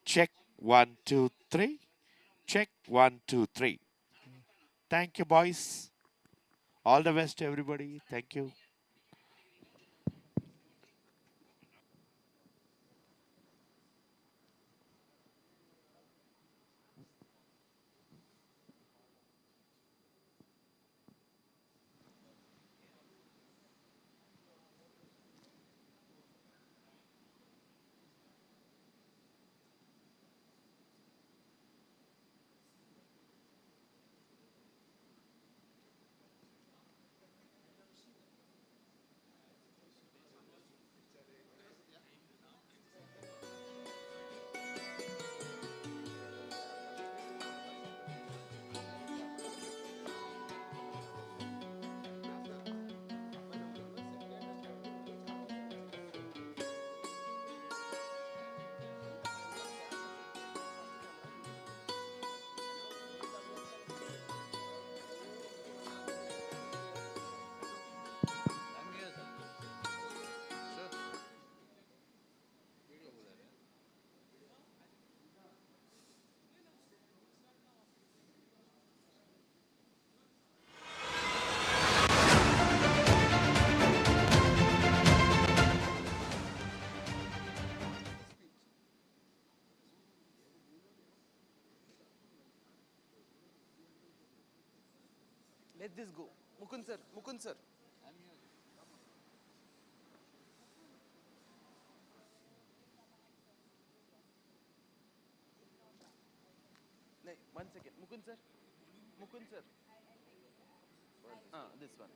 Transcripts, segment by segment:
Check one, two, three. Check one, two, three. Thank you, boys. All the best to everybody. Thank you. Let this go. Mukund sir, Mukund sir. No, 1 second. Mukund sir. Mukund sir. This one.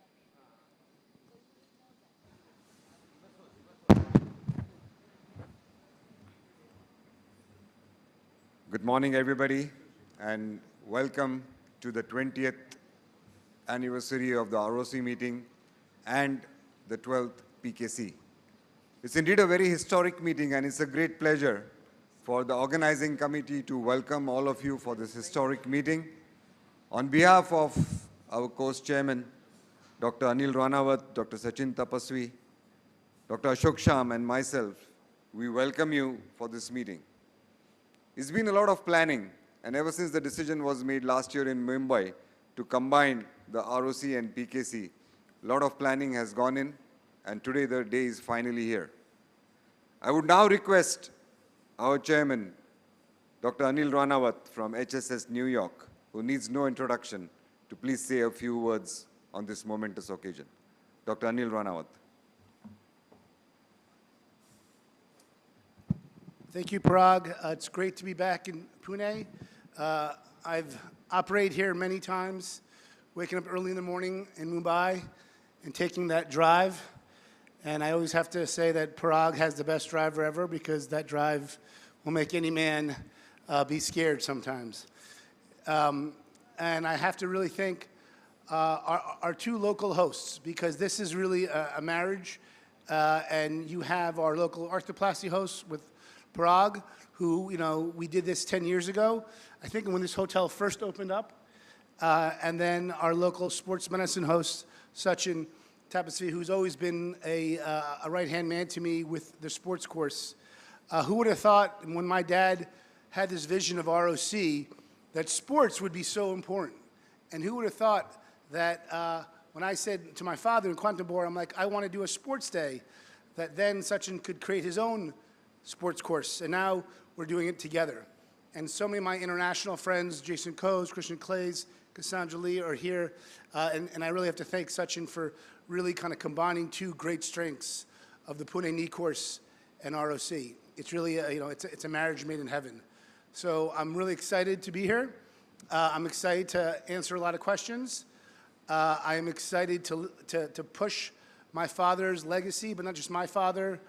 Good morning, everybody, and welcome to the 20th anniversary of the ROC meeting and the 12th PKC. It's indeed a very historic meeting, and it's a great pleasure for the organizing committee to welcome all of you for this historic meeting. On behalf of our course chairman, Dr. Anil Ranawat, Dr. Sachin Tapaswi, Dr. Ashok Sham, and myself, we welcome you for this meeting. It's been a lot of planning, and ever since the decision was made last year in Mumbai to combine the ROC and PKC, a lot of planning has gone in, and today the day is finally here. I would now request our chairman, Dr. Anil Ranawat from HSS New York, who needs no introduction, to please say a few words on this momentous occasion. Dr. Anil Ranawat. Thank you, Parag. It's great to be back in Pune. I've operated here many times, waking up early in the morning in Mumbai and taking that drive. And I always have to say that Parag has the best driver ever, because that drive will make any man be scared sometimes. And I have to really thank our two local hosts, because this is really a marriage. And you have our local arthroplasty hosts with Parag, who, we did this 10 years ago, I think when this hotel first opened up. And then our local sports medicine host, Sachin Tapasvi, who's always been a right-hand man to me with the sports course. Who would have thought, when my dad had this vision of ROC, that sports would be so important? And who would have thought that when I said to my father in Quantabor, I'm like, I want to do a sports day, that then Sachin could create his own sports course, and now we're doing it together. And so many of my international friends, Jason Coase, Christian Clays, Cassandra Lee, are here, and I really have to thank Sachin for really kind of combining two great strengths of the Pune knee course and ROC. It's really, it's a marriage made in heaven. So I'm really excited to be here. I'm excited to answer a lot of questions. I am excited to push my father's legacy, but not just my father,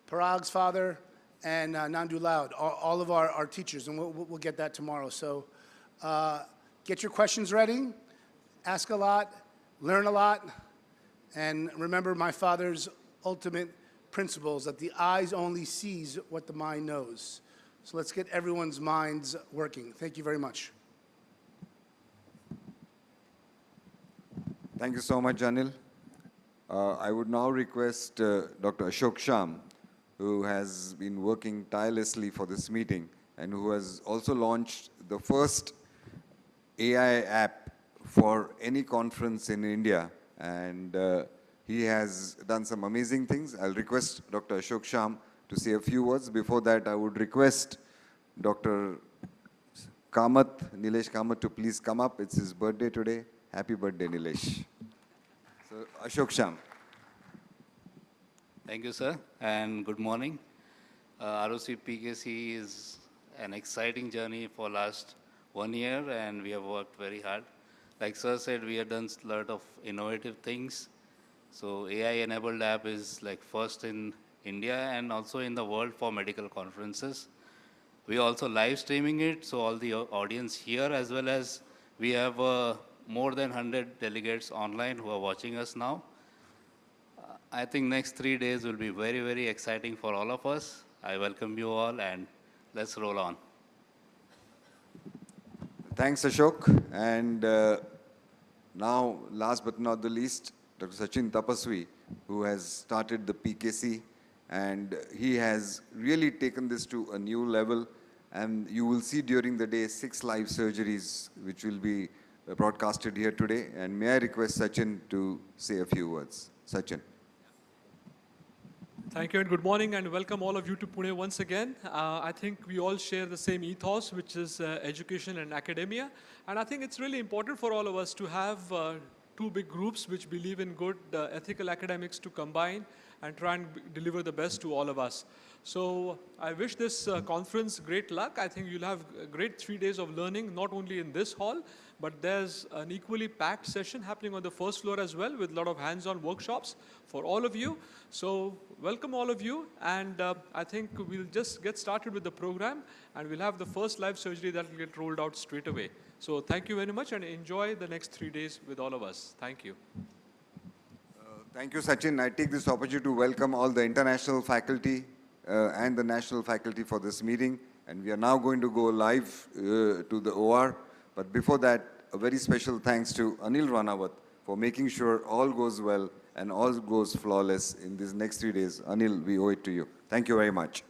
Parag's father, and Nandu Loud, all of our teachers, and we'll get that tomorrow. So get your questions ready, ask a lot, learn a lot, and remember my father's ultimate principles, that the eyes only sees what the mind knows. So let's get everyone's minds working. Thank you very much. Thank you so much, Anil. I would now request Dr. Ashok Sham who has been working tirelessly for this meeting and who has also launched the first AI app for any conference in India. And he has done some amazing things. I'll request Dr. Ashok Sham to say a few words. Before that, I would request Dr. Nilesh Kamath to please come up. It's his birthday today. Happy birthday, Nilesh. So, Ashok Sham. Thank you, sir, and good morning. ROC PKC is an exciting journey for last 1 year, and we have worked very hard. Like sir said, we have done a lot of innovative things. So AI-enabled app is like first in India and also in the world for medical conferences. We are also live streaming it, so all the audience here, as well as we have more than 100 delegates online who are watching us now. I think next 3 days will be very, very exciting for all of us. I welcome you all, and let's roll on. Thanks, Ashok. And now, last but not the least, Dr. Sachin Tapaswi, who has started the PKC, and he has really taken this to a new level. And you will see during the day 6 live surgeries, which will be broadcasted here today. And may I request Sachin to say a few words. Sachin. Thank you and good morning and welcome all of you to Pune once again. I think we all share the same ethos, which is education and academia. And I think it's really important for all of us to have two big groups which believe in good ethical academics to combine and try and deliver the best to all of us. So I wish this conference great luck. I think you'll have a great 3 days of learning, not only in this hall, but there's an equally packed session happening on the first floor as well with a lot of hands-on workshops for all of you. So welcome all of you, and I think we'll just get started with the program, and we'll have the first live surgery that will get rolled out straight away. So thank you very much, and enjoy the next 3 days with all of us. Thank you. Thank you, Sachin. I take this opportunity to welcome all the international faculty and the national faculty for this meeting. And we are now going to go live to the OR. But before that, a very special thanks to Anil Ranawat for making sure all goes well and all goes flawless in these next 3 days. Anil, we owe it to you. Thank you very much.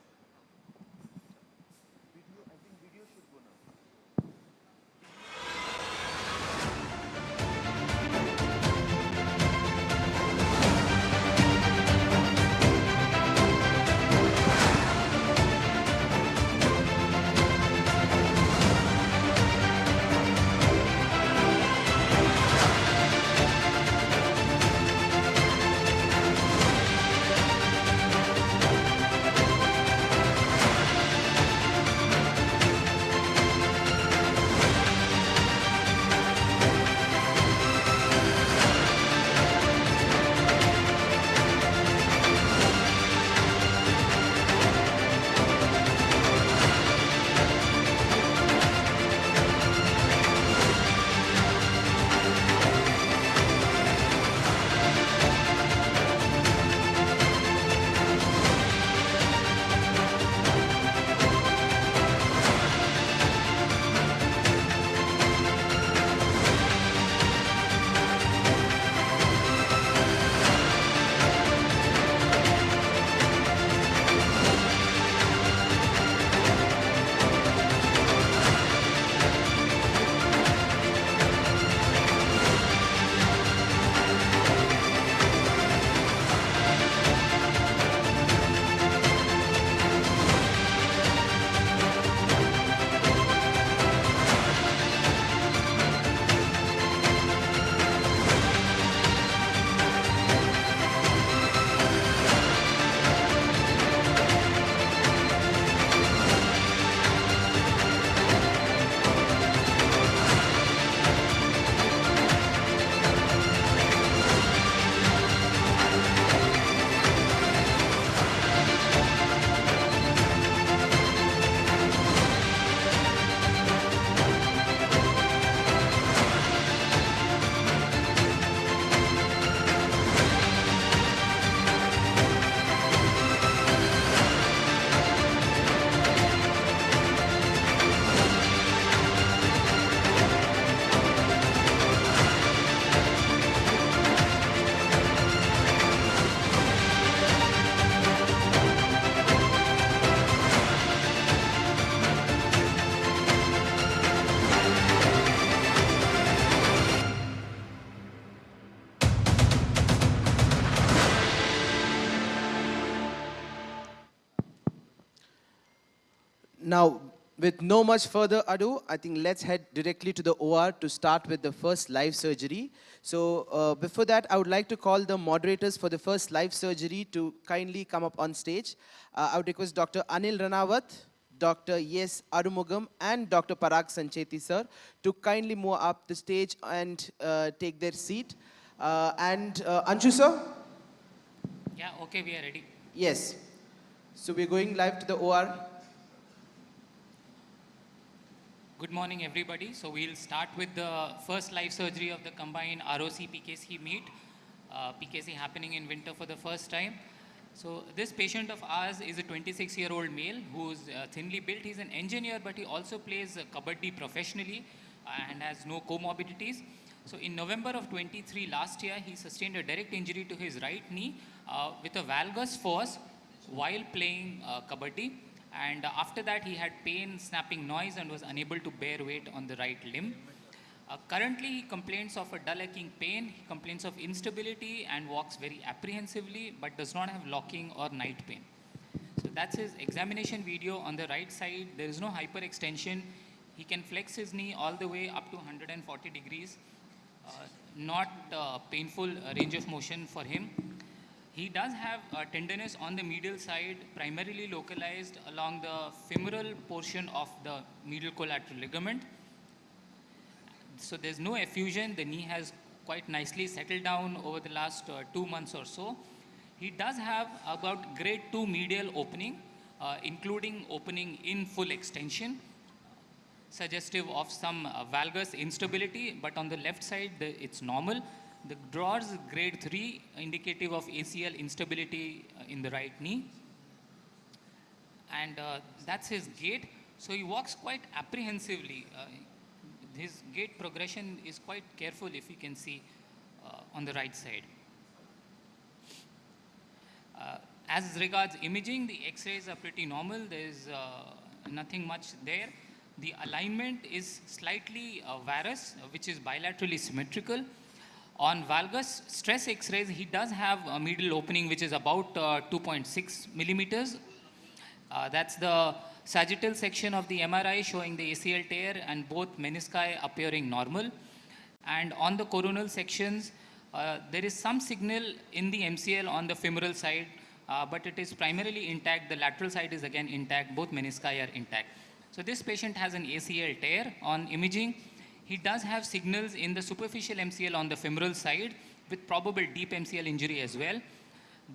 Now, with no much further ado, I think let's head directly to the OR to start with the first live surgery. So before that, I would like to call the moderators for the first live surgery to kindly come up on stage. I would request Dr. Anil Ranawat, Dr. Yes Arumugam, and Dr. Parag Sancheti, sir, to kindly move up the stage and take their seat. Anshu, sir? Yeah, okay, we are ready. Yes. So we're going live to the OR. Good morning, everybody. So we'll start with the first live surgery of the combined ROC PKC meet. PKC happening in winter for the first time. So this patient of ours is a 26-year-old male who's thinly built. He's an engineer, but he also plays kabaddi professionally and has no comorbidities. So in November of 23 last year, he sustained a direct injury to his right knee with a valgus force while playing kabaddi. And after that, he had pain, snapping noise, and was unable to bear weight on the right limb. Currently, he complains of a dull aching pain, he complains of instability and walks very apprehensively, but does not have locking or night pain. So that's his examination video. On the right side, there is no hyperextension. He can flex his knee all the way up to 140 degrees. Not painful range of motion for him. He does have tenderness on the medial side, primarily localized along the femoral portion of the medial collateral ligament. So there's no effusion. The knee has quite nicely settled down over the last 2 months or so. He does have about grade 2 medial opening, including opening in full extension, suggestive of some valgus instability, but on the left side, it's normal. The drawers grade 3, indicative of ACL instability in the right knee. And that's his gait. So he walks quite apprehensively. His gait progression is quite careful, if you can see on the right side. As regards imaging, the x-rays are pretty normal. There's nothing much there. The alignment is slightly varus, which is bilaterally symmetrical. On valgus stress x-rays, he does have a medial opening which is about 2.6 millimeters. That's the sagittal section of the MRI showing the ACL tear and both menisci appearing normal. And on the coronal sections, there is some signal in the MCL on the femoral side, but it is primarily intact. The lateral side is again intact. Both menisci are intact. So this patient has an ACL tear on imaging. He does have signals in the superficial MCL on the femoral side with probable deep MCL injury as well.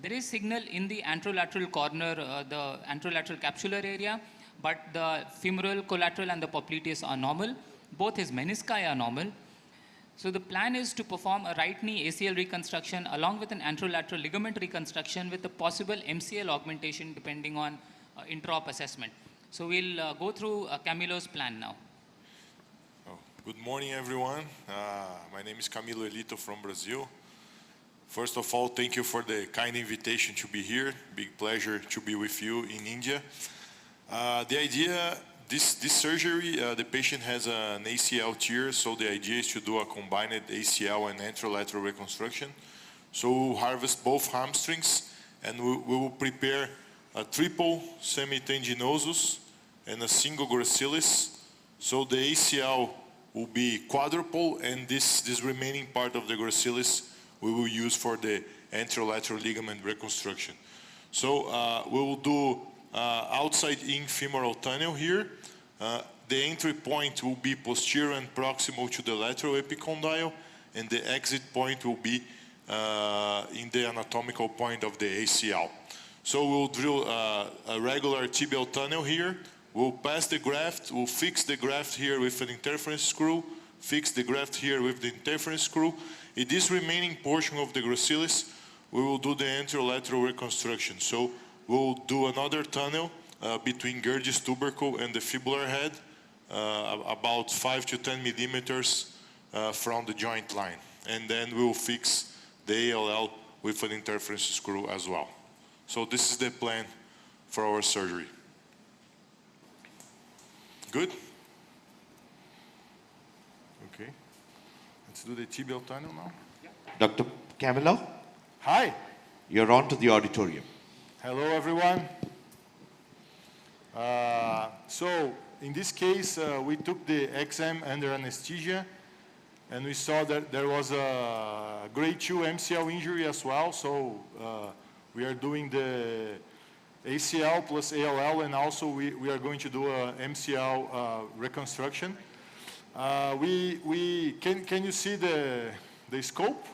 There is signal in the anterolateral corner, the anterolateral capsular area, but the femoral, collateral, and the popliteus are normal. Both his menisci are normal. So the plan is to perform a right knee ACL reconstruction along with an anterolateral ligament reconstruction with a possible MCL augmentation depending on intra-op assessment. So we'll go through Camilo's plan now. Good morning, everyone. My name is Camilo Elito from Brazil. First of all, thank you for the kind invitation to be here. Big pleasure to be with you in India. The idea, this surgery, the patient has an ACL tear, so the idea is to do a combined ACL and anterolateral reconstruction. So we'll harvest both hamstrings and we will prepare a triple semitendinosus and a single gracilis. So the ACL will be quadruple, and this remaining part of the gracilis we will use for the anterolateral ligament reconstruction. So we will do outside in femoral tunnel here. The entry point will be posterior and proximal to the lateral epicondyle, and the exit point will be in the anatomical point of the ACL. So we'll drill a regular tibial tunnel here. We'll pass the graft, we'll fix the graft here with an interference screw, fix the graft here with the interference screw. In this remaining portion of the gracilis, we will do the anterolateral reconstruction. So we'll do another tunnel between Gerges tubercle and the fibular head, about 5 to 10 millimeters from the joint line. And then we'll fix the ALL with an interference screw as well. So this is the plan for our surgery. Good? Okay. Let's do the tibial tunnel now. Dr. Camilo, Hi. you're on to the auditorium. Hello, everyone. So in this case, we took the exam under anesthesia, and we saw that there was a grade 2 MCL injury as well. So we are doing the ACL plus ALL, and also we are going to do a MCL reconstruction. Can you see the scope?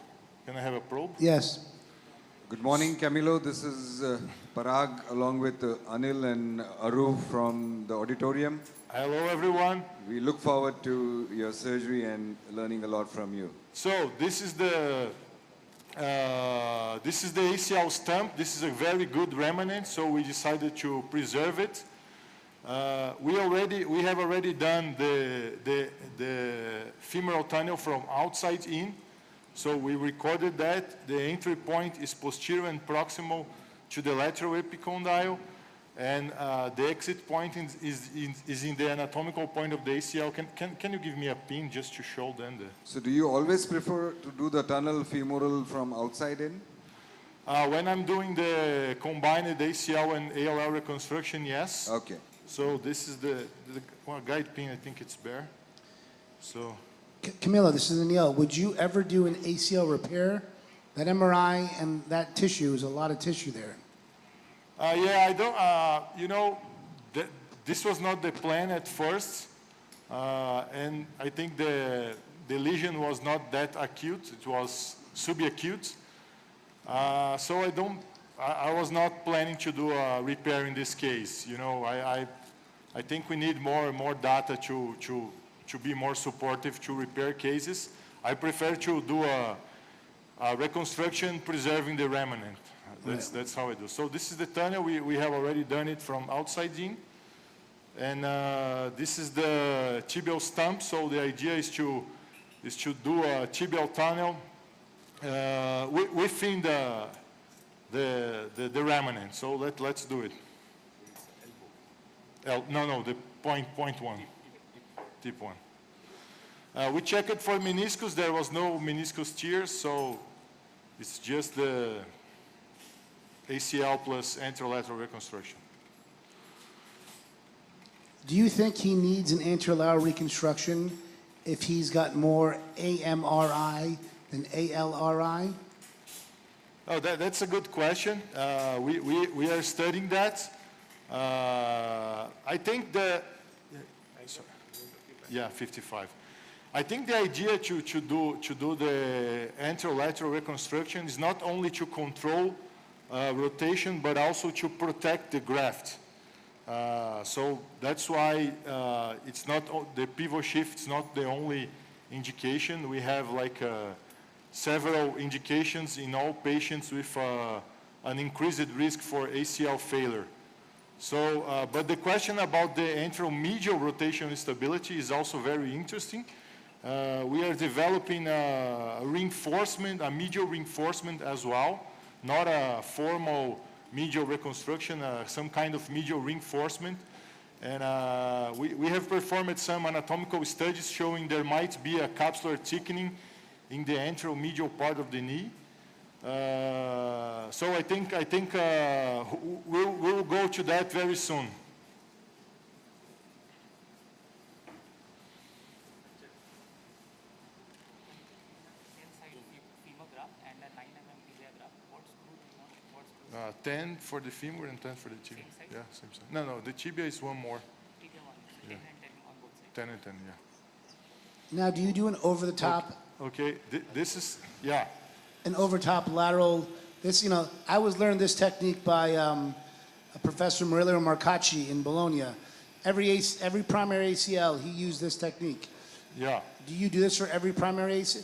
Can I have a probe? Yes. Good morning, Camilo. This is Parag along with Anil and Aru from the auditorium. Hello, everyone. We look forward to your surgery and learning a lot from you. So this is the ACL stump. This is a very good remnant, so we decided to preserve it. We have already done the femoral tunnel from outside in. So we recorded that. The entry point is posterior and proximal to the lateral epicondyle, and the exit point is in the anatomical point of the ACL. Can you give me a pin just to show them the... So do you always prefer to do the tunnel femoral from outside in? When I'm doing the combined ACL and ALL reconstruction, yes. Okay. So this is the guide pin, I think it's bare. So... Camilo, this is Anil. Would you ever do an ACL repair? That MRI and that tissue is a lot of tissue there. Yeah, I don't, you know, this was not the plan at first. And I think the lesion was not that acute. It was subacute. So I was not planning to do a repair in this case. You know, I think we need more data to be more supportive to repair cases. I prefer to do a reconstruction preserving the remnant. That's how I do. So this is the tunnel. We have already done it from outside in. And this is the tibial stump. So the idea is to do a tibial tunnel within the remnant. So let's do it. No, the point one. Tip one. We checked for meniscus. There was no meniscus tears, so it's just the ACL plus anterolateral reconstruction. Do you think he needs an anterolateral reconstruction if he's got more AMRI than ALRI? Oh, that's a good question. We are studying that. I think yeah, 55. I think the idea to do the anterolateral reconstruction is not only to control rotation, but also to protect the graft. So that's why it's not the pivot shift is not the only indication. We have like several indications in all patients with an increased risk for ACL failure. So, but the question about the anteromedial rotation stability is also very interesting. We are developing a reinforcement, a medial reinforcement as well, not a formal medial reconstruction, some kind of medial reinforcement. And we have performed some anatomical studies showing there might be a capsular thickening in the anteromedial part of the knee. So I think we'll go to that very soon. Femur graft and a 9 mm tibia graft. What screw? 10 for the femur and 10 for the tibia. Same size? Yeah, same size. No, the tibia is one more. Tibia one. Yeah. 10 and 10 on both sides. 10 and 10, yeah. Now, do you do an over-the-top, Okay, this is, yeah. an over-top lateral? This, you know, I was learned this technique by Professor Murillo Marcacci in Bologna. Every primary ACL, he used this technique. Yeah. Do you do this for every primary ACL?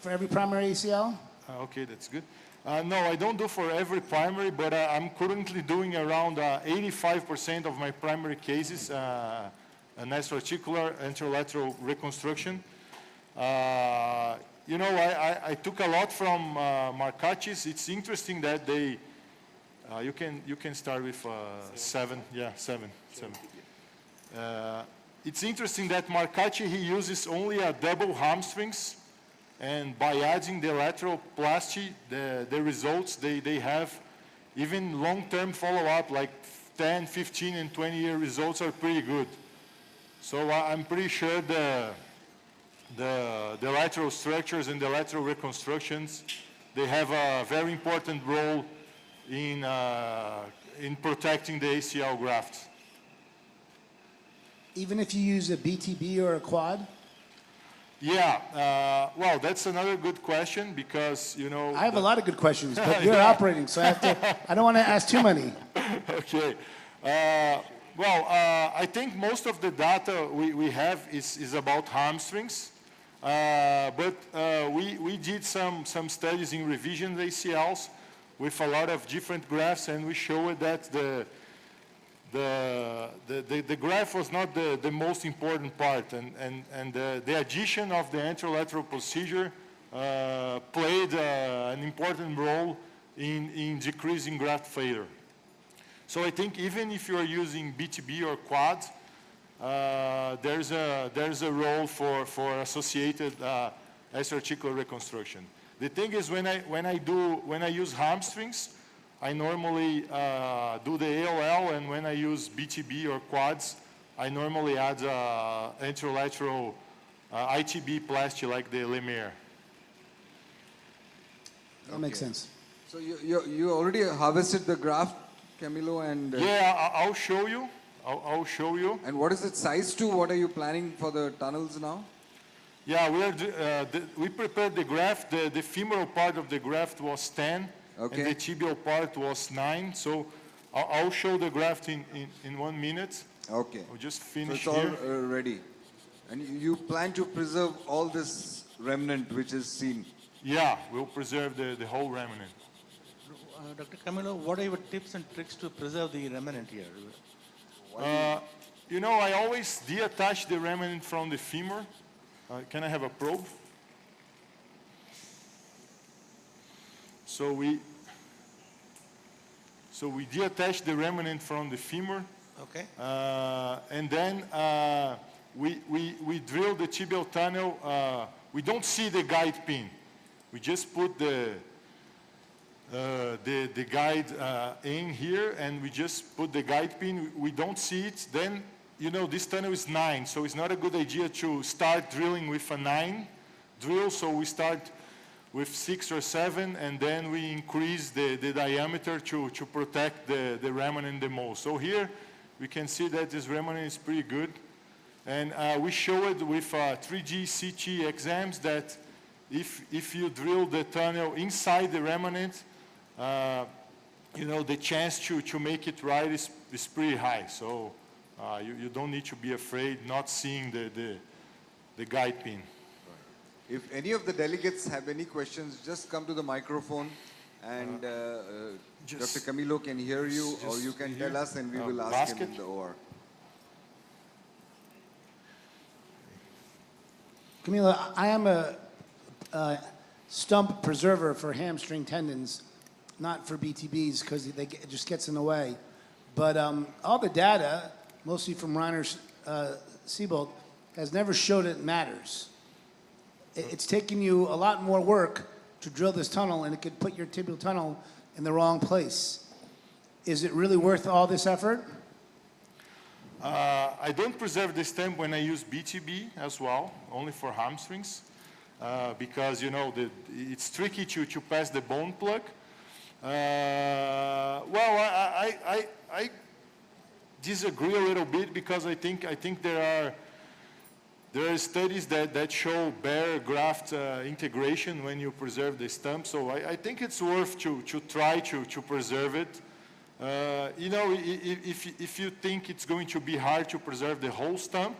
For every primary ACL? Okay, that's good. No, I don't do for every primary, but I'm currently doing around 85% of my primary cases, an extra-articular anterolateral reconstruction. You know, I took a lot from Marcacci's. It's interesting that they, you can start with 7, yeah, 7. It's interesting that Marcacci, he uses only a double hamstrings, and by adding the lateral plasty, the results, they have even long-term follow-up, like 10, 15, and 20-year results are pretty good. So I'm pretty sure the lateral structures and the lateral reconstructions, they have a very important role in protecting the ACL graft. Even if you use a BTB or a quad? Yeah, well, that's another good question because, you know... I have a lot of good questions, but you're operating, so I don't want to ask too many. Okay. I think most of the data we have is about hamstrings. But we did some studies in revision ACLs with a lot of different grafts, and we showed that the graft was not the most important part, and the addition of the anterolateral procedure played an important role in decreasing graft failure. So I think even if you are using BTB or quad, there's a role for associated S-articular reconstruction. The thing is, when I use hamstrings, I normally do the AOL, and when I use BTB or quads, I normally add anterolateral ITB plasty like the Lemaire. That makes sense. So you already harvested the graft, Camilo, and... Yeah, I'll show you. I'll show you. And what is it size to? What are you planning for the tunnels now? Yeah, we prepared the graft. The femoral part of the graft was 10, okay, and the tibial part was 9. So I'll show the graft in 1 minute. Okay. I'll just finish so it's here. all ready. And you plan to preserve all this remnant which is seen? Yeah, we'll preserve the whole remnant. Dr. Camilo, what are your tips and tricks to preserve the remnant here? You know, I always deattach the remnant from the femur. Can I have a probe? So we deattach the remnant from the femur. Okay. And then we drill the tibial tunnel. We don't see the guide pin. We just put the guide in here, and we just put the guide pin. We don't see it. Then, you know, this tunnel is 9, so it's not a good idea to start drilling with a 9 drill. So we start with 6 or 7, and then we increase the diameter to protect the remnant the most. So here we can see that this remnant is pretty good. And we show it with 3D CT exams that if you drill the tunnel inside the remnant, you know, the chance to make it right is pretty high. So you don't need to be afraid not seeing the guide pin. If any of the delegates have any questions, just come to the microphone, and Dr. Camilo can hear you, or you can tell us and we will ask him in the OR. Camilo, I am a stump preserver for hamstring tendons, not for BTBs because it just gets in the way. But all the data, mostly from Reiner Siebold, has never showed it matters. It's taken you a lot more work to drill this tunnel, and it could put your tibial tunnel in the wrong place. Is it really worth all this effort? I don't preserve the stem when I use BTB as well, only for hamstrings, because, you know, it's tricky to pass the bone plug. I disagree a little bit because I think there are studies that show better graft integration when you preserve the stump. So I think it's worth to try to preserve it. You know, if you think it's going to be hard to preserve the whole stump,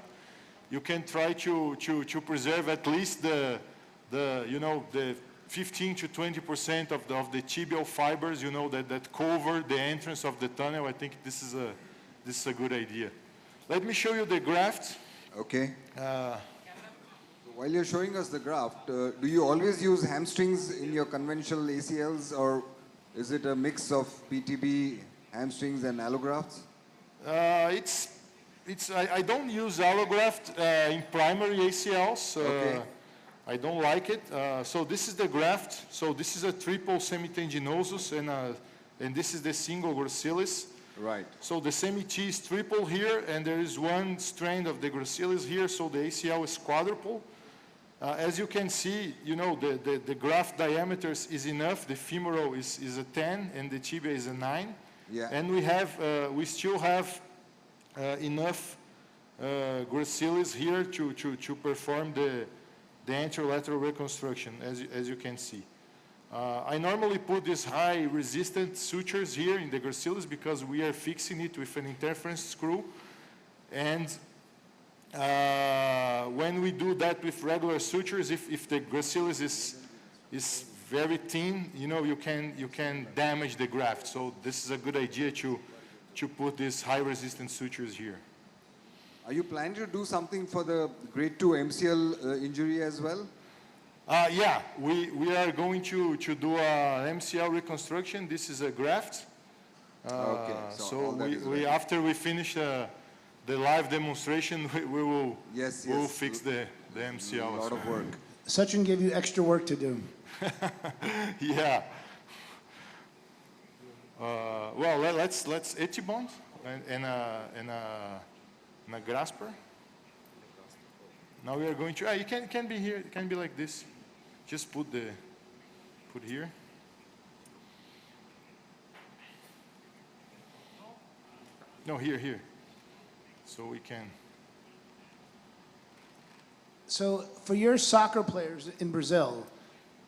you can try to preserve at least the 15 to 20% of the tibial fibers, you know, that cover the entrance of the tunnel. I think this is a good idea. Let me show you the graft. Okay. While you're showing us the graft, do you always use hamstrings in your conventional ACLs, or is it a mix of PTB, hamstrings, and allografts? I don't use allograft in primary ACLs. Okay. I don't like it. So this is the graft. So this is a triple semitendinosus, and this is the single gracilis. Right. So the semi-T is triple here, and there is one strand of the gracilis here, so the ACL is quadruple. As you can see, you know, the graft diameter is enough. The femoral is a 10, and the tibia is a 9. Yeah. And we still have enough gracilis here to perform the anterolateral reconstruction, as you can see. I normally put these high resistant sutures here in the gracilis because we are fixing it with an interference screw. And when we do that with regular sutures, if the gracilis is very thin, you know, you can damage the graft. So this is a good idea to put these high resistant sutures here. Are you planning to do something for the grade 2 MCL injury as well? Yeah, we are going to do a MCL reconstruction. This is a graft. Okay, So we after we finish the live demonstration, we will fix the MCL. A lot of work. Sachin gave you extra work to do. Yeah. Well, let's Etibond and a grasper. Now we are going to. You can be here. It can be like this. Just put here. No, here. So we can. So for your soccer players in Brazil,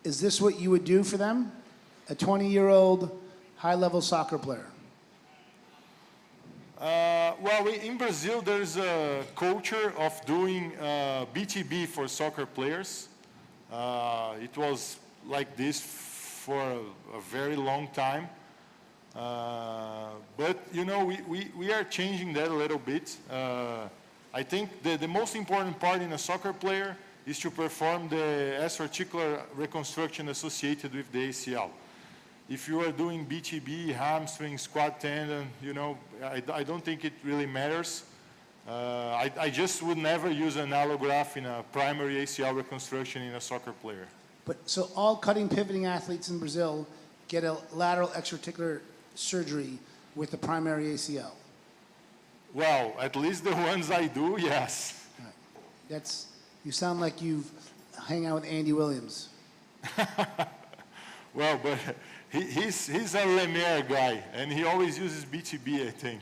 is this what you would do for them? A 20-year-old high-level soccer player? Well, in Brazil, there's a culture of doing BTB for soccer players. It was like this for a very long time. But, you know, we are changing that a little bit. I think the most important part in a soccer player is to perform the S-articular reconstruction associated with the ACL. If you are doing BTB, hamstring, squat tendon, you know, I don't think it really matters. I just would never use an allograft in a primary ACL reconstruction in a soccer player. But so all cutting pivoting athletes in Brazil get a lateral extraarticular surgery with the primary ACL. Well, at least the ones I do, yes. Right. You sound like you hang out with Andy Williams. Well, but he's a Lemaire guy, and he always uses BTB, I think.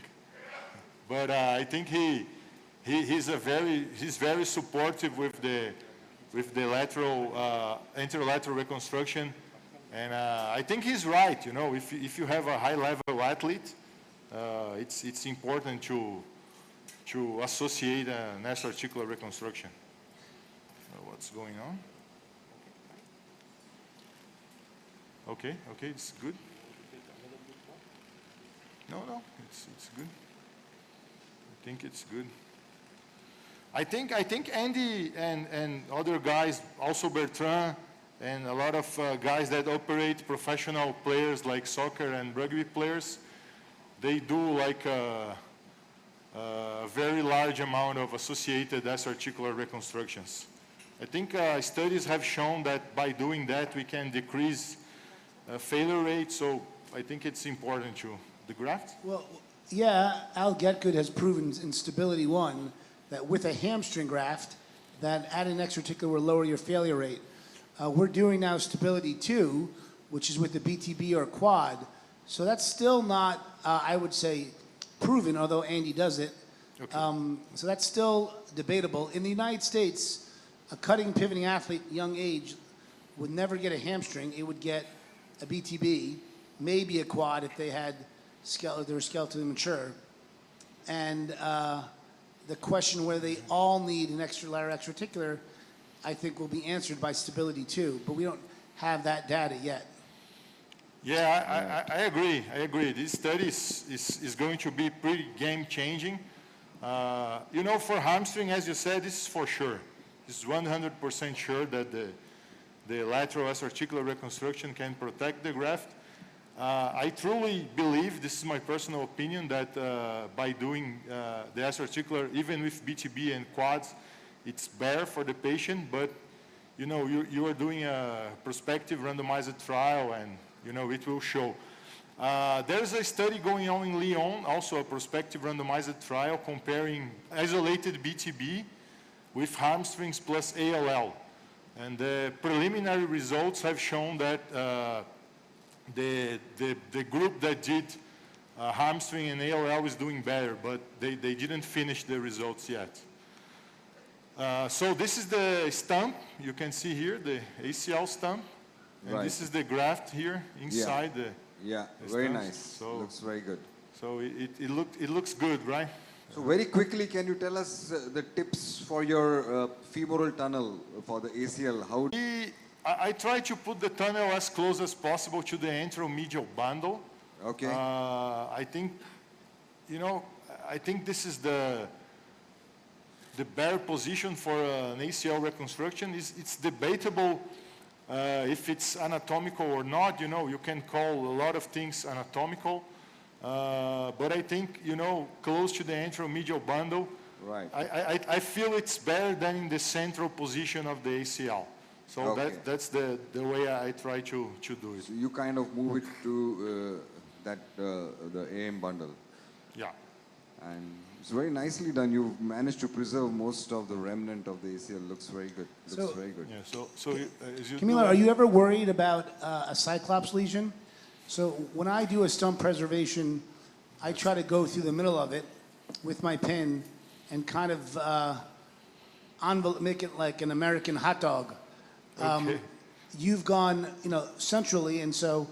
But I think he's very supportive with the lateral anterolateral reconstruction, and I think he's right. You know, if you have a high-level athlete, it's important to associate an S-articular reconstruction. What's going on? Okay, it's good. No, it's good. I think it's good. I think Andy and other guys, also Bertrand, and a lot of guys that operate professional players like soccer and rugby players, they do like a very large amount of associated S-articular reconstructions. I think studies have shown that by doing that we can decrease failure rate, so I think it's important to the graft. Well, yeah, Al Getgood has proven in Stability 1 that with a hamstring graft, that adding extraarticular will lower your failure rate. We're doing now Stability 2, which is with the BTB or quad. So that's still not, I would say, proven, although Andy does it. Okay. So that's still debatable. In the United States, a cutting pivoting athlete, young age, would never get a hamstring. It would get a BTB, maybe a quad if they had they were skeletally mature. And the question whether they all need an extralateral extraarticular, I think will be answered by Stability 2, but we don't have that data yet. Yeah, I agree. This study is going to be pretty game-changing. You know, for hamstring, as you said, this is for sure. This is 100% sure that the lateral S-articular reconstruction can protect the graft. I truly believe, this is my personal opinion, that by doing the S-articular, even with BTB and quads, it's better for the patient, but you know, you are doing a prospective randomized trial and you know, it will show. There's a study going on in Lyon, also a prospective randomized trial comparing isolated BTB with hamstrings plus ALL. And the preliminary results have shown that the group that did hamstring and ALL is doing better, but they didn't finish the results yet. So this is the stump. You can see here the ACL stump. And Right. this is the graft here inside the very stumps. nice. So, Looks very good. so it looks good, right? So very quickly, can you tell us the tips for your femoral tunnel for the ACL? How? I try to put the tunnel as close as possible to the anteromedial bundle. Okay. I think, I think this is the better position for an ACL reconstruction. It's debatable if it's anatomical or not. You can call a lot of things anatomical. But I think, close to the anteromedial bundle, Right. I feel it's better than in the central position of the ACL. So Okay. that's the way I try to do it. So you kind of move it to the AM bundle. Yeah. And it's very nicely done. You've managed to preserve most of the remnant of the ACL. Looks very good. Looks very good. Yeah. So as you Camilo, are you ever worried about a cyclops lesion? So when I do a stump preservation, I try to go through the middle of it with my pin and kind of make it like an American hot dog. Okay. You've gone, centrally, and so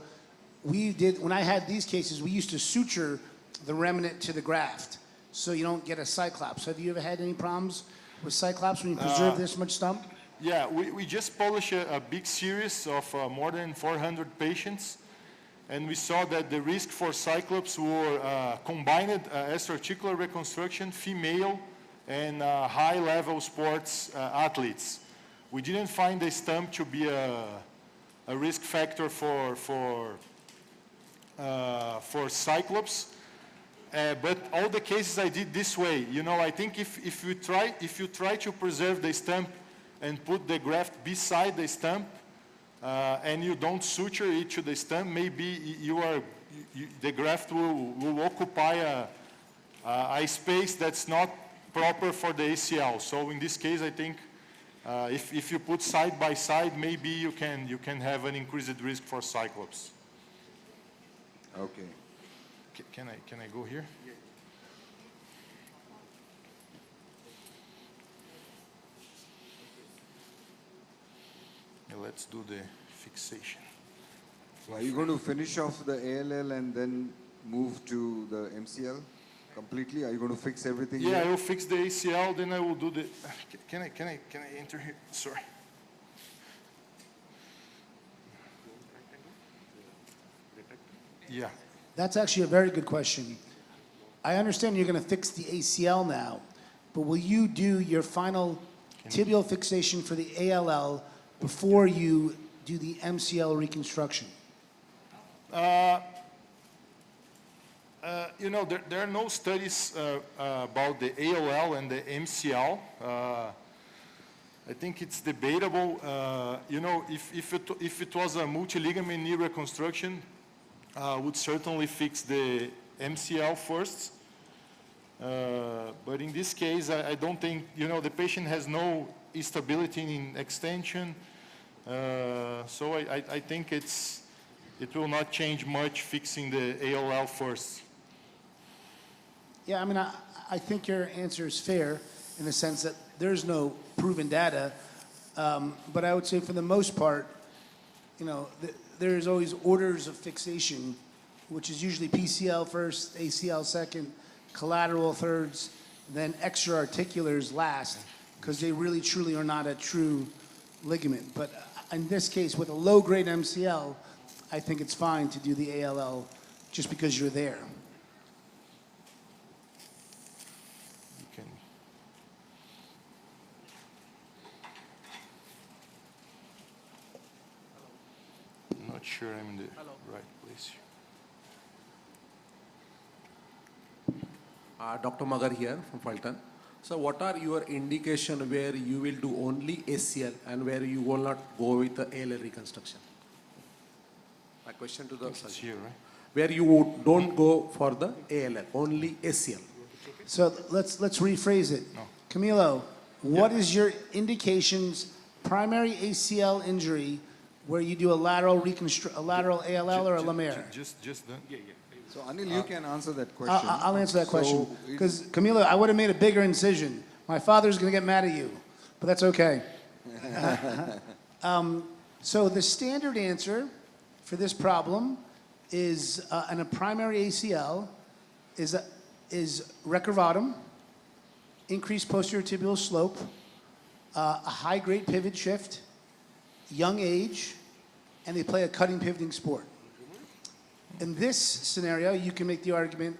when I had these cases, we used to suture the remnant to the graft so you don't get a cyclops. Have you ever had any problems with cyclops when you preserve this much stump? Yeah, we just published a big series of more than 400 patients, and we saw that the risk for cyclops were combined extra-articular reconstruction, female, and high-level sports athletes. We didn't find the stump to be a risk factor for cyclops. But all the cases I did this way. I think if you try to preserve the stump and put the graft beside the stump, and you don't suture it to the stump, maybe the graft will occupy a space that's not proper for the ACL. So in this case, I think if you put side by side, maybe you can have an increased risk for cyclops. Okay. Can I go here? Yeah, let's do the fixation. So are you going to finish off the ALL and then move to the MCL completely? Are you going to fix everything? Yeah, I here? will fix the ACL, then I will do the. Can I enter here? Sorry. Yeah. That's actually a very good question. I understand you're going to fix the ACL now, but will you do your final tibial fixation for the ALL before you do the MCL reconstruction? There are no studies about the ALL and the MCL. I think it's debatable. If it was a multi-ligament knee reconstruction, would certainly fix the MCL first. But in this case, I don't think, the patient has no instability in extension. So I think it will not change much fixing the ALL first. Yeah, I think your answer is fair in the sense that there's no proven data. But I would say for the most part, there's always orders of fixation, which is usually PCL first, ACL second, collateral thirds, then extra-articulars last, because they really truly are not a true ligament. But in this case, with a low-grade MCL, I think it's fine to do the ALL just because you're there. I'm not sure I'm in the right place here. Dr. Magar here from Fulton. So what are your indication where you will do only ACL and where you will not go with the ALL reconstruction? My question to the It's here, right? where you don't go for the ALL, only ACL? So let's rephrase it. Camilo, what is your indications, primary ACL injury, where you do a lateral ALL or a Lemaire? Just done. So Anil, you can answer that question. I'll answer that question. So, Because Camilo, I would have made a bigger incision. My father's going to get mad at you, but that's okay. So the standard answer for this problem is, in a primary ACL, is recurvatum, increased posterior tibial slope, a high-grade pivot shift, young age, and they play a cutting pivoting sport. In this scenario, you can make the argument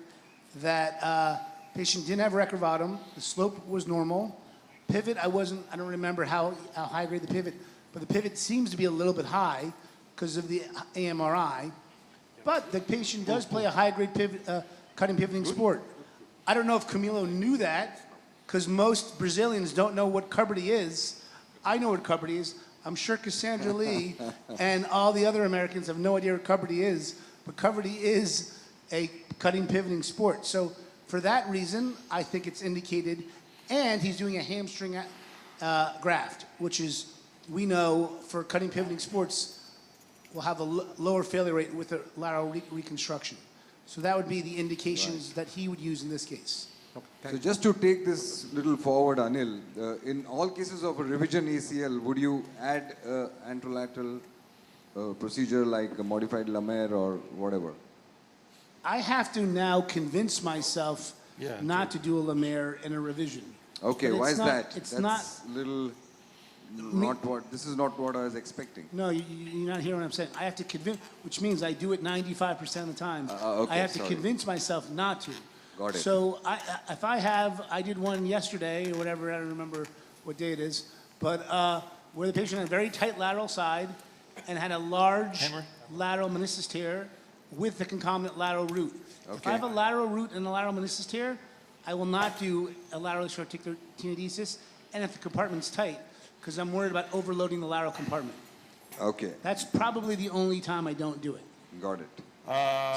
that patient didn't have recurvatum, the slope was normal, pivot, I don't remember how high-grade the pivot, but the pivot seems to be a little bit high because of the AMRI, but the patient does play a high-grade pivot, cutting pivoting sport. I don't know if Camilo knew that, because most Brazilians don't know what Cuberty is. I know what Cuberty is. I'm sure Cassandra Lee and all the other Americans have no idea what Cuberty is, but Cuberty is a cutting pivoting sport. So for that reason, I think it's indicated, and he's doing a hamstring graft, which is, we know for cutting pivoting sports, will have a lower failure rate with a lateral reconstruction. So that would be the indications that he would use in this case. So just to take this little forward, Anil, in all cases of a revision ACL, would you add anterolateral procedure like a modified Lemaire or whatever? I have to now convince myself not to do a Lemaire in a revision. Okay, But why it's is not- that? it's That's not- little not what, this is not what I was expecting. No, you're not hearing what I'm saying. I have to convince, which means I do it 95% of the time. Okay, I have to sorry. convince myself not to. Got it. So I did one yesterday or whatever, I don't remember what day it is, but where the patient had a very tight lateral side and had a large lateral meniscus tear with the concomitant lateral root. If Okay. I have a lateral root and a lateral meniscus tear, I will not do a lateral articular tenodesis, and if the compartment's tight, because I'm worried about overloading the lateral compartment. Okay, That's probably the only time I don't do it. got it.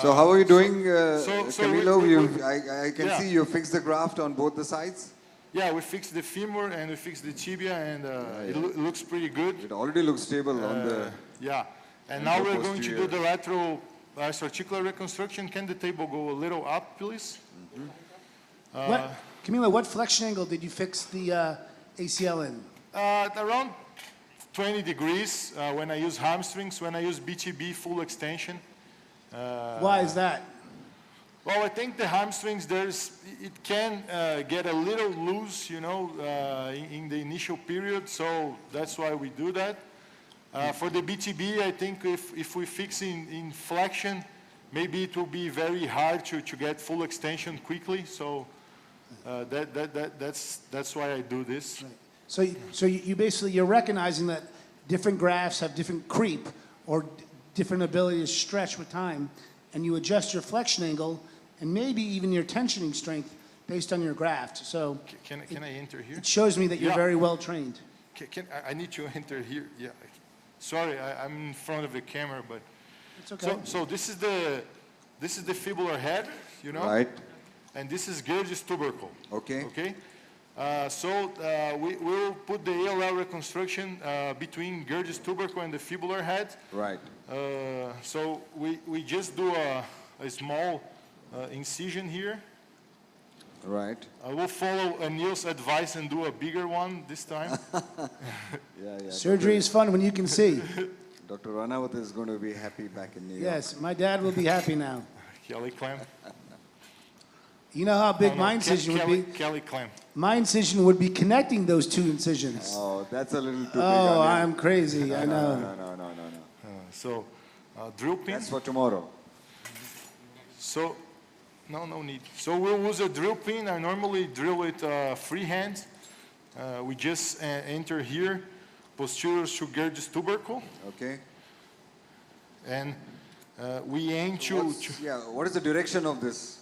So how are you doing, so Camilo? we- I can Yeah. see you fixed the graft on both the sides. Yeah, we fixed the femur and we fixed the tibia, and it looks pretty good. It already looks stable on the... Yeah, and And now the we're going to do posterior. the lateral articular reconstruction. Can the table go a little up, please? Camilo, what flexion angle did you fix the ACL in? Around 20 degrees when I use hamstrings, when I use BTB full extension. Why is that? Well, I think the hamstrings, it can get a little loose, you know, in the initial period, so that's why we do that. For the BTB, I think if we fix in flexion, maybe it will be very hard to get full extension quickly, so that's why I do this. Right. So you basically, you're recognizing that different grafts have different creep or different ability to stretch with time, and you adjust your flexion angle and maybe even your tensioning strength based on your graft. So Can I enter here? it shows me that you're Yeah. very well trained. I need to enter here. Yeah. Sorry, I'm in front of the camera, but It's okay. so this is the fibular head, you know, Right, and this is Gerges tubercle. okay. Okay. We will put the ALL reconstruction between Gerges tubercle and the fibular head. Right. So we just do a small incision here. Right. I will follow Anil's advice and do a bigger one this time. Yeah. Surgery is fun when you can see. Dr. Ranawat is going to be happy back in New York. Yes, my dad will be happy now. Kelly clamp. You know how big No, my incision would be? Kelly clamp. My incision would be connecting those two incisions. Oh, that's a little too big. Oh, Anil. I'm crazy, I know. No. Drill pin. That's for tomorrow. So, no need. So we'll use a drill pin. I normally drill with free hand. We just enter here, posterior to Gerges tubercle, Okay. and we aim to. What is the direction of this?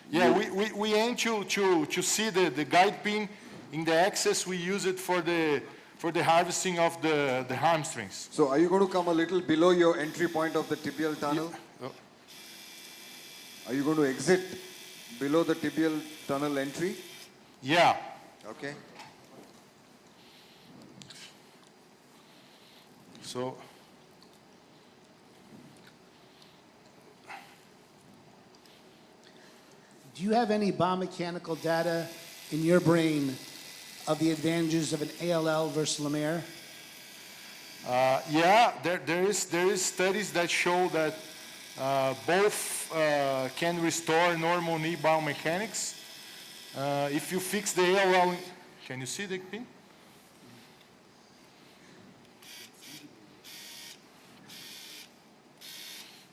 Yeah, we aim to see the guide pin in the axis. We use it for the harvesting of the hamstrings. So are you going to come a little below your entry point of the tibial tunnel? Are you going to exit below the tibial tunnel entry? Yeah. Okay. So, Do you have any biomechanical data in your brain of the advantages of an ALL versus Lemaire? yeah, there is studies that show that both can restore normal knee biomechanics. If you fix the ALL, can you see the pin?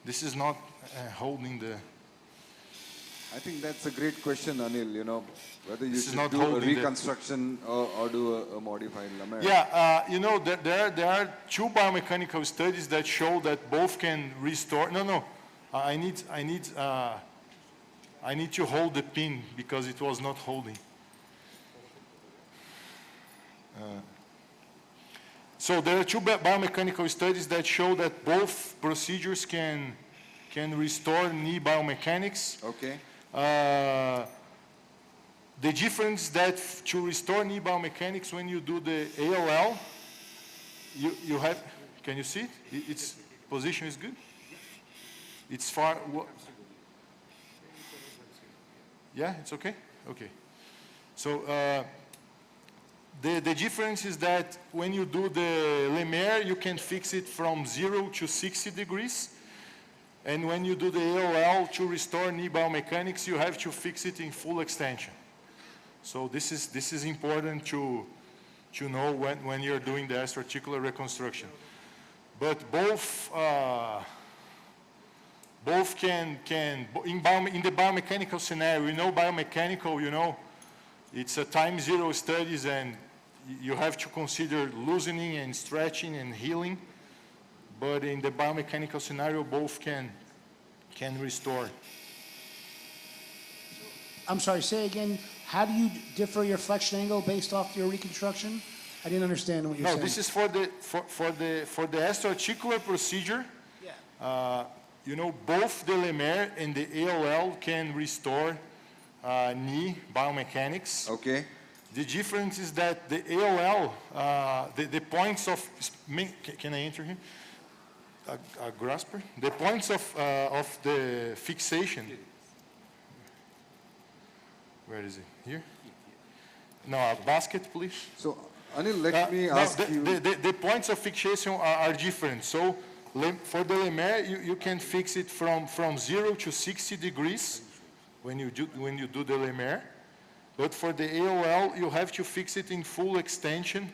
This is not holding the... I think that's a great question, Anil, you know, whether you This is should not do a holding the- reconstruction or do a modified Lemaire. Yeah, you know, there are two biomechanical studies that show that both can restore. No, I need to hold the pin because it was not holding. So there are two biomechanical studies that show that both procedures can restore knee biomechanics. Okay. The difference that to restore knee biomechanics when you do the ALL, you have, can you see it? Its position is good? It's far, yeah, it's okay? Okay. So the difference is that when you do the Lemaire, you can fix it from 0 to 60 degrees. And when you do the ALL to restore knee biomechanics, you have to fix it in full extension. So this is important to know when you're doing the extra-articular reconstruction. But both can in the biomechanical scenario, you know, biomechanical, you know, it's a time zero studies, and you have to consider loosening and stretching and healing. But in the biomechanical scenario, both can restore. I'm sorry, say again, how do you differ your flexion angle based off your reconstruction? I didn't understand what you're saying. No, this is for the extra-articular procedure. Yeah. You know, both the Lemaire and the ALL can restore knee biomechanics. Okay. The difference is that the ALL, the points of, can I enter here? A grasper? The points of the fixation. Where is it? Here? No, a basket, please. So, Anil, let me ask you. The points of fixation are different. So, for the Lemaire, you can fix it from 0 to 60 degrees when you do the Lemaire. But for the ALL, you have to fix it in full extension.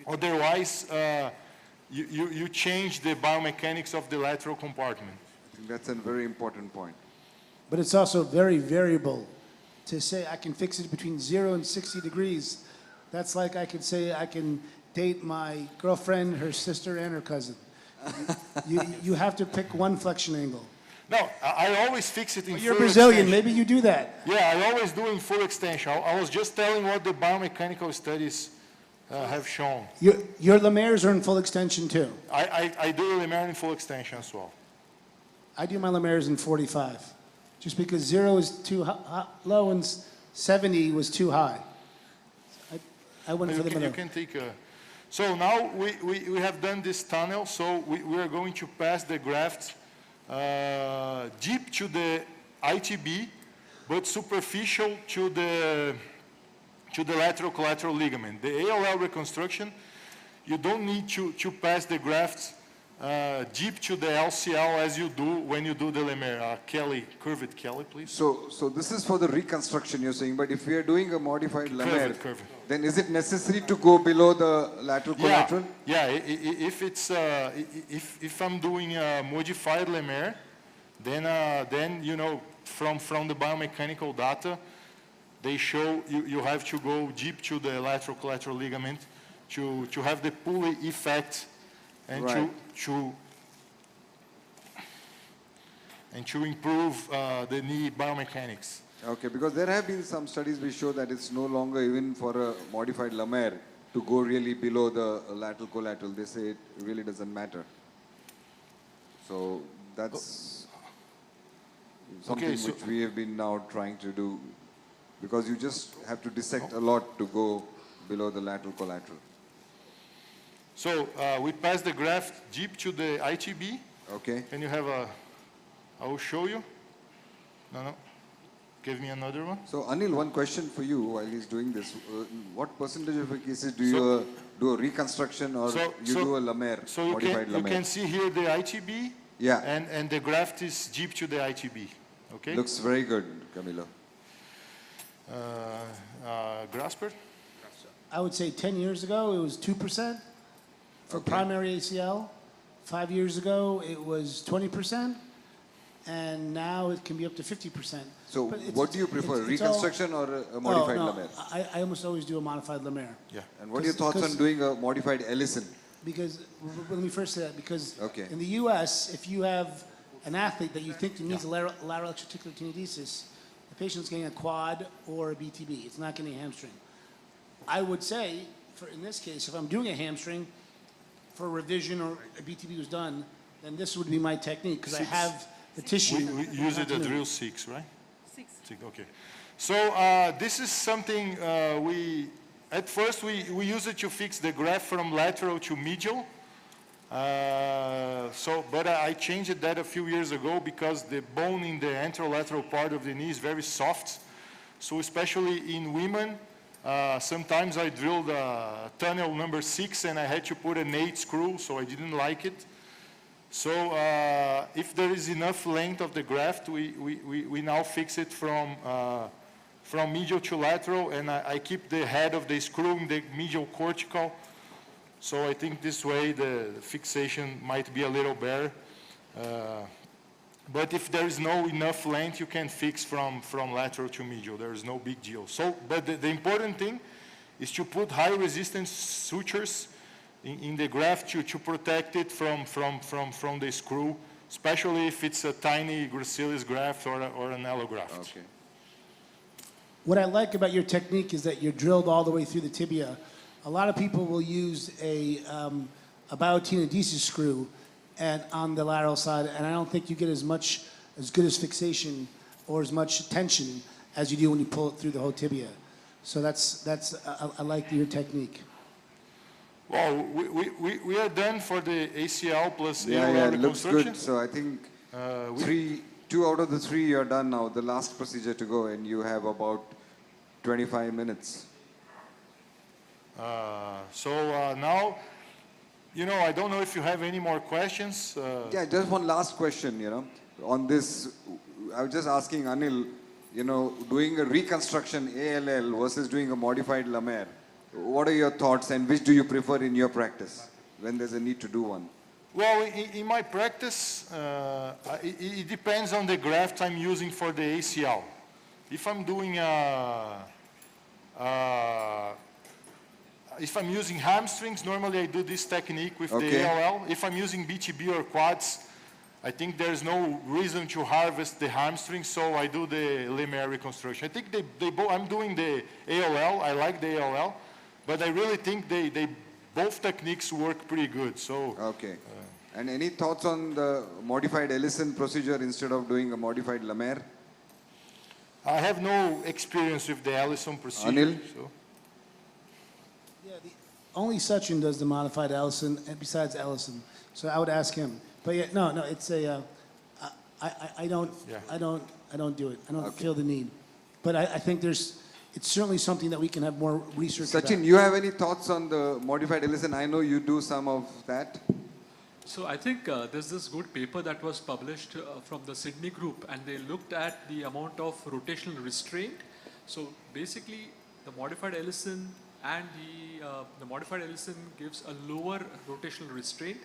Otherwise, you change the biomechanics of the lateral compartment. I think that's a very important point. But it's also very variable. To say I can fix it between 0 and 60 degrees, that's like I could say I can date my girlfriend, her sister, and her cousin. You have to pick one flexion angle. No, I always fix it in full extension. You're Brazilian, maybe you do that. Yeah, I always do in full extension. I was just telling what the biomechanical studies have shown. Your Lemaires are in full extension too. I do the Lemaire in full extension as well. I do my Lemaires in 45. Just because 0 is too low and 70 was too high. I went for the middle. You can take a... So now we have done this tunnel, so we are going to pass the graft deep to the ITB, but superficial to the lateral collateral ligament. The ALL reconstruction, you don't need to pass the graft deep to the LCL as you do when you do the Lemaire. Kelly, curved Kelly, please. So this is for the reconstruction you're saying, but if we are doing a modified Lemaire, then is it necessary to go below the lateral collateral? Yeah, if I'm doing a modified Lemaire, then you know, from the biomechanical data, they show you have to go deep to the lateral collateral ligament to have the pulley effect and to improve the knee biomechanics. Okay, because there have been some studies which show that it's no longer even for a modified Lemaire to go really below the lateral collateral. They say it really doesn't matter. So that's something Okay, so- which we have been now trying to do, because you just have to dissect a lot to go below the lateral collateral. So we pass the graft deep to the ITB. Okay. Can you have a, I will show you. No. Give me another one. So Anil, one question for you while he's doing this. What percentage of your cases do you do a reconstruction or you do a Lemaire, So you modified can, you Lemaire? can see here the ITB. Yeah. And the graft is deep to the ITB. Okay. Looks very good, Camilo. Grasper? I would say 10 years ago, it was 2% for primary ACL. 5 years ago, it was 20%. And now it can be up to 50%. So But it's- what do you prefer, it's all- reconstruction or a modified no, Lemaire? I almost always do a modified Lemaire. Yeah. And what are your thoughts on doing a modified Ellison? Because, let me first say that, because Okay. in the US, if you have an athlete that you think needs a lateral extracurricular tenodesis, the patient's getting a quad or a BTB. It's not getting a hamstring. I would say, in this case, if I'm doing a hamstring for revision or a BTB was done, then this would be my technique because I have the tissue. We use it at drill 6, right? 6. Okay. So this is something at first we use it to fix the graft from lateral to medial. But I changed that a few years ago because the bone in the anterolateral part of the knee is very soft. So especially in women, sometimes I drilled tunnel number 6 and I had to put an 8 screw, so I didn't like it. So if there is enough length of the graft, we now fix it from medial to lateral, and I keep the head of the screw in the medial cortical. So I think this way the fixation might be a little better. But if there is no enough length, you can fix from lateral to medial. There is no big deal. So, but the important thing is to put high resistance sutures in the graft to protect it from the screw, especially if it's a tiny gracilis graft or an allograft. Okay. What I like about your technique is that you're drilled all the way through the tibia. A lot of people will use a biotenodesis screw and on the lateral side, and I don't think you get as good as fixation or as much tension as you do when you pull it through the whole tibia. So I like your technique. Well, we are done for the ACL plus Yeah, ALL it looks reconstruction. good. So I think 2 out of the 3 you're done now. The last procedure to go, and you have about 25 minutes. Now, I don't know if you have any more questions. Yeah, just one last question, on this. I was just asking Anil, doing a reconstruction ALL versus doing a modified Lemaire. What are your thoughts and which do you prefer in your practice when there's a need to do one? Well, in my practice, it depends on the graft I'm using for the ACL. If I'm doing if I'm using hamstrings, normally I do this technique with the ALL. If I'm using BTB or quads, I think there's no reason to harvest the hamstrings, so I do the Lemaire reconstruction. I think I'm doing the ALL. I like the ALL, but I really think they both techniques work pretty good. So. Okay. And any thoughts on the modified Ellison procedure instead of doing a modified Lemaire? I have no experience with the Ellison procedure. Anil? So. Yeah, only Sachin does the modified Ellison, and besides Ellison. So I would ask him. But yeah, no, it's a. I don't do it. I don't feel the need. But I think it's certainly something that we can have more research Sachin, about. you have any thoughts on the modified Ellison? I know you do some of that. So I think there's this good paper that was published from the Sydney group, and they looked at the amount of rotational restraint. So basically, the modified Ellison and the modified Ellison gives a lower rotational restraint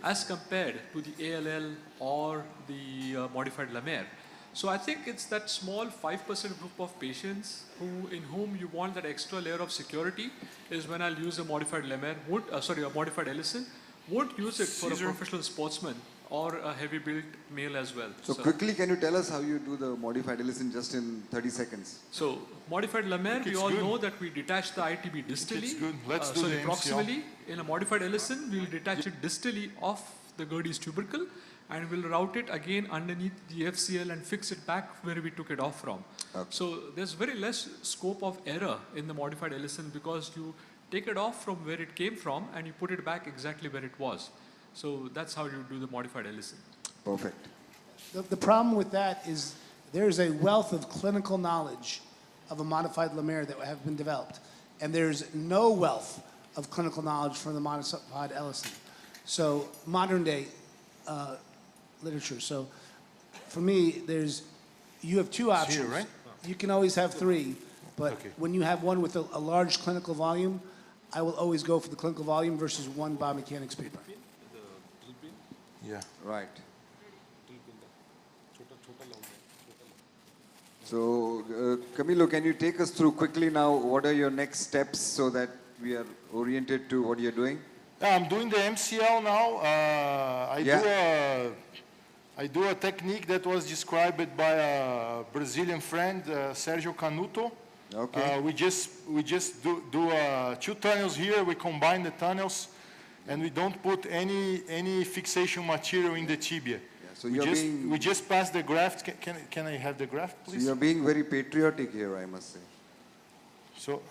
as compared to the ALL or the modified Lemaire. So I think it's that small 5% group of patients in whom you want that extra layer of security is when I'll use a modified Lemaire, a modified Ellison. Won't use it for a professional sportsman or a heavy built male as well. So quickly, can you tell us how you do the modified Ellison just in 30 seconds? So modified Lemaire, we all know that we detach the ITB distally. It's good. Let's do the proximally. In a modified Ellison, we will detach it distally off the Gerdy's tubercle, and we'll route it again underneath the FCL and fix it back where we took it off from. Okay. So there's very less scope of error in the modified Ellison because you take it off from where it came from and you put it back exactly where it was. So that's how you do the modified Ellison. Perfect. The problem with that is there's a wealth of clinical knowledge of a modified Lemire that have been developed, and there's no wealth of clinical knowledge from the modified Ellison. So modern day literature. So for me, you have two options. here, right? You can always have three, but Okay. when you have one with a large clinical volume, I will always go for the clinical volume versus one biomechanics paper. Yeah. Right. So, Camilo, can you take us through quickly now what are your next steps so that we are oriented to what you're doing? Yeah, I'm doing the MCL now. I do a technique that was described by a Brazilian friend, Sergio Canuto. Okay. We just do two tunnels here. We combine the tunnels, and we don't put any fixation material in the tibia. So we just pass the graft. Can I have the graft, So please? you're being very patriotic here, I must say. So,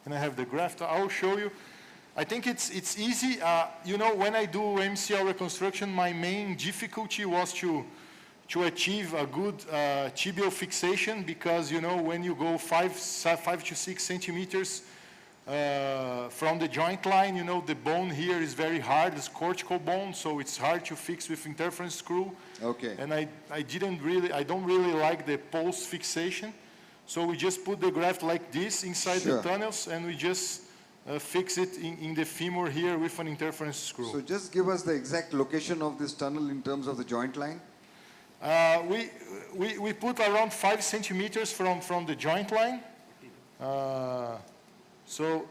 can I have the graft? I'll show you. I think it's easy. You know, when I do MCL reconstruction, my main difficulty was to achieve a good tibial fixation because, you know, when you go 5 to 6 centimeters from the joint line, you know, the bone here is very hard. It's cortical bone, so it's hard to fix with interference screw. Okay. And I don't really like the post fixation. So we just put the graft like this inside Sure. the tunnels, and we just fix it in the femur here with an interference screw. So just give us the exact location of this tunnel in terms of the joint line. We put around 5 centimeters from the joint line. So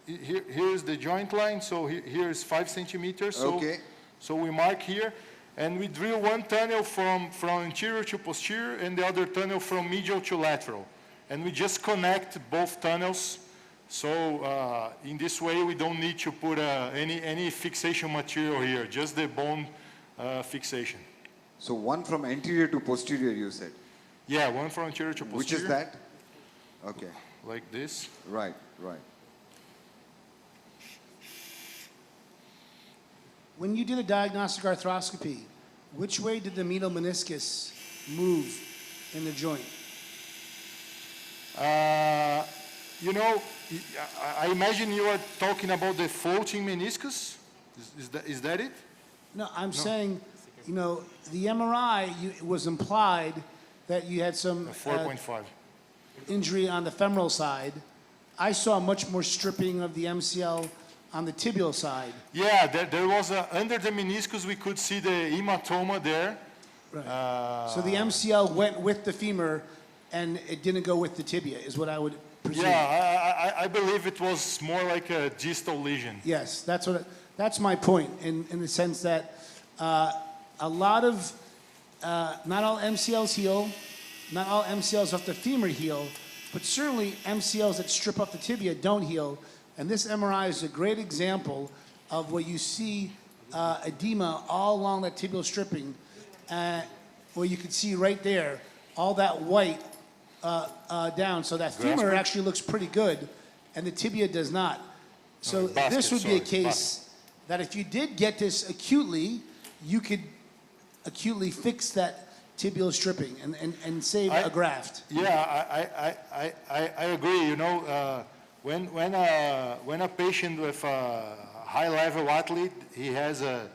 here's the joint line. So here is 5 centimeters. So, Okay. So we mark here, and we drill one tunnel from anterior to posterior, and the other tunnel from medial to lateral, and we just connect both tunnels. So in this way, we don't need to put any fixation material here, just the bone fixation. So one from anterior to posterior, you said. Yeah, one from anterior to posterior. Which is that? Okay. Like this. Right, right. When you did a diagnostic arthroscopy, which way did the medial meniscus move in the joint? You know, I imagine you are talking about the floating meniscus. Is that it? No, I'm saying, you know, the MRI it was implied that you had some 4.5. injury on the femoral side. I saw much more stripping of the MCL on the tibial side. Yeah, there was under the meniscus we could see the hematoma there. Right. So the MCL went with the femur, and it didn't go with the tibia, is what I would presume. Yeah, I believe it was more like a distal lesion. Yes, that's my point in the sense that a lot of, not all MCLs heal, not all MCLs off the femur heal, but certainly MCLs that strip off the tibia don't heal. And this MRI is a great example of where you see edema all along that tibial stripping, where you can see right there, all that white down. So that femur actually looks pretty good, and the tibia does not. So this would be a case that if you did get this acutely, you could acutely fix that tibial stripping and save a graft. Yeah, I agree. You know, when a patient with a high-level athlete, he has a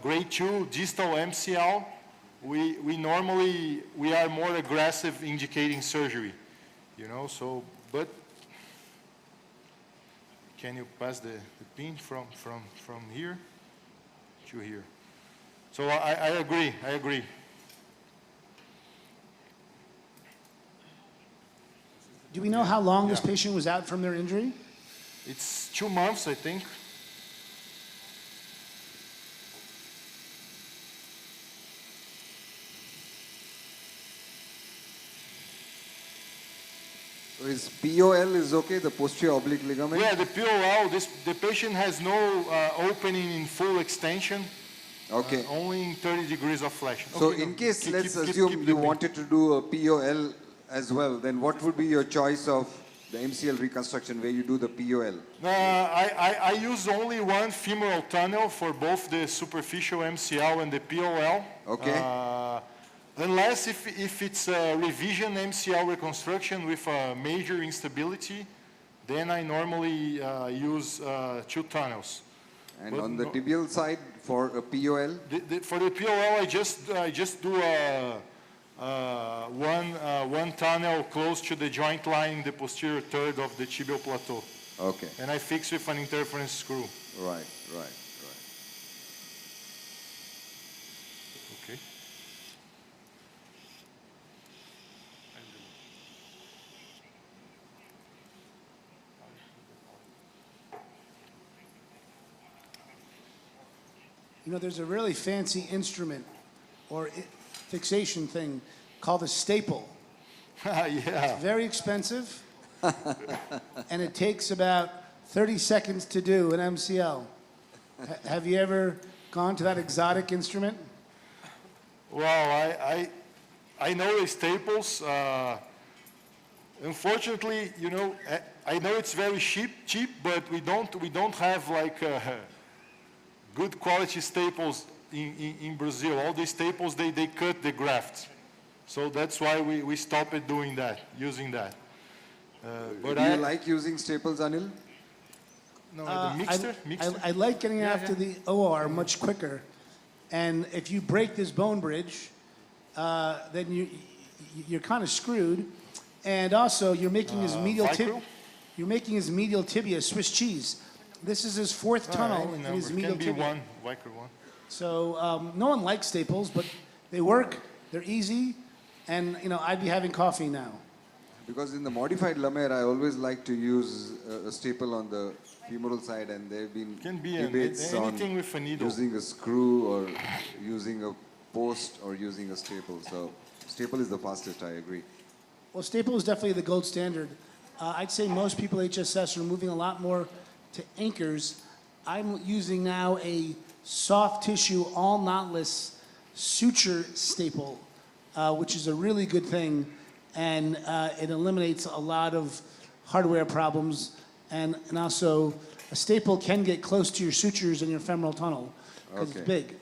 grade 2 distal MCL, we normally are more aggressive indicating surgery. You know, so but can you pass the pin from here to here? So I agree. Do we know how long this patient was out from their injury? It's 2 months, I think. So his POL is okay, the posterior oblique ligament? Yeah, the POL, the patient has no opening in full extension. Okay. Only in 30 degrees of flexion. So Okay, in no, case, keep- let's keep- assume keep you the pain. wanted to do a POL as well, then what would be your choice of the MCL reconstruction where you do the POL? I use only one femoral tunnel for both the superficial MCL and the POL. Okay. Unless if it's a revision MCL reconstruction with a major instability, then I normally use 2 tunnels. And But on the no- tibial side for a POL? For the POL, I just do one tunnel close to the joint line, the posterior third of the tibial plateau. Okay. And I fix with an interference screw. Right, right. Okay. You know, there's a really fancy instrument or fixation thing called a staple. Yeah. It's very expensive, and it takes about 30 seconds to do an MCL. Have you ever gone to that exotic instrument? Well, I know the staples. Unfortunately, you know, I know it's very cheap, but we don't have like good quality staples in Brazil. All the staples they cut the graft, so that's why we stopped doing that, using that. But Do you like using staples, Anil? No, the mixer. I like getting after the OR much quicker, and if you break this bone bridge, then you're kind of screwed, and also you're making his medial tibia Swiss cheese. This is his 4th tunnel in his medial tibia. Vicro one. So no one likes staples, but they work. They're easy, and you know I'd be having coffee now. Because in the modified Lemaire, I always like to use a staple on the femoral side, and there have been debates on anything with a needle. using a screw or using a post or using a staple. So staple is the fastest, I agree. Well, staple is definitely the gold standard. I'd say most people HSS are moving a lot more to anchors. I'm using now a soft tissue, all knotless suture staple, which is a really good thing, and it eliminates a lot of hardware problems, and also a staple can get close to your sutures in your femoral tunnel because it's big.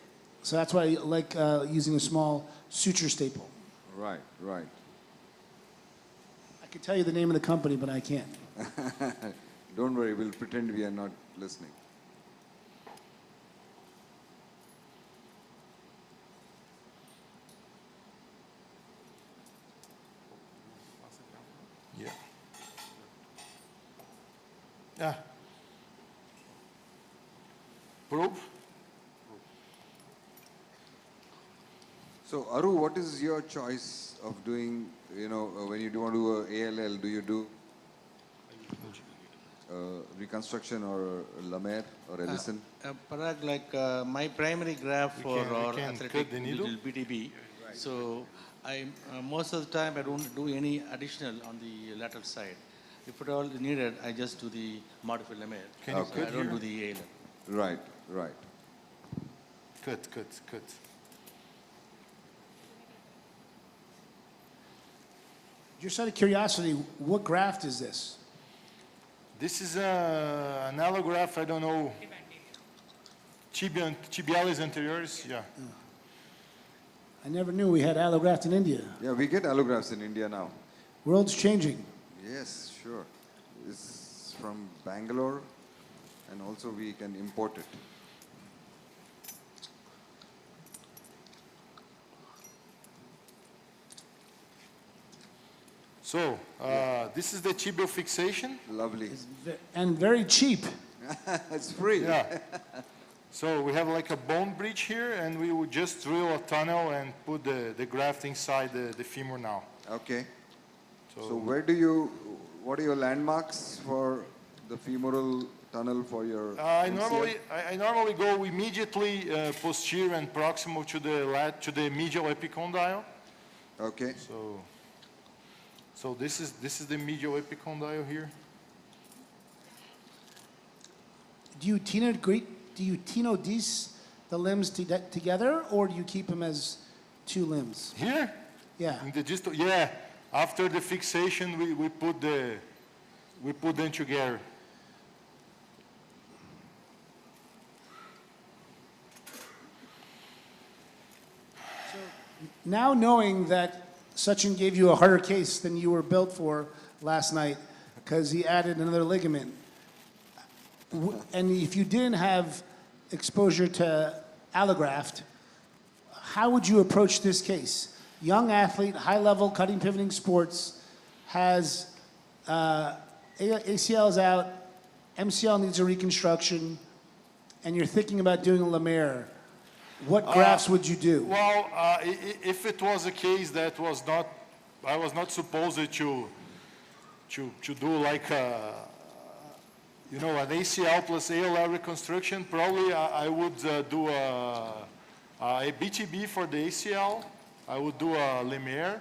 So that's why I like using a small suture staple. Right, right. I could tell you the name of the company, but I can't. Don't worry, we'll pretend we are not listening. Yeah. Yeah. Probe. So, Aru, what is your choice of doing, you know, when you want to do a ALL, do you do reconstruction or Lemaire or Ellison? Parag, like my primary graft for we can athletic cut the needle. BTB. So I most of the time I don't do any additional on the lateral side. If at all needed, I just do the modified Lemaire. Can you So cut I don't here? do the ALL. Right, right. Cut. Just out of curiosity, what graft is this? This is an allograft, I don't know, tibialis anteriores, yeah. I never knew we had allograft in India. Yeah, we get allografts in India now. World's changing. Yes, sure. It's from Bangalore, and also we can import it. So, this is the tibial fixation. Lovely. And very cheap. It's free. Yeah. So we have like a bone bridge here, and we would just drill a tunnel and put the graft inside the femur now. Okay. So what are your landmarks for the femoral tunnel for your I MCL? normally go immediately posterior and proximal to the medial epicondyle. Okay. So this is the medial epicondyle here. Do you tino this the limbs together, or do you keep them as two limbs? Here? Yeah. In the distal, yeah. After the fixation, we put them together. Now knowing that Sachin gave you a harder case than you were built for last night because he added another ligament, and if you didn't have exposure to allograft, how would you approach this case? Young athlete, high level, cutting, pivoting sports, has ACL's out, MCL needs a reconstruction, and you're thinking about doing a Lemare. What grafts would you do? Well, if it was a case that was not, I was not supposed to do like you know, an ACL plus ALL reconstruction, probably I would do a BTB for the ACL. I would do a Lemare,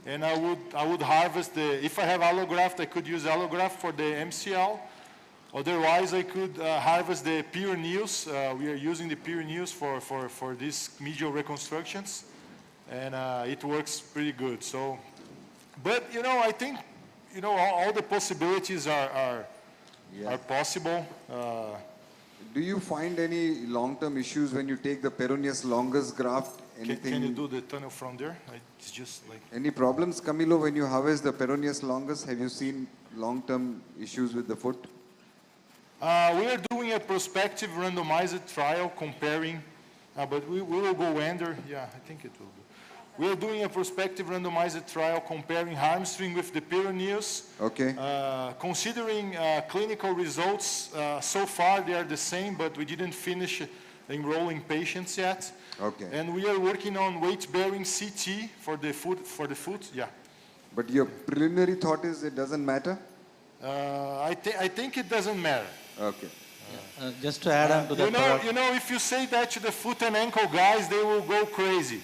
and I would harvest if I have allograft, I could use allograft for the MCL. Otherwise, I could harvest the peroneus. We are using the peroneus for these medial reconstructions, and it works pretty good. So, but you know, I think you know all the possibilities are possible. Do you find any long-term issues when you take the peroneus longus graft? Can you do the tunnel from there? It's just like any problems, Camilo, when you harvest the peroneus longus? Have you seen long-term issues with the foot? we are doing a prospective randomized trial comparing, but we will go under. Yeah, I think it will be. We are doing a prospective randomized trial comparing hamstring with the peroneus. Okay. Considering clinical results, so far they are the same, but we didn't finish enrolling patients yet. Okay. And we are working on weight-bearing CT for the foot. Yeah. But your preliminary thought is it doesn't matter? I think it doesn't matter. Okay. Just to add on to that. You know, if you say that to the foot and ankle guys, they will go crazy.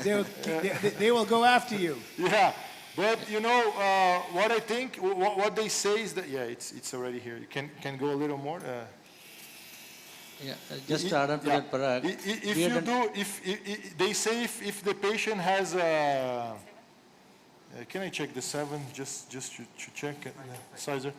They will go after you. Yeah, but you know what I think. What they say is that it's already here. You can go a little more. Just to add on to that, Parag. If they say if the patient has a. Can I check the 7 just to check Sizer?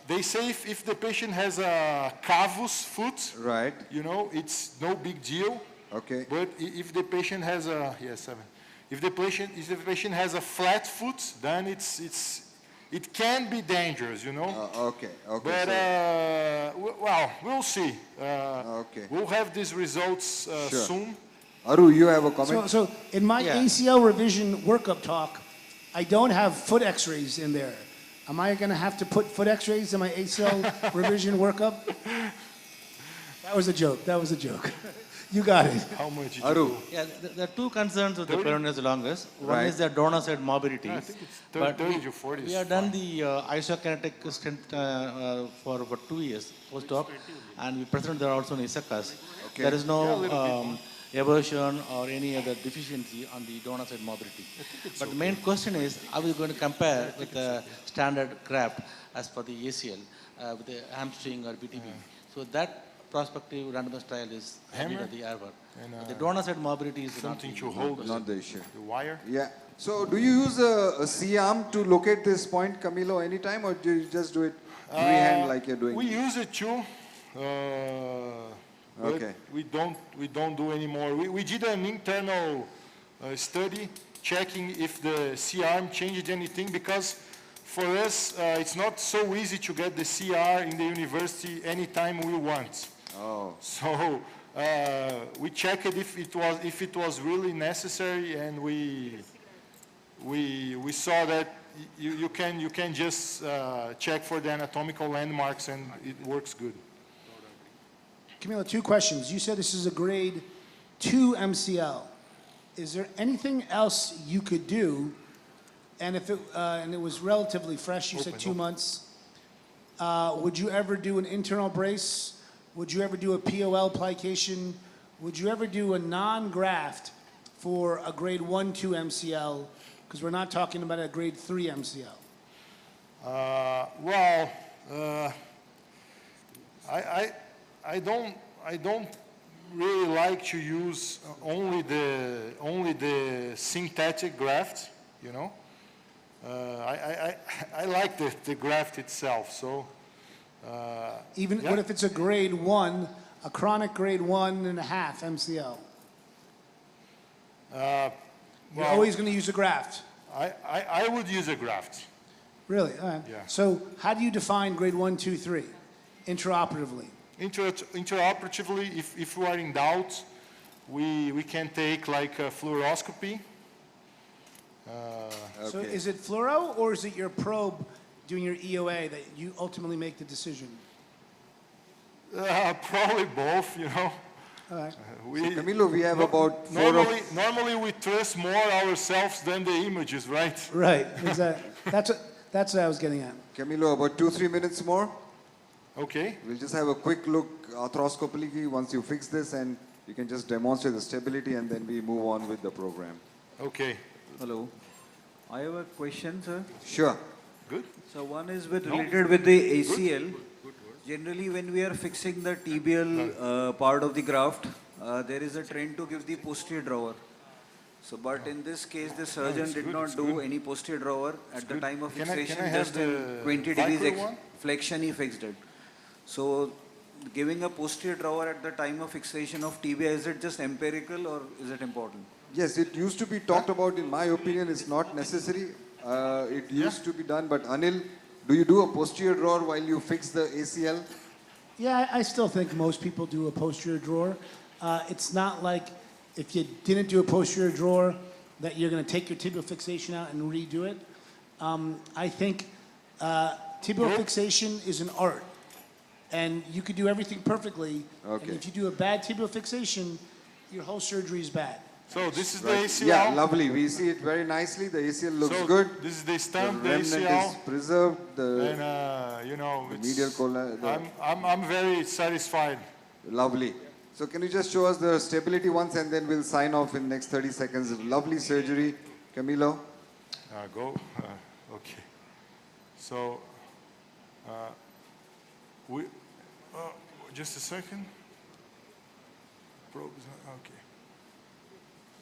They say if the patient has a cavus foot, right? You know, it's no big deal. Okay. But if the patient has a 7, if the patient has a flat foot, then it can be dangerous, you know. Okay. But well, we'll see. Okay. We'll have these results soon. Aru, you have a comment? So in my ACL revision workup talk, I don't have foot x-rays in there. Am I going to have to put foot x-rays in my ACL revision workup? That was a joke. You got it. How much did Aru. you do? Yeah, there are two concerns with the peroneus longus. One is the donor side mobility. I think it's But 30 to 40. we have done the isokinetic strength for about 2 years post-op, and we presented there also in ISACAS. Okay. There is no aversion or any other deficiency on the donor side mobility. But the main question is, are we going to compare with the standard graft as per the ACL with the hamstring or BTB? So that prospective randomized trial is Hammer? the Harvard. The donor side mobility is Something to hold Not the issue. the wire. Yeah. So do you use a C-arm to locate this point, Camilo, anytime, or do you just do it freehand like you're doing? We use it too. But Okay. we don't do anymore. We did an internal study checking if the C-arm changed anything, because for us it's not so easy to get the CR in the university anytime we want. Oh. So we checked if it was really necessary, and we saw that you can just check for the anatomical landmarks, and it works good. Camilo, 2 questions. You said this is a grade 2 MCL. Is there anything else you could do? And if it was relatively fresh, you said 2 months. Would you ever do an internal brace? Would you ever do a POL plication? Would you ever do a non-graft for a grade 1-2 MCL? Because we're not talking about a grade 3 MCL. I don't really like to use only the synthetic graft, you know. I like the graft itself, so. Even what if it's a grade 1, a chronic grade 1.5 MCL? You're always going to use a graft. I would use a graft. Really? All right. Yeah. So how do you define grade 1, 2, 3 intraoperatively? Intraoperatively, if we are in doubt, we can take like a fluoroscopy. So is it fluoro or is it your probe doing your EOA that you ultimately make the decision? Probably both, you know. All right. So Camilo, we have about normally we trust more ourselves than the images, right? Right, exactly. That's what I was getting at. Camilo, about 2-3 minutes more. Okay. We'll just have a quick look arthroscopically once you fix this, and you can just demonstrate the stability, and then we move on with the program. Okay. Hello. I have a question, sir. Sure. Good. So one is related with the ACL. Generally, when we are fixing the tibial part of the graft, there is a trend to give the posterior drawer. So, but in this case, the surgeon did not do any posterior drawer at the time of fixation, just in 20 degrees flexion he fixed it. So, giving a posterior drawer at the time of fixation of tibia, is it just empirical or is it important? Yes, it used to be talked about. In my opinion, it's not necessary. It used to be done, but Anil, do you do a posterior drawer while you fix the ACL? Yeah, I still think most people do a posterior drawer. It's not like if you didn't do a posterior drawer that you're going to take your tibial fixation out and redo it. I think tibial fixation is an art. And you could do everything perfectly. Okay. And if you do a bad tibial fixation, your whole surgery is bad. So this is the ACL? Yeah, lovely. We see it very nicely. The ACL looks good. This is the stump, the remnant ACL. is preserved. And, you know, the medial colon. I'm very satisfied. Lovely. So can you just show us the stability once, and then we'll sign off in the next 30 seconds. Lovely surgery. Camilo? Go. Okay. So, just a second. Probes, okay.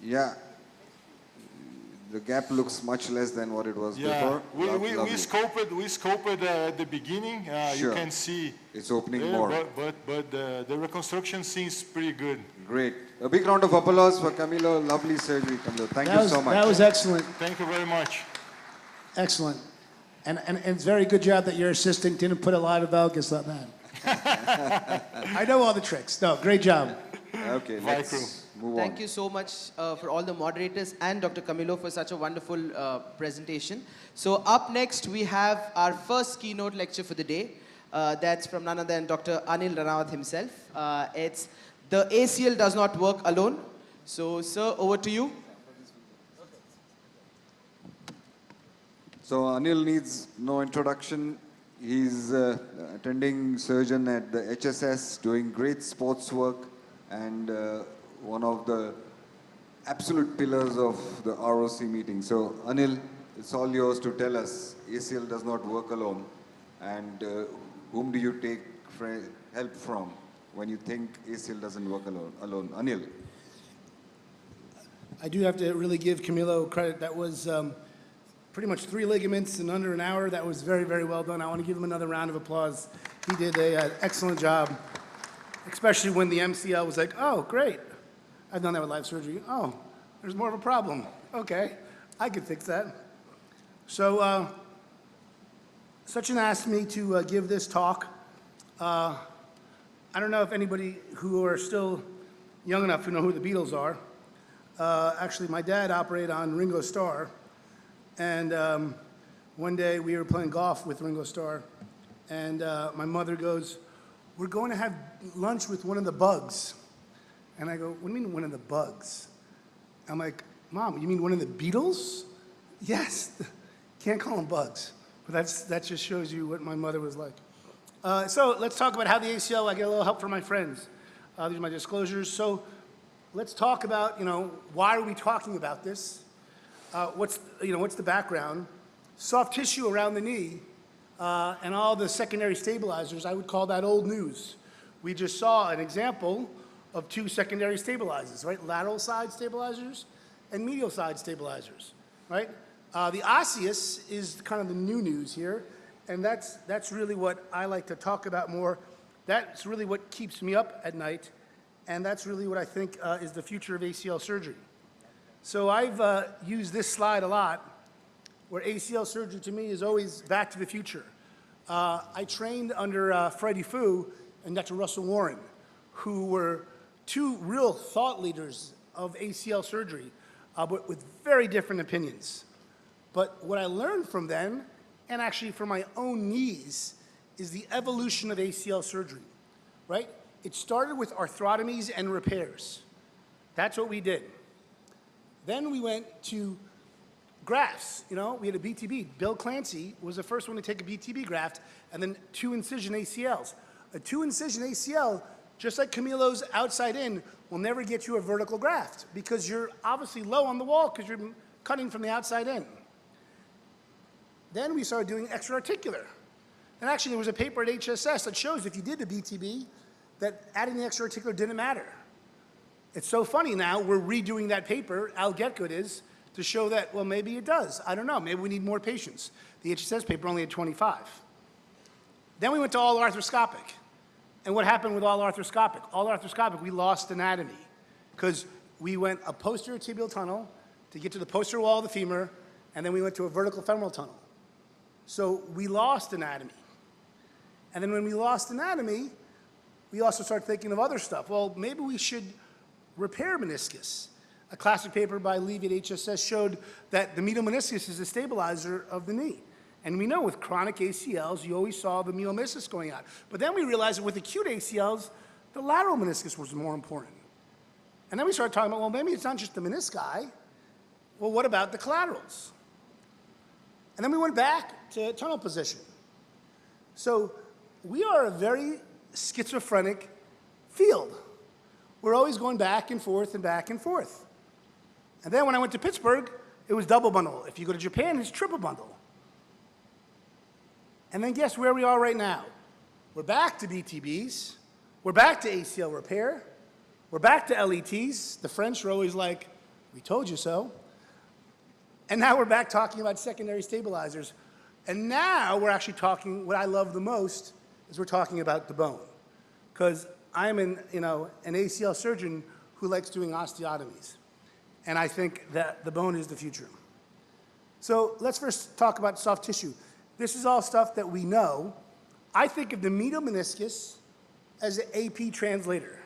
Yeah. The gap looks much less than what it was before. We scoped at the beginning. Sure. You can see it's opening there, more. But the reconstruction seems pretty good. Great. A big round of applause for Camilo. Lovely surgery, Camilo. Thank you so much. That was excellent. Thank you very much. Excellent. And it's very good job that your assistant didn't put a lot of valgus on that. I know all the tricks. No, great job. Okay, let's move on. Thank you so much for all the moderators and Dr. Camilo for such a wonderful presentation. So up next, we have our first keynote lecture for the day. That's from none other than Dr. Anil Ranawat himself. It's The ACL Does Not Work Alone. So, sir, over to you. So Anil needs no introduction. He's attending surgeon at the HSS, doing great sports work, and one of the absolute pillars of the ROC meeting. So Anil, it's all yours to tell us ACL does not work alone, and whom do you take help from when you think ACL doesn't work alone? Anil. I do have to really give Camilo credit. That was pretty much 3 ligaments in under an hour. That was very, very well done. I want to give him another round of applause. He did an excellent job, especially when the MCL was like, oh, great. I've done that with live surgery. Oh, there's more of a problem. Okay, I could fix that. So Sachin asked me to give this talk. I don't know if anybody who are still young enough to know who the Beatles are. Actually, my dad operated on Ringo Starr. And one day we were playing golf with Ringo Starr. And my mother goes, we're going to have lunch with one of the Bugs. And I go, what do you mean one of the Bugs? I'm like, Mom, you mean one of the Beatles? Yes. Can't call them Bugs. But that just shows you what my mother was like. So let's talk about how the ACL, I get a little help from my friends. These are my disclosures. So let's talk about, why are we talking about this? What's the background? Soft tissue around the knee and all the secondary stabilizers, I would call that old news. We just saw an example of two secondary stabilizers, right? Lateral side stabilizers and medial side stabilizers, right? The osseous is kind of the new news here, and that's really what I like to talk about more. That's really what keeps me up at night, and that's really what I think is the future of ACL surgery. So I've used this slide a lot, where ACL surgery to me is always back to the future. I trained under Freddie Fu and Dr. Russell Warren, who were two real thought leaders of ACL surgery, but with very different opinions. But what I learned from them, and actually from my own knees, is the evolution of ACL surgery, right? It started with arthrotomies and repairs. That's what we did. Then we went to grafts. You know, we had a BTB. Bill Clancy was the first one to take a BTB graft, and then 2-incision ACLs. A 2-incision ACL, just like Camilo's outside in, will never get you a vertical graft because you're obviously low on the wall because you're cutting from the outside in. Then we started doing extra-articular. And actually, there was a paper at HSS that shows if you did the BTB, that adding the extra-articular didn't matter. It's so funny now, we're redoing that paper, Al Getgood is, to show that, well, maybe it does. I don't know, maybe we need more patients. The HSS paper only had 25. Then we went to all arthroscopic. And what happened with all arthroscopic? All arthroscopic, we lost anatomy because we went a posterior tibial tunnel to get to the posterior wall of the femur, and then we went to a vertical femoral tunnel. So we lost anatomy. And then when we lost anatomy, we also started thinking of other stuff. Well, maybe we should repair meniscus. A classic paper by Levy at HSS showed that the medial meniscus is the stabilizer of the knee. And we know with chronic ACLs, you always saw the medial meniscus going out. But then we realized that with acute ACLs, the lateral meniscus was more important. And then we started talking about, well, maybe it's not just the menisci. Well, what about the collaterals? And then we went back to tunnel position. So we are a very schizophrenic field. We're always going back and forth and back and forth. And then when I went to Pittsburgh, it was double bundle. If you go to Japan, it's triple bundle. And then guess where we are right now? We're back to BTBs. We're back to ACL repair. We're back to LETs. The French are always like, we told you so. And now we're back talking about secondary stabilizers. And now we're actually talking, what I love the most is we're talking about the bone. Because I'm an ACL surgeon who likes doing osteotomies. And I think that the bone is the future. So let's first talk about soft tissue. This is all stuff that we know. I think of the medial meniscus as an AP translator.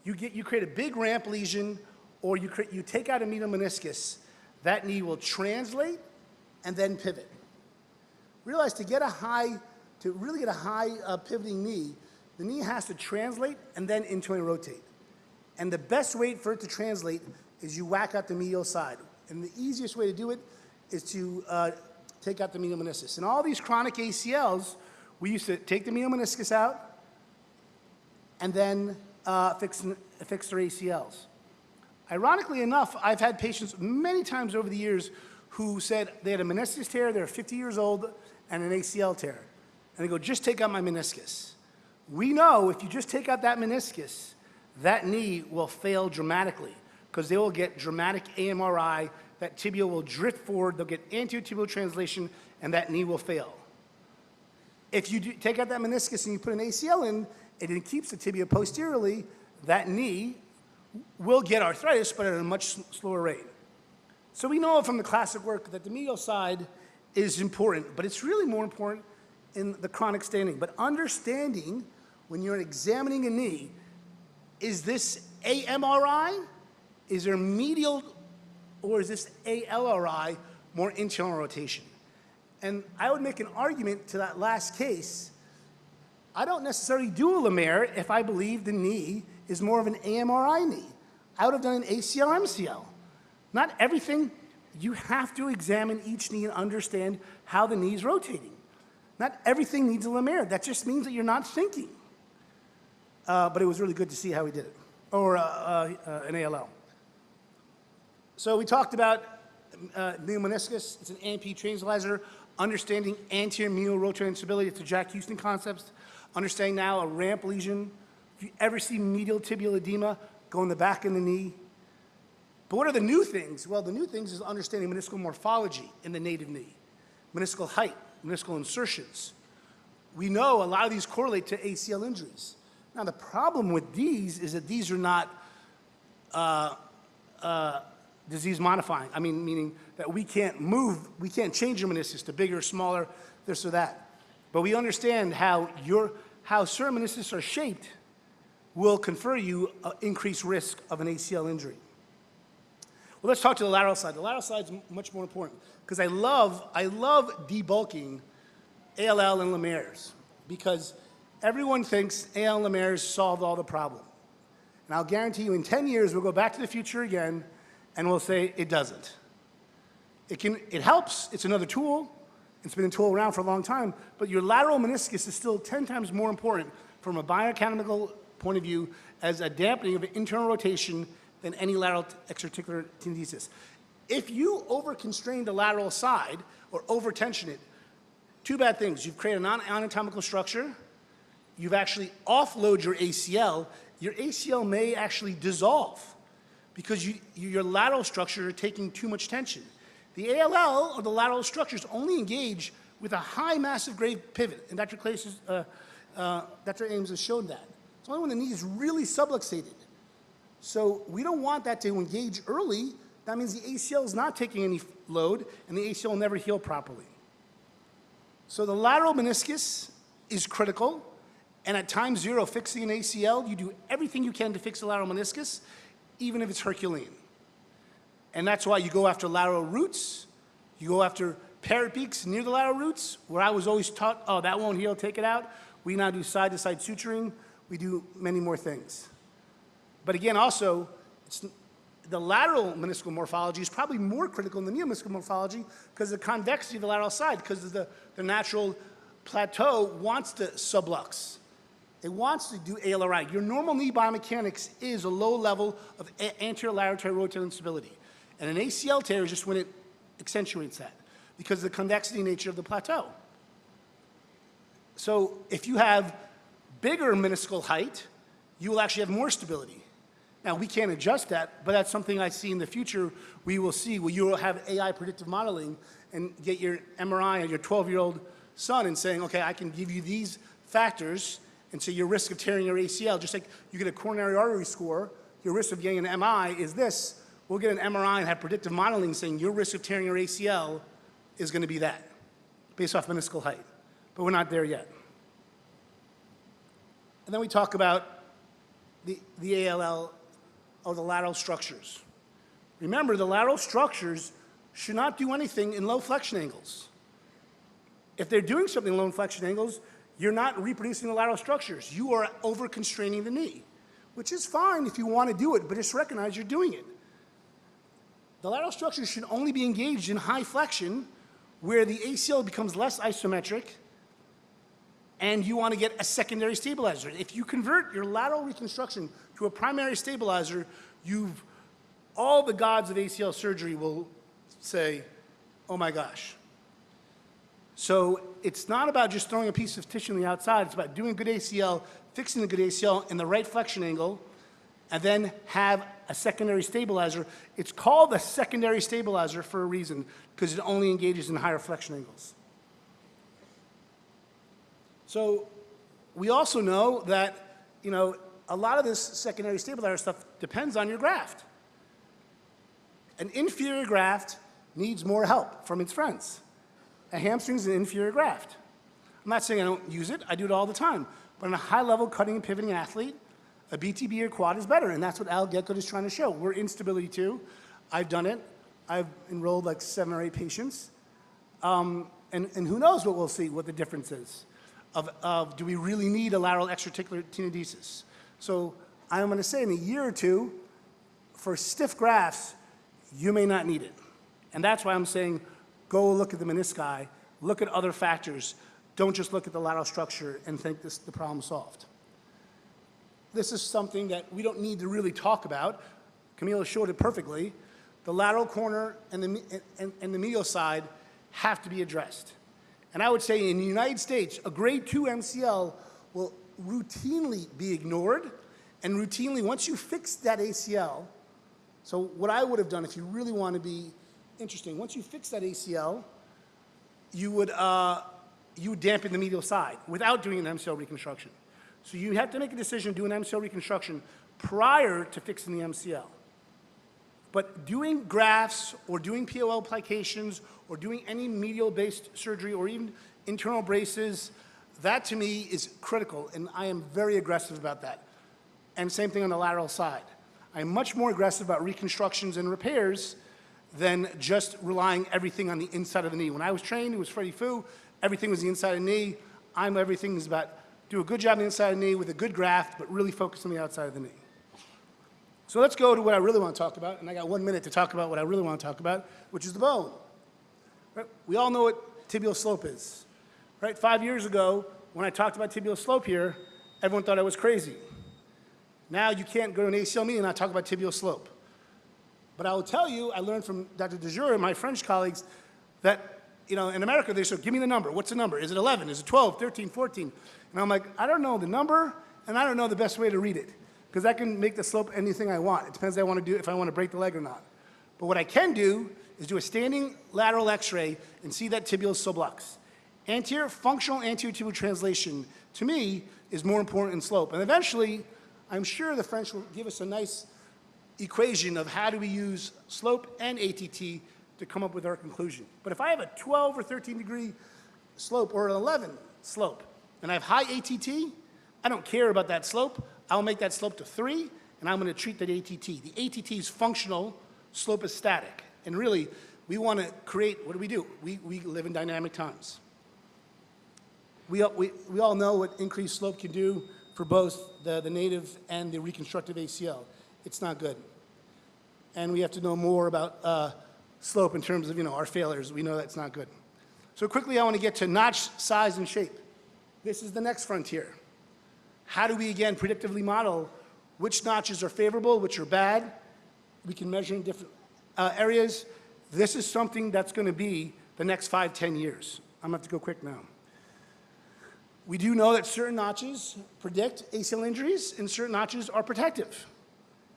You create a big ramp lesion, or you take out a medial meniscus. That knee will translate and then pivot. Realize to really get a high pivoting knee, the knee has to translate and then internally rotate. And the best way for it to translate is you whack out the medial side. And the easiest way to do it is to take out the medial meniscus. In all these chronic ACLs, we used to take the medial meniscus out and then fix their ACLs. Ironically enough, I've had patients many times over the years who said they had a meniscus tear, they're 50 years old, and an ACL tear. And they go, just take out my meniscus. We know if you just take out that meniscus, that knee will fail dramatically because they will get dramatic AMRI, that tibia will drift forward, they'll get anterior tibial translation, and that knee will fail. If you take out that meniscus and you put an ACL in, and it keeps the tibia posteriorly, that knee will get arthritis, but at a much slower rate. So we know from the classic work that the medial side is important, but it's really more important in the chronic standing. But understanding when you're examining a knee, is this AMRI? Is there medial, or is this ALRI, more internal rotation? And I would make an argument to that last case. I don't necessarily do a Lemaire if I believe the knee is more of an AMRI knee. I would have done an ACL MCL. Not everything, you have to examine each knee and understand how the knee is rotating. Not everything needs a Lemaire. That just means that you're not thinking. But it was really good to see how he did it, or an ALL. So we talked about medial meniscus. It's an AMP translator. Understanding anterior medial rotator instability. It's the Jack Houston concepts. Understanding now a ramp lesion If you ever see medial tibial edema, go in the back of the knee. But what are the new things? Well, the new things is understanding meniscal morphology in the native knee, meniscal height, meniscal insertions. We know a lot of these correlate to ACL injuries. Now, the problem with these is that these are not disease modifying. I mean, meaning that we can't move, we can't change your meniscus to bigger, smaller, this or that. But we understand how certain meniscus are shaped will confer you an increased risk of an ACL injury. Well, let's talk to the lateral side. The lateral side is much more important because I love debulking ALL and Lemaire's because everyone thinks AL and Lemaire's solved all the problem. And I'll guarantee you in 10 years, we'll go back to the future again and we'll say it doesn't. It helps, it's another tool, it's been a tool around for a long time, but your lateral meniscus is still 10 times more important from a biochemical point of view as a dampening of internal rotation than any lateral extraarticular tenodesis. If you over-constrain the lateral side or over-tension it, two bad things. You've created a non-anatomical structure, you've actually offloaded your ACL may actually dissolve because your lateral structure are taking too much tension. The ALL, or the lateral structures, only engage with a high massive grade pivot, and Dr. Ames has shown that. It's only when the knee is really subluxated. So we don't want that to engage early. That means the ACL is not taking any load, and the ACL will never heal properly. So the lateral meniscus is critical, and at time zero, fixing an ACL, you do everything you can to fix the lateral meniscus, even if it's Herculean. And that's why you go after lateral roots, you go after parapeaks near the lateral roots, where I was always taught, oh, that won't heal, take it out. We now do side-to-side suturing. We do many more things. But again, also, the lateral meniscal morphology is probably more critical than the neomeniscal morphology because of the convexity of the lateral side, because of the natural plateau wants to sublux. It wants to do ALRI. Your normal knee biomechanics is a low level of anterior lateral rotator instability. And an ACL tear is just when it accentuates that because of the convexity nature of the plateau. So if you have bigger meniscal height, you will actually have more stability. Now, we can't adjust that, but that's something I see in the future we will see where you will have AI predictive modeling and get your MRI on your 12-year-old son and saying, okay, I can give you these factors, and so your risk of tearing your ACL, just like you get a coronary artery score, your risk of getting an MI is this. We'll get an MRI and have predictive modeling saying your risk of tearing your ACL is going to be that, based off meniscal height. But we're not there yet. And then we talk about the ALL or the lateral structures. Remember, the lateral structures should not do anything in low flexion angles. If they're doing something in low flexion angles, you're not reproducing the lateral structures. You are over-constraining the knee, which is fine if you want to do it, but just recognize you're doing it. The lateral structures should only be engaged in high flexion where the ACL becomes less isometric and you want to get a secondary stabilizer. If you convert your lateral reconstruction to a primary stabilizer, all the gods of ACL surgery will say, oh my gosh. So it's not about just throwing a piece of tissue on the outside, it's about doing good ACL, fixing the good ACL in the right flexion angle, and then have a secondary stabilizer. It's called a secondary stabilizer for a reason, because it only engages in higher flexion angles. So we also know that, a lot of this secondary stabilizer stuff depends on your graft. An inferior graft needs more help from its friends. A hamstring is an inferior graft. I'm not saying I don't use it, I do it all the time. But in a high-level cutting and pivoting athlete, a BTB or quad is better, and that's what Al Getgood is trying to show. We're instability too. I've done it. I've enrolled like 7 or 8 patients. And who knows what we'll see, what the difference is of do we really need a lateral extraarticular tenodesis? So I'm going to say in a year or two, for stiff grafts, you may not need it. And that's why I'm saying go look at the menisci, look at other factors. Don't just look at the lateral structure and think the problem's solved. This is something that we don't need to really talk about. Camilo showed it perfectly. The lateral corner and the medial side have to be addressed. And I would say in the United States, a grade 2 MCL will routinely be ignored, and routinely, once you fix that ACL, so what I would have done if you really want to be interesting, once you fix that ACL, you would dampen the medial side without doing an MCL reconstruction. So you have to make a decision to do an MCL reconstruction prior to fixing the MCL. But doing grafts or doing POL plications or doing any medial-based surgery or even internal braces, that to me is critical, and I am very aggressive about that. And same thing on the lateral side. I'm much more aggressive about reconstructions and repairs than just relying everything on the inside of the knee. When I was trained, it was Freddie Fu, everything was the inside of the knee. Everything is about do a good job on the inside of the knee with a good graft, but really focus on the outside of the knee. So let's go to what I really want to talk about, and I got 1 minute to talk about what I really want to talk about, which is the bone. Right? We all know what tibial slope is. Right? 5 years ago, when I talked about tibial slope here, everyone thought I was crazy. Now you can't go to an ACL meeting and not talk about tibial slope. But I will tell you, I learned from Dr. DeJure and my French colleagues that, in America, they said, give me the number. What's the number? Is it 11? Is it 12, 13, 14? And I'm like, I don't know the number, and I don't know the best way to read it, because I can make the slope anything I want. It depends if I want to break the leg or not. But what I can do is do a standing lateral x-ray and see that tibial sublux. Functional anterior tibial translation, to me, is more important than slope. And eventually, I'm sure the French will give us a nice equation of how do we use slope and ATT to come up with our conclusion. But if I have a 12 or 13 degree slope or an 11 slope, and I have high ATT, I don't care about that slope. I'll make that slope to 3, and I'm going to treat that ATT. The ATT is functional, slope is static. And really, we want to create, what do? We live in dynamic times. We all know what increased slope can do for both the native and the reconstructive ACL. It's not good. And we have to know more about slope in terms of our failures. We know that's not good. So quickly, I want to get to notch size and shape. This is the next frontier. How do we, again, predictively model which notches are favorable, which are bad? We can measure in different areas. This is something that's going to be the next 5, 10 years. I'm going to have to go quick now. We do know that certain notches predict ACL injuries, and certain notches are protective,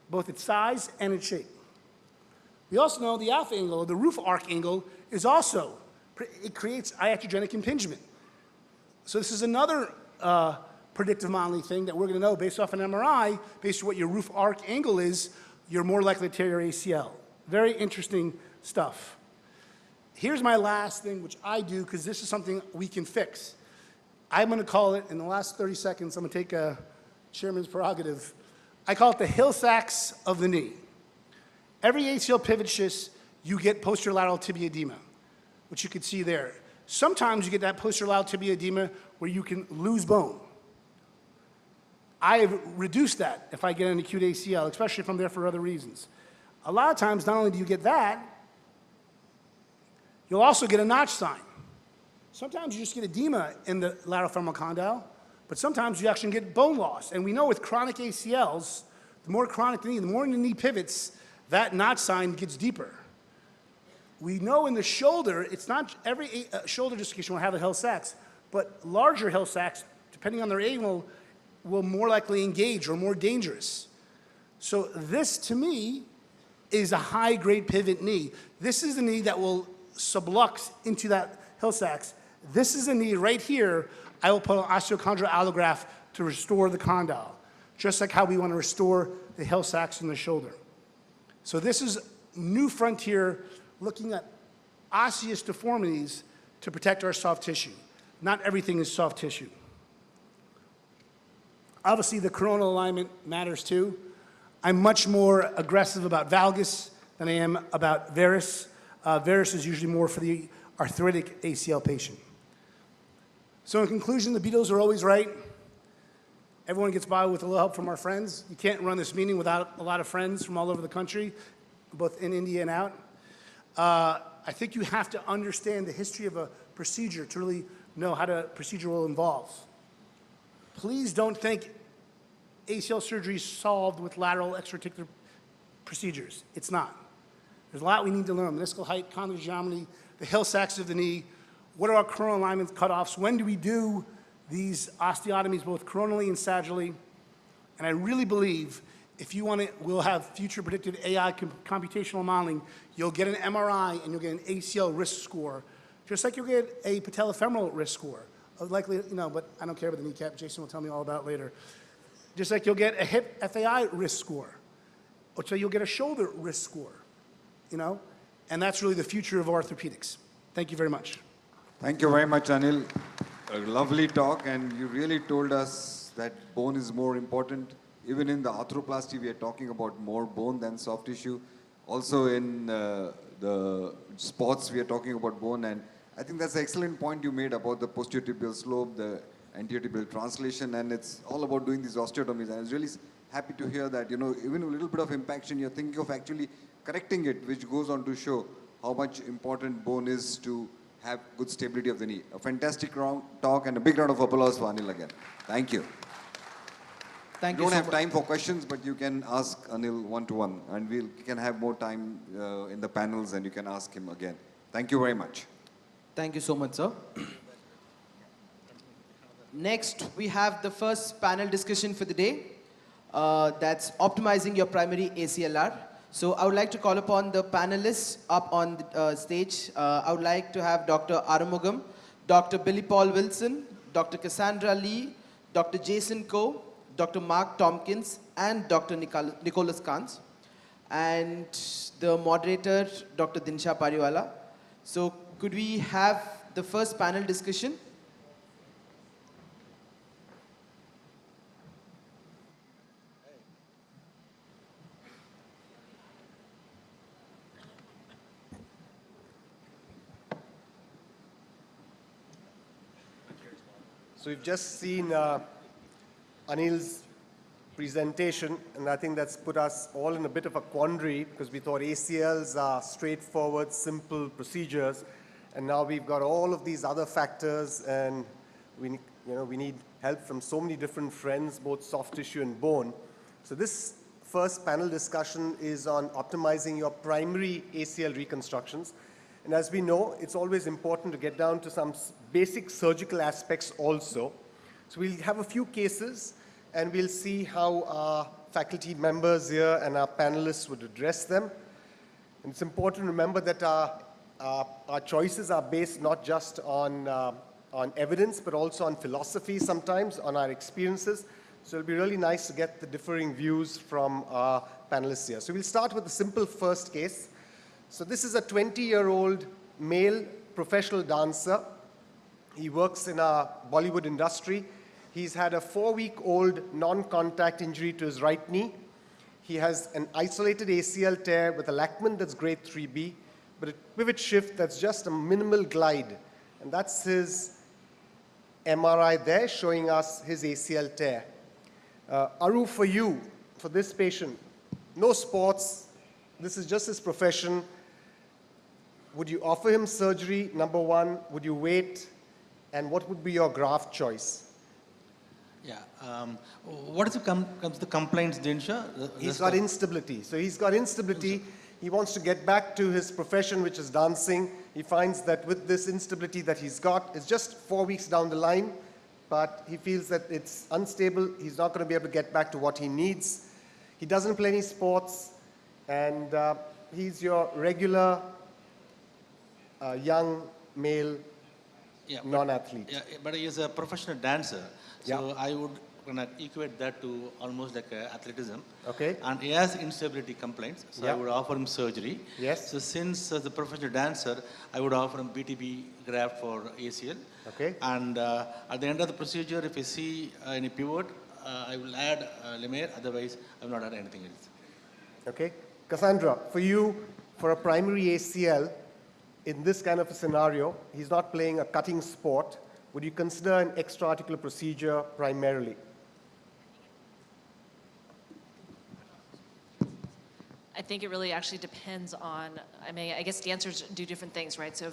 both its size and its shape. We also know the alpha angle, or the roof arc angle, is also, it creates iatrogenic impingement. So this is another predictive modeling thing that we're going to know based off an MRI, based on what your roof arc angle is, you're more likely to tear your ACL. Very interesting stuff. Here's my last thing, which I do, because this is something we can fix. I'm going to call it, in the last 30 seconds, I'm going to take a chairman's prerogative. I call it the Hill-Sachs of the knee. Every ACL pivot schist, you get posterior lateral tibia edema, which you can see there. Sometimes you get that posterior lateral tibia edema where you can lose bone. I have reduced that if I get an acute ACL, especially if I'm there for other reasons. A lot of times, not only do you get that, you'll also get a notch sign. Sometimes you just get edema in the lateral femoral condyle, but sometimes you actually get bone loss. And we know with chronic ACLs, the more chronic the knee, the more the knee pivots, that notch sign gets deeper. We know in the shoulder, it's not every shoulder dislocation will have a Hill-Sachs, but larger Hill-Sachs, depending on their angle, will more likely engage or more dangerous. So this, to me, is a high-grade pivot knee. This is the knee that will sublux into that Hill-Sachs. This is a knee right here. I will put an osteochondral allograft to restore the condyle, just like how we want to restore the Hill-Sachs in the shoulder. So this is new frontier looking at osseous deformities to protect our soft tissue. Not everything is soft tissue. Obviously, the coronal alignment matters too. I'm much more aggressive about valgus than I am about varus. Varus is usually more for the arthritic ACL patient. So in conclusion, the Beatles are always right. Everyone gets by with a little help from our friends. You can't run this meeting without a lot of friends from all over the country, both in India and out. I think you have to understand the history of a procedure to really know how the procedure will evolve. Please don't think ACL surgery is solved with lateral extra-articular procedures. It's not. There's a lot we need to learn. Meniscal height, condylar geometry, the Hill-Sachs of the knee. What are our coronal alignment cutoffs? When do we do these osteotomies both coronally and sagittally. And I really believe if you want to, we'll have future predictive AI computational modeling, you'll get an MRI and you'll get an ACL risk score, just like you'll get a patellofemoral risk score. Likely, you know, but I don't care about the kneecap. Jason will tell me all about it later. Just like you'll get a hip FAI risk score, or so you'll get a shoulder risk score, you know? And that's really the future of orthopedics. Thank you very much. Thank you very much, Anil. A lovely talk, and you really told us that bone is more important. Even in the arthroplasty, we are talking about more bone than soft tissue. Also in the sports, we are talking about bone, and I think that's an excellent point you made about the posterior tibial slope, the anterior tibial translation, and it's all about doing these osteotomies. And I was really happy to hear that, you know, even a little bit of impaction, you're thinking of actually correcting it, which goes on to show how much important bone is to have good stability of the knee. A fantastic talk, and a big round of applause for Anil again. Thank you. Thank We you don't so have time for questions, but you can ask Anil one-to-one, and we can have more time in the panels, and you can ask him again. Thank you very much. Thank you so much, sir. Next, we have the first panel discussion for the day. That's optimizing your primary ACLR. So I would like to call upon the panelists up on the stage. I would like to have Dr. Arumugam, Dr. Billy Paul Wilson, Dr. Cassandra Lee, Dr. Jason Koh, Dr. Mark Tompkins, and Dr. Nicholas Kans, and the moderator, Dr. Dinsha Pariwala. So could we have the first panel discussion? So we've just seen Anil's presentation, and I think that's put us all in a bit of a quandary because we thought ACLs are straightforward, simple procedures, and now we've got all of these other factors, and we need help from so many different friends, both soft tissue and bone. So this first panel discussion is on optimizing your primary ACL reconstructions. And as we know, it's always important to get down to some basic surgical aspects also. So we'll have a few cases, and we'll see how our faculty members here and our panelists would address them. And it's important to remember that our choices are based not just on evidence, but also on philosophy sometimes, on our experiences. So it'll be really nice to get the differing views from our panelists here. So we'll start with the simple first case. So this is a 20-year-old male professional dancer. He works in our Bollywood industry. He's had a 4-week-old non-contact injury to his right knee. He has an isolated ACL tear with a Lachman that's grade 3B, but a pivot shift that's just a minimal glide. And that's his MRI there showing us his ACL tear. Aru, for you, for this patient, no sports, this is just his profession. Would you offer him surgery, number one? Would you wait? And what would be your graft choice? Yeah. What is the complaints, Dinsha? He's got instability. So he's got instability. He wants to get back to his profession, which is dancing. He finds that with this instability that he's got, it's just 4 weeks down the line, but he feels that it's unstable. He's not going to be able to get back to what he needs. He doesn't play any sports, and he's your regular young male non-athlete. Yeah, but he is a professional dancer, so I would equate that to almost like athleticism. Okay. And he has instability complaints, so I would offer him surgery. Yes. So since as a professional dancer, I would offer him BTB graft for ACL. Okay. And at the end of the procedure, if I see any pivot, I will add Lemire, otherwise I will not add anything else. Okay. Cassandra, for you, for a primary ACL, in this kind of a scenario, he's not playing a cutting sport, would you consider an extra-articular procedure primarily? I think it really actually depends on, I guess dancers do different things, right? So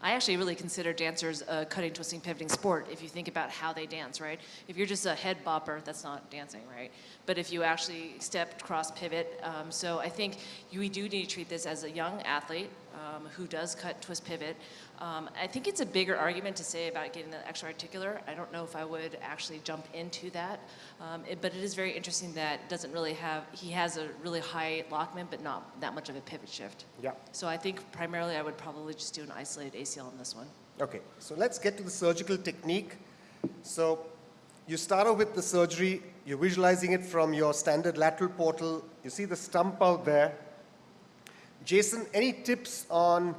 I actually really consider dancers a cutting, twisting, pivoting sport if you think about how they dance, right? If you're just a head bopper, that's not dancing, right? But if you actually step, cross, pivot, so I think we do need to treat this as a young athlete, who does cut, twist, pivot. I think it's a bigger argument to say about getting the extra-articular. I don't know if I would actually jump into that, but it is very interesting that doesn't really have, he has a really high lockment, but not that much of a pivot shift. Yeah. So I think primarily I would probably just do an isolated ACL on this one. Okay, so let's get to the surgical technique. So you start off with the surgery, you're visualizing it from your standard lateral portal, you see the stump out there. Jason, any tips on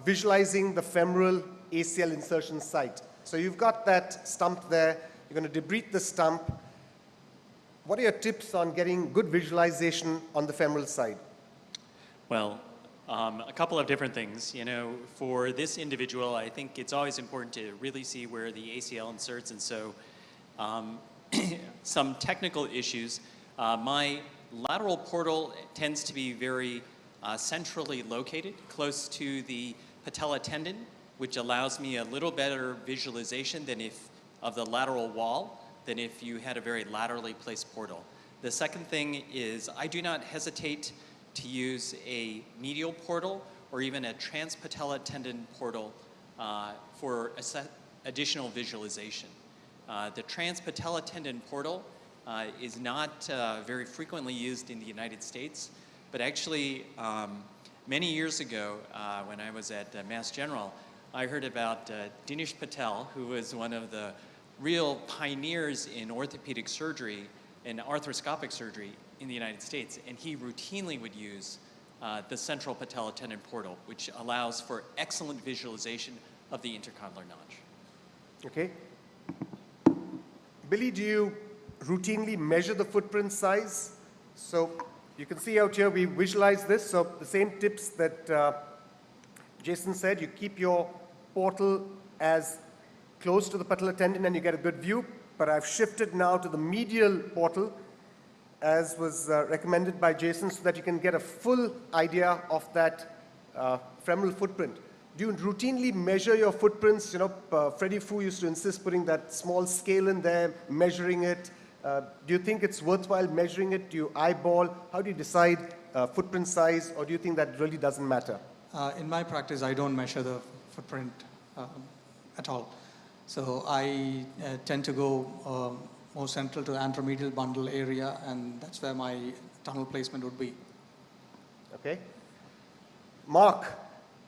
visualizing the femoral ACL insertion site? So you've got that stump there, you're going to debride the stump. What are your tips on getting good visualization on the femoral side? Well, a couple of different things. You know, for this individual, I think it's always important to really see where the ACL inserts, and so some technical issues. My lateral portal tends to be very centrally located, close to the patella tendon, which allows me a little better visualization than of the lateral wall than if you had a very laterally placed portal. The second thing is I do not hesitate to use a medial portal or even a transpatella tendon portal for additional visualization. The transpatella tendon portal is not very frequently used in the United States, but actually many years ago when I was at Mass General, I heard about Dinesh Patel, who was one of the real pioneers in orthopedic surgery and arthroscopic surgery in the United States, and he routinely would use the central patella tendon portal, which allows for excellent visualization of the intercondylar notch. Okay. Billy, do you routinely measure the footprint size? So you can see out here, we visualize this. So the same tips that Jason said, you keep your portal as close to the patellar tendon and you get a good view. But I've shifted now to the medial portal, as was recommended by Jason, so that you can get a full idea of that femoral footprint. Do you routinely measure your footprints? You know, Freddie Fu used to insist putting that small scale in there, measuring it. Do you think it's worthwhile measuring it? Do you eyeball? How do you decide footprint size, or do you think that really doesn't matter? In my practice, I don't measure the footprint at all. So I tend to go more central to the anteromedial bundle area, and that's where my tunnel placement would be. Okay. Mark,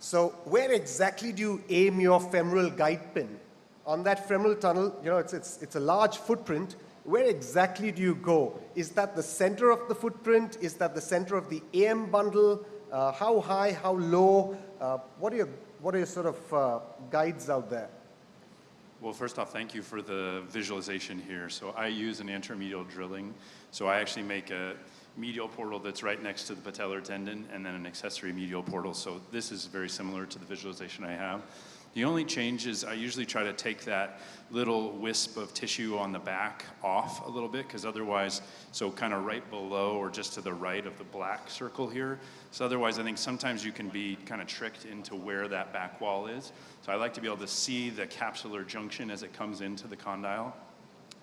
so where exactly do you aim your femoral guide pin? On that femoral tunnel, you know, it's a large footprint. Where exactly do you go? Is that the center of the footprint? Is that the center of the AM bundle? How high, how low? What are your sort of guides out there? Well, first off, thank you for the visualization here. So I use an anteromedial drilling. So I actually make a medial portal that's right next to the patellar tendon and then an accessory medial portal. So this is very similar to the visualization I have. The only change is I usually try to take that little wisp of tissue on the back off a little bit, because otherwise, so kind of right below or just to the right of the black circle here. So otherwise, I think sometimes you can be kind of tricked into where that back wall is. So I like to be able to see the capsular junction as it comes into the condyle.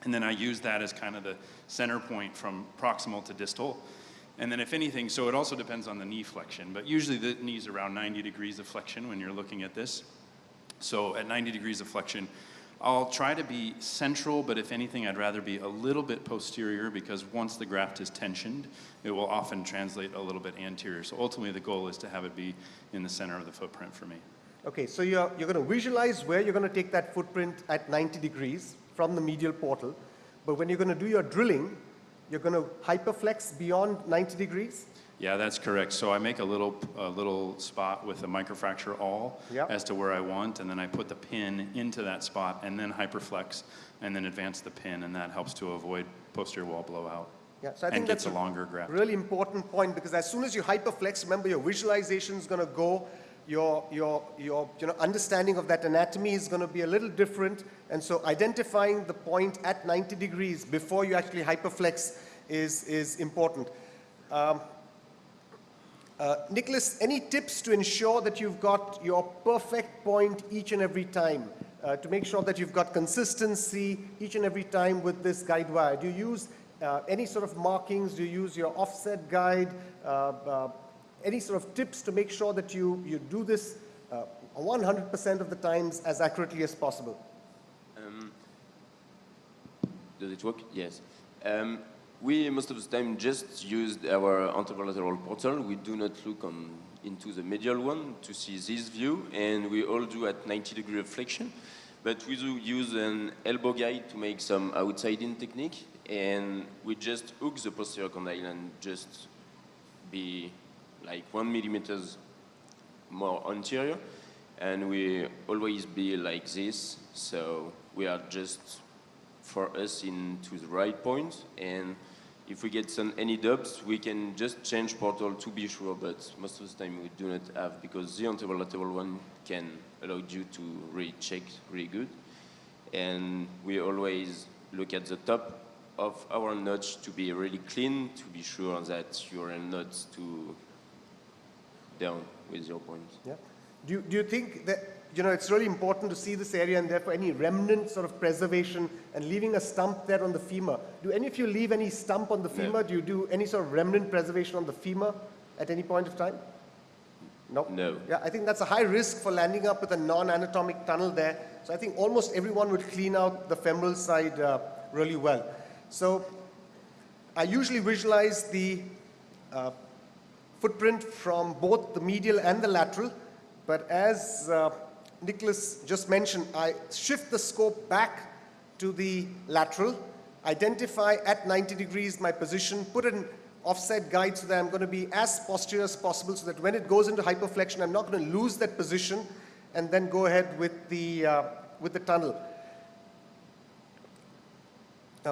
And then I use that as kind of the center point from proximal to distal. And then if anything, so it also depends on the knee flexion, but usually the knee's around 90 degrees of flexion when you're looking at this. So at 90 degrees of flexion, I'll try to be central, but if anything, I'd rather be a little bit posterior, because once the graft is tensioned, it will often translate a little bit anterior. So ultimately, the goal is to have it be in the center of the footprint for me. Okay, so you're going to visualize where you're going to take that footprint at 90 degrees from the medial portal, but when you're going to do your drilling, you're going to hyperflex beyond 90 degrees? Yeah, that's correct. So I make a little spot with a microfracture awl as to where I want, and then I put the pin into that spot and then hyperflex and then advance the pin, and that helps to avoid posterior wall blowout. Yeah, so I think and that's gets a longer graft. Really important point, because as soon as you hyperflex, remember your visualization is going to go, your understanding of that anatomy is going to be a little different, and so identifying the point at 90 degrees before you actually hyperflex is important. Nicholas, any tips to ensure that you've got your perfect point each and every time, to make sure that you've got consistency each and every time with this guide wire? Do you use any sort of markings? Do you use your offset guide? any sort of tips to make sure that you do this 100% of the times as accurately as possible? Does it work? Yes. We most of the time just use our anterolateral portal. We do not look into the medial one to see this view, and we all do at 90-degree of flexion. But we do use an elbow guide to make some outside-in technique, and we just hook the posterior condyle and just be like 1 millimeter more anterior, and we always be like this. So we are just for us into the right point, and if we get any dubs, we can just change portal to be sure, but most of the time we do not have, because the anterolateral one can allow you to really check really good. And we always look at the top of our notch to be really clean, to be sure that you are not too down with your point. Yeah. Do you think that, it's really important to see this area and therefore any remnant sort of preservation and leaving a stump there on the femur? Do any of you leave any stump on the femur? Do you do any sort of remnant preservation on the femur at any point of time? No? No. Yeah, I think that's a high risk for landing up with a non-anatomic tunnel there. So I think almost everyone would clean out the femoral side really well. So I usually visualize the footprint from both the medial and the lateral, but as Nicholas just mentioned, I shift the scope back to the lateral, identify at 90 degrees my position, put an offset guide so that I'm going to be as posterior as possible so that when it goes into hyperflexion, I'm not going to lose that position, and then go ahead with the tunnel.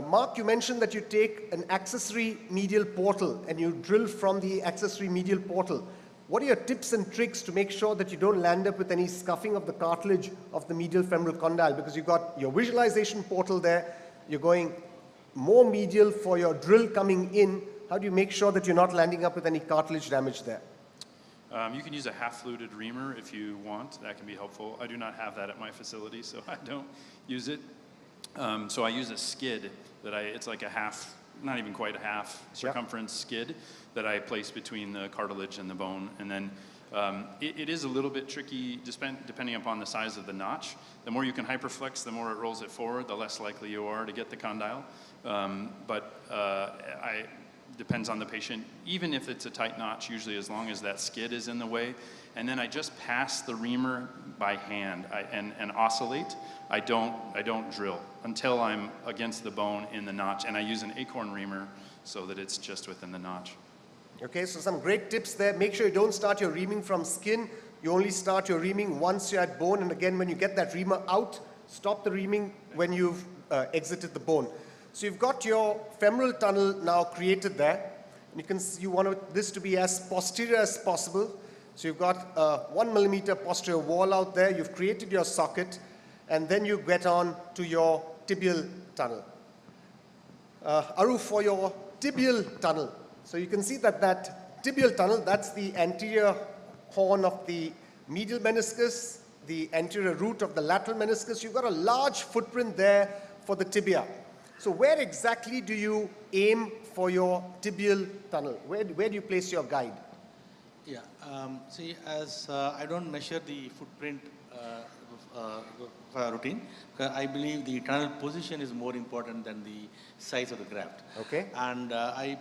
Mark, you mentioned that you take an accessory medial portal and you drill from the accessory medial portal. What are your tips and tricks to make sure that you don't land up with any scuffing of the cartilage of the medial femoral condyle? Because you've got your visualization portal there, you're going more medial for your drill coming in. How do you make sure that you're not landing up with any cartilage damage there? You can use a half-fluted reamer if you want. That can be helpful. I do not have that at my facility, so I don't use it. So I use a skid that it's like a half, not even quite a half circumference skid that I place between the cartilage and the bone. And then it is a little bit tricky depending upon the size of the notch. The more you can hyperflex, the more it rolls it forward, the less likely you are to get the condyle. Depends on the patient. Even if it's a tight notch, usually as long as that skid is in the way. And then I just pass the reamer by hand and oscillate. I don't drill until I'm against the bone in the notch. And I use an acorn reamer so that it's just within the notch. Okay, so some great tips there. Make sure you don't start your reaming from skin. You only start your reaming once you're at bone. And again, when you get that reamer out, stop the reaming when you've exited the bone. So you've got your femoral tunnel now created there. And you want this to be as posterior as possible. So you've got a 1 millimeter posterior wall out there. You've created your socket. And then you get on to your tibial tunnel. Aru, for your tibial tunnel, so you can see that tibial tunnel, that's the anterior horn of the medial meniscus, the anterior root of the lateral meniscus. You've got a large footprint there for the tibia. So where exactly do you aim for your tibial tunnel? Where do you place your guide? Yeah, see, as I don't measure the footprint routine, I believe the tunnel position is more important than the size of the graft. Okay. And I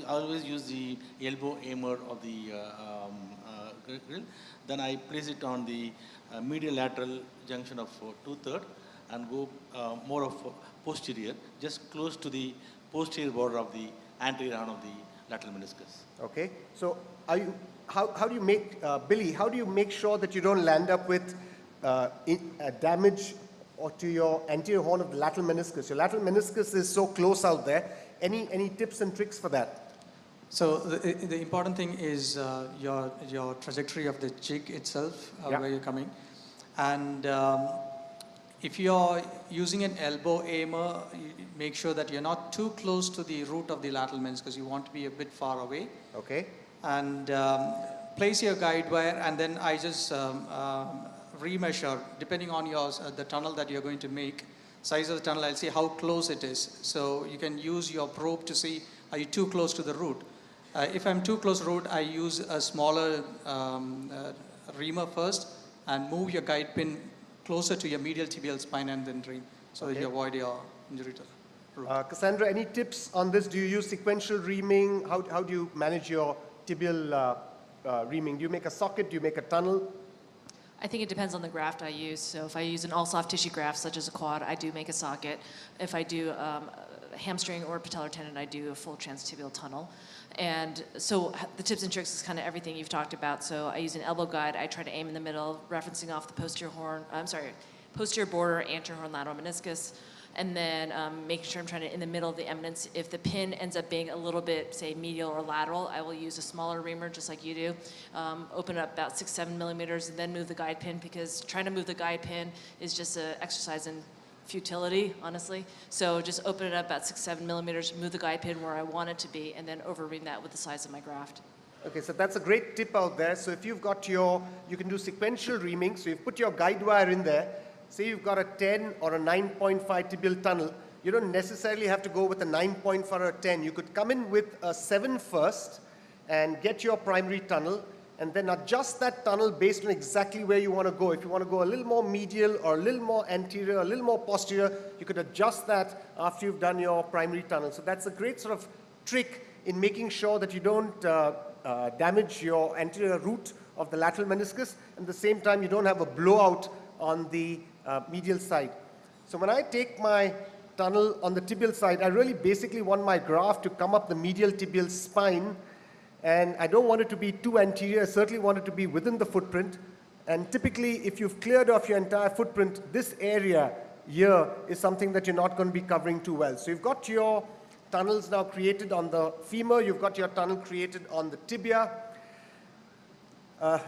always use the elbow aimer of the grill. Then I place it on the medial lateral junction of 2/3 and go more of posterior, just close to the posterior border of the anterior horn of the lateral meniscus. Okay. So how do you make, Billy, how do you make sure that you don't land up with damage or to your anterior horn of the lateral meniscus? Your lateral meniscus is so close out there. Any tips and tricks for that? So the important thing is your trajectory of the jig itself, where you're coming. And if you're using an elbow aimer, make sure that you're not too close to the root of the lateral meniscus. You want to be a bit far away. Okay. And place your guide wire, and then I just remeasure, depending on the tunnel that you're going to make, size of the tunnel, I'll see how close it is. So you can use your probe to see, are you too close to the root? If I'm too close root, I use a smaller reamer first and move your guide pin closer to your medial tibial spine and then ream, so that you avoid your injury to the root. Cassandra, any tips on this? Do you use sequential reaming? How do you manage your tibial reaming? Do you make a socket? Do you make a tunnel? I think it depends on the graft I use. So if I use an all soft tissue graft, such as a quad, I do make a socket. If I do hamstring or patellar tendon, I do a full transtibial tunnel. And so the tips and tricks is kind of everything you've talked about. So I use an elbow guide. I try to aim in the middle, referencing off the posterior border, anterior horn, lateral meniscus. And then making sure I'm trying to in the middle of the eminence. If the pin ends up being a little bit, say, medial or lateral, I will use a smaller reamer, just like you do. Open it up about 6-7 millimeters, and then move the guide pin, because trying to move the guide pin is just an exercise in futility, honestly. So just open it up about 6-7 millimeters, move the guide pin where I want it to be, and then over-ream that with the size of my graft. Okay, so that's a great tip out there. So if you've got you can do sequential reaming. So you've put your guide wire in there. Say you've got a 10 or a 9.5 tibial tunnel. You don't necessarily have to go with a 9.5 or a 10. You could come in with a 7 first and get your primary tunnel, and then adjust that tunnel based on exactly where you want to go. If you want to go a little more medial or a little more anterior, a little more posterior, you could adjust that after you've done your primary tunnel. So that's a great sort of trick in making sure that you don't damage your anterior root of the lateral meniscus, and at the same time you don't have a blowout on the medial side. So when I take my tunnel on the tibial side, I really basically want my graft to come up the medial tibial spine, and I don't want it to be too anterior. I certainly want it to be within the footprint. And typically, if you've cleared off your entire footprint, this area here is something that you're not going to be covering too well. So you've got your tunnels now created on the femur, you've got your tunnel created on the tibia.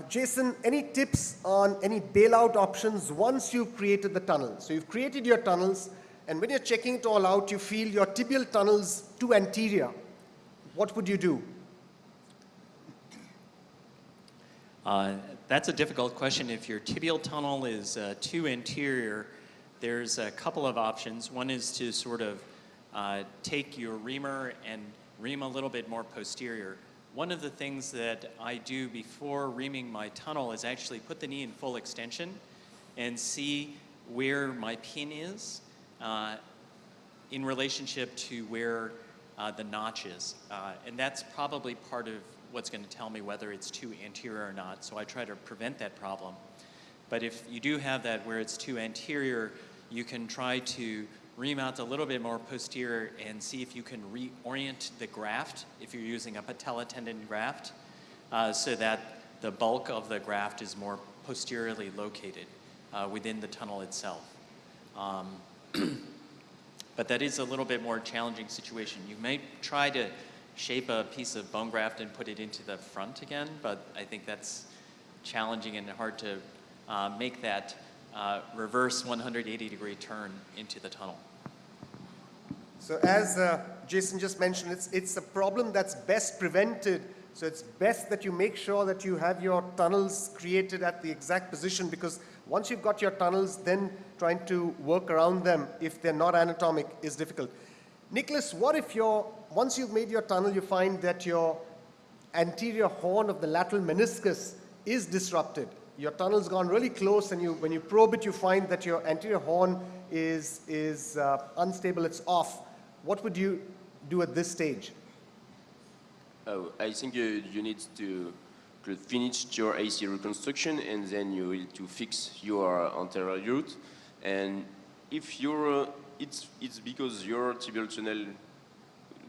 Jason, any tips on any bailout options once you've created the tunnel? So you've created your tunnels, and when you're checking it all out, you feel your tibial tunnel's too anterior. What would you do? That's a difficult question. If your tibial tunnel is too anterior, there's a couple of options. One is to sort of take your reamer and ream a little bit more posterior. One of the things that I do before reaming my tunnel is actually put the knee in full extension and see where my pin is in relationship to where the notch is. And that's probably part of what's going to tell me whether it's too anterior or not. So I try to prevent that problem. But if you do have that where it's too anterior, you can try to ream out a little bit more posterior and see if you can reorient the graft if you're using a patella tendon graft so that the bulk of the graft is more posteriorly located within the tunnel itself. But that is a little bit more challenging situation. You may try to shape a piece of bone graft and put it into the front again, but I think that's challenging and hard to make that reverse 180-degree turn into the tunnel. So as Jason just mentioned, it's a problem that's best prevented. So it's best that you make sure that you have your tunnels created at the exact position, because once you've got your tunnels, then trying to work around them if they're not anatomic is difficult. Nicholas, what if once you've made your tunnel, you find that your anterior horn of the lateral meniscus is disrupted? Your tunnel's gone really close, and when you probe it, you find that your anterior horn is unstable, it's off. What would you do at this stage? Oh, I think you need to finish your AC reconstruction, and then you will to fix your anterior root. And if it's because your tibial tunnel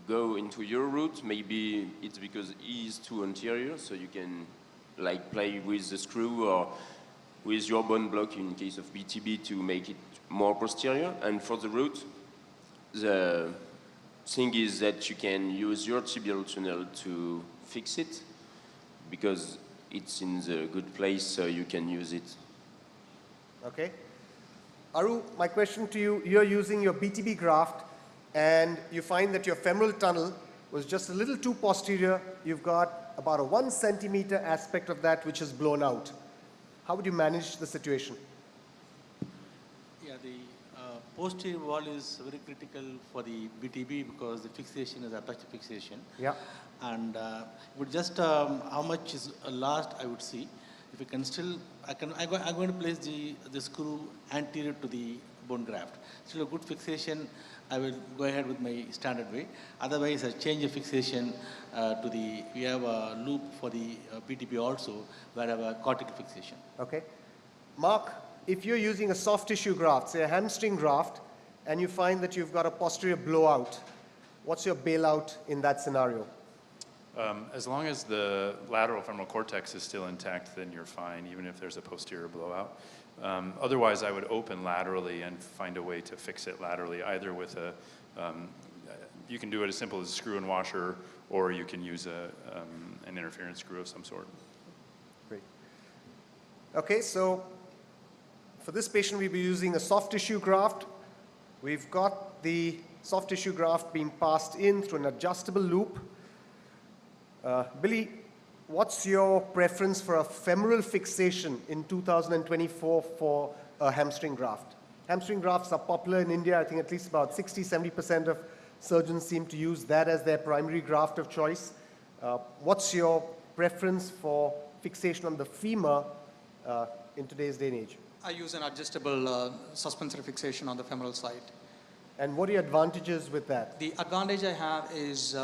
go into your root, maybe it's because it is too anterior, so you can like play with the screw or with your bone block in case of BTB to make it more posterior. And for the root, the thing is that you can use your tibial tunnel to fix it because it's in the good place, so you can use it. Okay. Aru, my question to you, you're using your BTB graft and you find that your femoral tunnel was just a little too posterior. You've got about a 1 centimeter aspect of that which is blown out. How would you manage the situation? Yeah, Posterior wall is very critical for the BTB because the fixation is abductor fixation. Yeah. And with just how much is last, I would see. If you can still, I'm going to place the screw anterior to the bone graft. Still a good fixation, I will go ahead with my standard way. Otherwise, I change the fixation to the, we have a loop for the BTB also, where I have a cortical fixation. Okay. Mark, if you're using a soft tissue graft, say a hamstring graft, and you find that you've got a posterior blowout, what's your bailout in that scenario? As long as the lateral femoral cortex is still intact, then you're fine, even if there's a posterior blowout. Otherwise, I would open laterally and find a way to fix it laterally, either with a, you can do it as simple as a screw and washer, or you can use an interference screw of some sort. Great. Okay, so for this patient, we'll be using a soft tissue graft. We've got the soft tissue graft being passed in through an adjustable loop. Billy, what's your preference for a femoral fixation in 2024 for a hamstring graft? Hamstring grafts are popular in India. I think at least about 60-70% of surgeons seem to use that as their primary graft of choice. What's your preference for fixation on the femur in today's day and age? I use an adjustable suspensory fixation on the femoral side. And what are your advantages with that? The advantage I have is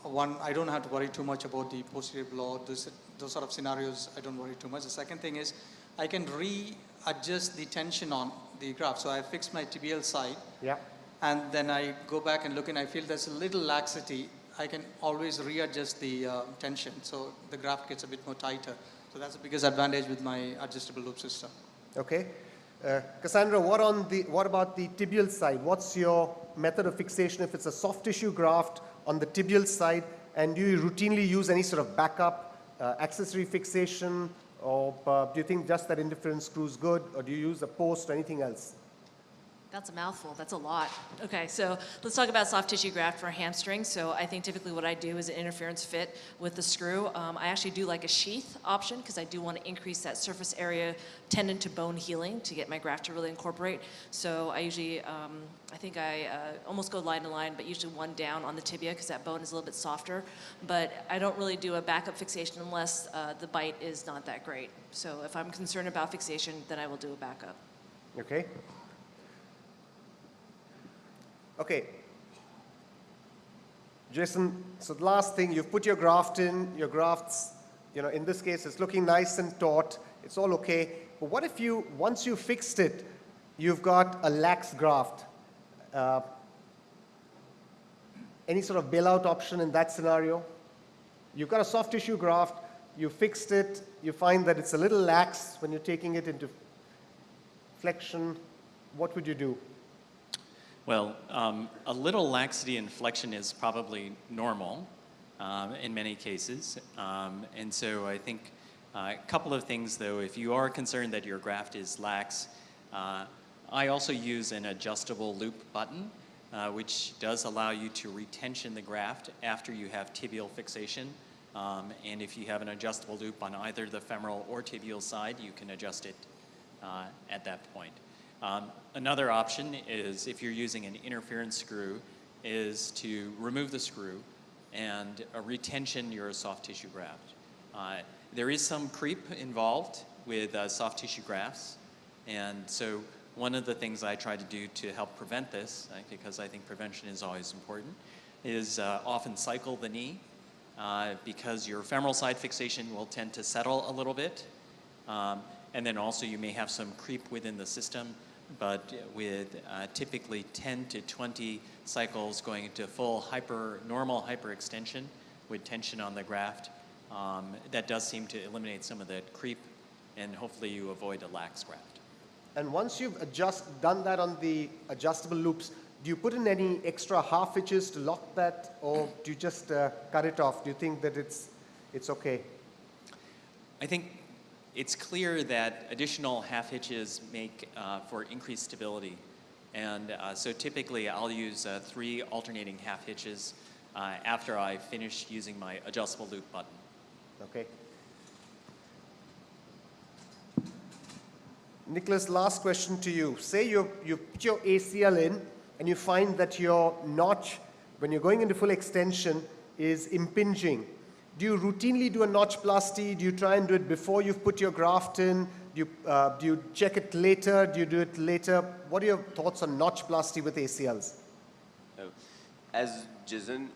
one, I don't have to worry too much about the posterior blow. Those sort of scenarios, I don't worry too much. The second thing is I can readjust the tension on the graft. So I fix my tibial side. Yeah. And then I go back and look and I feel there's a little laxity. I can always readjust the tension. So the graft gets a bit more tighter. So that's the biggest advantage with my adjustable loop system. Okay. Cassandra, what about the tibial side? What's your method of fixation if it's a soft tissue graft on the tibial side? And do you routinely use any sort of backup accessory fixation? Or do you think just that interference screw is good? Or do you use a post or anything else? That's a mouthful. That's a lot. Okay, so let's talk about soft tissue graft for hamstrings. So I think typically what I do is an interference fit with the screw. I actually do like a sheath option because I do want to increase that surface area tendon to bone healing to get my graft to really incorporate. So I usually, I think I almost go line to line, but usually one down on the tibia because that bone is a little bit softer. But I don't really do a backup fixation unless the bite is not that great. So if I'm concerned about fixation, then I will do a backup. Okay. Okay. Jason, so the last thing, you've put your graft in, your grafts, in this case, it's looking nice and taut, it's all okay. But what if once you fixed it, you've got a lax graft? Any sort of bailout option in that scenario? You've got a soft tissue graft, you fixed it, you find that it's a little lax when you're taking it into flexion, what would you do? Well, a little laxity in flexion is probably normal in many cases. And so I think a couple of things, though. If you are concerned that your graft is lax, I also use an adjustable loop button, which does allow you to retension the graft after you have tibial fixation. And if you have an adjustable loop on either the femoral or tibial side, you can adjust it at that point. Another option is, if you're using an interference screw, is to remove the screw and retension your soft tissue graft. There is some creep involved with soft tissue grafts, and so one of the things I try to do to help prevent this, because I think prevention is always important, is often cycle the knee, because your femoral side fixation will tend to settle a little bit, and then also you may have some creep within the system, but with typically 10 to 20 cycles going into full normal hyperextension with tension on the graft, that does seem to eliminate some of that creep, and hopefully you avoid a lax graft. And once you've done that on the adjustable loops, do you put in any extra half hitches to lock that, or do you just cut it off? Do you think that it's okay? I think it's clear that additional half hitches make for increased stability. And so typically I'll use 3 alternating half hitches after I finish using my adjustable loop button. Okay. Nicholas, last question to you. Say you put your ACL in and you find that your notch, when you're going into full extension, is impinging. Do you routinely do a notchplasty? Do you try and do it before you've put your graft in? Do you check it later? Do you do it later? What are your thoughts on notchplasty with ACLs? As Jason,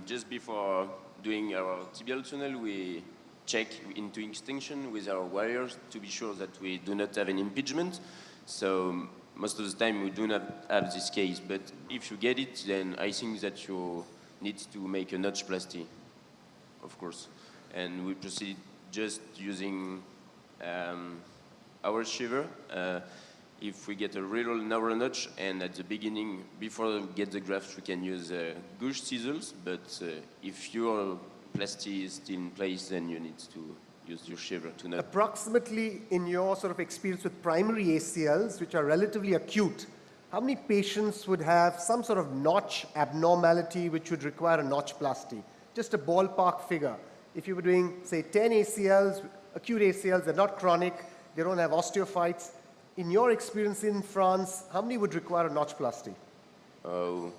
just before doing our tibial tunnel, we check into extension with our wires to be sure that we do not have an impingement. So most of the time we do not have this case, but if you get it, then I think that you need to make a notchplasty, of course. And we proceed just using our shiver. If we get a real narrow notch, and at the beginning, before we get the graft, we can use gouge scissors, but if your plasty is still in place, then you need to use your shiver to not. Approximately, in your sort of experience with primary ACLs, which are relatively acute, how many patients would have some sort of notch abnormality which would require a notchplasty? Just a ballpark figure. If you were doing, say, 10 ACLs, acute ACLs, they're not chronic, they don't have osteophytes. In your experience in France, how many would require a notchplasty? Oh,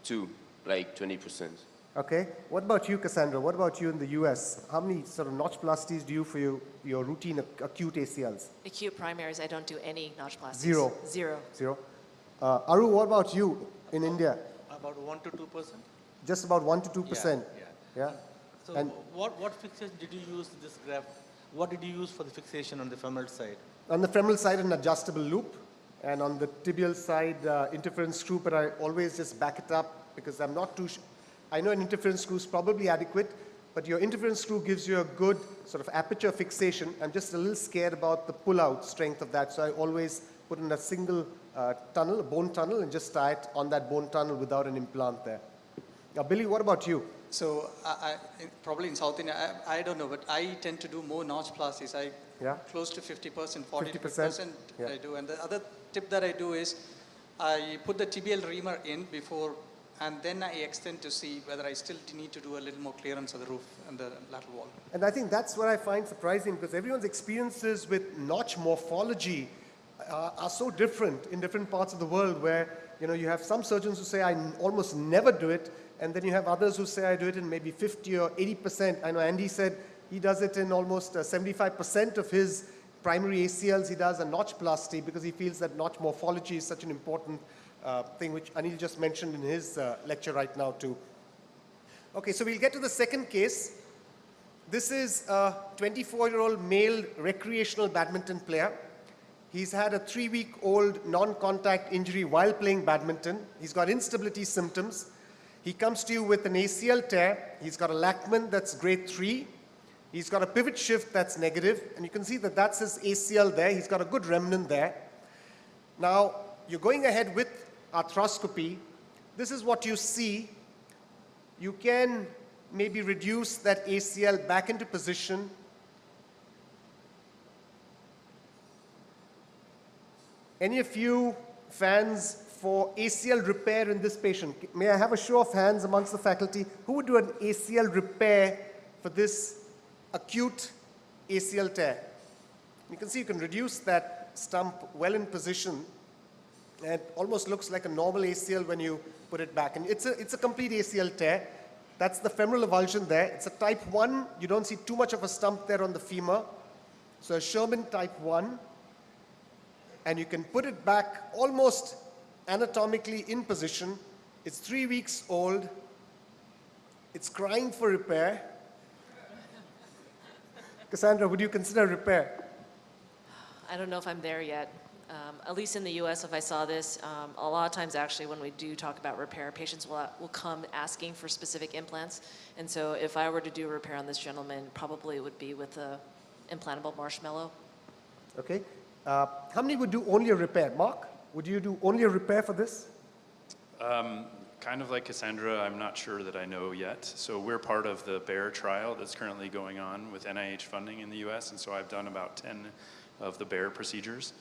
2, like 20%. Okay. What about you, Cassandra? What about you in the US? How many sort of notchplasties do you for your routine acute ACLs? Acute primaries, I don't do any notchplasties. Zero. Zero. Zero. Aru, what about you in India? About 1 to 2%. Just about 1 to 2%. Yeah. So And what fixation did you use this graft? What did you use for the fixation on the femoral side? on the femoral side, an adjustable loop, and on the tibial side, interference screw. But I always just back it up because I'm not too. I know an interference screw is probably adequate, but your interference screw gives you a good sort of aperture fixation. I'm just a little scared about the pull-out strength of that, so I always put in a single tunnel, a bone tunnel, and just tie it on that bone tunnel without an implant there. Now, Billy, what about you? So probably in South India, I don't know, but I tend to do more notchplasties. Close to 50%, 40% I do. And the other tip that I do is I put the tibial reamer in before, and then I extend to see whether I still need to do a little more clearance of the roof and the lateral wall. And I think that's what I find surprising, because everyone's experiences with notch morphology are so different in different parts of the world, where you have some surgeons who say I almost never do it, and then you have others who say I do it in maybe 50 or 80%. I know Andy said he does it in almost 75% of his primary ACLs. He does a notchplasty because he feels that notch morphology is such an important thing, which Anil just mentioned in his lecture right now too. Okay, so we'll get to the second case. This is a 24-year-old male recreational badminton player. He's had a 3-week-old non-contact injury while playing badminton. He's got instability symptoms. He comes to you with an ACL tear. He's got a Lachman that's grade 3. He's got a pivot shift that's negative. And you can see that that's his ACL there. He's got a good remnant there. Now, you're going ahead with arthroscopy. This is what you see. You can maybe reduce that ACL back into position. Any of you fans for ACL repair in this patient? May I have a show of hands amongst the faculty? Who would do an ACL repair for this acute ACL tear? You can see you can reduce that stump well in position, and it almost looks like a normal ACL when you put it back. And it's a complete ACL tear. That's the femoral avulsion there. It's a type 1. You don't see too much of a stump there on the femur. So a Sherman type 1. And you can put it back almost anatomically in position. It's 3 weeks old. It's crying for repair. Cassandra, would you consider repair? I don't know if I'm there yet. At least in the US, if I saw this, a lot of times actually when we do talk about repair, patients will come asking for specific implants. And so if I were to do a repair on this gentleman, probably it would be with a implantable marshmallow. Okay. How many would do only a repair? Mark, would you do only a repair for this? Kind of like Cassandra, I'm not sure that I know yet. So we're part of the BEAR trial that's currently going on with NIH funding in the US, and so I've done about 10 of the BEAR procedures.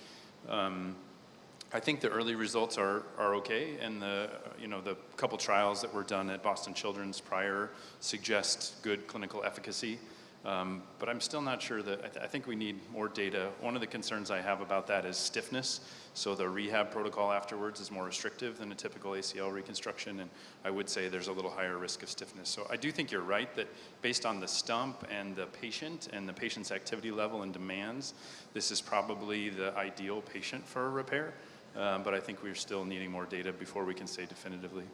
I think the early results are okay, and the couple trials that were done at Boston Children's prior suggest good clinical efficacy. But I'm still not sure that, I think we need more data. One of the concerns I have about that is stiffness. So the rehab protocol afterwards is more restrictive than a typical ACL reconstruction, and I would say there's a little higher risk of stiffness. So I do think you're right that based on the stump and the patient's activity level and demands, this is probably the ideal patient for a repair. But I think we're still needing more data before we can say definitively.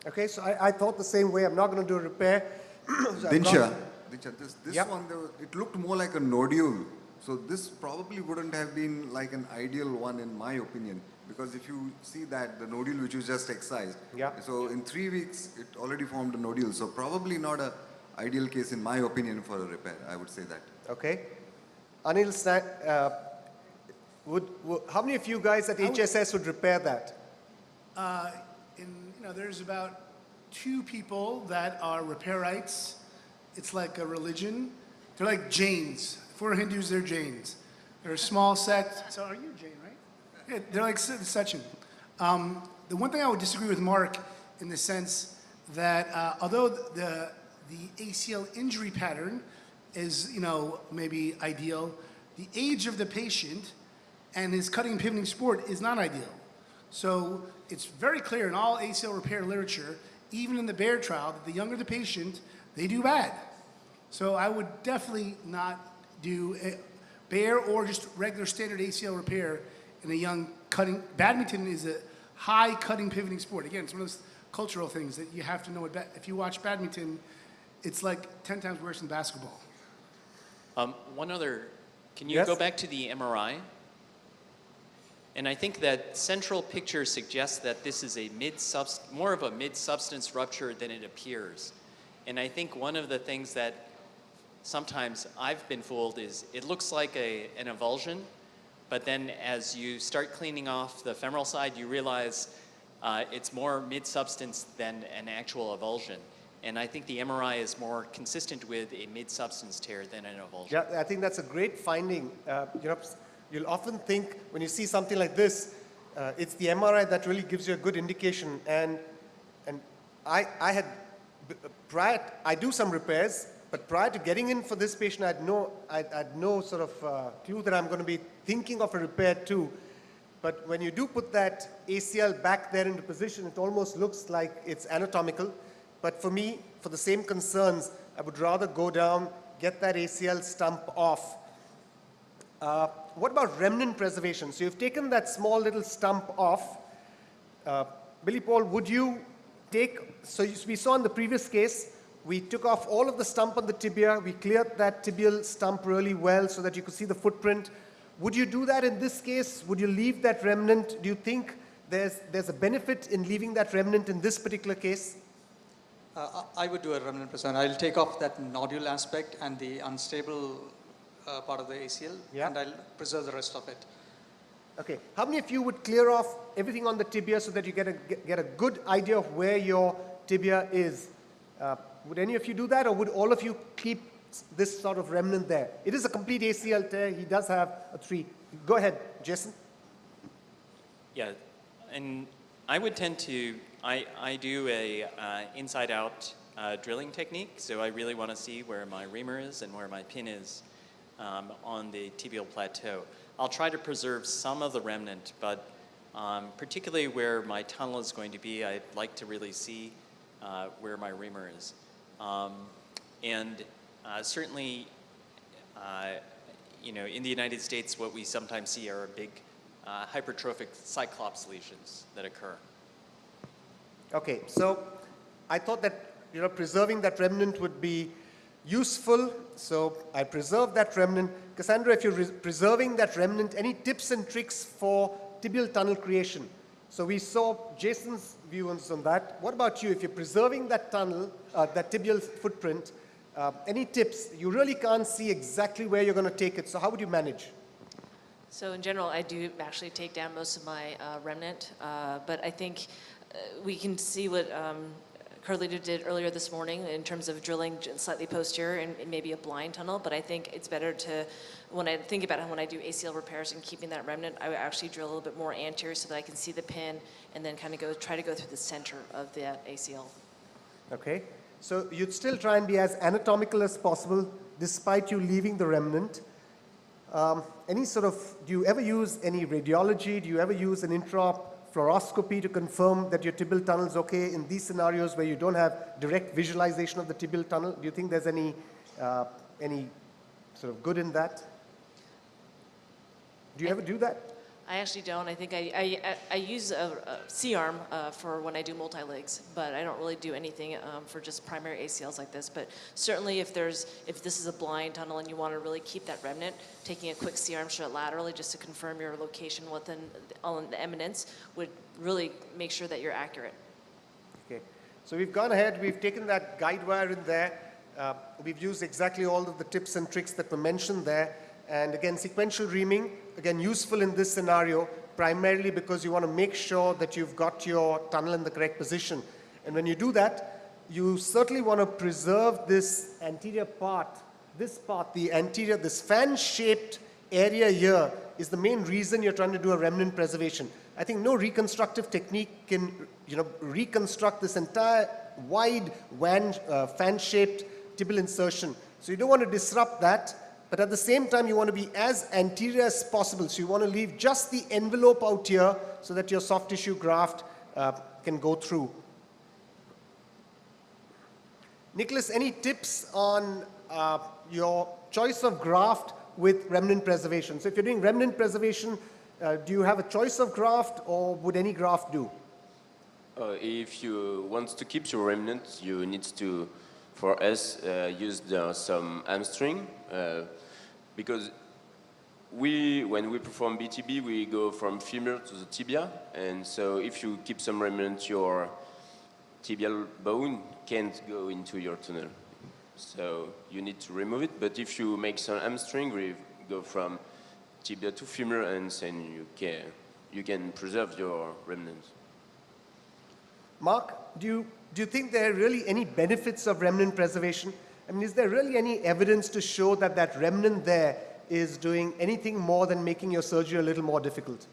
Okay, so I thought the same way. I'm not going to do a repair. So Dinsha, this Yep. one, it looked more like a nodule. So this probably wouldn't have been like an ideal one in my opinion. Because if you see that, the nodule which you just excised, so in 3 weeks, it already formed a nodule. So probably not a ideal case in my opinion for a repair, I would say that. Okay. Anil, how many of you guys at HSS would repair that? There's about 2 people that are repairites. It's like a religion. They're like Jains. For Hindus, they're Jains. They're a small sect. So are you a Jain, right? Yeah, they're like Sachin. The one thing I would disagree with Mark in the sense that although the ACL injury pattern is, maybe ideal, the age of the patient and his cutting and pivoting sport is not ideal. So it's very clear in all ACL repair literature, even in the Bayer trial, that the younger the patient, they do bad. So I would definitely not do Bayer or just regular standard ACL repair in a young cutting. Badminton is a high cutting pivoting sport. Again, it's one of those cultural things that you have to know. If you watch badminton, it's like 10 times worse than basketball. Can you go back to the MRI? And I think that central picture suggests that this is more of a mid-substance rupture than it appears. And I think one of the things that sometimes I've been fooled is it looks like an avulsion, but then as you start cleaning off the femoral side, you realize it's more mid-substance than an actual avulsion. And I think the MRI is more consistent with a mid-substance tear than an avulsion. Yeah, I think that's a great finding. You'll often think when you see something like this, it's the MRI that really gives you a good indication. And I do some repairs, but prior to getting in for this patient, I had no sort of clue that I'm going to be thinking of a repair too. But when you do put that ACL back there into position, it almost looks like it's anatomical. But for me, for the same concerns, I would rather go down, get that ACL stump off. What about remnant preservation? So you've taken that small little stump off. Billy Paul, would you take, so we saw in the previous case, we took off all of the stump on the tibia, we cleared that tibial stump really well so that you could see the footprint. Would you do that in this case? Would you leave that remnant? Do you think there's a benefit in leaving that remnant in this particular case? I would do a remnant preservation. I'll take off that nodule aspect and the unstable part of the ACL, and I'll preserve the rest of it. Okay. How many of you would clear off everything on the tibia so that you get a good idea of where your tibia is? Would any of you do that, or would all of you keep this sort of remnant there? It is a complete ACL tear. He does have a 3. Go ahead, Jason. Yeah, and I would tend to, I do a inside-out drilling technique, so I really want to see where my reamer is and where my pin is on the tibial plateau. I'll try to preserve some of the remnant, but particularly where my tunnel is going to be, I'd like to really see where my reamer is. Certainly, in the United States, what we sometimes see are big hypertrophic cyclops lesions that occur. Okay, so I thought that preserving that remnant would be useful, so I preserve that remnant. Cassandra, if you're preserving that remnant, any tips and tricks for tibial tunnel creation? So we saw Jason's views on that. What about you? If you're preserving that tunnel, that tibial footprint, any tips? You really can't see exactly where you're going to take it, so how would you manage? So in general, I do actually take down most of my remnant, but I think we can see what Carlito did earlier this morning in terms of drilling slightly posterior and maybe a blind tunnel, but I think it's better to, when I think about it, when I do ACL repairs and keeping that remnant, I would actually drill a little bit more anterior so that I can see the pin and then kind of try to go through the center of that ACL. Okay. So you'd still try and be as anatomical as possible despite you leaving the remnant. Do you ever use any radiology? Do you ever use an intra-op fluoroscopy to confirm that your tibial tunnel is okay in these scenarios where you don't have direct visualization of the tibial tunnel? Do you think there's any sort of good in that? Do you ever do that? I actually don't. I think I use a C-arm for when I do multi-legs, but I don't really do anything for just primary ACLs like this. But certainly if this is a blind tunnel and you want to really keep that remnant, taking a quick C-arm shot laterally just to confirm your location within on the eminence would really make sure that you're accurate. Okay. So we've gone ahead, we've taken that guide wire in there. We've used exactly all of the tips and tricks that were mentioned there. And again, sequential reaming, again, useful in this scenario, primarily because you want to make sure that you've got your tunnel in the correct position. And when you do that, you certainly want to preserve this anterior part, this fan-shaped area here is the main reason you're trying to do a remnant preservation. I think no reconstructive technique can, reconstruct this entire wide fan-shaped tibial insertion. So you don't want to disrupt that. But at the same time, you want to be as anterior as possible. So you want to leave just the envelope out here so that your soft tissue graft can go through. Nicholas, any tips on your choice of graft with remnant preservation? So if you're doing remnant preservation, do you have a choice of graft or would any graft do? If you want to keep your remnant, you need to, for us, use some hamstring. Because when we perform BTB, we go from femur to the tibia, and so if you keep some remnant, your tibial bone can't go into your tunnel. So you need to remove it, but if you make some hamstring, we go from tibia to femur, and then you can preserve your remnant. Mark, do you think there are really any benefits of remnant preservation? I mean, is there really any evidence to show that that remnant there is doing anything more than making your surgery a little more difficult?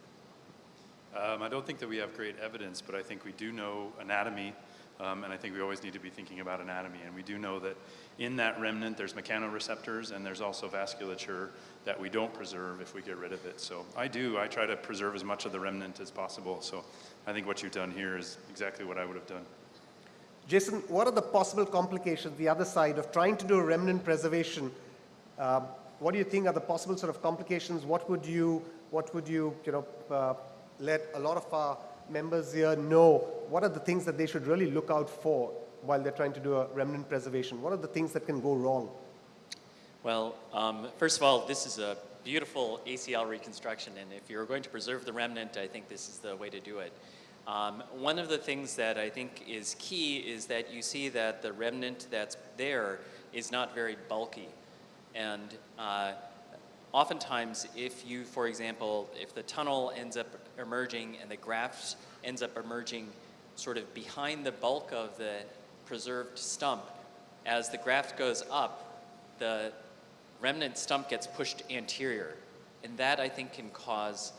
I don't think that we have great evidence, but I think we do know anatomy, and I think we always need to be thinking about anatomy. And we do know that in that remnant, there's mechanoreceptors, and there's also vasculature that we don't preserve if we get rid of it. So I try to preserve as much of the remnant as possible. So I think what you've done here is exactly what I would have done. Jason, what are the possible complications, the other side of trying to do a remnant preservation? What do you think are the possible sort of complications? What would you let a lot of our members here know? What are the things that they should really look out for while they're trying to do a remnant preservation? What are the things that can go wrong? Well, first of all, this is a beautiful ACL reconstruction, and if you're going to preserve the remnant, I think this is the way to do it. One of the things that I think is key is that you see that the remnant that's there is not very bulky. And oftentimes, if you, for example, if the tunnel ends up emerging and the graft ends up emerging sort of behind the bulk of the preserved stump, as the graft goes up, the remnant stump gets pushed anterior. And that, I think, can cause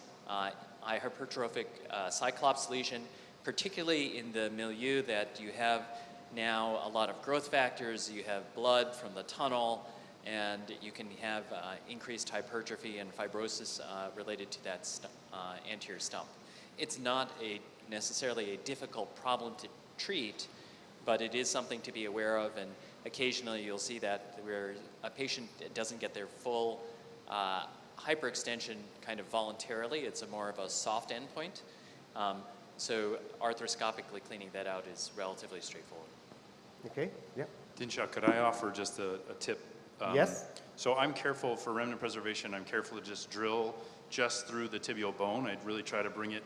hypertrophic cyclops lesion, particularly in the milieu that you have now a lot of growth factors, you have blood from the tunnel, and you can have increased hypertrophy and fibrosis related to that anterior stump. It's not necessarily a difficult problem to treat, but it is something to be aware of, and occasionally you'll see that where a patient doesn't get their full hyperextension kind of voluntarily. It's more of a soft endpoint. So arthroscopically cleaning that out is relatively straightforward. Okay, yeah. Dinsha, could I offer just a tip? Yes. So I'm careful for remnant preservation. I'm careful to just drill just through the tibial bone. I'd really try to bring it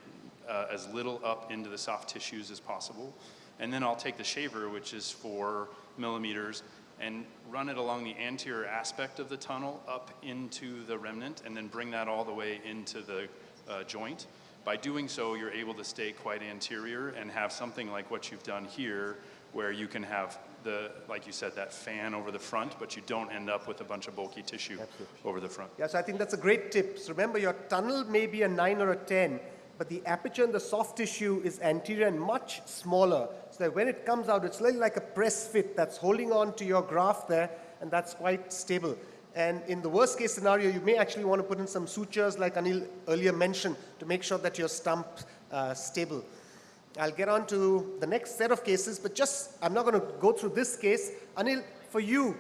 as little up into the soft tissues as possible. And then I'll take the shaver, which is 4 millimeters, and run it along the anterior aspect of the tunnel up into the remnant, and then bring that all the way into the joint. By doing so, you're able to stay quite anterior and have something like what you've done here, where you can have like you said, that fan over the front, but you don't end up with a bunch of bulky tissue over the front. Yes, I think that's a great tip. So remember, your tunnel may be a 9 or a 10, but the aperture in the soft tissue is anterior and much smaller, so that when it comes out, it's really like a press fit that's holding on to your graft there, and that's quite stable. And in the worst case scenario, you may actually want to put in some sutures like Anil earlier mentioned to make sure that your stump stable. I'll get on to the next set of cases, but I'm not going to go through this case. Anil, for you,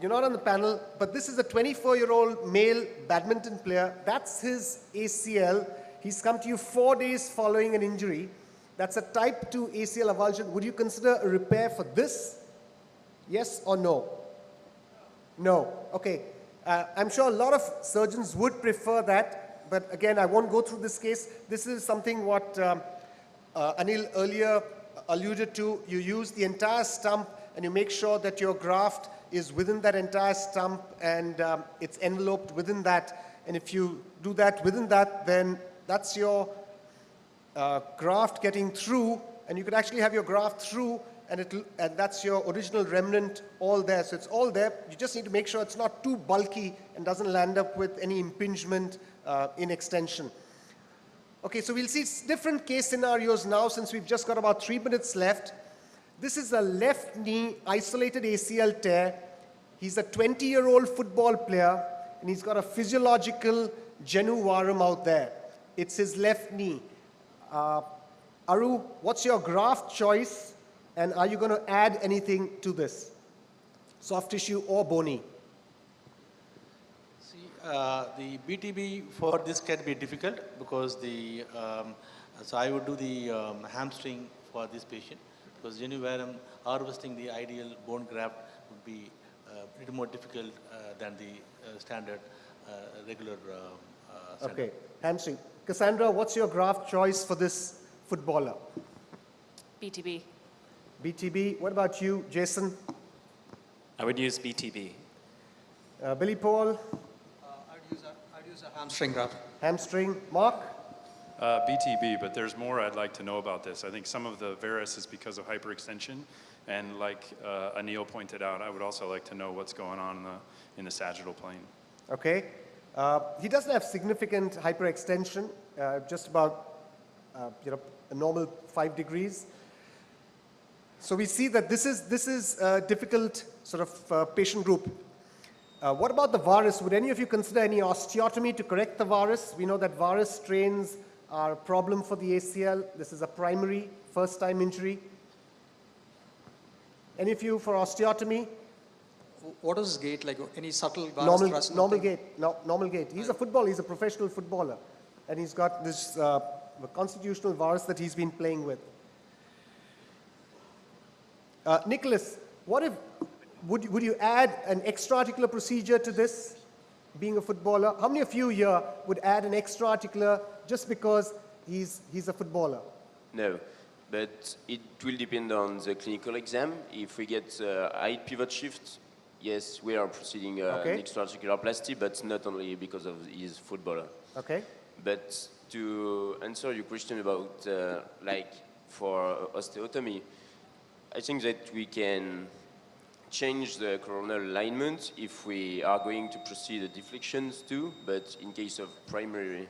you're not on the panel, but this is a 24-year-old male badminton player. That's his ACL. He's come to you 4 days following an injury. That's a type 2 ACL avulsion. Would you consider a repair for this? Yes or no? No. Okay. I'm sure a lot of surgeons would prefer that, but again, I won't go through this case. This is something what Anil earlier alluded to. You use the entire stump and you make sure that your graft is within that entire stump and it's enveloped within that. And if you do that within that, then that's your graft getting through, and you could actually have your graft through, and that's your original remnant all there. So it's all there. You just need to make sure it's not too bulky and doesn't land up with any impingement in extension. Okay, so we'll see different case scenarios now since we've just got about 3 minutes left. This is a left knee isolated ACL tear. He's a 20-year-old football player, and he's got a physiological genu varum out there. It's his left knee. Aru, what's your graft choice, and are you going to add anything to this? Soft tissue or bony? See, the BTB for this can be difficult because so I would do the hamstring for this patient, because genu varum harvesting the ideal bone graft would be a little more difficult than the standard regular standard. Okay, hamstring. Cassandra, what's your graft choice for this footballer? BTB. BTB. What about you, Jason? I would use BTB. Billy Paul? I'd use a hamstring graft. Hamstring. Mark? BTB, but there's more I'd like to know about this. I think some of the varus is because of hyperextension, and like Anil pointed out, I would also like to know what's going on in the sagittal plane. Okay. He doesn't have significant hyperextension, just about a normal 5 degrees. So we see that this is a difficult sort of patient group. What about the varus? Would any of you consider any osteotomy to correct the varus? We know that varus strains are a problem for the ACL. This is a primary first-time injury. Any of you for osteotomy? What is his gait like? Any subtle varus thrust? Normal gait. No, normal gait. He's a footballer. He's a professional footballer, and he's got this constitutional varus that he's been playing with. Nicholas, what if would you add an extra-articular procedure to this? Being a footballer, how many of you here would add an extra-articular just because he's a footballer? No, but it will depend on the clinical exam. If we get high pivot shift, yes, we are proceeding an extra-articular plasty, but not only because of his footballer. Okay. But to answer your question about like for osteotomy, I think that we can change the coronal alignment if we are going to proceed the deflections too, but in case of primary,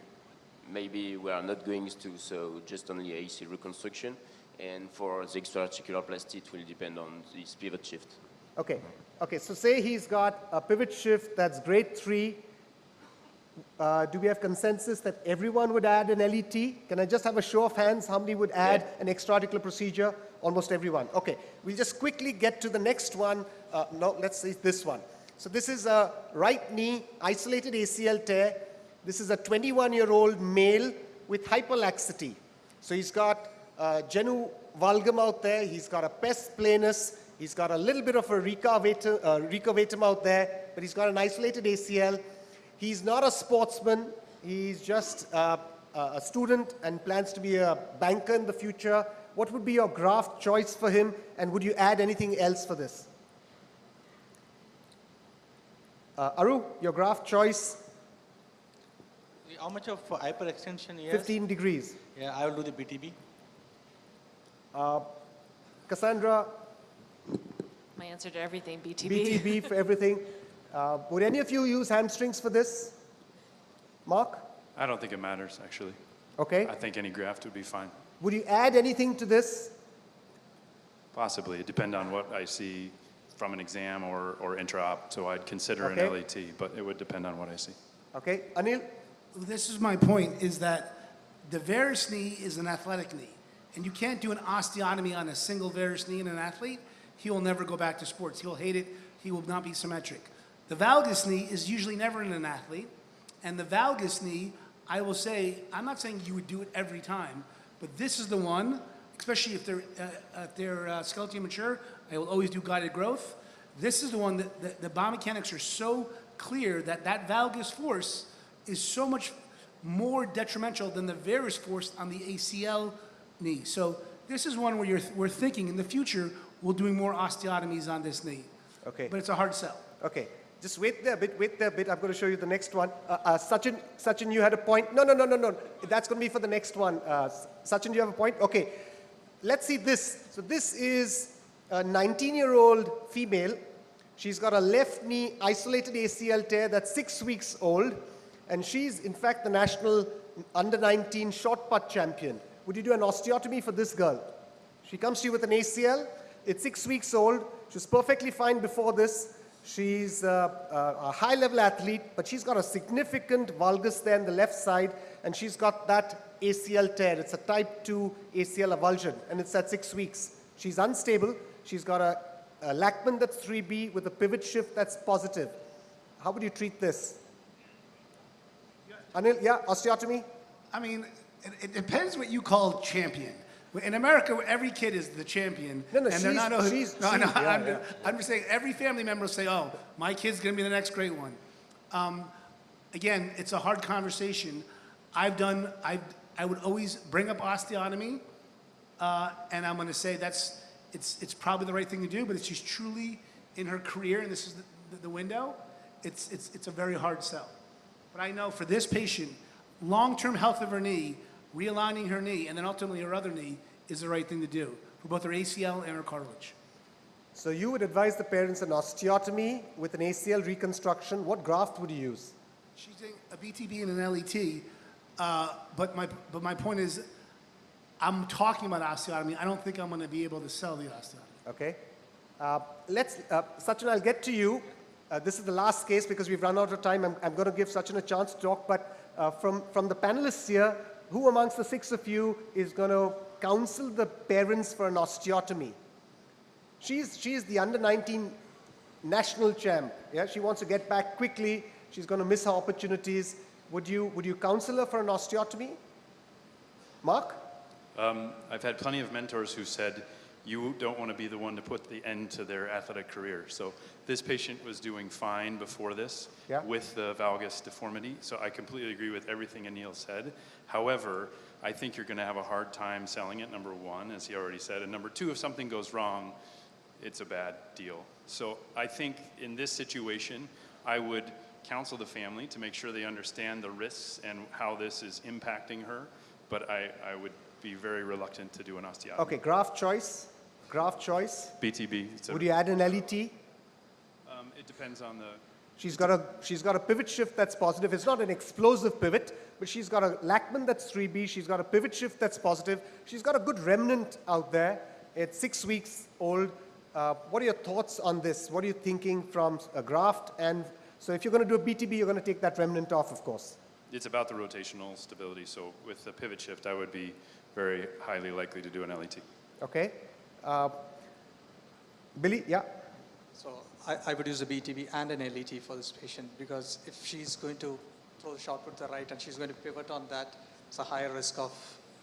maybe we are not going to, so just only AC reconstruction. And for the extra-articular plasty, it will depend on this pivot shift. Okay. Okay, so say he's got a pivot shift that's grade 3. Do we have consensus that everyone would add an LET? Can I just have a show of hands? How many would add an extra-articular procedure? Almost everyone. Okay, we'll just quickly get to the next one. No, let's see this one. So this is a right knee isolated ACL tear. This is a 21-year-old male with hyperlaxity. So he's got genu valgum out there. He's got a pes planus. He's got a little bit of a recurvatum out there, but he's got an isolated ACL. He's not a sportsman. He's just a student and plans to be a banker in the future. What would be your graft choice for him, and would you add anything else for this? Aru, your graft choice? How much of hyperextension he has? 15 degrees. Yeah, I will do the BTB. Cassandra? My answer to everything, BTB. BTB for everything. Would any of you use hamstrings for this? Mark? I don't think it matters, actually. Okay. I think any graft would be fine. Would you add anything to this? Possibly. It depends on what I see from an exam or intra-op. So I'd consider Okay. an LAT, but it would depend on what I see. Okay. Anil? This is my point, is that the varus knee is an athletic knee. And you can't do an osteotomy on a single varus knee in an athlete. He will never go back to sports. He'll hate it. He will not be symmetric. The valgus knee is usually never in an athlete. And the valgus knee, I will say, I'm not saying you would do it every time, but this is the one, especially if they're skeletally mature, I will always do guided growth. This is the one that the biomechanics are so clear that that valgus force is so much more detrimental than the varus force on the ACL knee. So this is one where we're thinking in the future, we're doing more osteotomies on this knee. Okay. But it's a hard sell. Okay. Just wait there a bit, I'm going to show you the next one. Sachin, you had a point. No. That's going to be for the next one. Sachin, do you have a point? Okay. Let's see this. So this is a 19-year-old female. She's got a left knee isolated ACL tear that's 6 weeks old. And she's, in fact, the national under-19 short put champion. Would you do an osteotomy for this girl? She comes to you with an ACL. It's 6 weeks old. She was perfectly fine before this. She's a high-level athlete, but she's got a significant valgus there on the left side, and she's got that ACL tear. It's a type 2 ACL avulsion, and it's at 6 weeks. She's unstable. She's got a Lachman that's 3B with a pivot shift that's positive. How would you treat this? Anil, yeah, osteotomy? I mean, it depends what you call champion. In America, every kid is the champion. No, and they're not. I'm yeah. just saying, every family member will say, "Oh, my kid's going to be the next great one." Again, it's a hard conversation. I would always bring up osteotomy, and I'm going to say it's probably the right thing to do. But if she's truly in her career, and this is the window, it's a very hard sell. But I know for this patient, long-term health of her knee, realigning her knee, and then ultimately her other knee is the right thing to do for both her ACL and her cartilage. So you would advise the parents an osteotomy with an ACL reconstruction. What graft would you use? She's doing a BTB and an LET, but my point is, I'm talking about osteotomy. I don't think I'm going to be able to sell the osteotomy. Okay. Sachin, I'll get to you. This is the last case because we've run out of time. I'm going to give Sachin a chance to talk, but from the panelists here, who amongst the 6 of you is going to counsel the parents for an osteotomy? She's the under-19 national champ. Yeah, she wants to get back quickly. She's going to miss her opportunities. Would you counsel her for an osteotomy? Mark? I've had plenty of mentors who said, you don't want to be the one to put the end to their athletic career. So this patient was doing fine before this with the valgus deformity. So I completely agree with everything Anil said. However, I think you're going to have a hard time selling it, number one, as he already said. And number two, if something goes wrong, it's a bad deal. So I think in this situation, I would counsel the family to make sure they understand the risks and how this is impacting her. But I would be very reluctant to do an osteotomy. Okay, graft choice. BTB. Would you add an LET? It depends on the... She's got a pivot shift that's positive. It's not an explosive pivot, but she's got a Lachman that's 3B. She's got a pivot shift that's positive. She's got a good remnant out there. It's 6 weeks old. What are your thoughts on this? What are you thinking from a graft? And so if you're going to do a BTB, you're going to take that remnant off, of course. It's about the rotational stability. So with the pivot shift, I would be very highly likely to do an LET. Okay. Billy, yeah? So I would use a BTB and an LET for this patient because if she's going to throw the shot put to the right and she's going to pivot on that, it's a higher risk of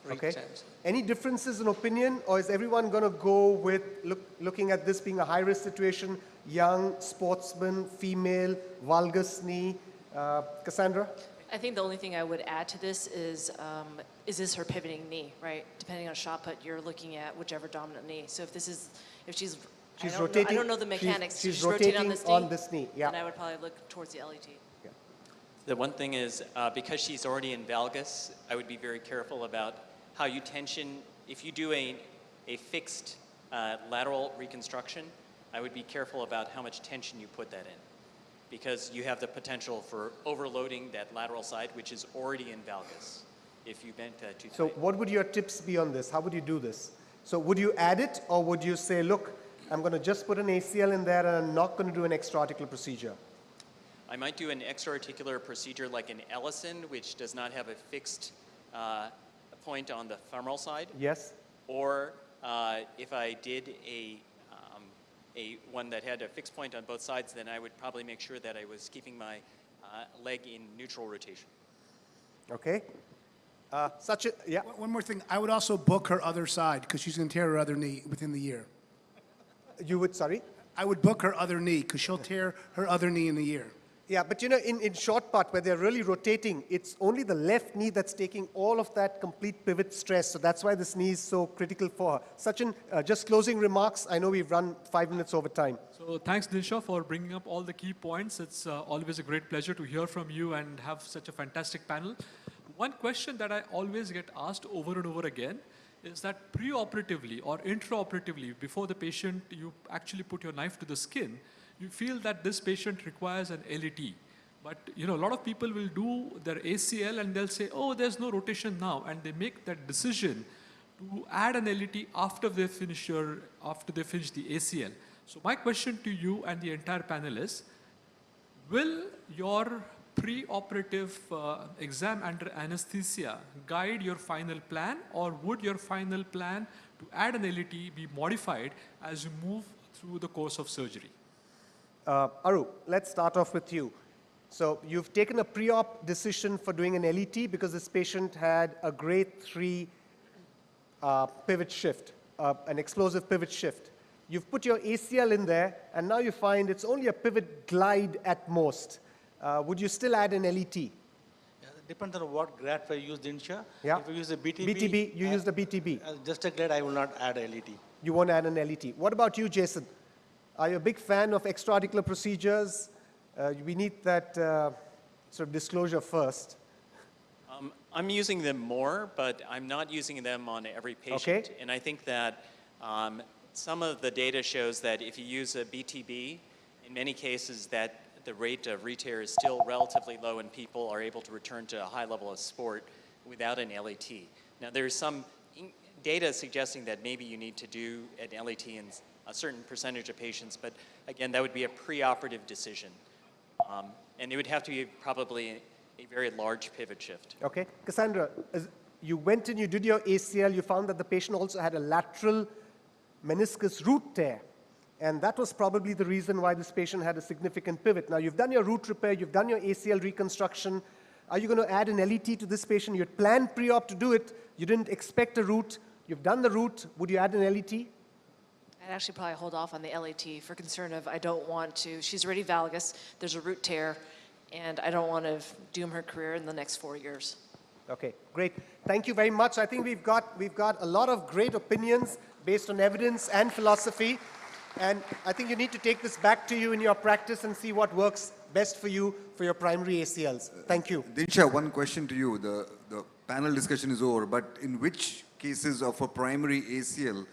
re-jams. Any differences in opinion, or is everyone going to go with looking at this being a high-risk situation, young, sportsman, female, valgus knee? Cassandra? I think the only thing I would add to this is this her pivoting knee, right? Depending on shot put, you're looking at whichever dominant knee. So if she's rotating. I don't know the mechanics. She's rotating on this knee. Yeah. And I would probably look towards the LET. Yeah. The one thing is, because she's already in valgus, I would be very careful about how you tension. If you do a fixed lateral reconstruction, I would be careful about how much tension you put that in, because you have the potential for overloading that lateral side, which is already in valgus. if you bent too So tight. what would your tips be on this? How would you do this? So would you add it, or would you say, look, I'm going to just put an ACL in there and I'm not going to do an extra-articular procedure? I might do an extra-articular procedure like an Ellison, which does not have a fixed point on the femoral side. Yes. Or if I did a one that had a fixed point on both sides, then I would probably make sure that I was keeping my leg in neutral rotation. Okay. Yeah. One more thing. I would also book her other side because she's going to tear her other knee within the year. You would, sorry? I would book her other knee because she'll tear her other knee in the year. Yeah, but you know, in short part, where they're really rotating, it's only the left knee that's taking all of that complete pivot stress. So that's why this knee is so critical for her. Sachin, just closing remarks. I know we've run 5 minutes over time. So thanks, Dinsha, for bringing up all the key points. It's always a great pleasure to hear from you and have such a fantastic panel. One question that I always get asked over and over again is that pre-operatively or intraoperatively, before the patient, you actually put your knife to the skin, you feel that this patient requires an LET. But you know, a lot of people will do their ACL and they'll say, oh, there's no rotation now, and they make that decision to add an LET after they finish the ACL. So my question to you and the entire panel is, will your pre-operative exam under anesthesia guide your final plan, or would your final plan to add an LET be modified as you move through the course of surgery? Aru, let's start off with you. So you've taken a pre-op decision for doing an LET because this patient had a grade 3 pivot shift, an explosive pivot shift. You've put your ACL in there, and now you find it's only a pivot glide at most. Would you still add an LET? Yeah, it depends on what graft I use, Dinsha. Yeah. If I use a BTB, BTB, you use the BTB. Just a glide, I will not add a LET. You won't add an LET. What about you, Jason? Are you a big fan of extra-articular procedures? We need that sort of disclosure first. I'm using them more, but I'm not using them on every patient. Okay. And I think that some of the data shows that if you use a BTB, in many cases that the rate of re-tear is still relatively low and people are able to return to a high level of sport without an LET. Now there's some data suggesting that maybe you need to do an LET in a certain percentage of patients, but again, that would be a preoperative decision. And it would have to be probably a very large pivot shift. Okay. Cassandra, you went in, you did your ACL, you found that the patient also had a lateral meniscus root tear. And that was probably the reason why this patient had a significant pivot. Now, you've done your root repair, you've done your ACL reconstruction. Are you going to add an LET to this patient? You had planned pre-op to do it. You didn't expect a root. You've done the root. Would you add an LET? I'd actually probably hold off on the LET for concern of I don't want to, she's already valgus, there's a root tear, and I don't want to doom her career in the next 4 years. Okay, great. Thank you very much. I think we've got a lot of great opinions based on evidence and philosophy. And I think you need to take this back to you in your practice and see what works best for you for your primary ACLs. Thank you. Dinsha, one question to you. The panel discussion is over, but in which cases of a primary ACL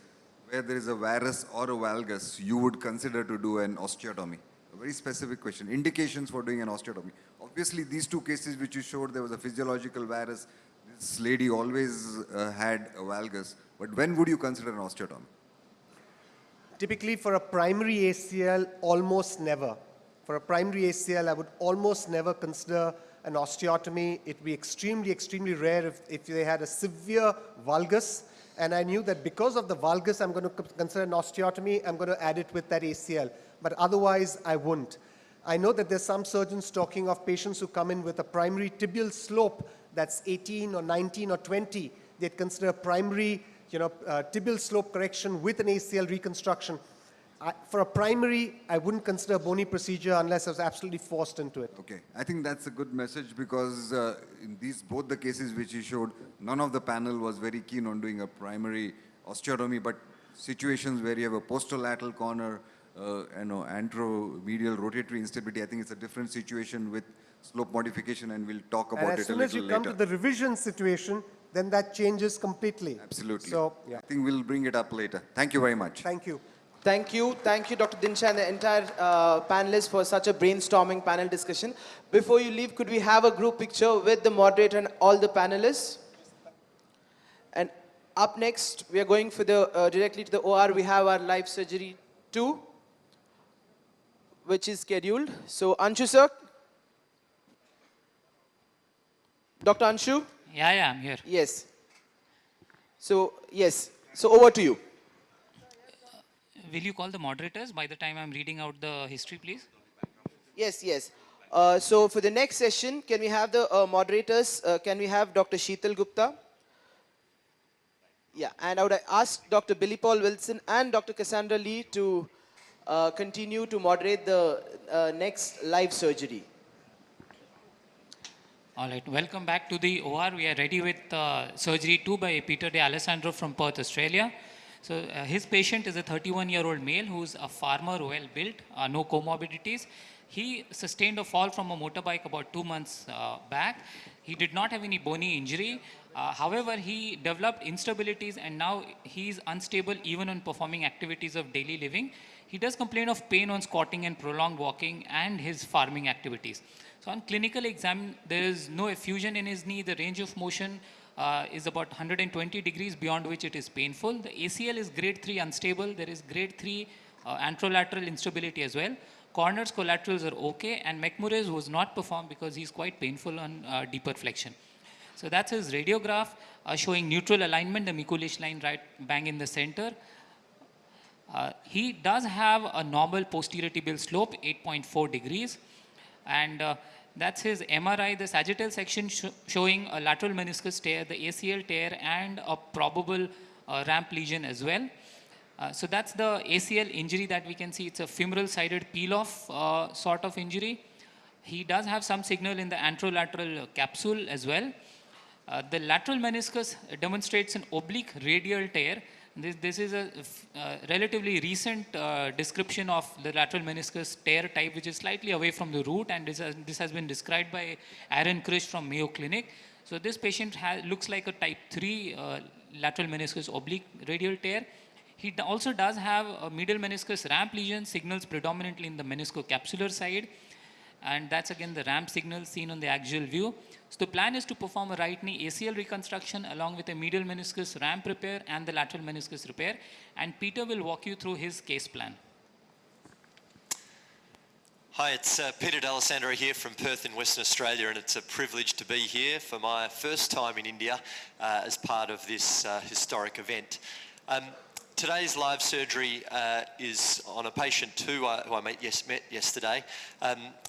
where there is a varus or a valgus, you would consider to do an osteotomy? A very specific question. Indications for doing an osteotomy. Obviously, these two cases which you showed, there was a physiological varus. This lady always had a valgus. But when would you consider an osteotomy? Typically, for a primary ACL, almost never. For a primary ACL, I would almost never consider an osteotomy. It would be extremely, extremely rare if they had a severe valgus. And I knew that because of the valgus, I'm going to consider an osteotomy. I'm going to add it with that ACL. But otherwise, I wouldn't. I know that there's some surgeons talking of patients who come in with a primary tibial slope that's 18 or 19 or 20. They'd consider a primary tibial slope correction with an ACL reconstruction. For a primary, I wouldn't consider a bony procedure unless I was absolutely forced into it. Okay, I think that's a good message because in both the cases which you showed, none of the panel was very keen on doing a primary osteotomy, but situations where you have a posterolateral corner, anteromedial rotatory instability, I think it's a different situation with slope modification, and we'll talk about it a little later. As soon as you come to the revision situation, then that changes completely. Absolutely. So, yeah. I think we'll bring it up later. Thank you very much. Thank you. Thank you, Dr. Dinsha and the entire panelists for such a brainstorming panel discussion. Before you leave, could we have a group picture with the moderator and all the panelists? And up next, we are going for the directly to the OR. We have our live surgery 2, which is scheduled. So Anshu sir, Dr. Anshu? Yeah, I'm here. Yes. So, yes. So over to you. Will you call the moderators by the time I'm reading out the history, please? Yes, yes. So for the next session, can we have the moderators? Can we have Dr. Sheetal Gupta? Yeah, and I would ask Dr. Billy Paul Wilson and Dr. Cassandra Lee to continue to moderate the next live surgery. All right, welcome back to the OR. We are ready with surgery 2 by Peter De Alessandro from Perth, Australia. So his patient is a 31-year-old male who's a farmer, well built, no comorbidities. He sustained a fall from a motorbike about 2 months back. He did not have any bony injury. However, he developed instabilities and now he's unstable even on performing activities of daily living. He does complain of pain on squatting and prolonged walking and his farming activities. So on clinical exam, there is no effusion in his knee. The range of motion is about 120 degrees, beyond which it is painful. The ACL is grade 3 unstable. There is grade 3 anterolateral instability as well. Corners, collaterals are okay, and McMurray's was not performed because he's quite painful on deeper flexion. So that's his radiograph showing neutral alignment, the Mikulicz line right bang in the center. He does have a normal posterior tibial slope, 8.4 degrees. And that's his MRI, the sagittal section showing a lateral meniscus tear, the ACL tear, and a probable ramp lesion as well. So that's the ACL injury that we can see. It's a femoral sided peel-off sort of injury. He does have some signal in the anterolateral capsule as well. The lateral meniscus demonstrates an oblique radial tear. This is a relatively recent description of the lateral meniscus tear type, which is slightly away from the root, and this has been described by Aaron Krish from Mayo Clinic. So this patient looks like a type 3 lateral meniscus oblique radial tear. He also does have a medial meniscus ramp lesion, signals predominantly in the meniscocapsular side. And that's again the ramp signal seen on the axial view. So the plan is to perform a right knee ACL reconstruction along with a medial meniscus ramp repair and the lateral meniscus repair. And Peter will walk you through his case plan. Hi, it's Peter D'Alessandro here from Perth in Western Australia, and it's a privilege to be here for my first time in India as part of this historic event. Today's live surgery is on a patient who I met yesterday,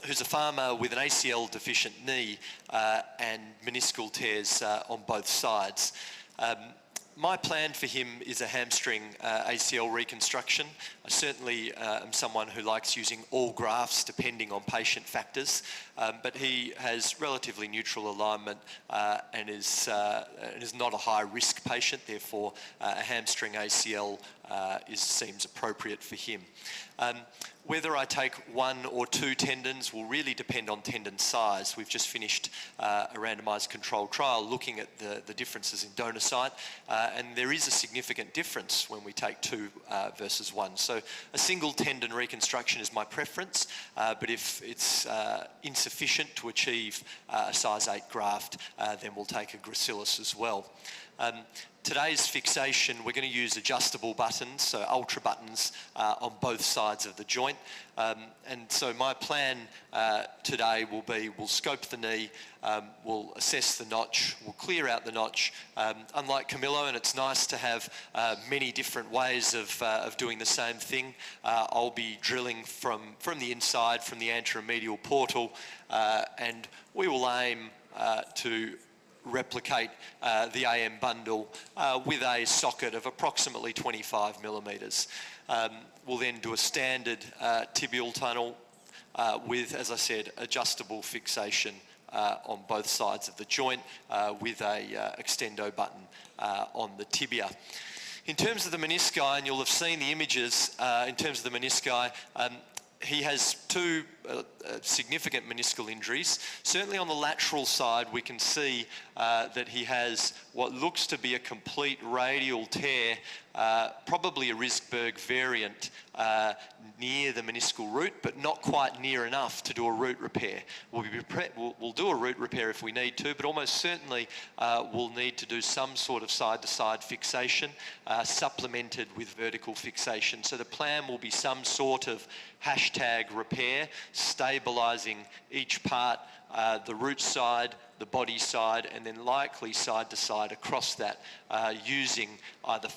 who's a farmer with an ACL deficient knee and meniscal tears on both sides. My plan for him is a hamstring ACL reconstruction. I certainly am someone who likes using all grafts depending on patient factors, but he has relatively neutral alignment and is not a high risk patient, therefore a hamstring ACL seems appropriate for him. Whether I take 1 or 2 tendons will really depend on tendon size. We've just finished a randomised controlled trial looking at the differences in donor site, and there is a significant difference when we take 2 versus 1. So a single tendon reconstruction is my preference, but if it's insufficient to achieve a size 8 graft, then we'll take a gracilis as well. Today's fixation, we're going to use adjustable buttons, so ultra buttons on both sides of the joint. And so my plan today will be, we'll scope the knee, we'll assess the notch, we'll clear out the notch. Unlike Camillo, and it's nice to have many different ways of doing the same thing, I'll be drilling from the inside, from the anteromedial portal, and we will aim to replicate the AM bundle with a socket of approximately 25 millimetres. We'll then do a standard tibial tunnel with, as I said, adjustable fixation on both sides of the joint with a extendo button on the tibia. In terms of the menisci, and you'll have seen the images in terms of the menisci, he has 2 significant meniscal injuries. Certainly on the lateral side, we can see that he has what looks to be a complete radial tear, probably a Risberg variant near the meniscal root, but not quite near enough to do a root repair. We'll do a root repair if we need to, but almost certainly we'll need to do some sort of side-to-side fixation supplemented with vertical fixation. So the plan will be some sort of hashtag repair, stabilising each part, the root side, the body side, and then likely side to side across that using either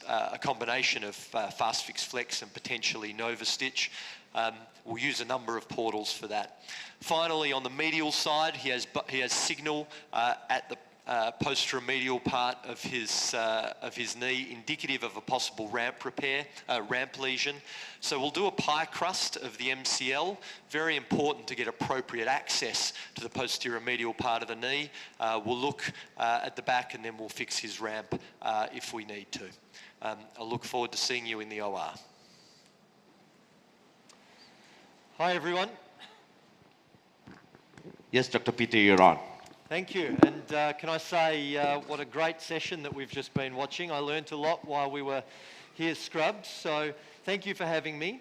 a combination of fast fix flex and potentially Nova Stitch. We'll use a number of portals for that. Finally, on the medial side, he has signal at the posterior medial part of his knee, indicative of a possible ramp repair, ramp lesion. So we'll do a pie crust of the MCL. Very important to get appropriate access to the posterior medial part of the knee. We'll look at the back and then we'll fix his ramp if we need to. I look forward to seeing you in the OR. Hi everyone. Yes, Dr. Peter, you're on. Thank you, and can I say what a great session that we've just been watching. I learnt a lot while we were here scrubbed, so thank you for having me.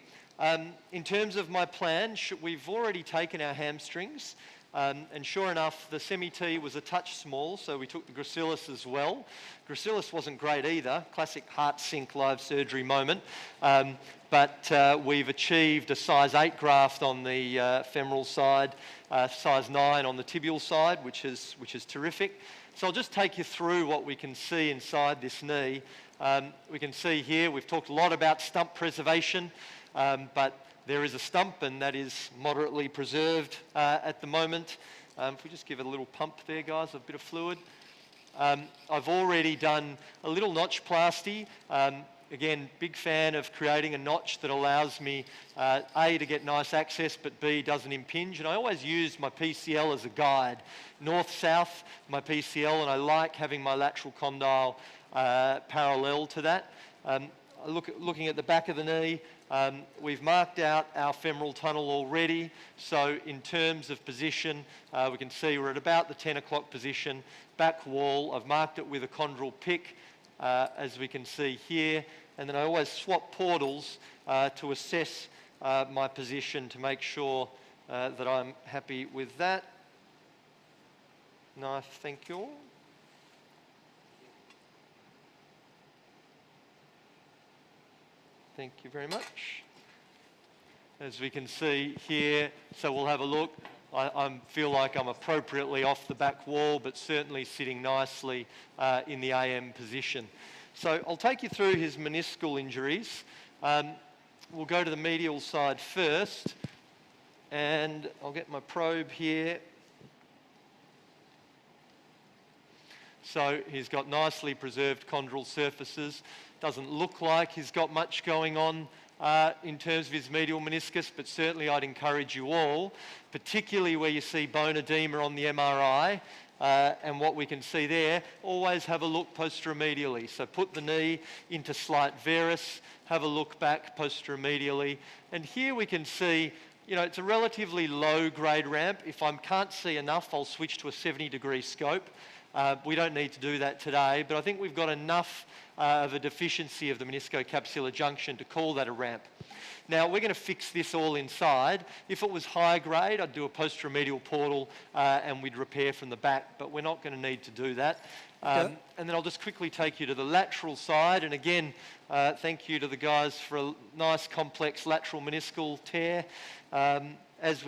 In terms of my plan, we've already taken our hamstrings, and sure enough, the semi-T was a touch small, so we took the gracilis as well. Gracilis wasn't great either, classic heart sink live surgery moment, but we've achieved a size 8 graft on the femoral side, size 9 on the tibial side, which is terrific. So I'll just take you through what we can see inside this knee. We can see here, we've talked a lot about stump preservation, but there is a stump and that is moderately preserved at the moment. If we just give it a little pump there, guys, a bit of fluid. I've already done a little notchplasty. Again, big fan of creating a notch that allows me, A, to get nice access, but B, doesn't impinge. And I always use my PCL as a guide. North-south, my PCL, and I like having my lateral condyle parallel to that. Looking at the back of the knee, we've marked out our femoral tunnel already. So in terms of position, we can see we're at about the 10 o'clock position. Back wall, I've marked it with a chondral pick, as we can see here. And then I always swap portals to assess my position to make sure that I'm happy with that. Nice, thank you all. Thank you very much. As we can see here, so we'll have a look. I feel like I'm appropriately off the back wall, but certainly sitting nicely in the AM position. So I'll take you through his meniscal injuries. We'll go to the medial side first, and I'll get my probe here. So he's got nicely preserved chondral surfaces. Doesn't look like he's got much going on in terms of his medial meniscus, but certainly I'd encourage you all, particularly where you see bone edema on the MRI, and what we can see there, always have a look posteromedially. So put the knee into slight varus, have a look back posteromedially, and here we can see, you know, it's a relatively low grade ramp. If I can't see enough, I'll switch to a 70-degree scope. We don't need to do that today, but I think we've got enough of a deficiency of the meniscocapsular junction to call that a ramp. Now, we're going to fix this all inside. If it was high grade, I'd do a posteromedial portal and we'd repair from the back, but we're not going to need to do that. And then I'll just quickly take you to the lateral side. And again, thank you to the guys for a nice complex lateral meniscal tear. As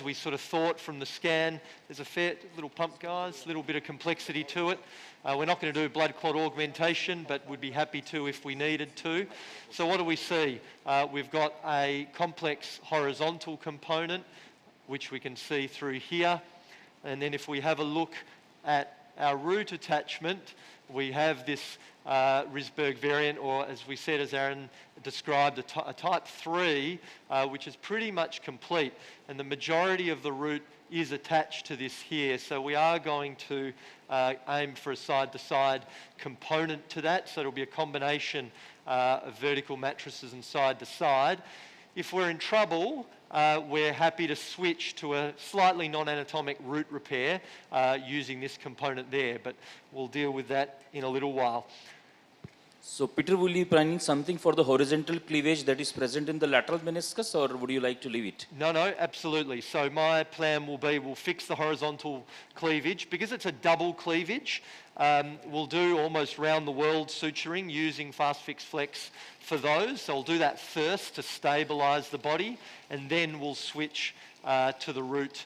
we sort of thought from the scan, there's a fair little pump, guys, a little bit of complexity to it. We're not going to do blood clot augmentation, but would be happy to if we needed to. So what do we see? We've got a complex horizontal component, which we can see through here. And then if we have a look at our root attachment, we have this Risberg variant, or as we said, as Aaron described, a type 3, which is pretty much complete. And the majority of the root is attached to this here. So we are going to aim for a side-to-side component to that. So it'll be a combination of vertical matrices and side-to-side. if we're in trouble, we're happy to switch to a slightly non-anatomic root repair using this component there, but we'll deal with that in a little while. So Peter, will you be planning something for the horizontal cleavage that is present in the lateral meniscus, or would you like to leave it? No, absolutely. So my plan will be, we'll fix the horizontal cleavage. Because it's a double cleavage, we'll do almost round the world suturing using Fast Fix Flex for those. So I'll do that first to stabilize the body, and then we'll switch to the root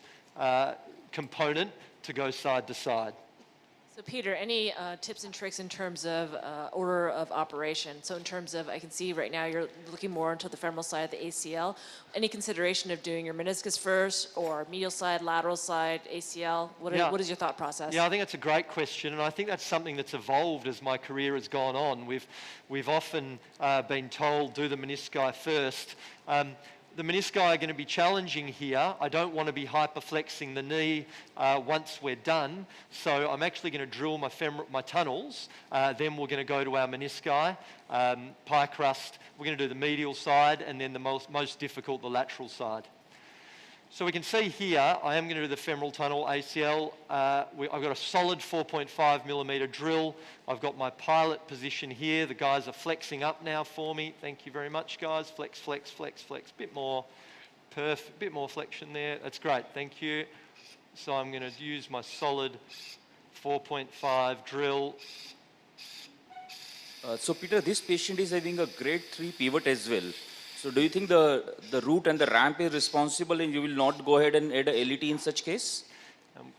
component to go side to side. So Peter, any tips and tricks in terms of order of operation? So in terms of, I can see right now you're looking more into the femoral side of the ACL. Any consideration of doing your meniscus first, or medial side, lateral side, ACL? What is your thought process? Yeah, I think that's a great question, and I think that's something that's evolved as my career has gone on. We've often been told, do the menisci first. The menisci are going to be challenging here. I don't want to be hyperflexing the knee once we're done. So I'm actually going to drill my tunnels. Then we're going to go to our menisci, pie crust. We're going to do the medial side, and then the most difficult, the lateral side. So we can see here, I am going to do the femoral tunnel ACL. I've got a solid 4.5 millimeter drill. I've got my pilot position here. The guys are flexing up now for me. Thank you very much, guys. Flex, flex, flex, flex. Bit more flexion there. That's great. Thank you. So I'm going to use my solid 4.5 drill. So Peter, this patient is having a grade 3 pivot as well. So do you think the root and the ramp is responsible, and you will not go ahead and add a LET in such case?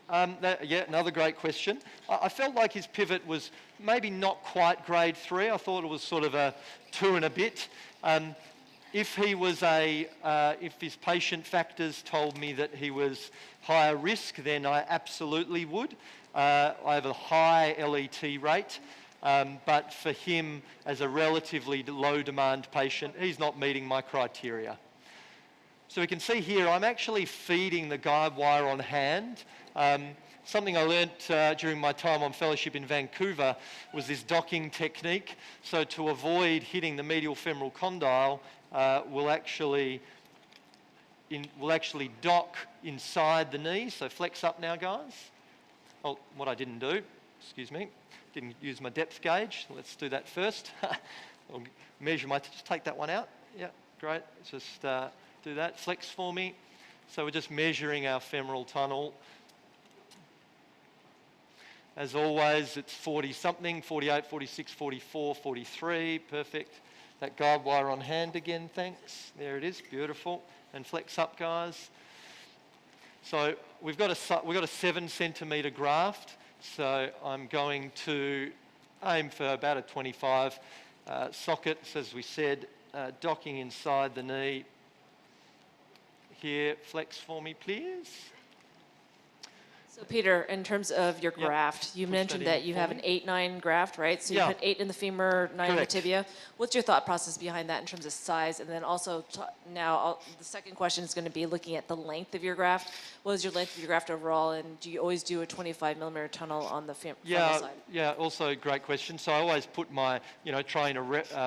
Yeah, another great question. I felt like his pivot was maybe not quite grade 3. I thought it was sort of a 2 and a bit. If his patient factors told me that he was higher risk, then I absolutely would. I have a high LET rate. But for him, as a relatively low demand patient, he's not meeting my criteria. So we can see here, I'm actually feeding the guide wire on hand. Something I learnt during my time on fellowship in Vancouver was this docking technique. So to avoid hitting the medial femoral condyle, we'll actually dock inside the knee. So flex up now, guys. Oh, what I didn't do, excuse me. Didn't use my depth gauge. Let's do that first. I'll measure just take that one out. Yeah, great. Just do that. Flex for me. So we're just measuring our femoral tunnel. As always, it's 40 something, 48, 46, 44, 43. Perfect. That guide wire on hand again, thanks. There it is, beautiful. And flex up, guys. So we've got a 7 centimetre graft. So I'm going to aim for about a 25 sockets, as we said, docking inside the knee. Here, flex for me, please. So Peter, in terms of your graft, you mentioned that you have an 8-9 graft, right? So you put 8 in the femur, 9 in the tibia. What's your thought process behind that in terms of size? And then also the second question is going to be looking at the length of your graft. What is your length of your graft overall? And do you always do a 25 millimeter tunnel on the femoral side? Yeah, also a great question. So I always put my, trying to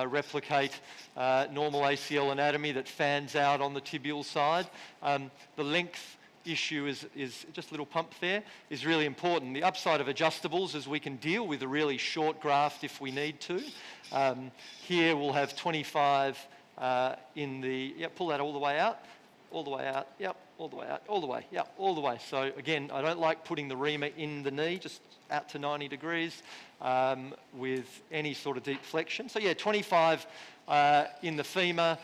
replicate normal ACL anatomy that fans out on the tibial side. The length issue is just a little pump there is really important. The upside of adjustables is we can deal with a really short graft if we need to. Here we'll have 25 in the, pull that all the way out, all the way out, all the way out, all the way, all the way. So again, I don't like putting the reamer in the knee, just out to 90 degrees with any sort of deep flexion. So 25 in the femur,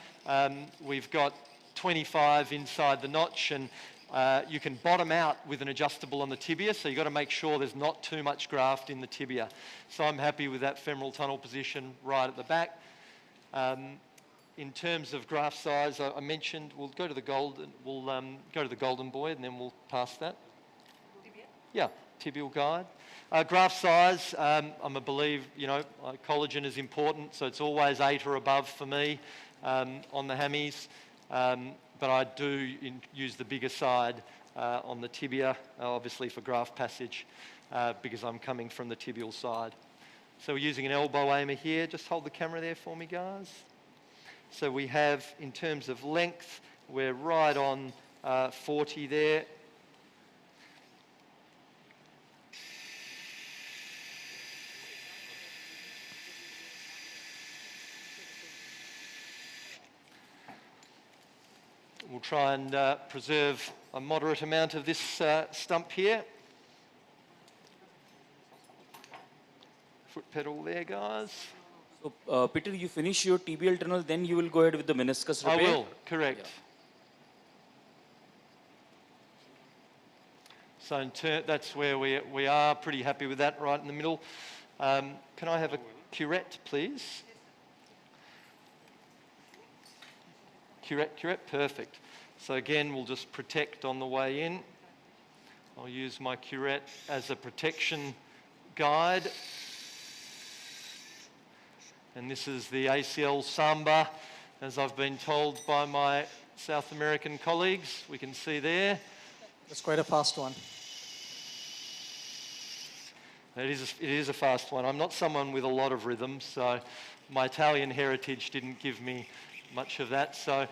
we've got 25 inside the notch, and you can bottom out with an adjustable on the tibia, so you've got to make sure there's not too much graft in the tibia. So I'm happy with that femoral tunnel position right at the back. In terms of graft size, I mentioned we'll go to the golden boy, and then we'll pass that. Yeah, tibial guide. Graft size, I'm a believer, collagen is important, so it's always 8 or above for me on the hammies. But I do use the bigger side on the tibia, obviously for graft passage, because I'm coming from the tibial side. So we're using an elbow aimer here. Just hold the camera there for me, guys. So we have, in terms of length, we're right on 40 there. We'll try and preserve a moderate amount of this stump here. Foot pedal there, guys. So, Peter, you finish your tibial tunnel, then you will go ahead with the meniscus repair? I will, correct. Yeah. So that's where we are, pretty happy with that, right in the middle. Can I have a curette, please? Curette, perfect. So again, we'll just protect on the way in. I'll use my curette as a protection guide. And this is the ACL Samba, as I've been told by my South American colleagues. We can see there. That's quite a fast one. It is a fast one. I'm not someone with a lot of rhythm, so my Italian heritage didn't give me much of that. So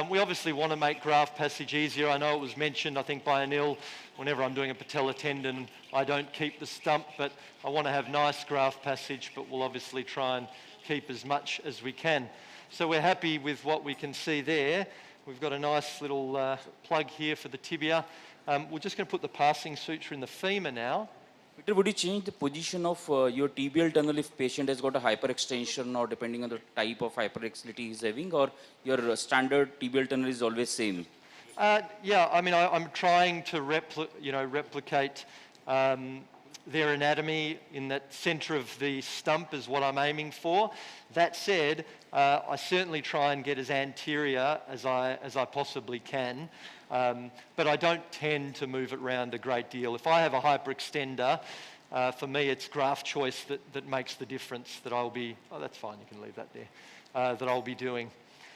we obviously want to make graft passage easier. I know it was mentioned, I think, by Anil, whenever I'm doing a patella tendon, I don't keep the stump, but I want to have nice graft passage, but we'll obviously try and keep as much as we can. So we're happy with what we can see there. We've got a nice little plug here for the tibia. We're just going to put the passing suture in the femur now. Peter, would you change the position of your tibial tunnel if patient has got a hyperextension or depending on the type of hyperextension he's having, or your standard tibial tunnel is always same? Yeah, I mean, I'm trying to replicate their anatomy in that centre of the stump is what I'm aiming for. That said, I certainly try and get as anterior as I possibly can, but I don't tend to move it around a great deal. If I have a hyperextender, for me it's graft choice that makes the difference that I'll be, oh that's fine, you can leave that there, that I'll be doing.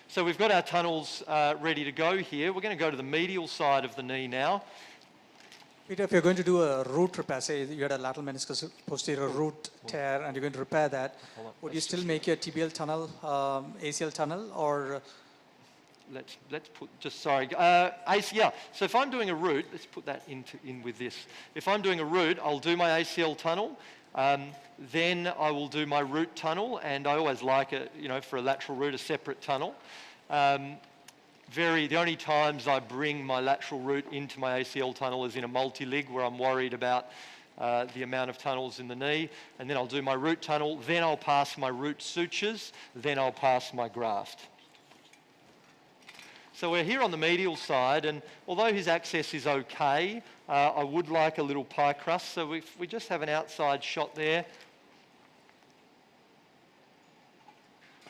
So we've got our tunnels ready to go here. We're going to go to the medial side of the knee now. Peter, if you're going to do a root repair, say you had a lateral meniscus posterior root tear and you're going to repair that, would you still make your tibial tunnel, ACL tunnel, or? Let's put, just sorry, yeah, so if I'm doing a root, let's put that in with this. If I'm doing a root, I'll do my ACL tunnel, then I will do my root tunnel, and I always like it, for a lateral root, a separate tunnel. The only times I bring my lateral root into my ACL tunnel is in a multi-lig where I'm worried about the amount of tunnels in the knee, and then I'll do my root tunnel, then I'll pass my root sutures, then I'll pass my graft. So we're here on the medial side, and although his access is okay, I would like a little pie crust, so if we just have an outside shot there.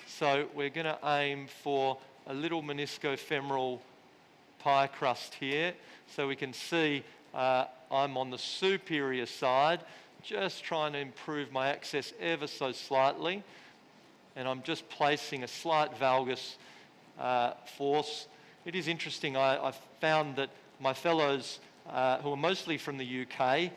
So we're going to aim for a little meniscofemoral pie crust here, so we can see I'm on the superior side, just trying to improve my access ever so slightly, and I'm just placing a slight valgus force. It is interesting, I've found that my fellows who are mostly from the UK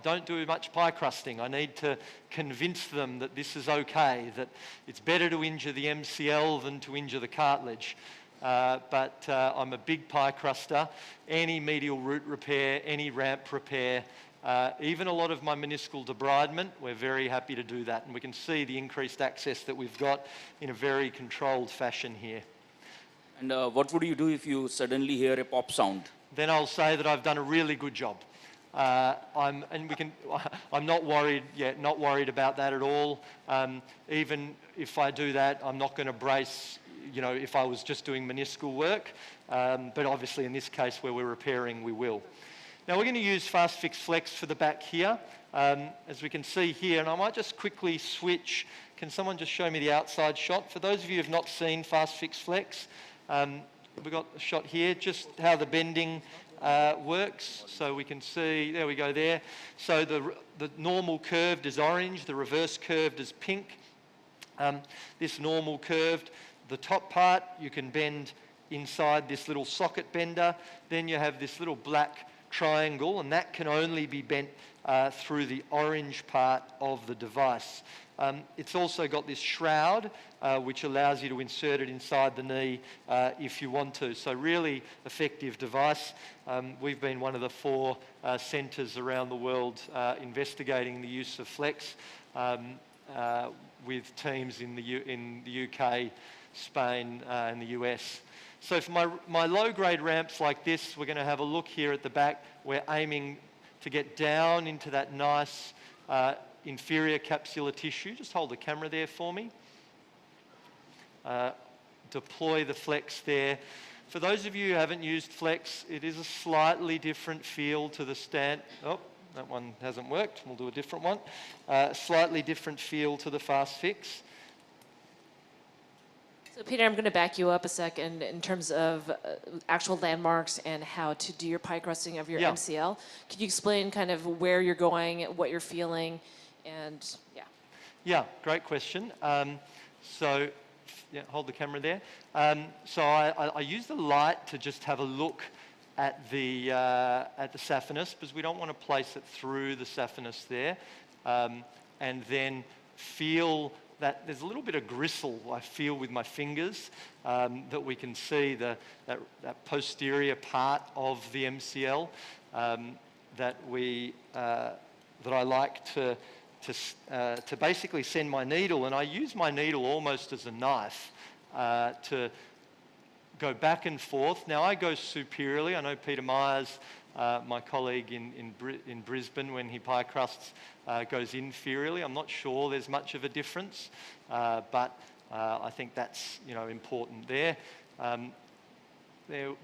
don't do much pie crusting. I need to convince them that this is okay, that it's better to injure the MCL than to injure the cartilage. But I'm a big pie cruster. Any medial root repair, any ramp repair, even a lot of my meniscal debridement, we're very happy to do that. And we can see the increased access that we've got in a very controlled fashion here. And what would you do if you suddenly hear a pop sound? Then I'll say that I've done a really good job. I'm not worried yet, not worried about that at all. Even if I do that, I'm not going to brace, if I was just doing meniscal work. But obviously in this case where we're repairing, we will. Now we're going to use Fast Fix Flex for the back here. As we can see here, and I might just quickly switch. Can someone just show me the outside shot? For those of you who have not seen Fast Fix Flex, we've got a shot here, just how the bending works. So we can see, there we go there. So the normal curved is orange, the reverse curved is pink. This normal curved, the top part you can bend inside this little socket bender. Then you have this little black triangle, and that can only be bent through the orange part of the device. It's also got this shroud, which allows you to insert it inside the knee if you want to. So really effective device. We've been one of the 4 centres around the world investigating the use of Flex with teams in the UK, Spain, and the US. So for my low-grade ramps like this, we're going to have a look here at the back. We're aiming to get down into that nice inferior capsular tissue. Just hold the camera there for me. Deploy the Flex there. For those of you who haven't used Flex, it is a slightly different feel to the stand. Oh, that one hasn't worked. We'll do a different one. Slightly different feel to the Fast Fix. So Peter, I'm going to back you up a second in terms of actual landmarks and how to do your pie crusting of your MCL. Could you explain kind of where you're going, what you're feeling, and yeah. Yeah, great question. So hold the camera there. So I use the light to just have a look at the saphenous, because we don't want to place it through the saphenous there, and then feel that there's a little bit of gristle I feel with my fingers, that we can see that posterior part of the MCL that I like to basically send my needle, and I use my needle almost as a knife to go back and forth. Now I go superiorly. I know Peter Myers, my colleague in Brisbane, when he pie crusts, goes inferiorly. I'm not sure there's much of a difference, but I think that's important there.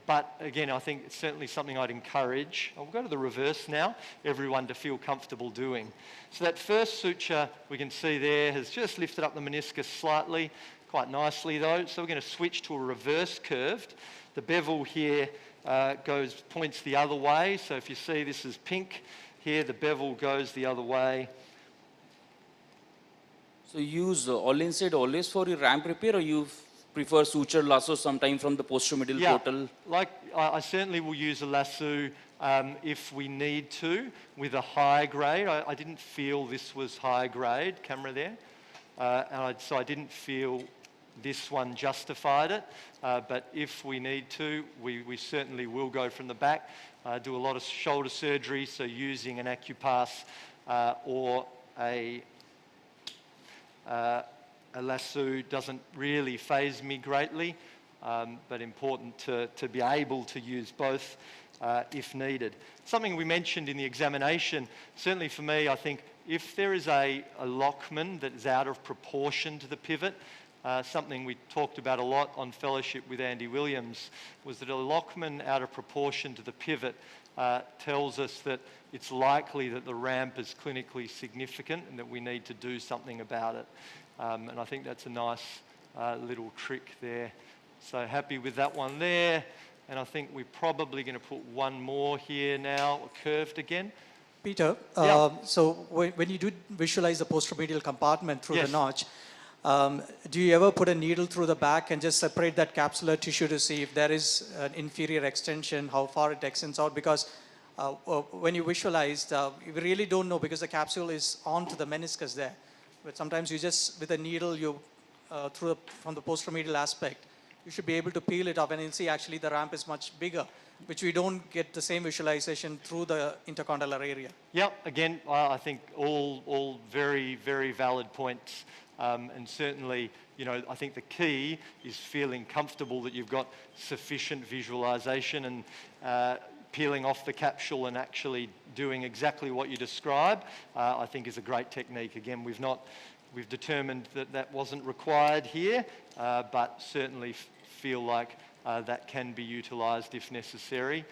But again, I think it's certainly something I'd encourage. I'll go to the reverse now, everyone to feel comfortable doing. So that first suture we can see there has just lifted up the meniscus slightly, quite nicely though. So we're going to switch to a reverse curved. The bevel here points the other way. So if you see this is pink, here the bevel goes the other way. So you use all inside always for your ramp repair, or you prefer suture lasso sometime from the posteromedial portal? Like I certainly will use a lasso if we need to with a high grade. I didn't feel this was high grade, camera there, so I didn't feel this one justified it, but if we need to, we certainly will go from the back. Do a lot of shoulder surgery, so using an AcuPass or a lasso doesn't really faze me greatly, but important to be able to use both if needed. Something we mentioned in the examination, certainly for me, I think if there is a lockman that is out of proportion to the pivot, something we talked about a lot on fellowship with Andy Williams was that a lockman out of proportion to the pivot tells us that it's likely that the ramp is clinically significant and that we need to do something about it. And I think that's a nice little trick there. So happy with that one there. And I think we're probably going to put one more here now, curved again. Peter, so when you do visualize the posteromedial compartment through the notch, do you ever put a needle through the back and just separate that capsular tissue to see if there is an inferior extension, how far it extends out? Because when you visualize, you really don't know because the capsule is onto the meniscus there. But sometimes you just, with a needle, from the posteromedial aspect, you should be able to peel it off and you'll see actually the ramp is much bigger, which we don't get the same visualization through the intercondylar area. Yeah, again, I think all very, very valid points. And certainly, I think the key is feeling comfortable that you've got sufficient visualization and peeling off the capsule and actually doing exactly what you describe, I think is a great technique. Again, we've determined that wasn't required here, but certainly feel like that can be utilized if necessary.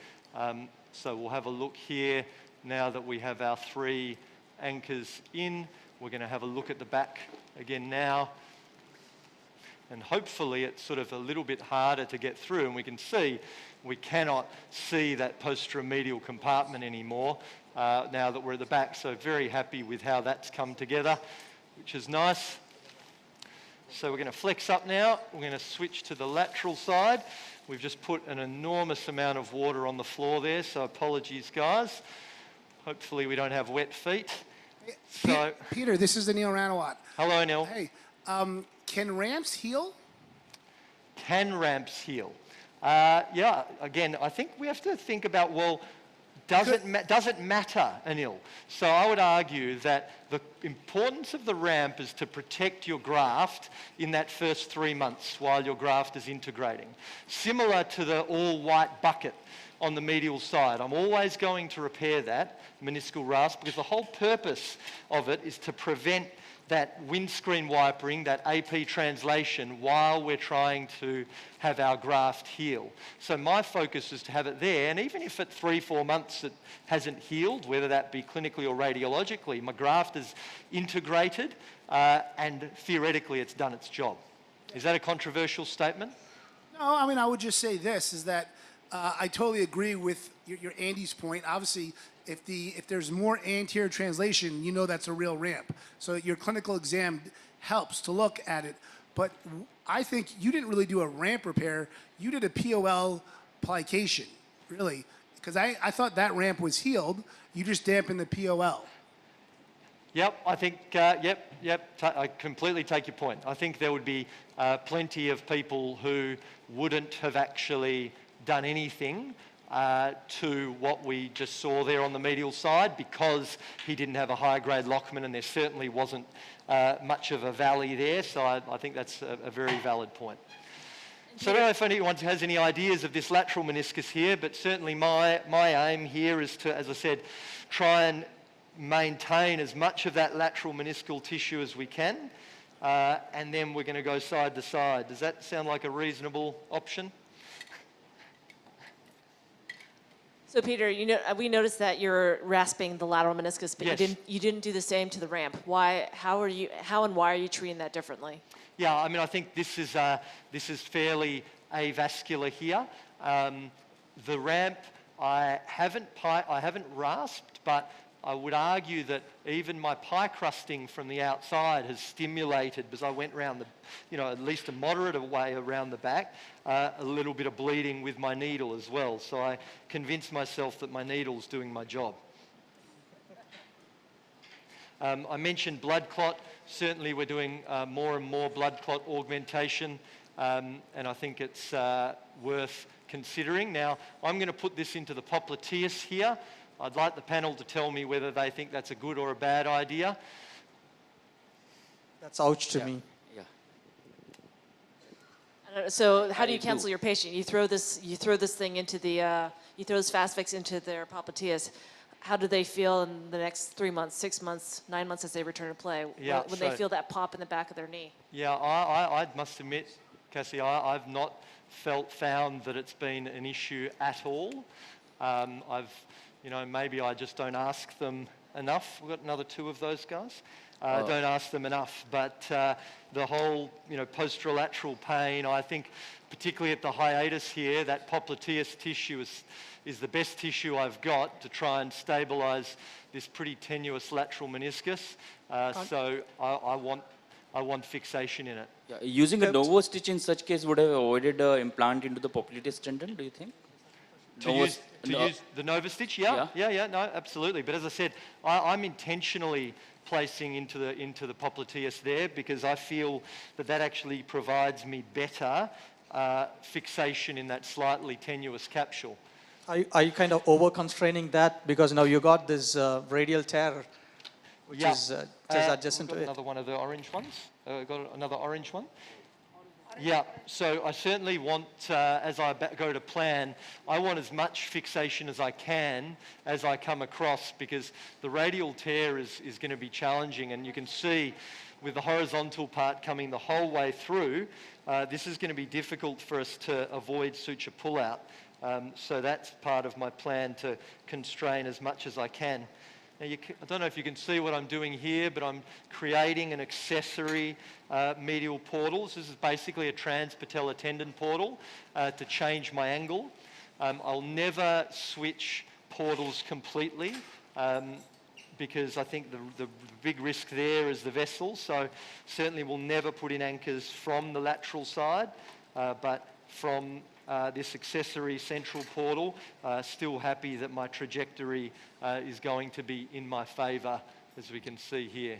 So we'll have a look here now that we have our 3 anchors in. We're going to have a look at the back again now. And hopefully it's sort of a little bit harder to get through, and we can see we cannot see that posteromedial compartment anymore now that we're at the back. So very happy with how that's come together, which is nice. So we're going to flex up now. We're going to switch to the lateral side. We've just put an enormous amount of water on the floor there, so apologies, guys. Hopefully we don't have wet feet. So, Peter, this is Anil Ranawat. hello, Neil. Hey, can ramps heal? Can ramps heal? Yeah, again, I think we have to think about, well, does it matter, Anil? So I would argue that the importance of the ramp is to protect your graft in that first 3 months while your graft is integrating. Similar to the all-white bucket on the medial side. I'm always going to repair that meniscal rasp because the whole purpose of it is to prevent that windscreen wipering, that AP translation, while we're trying to have our graft heal. So my focus is to have it there, and even if at 3-4 months it hasn't healed, whether that be clinically or radiologically, my graft is integrated and theoretically it's done its job. Is that a controversial statement? No, I mean, I would just say this, is that I totally agree with your Andy's point. Obviously, if there's more anterior translation, you know that's a real ramp. So your clinical exam helps to look at it. But I think you didn't really do a ramp repair. You did a POL plication, really. Because I thought that ramp was healed. You just dampened the POL. Yep, I think, I completely take your point. I think there would be plenty of people who wouldn't have actually done anything to what we just saw there on the medial side because he didn't have a higher grade Lockman and there certainly wasn't much of a valley there. So I think that's a very valid point. So I don't know if anyone has any ideas of this lateral meniscus here, but certainly my aim here is to, as I said, try and maintain as much of that lateral meniscal tissue as we can, and then we're going to go side to side. Does that sound like a reasonable option? So Peter, we noticed that you're rasping the lateral meniscus, but yes. you didn't do the same to the ramp. Why? How and why are you treating that differently? Yeah, I mean, I think this is fairly avascular here. The ramp, I haven't rasped, but I would argue that even my pie crusting from the outside has stimulated, because I went around at least a moderate way around the back, a little bit of bleeding with my needle as well. So I convinced myself that my needle's doing my job. I mentioned blood clot. Certainly we're doing more and more blood clot augmentation, and I think it's worth considering. Now, I'm going to put this into the popliteus here. I'd like the panel to tell me whether they think that's a good or a bad idea. That's ouch to me. I don't know, so how do you cancel your patient? You throw this thing into the, you throw this fast fix into their popliteus. How do they feel in the next 3 months, 6 months, 9 months as they return to play? Yeah, when they feel that pop in the back of their knee? Yeah, I must admit, Cassie, I've not found that it's been an issue at all. Maybe I just don't ask them enough. We've got another 2 of those guys. Don't ask them enough. But the whole, posterolateral pain, I think, particularly at the hiatus here, that popliteus tissue is the best tissue I've got to try and stabilise this pretty tenuous lateral meniscus. So I want fixation in it. Yeah, using a Novo stitch in such case would have avoided implant into the popliteus tendon, do you think? To use the Nova stitch, yeah, no, absolutely. But as I said, I'm intentionally placing into the popliteus there because I feel that actually provides me better fixation in that slightly tenuous capsule. Are you kind of over-constraining that because now you got this radial tear, which is just adjacent to it? Another one of the orange ones. Got another orange one. Yeah, so I certainly want, as I go to plan, I want as much fixation as I can as I come across because the radial tear is going to be challenging, and you can see with the horizontal part coming the whole way through, this is going to be difficult for us to avoid suture pullout. So that's part of my plan to constrain as much as I can. Now, I don't know if you can see what I'm doing here, but I'm creating an accessory medial portal. This is basically a transpatellar tendon portal to change my angle. I'll never switch portals completely because I think the big risk there is the vessel. So certainly we'll never put in anchors from the lateral side, but from this accessory central portal. Still happy that my trajectory is going to be in my favour, as we can see here.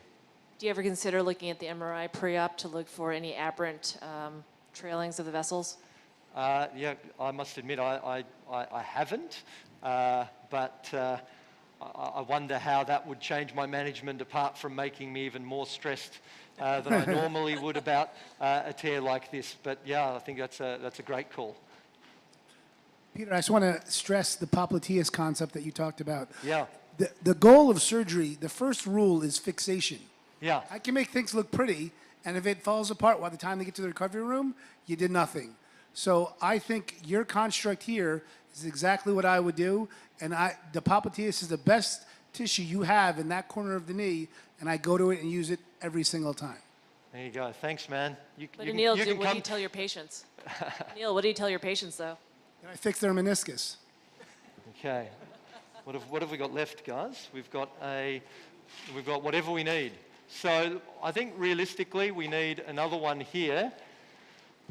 Do you ever consider looking at the MRI pre-op to look for any aberrant trailings of the vessels? Yeah, I must admit I haven't, but I wonder how that would change my management, apart from making me even more stressed than I normally would about a tear like this. But yeah, I think that's a great call. Peter, I just want to stress the popliteus concept that you talked about. Yeah. The goal of surgery, the first rule is fixation. Yeah. I can make things look pretty, and if it falls apart by the time they get to the recovery room, you did nothing. So I think your construct here is exactly what I would do, and the popliteus is the best tissue you have in that corner of the knee, and I go to it and use it every single time. There you go. Thanks, man. But Anil, what do you tell your patients? Anil, what do you tell your patients, though? And I fix their meniscus. Okay. What have we got left, guys? We've got whatever we need. So I think realistically we need another one here.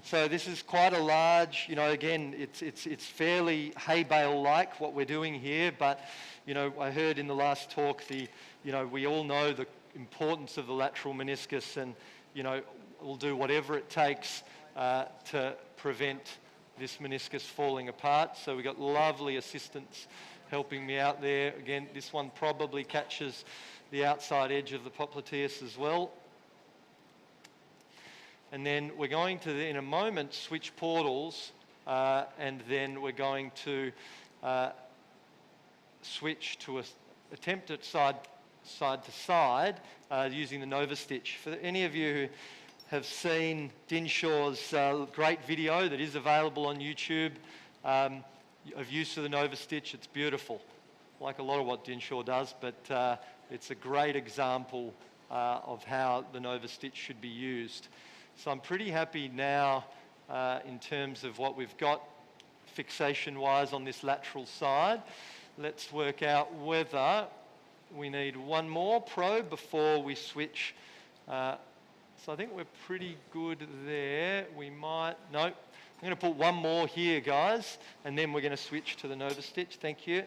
So this is quite a large, again, it's fairly hay bale-like what we're doing here, but, I heard in the last talk we all know the importance of the lateral meniscus, and, we'll do whatever it takes to prevent this meniscus falling apart. So we've got lovely assistants helping me out there. Again, this one probably catches the outside edge of the popliteus as well. And then we're going to, in a moment, switch portals, and then we're going to switch to attempt it side to side using the Nova Stitch. For any of you who have seen Dinshaw's great video that is available on YouTube of use of the Nova Stitch, it's beautiful, like a lot of what Dinshaw does, but it's a great example of how the Nova Stitch should be used. So I'm pretty happy now in terms of what we've got fixation-wise on this lateral side. Let's work out whether we need one more probe before we switch. So I think we're pretty good there. No, I'm going to put one more here, guys, and then we're going to switch to the Nova Stitch. Thank you.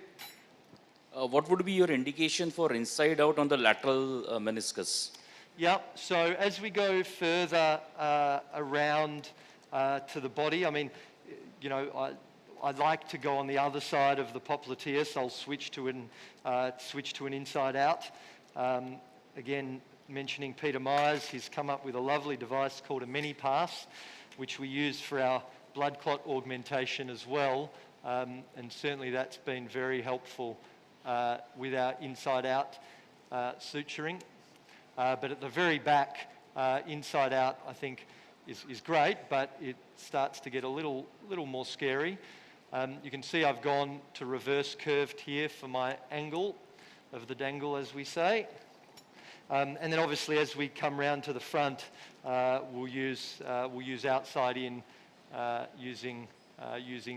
What would be your indication for inside out on the lateral meniscus? Yeah, so as we go further around to the body, I mean, I like to go on the other side of the popliteus. I'll switch to an inside out. Again, mentioning Peter Myers, he's come up with a lovely device called a mini pass, which we use for our blood clot augmentation as well, and certainly that's been very helpful with our inside out suturing. But at the very back, inside out, I think is great, but it starts to get a little more scary. You can see I've gone to reverse curved here for my angle of the dangle, as we say. And then obviously as we come round to the front, we'll use outside in using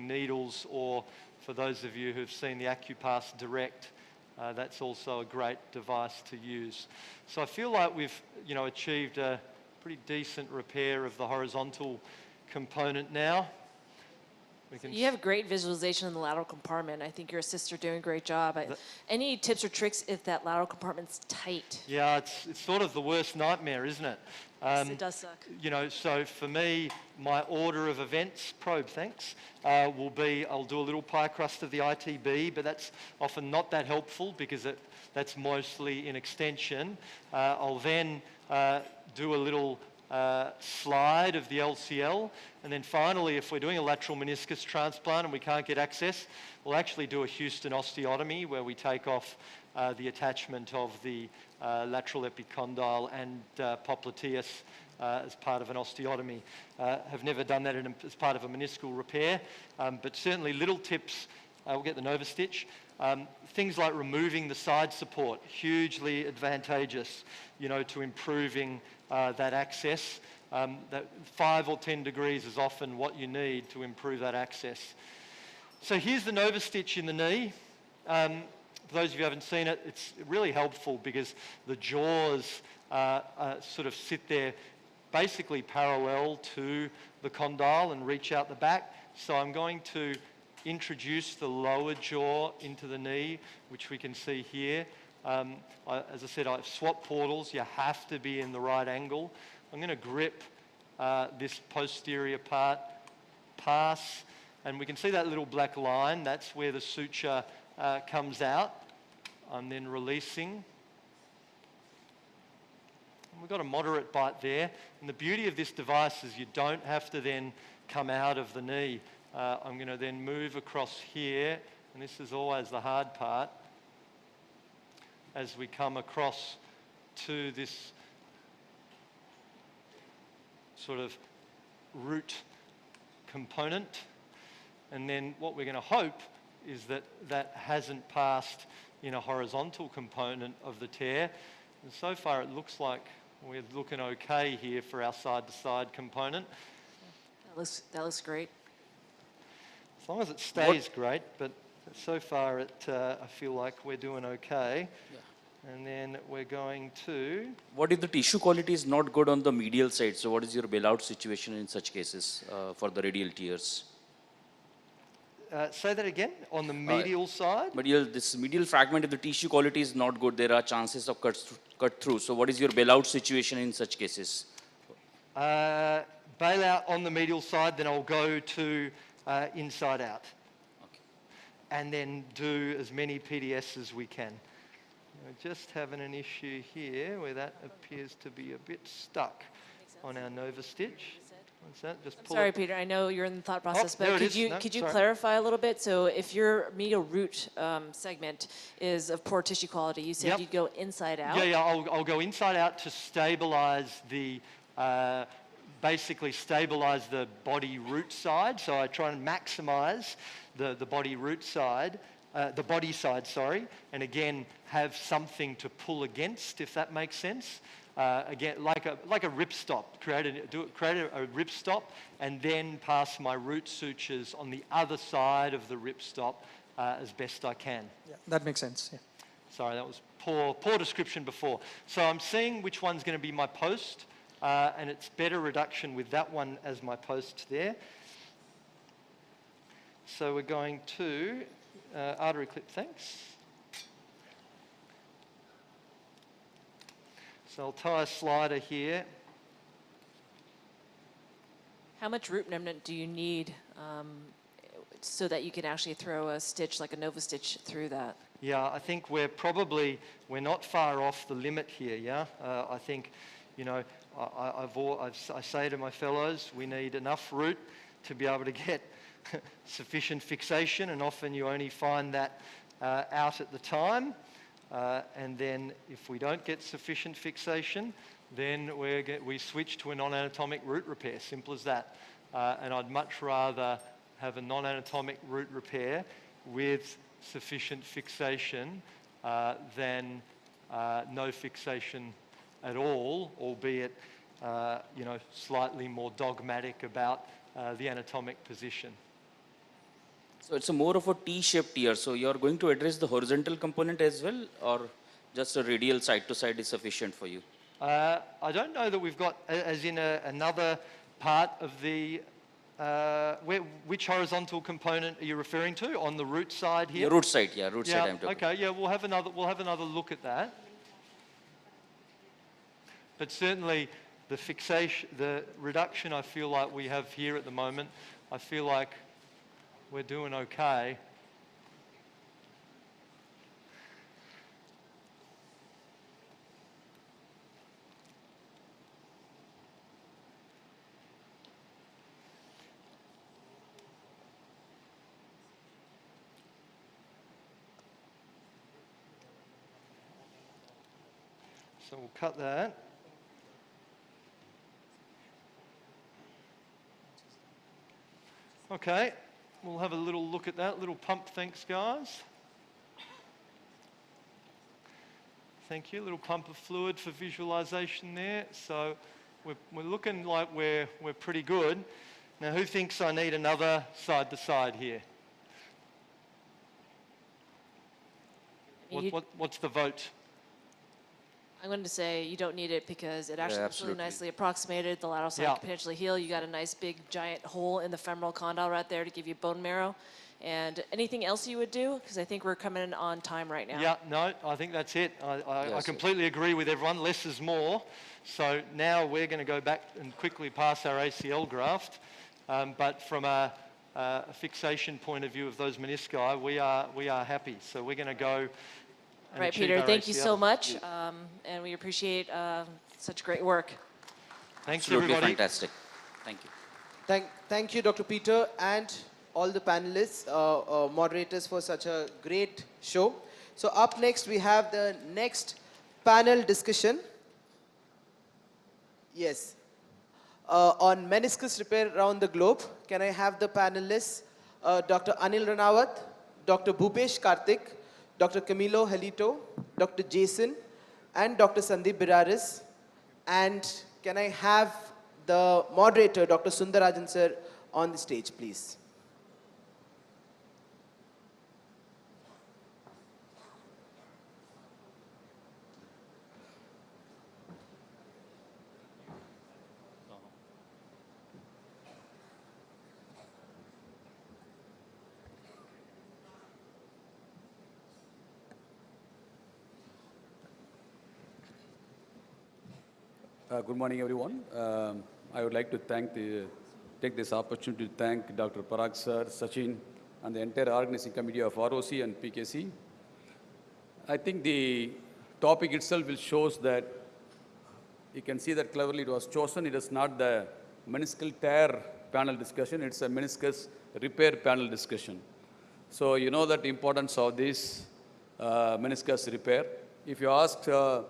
needles, or for those of you who've seen the AcuPass Direct, that's also a great device to use. So I feel like we've achieved a pretty decent repair of the horizontal component now. You have great visualization in the lateral compartment. I think your assists are doing a great job. Any tips or tricks if that lateral compartment's tight? Yeah, it's sort of the worst nightmare, isn't it? Yes, it does suck. So for me, my order of events, probe thanks, will be I'll do a little pie crust of the ITB, but that's often not that helpful because that's mostly in extension. I'll then do a little slide of the LCL, and then finally, if we're doing a lateral meniscus transplant and we can't get access, we'll actually do a Houston osteotomy where we take off the attachment of the lateral epicondyle and popliteus as part of an osteotomy. Have never done that as part of a meniscal repair, but certainly little tips. We'll get the Nova Stitch. Things like removing the side support, hugely advantageous, to improving that access. That 5 or 10 degrees is often what you need to improve that access. So here's the Nova Stitch in the knee. For those of you who haven't seen it, it's really helpful because the jaws sort of sit there basically parallel to the condyle and reach out the back. So I'm going to introduce the lower jaw into the knee, which we can see here. As I said, I've swapped portals. You have to be in the right angle. I'm going to grip this posterior part, pass, and we can see that little black line. That's where the suture comes out. I'm then releasing. We've got a moderate bite there. And the beauty of this device is you don't have to then come out of the knee. I'm going to then move across here, and this is always the hard part, as we come across to this sort of root component. And then what we're going to hope is that that hasn't passed in a horizontal component of the tear. And so far it looks like we're looking okay here for our side-to-side component. That looks great. As long as it stays great, but so far I feel like we're doing okay. Yeah. And then we're going to... What if the tissue quality is not good on the medial side? So what is your bailout situation in such cases for the radial tears? Say that again, on the medial side? This medial fragment, if the tissue quality is not good, there are chances of cut through. So what is your bailout situation in such cases? Bailout on the medial side, then I'll go to inside out. Okay. And then do as many PDS as we can. We're just having an issue here where that appears to be a bit stuck on our Nova stitch. What's that? Just pull Sorry, it. Peter, I know you're in the thought process, there but it could is. you clarify a little bit? So if your medial root segment is of poor tissue quality, you said you'd go inside out? Yeah, I'll go inside out to stabilize the, basically stabilize the body root side. So I try and maximize the body root side, the body side, sorry, and again, have something to pull against, if that makes sense. Again, like a rip stop, create a rip stop, and then pass my root sutures on the other side of the rip stop as best I can. Yeah, that makes sense. Yeah. Sorry, that was poor description before. So I'm seeing which one's going to be my post, and it's better reduction with that one as my post there. So we're going to artery clip, thanks. So I'll tie a slider here. How much root remnant do you need so that you can actually throw a stitch like a Nova stitch through that? Yeah, I think we're not far off the limit here, yeah? I think, you know, I say to my fellows, we need enough root to be able to get sufficient fixation, and often you only find that out at the time. And then if we don't get sufficient fixation, then we switch to a non-anatomic root repair, simple as that. And I'd much rather have a non-anatomic root repair with sufficient fixation than no fixation at all, albeit you know, slightly more dogmatic about the anatomic position. So it's more of a T-shaped tear. So you're going to address the horizontal component as well, or just a radial side to side is sufficient for you? I don't know that we've got, as in another part of the, which horizontal component are you referring to? On the root side here? The root side, yeah, root side I'm talking. Okay, yeah, we'll have another look at that. But certainly the fixation, the reduction I feel like we have here at the moment, I feel like we're doing okay. So we'll cut that. Okay. We'll have a little look at that, little pump, thanks guys. Thank you, a little pump of fluid for visualization there. So we're looking like we're pretty good. Now who thinks I need another side to side here? What's the vote? I'm going to say you don't need it because it actually looks really absolutely. nicely approximated. The lateral side Yeah. can potentially heal. You got a nice big giant hole in the femoral condyle right there to give you bone marrow. And anything else you would do? Because I think we're coming on time right now. Yeah, no, I think that's it. I Yes, completely agree with everyone. Less is more. So now we're going to go back and quickly pass our ACL graft. But from a fixation point of view of those menisci, we are happy. So we're going to go and Right, achieve Peter, our thank you ACL. so much. And we appreciate such great work. Thanks, Absolutely everybody. fantastic. Thank you. Thank you, Dr. Peter, and all the panelists, moderators for such a great show. So up next, we have the next panel discussion. Yes. On meniscus repair around the globe. Can I have the panelists, Dr. Anil Ranawat, Dr. Bhupesh Karthik, Dr. Camilo Helito, Dr. Jason, and Dr. Sandeep Biraris. And can I have the moderator, Dr. Sundarajan sir, on the stage, please? Good morning, everyone. I would like to take this opportunity to thank Dr. Parag sir, Sachin, and the entire organizing committee of ROC and PKC. I think the topic itself will shows that you can see that cleverly it was chosen. It is not the meniscal tear panel discussion, it's a meniscus repair panel discussion. So you know that the importance of this meniscus repair. If you asked a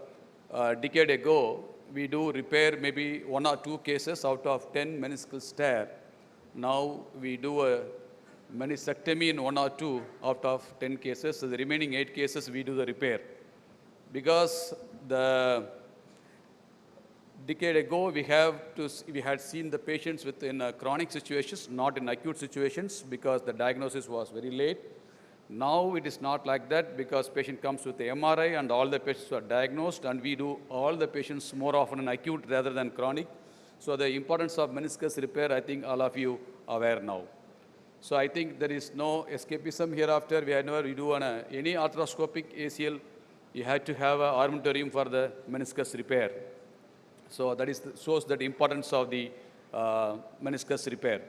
decade ago, we do repair maybe 1 or 2 cases out of 10 meniscal tear. Now we do a meniscectomy in 1 or 2 out of 10 cases. So the remaining 8 cases we do the repair. Because the decade ago we had seen the patients within chronic situations, not in acute situations, because the diagnosis was very late. Now it is not like that because patient comes with the MRI and all the patients are diagnosed, and we do all the patients more often in acute rather than chronic. So the importance of meniscus repair, I think all of you are aware now. So I think there is no escapism hereafter. Whenever we do any arthroscopic ACL, you have to have an armamentarium for the meniscus repair. So that shows the importance of the meniscus repair.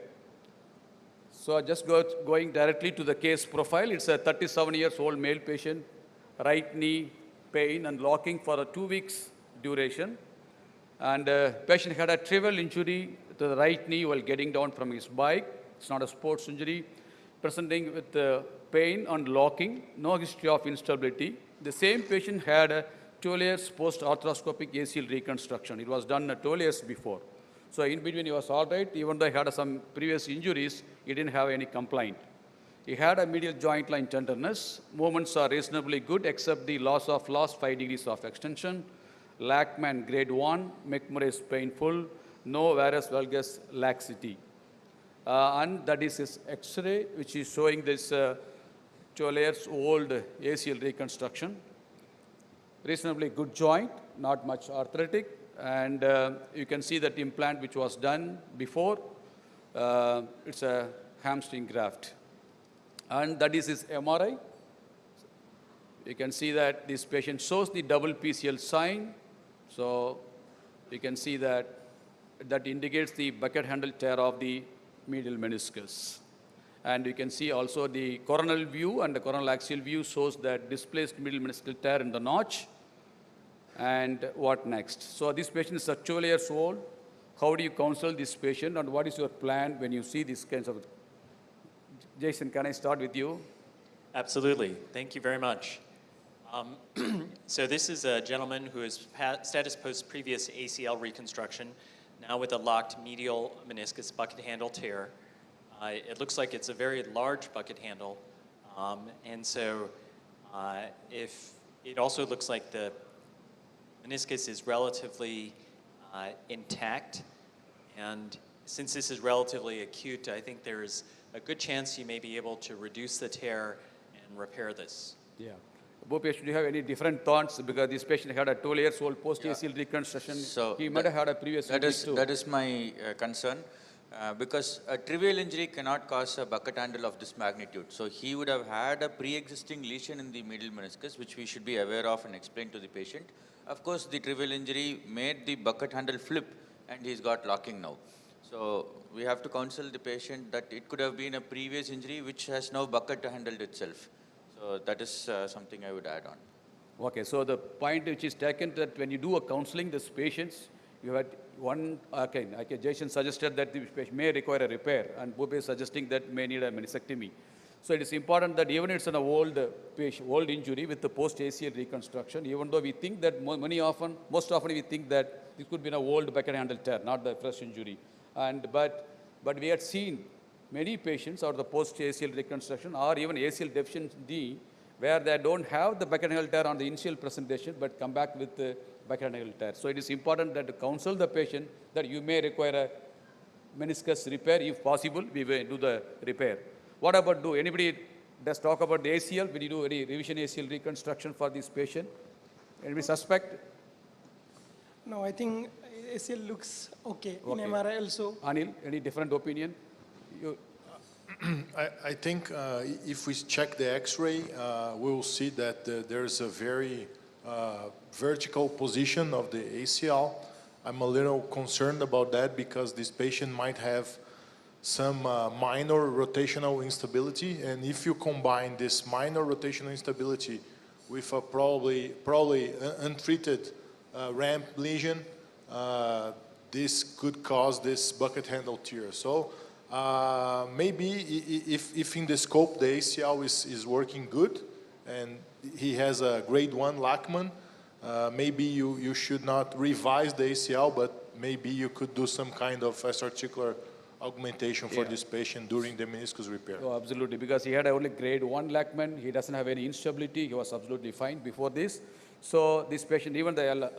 So just going directly to the case profile, it's a 37-year-old male patient, right knee pain and locking for a 2 weeks duration. And patient had a trivial injury to the right knee while getting down from his bike. It's not a sports injury. Presenting with pain and locking, no history of instability. The same patient had 12 years post-arthroscopic ACL reconstruction. It was done 12 years before. So in between he was all right, even though he had some previous injuries, he didn't have any complaint. He had a medial joint line tenderness. Movements are reasonably good except the loss of 5 degrees of extension. Lachman grade 1, McMurray is painful, no varus valgus laxity. And that is his X-ray, which is showing this 12 years old ACL reconstruction. Reasonably good joint, not much arthritic. And you can see that implant which was done before, it's a hamstring graft. And that is his MRI. You can see that this patient shows the double PCL sign. So you can see that indicates the bucket handle tear of the medial meniscus. And you can see also the coronal view and the coronal axial view shows that displaced medial meniscal tear in the notch. And what next? So this patient is 12 years old. How do you counsel this patient and what is your plan when you see these kinds of... Jason, can I start with you? Absolutely. Thank you very much. So this is a gentleman who is status post previous ACL reconstruction, now with a locked medial meniscus bucket handle tear. It looks like it's a very large bucket handle. And so if it also looks like the meniscus is relatively intact. And since this is relatively acute, I think there's a good chance you may be able to reduce the tear and repair this. Yeah. Bhupesh, do you have any different thoughts? Because this patient had a 12 years old post-ACL reconstruction. So He might have had a previous that injury is, too. that is my concern. Because a trivial injury cannot cause a bucket handle of this magnitude. So he would have had a pre-existing lesion in the medial meniscus, which we should be aware of and explain to the patient. Of course, the trivial injury made the bucket handle flip, and he's got locking now. So we have to counsel the patient that it could have been a previous injury which has now bucket handled itself. So that is something I would add on. Okay, so the point which is taken that when you do a counseling, these patients, you had one, okay, Jason suggested that the patient may require a repair, and Bhupesh is suggesting that may need a meniscectomy. So it is important that even it's an old patient, old injury with the post-ACL reconstruction, even though we think that most often we think that it could be an old bucket handle tear, not the fresh injury. But we had seen many patients out of the post-ACL reconstruction or even ACL deficiency where they don't have the bucket handle tear on the initial presentation, but come back with the bucket handle tear. So it is important that to counsel the patient that you may require a meniscus repair. If possible, we will do the repair. What about anybody does talk about the ACL? Will you do any revision ACL reconstruction for this patient? Anybody suspect? No, I think ACL looks okay. Okay. In MRI also. Anil, any different opinion? I think if we check the X-ray, we will see that there's a very vertical position of the ACL. I'm a little concerned about that because this patient might have some minor rotational instability, and if you combine this minor rotational instability with a probably untreated ramp lesion, this could cause this bucket handle tear. So maybe if in the scope the ACL is working good and he has a grade 1 Lachman, maybe you should not revise the ACL, but maybe you could do some kind of extra-articular augmentation for this patient during the meniscus repair. Oh, absolutely, because he had only grade 1 Lachman. He doesn't have any instability. He was absolutely fine before this. So this patient, even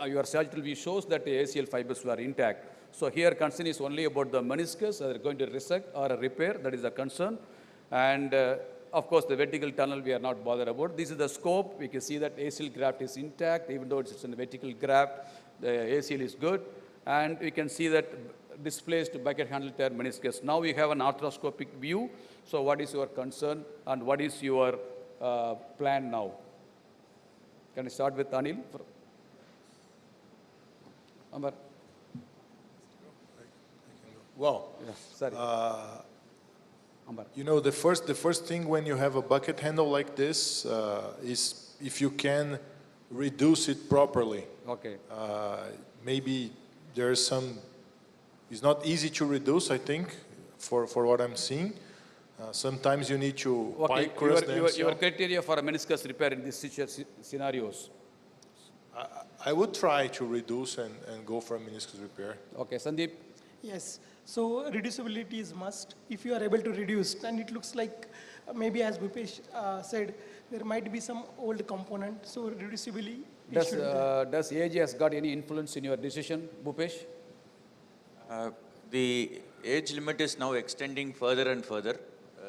your sagittal view shows that the ACL fibers were intact. So here concern is only about the meniscus. Are they going to resect or a repair? That is a concern. And of course, the vertical tunnel we are not bothered about. This is the scope. We can see that ACL graft is intact. Even though it's a vertical graft, the ACL is good. And we can see that displaced bucket handle tear meniscus. Now we have an arthroscopic view. So what is your concern and what is your plan now? Can I start with Anil? Amar. Well, sorry. You know, the first thing when you have a bucket handle like this is if you can reduce it properly. Okay. Maybe there's some, it's not easy to reduce, I think, for what I'm seeing. Sometimes you need to pie crust your criteria for a meniscus repair in these scenarios? I would try to reduce and go for a meniscus repair. Okay, Sandeep? Yes. So reducibility is must. If you are able to reduce, and it looks like maybe as Bhupesh said, there might be some old component. So reducibility. Does age has got any influence in your decision, Bhupesh? The age limit is now extending further and further.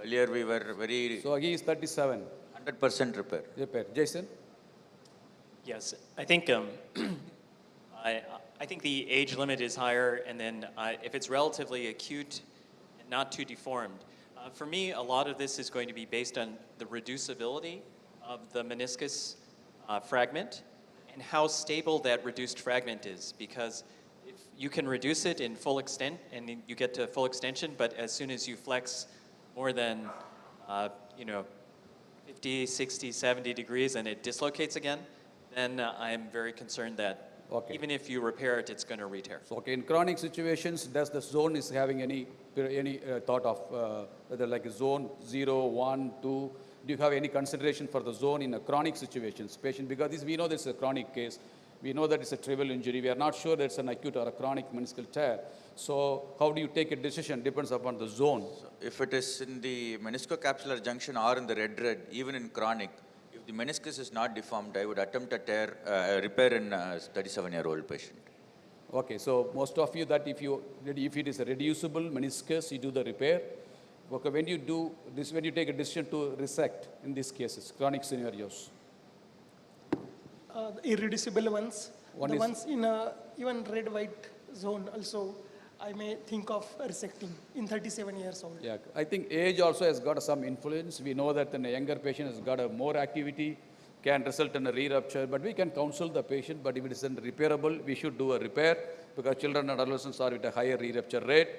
Earlier we were very... So he is 37. 100% repair. Repair. Jason? Yes, I think I think the age limit is higher, and then if it's relatively acute and not too deformed. For me, a lot of this is going to be based on the reducibility of the meniscus fragment and how stable that reduced fragment is, because if you can reduce it in full extent and you get to full extension, but as soon as you flex more than 50, 60, 70 degrees and it dislocates again, then I'm very concerned that even if you repair it, it's going to re-tear. So, okay, in chronic situations, does the zone is having any thought of whether like zone 0, 1, 2? Do you have any consideration for the zone in a chronic situations? Patient, because we know this is a chronic case. We know that it's a trivial injury. We are not sure that it's an acute or a chronic meniscal tear. So how do you take a decision? Depends upon the zone. So if it is in the meniscocapsular junction or in the red, even in chronic, if the meniscus is not deformed, I would attempt a repair in a 37-year-old patient. Okay, so most of you that if it is a reducible meniscus, you do the repair. Okay, when you do this, when you take a decision to resect in these cases, chronic scenarios. the irreducible ones, One the is- ones in even red-white zone also, I may think of resecting in 37 years old. Yeah, I think age also has got some influence. We know that in a younger patient has got a more activity, can result in a re-rupture, but we can counsel the patient, but if it isn't repairable, we should do a repair because children and adolescents are with a higher re-rupture rate.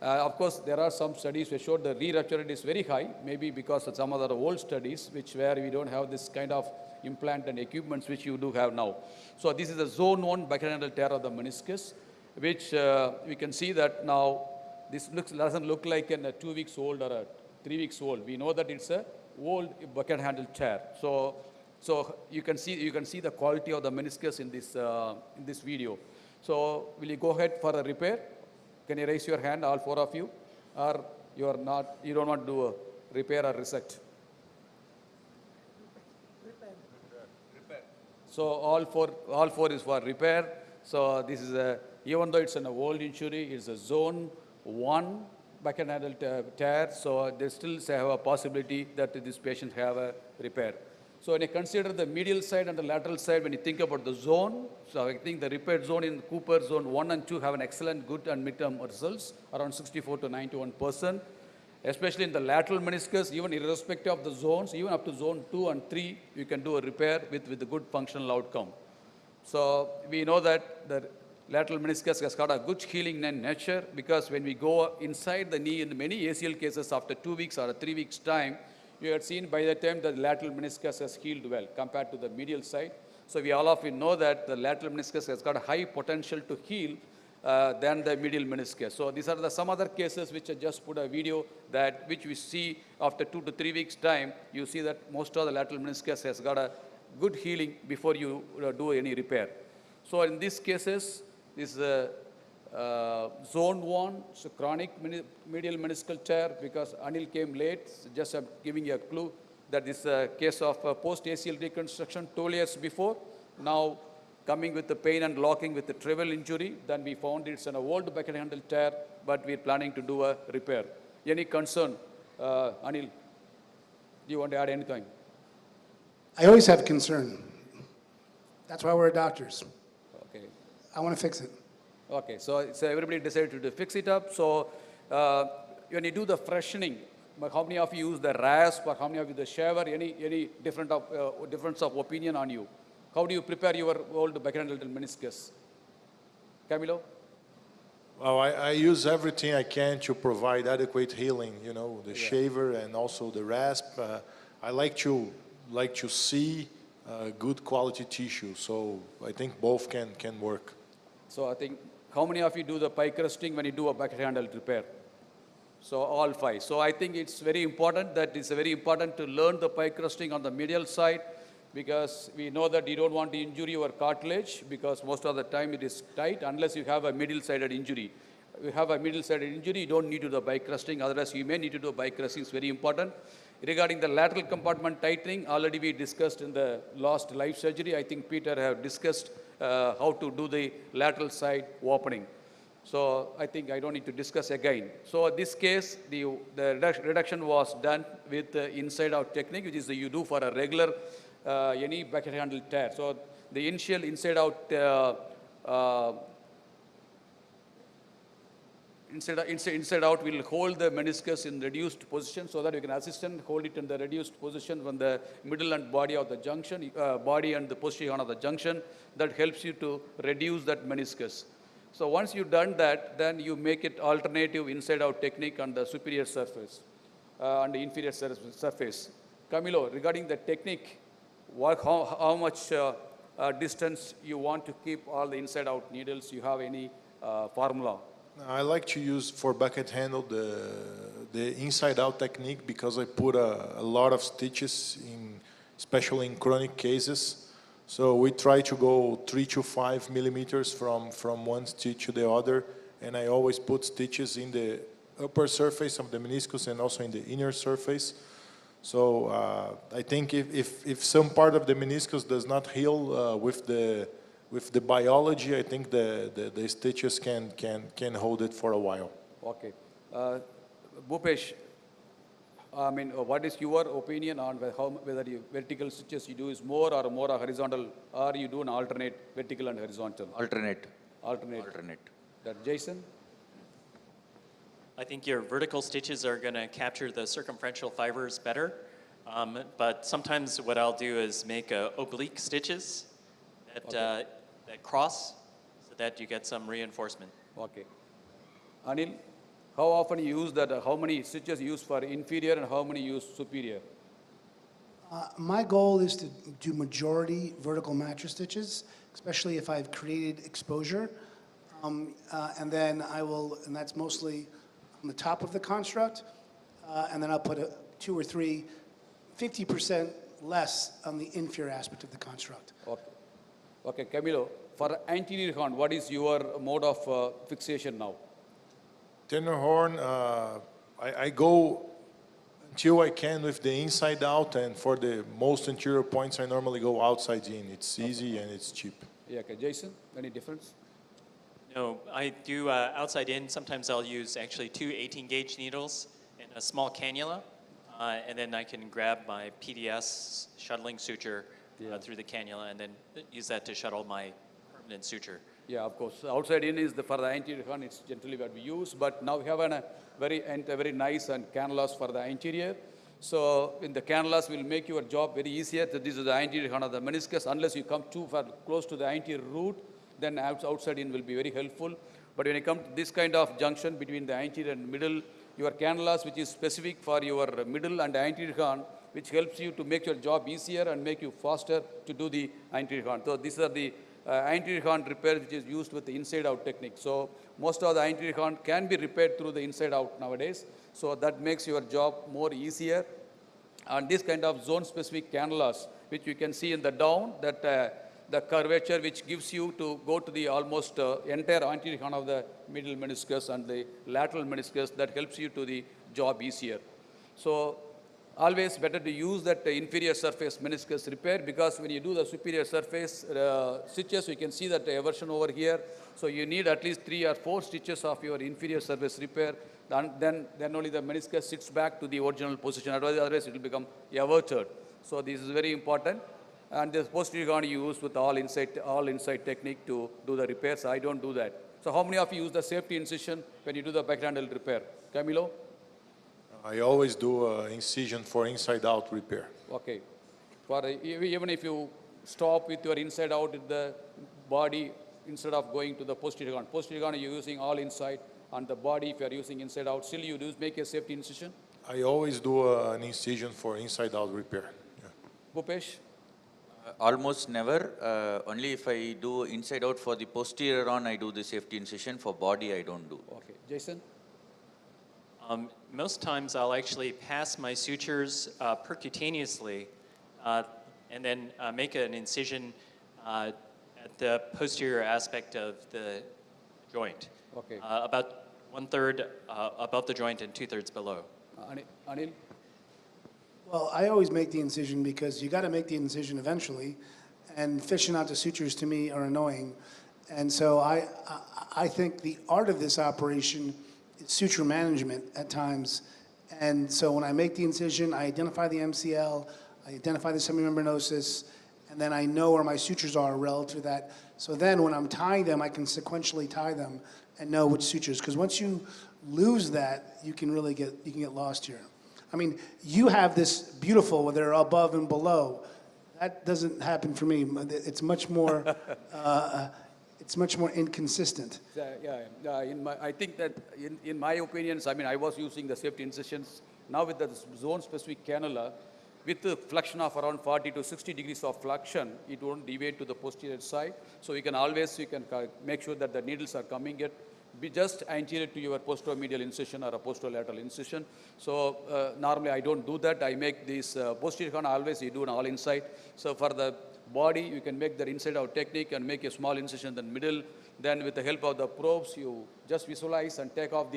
Of course, there are some studies which show the re-rupture rate is very high, maybe because of some other old studies, where we don't have this kind of implant and equipments which you do have now. So this is a zone 1 bicameral tear of the meniscus, which we can see that now this doesn't look like a 2 weeks old or a 3 weeks old. We know that it's a old bucket handle tear. So you can see the quality of the meniscus in this video. So will you go ahead for a repair? Can you raise your hand, all 4 of you, or you don't want to do a repair or resect? So all four is for repair. So this is even though it's an old injury, it's a zone 1 bucket handle tear. So they still have a possibility that this patient have a repair. So when you consider the medial side and the lateral side, when you think about the zone, so I think the repaired zone in Cooper zone 1 and 2 have an excellent good and midterm results, around 64 to 91%. Especially in the lateral meniscus, even irrespective of the zones, even up to zone 2 and 3, you can do a repair with a good functional outcome. So we know that the lateral meniscus has got a good healing in nature because when we go inside the knee in many ACL cases after 2 weeks or 3 weeks time, you had seen by the time the lateral meniscus has healed well compared to the medial side. So we all of you know that the lateral meniscus has got a high potential to heal than the medial meniscus. So these are some other cases which I just put a video which we see after 2 to 3 weeks time, you see that most of the lateral meniscus has got a good healing before you do any repair. So in these cases, this is zone 1, so chronic medial meniscal tear because Anil came late, so just giving you a clue that this is a case of post-ACL reconstruction 2 years before. Now coming with the pain and locking with the trivial injury, then we found it's an old bucket handle tear, but we're planning to do a repair. Any concern? Anil, do you want to add anything? I always have concern. That's why we're doctors. Okay. I want to fix it. Okay, so everybody decided to fix it up. So when you do the freshening, how many of you use the rasp or how many of you the shaver? Any difference of opinion on you? How do you prepare your old bucket-handle meniscus? Camilo? Well, I use everything I can to provide adequate healing, you know, the shaver and also the rasp. I like to see good quality tissue, so I think both can work. So I think, how many of you do the pike crusting when you do a bucket handle repair? So all 5. So I think it's very important to learn the pike crusting on the medial side because we know that you don't want to injure your cartilage because most of the time it is tight unless you have a middle-sided injury. If you have a middle-sided injury, you don't need to do the pike crusting, otherwise you may need to do pike crusting. It's very important. Regarding the lateral compartment tightening, already we discussed in the last live surgery. I think Peter have discussed how to do the lateral side opening. So I think I don't need to discuss again. So in this case, the reduction was done with the inside-out technique, which is you do for a regular any bucket handle tear. So the initial inside-out inside out will hold the meniscus in reduced position so that you can assist and hold it in the reduced position when the middle and body of the junction, body and the posterior of the junction, that helps you to reduce that meniscus. So once you've done that, then you make it alternative inside out technique on the superior surface and the inferior surface. Camilo, regarding the technique, how much distance you want to keep all the inside out needles? You have any formula? I like to use for bucket handle the inside out technique because I put a lot of stitches especially in chronic cases. So we try to go 3 to 5 millimeters from one stitch to the other, and I always put stitches in the upper surface of the meniscus and also in the inner surface. So I think if some part of the meniscus does not heal with the biology, I think the stitches can hold it for a while. Okay. Bhupesh, I mean, what is your opinion on whether you vertical stitches you do is more a horizontal, or you do an alternate vertical and horizontal? Alternate. Alternate. Alternate. That Jason? I think your vertical stitches are going to capture the circumferential fibers better. But sometimes what I'll do is make oblique stitches that, that cross so that you get some reinforcement. Okay. Anil, how often you use that? How many stitches you use for inferior and how many you use superior? My goal is to do majority vertical mattress stitches, especially if I've created exposure. And then and that's mostly on the top of the construct, and then I'll put 2 or 3, 50% less on the inferior aspect of the construct. Okay. Okay, Camilo, for anterior horn, what is your mode of fixation now? Tenor horn, I go until I can with the inside out, and for the most anterior points, I normally go outside in. It's easy and it's cheap. Yeah, okay. Jason, any difference? No, I do outside in. Sometimes I'll use actually 2 18-gauge needles and a small cannula, and then I can grab my PDS shuttling suture through the cannula and then use that to shuttle my permanent suture. Yeah, of course. Outside in is for the anterior horn, it's generally what we use, but now we have a very nice and cannulas for the anterior. So in the cannulas will make your job very easier. So this is the anterior horn of the meniscus. Unless you come too far close to the anterior root, then outside in will be very helpful. But when you come to this kind of junction between the anterior and middle, your cannulas, which is specific for your middle and anterior horn, which helps you to make your job easier and make you faster to do the anterior horn. So these are the anterior horn repair which is used with the inside out technique. So most of the anterior horn can be repaired through the inside out nowadays. So that makes your job more easier. And this kind of zone specific cannulas, which you can see in the down, that the curvature which gives you to go to the almost entire anterior horn of the middle meniscus and the lateral meniscus, that helps you to the job easier. So always better to use that inferior surface meniscus repair, because when you do the superior surface stitches, you can see that eversion over here. So you need at least 3 or 4 stitches of your inferior surface repair. Then only the meniscus sits back to the original position. Otherwise, it will become everted. So this is very important. And this posterior horn you use with all inside technique to do the repairs. I don't do that. So how many of you use the safety incision when you do the backhandle repair? Camilo? I always do incision for inside out repair. Okay. Even if you stop with your inside out in the body instead of going to the posterior horn. Posterior horn you're using all inside, and the body if you are using inside out, still you do make a safety incision? I always do an incision for inside out repair. Yeah. Bhupesh? Almost never. Only if I do inside out for the posterior on, I do the safety incision. For body, I don't do. Okay. Jason? Most times I'll actually pass my sutures percutaneously and then make an incision at the posterior aspect of the joint. Okay. About 1/3 above the joint and 2/3 below. Anil? Well, I always make the incision because you got to make the incision eventually, and fishing out the sutures to me are annoying. And so I think the art of this operation is suture management at times. And so when I make the incision, I identify the MCL, I identify the semimembranosus, and then I know where my sutures are relative to that. So then when I'm tying them, I can sequentially tie them and know which sutures. Because once you lose that, you can really get lost here. I mean, you have this beautiful where they're above and below. That doesn't happen for me. It's much more, it's much more inconsistent. I think that in my opinions, I mean, I was using the safety incisions. Now with the zone-specific cannula, with the flexion of around 40 to 60 degrees of flexion, it won't deviate to the posterior side. So you can make sure that the needles are coming at be just anterior to your posteromedial incision or a posterolateral incision. So normally I don't do that. I make this posterior horn always you do an all inside. So for the body, you can make the inside out technique and make a small incision in the middle. Then with the help of the probes, you just visualize and take off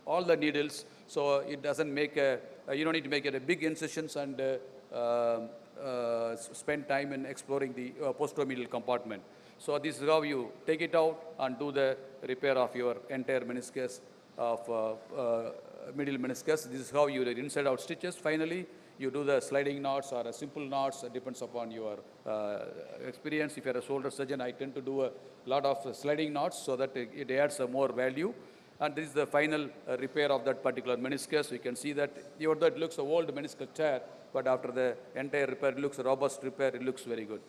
all the needles. So it doesn't make you don't need to make it a big incisions and spend time in exploring the posteromedial compartment. So this is how you take it out and do the repair of your entire meniscus of medial meniscus. This is how you do inside out stitches. Finally, you do the sliding knots or a simple knots. It depends upon your experience. If you're a shoulder surgeon, I tend to do a lot of sliding knots so that it adds more value. And this is the final repair of that particular meniscus. You can see that even though it looks an old meniscal tear, but after the entire repair, it looks a robust repair. It looks very good.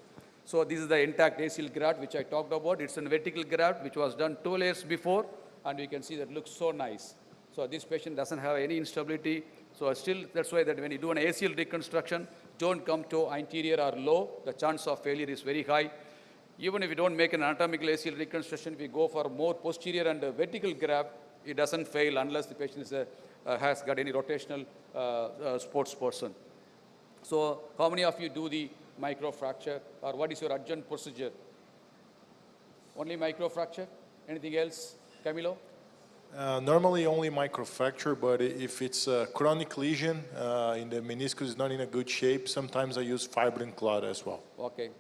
So this is the intact ACL graft which I talked about. It's a vertical graft which was done 2 layers before, and you can see that it looks so nice. So this patient doesn't have any instability. So still, that's why that when you do an ACL reconstruction, don't come to anterior or low. The chance of failure is very high. Even if you don't make an anatomical ACL reconstruction, if you go for more posterior and vertical graft, it doesn't fail unless the patient is has got any rotational sports person. So how many of you do the microfracture, or what is your adjunct procedure? Only microfracture? Anything else, Camilo? Normally only microfracture, but if it's a chronic lesion in the meniscus is not in a good shape, sometimes I use fibrin clot as well. Okay.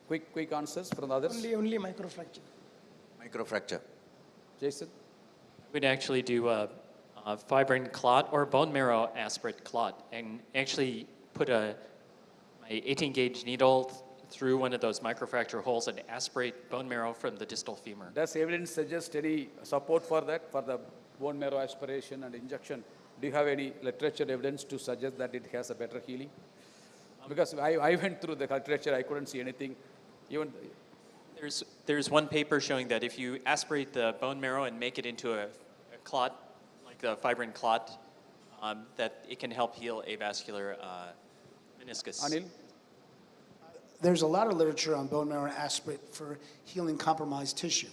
Quick answers from the others. Only microfracture. Microfracture. Jason? We'd actually do a fibrin clot or bone marrow aspirate clot and actually put my 18-gauge needle through one of those microfracture holes and aspirate bone marrow from the distal femur. Does evidence suggest any support for that, for the bone marrow aspiration and injection? Do you have any literature evidence to suggest that it has a better healing? Because I went through the literature, I couldn't see anything. Even There's one paper showing that if you aspirate the bone marrow and make it into a clot, like the fibrin clot, that it can help heal avascular meniscus. Anil? There's a lot of literature on bone marrow aspirate for healing compromised tissue.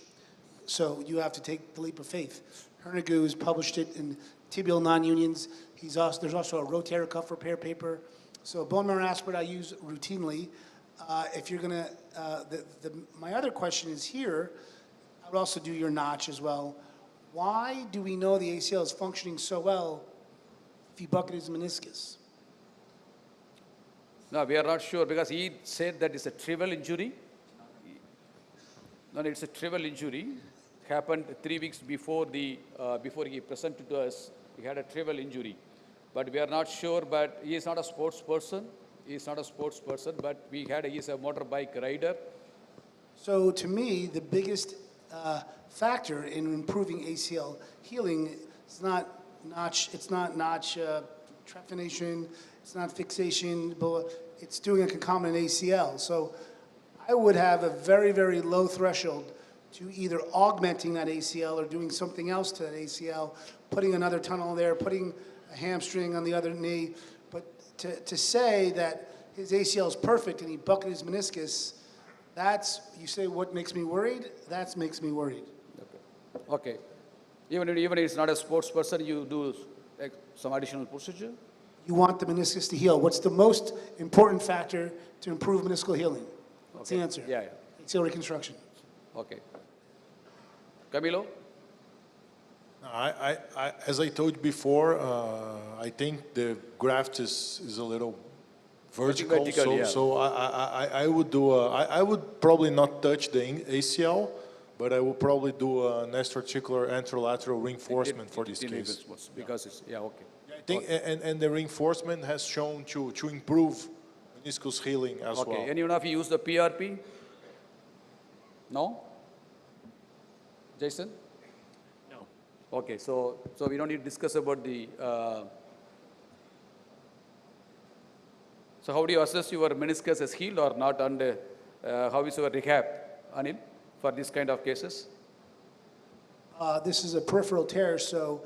So you have to take the leap of faith. Hernigouz published it in Tibial Non-Unions. There's also a rotator cuff repair paper. So bone marrow aspirate I use routinely. If you're gonna, my other question is here, I would also do your notch as well. Why do we know the ACL is functioning so well if he bucketed his meniscus? No, we are not sure because he said that it's a trivial injury. No, it's a trivial injury. It happened 3 weeks before before he presented to us. He had a trivial injury, but we are not sure. But he is not a sports person. He is not a sports person, but he is a motorbike rider. So to me, the biggest factor in improving ACL healing is not notch trephination, it's not fixation, but it's doing a concomitant ACL. So I would have a very, very low threshold to either augmenting that ACL or doing something else to that ACL, putting another tunnel there, putting a hamstring on the other knee. But to say that his ACL is perfect and he bucketed his meniscus, that's, you say what makes me worried? That makes me worried. Okay. Even if he's not a sports person, you do some additional procedure? You want the meniscus to heal. What's the most important factor to improve meniscal healing? What's the answer? Yeah. ACL reconstruction. Okay. Camilo? As I told you before, I think the graft is a little vertical, so I would do I would probably not touch the ACL, but I would probably do an extraarticular anterolateral reinforcement for this case. Because it's, okay. I think, and the reinforcement has shown to improve meniscus healing as well. Okay, anyone of you use the PRP? No? Jason? No. Okay, so we don't need to discuss about the, so how do you assess your meniscus as healed or not, and how is your rehab, Anil, for this kind of cases? This is a peripheral tear, so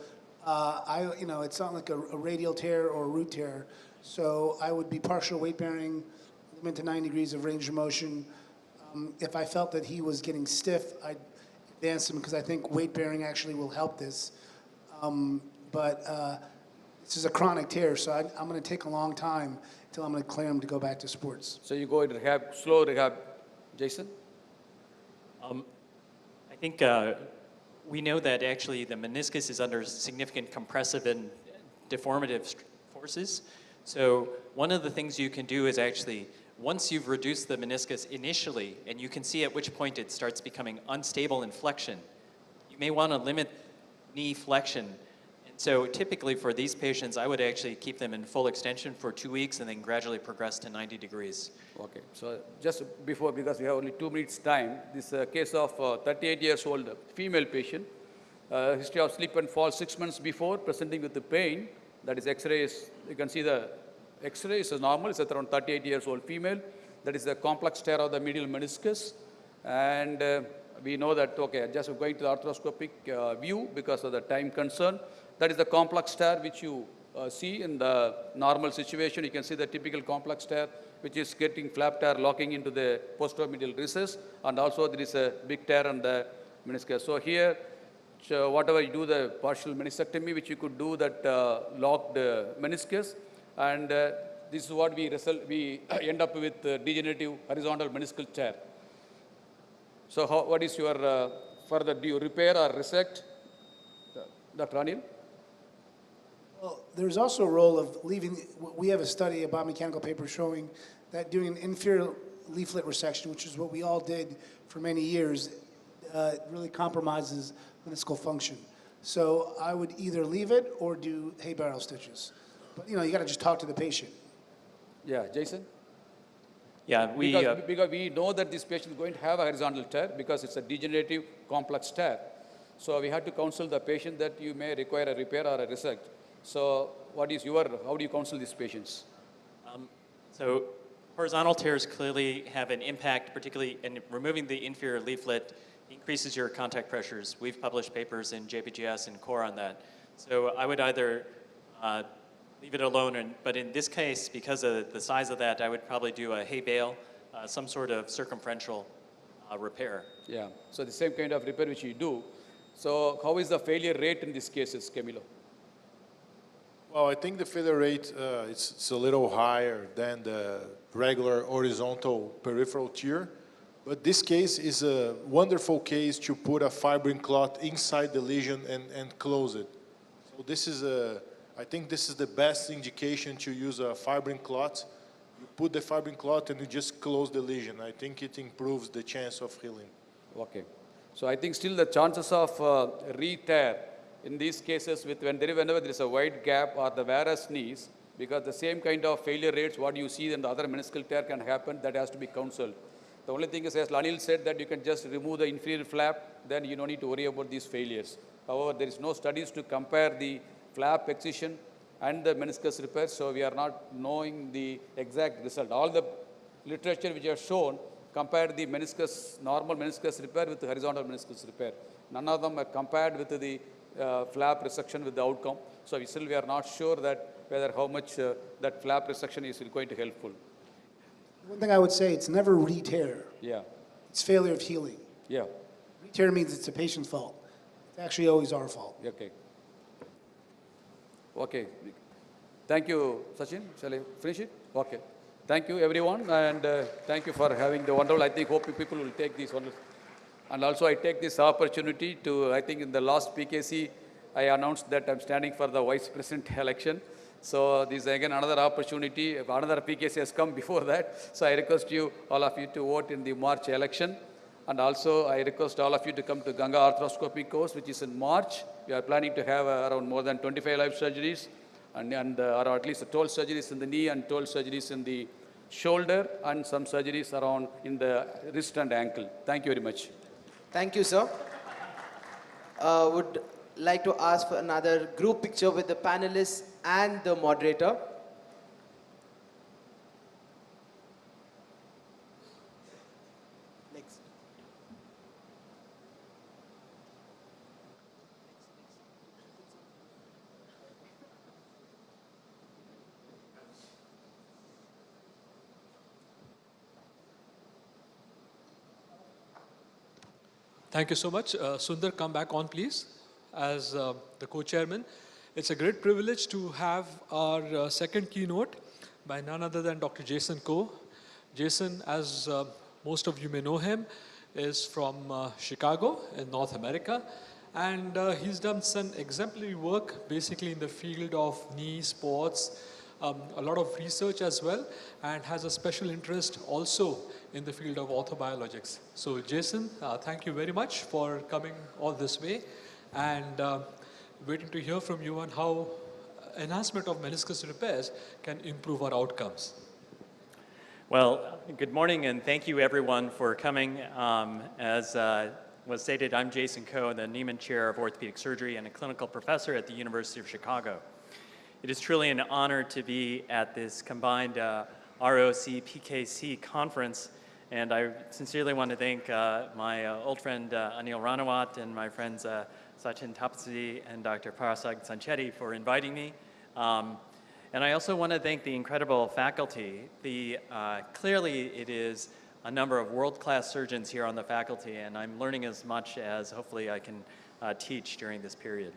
it's not like a radial tear or a root tear. So I would be partial weight bearing, limit to 9 degrees of range of motion. If I felt that he was getting stiff, I'd advance him because I think weight bearing actually will help this. But this is a chronic tear, so I'm going to take a long time until I'm going to clear him to go back to sports. So you go into rehab, slow rehab. Jason? I think we know that actually the meniscus is under significant compressive and deformative forces. So one of the things you can do is actually, once you've reduced the meniscus initially, and you can see at which point it starts becoming unstable in flexion, you may want to limit knee flexion and So typically for these patients, I would actually keep them in full extension for 2 weeks and then gradually progress to 90 degrees. Okay, so just before, because we have only 2 minutes time, this case of 38 years old female patient, history of slip and fall 6 months before, presenting with the pain, that is X-ray is, you can see the X-ray is normal, it's around 38 years old female, that is the complex tear of the medial meniscus, and we know that, okay, just going to the arthroscopic view because of the time concern, that is the complex tear which you see in the normal situation. You can see the typical complex tear which is getting flap tear locking into the posteromedial recess, and also there is a big tear on the meniscus. So here, whatever you do the partial meniscectomy, which you could do that locked meniscus, and this is what we end up with degenerative horizontal meniscal tear. So what is your further, do you repair or resect, Dr. Anil? Well, there's also a role of leaving, we have a study, a biomechanical paper showing that doing an inferior leaflet resection, which is what we all did for many years, really compromises meniscal function. So I would either leave it or do hay barrel stitches. But you got to just talk to the patient. Yeah, Jason? Yeah, because we know that this patient is going to have a horizontal tear because it's a degenerative complex tear. So we have to counsel the patient that you may require a repair or a resect. So what is how do you counsel these patients? So horizontal tears clearly have an impact, particularly in removing the inferior leaflet increases your contact pressures. We've published papers in JPGS and CORE on that. So I would either leave it alone, but in this case, because of the size of that, I would probably do a hay bale, some sort of circumferential repair. Yeah, so the same kind of repair which you do. So how is the failure rate in these cases, Camilo? Well, I think the failure rate it's a little higher than the regular horizontal peripheral tear, but this case is a wonderful case to put a fibrin clot inside the lesion and close it. So this is I think this is the best indication to use a fibrin clot. You put the fibrin clot and you just close the lesion. I think it improves the chance of healing. Okay, so I think still the chances of re-tear in these cases whenever there is a wide gap or the varus knees, because the same kind of failure rates what you see in the other meniscal tear can happen, that has to be counseled. The only thing is, as Anil said, that you can just remove the inferior flap, then you don't need to worry about these failures. However, there is no studies to compare the flap excision and the meniscus repair, so we are not knowing the exact result. All the literature which has shown compare the normal meniscus repair with the horizontal meniscus repair. None of them are compared with the flap resection with the outcome. So we are not sure that whether how much that flap resection is going to helpful. One thing I would say, it's never re-tear. Yeah. It's failure of healing. Yeah. Re-tear means it's the patient's fault. It's actually always our fault. Okay. Okay. Thank you, Sachin. Shall I finish it? Okay. Thank you, everyone, and thank you for having the wonderful. I think hope people will take this wonderful. And also I take this opportunity to, I think in the last PKC, I announced that I'm standing for the Vice President election. So this is again another opportunity, another PKC has come before that. So I request you, all of you to vote in the March election. And also I request all of you to come to Ganga Arthroscopy course, which is in March. We are planning to have around more than 25 live surgeries and or at least 12 surgeries in the knee and 12 surgeries in the shoulder and some surgeries around in the wrist and ankle. Thank you very much. Thank you, sir. Would like to ask for another group picture with the panelists and the moderator. Next. Thank you so much. Sundar, come back on, please, as the co-chairman. It's a great privilege to have our second keynote by none other than Dr. Jason Koh. Jason, as most of you may know him, is from Chicago in North America. And he's done some exemplary work basically in the field of knee sports, a lot of research as well, and has a special interest also in the field of orthobiologics. So Jason, thank you very much for coming all this way. And waiting to hear from you on how enhancement of meniscus repairs can improve our outcomes. Well, good morning and thank you everyone for coming. As was stated, I'm Jason Coe, the Neiman Chair of Orthopedic Surgery and a clinical professor at the University of Chicago. It is truly an honor to be at this combined ROC PKC conference, and I sincerely want to thank my old friend Anil Ranawat and my friends Sachin Tapsi and Dr. Parasag Sanchetti for inviting me. And I also want to thank the incredible faculty. Clearly it is a number of world-class surgeons here on the faculty, and I'm learning as much as hopefully I can teach during this period.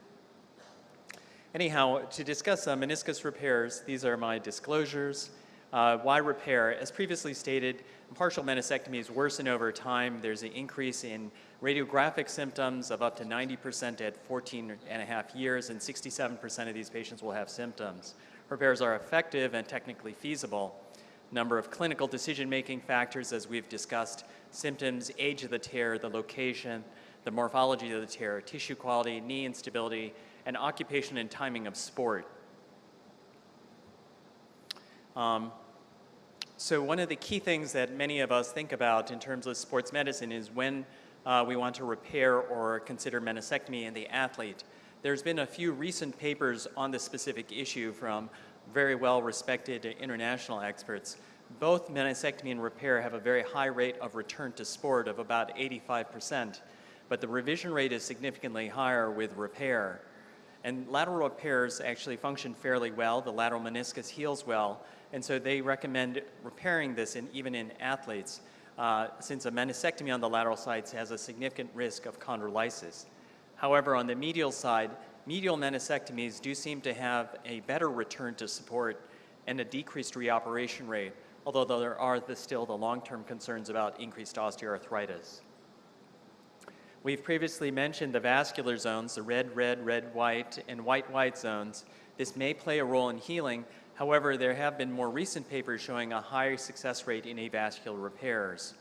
Anyhow, to discuss meniscus repairs, these are my disclosures. Why repair? As previously stated, partial meniscectomies worsen over time. There's an increase in radiographic symptoms of up to 90% at 14.5 years, and 67% of these patients will have symptoms. Repairs are effective and technically feasible. Number of clinical decision-making factors, as we've discussed: symptoms, age of the tear, the location, the morphology of the tear, tissue quality, knee instability, and occupation and timing of sport. So one of the key things that many of us think about in terms of sports medicine is when we want to repair or consider meniscectomy in the athlete. There's been a few recent papers on this specific issue from very well-respected international experts. Both meniscectomy and repair have a very high rate of return to sport of about 85%, but the revision rate is significantly higher with repair. And lateral repairs actually function fairly well. The lateral meniscus heals well, and so they recommend repairing this even in athletes, since a meniscectomy on the lateral sides has a significant risk of chondrolysis. However, on the medial side, medial meniscectomies do seem to have a better return to support and a decreased reoperation rate, although there are still the long-term concerns about increased osteoarthritis. We've previously mentioned the vascular zones, the red, red, red, white, and white, white zones. This may play a role in healing. However, there have been more recent papers showing a higher success rate in avascular repairs.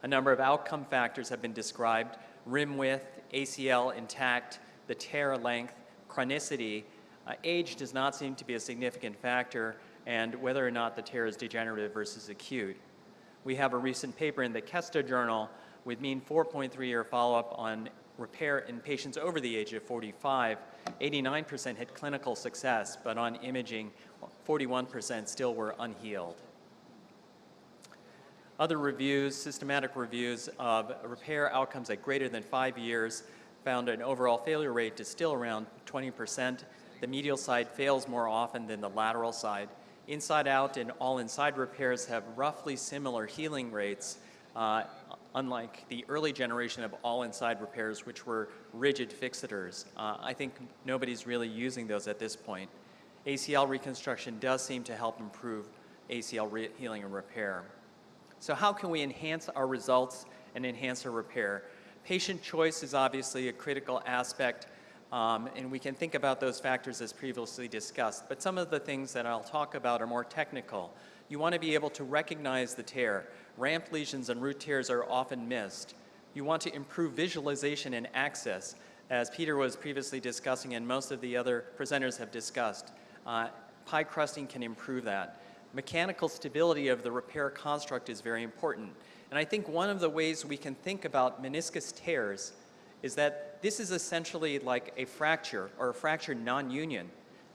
A number of outcome factors have been described: rim width, ACL intact, the tear length, chronicity. Age does not seem to be a significant factor, and whether or not the tear is degenerative versus acute. We have a recent paper in the Kesta Journal with mean 4.3-year follow-up on repair in patients over the age of 45. 89% had clinical success, but on imaging, 41% still were unhealed. Other reviews, systematic reviews of repair outcomes at greater than 5 years found an overall failure rate to still around 20%. The medial side fails more often than the lateral side. Inside out and all inside repairs have roughly similar healing rates, unlike the early generation of all inside repairs, which were rigid fixators. I think nobody's really using those at this point. ACL reconstruction does seem to help improve ACL healing and repair. So how can we enhance our results and enhance our repair? Patient choice is obviously a critical aspect, and we can think about those factors as previously discussed. But some of the things that I'll talk about are more technical. You want to be able to recognize the tear. Ramp lesions and root tears are often missed. You want to improve visualization and access, as Peter was previously discussing and most of the other presenters have discussed. Pie crusting can improve that. Mechanical stability of the repair construct is very important. And I think one of the ways we can think about meniscus tears is that this is essentially like a fracture or a fracture non-union,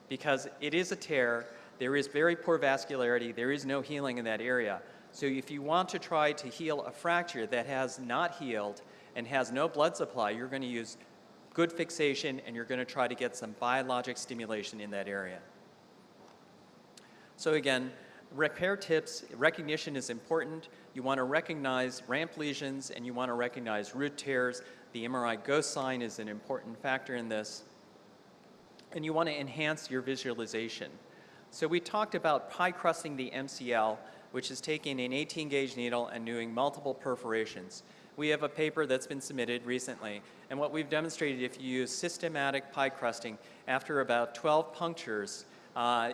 because it is a tear, there is very poor vascularity, there is no healing in that area. So if you want to try to heal a fracture that has not healed and has no blood supply, you're going to use good fixation and you're going to try to get some biologic stimulation in that area. So again, repair tips, recognition is important. You want to recognize ramp lesions and you want to recognize root tears. The MRI ghost sign is an important factor in this. And you want to enhance your visualization. So we talked about pie crusting the MCL, which is taking an 18-gauge needle and doing multiple perforations. We have a paper that's been submitted recently, and what we've demonstrated, if you use systematic pie crusting, after about 12 punctures,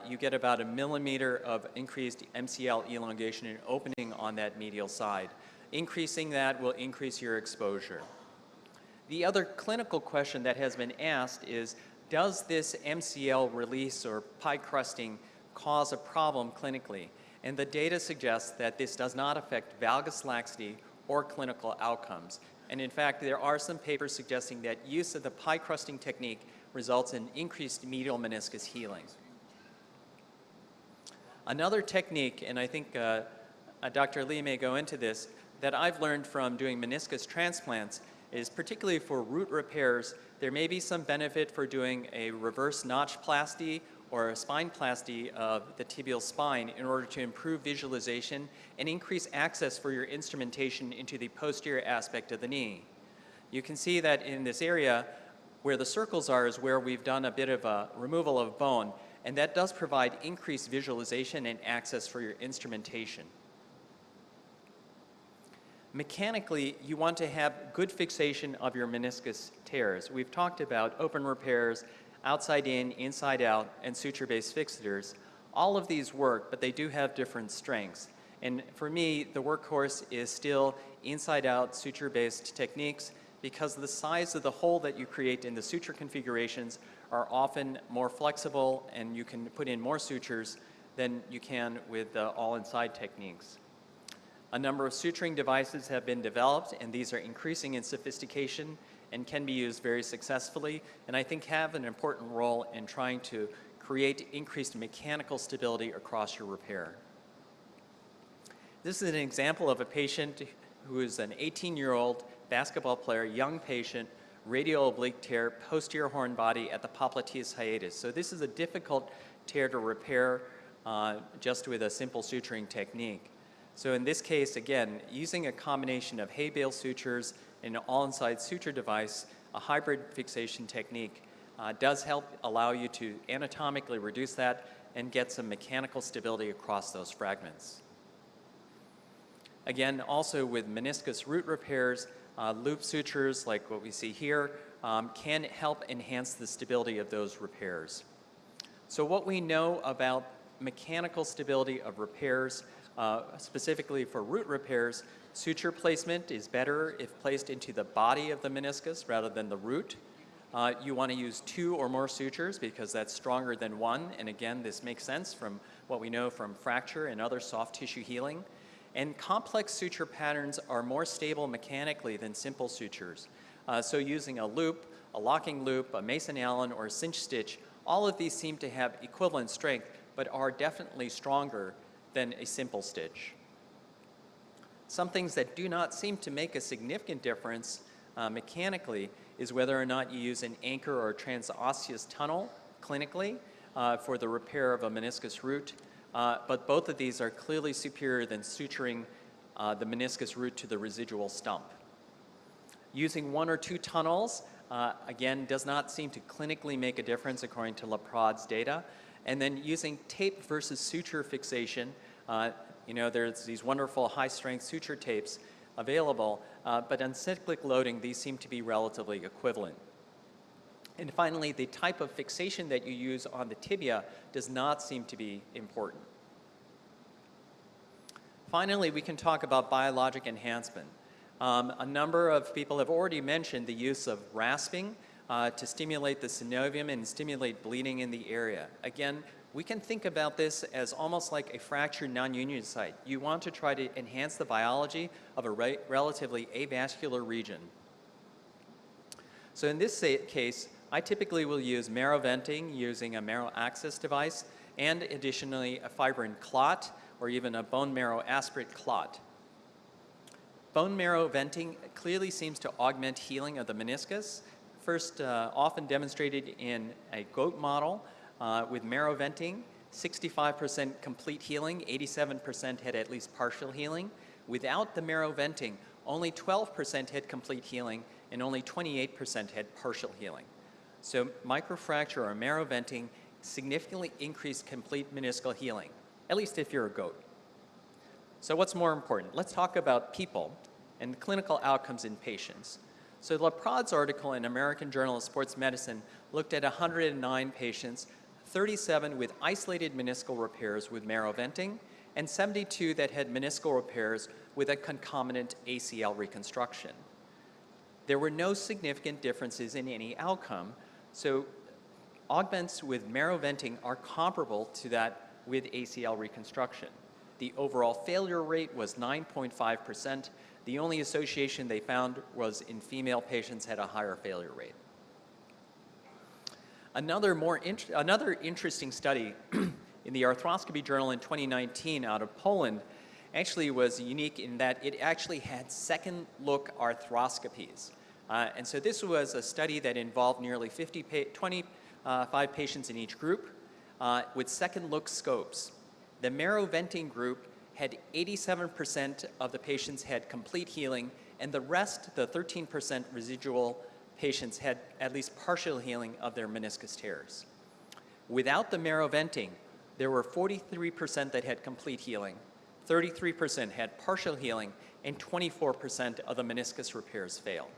you get about 1 millimeter of increased MCL elongation and opening on that medial side. Increasing that will increase your exposure. The other clinical question that has been asked is, does this MCL release or pie crusting cause a problem clinically? And the data suggests that this does not affect valgus laxity or clinical outcomes. And in fact, there are some papers suggesting that use of the pie crusting technique results in increased medial meniscus healing. Another technique, and I think Dr. Lee may go into this, that I've learned from doing meniscus transplants is particularly for root repairs, there may be some benefit for doing a reverse notchplasty or a spineplasty of the tibial spine in order to improve visualization and increase access for your instrumentation into the posterior aspect of the knee. You can see that in this area where the circles are is where we've done a bit of a removal of bone, and that does provide increased visualization and access for your instrumentation. Mechanically, you want to have good fixation of your meniscus tears. We've talked about open repairs, outside in, inside out, and suture-based fixators. All of these work, but they do have different strengths. And for me, the workhorse is still inside out suture-based techniques because the size of the hole that you create in the suture configurations are often more flexible and you can put in more sutures than you can with the all-inside techniques. A number of suturing devices have been developed, and these are increasing in sophistication and can be used very successfully, and I think have an important role in trying to create increased mechanical stability across your repair. This is an example of a patient who is an 18-year-old basketball player, young patient, radial oblique tear, posterior horn body at the popliteus hiatus. So this is a difficult tear to repair just with a simple suturing technique. So in this case, again, using a combination of hay bale sutures and an all-inside suture device, a hybrid fixation technique does help allow you to anatomically reduce that and get some mechanical stability across those fragments. Again, also with meniscus root repairs, loop sutures like what we see here can help enhance the stability of those repairs. So what we know about mechanical stability of repairs, specifically for root repairs, suture placement is better if placed into the body of the meniscus rather than the root. You want to use 2 or more sutures because that's stronger than 1. And again, this makes sense from what we know from fracture and other soft tissue healing. And complex suture patterns are more stable mechanically than simple sutures. So using a loop, a locking loop, a Mason Allen, or a cinch stitch, all of these seem to have equivalent strength, but are definitely stronger than a simple stitch. Some things that do not seem to make a significant difference mechanically is whether or not you use an anchor or a transosseous tunnel clinically for the repair of a meniscus root, but both of these are clearly superior than suturing the meniscus root to the residual stump. Using 1 or 2 tunnels, again, does not seem to clinically make a difference according to Laprod's data. And then using tape versus suture fixation, you know, there's these wonderful high-strength suture tapes available, but on cyclic loading, these seem to be relatively equivalent. And finally, the type of fixation that you use on the tibia does not seem to be important. Finally, we can talk about biologic enhancement. A number of people have already mentioned the use of rasping to stimulate the synovium and stimulate bleeding in the area. Again, we can think about this as almost like a fractured non-union site. You want to try to enhance the biology of a relatively avascular region. So in this case, I typically will use marrow venting using a marrow access device and additionally a fibrin clot or even a bone marrow aspirate clot. Bone marrow venting clearly seems to augment healing of the meniscus. First, often demonstrated in a goat model with marrow venting, 65% complete healing, 87% had at least partial healing. Without the marrow venting, only 12% had complete healing and only 28% had partial healing. So microfracture or marrow venting significantly increased complete meniscal healing, at least if you're a goat. So what's more important? Let's talk about people and clinical outcomes in patients. So Laprod's article in American Journal of Sports Medicine looked at 109 patients, 37 with isolated meniscal repairs with marrow venting, and 72 that had meniscal repairs with a concomitant ACL reconstruction. There were no significant differences in any outcome, so augments with marrow venting are comparable to that with ACL reconstruction. The overall failure rate was 9.5%. The only association they found was in female patients had a higher failure rate. Another interesting study in the Arthroscopy Journal in 2019 out of Poland actually was unique in that it actually had second look arthroscopies. And so this was a study that involved nearly 25 patients in each group with second look scopes. The marrow venting group had 87% of the patients had complete healing, and the rest, the 13% residual patients, had at least partial healing of their meniscus tears. Without the marrow venting, there were 43% that had complete healing, 33% had partial healing, and 24% of the meniscus repairs failed.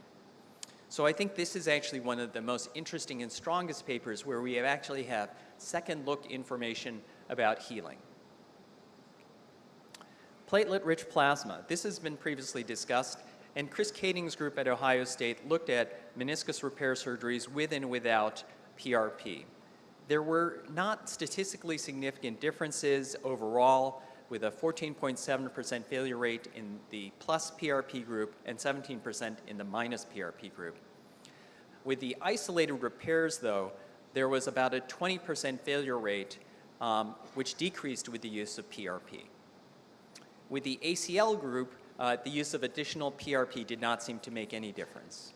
So I think this is actually one of the most interesting and strongest papers where we actually have second look information about healing. Platelet-rich plasma. This has been previously discussed, and Chris Kading's group at Ohio State looked at meniscus repair surgeries with and without PRP. There were not statistically significant differences overall, with a 14.7% failure rate in the plus PRP group and 17% in the minus PRP group. With the isolated repairs, though, there was about a 20% failure rate, which decreased with the use of PRP. With the ACL group, the use of additional PRP did not seem to make any difference.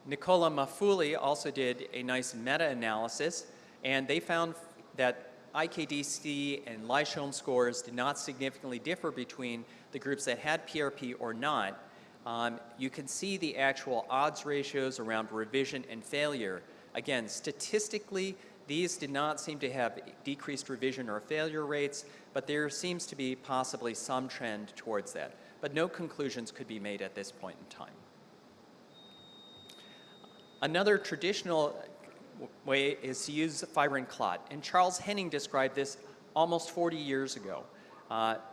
Nicola Maffuli also did a nice meta-analysis, and they found that IKDC and Lysholm scores did not significantly differ between the groups that had PRP or not. You can see the actual odds ratios around revision and failure. Again, statistically, these did not seem to have decreased revision or failure rates, but there seems to be possibly some trend towards that. But no conclusions could be made at this point in time. Another traditional way is to use fibrin clot, and Charles Henning described this almost 40 years ago.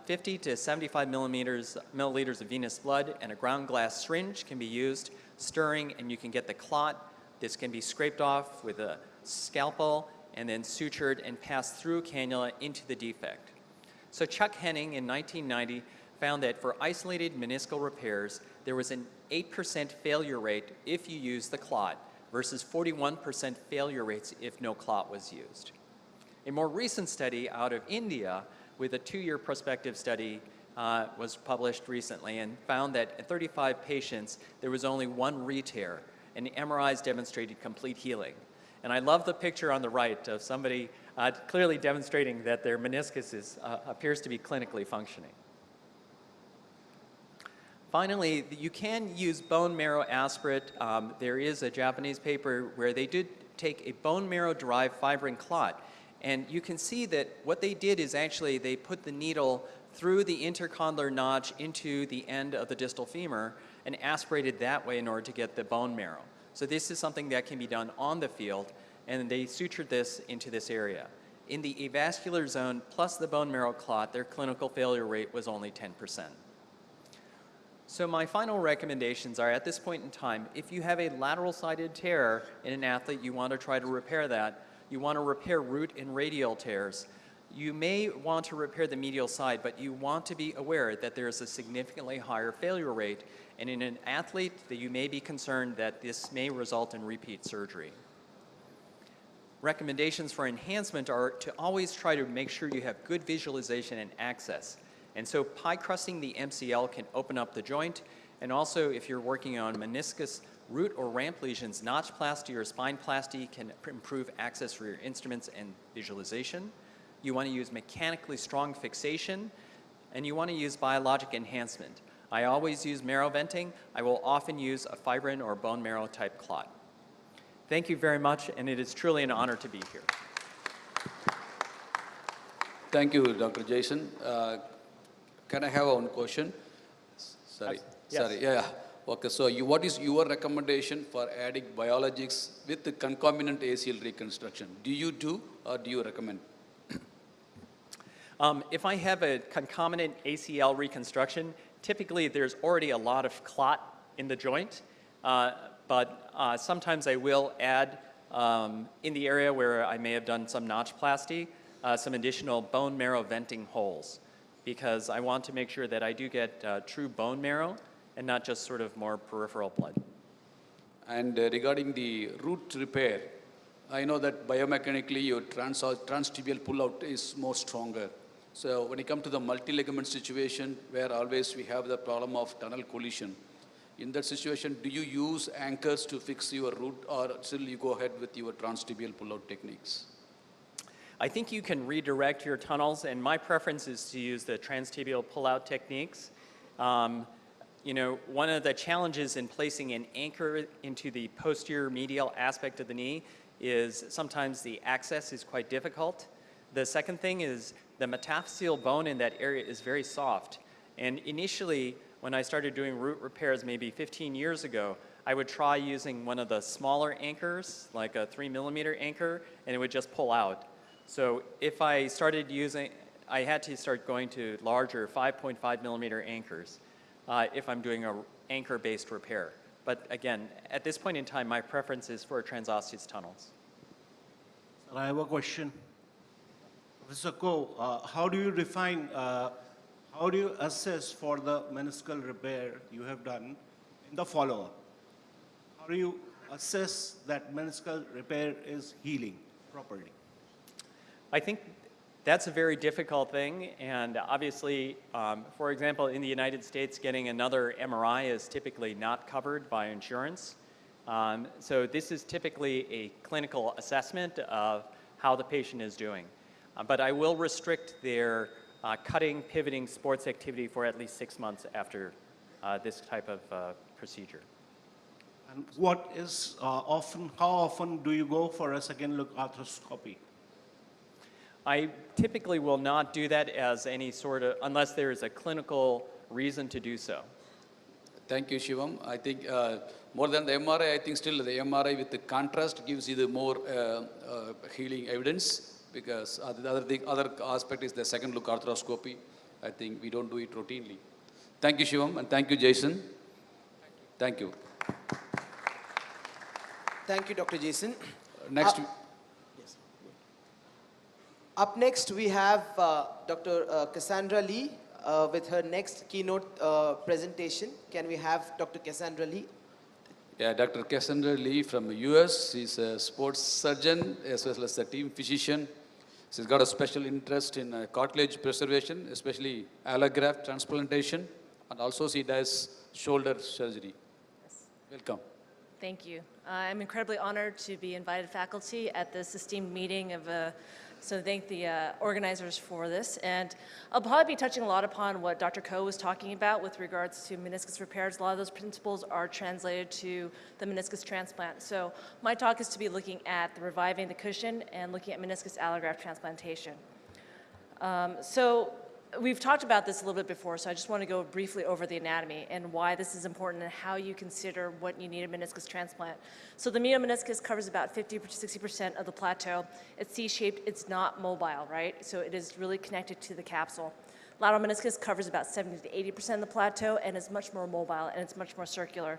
50 to 75 milliliters of venous blood and a ground glass syringe can be used, stirring, and you can get the clot. This can be scraped off with a scalpel and then sutured and passed through a cannula into the defect. So Chuck Henning in 1990 found that for isolated meniscal repairs, there was an 8% failure rate if you use the clot versus 41% failure rates if no clot was used. A more recent study out of India with a 2-year prospective study was published recently and found that in 35 patients, there was only 1 re-tear, and MRIs demonstrated complete healing. And I love the picture on the right of somebody clearly demonstrating that their meniscus appears to be clinically functioning. Finally, you can use bone marrow aspirate. There is a Japanese paper where they did take a bone marrow-derived fibrin clot. And you can see that what they did is actually they put the needle through the intercondylar notch into the end of the distal femur and aspirated that way in order to get the bone marrow. So this is something that can be done on the field, and they sutured this into this area. In the avascular zone plus the bone marrow clot, their clinical failure rate was only 10%. So my final recommendations are, at this point in time, if you have a lateral-sided tear in an athlete, you want to try to repair that. You want to repair root and radial tears. You may want to repair the medial side, but you want to be aware that there is a significantly higher failure rate, and in an athlete that you may be concerned that this may result in repeat surgery. Recommendations for enhancement are to always try to make sure you have good visualization and access. And so pie crusting the MCL can open up the joint, and also if you're working on meniscus root or ramp lesions, notchplasty or spineplasty can improve access for your instruments and visualization. You want to use mechanically strong fixation, and you want to use biologic enhancement. I always use marrow venting. I will often use a fibrin or bone marrow type clot. Thank you very much, and it is truly an honor to be here. Thank you, Dr. Jason. Can I have one question? Sorry. Yes. Sorry. Yeah. Okay. So, what is your recommendation for adding biologics with the concomitant ACL reconstruction? Do you do, or do you recommend? If I have a concomitant ACL reconstruction, typically there's already a lot of clot in the joint. but sometimes I will add in the area where I may have done some notchplasty, some additional bone marrow venting holes, because I want to make sure that I do get true bone marrow and not just sort of more peripheral blood. And regarding the root repair, I know that biomechanically your transtibial pullout is more stronger. So when you come to the multi-ligament situation, where always we have the problem of tunnel collision, in that situation, do you use anchors to fix your root, or still you go ahead with your transtibial pullout techniques? I think you can redirect your tunnels, and my preference is to use the transtibial pullout techniques. You know, one of the challenges in placing an anchor into the posterior medial aspect of the knee is sometimes the access is quite difficult. The second thing is the metaphyseal bone in that area is very soft. And initially, when I started doing root repairs maybe 15 years ago, I would try using one of the smaller anchors, like a 3mm anchor, and it would just pull out. So if I started using, I had to start going to larger 5.5mm anchors if I'm doing an anchor-based repair. But again, at this point in time, my preference is for transosseous tunnels. Sir, I have a question. Professor Ko, how do you define, how do you assess for the meniscal repair you have done in the follow-up? How do you assess that meniscal repair is healing properly? I think that's a very difficult thing, and obviously, for example, in the United States, getting another MRI is typically not covered by insurance. So this is typically a clinical assessment of how the patient is doing. But I will restrict their cutting, pivoting sports activity for at least 6 months after this type of procedure. And what is how often do you go for a second look arthroscopy? I typically will not do that as any sort of, unless there is a clinical reason to do so. Thank you, Shivam. I think more than the MRI, I think still the MRI with the contrast gives you the more healing evidence, because the other aspect is the second look arthroscopy. I think we don't do it routinely. Thank you, Shivam, and thank you, Jason. Thank you. Thank you, Dr. Jason. Next. Up next, we have Dr. Cassandra Lee with her next keynote presentation. Can we have Dr. Cassandra Lee? Yeah, Dr. Cassandra Lee from the US. She's a sports surgeon as well as a team physician. She's got a special interest in cartilage preservation, especially allograft transplantation, and also she does shoulder surgery. Yes. Welcome. Thank you. I'm incredibly honored to be invited faculty at this esteemed meeting of so thank the organizers for this. And I'll probably be touching a lot upon what Dr. Ko was talking about with regards to meniscus repairs. A lot of those principles are translated to the meniscus transplant. So my talk is to be looking at the reviving the cushion and looking at meniscus allograft transplantation. So we've talked about this a little bit before, so I just want to go briefly over the anatomy and why this is important and how you consider what you need a meniscus transplant. So the medial meniscus covers about 50 to 60% of the plateau. It's C-shaped, it's not mobile, right? So it is really connected to the capsule. Lateral meniscus covers about 70 to 80% of the plateau and is much more mobile and it's much more circular.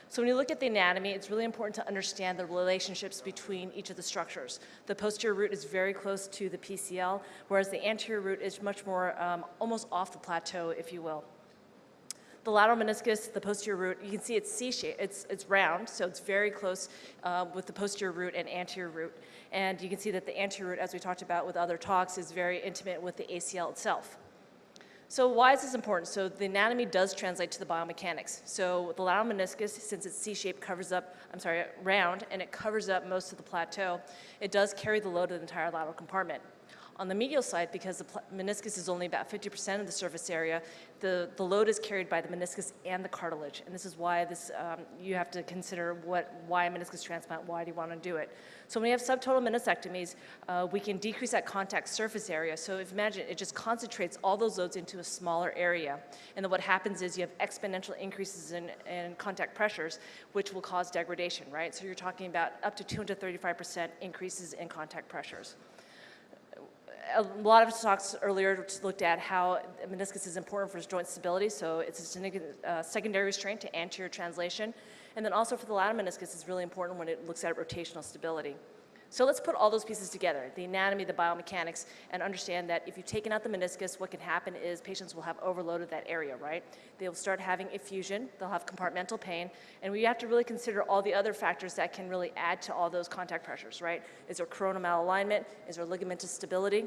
So when you look at the anatomy, it's really important to understand the relationships between each of the structures. The posterior root is very close to the PCL, whereas the anterior root is much more almost off the plateau, if you will. The lateral meniscus, the posterior root, you can see it's C-shaped, it's round, so it's very close with the posterior root and anterior root. And you can see that the anterior root, as we talked about with other talks, is very intimate with the ACL itself. So why is this important? So the anatomy does translate to the biomechanics. So the lateral meniscus, since it's C-shaped, round, and it covers up most of the plateau, it does carry the load of the entire lateral compartment. On the medial side, because the meniscus is only about 50% of the surface area, the load is carried by the meniscus and the cartilage. And this is why you have to consider why a meniscus transplant, why do you want to do it? So when we have subtotal meniscectomies, we can decrease that contact surface area. So if imagine, it just concentrates all those loads into a smaller area. And then what happens is you have exponential increases in contact pressures, which will cause degradation, right? So you're talking about up to 235% increases in contact pressures. A lot of talks earlier looked at how meniscus is important for joint stability, so it's a secondary restraint to anterior translation. And then also for the lateral meniscus, it's really important when it looks at rotational stability. So let's put all those pieces together, the anatomy, the biomechanics, and understand that if you've taken out the meniscus, what can happen is patients will have overloaded that area, right? They'll start having effusion, they'll have compartmental pain, and we have to really consider all the other factors that can really add to all those contact pressures, right? Is there coronal malalignment? Is there ligamentous stability?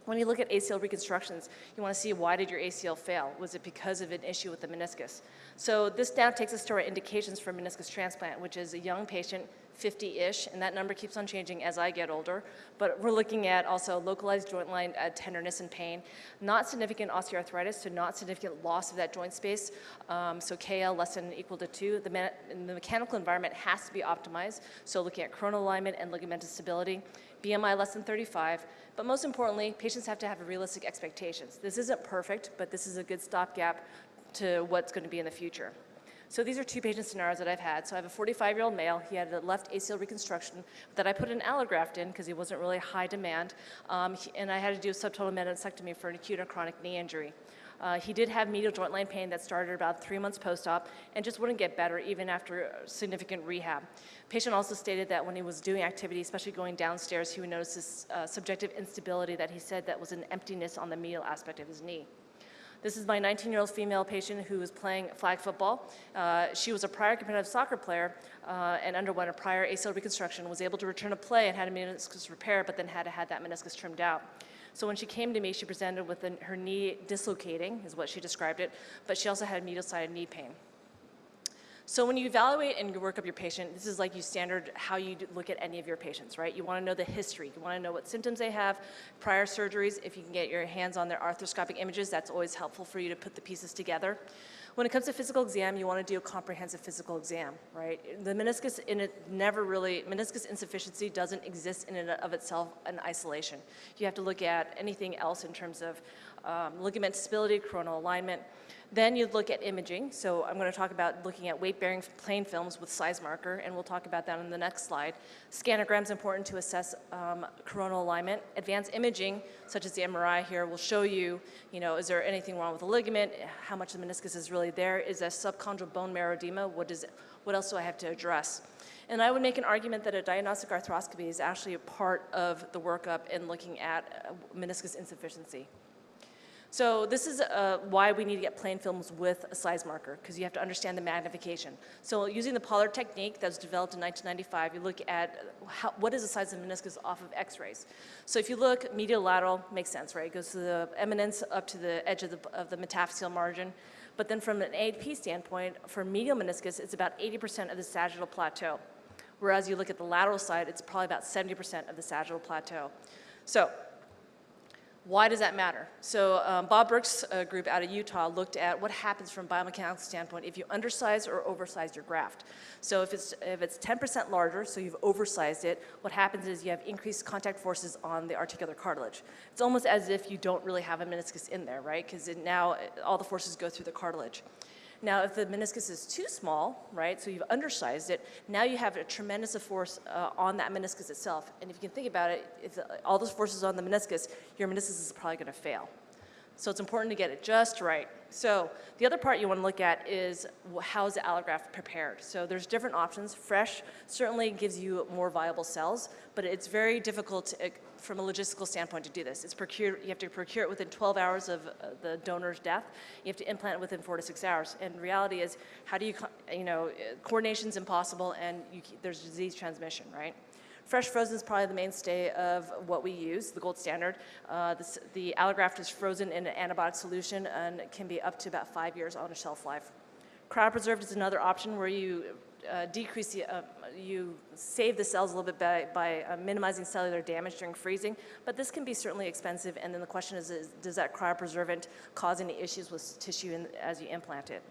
When you look at ACL reconstructions, you want to see why did your ACL fail? Was it because of an issue with the meniscus? So this now takes us to our indications for meniscus transplant, which is a young patient, 50-ish, and that number keeps on changing as I get older. But we're looking at also localized joint line tenderness and pain, not significant osteoarthritis, so not significant loss of that joint space. So KL less than or equal to 2. The mechanical environment has to be optimized, so looking at coronal alignment and ligamentous stability. BMI less than 35, but most importantly, patients have to have realistic expectations. This isn't perfect, but this is a good stopgap to what's going to be in the future. So these are two patient scenarios that I've had. So I have a 45-year-old male. He had a left ACL reconstruction that I put an allograft in because he wasn't really high demand, and I had to do a subtotal meniscectomy for an acute or chronic knee injury. He did have medial joint line pain that started about 3 months post-op and just wouldn't get better even after significant rehab. Patient also stated that when he was doing activity, especially going downstairs, he would notice this subjective instability that he said that was an emptiness on the medial aspect of his knee. This is my 19-year-old female patient who was playing flag football. She was a prior competitive soccer player and underwent a prior ACL reconstruction, was able to return to play and had a meniscus repair, but then had to have that meniscus trimmed out. So when she came to me, she presented with her knee dislocating, is what she described it, but she also had medial-sided knee pain. So when you evaluate and you work up your patient, this is like you standard how you look at any of your patients, right? You want to know the history. You want to know what symptoms they have, prior surgeries. If you can get your hands on their arthroscopic images, that's always helpful for you to put the pieces together. When it comes to physical exam, you want to do a comprehensive physical exam, right? The meniscus meniscus insufficiency doesn't exist in and of itself in isolation. You have to look at anything else in terms of ligament stability, coronal alignment. Then you look at imaging. So I'm going to talk about looking at weight-bearing plain films with size marker, and we'll talk about that on the next slide. Scanogram is important to assess coronal alignment. Advanced imaging, such as the MRI here, will show you, is there anything wrong with the ligament, how much the meniscus is really there, is there subchondral bone marrow edema, what else do I have to address? And I would make an argument that a diagnostic arthroscopy is actually a part of the workup in looking at meniscus insufficiency. So this is why we need to get plain films with a size marker, because you have to understand the magnification. So using the Pollard technique that was developed in 1995, you look at what is the size of the meniscus off of x-rays. So if you look, medial lateral makes sense, right? It goes to the eminence up to the edge of the metaphyseal margin. But then from an AP standpoint, for medial meniscus, it's about 80% of the sagittal plateau. Whereas you look at the lateral side, it's probably about 70% of the sagittal plateau. So why does that matter? So Bob Burke's group out of Utah looked at what happens from a biomechanical standpoint if you undersize or oversize your graft. So if it's 10% larger, so you've oversized it, what happens is you have increased contact forces on the articular cartilage. It's almost as if you don't really have a meniscus in there, right? Because now all the forces go through the cartilage. Now, if the meniscus is too small, right, so you've undersized it, now you have a tremendous force on that meniscus itself. And if you can think about it, if all those forces on the meniscus, your meniscus is probably going to fail. So it's important to get it just right. So the other part you want to look at is how is the allograft prepared? So there's different options. Fresh certainly gives you more viable cells, but it's very difficult from a logistical standpoint to do this. It's procured, you have to procure it within 12 hours of the donor's death. You have to implant it within 4 to 6 hours. And the reality is, how do you, coordination's impossible and there's disease transmission, right? Fresh frozen is probably the mainstay of what we use, the gold standard. The allograft is frozen in an antibiotic solution and it can be up to about 5 years on a shelf life. Cryopreserved is another option where you you save the cells a little bit by minimizing cellular damage during freezing, but this can be certainly expensive, and then the question is does that cryopreservant cause any issues with tissue as you implant it?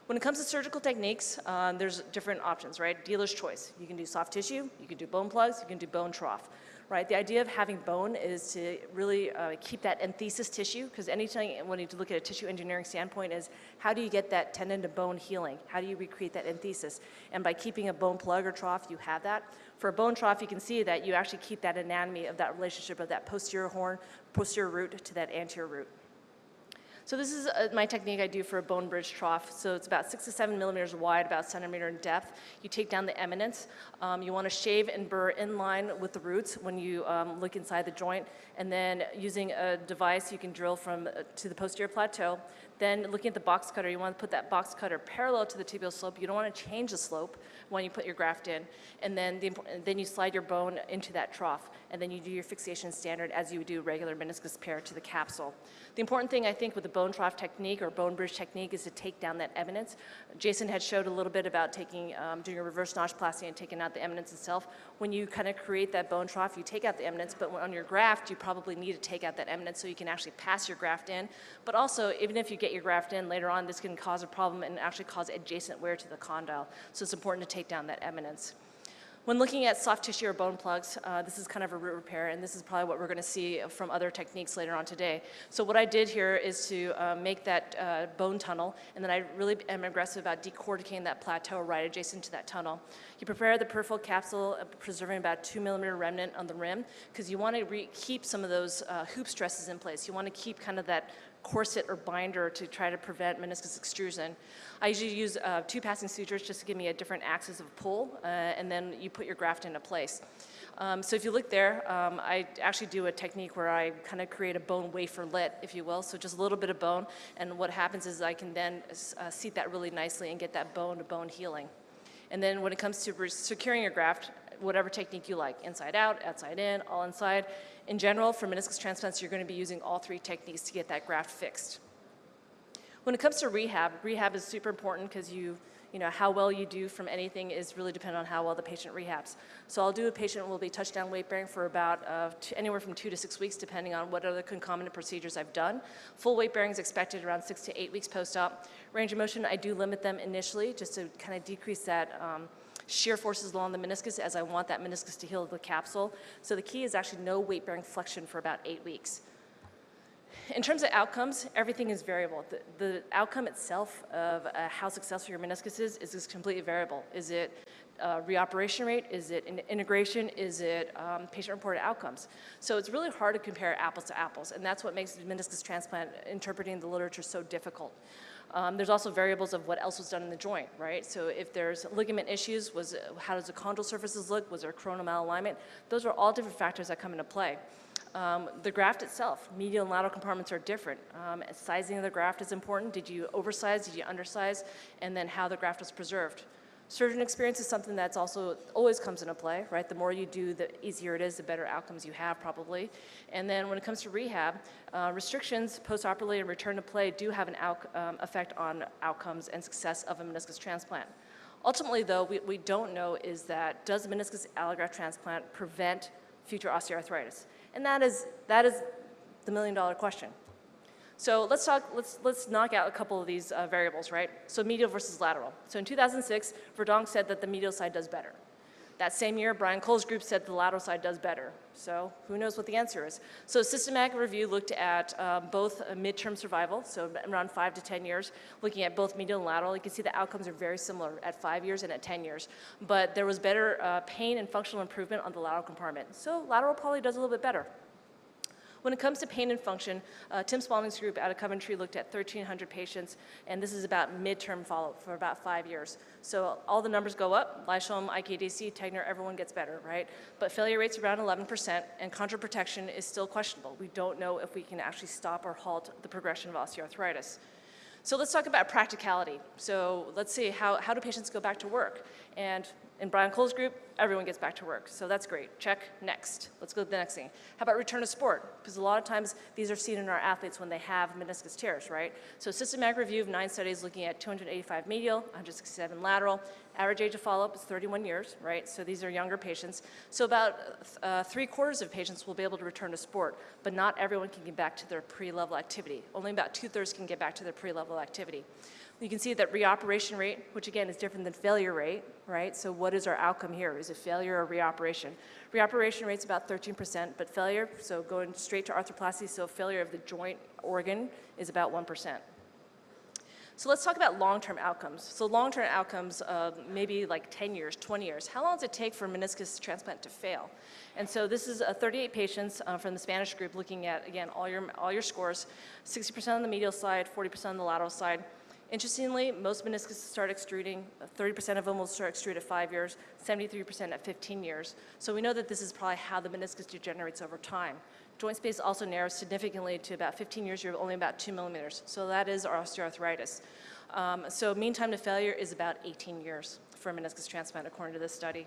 When it comes to surgical techniques, there's different options, right? Dealer's choice. You can do soft tissue, you can do bone plugs, you can do bone trough, right? The idea of having bone is to really keep that enthesis tissue, because anytime when you look at a tissue engineering standpoint is how do you get that tendon to bone healing? How do you recreate that enthesis? And by keeping a bone plug or trough, you have that. For a bone trough, you can see that you actually keep that anatomy of that relationship of that posterior horn, posterior root to that anterior root. So this is my technique I do for a bone bridge trough. So it's about 6 to 7 millimeters wide, about a centimeter in depth. You take down the eminence. You want to shave and burr in line with the roots when you look inside the joint. And then using a device, you can drill from to the posterior plateau. Then looking at the box cutter, you want to put that box cutter parallel to the tibial slope. You don't want to change the slope when you put your graft in. And then you slide your bone into that trough. And then you do your fixation standard as you would do regular meniscus repair to the capsule. The important thing, I think, with the bone trough technique or bone bridge technique is to take down that eminence. Jason had showed a little bit about doing a reverse notchplasty and taking out the eminence itself. When you kind of create that bone trough, you take out the eminence, but on your graft, you probably need to take out that eminence so you can actually pass your graft in. But also, even if you get your graft in later on, this can cause a problem and actually cause adjacent wear to the condyle. So it's important to take down that eminence. When looking at soft tissue or bone plugs, this is kind of a root repair, and this is probably what we're going to see from other techniques later on today. So what I did here is to make that bone tunnel, and then I really am aggressive about decorticating that plateau right adjacent to that tunnel. You prepare the peripheral capsule, preserving about 2 millimeter remnant on the rim, because you want to keep some of those hoop stresses in place. You want to keep kind of that corset or binder to try to prevent meniscus extrusion. I usually use 2 passing sutures just to give me a different axis of pull, and then you put your graft into place. So if you look there, I actually do a technique where I kind of create a bone waferlet, if you will, so just a little bit of bone, and what happens is I can then seat that really nicely and get that bone-to-bone healing. And then when it comes to securing your graft, whatever technique you like, inside out, outside in, all inside. In general, for meniscus transplants, you're going to be using all 3 techniques to get that graft fixed. When it comes to rehab is super important because how well you do from anything is really dependent on how well the patient rehabs. So I'll do a patient will be touchdown weight bearing for about anywhere from 2 to 6 weeks, depending on what other concomitant procedures I've done. Full weight bearing is expected around 6 to 8 weeks post-op. Range of motion, I do limit them initially just to kind of decrease that shear forces along the meniscus as I want that meniscus to heal the capsule. So the key is actually no weight bearing flexion for about 8 weeks. In terms of outcomes, everything is variable. The outcome itself of how successful your meniscus is completely variable. Is it reoperation rate? Is it integration? Is it patient-reported outcomes? So it's really hard to compare apples to apples, and that's what makes the meniscus transplant interpreting the literature so difficult. There's also variables of what else was done in the joint, right? So if there's ligament issues, how does the chondral surfaces look? Was there coronal malalignment? Those are all different factors that come into play. The graft itself, medial and lateral compartments are different. Sizing of the graft is important. Did you oversize? Did you undersize? And then how the graft was preserved. Surgeon experience is something that's also always comes into play, right? The more you do, the easier it is, the better outcomes you have probably. And then when it comes to rehab, restrictions post-operatively and return to play do have an effect on outcomes and success of a meniscus transplant. Ultimately though, we don't know is that does the meniscus allograft transplant prevent future osteoarthritis? And that is the million-dollar question. So let's knock out a couple of these variables, right? So medial versus lateral. So in 2006, Verdonk said that the medial side does better. That same year, Brian Cole's group said the lateral side does better. So who knows what the answer is? So systematic review looked at both midterm survival, so around 5 to 10 years, looking at both medial and lateral. You can see the outcomes are very similar at 5 years and at 10 years. But there was better pain and functional improvement on the lateral compartment. So lateral probably does a little bit better. When it comes to pain and function, Tim Spalding's group out of Coventry looked at 1,300 patients, and this is about midterm follow-up for about 5 years. So all the numbers go up, Lysholm, IKDC, Tegner, everyone gets better, right? But failure rate's around 11%, and chondral protection is still questionable. We don't know if we can actually stop or halt the progression of osteoarthritis. So let's talk about practicality. So let's see, how do patients go back to work? And in Brian Cole's group, everyone gets back to work. So that's great. Check, next. Let's go to the next thing. How about return to sport? Because a lot of times these are seen in our athletes when they have meniscus tears, right? So systematic review of 9 studies looking at 285 medial, 167 lateral. Average age of follow-up is 31 years, right? So these are younger patients. So about 3/4 of patients will be able to return to sport, but not everyone can get back to their pre-level activity. Only about 2/3 can get back to their pre-level activity. You can see that reoperation rate, which again is different than failure rate, right? So what is our outcome here? Is it failure or reoperation? Reoperation rate's about 13%, but failure, so going straight to arthroplasty, so failure of the joint organ is about 1%. So let's talk about long-term outcomes. So long-term outcomes, maybe like 10 years, 20 years. How long does it take for meniscus transplant to fail? And so this is 38 patients from the Spanish group looking at, again, all your scores, 60% on the medial side, 40% on the lateral side. Interestingly, most meniscus start extruding, 30% of them will start extrude at 5 years, 73% at 15 years. So we know that this is probably how the meniscus degenerates over time. Joint space also narrows significantly to about 15 years, you're only about 2 millimeters. So that is our osteoarthritis. So mean time to failure is about 18 years for meniscus transplant according to this study.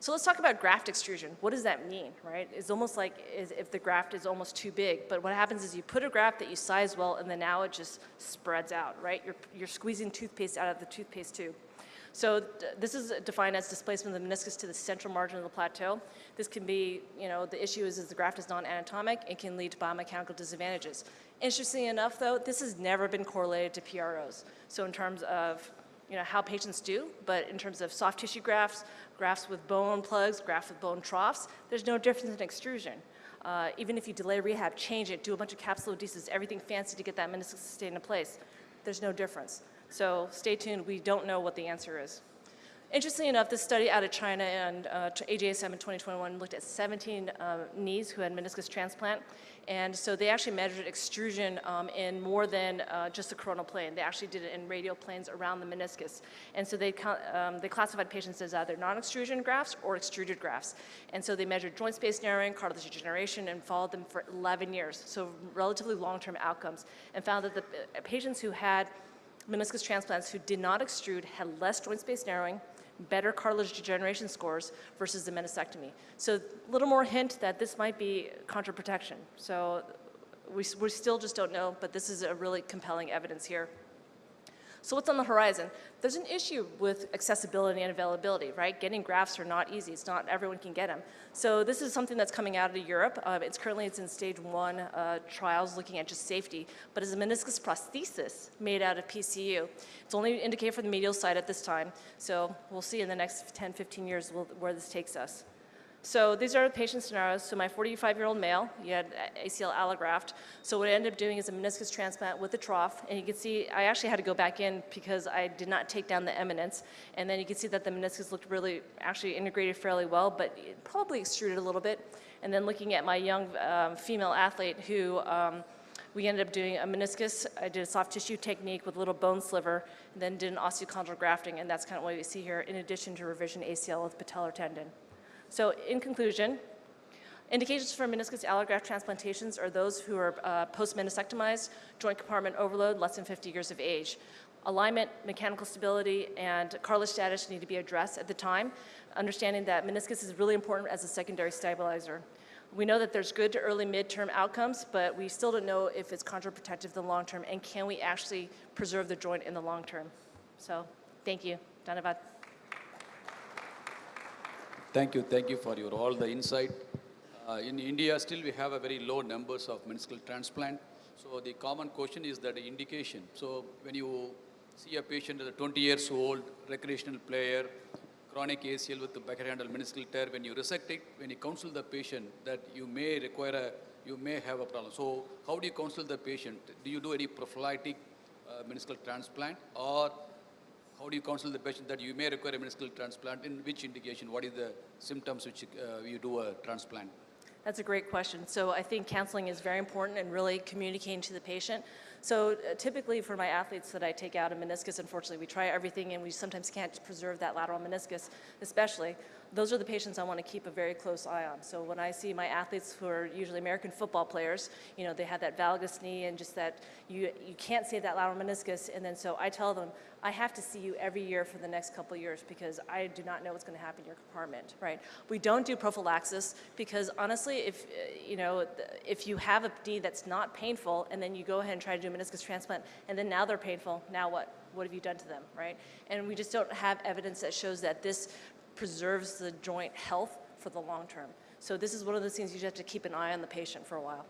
So let's talk about graft extrusion. What does that mean, right? It's almost like if the graft is almost too big, but what happens is you put a graft that you size well and then now it just spreads out, right? You're squeezing toothpaste out of the toothpaste tube. So this is defined as displacement of the meniscus to the central margin of the plateau. This can be, the issue is the graft is non-anatomic and can lead to biomechanical disadvantages. Interestingly enough, though, this has never been correlated to PROs. So in terms of how patients do, but in terms of soft tissue grafts, grafts with bone plugs, grafts with bone troughs, there's no difference in extrusion. Even if you delay rehab, change it, do a bunch of capsulodesis, everything fancy to get that meniscus to stay in place, there's no difference. So stay tuned, we don't know what the answer is. Interestingly enough, this study out of China and AJSM in 2021 looked at 17 knees who had meniscus transplant. And so they actually measured extrusion in more than just the coronal plane. They actually did it in radial planes around the meniscus. And so they classified patients as either non-extrusion grafts or extruded grafts. And so they measured joint space narrowing, cartilage degeneration, and followed them for 11 years. So relatively long-term outcomes. And found that the patients who had meniscus transplants who did not extrude had less joint space narrowing, better cartilage degeneration scores versus the meniscectomy. So a little more hint that this might be contraprotection. So we still just don't know, but this is a really compelling evidence here. So what's on the horizon? There's an issue with accessibility and availability, right? Getting grafts are not easy. It's not everyone can get them. So this is something that's coming out of Europe. It's in stage 1 trials looking at just safety, but it's a meniscus prosthesis made out of PCU. It's only indicated for the medial side at this time. So we'll see in the next 10, 15 years where this takes us. So these are the patient scenarios. So my 45-year-old male, he had ACL allograft. So what I ended up doing is a meniscus transplant with a trough. And you can see I actually had to go back in because I did not take down the eminence. And then you can see that the meniscus looked really actually integrated fairly well, but it probably extruded a little bit. And then looking at my young female athlete who we ended up doing a meniscus. I did a soft tissue technique with a little bone sliver, and then did an osteochondral grafting. And that's kind of what you see here in addition to revision ACL with patellar tendon. So in conclusion, indications for meniscus allograft transplantations are those who are post-meniscectomized, joint compartment overload, less than 50 years of age. Alignment, mechanical stability, and cartilage status need to be addressed at the time, understanding that meniscus is really important as a secondary stabilizer. We know that there's good to early midterm outcomes, but we still don't know if it's contraprotective in the long term, and can we actually preserve the joint in the long term. So thank you. Dhanyavad. Thank you for all the insight. In India, still we have a very low numbers of meniscal transplant. So the common question is that the indication. So when you see a patient as a 20 years old, recreational player, chronic ACL with the bucket handle meniscal tear, when you resect it, when you counsel the patient that you may have a problem. So how do you counsel the patient? Do you do any prophylactic meniscal transplant, or how do you counsel the patient that you may require a meniscal transplant? In which indication? What is the symptoms which you do a transplant? That's a great question. So I think counseling is very important and really communicating to the patient. So typically for my athletes that I take out a meniscus, unfortunately, we try everything and we sometimes can't preserve that lateral meniscus, especially. Those are the patients I want to keep a very close eye on. So when I see my athletes who are usually American football players, they have that valgus knee and just that you can't save that lateral meniscus. And then so I tell them, I have to see you every year for the next couple of years because I do not know what's going to happen in your compartment, right? We don't do prophylaxis because honestly, if you have a knee that's not painful and then you go ahead and try to do a meniscus transplant and then now they're painful, now what? What have you done to them, right? And we just don't have evidence that shows that this preserves the joint health for the long term. So this is one of those things you just have to keep an eye on the patient for a while.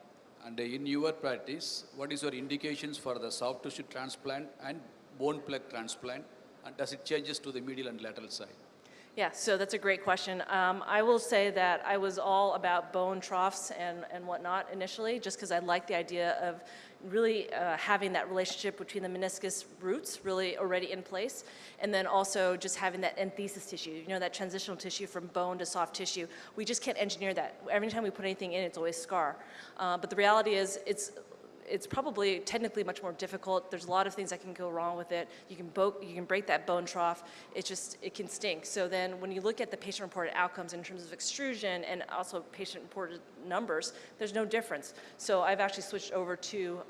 And in your practice, what is your indications for the soft tissue transplant and bone plug transplant? And does it changes to the medial and lateral side? Yeah, so that's a great question. I will say that I was all about bone troughs and whatnot initially, just because I like the idea of really having that relationship between the meniscus roots really already in place, and then also just having that enthesis tissue, you know, that transitional tissue from bone to soft tissue. We just can't engineer that. Every time we put anything in, it's always scar. But the reality is, it's probably technically much more difficult. There's a lot of things that can go wrong with it. You can break that bone trough. It can stink. So then when you look at the patient-reported outcomes in terms of extrusion and also patient-reported numbers, there's no difference. So I've actually switched over to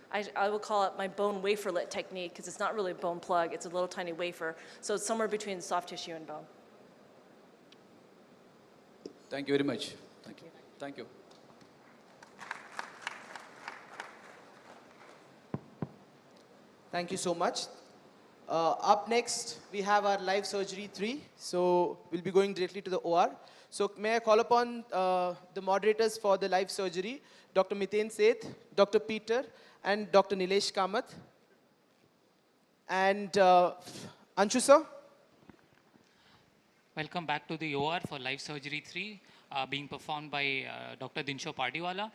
I will call it my bone waferlet technique, because it's not really a bone plug, it's a little tiny wafer. So it's somewhere between soft tissue and bone. Thank you very much. Thank you. Thank you. Thank you so much. Up next, we have our live surgery 3. So we'll be going directly to the OR. So may I call upon the moderators for the live surgery, Dr. Miten Seth, Dr. Peter, and Dr. Nilesh Kamath. And Anshu sir. Welcome back to the OR for live surgery 3 being performed by Dr. Dinsho Pardiwala.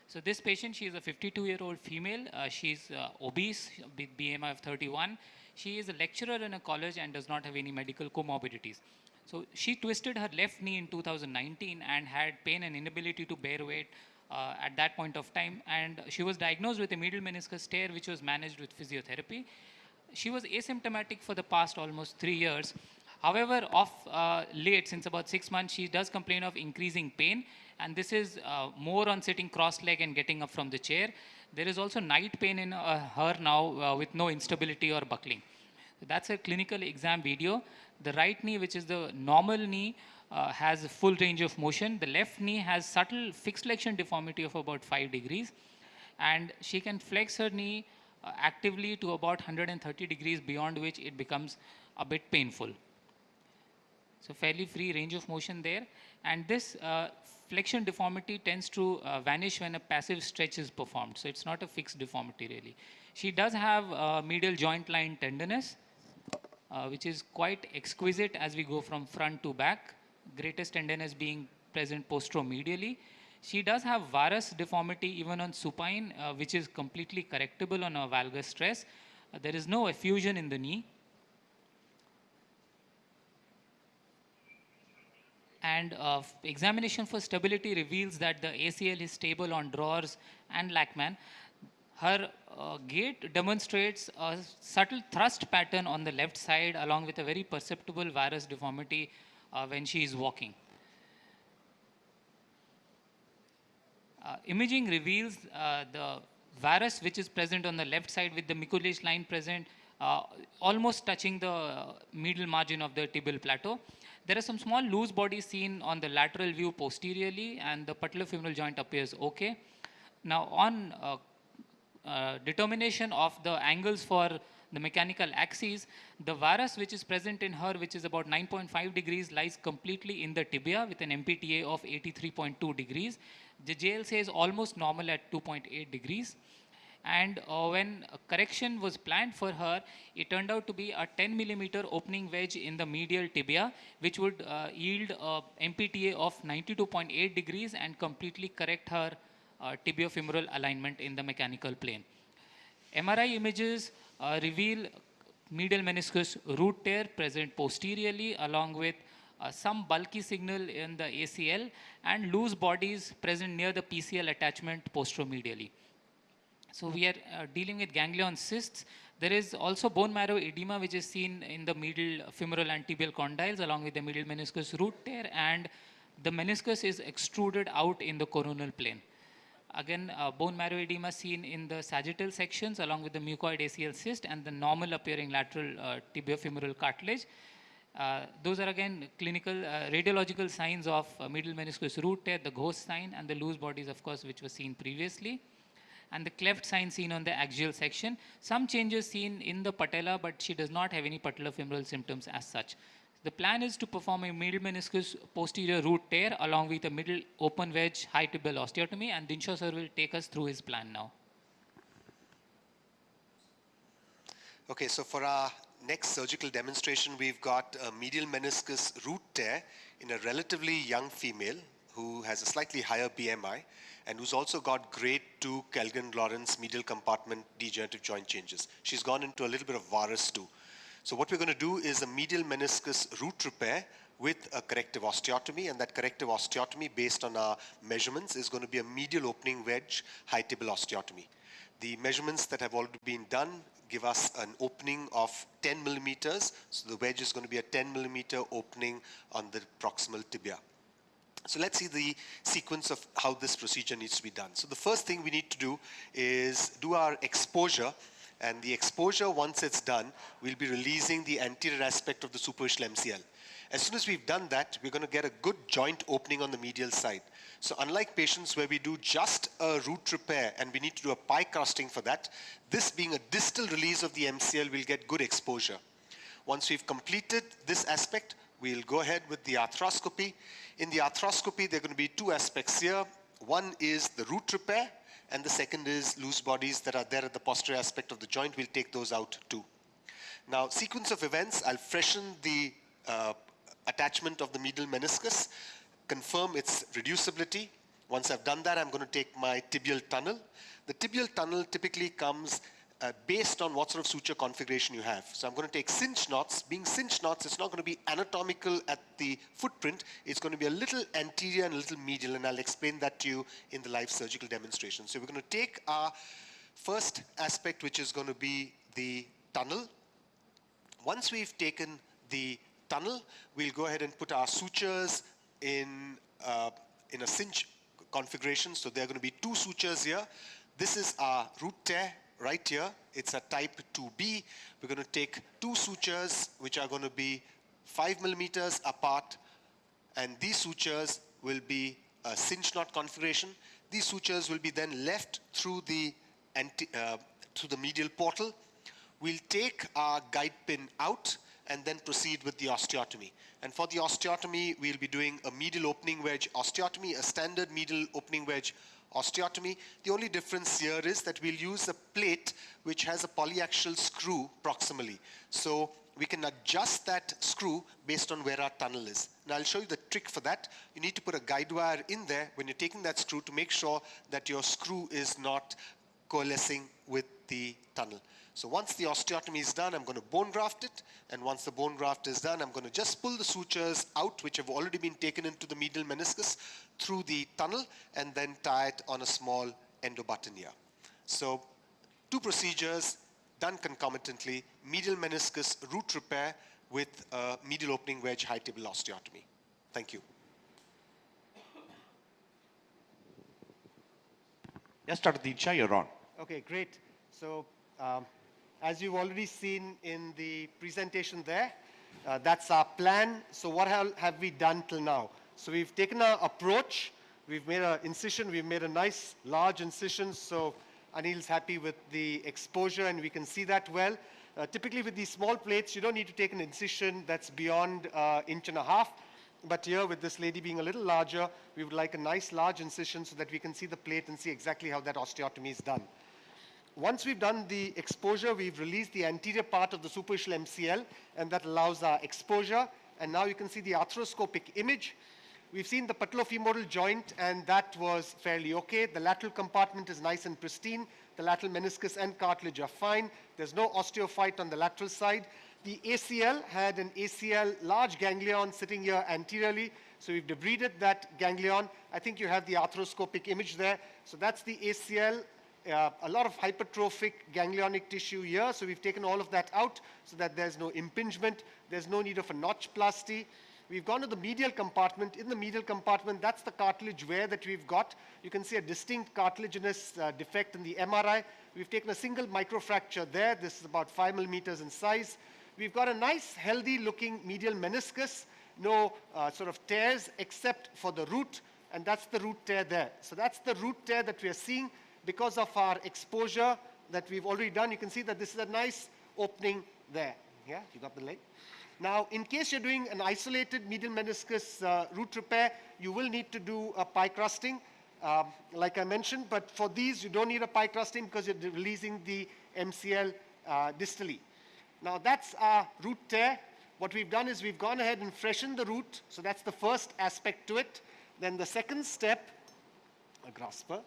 So this patient, she is a 52-year-old female. She's obese with BMI of 31. She is a lecturer in a college and does not have any medical comorbidities. So she twisted her left knee in 2019 and had pain and inability to bear weight at that point of time. And she was diagnosed with a medial meniscus tear, which was managed with physiotherapy. She was asymptomatic for the past almost 3 years. However, of late, since about 6 months, she does complain of increasing pain. And this is more on sitting cross-legged and getting up from the chair. There is also night pain in her now with no instability or buckling. That's a clinical exam video. The right knee, which is the normal knee, has a full range of motion. The left knee has subtle fixed flexion deformity of about 5 degrees. And she can flex her knee actively to about 130 degrees, beyond which it becomes a bit painful. So fairly free range of motion there. And this flexion deformity tends to vanish when a passive stretch is performed. So it's not a fixed deformity really. She does have medial joint line tenderness, which is quite exquisite as we go from front to back, greatest tenderness being present posteromedially. She does have varus deformity even on supine, which is completely correctable on a valgus stress. There is no effusion in the knee. And examination for stability reveals that the ACL is stable on drawers and Lachman. Her gait demonstrates a subtle thrust pattern on the left side, along with a very perceptible varus deformity when she is walking. Imaging reveals the varus which is present on the left side with the Mikulicz line present, almost touching the medial margin of the tibial plateau. There are some small loose bodies seen on the lateral view posteriorly, and the patellofemoral joint appears okay. Now, on determination of the angles for the mechanical axes, the varus which is present in her, which is about 9.5 degrees, lies completely in the tibia with an MPTA of 83.2 degrees. The JLC is almost normal at 2.8 degrees. And when a correction was planned for her, it turned out to be a 10 millimeter opening wedge in the medial tibia, which would yield a MPTA of 92.8 degrees and completely correct her tibiofemoral alignment in the mechanical plane. MRI images reveal medial meniscus root tear present posteriorly, along with some bulky signal in the ACL and loose bodies present near the PCL attachment posteromedially. So we are dealing with ganglion cysts. There is also bone marrow edema, which is seen in the medial femoral and tibial condyles, along with the medial meniscus root tear, and the meniscus is extruded out in the coronal plane. Again, bone marrow edema seen in the sagittal sections, along with the mucoid ACL cyst and the normal appearing lateral tibiofemoral cartilage. Those are again clinical radiological signs of medial meniscus root tear, the ghost sign, and the loose bodies, of course, which were seen previously. And the cleft sign seen on the axial section. Some changes seen in the patella, but she does not have any patellofemoral symptoms as such. The plan is to perform a medial meniscus posterior root tear along with a middle open wedge high tibial osteotomy, and Dinsho sir will take us through his plan now. Okay, so for our next surgical demonstration, we've got a medial meniscus root tear in a relatively young female who has a slightly higher BMI and who's also got grade 2 Kellgren-Lawrence medial compartment degenerative joint changes. She's gone into a little bit of varus too. So what we're going to do is a medial meniscus root repair with a corrective osteotomy, and that corrective osteotomy based on our measurements is going to be a medial opening wedge high tibia osteotomy. The measurements that have already been done give us an opening of 10 millimeters. So the wedge is going to be a 10 millimeter opening on the proximal tibia. So let's see the sequence of how this procedure needs to be done. So the first thing we need to do is do our exposure, and the exposure, once it's done, we'll be releasing the anterior aspect of the superficial MCL. As soon as we've done that, we're going to get a good joint opening on the medial side. So unlike patients where we do just a root repair and we need to do a pie crusting for that, this being a distal release of the MCL, will get good exposure. Once we've completed this aspect, we'll go ahead with the arthroscopy. In the arthroscopy, there are going to be two aspects here. One is the root repair, and the second is loose bodies that are there at the posterior aspect of the joint. We'll take those out too. Now, sequence of events, I'll freshen the attachment of the medial meniscus, confirm its reducibility. Once I've done that, I'm going to take my tibial tunnel. The tibial tunnel typically comes based on what sort of suture configuration you have. So I'm going to take cinch knots. Being cinch knots, it's not going to be anatomical at the footprint. It's going to be a little anterior and a little medial, and I'll explain that to you in the live surgical demonstration. So we're going to take our first aspect, which is going to be the tunnel. Once we've taken the tunnel, we'll go ahead and put our sutures in a cinch configuration. So there are going to be two sutures here. This is our root tear right here. It's a type 2B. We're going to take two sutures which are going to be 5 millimeters apart, and these sutures will be a cinch knot configuration. These sutures will be then left through the medial portal. We'll take our guide pin out and then proceed with the osteotomy. And for the osteotomy, we'll be doing a medial opening wedge osteotomy, a standard medial opening wedge osteotomy. The only difference here is that we'll use a plate which has a polyaxial screw proximally. So we can adjust that screw based on where our tunnel is. Now I'll show you the trick for that. You need to put a guide wire in there when you're taking that screw to make sure that your screw is not coalescing with the tunnel. So once the osteotomy is done, I'm going to bone graft it. And once the bone graft is done, I'm going to just pull the sutures out, which have already been taken into the medial meniscus, through the tunnel, and then tie it on a small endobutton here. So two procedures done concomitantly: medial meniscus root repair with a medial opening wedge high tibial osteotomy. Thank you. Yes, Dr. Dicha, you're on. Okay, great. So as you've already seen in the presentation there, that's our plan. So what have we done till now? So we've taken our approach, we've made an incision, we've made a nice large incision, so Anil's happy with the exposure and we can see that well. Typically with these small plates, you don't need to take an incision that's beyond 1.5 inches. But here with this lady being a little larger, we would like a nice large incision so that we can see the plate and see exactly how that osteotomy is done. Once we've done the exposure, we've released the anterior part of the superficial MCL, and that allows our exposure. And now you can see the arthroscopic image. We've seen the patellofemoral joint, and that was fairly okay. The lateral compartment is nice and pristine. The lateral meniscus and cartilage are fine. There's no osteophyte on the lateral side. The ACL had an ACL large ganglion sitting here anteriorly, so we've debrided that ganglion. I think you have the arthroscopic image there. So that's the ACL. A lot of hypertrophic ganglionic tissue here, so we've taken all of that out so that there's no impingement. There's no need of a notchplasty. We've gone to the medial compartment. In the medial compartment, that's the cartilage wear that we've got. You can see a distinct cartilaginous defect in the MRI. We've taken a single microfracture there. This is about 5 millimeters in size. We've got a nice, healthy-looking medial meniscus. No sort of tears except for the root, and that's the root tear there. So that's the root tear that we are seeing. Because of our exposure that we've already done, you can see that this is a nice opening there. Yeah, you got the leg? Now, in case you're doing an isolated medial meniscus root repair, you will need to do a pie crusting, like I mentioned. But for these, you don't need a pie crusting because you're releasing the MCL distally. Now, that's our root tear. What we've done is we've gone ahead and freshened the root. So that's the first aspect to it. Then the second step, a grasper.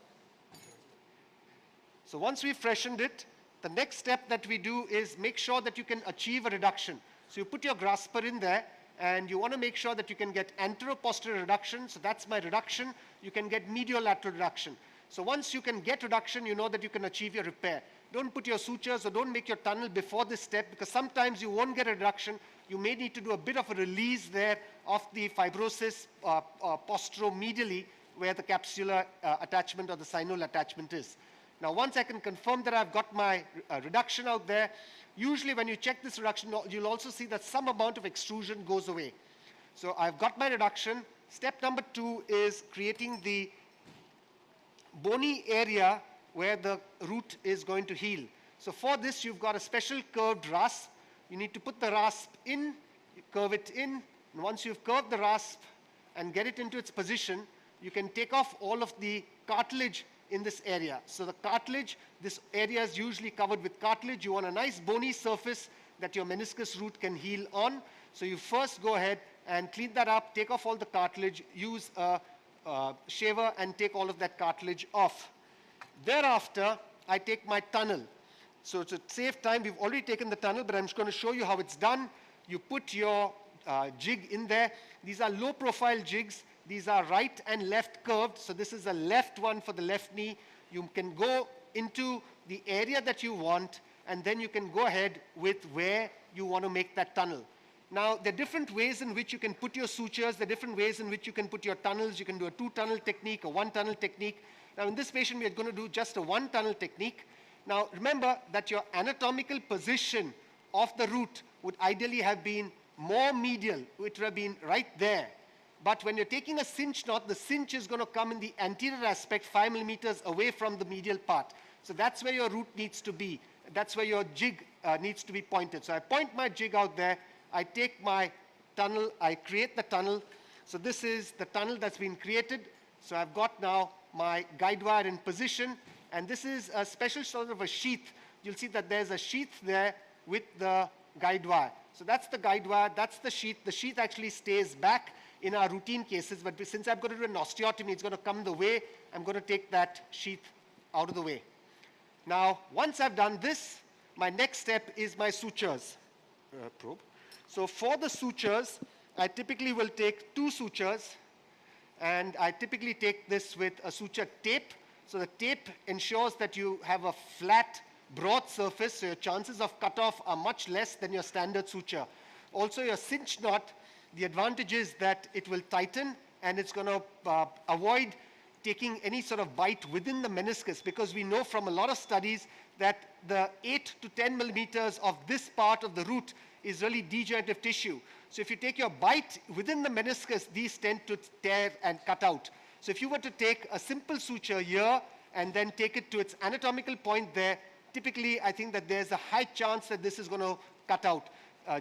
So once we've freshened it, the next step that we do is make sure that you can achieve a reduction. So you put your grasper in there, and you want to make sure that you can get anteroposterior reduction. So that's my reduction. You can get mediolateral reduction. So once you can get reduction, you know that you can achieve your repair. Don't put your sutures or don't make your tunnel before this step, because sometimes you won't get a reduction. You may need to do a bit of a release there of the fibrosis posteromedially, where the capsular attachment or the sinule attachment is. Now, once I can confirm that I've got my reduction out there, usually when you check this reduction, you'll also see that some amount of extrusion goes away. So I've got my reduction. Step number 2 is creating the bony area where the root is going to heal. So for this, you've got a special curved rasp. You need to put the rasp in, curve it in, and once you've curved the rasp and get it into its position, you can take off all of the cartilage in this area. So the cartilage, this area is usually covered with cartilage. You want a nice bony surface that your meniscus root can heal on. So you first go ahead and clean that up, take off all the cartilage, use a shaver and take all of that cartilage off. Thereafter, I take my tunnel. So to save time, we've already taken the tunnel, but I'm just going to show you how it's done. You put your jig in there. These are low profile jigs. These are right and left curved. So this is a left one for the left knee. You can go into the area that you want, and then you can go ahead with where you want to make that tunnel. Now, there are different ways in which you can put your sutures. There are different ways in which you can put your tunnels. You can do a 2-tunnel technique, a 1-tunnel technique. Now, in this patient, we are going to do just a 1-tunnel technique. Now, remember that your anatomical position of the root would ideally have been more medial. It would have been right there. But when you're taking a cinch knot, the cinch is going to come in the anterior aspect 5 millimeters away from the medial part. So that's where your root needs to be. That's where your jig needs to be pointed. So I point my jig out there. I take my tunnel. I create the tunnel. So this is the tunnel that's been created. So I've got now my guide wire in position. And this is a special sort of a sheath. You'll see that there's a sheath there with the guide wire. So that's the guide wire. That's the sheath. The sheath actually stays back in our routine cases, but since I've got to do an osteotomy, it's going to come the way. I'm going to take that sheath out of the way. Now, once I've done this, my next step is my sutures probe. So for the sutures, I typically will take 2 sutures, and I typically take this with a suture tape. So the tape ensures that you have a flat, broad surface, so your chances of cutoff are much less than your standard suture. Also, your cinch knot, the advantage is that it will tighten, and it's going to avoid taking any sort of bite within the meniscus, because we know from a lot of studies that the 8 to 10 millimeters of this part of the root is really degenerative tissue. So if you take your bite within the meniscus, these tend to tear and cut out. So if you were to take a simple suture here and then take it to its anatomical point there, typically I think that there's a high chance that this is going to cut out.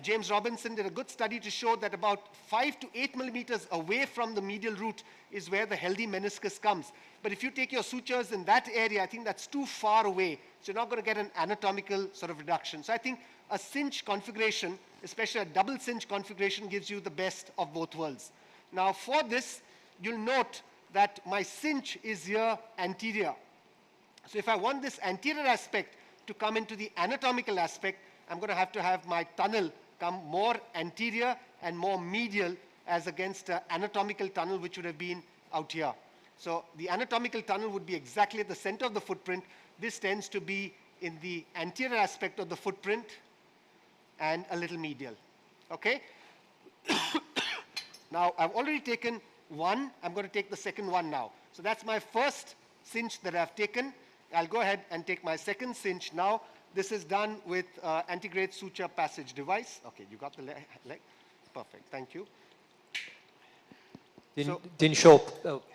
James Robinson did a good study to show that about 5 to 8 millimeters away from the medial root is where the healthy meniscus comes. But if you take your sutures in that area, I think that's too far away. So you're not going to get an anatomical sort of reduction. So I think a cinch configuration, especially a double cinch configuration, gives you the best of both worlds. Now for this, you'll note that my cinch is here anterior. So if I want this anterior aspect to come into the anatomical aspect, I'm going to have my tunnel come more anterior and more medial as against an anatomical tunnel which would have been out here. So the anatomical tunnel would be exactly at the center of the footprint. This tends to be in the anterior aspect of the footprint and a little medial. Okay? Now, I've already taken one. I'm going to take the second one now. So that's my first cinch that I've taken. I'll go ahead and take my second cinch now. This is done with antegrade suture passage device. Okay, you got the leg? Perfect, thank you. Dinshaw,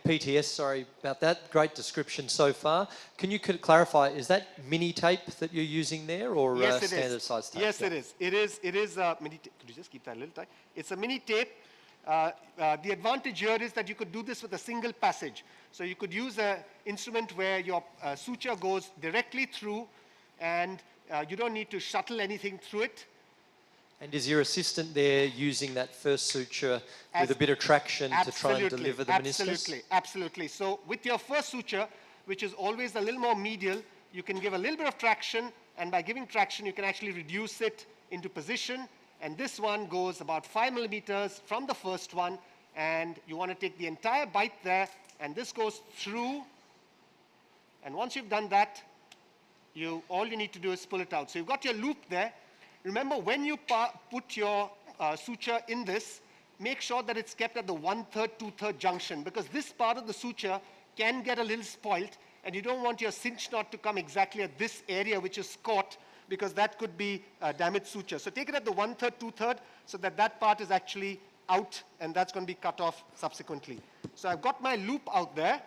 PTS, sorry about that. Great description so far. Can you clarify, is that mini tape that you're using there, or yes, standard size tape? Yes, it is. It is a mini tape. Could you just keep that a little tight? It's a mini tape. The advantage here is that you could do this with a single passage. So you could use an instrument where your suture goes directly through, and you don't need to shuttle anything through it. And is your assistant there using that first suture with a bit of traction to try and deliver the meniscus? Absolutely. So with your first suture, which is always a little more medial, you can give a little bit of traction, and by giving traction, you can actually reduce it into position. And this one goes about 5 millimeters from the first one, and you want to take the entire bite there, and this goes through. And once you've done that, all you need to do is pull it out. So you've got your loop there. Remember, when you put your suture in this, make sure that it's kept at the 1/3, 2/3 junction, because this part of the suture can get a little spoilt, and you don't want your cinch knot to come exactly at this area which is caught, because that could be damaged suture. So take it at the 1/3, 2/3, so that that part is actually out, and that's going to be cut off subsequently. So I've got my loop out there.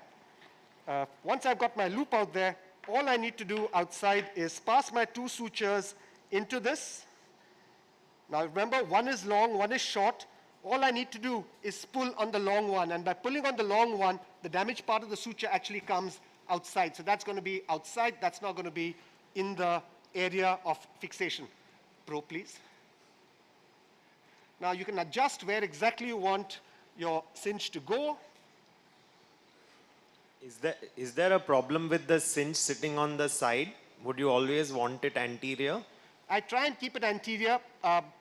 Once I've got my loop out there, all I need to do outside is pass my 2 sutures into this. Now remember, one is long, one is short. All I need to do is pull on the long one, and by pulling on the long one, the damaged part of the suture actually comes outside. So that's going to be outside, that's not going to be in the area of fixation. Pro, please. Now you can adjust where exactly you want your cinch to go. Is there a problem with the cinch sitting on the side? Would you always want it anterior? I try and keep it anterior,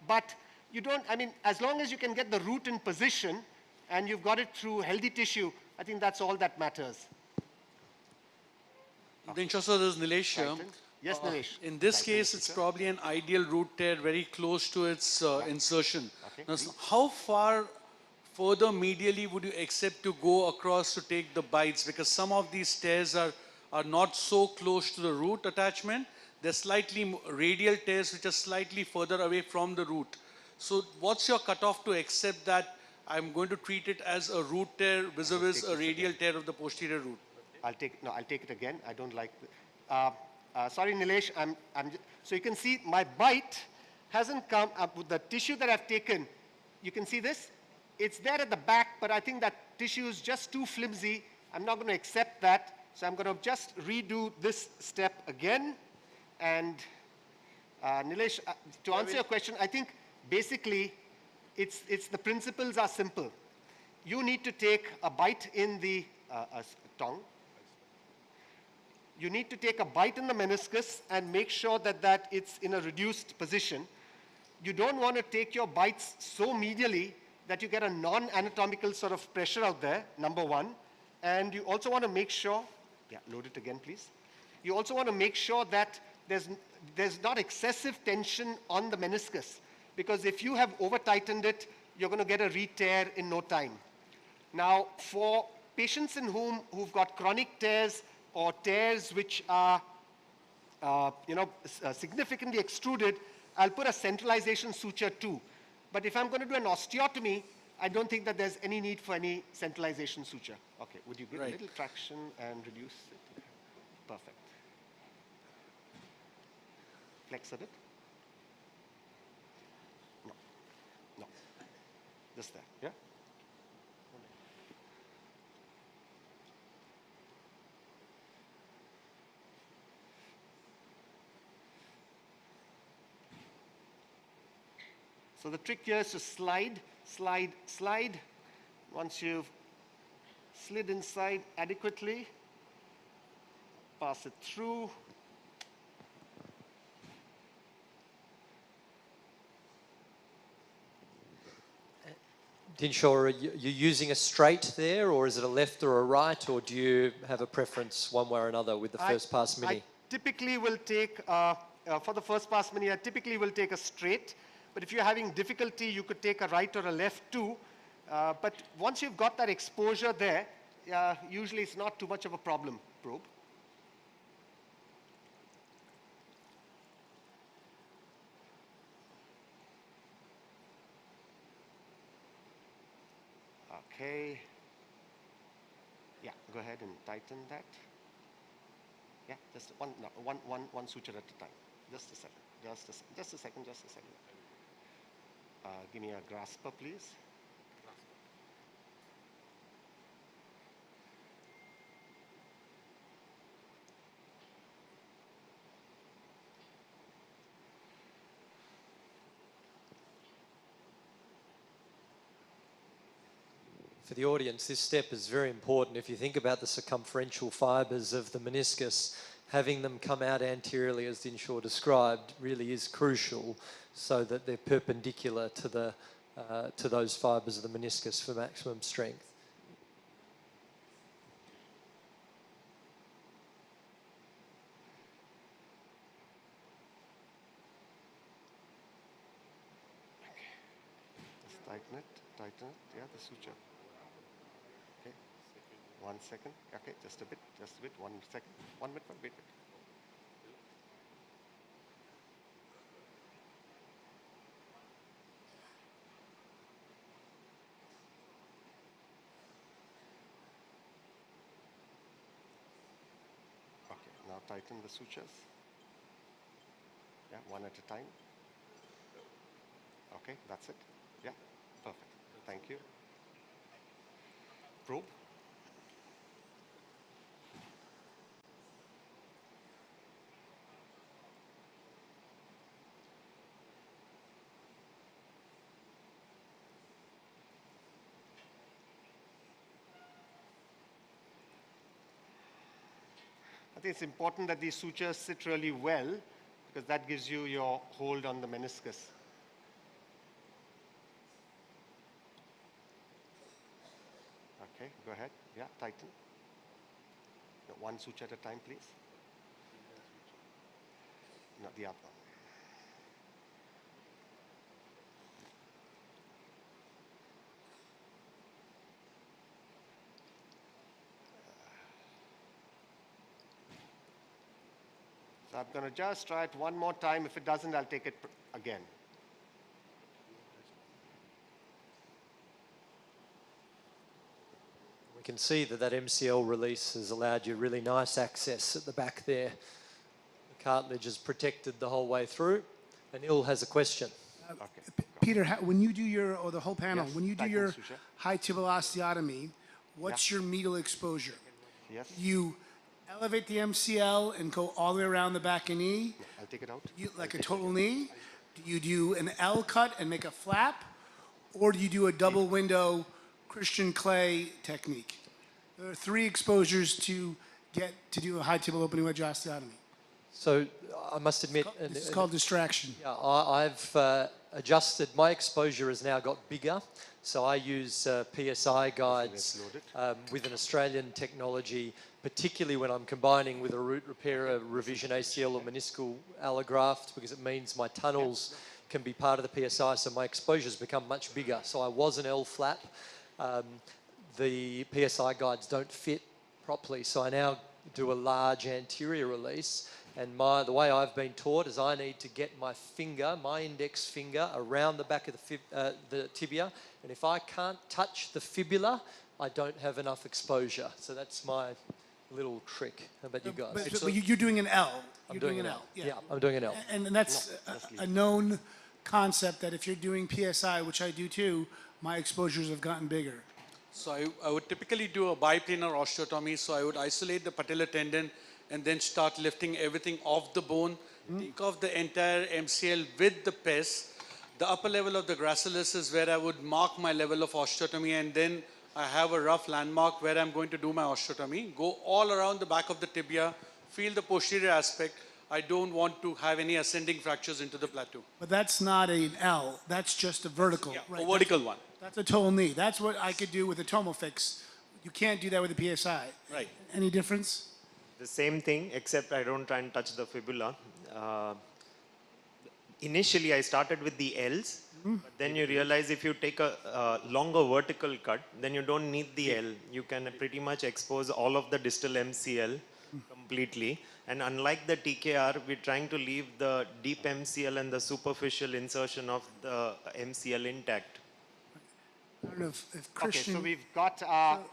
but you don't, I mean, as long as you can get the root in position and you've got it through healthy tissue, I think that's all that matters. Then also there's Nilesh here. Yes, Nilesh. In this case, it's probably an ideal root tear very close to its insertion. Now, how far further medially would you accept to go across to take the bites? Because some of these tears are not so close to the root attachment. They're slightly radial tears which are slightly further away from the root. So what's your cutoff to accept that I'm going to treat it as a root tear vis-a-vis a radial tear of the posterior root? I'll take it again. I don't like sorry, Nilesh. So you can see my bite hasn't come up with the tissue that I've taken. You can see this. It's there at the back, but I think that tissue is just too flimsy. I'm not going to accept that. So I'm going to just redo this step again. And Nilesh, to answer your question, I think basically it's the principles are simple. You need to take a bite in the tongue. You need to take a bite in the meniscus and make sure that it's in a reduced position. You don't want to take your bites so medially that you get a non-anatomical sort of pressure out there, number one. And you also want to make sure, load it again, please. You also want to make sure that there's not excessive tension on the meniscus, because if you have over-tightened it, you're going to get a re-tear in no time. Now, for patients who've got chronic tears or tears which are significantly extruded, I'll put a centralization suture too. But if I'm going to do an osteotomy, I don't think that there's any need for any centralization suture. Okay, would you give a little traction and reduce it? Perfect. Flex a bit. No. Just there, yeah? So the trick here is to slide, slide, slide. Once you've slid inside adequately, pass it through. Dinshaw, are you using a straight there, or is it a left or a right, or do you have a preference one way or another with the first pass mini? I typically will take, for the first pass mini, I typically will take a straight. But if you're having difficulty, you could take a right or a left too. But once you've got that exposure there, usually it's not too much of a problem, probe. Okay. Yeah, go ahead and tighten that. Yeah, just one suture at a time. Just a second. Just a second. Give me a grasper, please. For the audience, this step is very important. If you think about the circumferential fibres of the meniscus, having them come out anteriorly, as Dinshaw described, really is crucial so that they're perpendicular to those fibres of the meniscus for maximum strength. Just tighten it, yeah, the suture. Okay, 1 second, okay, just a bit, 1 second, 1 minute, wait. Okay, now tighten the sutures. Yeah, one at a time. Okay, that's it. Yeah, perfect. Thank you. Probe. I think it's important that these sutures sit really well because that gives you your hold on the meniscus. Okay, go ahead. Yeah, tighten. No, one suture at a time, please. No, the other. So I'm going to just try it one more time. If it doesn't, I'll take it again. We can see that MCL release has allowed you really nice access at the back there. The cartilage is protected the whole way through. Anil has a question. Peter, when you do your, or the whole panel, Yes, when you do tighten your suture. high tibial osteotomy, what's your medial exposure? Yes. You elevate the MCL and go all the way around the back and knee, I'll take it out. like a total knee? Do you do an L cut and make a flap? Or do you do a double window Christian Clay technique? There are 3 exposures to get to do a high tibial opening wedge osteotomy. So I must admit... It's called distraction. Yeah, I've adjusted. My exposure has now got bigger. So I use PSI guides with an Australian technology, particularly when I'm combining with a root repair, a revision ACL or meniscal allograft, because it means my tunnels can be part of the PSI, so my exposure's become much bigger. So I was an L flap. The PSI guides don't fit properly, so I now do a large anterior release. And the way I've been taught is I need to get my finger, my index finger, around the back of the tibia. And if I can't touch the fibula, I don't have enough exposure. So that's my little trick. How about you guys? But you're doing an L. I'm doing an L. Yeah, I'm doing an L. And that's a known concept that if you're doing PSI, which I do too, my exposures have gotten bigger. So I would typically do a biplanar osteotomy. So I would isolate the patellar tendon and then start lifting everything off the bone, take off the entire MCL with the PES. The upper level of the gracilis is where I would mark my level of osteotomy, and then I have a rough landmark where I'm going to do my osteotomy. Go all around the back of the tibia, feel the posterior aspect. I don't want to have any ascending fractures into the plateau. But that's not an L, that's just a vertical. Yeah, right? a vertical one. That's a total knee. That's what I could do with a Tomofix. You can't do that with a PSI. Right. Any difference? The same thing, except I don't try and touch the fibula. Initially, I started with the L's, but then you realize if you take a longer vertical cut, then you don't need the L. You can pretty much expose all of the distal MCL completely. And unlike the TKR, we're trying to leave the deep MCL and the superficial insertion of the MCL intact. I don't know if Christian... Okay,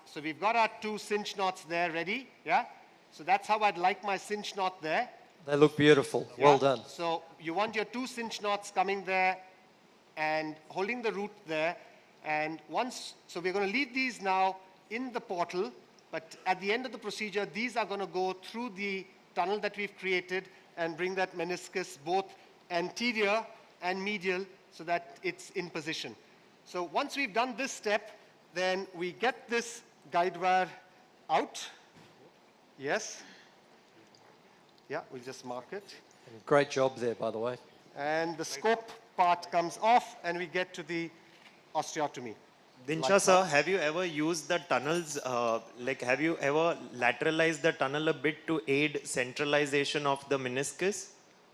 so we've got our 2 cinch knots there ready, yeah? So that's how I'd like my cinch knot there. They look beautiful. Yeah? Well done. So you want your 2 cinch knots coming there and holding the root there. And so we're going to leave these now in the portal, but at the end of the procedure, these are going to go through the tunnel that we've created and bring that meniscus both anterior and medial so that it's in position. So once we've done this step, Then we get this guide wire out. Yes. Yeah, we'll just mark it. Great job there, by the way. And the scope part comes off, and we get to the osteotomy. Dinsha sir, have you ever used the tunnels, have you ever lateralized the tunnel a bit to aid centralization of the meniscus?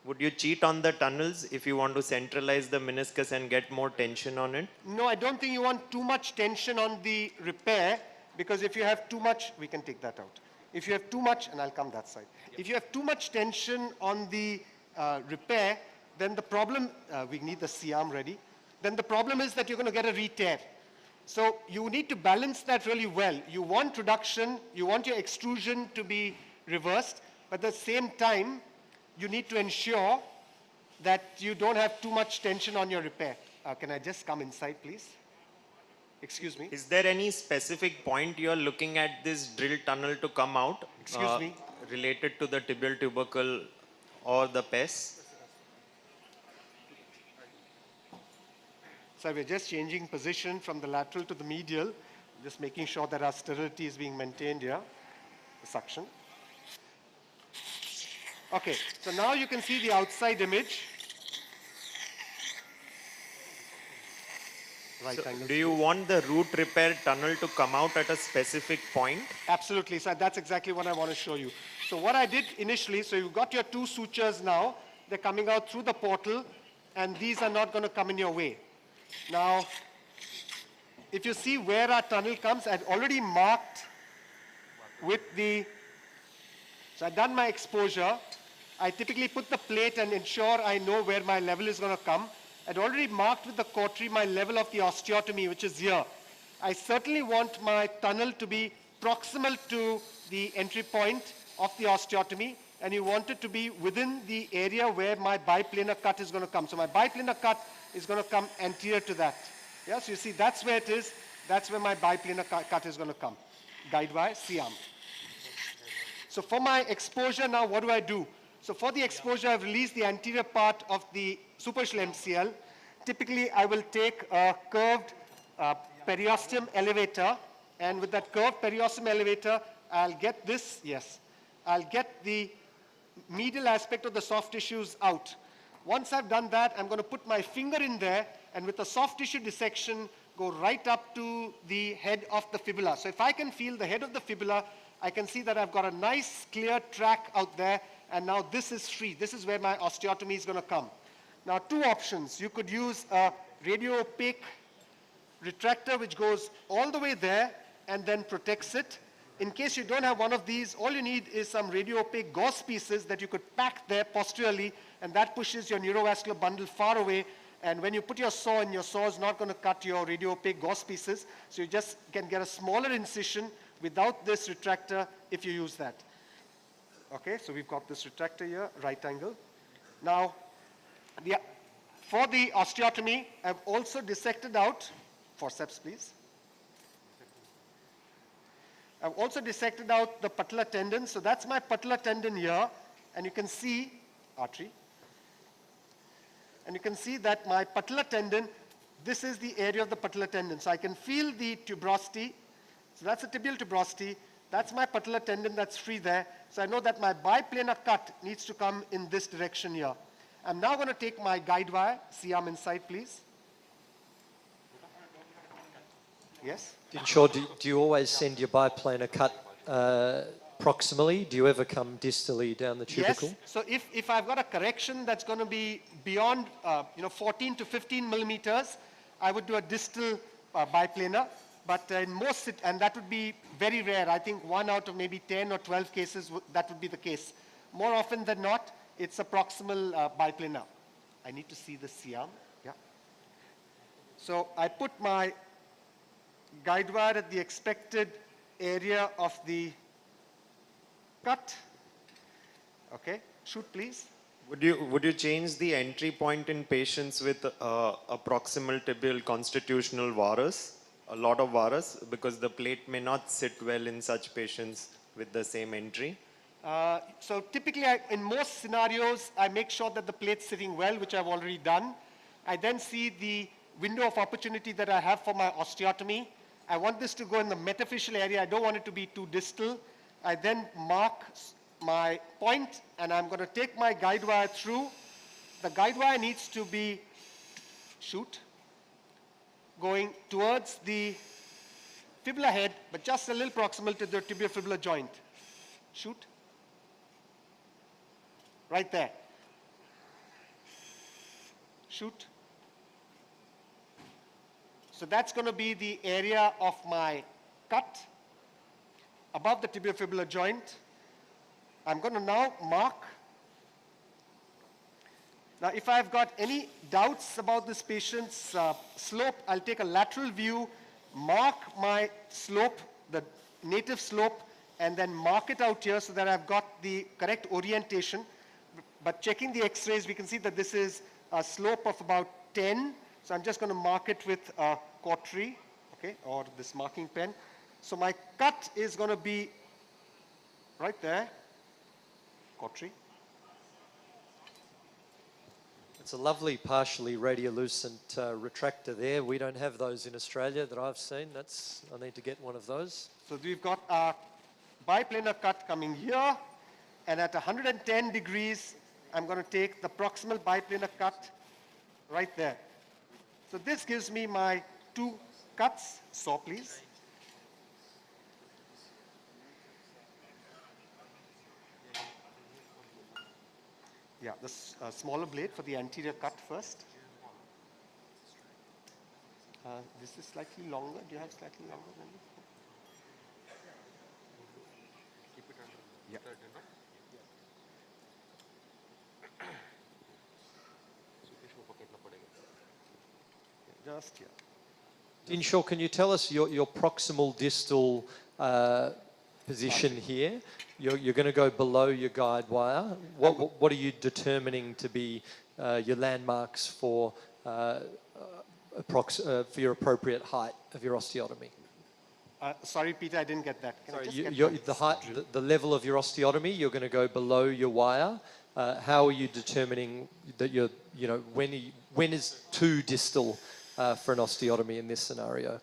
Would you cheat on the tunnels if you want to centralize the meniscus and get more tension on it? No, I don't think you want too much tension on the repair, because if you have too much, we can take that out. If you have too much, and I'll come that side. If you have too much tension on the repair, then the problem, we need the C-arm ready, then the problem is that you're going to get a re-tear. So you need to balance that really well. You want reduction, you want your extrusion to be reversed, but at the same time, you need to ensure that you don't have too much tension on your repair. Can I just come inside, please? Excuse me. Is there any specific point you're looking at this drill tunnel to come out? Excuse me. Related to the tibial tubercle or the pes? So we're just changing position from the lateral to the medial, just making sure that our sterility is being maintained here, the suction. Okay, so now you can see the outside image. Right So angle. do you want the root repair tunnel to come out at a specific point? Absolutely, so that's exactly what I want to show you. So what I did initially, so you've got your two sutures now, they're coming out through the portal, and these are not going to come in your way. Now, if you see where our tunnel comes, I'd already marked with the, so I've done my exposure. I typically put the plate and ensure I know where my level is going to come. I'd already marked with the cautery my level of the osteotomy, which is here. I certainly want my tunnel to be proximal to the entry point of the osteotomy, and you want it to be within the area where my biplanar cut is going to come. So my biplanar cut is going to come anterior to that. Yeah, so you see that's where it is. That's where my biplanar cut is going to come. Guide wire, C-arm. So for my exposure now, what do I do? So for the exposure, I've released the anterior part of the superficial MCL. Typically, I will take a curved periosteum elevator, and with that curved periosteum elevator, I'll get this, yes, I'll get the medial aspect of the soft tissues out. Once I've done that, I'm going to put my finger in there, and with a soft tissue dissection, go right up to the head of the fibula. So if I can feel the head of the fibula, I can see that I've got a nice clear track out there, and now this is free. This is where my osteotomy is going to come. Now, two options. You could use a radio-opaque retractor, which goes all the way there and then protects it. In case you don't have one of these, all you need is some radio-opaque gauze pieces that you could pack there posteriorly, and that pushes your neurovascular bundle far away. And when you put your saw in, your saw is not going to cut your radio-opaque gauze pieces, so you just can get a smaller incision without this retractor if you use that. Okay, so we've got this retractor here, right angle. Now, for the osteotomy, I've also dissected out, forceps please. I've also dissected out the patellar tendon. So that's my patellar tendon here, and you can see, artery, and you can see that my patellar tendon, this is the area of the patellar tendon. So I can feel the tuberosity. So that's the tibial tuberosity. That's my patellar tendon that's free there. So I know that my biplanar cut needs to come in this direction here. I'm now going to take my guide wire, C-arm inside, please. Yes? Dinshaw, do you always send your biplanar cut proximally? Do you ever come distally down the tubercle? Yes. So if I've got a correction that's going to be beyond 14 to 15 millimeters, I would do a distal biplanar. But in most, and that would be very rare. I think 1 out of maybe 10 or 12 cases, that would be the case. More often than not, it's a proximal biplanar. I need to see the C-arm. Yeah. So I put my guide wire at the expected area of the cut. Okay, shoot please. Would you change the entry point in patients with a proximal tibial constitutional varus? A lot of varus, because the plate may not sit well in such patients with the same entry? So typically, in most scenarios, I make sure that the plate's sitting well, which I've already done. I then see the window of opportunity that I have for my osteotomy, I want this to go in the metaphyseal area. I don't want it to be too distal. I then mark my point, and I'm going to take my guide wire through. The guide wire needs to be, going towards the fibula head, but just a little proximal to the tibiofibular joint. Right there. So that's going to be the area of my cut above the tibiofibular joint. I'm going to now mark. Now, if I've got any doubts about this patient's slope, I'll take a lateral view, mark my slope, the native slope, and then mark it out here so that I've got the correct orientation. But checking the x-rays, we can see that this is a slope of about 10. So I'm just going to mark it with a cautery, okay, or this marking pen. So my cut is going to be right there, cautery. It's a lovely partially radiolucent retractor there. We don't have those in Australia that I've seen. I need to get one of those. So we've got a biplanar cut coming here, and at 110 degrees, I'm going to take the proximal biplanar cut right there. So this gives me my two cuts. Saw, please. Yeah, the smaller blade for the anterior cut first. This is slightly longer. Do you have slightly longer than this? Yeah. Just here. Dinshaw, can you tell us your proximal distal position here? You're going to go below your guide wire. What are you determining to be your landmarks for your appropriate height of your osteotomy? Sorry, Peter, I didn't get that. Can I just get The height, the level of your osteotomy, you're going to go below your wire. How are you determining that when is too distal for an osteotomy in this scenario?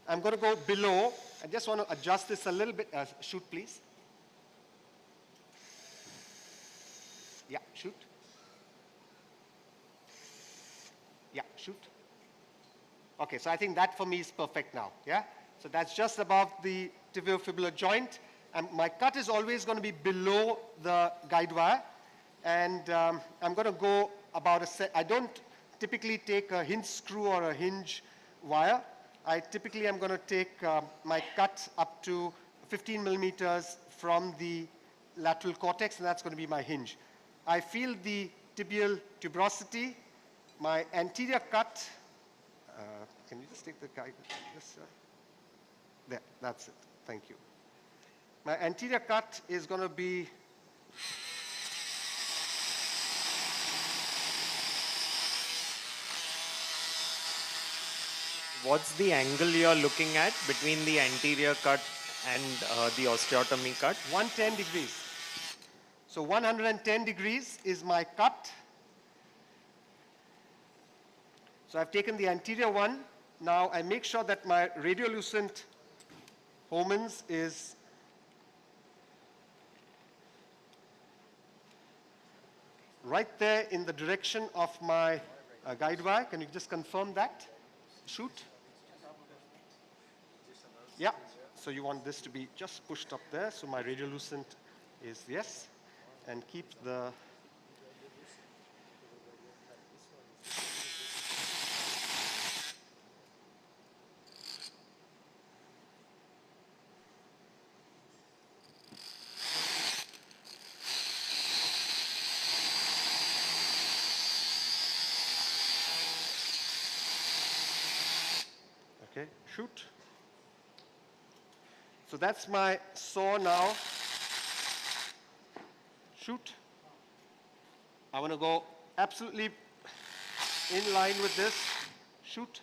I'm going to go below. I just want to adjust this a little bit. Shoot, please. Yeah, shoot. Yeah, shoot. Okay, so I think that for me is perfect now. Yeah? So that's just above the tibiofibular joint. And my cut is always going to be below the guide wire. And I'm going to go about I don't typically take a hinge screw or a hinge wire. I typically am going to take my cut up to 15 millimeters from the lateral cortex, and that's going to be my hinge. I feel the tibial tuberosity. My anterior cut, can you just take the guide? There, that's it. Thank you. My anterior cut is going to be What's the angle you're looking at between the anterior cut and the osteotomy cut? 110 degrees. So 110 degrees is my cut. So I've taken the anterior one. Now I make sure that my radiolucent Homans is right there in the direction of my guide wire. Can you just confirm that? Shoot. Yeah. So you want this to be just pushed up there. So my radiolucent is yes. And keep the okay, shoot. So that's my saw now. Shoot. I want to go absolutely in line with this. Shoot.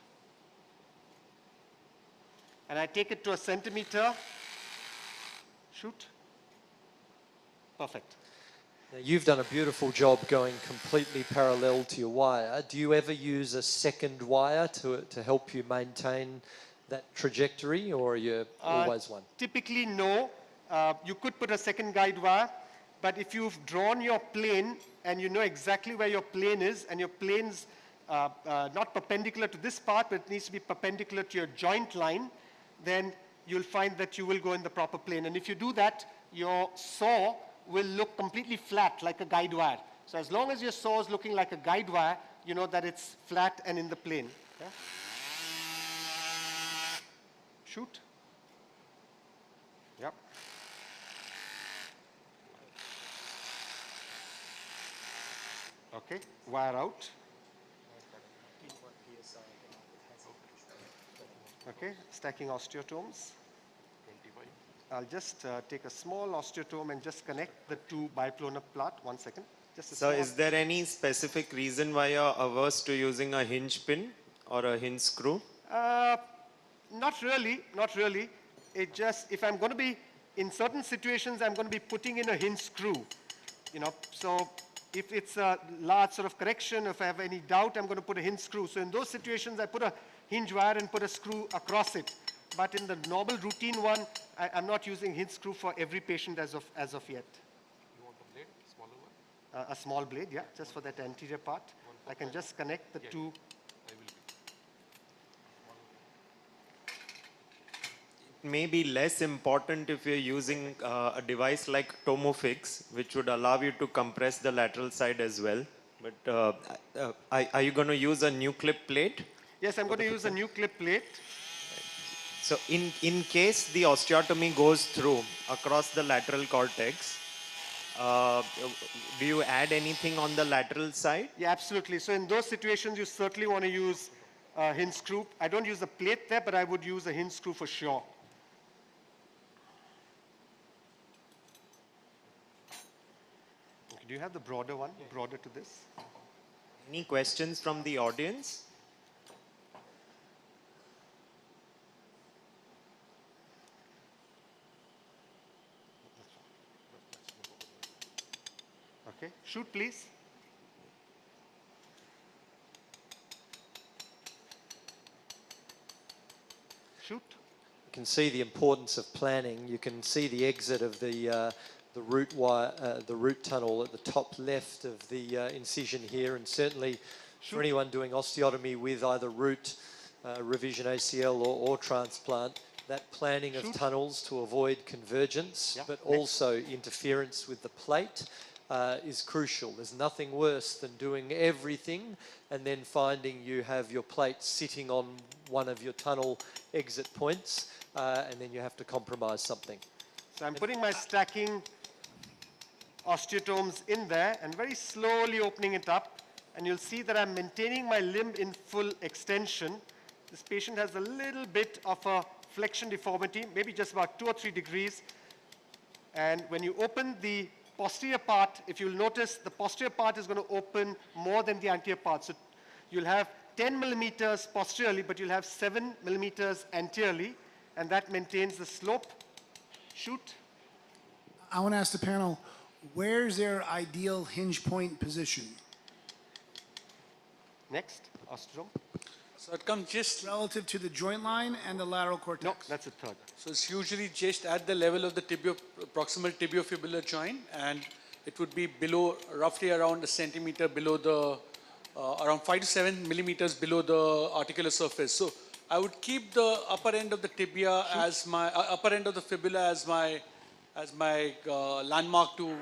And I take it to a centimeter. Shoot. Perfect. Now, you've done a beautiful job going completely parallel to your wire. Do you ever use a second wire to help you maintain that trajectory, or are you always one? Typically, no. You could put a second guide wire, but if you've drawn your plane and you know exactly where your plane is, and your plane's not perpendicular to this part, but it needs to be perpendicular to your joint line, then you'll find that you will go in the proper plane. And if you do that, your saw will look completely flat, like a guide wire. So as long as your saw is looking like a guide wire, you know that it's flat and in the plane. Yeah? Shoot. Yep. Okay, wire out. Okay, stacking osteotomes. I'll just take a small osteotome and just connect the two biplanar plot. 1 second. Just a So small- is there any specific reason why you're averse to using a hinge pin or a hinge screw? Not really, not really. It just, if I'm going to be, in certain situations, I'm going to be putting in a hinge screw. You know, so if it's a large sort of correction, if I have any doubt, I'm going to put a hinge screw. So in those situations, I put a hinge wire and put a screw across it. But in the normal routine one, I'm not using hinge screw for every patient as of yet. You want a blade, smaller one? A small blade, yeah, just for that anterior part. I can just connect the two. It may be less important if you're using a device like Tomofix, which would allow you to compress the lateral side as well. But are you going to use a new clip plate? Yes, I'm going to use a new clip plate. So in case the osteotomy goes through across the lateral cortex, do you add anything on the lateral side? Yeah, absolutely. So in those situations, you certainly want to use a hinge screw. I don't use a plate there, but I would use a hinge screw for sure. Okay, do you have the broader one, broader to this? Any questions from the audience? Okay, shoot please. Shoot. You can see the importance of planning. You can see the exit of the root wire, the root tunnel at the top left of the incision here, and certainly for anyone doing osteotomy with either root, revision ACL or transplant, that planning of tunnels to avoid convergence, but also interference with the plate is crucial. There's nothing worse than doing everything and then finding you have your plate sitting on one of your tunnel exit points, and then you have to compromise something. So I'm putting my stacking osteotomes in there and very slowly opening it up, and you'll see that I'm maintaining my limb in full extension. This patient has a little bit of a flexion deformity, maybe just about 2 or 3 degrees. And when you open the posterior part, if you'll notice, the posterior part is going to open more than the anterior part. So you'll have 10 millimeters posteriorly, but you'll have 7 millimeters anteriorly, and that maintains the slope. Shoot. I want to ask the panel, where's their ideal hinge point position? Next, osteotome. So it comes just relative to the joint line and the lateral cortex. No, that's a third. So it's usually just at the level of the proximal tibiofibular joint, and it would be below, roughly around a centimeter below the, around 5 to 7 millimeters below the articular surface. So I would keep the upper end of the tibia as my, upper end of the fibula as my landmark to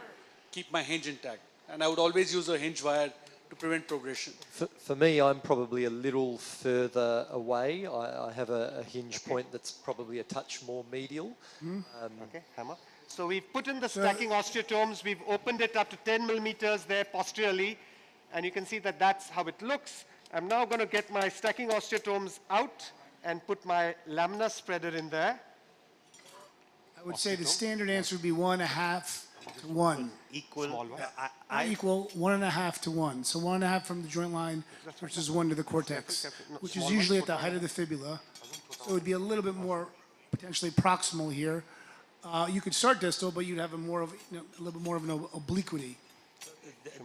keep my hinge intact. And I would always use a hinge wire to prevent progression. For me, I'm probably a little further away. I have a hinge point that's probably a touch more medial. Okay, hammer. So we've put in the stacking osteotomes. We've opened it up to 10 millimeters there posteriorly, and you can see that that's how it looks. I'm now going to get my stacking osteotomes out and put my laminar spreader in there. I would say the standard answer would be 1.5 to 1. Equal. Not equal, 1.5 to 1. So 1.5 from the joint line versus 1 to the cortex, which is usually at the height of the fibula. So it would be a little bit more potentially proximal here. You could start distal, but you'd have a little bit more of an obliquity.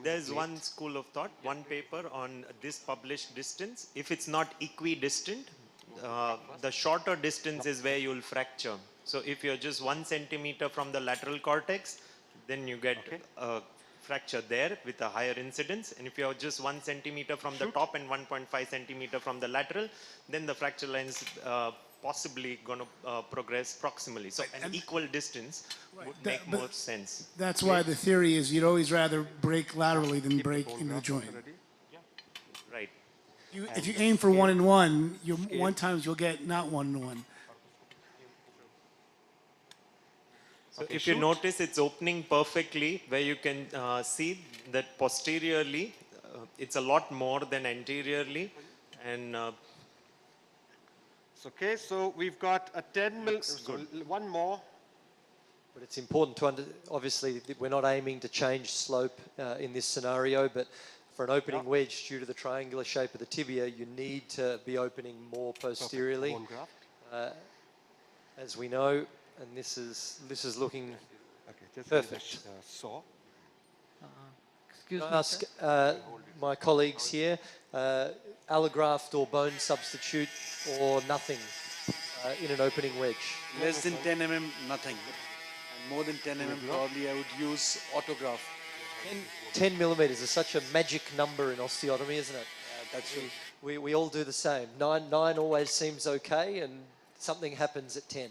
There's one school of thought, one paper on this published distance. If it's not equidistant, the shorter distance is where you'll fracture. So if you're just 1 centimeter from the lateral cortex, then you get a fracture there with a higher incidence. And if you're just 1 centimeter from the top and 1.5 centimeter from the lateral, then the fracture line is possibly going to progress proximally. So an equal distance would make more sense. That's why the theory is you'd always rather break laterally than break into the joint. Right. If you aim for 1 and 1, times you'll get not 1 and 1. So if you notice, it's opening perfectly, where you can see that posteriorly, it's a lot more than anteriorly. And okay, so we've got a 10 mil, one more. But it's important to obviously we're not aiming to change slope in this scenario, but for an opening wedge, due to the triangular shape of the tibia, you need to be opening more posteriorly, as we know, and this is looking perfect. Excuse Can me, I ask my colleagues here, allograft or bone substitute or nothing in an opening wedge? Less than 10 mm, nothing. And more than 10 mm, probably I would use autograft. 10 millimeters is such a magic number in osteotomy, isn't it? That's true. We all do the same. 9 always seems okay, and something happens at 10.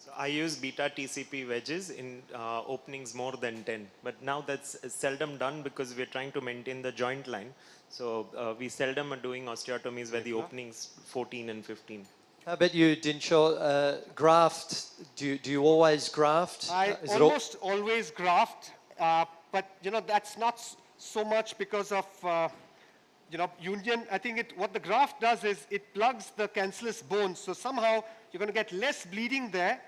so I use beta TCP wedges in openings more than 10. But now that's seldom done because we're trying to maintain the joint line. So we seldom are doing osteotomies where the openings 14 and 15. How about you, Dinshaw? Graft, do you always graft? I Is it almost always graft, but that's not so much because of union. I think what the graft does is it plugs the cancellous bones, so somehow you're going to get less bleeding there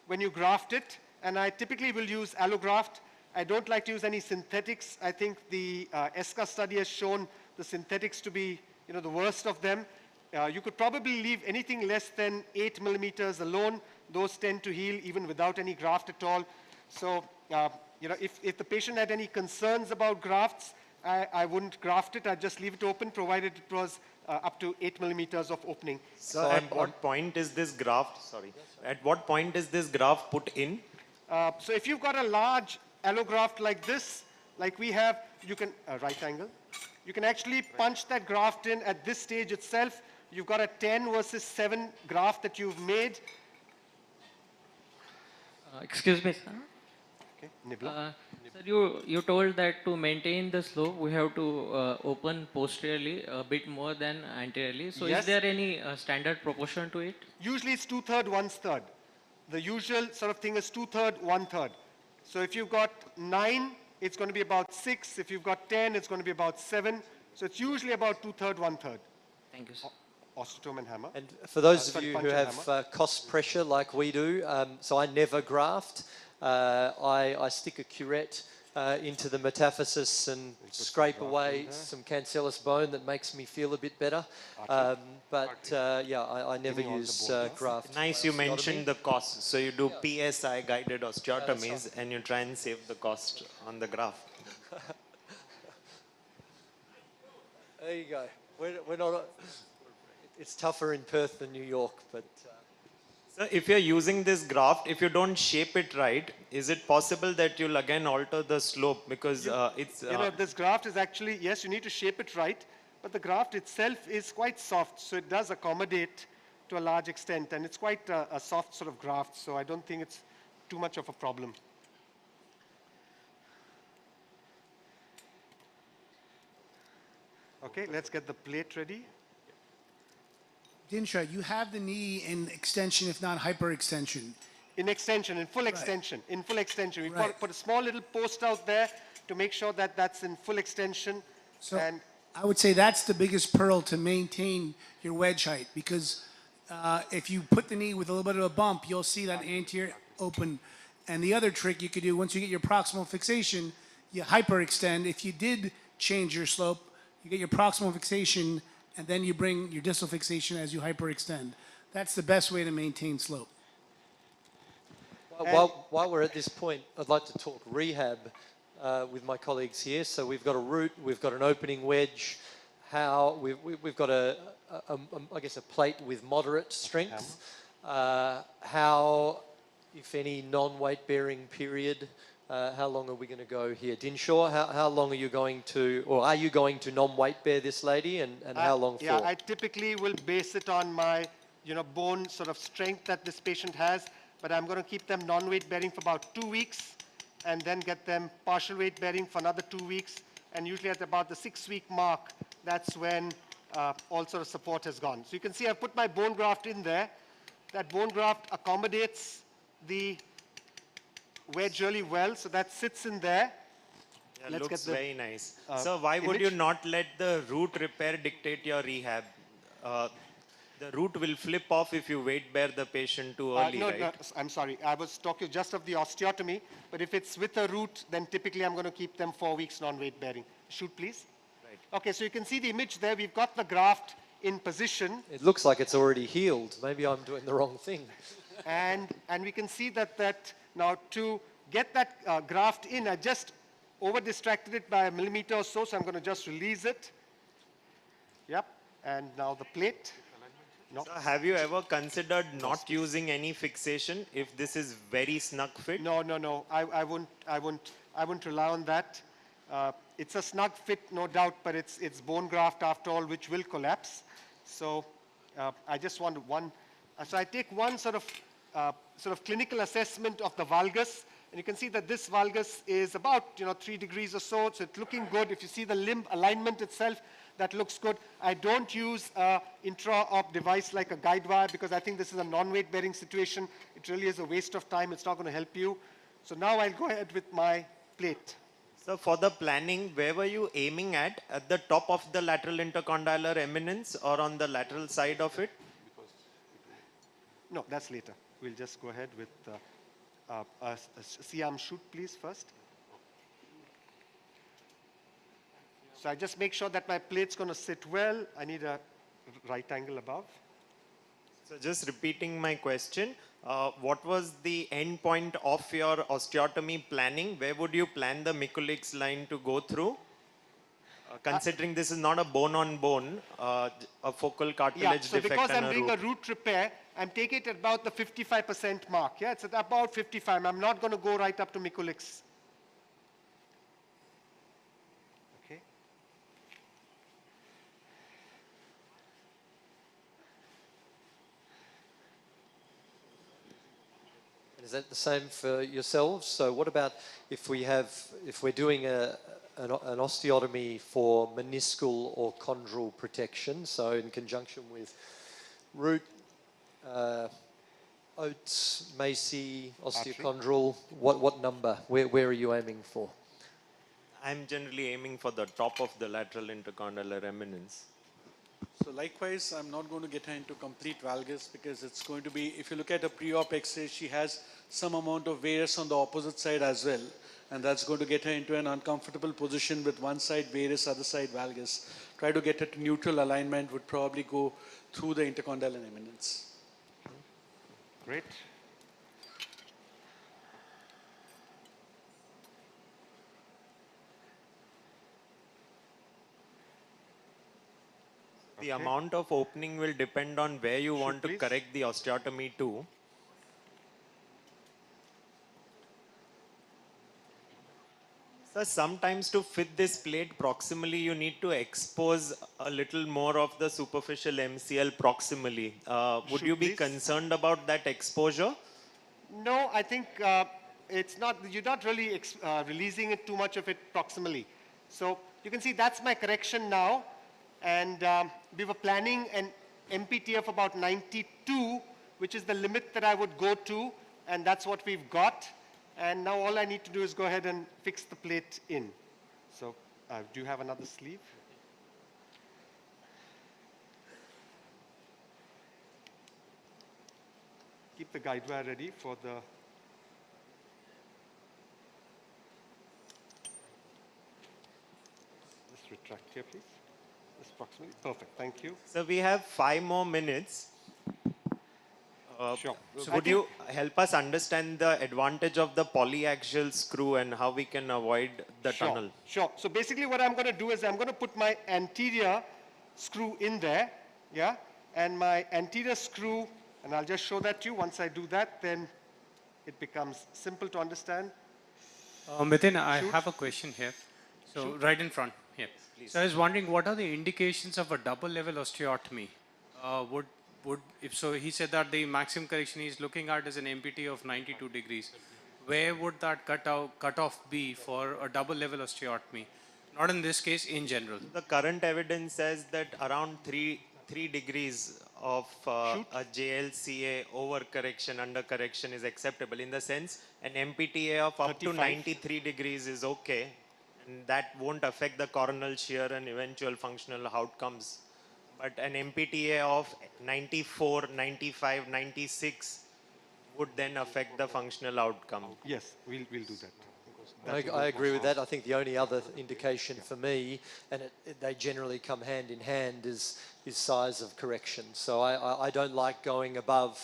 when you graft it. And I typically will use allograft. I don't like to use any synthetics. I think the ESCA study has shown the synthetics to be the worst of them. You could probably leave anything less than 8 millimeters alone. Those tend to heal even without any graft at all. So, if the patient had any concerns about grafts, I wouldn't graft it. I'd just leave it open, provided it was up to 8 millimeters of opening. So at what point is this graft, at what point is this graft put in? So if you've got a large allograft like this, like we have, you can, right angle, you can actually punch that graft in at this stage itself. You've got a 10 versus 7 graft that you've made. Excuse me, sir. Okay, Nibla. Sir, you told that to maintain the slope, we have to open posteriorly a bit more than anteriorly. So Yes. is there any standard proportion to it? Usually it's 2/3, 1/3. The usual sort of thing is 2/3, 1/3. So if you've got 9, it's going to be about 6. If you've got 10, it's going to be about 7. So it's usually about 2/3, 1/3. Thank you, sir. Osteotome and hammer. And for those of Sorry, you punch who and have hammer. cost pressure like we do, so I never graft. I stick a curette into the metaphysis and scrape away some cancellous bone that makes me feel a bit better. I never use graft. Nice you osteotomy. mentioned the cost. So you do PSI guided osteotomies and you try and save the cost on the graft. There you go. We're not. It's tougher in Perth than New York, but. So if you're using this graft, if you don't shape it right, is it possible that you'll again alter the slope because it's... this graft is actually, yes, you need to shape it right, but the graft itself is quite soft, so it does accommodate to a large extent, and it's quite a soft sort of graft, so I don't think it's too much of a problem. Okay, let's get the plate ready. Dinshaw, you have the knee in extension, if not hyperextension. In extension, in full extension, in full extension. We Right. put a small little post out there to make sure that that's in full extension. So and I would say that's the biggest pearl to maintain your wedge height, because if you put the knee with a little bit of a bump, you'll see that anterior open. And the other trick you could do, once you get your proximal fixation, you hyperextend. If you did change your slope, you get your proximal fixation, and then you bring your distal fixation as you hyperextend. That's the best way to maintain slope. While we're at this point, I'd like to talk rehab with my colleagues here. So we've got a root, we've got an opening wedge. how we've got I guess a plate with moderate strength. How, if any, non-weight bearing period? How long are we going to go here? Dinshaw, how long are you going to, or are you going to non-weight bear this lady, and how long for? Yeah, I typically will base it on my, bone sort of strength that this patient has, but I'm going to keep them non-weight bearing for about 2 weeks, and then get them partial weight bearing for another 2 weeks, and usually at about the 6-week mark, that's when all sort of support has gone. So you can see I've put my bone graft in there. That bone graft accommodates the wedge really well, so that sits in there. Yeah, Let's looks get the, very nice. So why would you not let the root repair dictate your rehab? The root will flip off if you weight bear the patient too early, right? No, I'm sorry. I was talking just of the osteotomy, but if it's with a root, then typically I'm going to keep them 4 weeks non-weight bearing. Shoot, please. Right. Okay, so you can see the image there. We've got the graft in position. It looks like it's already healed. Maybe I'm doing the wrong thing. And we can see that now to get that graft in, I just over-distracted it by a millimeter or so, so I'm going to just release it. Yep, and now the plate. No. So have you ever considered not using any fixation if this is very snug fit? No. I wouldn't rely on that. It's a snug fit, no doubt, but it's bone graft after all, which will collapse. So I just want one. So I take one sort of clinical assessment of the valgus, and you can see that this valgus is about 3 degrees or so. So it's looking good. If you see the limb alignment itself, that looks good. I don't use an intra-op device like a guide wire because I think this is a non-weight bearing situation. It really is a waste of time. It's not going to help you. So now I'll go ahead with my plate. So for the planning, where were you aiming at? At the top of the lateral intercondylar eminence or on the lateral side of it? No, that's later. We'll just go ahead with a C-arm shoot, please, first. So I just make sure that my plate's going to sit well. I need a right angle above. So just repeating my question, what was the end point of your osteotomy planning? Where would you plan the Mikulicz line to go through? Considering this is not a bone-on-bone, a focal cartilage so defect because and I'm doing a root repair, I'm taking it at about the 55% mark. Yeah, it's at about 55. I'm not going to go right up to Mikulicz. Okay. Is that the same for yourselves? So what about if we're doing an osteotomy for meniscal or chondral protection, so in conjunction with root, Oates, Macy, osteochondral, what number? Where are you aiming for? I'm generally aiming for the top of the lateral intercondylar eminence. So likewise, I'm not going to get her into complete valgus because it's going to be, if you look at a pre-op X-ray, she has some amount of varus on the opposite side as well. And that's going to get her into an uncomfortable position with one side varus, other side valgus. Try to get her to neutral alignment would probably go through the intercondylar eminence. Great. The amount of opening will depend on where you want to correct the osteotomy to. So sometimes to fit this plate proximally, you need to expose a little more of the superficial MCL proximally. Would you be concerned about that exposure? No, I think it's not, you're not really releasing it too much of it proximally. So you can see that's my correction now. And we were planning an MPT of about 92, which is the limit that I would go to, and that's what we've got. And now all I need to do is go ahead and fix the plate in. So do you have another sleeve? Keep the guide wire ready for the... Just retract here, please. Approximately. Perfect. Thank you. So we have 5 more minutes. Sure. So would you help us understand the advantage of the polyaxial screw and how we can avoid the tunnel? Sure. So basically what I'm going to do is I'm going to put my anterior screw in there, yeah? And my anterior screw, and I'll just show that to you. Once I do that, then it becomes simple to understand. Mithun, I Shoot. have a question here. So Shoot. right in front here. So I was wondering, what are the indications of a double level osteotomy? If so, he said that the maximum correction he's looking at is an MPT of 92 degrees. Where would that cutoff be for a double level osteotomy? Not in this case, in general. The current evidence says that around 3 degrees of a JLCA overcorrection, undercorrection is acceptable. In the sense, an MPTA of up to 35. 93 degrees is okay. And that won't affect the coronal shear and eventual functional outcomes. But an MPTA of 94, 95, 96 would then affect the functional outcome. Yes, we'll do that. I agree with that. I think the only other indication for me, and they generally come hand in hand, is size of correction. So I don't like going above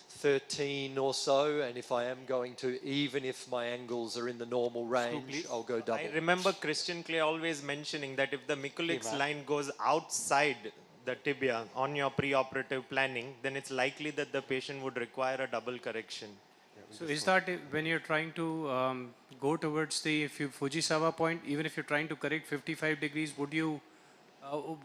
13 or so, and if I am going to, even if my angles are in the normal range, I'll go double. I remember Christian Clay always mentioning that if the Mikulicz line goes outside the tibia on your preoperative planning, then it's likely that the patient would require a double correction. So is that when you're trying to go towards the Fujisawa point, even if you're trying to correct 55 degrees, would you,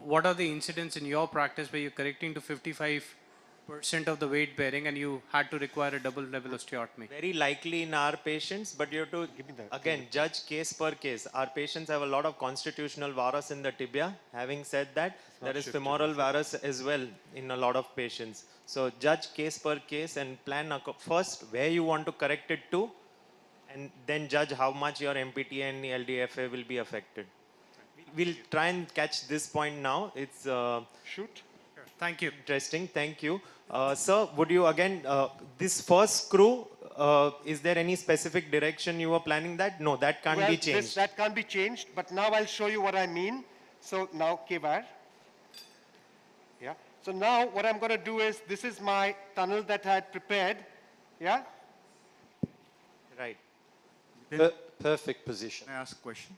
what are the incidents in your practice where you're correcting to 55% of the weight bearing and you had to require a double level osteotomy? Very likely in our patients, but you have to, again, judge case per case. Our patients have a lot of constitutional varus in the tibia. Having said that, there is femoral varus as well in a lot of patients. So judge case per case and plan first where you want to correct it to, and then judge how much your MPT and LDFA will be affected. We'll try and catch this point now. It's shoot. Thank you. Interesting. Thank you. Sir, would you again, this first screw, is there any specific direction you were planning that? No, that can't be changed. That can't be changed, but now I'll show you what I mean. So now, Kevar. Yeah. So now what I'm going to do is, this is my tunnel that I had prepared. Yeah. Right. Perfect position. Can I ask a question?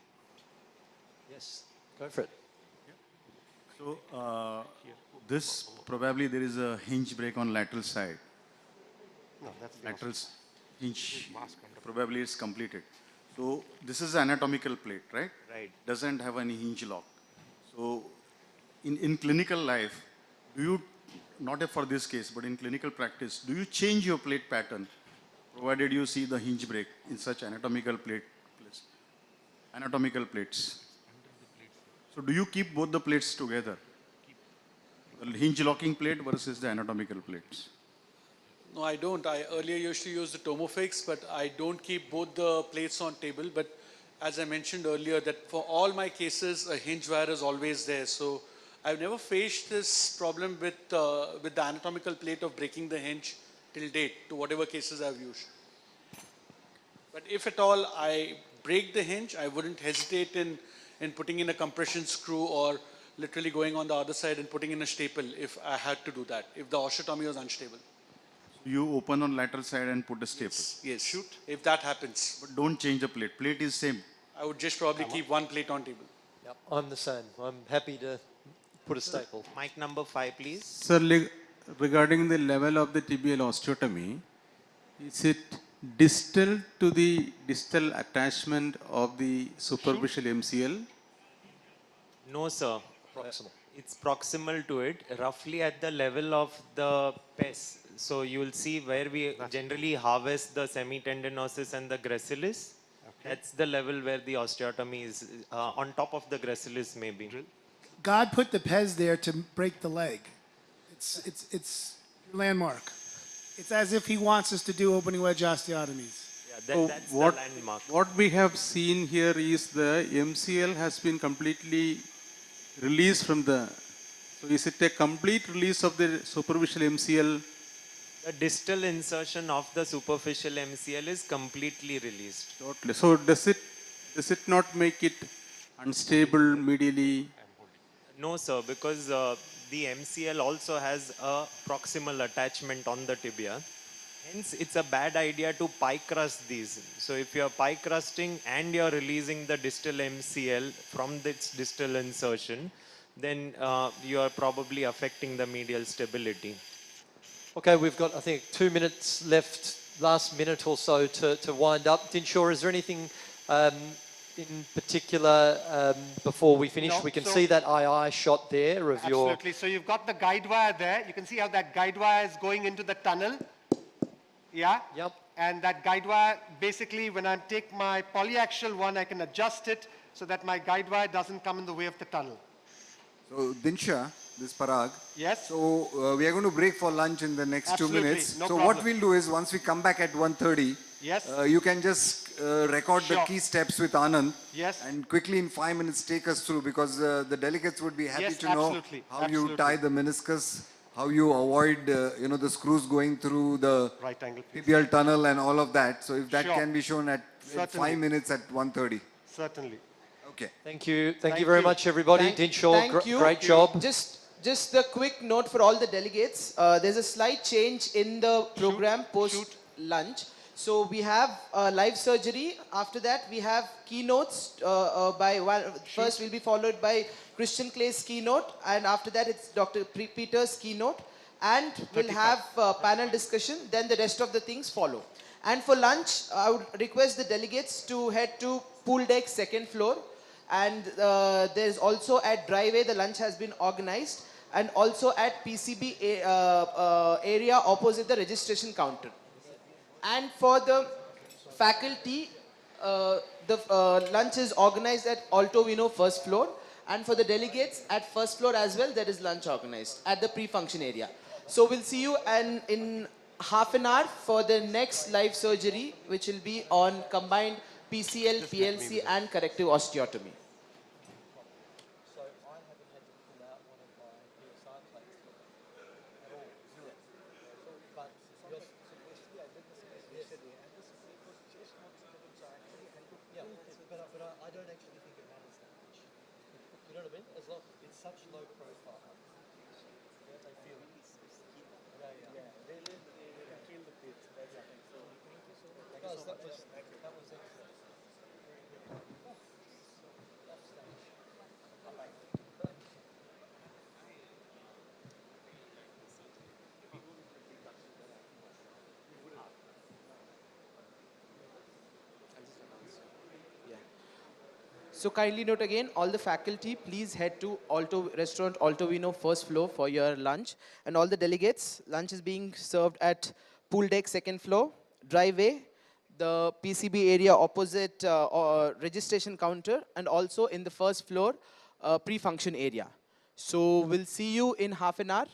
Yes, go for it. So this probably there is a hinge break on lateral side. No, that's lateral hinge. Probably it's completed. So this is an anatomical plate, right? Right. Doesn't have any hinge lock. So in clinical life, do you, not for this case, but in clinical practice, do you change your plate pattern provided you see the hinge break in such anatomical plates? So do you keep both the plates together? The hinge locking plate versus the anatomical plates? No, I don't. I earlier used to use the Tomofix, but I don't keep both the plates on table. But as I mentioned earlier, that for all my cases, a hinge wire is always there. So I've never faced this problem with the anatomical plate of breaking the hinge till date, to whatever cases I've used. But if at all I break the hinge, I wouldn't hesitate in putting in a compression screw or literally going on the other side and putting in a staple if I had to do that, if the osteotomy was unstable. You open on lateral side and put a staple? Yes, shoot. If that happens. But don't change the plate. Plate is same. I would just probably keep one plate on table. Yep, I'm the same. I'm happy to put a staple. Mic number 5, please. Sir, regarding the level of the tibial osteotomy, is it distal to the distal attachment of the superficial MCL? No, sir. Proximal. It's proximal to it, roughly at the level of the pes. So you will see where we generally harvest the semitendinosus and the gracilis. That's the level where the osteotomy is, on top of the gracilis maybe. God put the pes there to break the leg. It's landmark. It's as if he wants us to do opening wedge osteotomies. Yeah, that's the landmark. What we have seen here is the MCL has been completely released from the, so is it a complete release of the superficial MCL? The distal insertion of the superficial MCL is completely released. Totally. So does it not make it unstable medially? No, sir, because the MCL also has a proximal attachment on the tibia. Hence, it's a bad idea to pie crust these. So if you're pie crusting and you're releasing the distal MCL from this distal insertion, then you are probably affecting the medial stability. Okay, we've got, I think, 2 minutes left, last minute or so to wind up. Dinshaw, is there anything in particular before we finish? No, We can so- see that II shot there of your... Absolutely. So you've got the guide wire there. You can see how that guide wire is going into the tunnel. Yeah? Yep. And that guide wire, basically, when I take my polyaxial one, I can adjust it so that my guide wire doesn't come in the way of the tunnel. So, Dinsha, this is Parag. Yes? So, we are going to break for lunch in the next Absolutely, 2 minutes. no so, problem. what we'll do is, once we come back at 1:30, Yes. you can just record the Sure. key steps with Anand. Yes. And quickly in 5 minutes take us through, because the delegates would be happy Yes, to know absolutely, how you absolutely. tie the meniscus, how you avoid the screws going through the Right angle, please. tibial tunnel and all of that. So if that Sure. can be shown at in Certainly. 5 minutes at 1:30. Certainly. Okay. Thank you. Thank you very much, everybody. Dinshaw, Thank you. great job. Just a quick note for all the delegates. There's a slight change in the program post lunch. So we have live surgery. After that, we have keynotes by one. First, will be followed by Christian Clay's keynote, and after that, it's Dr. Peter's keynote, and we'll have panel discussion. Then the rest of the things follow. And for lunch, I would request the delegates to head to pool deck, second floor. And there's also at driveway, the lunch has been organized. And also at PCB area opposite the registration counter. And for the faculty, the lunch is organized at Alto Vino first floor. And for the delegates at first floor as well, there is lunch organized at the pre-function area. So we'll see you in half an hour for the next live surgery, which will be on combined PCL, PLC and corrective osteotomy. It's such low profile. They feel they feel the pit. Guys, that was excellent. So kindly note again, all the faculty, please head to restaurant Alto Vino first floor for your lunch. And all the delegates, lunch is being served at pool deck second floor, driveway, the PCB area opposite registration counter, and also in the first floor pre-function area. So we'll see you in half an hour.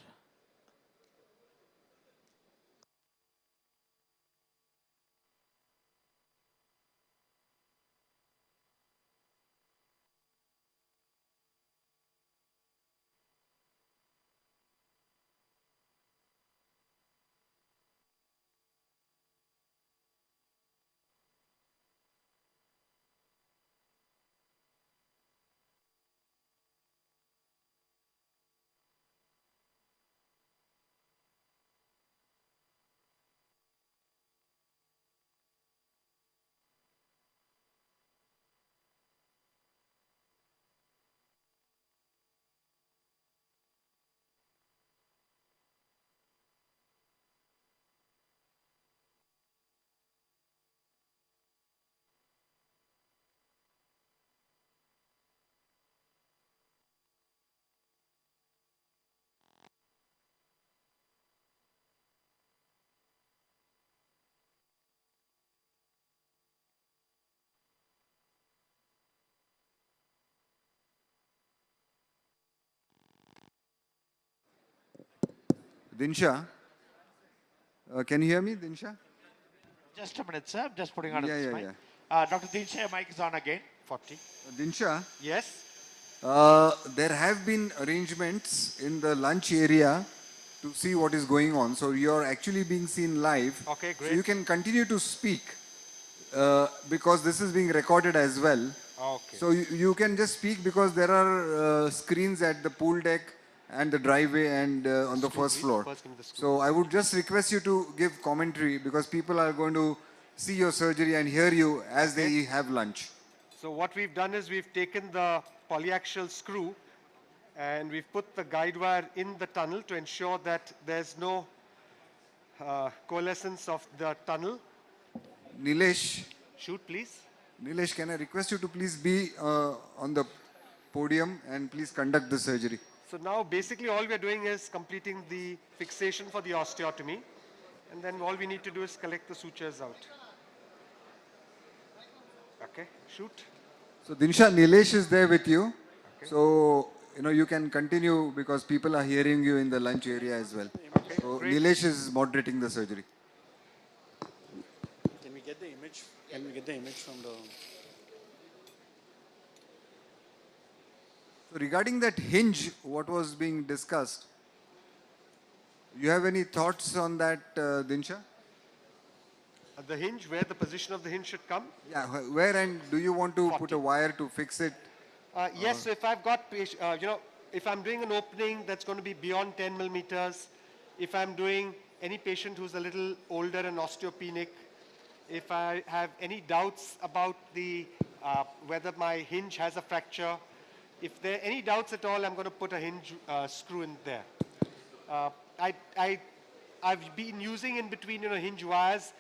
Dinsha, can you hear me, Dinsha? Just a minute, sir. I'm just putting on Yeah, this yeah, mic. yeah. Dr. Dinsha, your mic is on again. 40. Dinsha? Yes? There have been arrangements in the lunch area to see what is going on. So you're actually being seen live. Okay, great. So you can continue to speak because this is being recorded as well. Okay. So you can just speak because there are screens at the pool deck and the driveway and on the first floor. So I would just request you to give commentary because people are going to see your surgery and hear you as they have lunch. So what we've done is we've taken the polyaxial screw And we've put the guide wire in the tunnel to ensure that there's no coalescence of the tunnel. Nilesh. Shoot, please. Nilesh, can I request you to please be on the podium and please conduct the surgery? So now basically all we're doing is completing the fixation for the osteotomy. And then all we need to do is collect the sutures out. Okay, shoot. So Dinsha, Nilesh is there with you. So, you can continue because people are hearing you in the lunch area as well. So great. Nilesh is moderating the surgery. Can we get the image? Can we get the image from the... So regarding that hinge, what was being discussed, you have any thoughts on that, Dinsha? The hinge, where the position of the hinge should come? Yeah, where and do you want to put a wire to fix it? Yes, so if I've got, if I'm doing an opening that's going to be beyond 10 millimeters, if I'm doing any patient who's a little older and osteopenic, if I have any doubts about the whether my hinge has a fracture, if there are any doubts at all, I'm going to put a hinge screw in there. I've been using in between, hinge wires,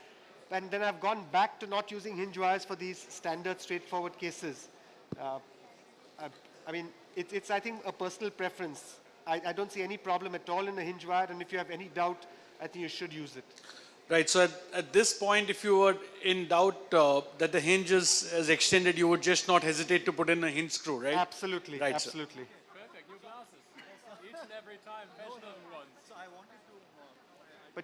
and then I've gone back to not using hinge wires for these standard straightforward cases. I mean, it's I think, a personal preference. I don't see any problem at all in a hinge wire, and if you have any doubt, I think you should use it. Right, so at this point, if you were in doubt that the hinge is extended, you would just not hesitate to put in a hinge screw, right? Absolutely, right, absolutely. Perfect, new glasses. Each and every time, professional ones. So I wanted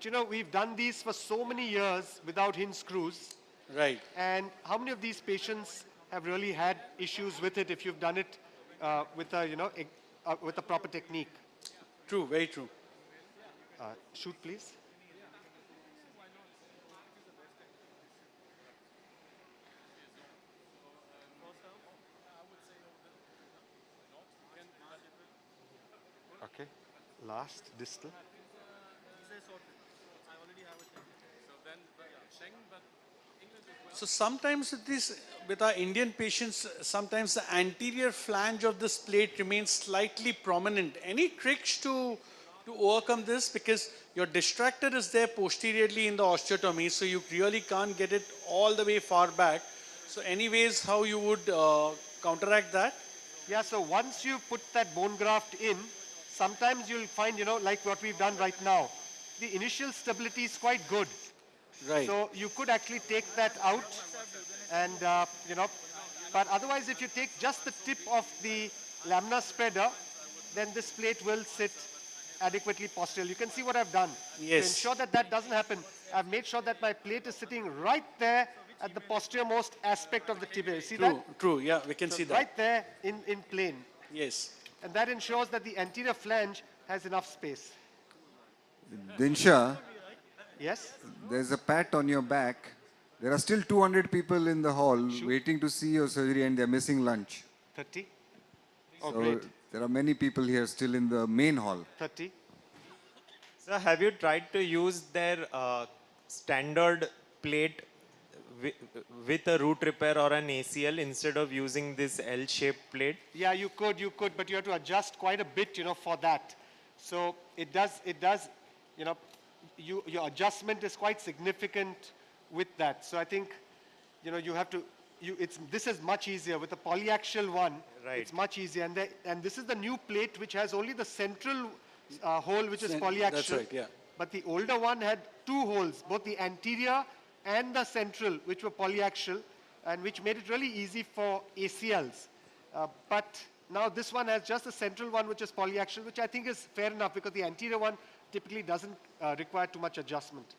to... But we've done these for so many years without hinge screws. Right. And how many of these patients have really had issues with it if you've done it with a, with a proper technique? True, very true. Shoot, please. Okay, last distal. So sometimes with our Indian patients, sometimes the anterior flange of this plate remains slightly prominent. Any tricks to overcome this? Because your distractor is there posteriorly in the osteotomy, so you really can't get it all the way far back. So any ways how you would counteract that? Yeah, so once you put that bone graft in, sometimes you'll find, like what we've done right now, the initial stability is quite good. Right. So you could actually take that out and, but otherwise if you take just the tip of the laminar spreader, then this plate will sit adequately postural. You can see what I've done. Yes. To ensure that that doesn't happen, I've made sure that my plate is sitting right there at the posterior-most aspect of the tibia. See that? True, yeah, we can So see that. right there in plane. Yes. And that ensures that the anterior flange has enough space. Dinsha, Yes? there's a pat on your back. There are still 200 people in the hall waiting to see your surgery and they're missing lunch. 30? Oh, So great. there are many people here still in the main hall. 30? So have you tried to use their standard plate with a root repair or an ACL instead of using this L-shaped plate? Yeah, you could, but you have to adjust quite a bit, for that. So it does, your adjustment is quite significant with that. So I think, you have to, this is much easier. With the polyaxial one, Right. it's much easier. And this is the new plate which has only the central hole, which is polyaxial. That's right, yeah. But the older one had two holes, both the anterior and the central, which were polyaxial, and which made it really easy for ACLs. But now this one has just the central one, which is polyaxial, which I think is fair enough because the anterior one typically doesn't require too much adjustment.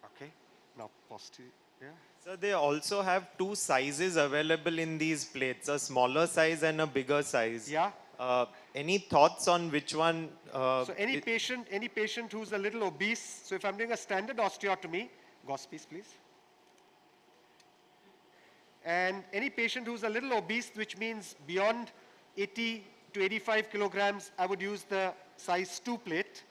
Okay, now posterior. So they also have two sizes available in these plates, a smaller size and a bigger size. Yeah. Any thoughts on which one? So any patient who's a little obese, so if I'm doing a standard osteotomy, Gospies please. And any patient who's a little obese, which means beyond 80 to 85 kilograms, I would use the size 2 plate.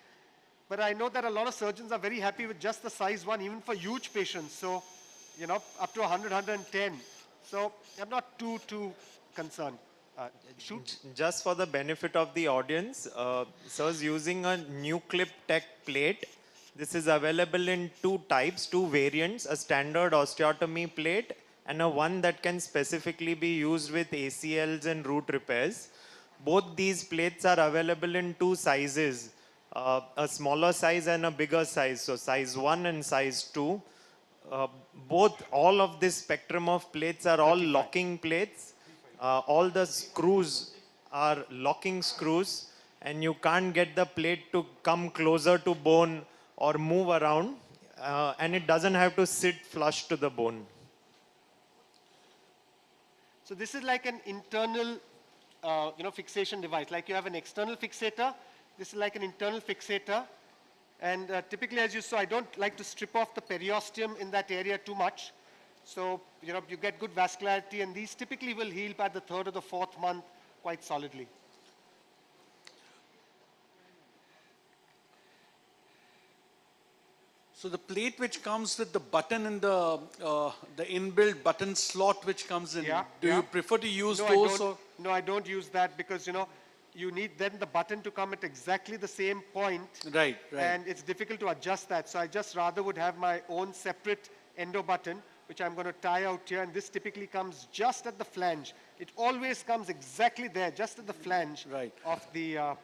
But I know that a lot of surgeons are very happy with just the size 1, even for huge patients. So, up to 100, 110. So I'm not too concern. Shoot. Just for the benefit of the audience, sir's using a new clip tech plate. This is available in two types, two variants, a standard osteotomy plate and a one that can specifically be used with ACLs and root repairs. Both these plates are available in two sizes, a smaller size and a bigger size, so size 1 and size 2. All of this spectrum of plates are all locking plates. All the screws are locking screws, and you can't get the plate to come closer to bone or move around, and it doesn't have to sit flush to the bone. So this is like an internal, fixation device. Like you have an external fixator, this is like an internal fixator. And typically, as you saw, I don't like to strip off the periosteum in that area too much. So, you get good vascularity, and these typically will heal by the 3rd or the 4th month quite solidly. So the plate which comes with the button and the inbuilt button slot which comes in, do you prefer to use those? No, I don't use that because, you need then the button to come at exactly the same point. Right. And it's difficult to adjust that. So I just rather would have my own separate endo button, which I'm going to tie out here. And this typically comes just at the flange. It always comes exactly there, just at the flange of the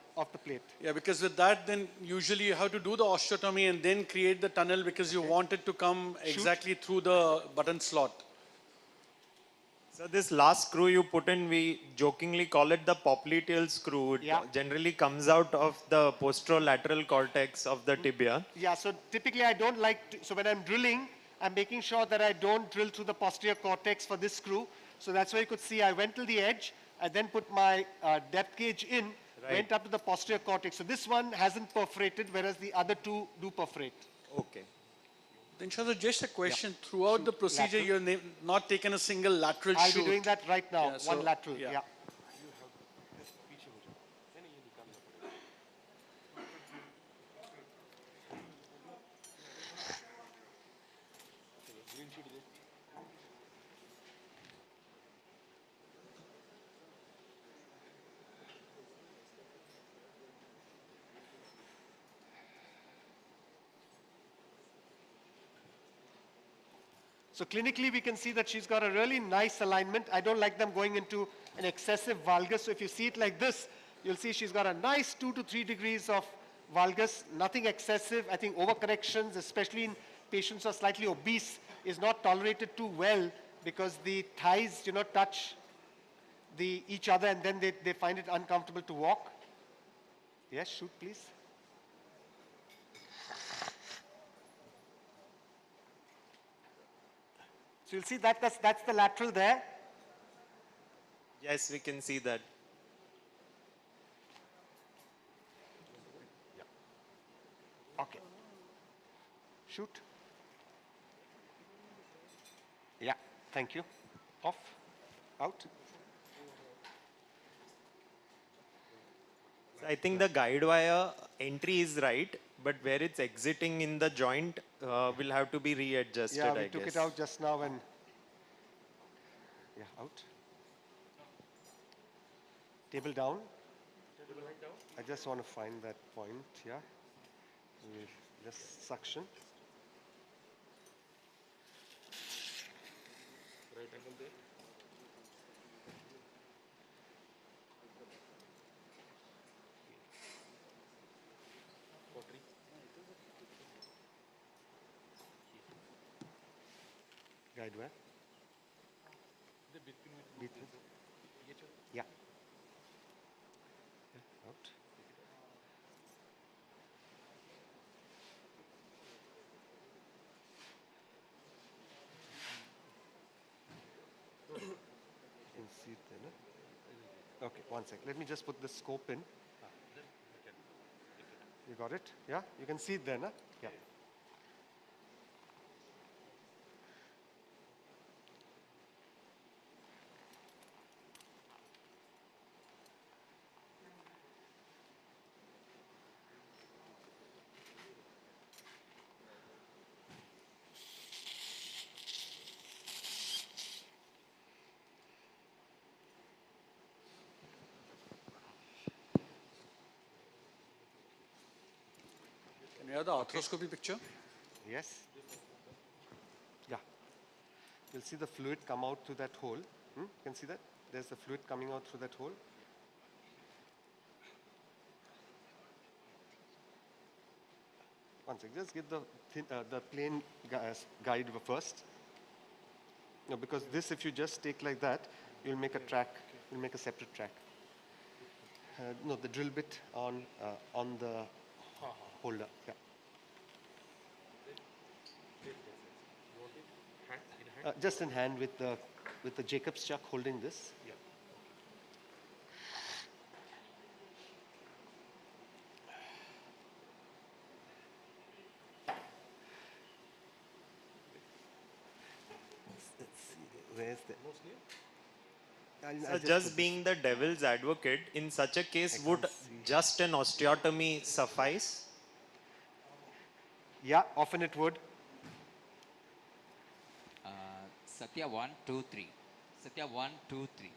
plate. Yeah, because with that, then usually you have to do the osteotomy and then create the tunnel because you want it to come exactly through the button slot. So this last screw you put in, we jokingly call it the popliteal screw. It generally comes out of the posterolateral cortex of the tibia. Yeah, so typically I don't like to, so when I'm drilling, I'm making sure that I don't drill through the posterior cortex for this screw. So that's why you could see I went till the edge, I then put my depth gauge in, went up to the posterior cortex. So this one hasn't perforated, whereas the other two do perforate. Okay. Then Shazad, just a question. Throughout the procedure, you're not taken a single lateral shoot. I'll be doing that right now, one lateral. Yeah. So clinically, we can see that she's got a really nice alignment. I don't like them going into an excessive valgus. So if you see it like this, you'll see she's got a nice 2 to 3 degrees of valgus, nothing excessive. I think overcorrections, especially in patients who are slightly obese, is not tolerated too well because the thighs, touch each other and then they find it uncomfortable to walk. Yes, shoot, please. So you'll see that's the lateral there. Yes, we can see that. Okay. Shoot. Yeah, thank you. Off, out. So I think the guide wire entry is right, but where it's exiting in the joint will have to be readjusted, Yeah, we I took guess. it out just now and, yeah, out. Table down. I just want to find that point, yeah. We'll just suction. Right angle there. Guide where? Between. Yeah. Out. You can see it there, no? Okay, one sec. Let me just put the scope in. You got it? Yeah? You can see it there, no? Yeah. have the arthroscopy picture? Yes. Yeah. You'll see the fluid come out through that hole. You can see that? There's the fluid coming out through that hole. One second, just get the plain guide first. No, because this, if you just take like that, you'll make a track, you'll make a separate track. No, the drill bit on the holder. Yeah. Just in hand with the Jacob's chuck holding this. Yeah. Let's see, where's the... So just being the devil's advocate, in such a case, would just an osteotomy suffice? Yeah, often it would. Satya 1, 2, 3. Satya 1, 2, 3.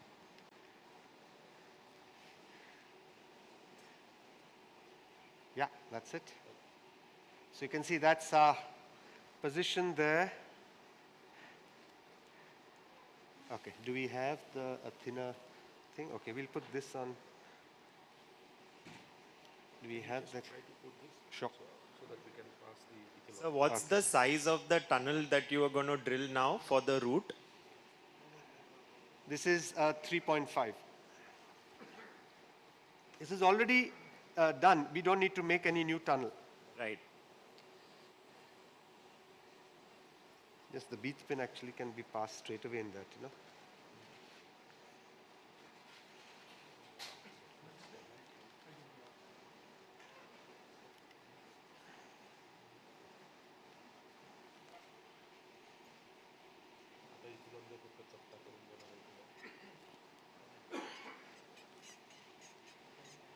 Yeah, that's it. So you can see that's position there. Okay, do we have a thinner thing? Okay, we'll put this on. Do we have that? Sure. So that we can pass the... So what's the size of the tunnel that you are going to drill now for the root? This is 3.5. This is already done. We don't need to make any new tunnel. Right. Yes, the bead pin actually can be passed straight away in that, you know.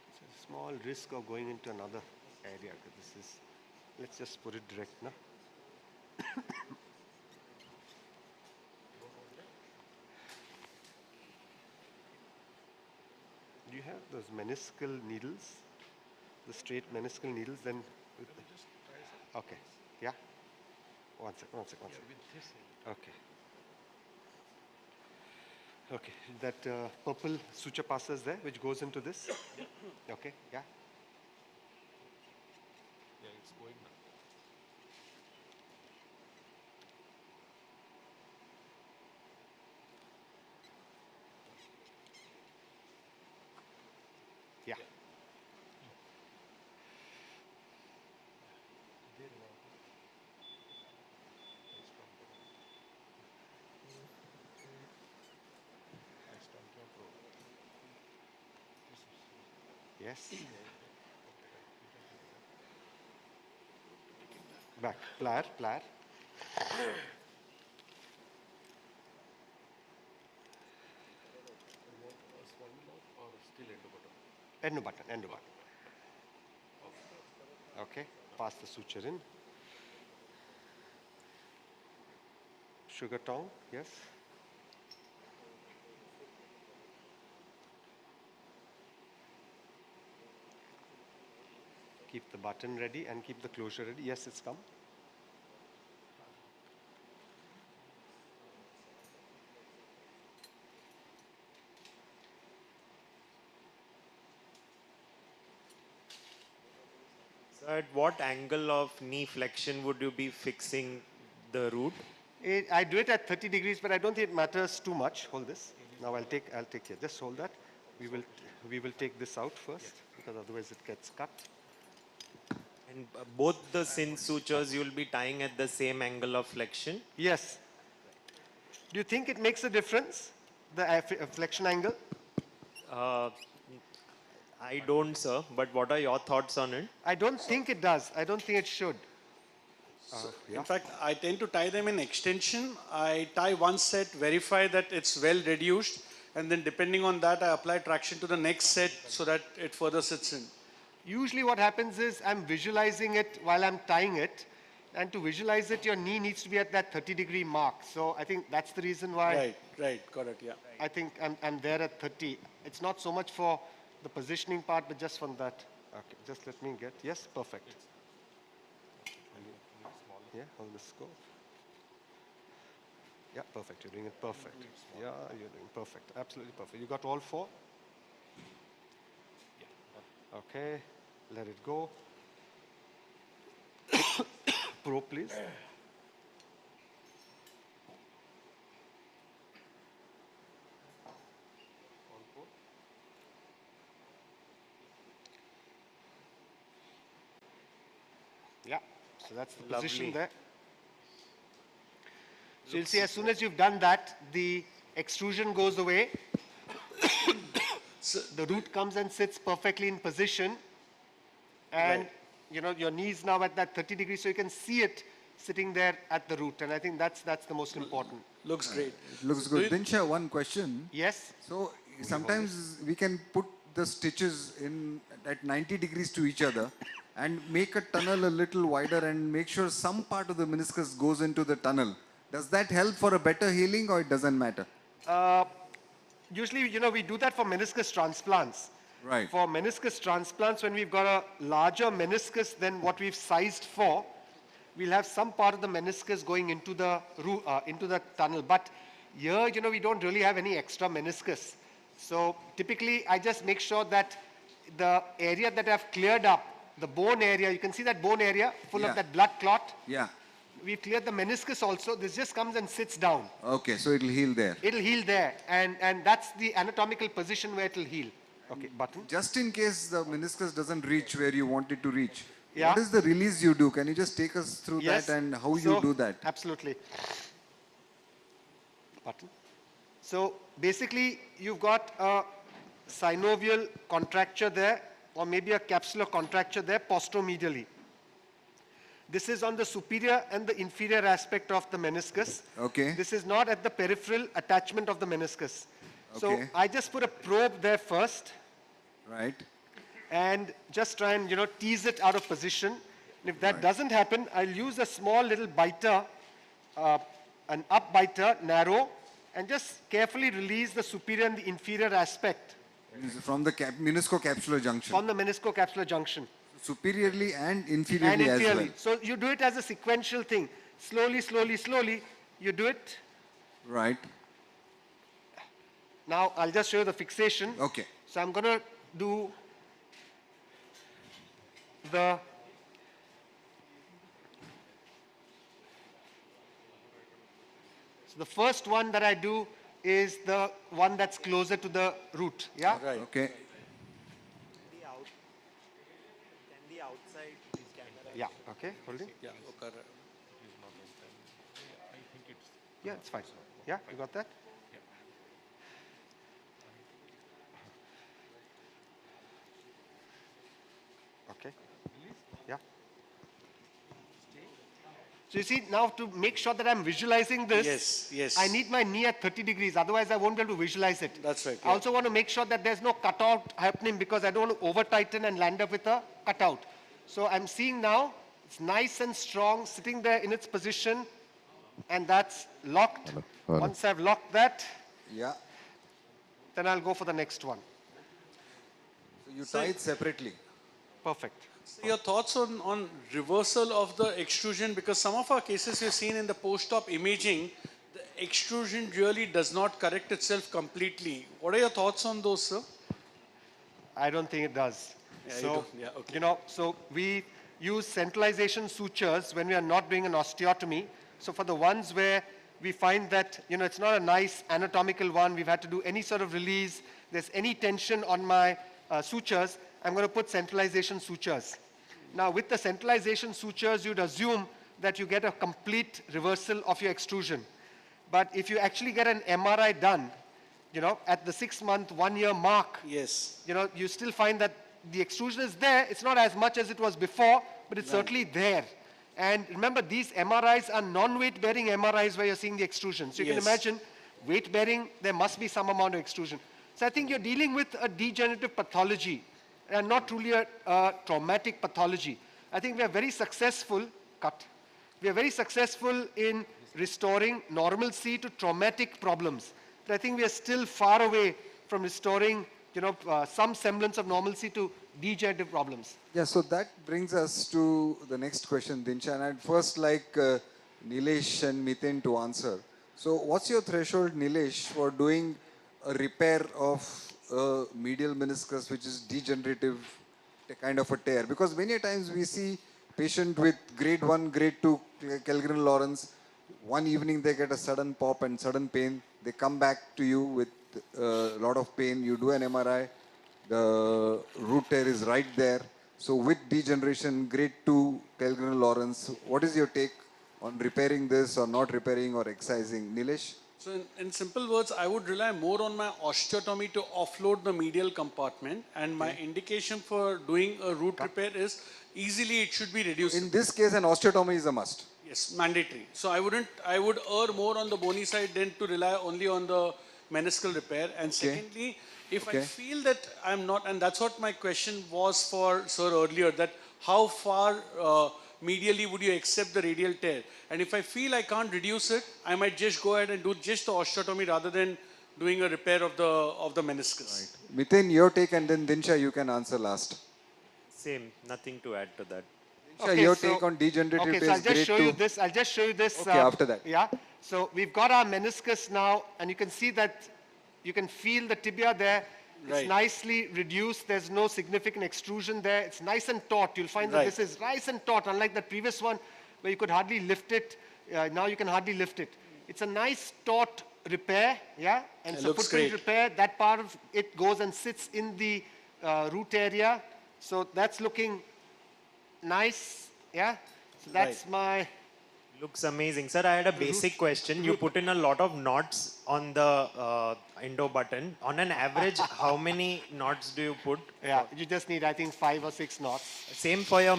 It's a small risk of going into another area. This is, let's just put it direct now. Do you have those meniscal needles? The straight meniscal needles? Then. Okay. Yeah. One second. Okay. Okay. That purple suture passer is there, which goes into this. Okay. Yeah. Yeah, it's going now. Yeah. Yes. Back. Plier. Endo button. Okay. Pass the suture in. Sugar tongue. Yes. Keep the button ready and keep the closure ready. Yes, it's come. So at what angle of knee flexion would you be fixing the root? I do it at 30 degrees, but I don't think it matters too much. Hold this. Now I'll take here. Just hold that. We will take this out first, because otherwise it gets cut. And both the sin sutures you will be tying at the same angle of flexion? Yes. Do you think it makes a difference, the flexion angle? I don't, sir. But what are your thoughts on it? I don't think it does. I don't think it should. In fact, I tend to tie them in extension. I tie one set, verify that it's well reduced, and then depending on that, I apply traction to the next set so that it further sits in. Usually what happens is I'm visualizing it while I'm tying it, and to visualize it, your knee needs to be at that 30-degree mark. So I think that's the reason why. Right, got it, yeah. I think I'm there at 30. It's not so much for the positioning part, but just from that. Okay, just let me get, yes, perfect. Yeah, hold the scope. Yeah, perfect. You're doing it perfect. Yeah, you're doing perfect. Absolutely perfect. You got all four? Yeah. Okay, let it go. Pro, please. Yeah, so that's the position Lovely. there. So you'll see as soon as you've done that, the extrusion goes away. The root comes and sits perfectly in position. And you know, your knees now at that 30 degrees, so you can see it sitting there at the root. And I think that's the most important. Looks great. It looks good. Dinsha, one question. Yes. So sometimes we can put the stitches in at 90 degrees to each other and make a tunnel a little wider and make sure some part of the meniscus goes into the tunnel. Does that help for a better healing or it doesn't matter? Usually, you know, we do that for meniscus transplants. Right. For meniscus transplants, when we've got a larger meniscus than what we've sized for, we'll have some part of the meniscus going into the tunnel. But here, you know, we don't really have any extra meniscus. So typically, I just make sure that the area that I've cleared up, the bone area, you can see that bone area full of that blood clot. Yeah. We've cleared the meniscus also. This just comes and sits down. Okay, so it'll heal there. It'll heal there. And that's the anatomical position where it'll heal. Okay, button. Just in case the meniscus doesn't reach where you want it to reach, Yeah. what is the release you do? Can you just take us through Yes. that and how So, you do that? Absolutely. Button. So basically, you've got a synovial contracture there, or maybe a capsular contracture there posteromedially. This is on the superior and the inferior aspect of the meniscus. Okay. This is not at the peripheral attachment of the meniscus. So Okay. I just put a probe there first. Right. And just try and, you know, tease it out of position. And if that doesn't happen, I'll use a small little biter, an up biter, narrow, and just carefully release the superior and the inferior aspect From the meniscocapsular junction. from the meniscocapsular junction. Superiorly and And inferiorly as well. inferiorly. So you do it as a sequential thing. Slowly, slowly, slowly, you do it. Right. Now, I'll just show you the fixation. Okay. So I'm going to do the the first one that I do is the one that's closer to the root. Yeah? Right. Okay. The outside Yeah, okay, holding. Yeah, okay. Yeah, it's fine. Yeah, you got that? Okay. Yeah. So you see, now to make sure that I'm visualizing this, Yes, yes. I need my knee at 30 degrees, otherwise I won't be able to visualize it. That's right. I also want to make sure that there's no cutout happening because I don't want to over tighten and land up with a cutout. So I'm seeing now, it's nice and strong, sitting there in its position, and that's locked. Once I've locked that, Yeah. then I'll go for the next one. So you tie it separately. Perfect. So your thoughts on reversal of the extrusion, because some of our cases we've seen in the post-op imaging, the extrusion really does not correct itself completely. What are your thoughts on those, sir? I don't think it does. Yeah, you So, don't. Yeah, okay. you know, so we use centralization sutures when we are not doing an osteotomy. So for the ones where we find that, you know, it's not a nice anatomical one, we've had to do any sort of release, there's any tension on my sutures, I'm going to put centralization sutures. Now, with the centralization sutures, you'd assume that you get a complete reversal of your extrusion. But if you actually get an MRI done, you know, at the 6-month, 1-year mark, yes, you know, you still find that the extrusion is there. It's not as much as it was before, but it's certainly there. And remember, these MRIs are non-weight bearing MRIs where you're seeing the extrusion. So you can Yes. imagine, weight bearing, there must be some amount of extrusion. So I think you're dealing with a degenerative pathology and not truly a traumatic pathology. I think we are very successful, we are very successful in restoring normalcy to traumatic problems. But I think we are still far away from restoring, some semblance of normalcy to degenerative problems. Yeah, so that brings us to the next question, Dinsha. And I'd first like Nilesh and Miten to answer. So what's your threshold, Nilesh, for doing a repair of a medial meniscus which is degenerative, a kind of a tear? Because many times we see patient with grade 1, grade 2 Kellgren-Lawrence, one evening they get a sudden pop and sudden pain. They come back to you with a lot of pain. You do an MRI. The root tear is right there. So with degeneration, grade 2 Kellgren-Lawrence, what is your take on repairing this or not repairing or excising? Nilesh? So in simple words, I would rely more on my osteotomy to offload the medial compartment, and my indication for doing a root repair is easily it should be reduced. In this case, an osteotomy is a must. Yes, mandatory. So I would err more on the bony side than to rely only on the meniscal repair. And secondly, if I feel that I'm not, and that's what my question was for sir earlier, that how far medially would you accept the radial tear? And if I feel I can't reduce it, I might just go ahead and do just the osteotomy rather than doing a repair of the meniscus. Right. Miten, your take, and then Dinsha, you can answer last. Same, nothing to add to that. Dinsha, your take on degenerative Okay, tears, so I'll just grade show 2. you this. I'll just show you this. Okay, after that. Yeah. So we've got our meniscus now, and you can see that you can feel the tibia there. It's nicely reduced. There's no significant extrusion there. It's nice and taut. You'll find that this is nice and taut, unlike the previous one where you could hardly lift it. Now you can hardly lift it. It's a nice taut repair, yeah? And so footprint repair, that part of it goes and sits in the root area. So that's looking nice, yeah? So that's my... Looks amazing. Sir, I had a basic question. You put in a lot of knots on the endo button. On an average, how many knots do you put? Yeah, you just need, I think, 5 or 6 knots. Same for your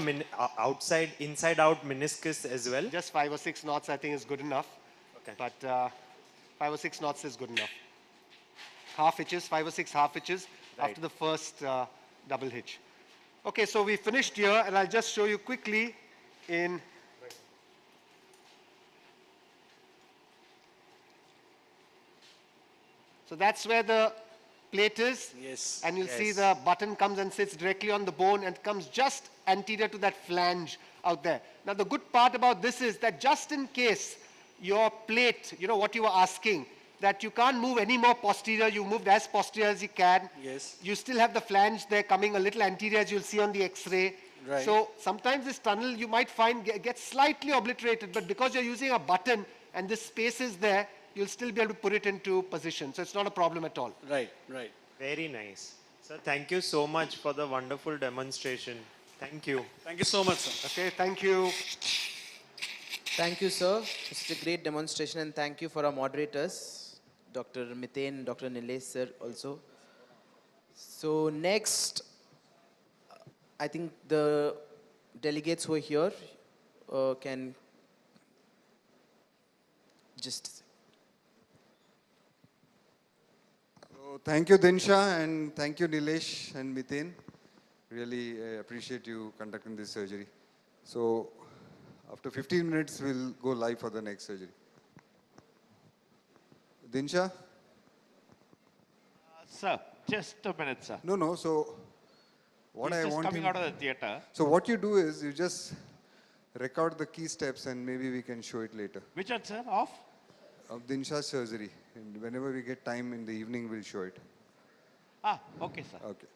inside out meniscus as well? Just 5 or 6 knots, I think, is good enough. Okay. But 5 or 6 knots is good enough. Half hitches, 5 or 6 half hitches after the first double hitch. Okay, so we finished here, and I'll just show you quickly in... So that's where the plate is. Yes. And you'll see the button comes and sits directly on the bone and comes just anterior to that flange out there. Now the good part about this is that just in case your plate, you know what you were asking, that you can't move any more posterior, you moved as posterior as you can. Yes. You still have the flange there coming a little anterior as you'll see on the X-ray. Right. So sometimes this tunnel you might find gets slightly obliterated, but because you're using a button and this space is there, you'll still be able to put it into position. So it's not a problem at all. Right, right. Very nice. Sir, thank you so much for the wonderful demonstration. Thank you. Thank you so much, sir. Okay, thank you. Thank you, sir. It's a great demonstration, and thank you for our moderators, Dr. Miten, Dr. Nilesh, sir, also. So next, I think the delegates who are here can just... So thank you, Dinsha, and thank you, Nilesh and Miten. Really appreciate you conducting this surgery. So after 15 minutes, we'll go live for the next surgery. Dinsha? Sir, just a minute, sir. No. So what He's I just want coming him- out of the theatre. So what you do is you just record the key steps and maybe we can show it later. Which one, sir? Off? Of Dinsha's surgery. And whenever we get time in the evening, we'll show it. Ah, okay, sir. Okay.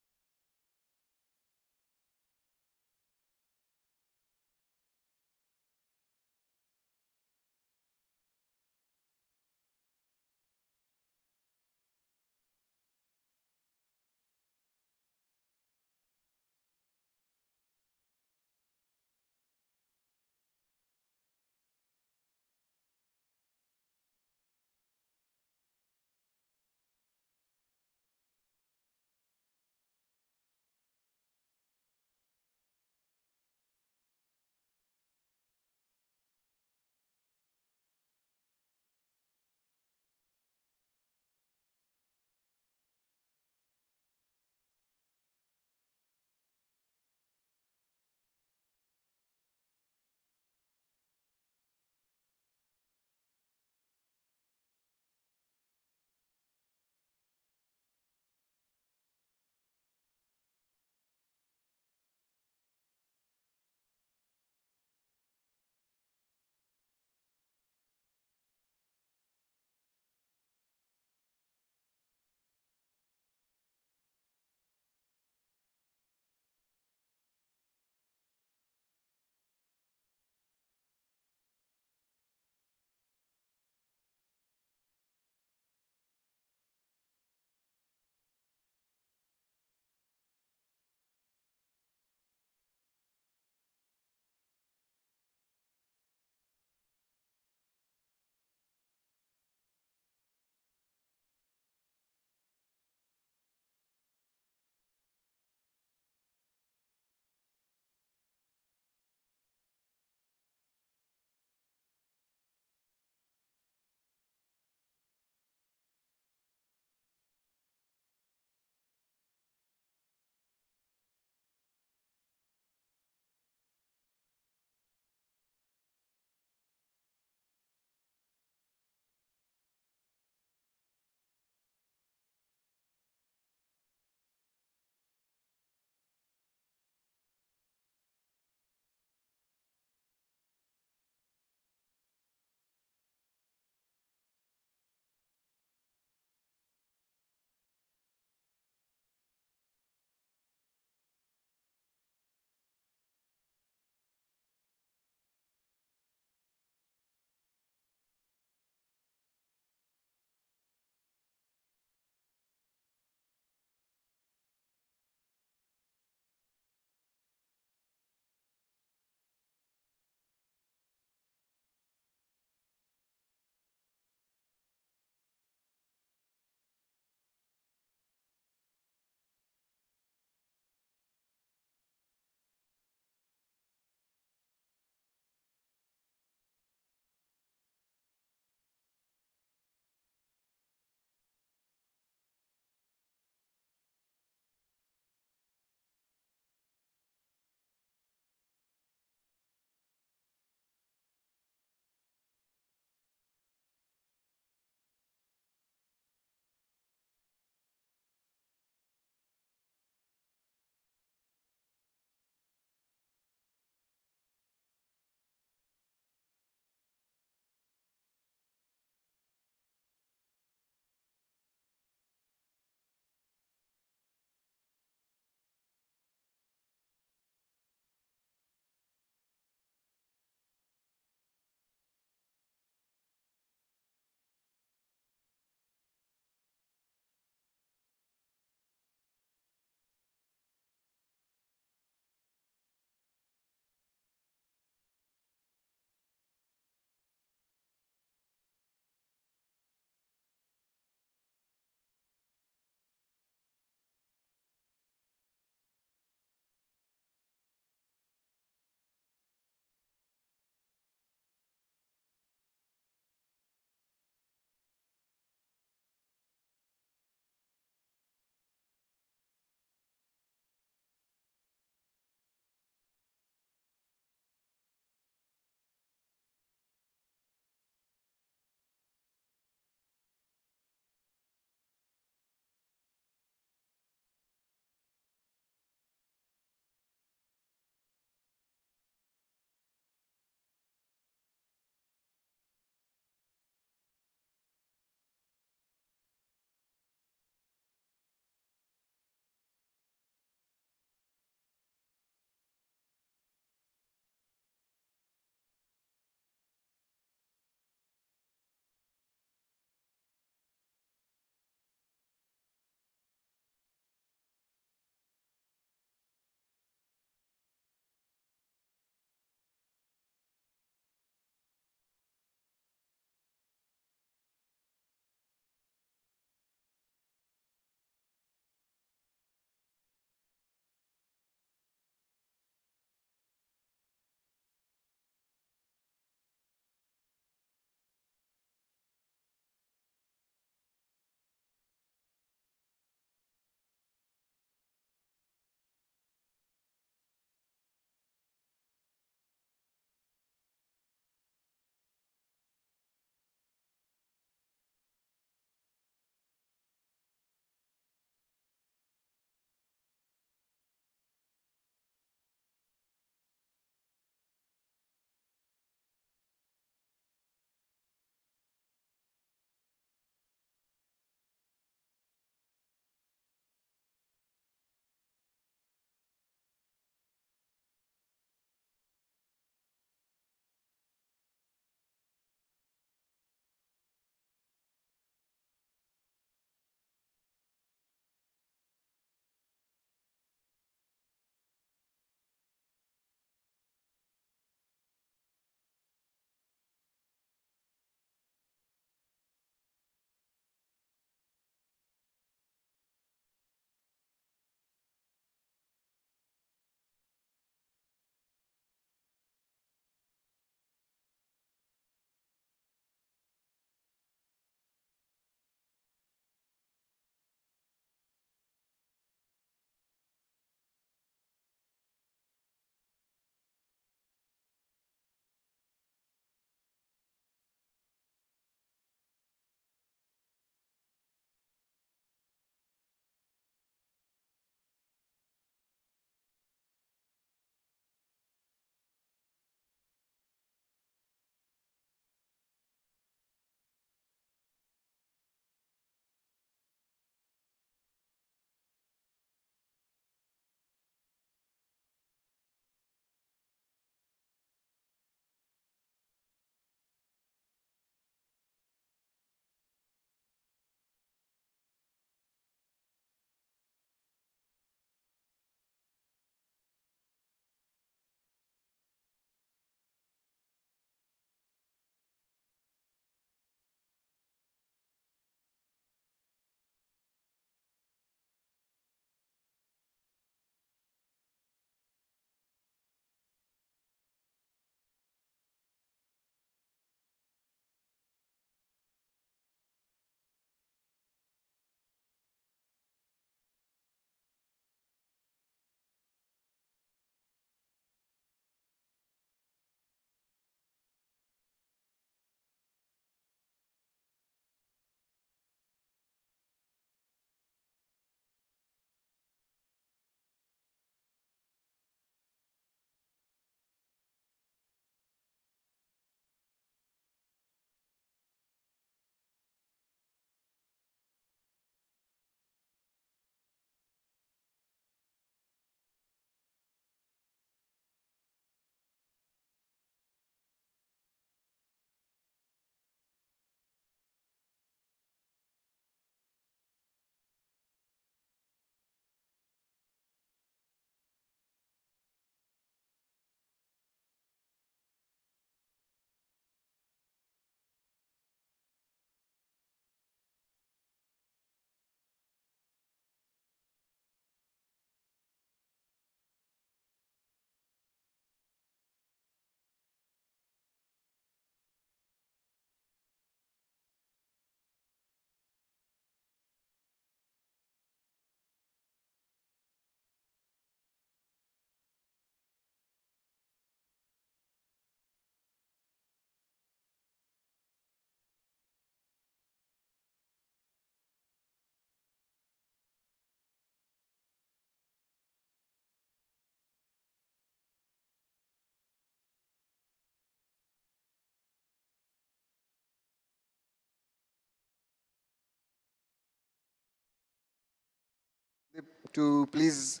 to please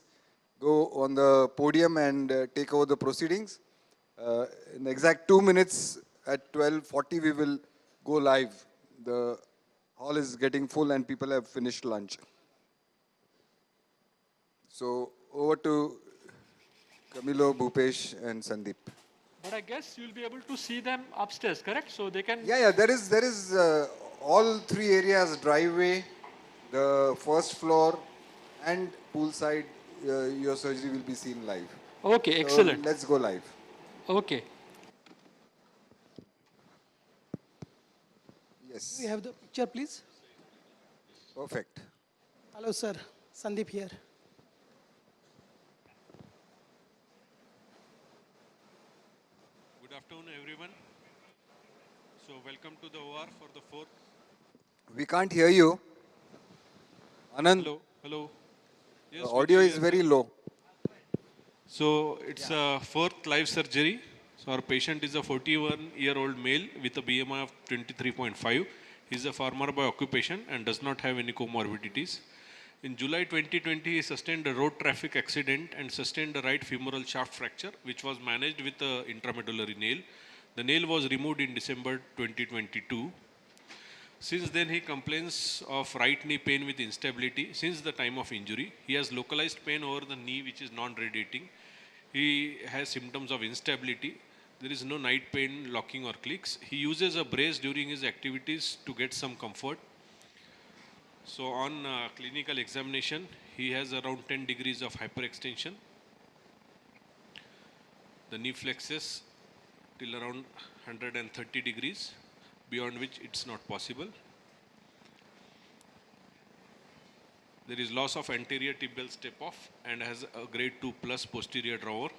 go on the podium and take over the proceedings. In exact 2 minutes at 12:40 we will go live. The hall is getting full and people have finished lunch. So over to Camilo, Bhupesh and Sandeep. But I guess you'll be able to see them upstairs, correct? So they can... Yeah, there is all three areas, driveway, the first floor and poolside, your surgery will be seen live. Okay, So excellent. let's go live. Okay. Yes. We have the picture, please. Perfect. Hello, sir. Sandeep here. Good afternoon, everyone. So welcome to the OR for the fourth. We can't hear you. Anand. Hello, hello. Yes, The we audio can is hear very you. low. So it's a fourth live surgery. So our patient is a 41-year-old male with a BMI of 23.5. He's a farmer by occupation and does not have any comorbidities. In July 2020, he sustained a road traffic accident and sustained a right femoral shaft fracture, which was managed with a intramedullary nail. The nail was removed in December 2022. Since then, he complains of right knee pain with instability since the time of injury. He has localized pain over the knee, which is non-radiating. He has symptoms of instability. There is no night pain, locking or clicks. He uses a brace during his activities to get some comfort. So on clinical examination, he has around 10 degrees of hyperextension. The knee flexes till around 130 degrees, beyond which it's not possible. There is loss of anterior tibial step off and has a grade 2 plus posterior drawer.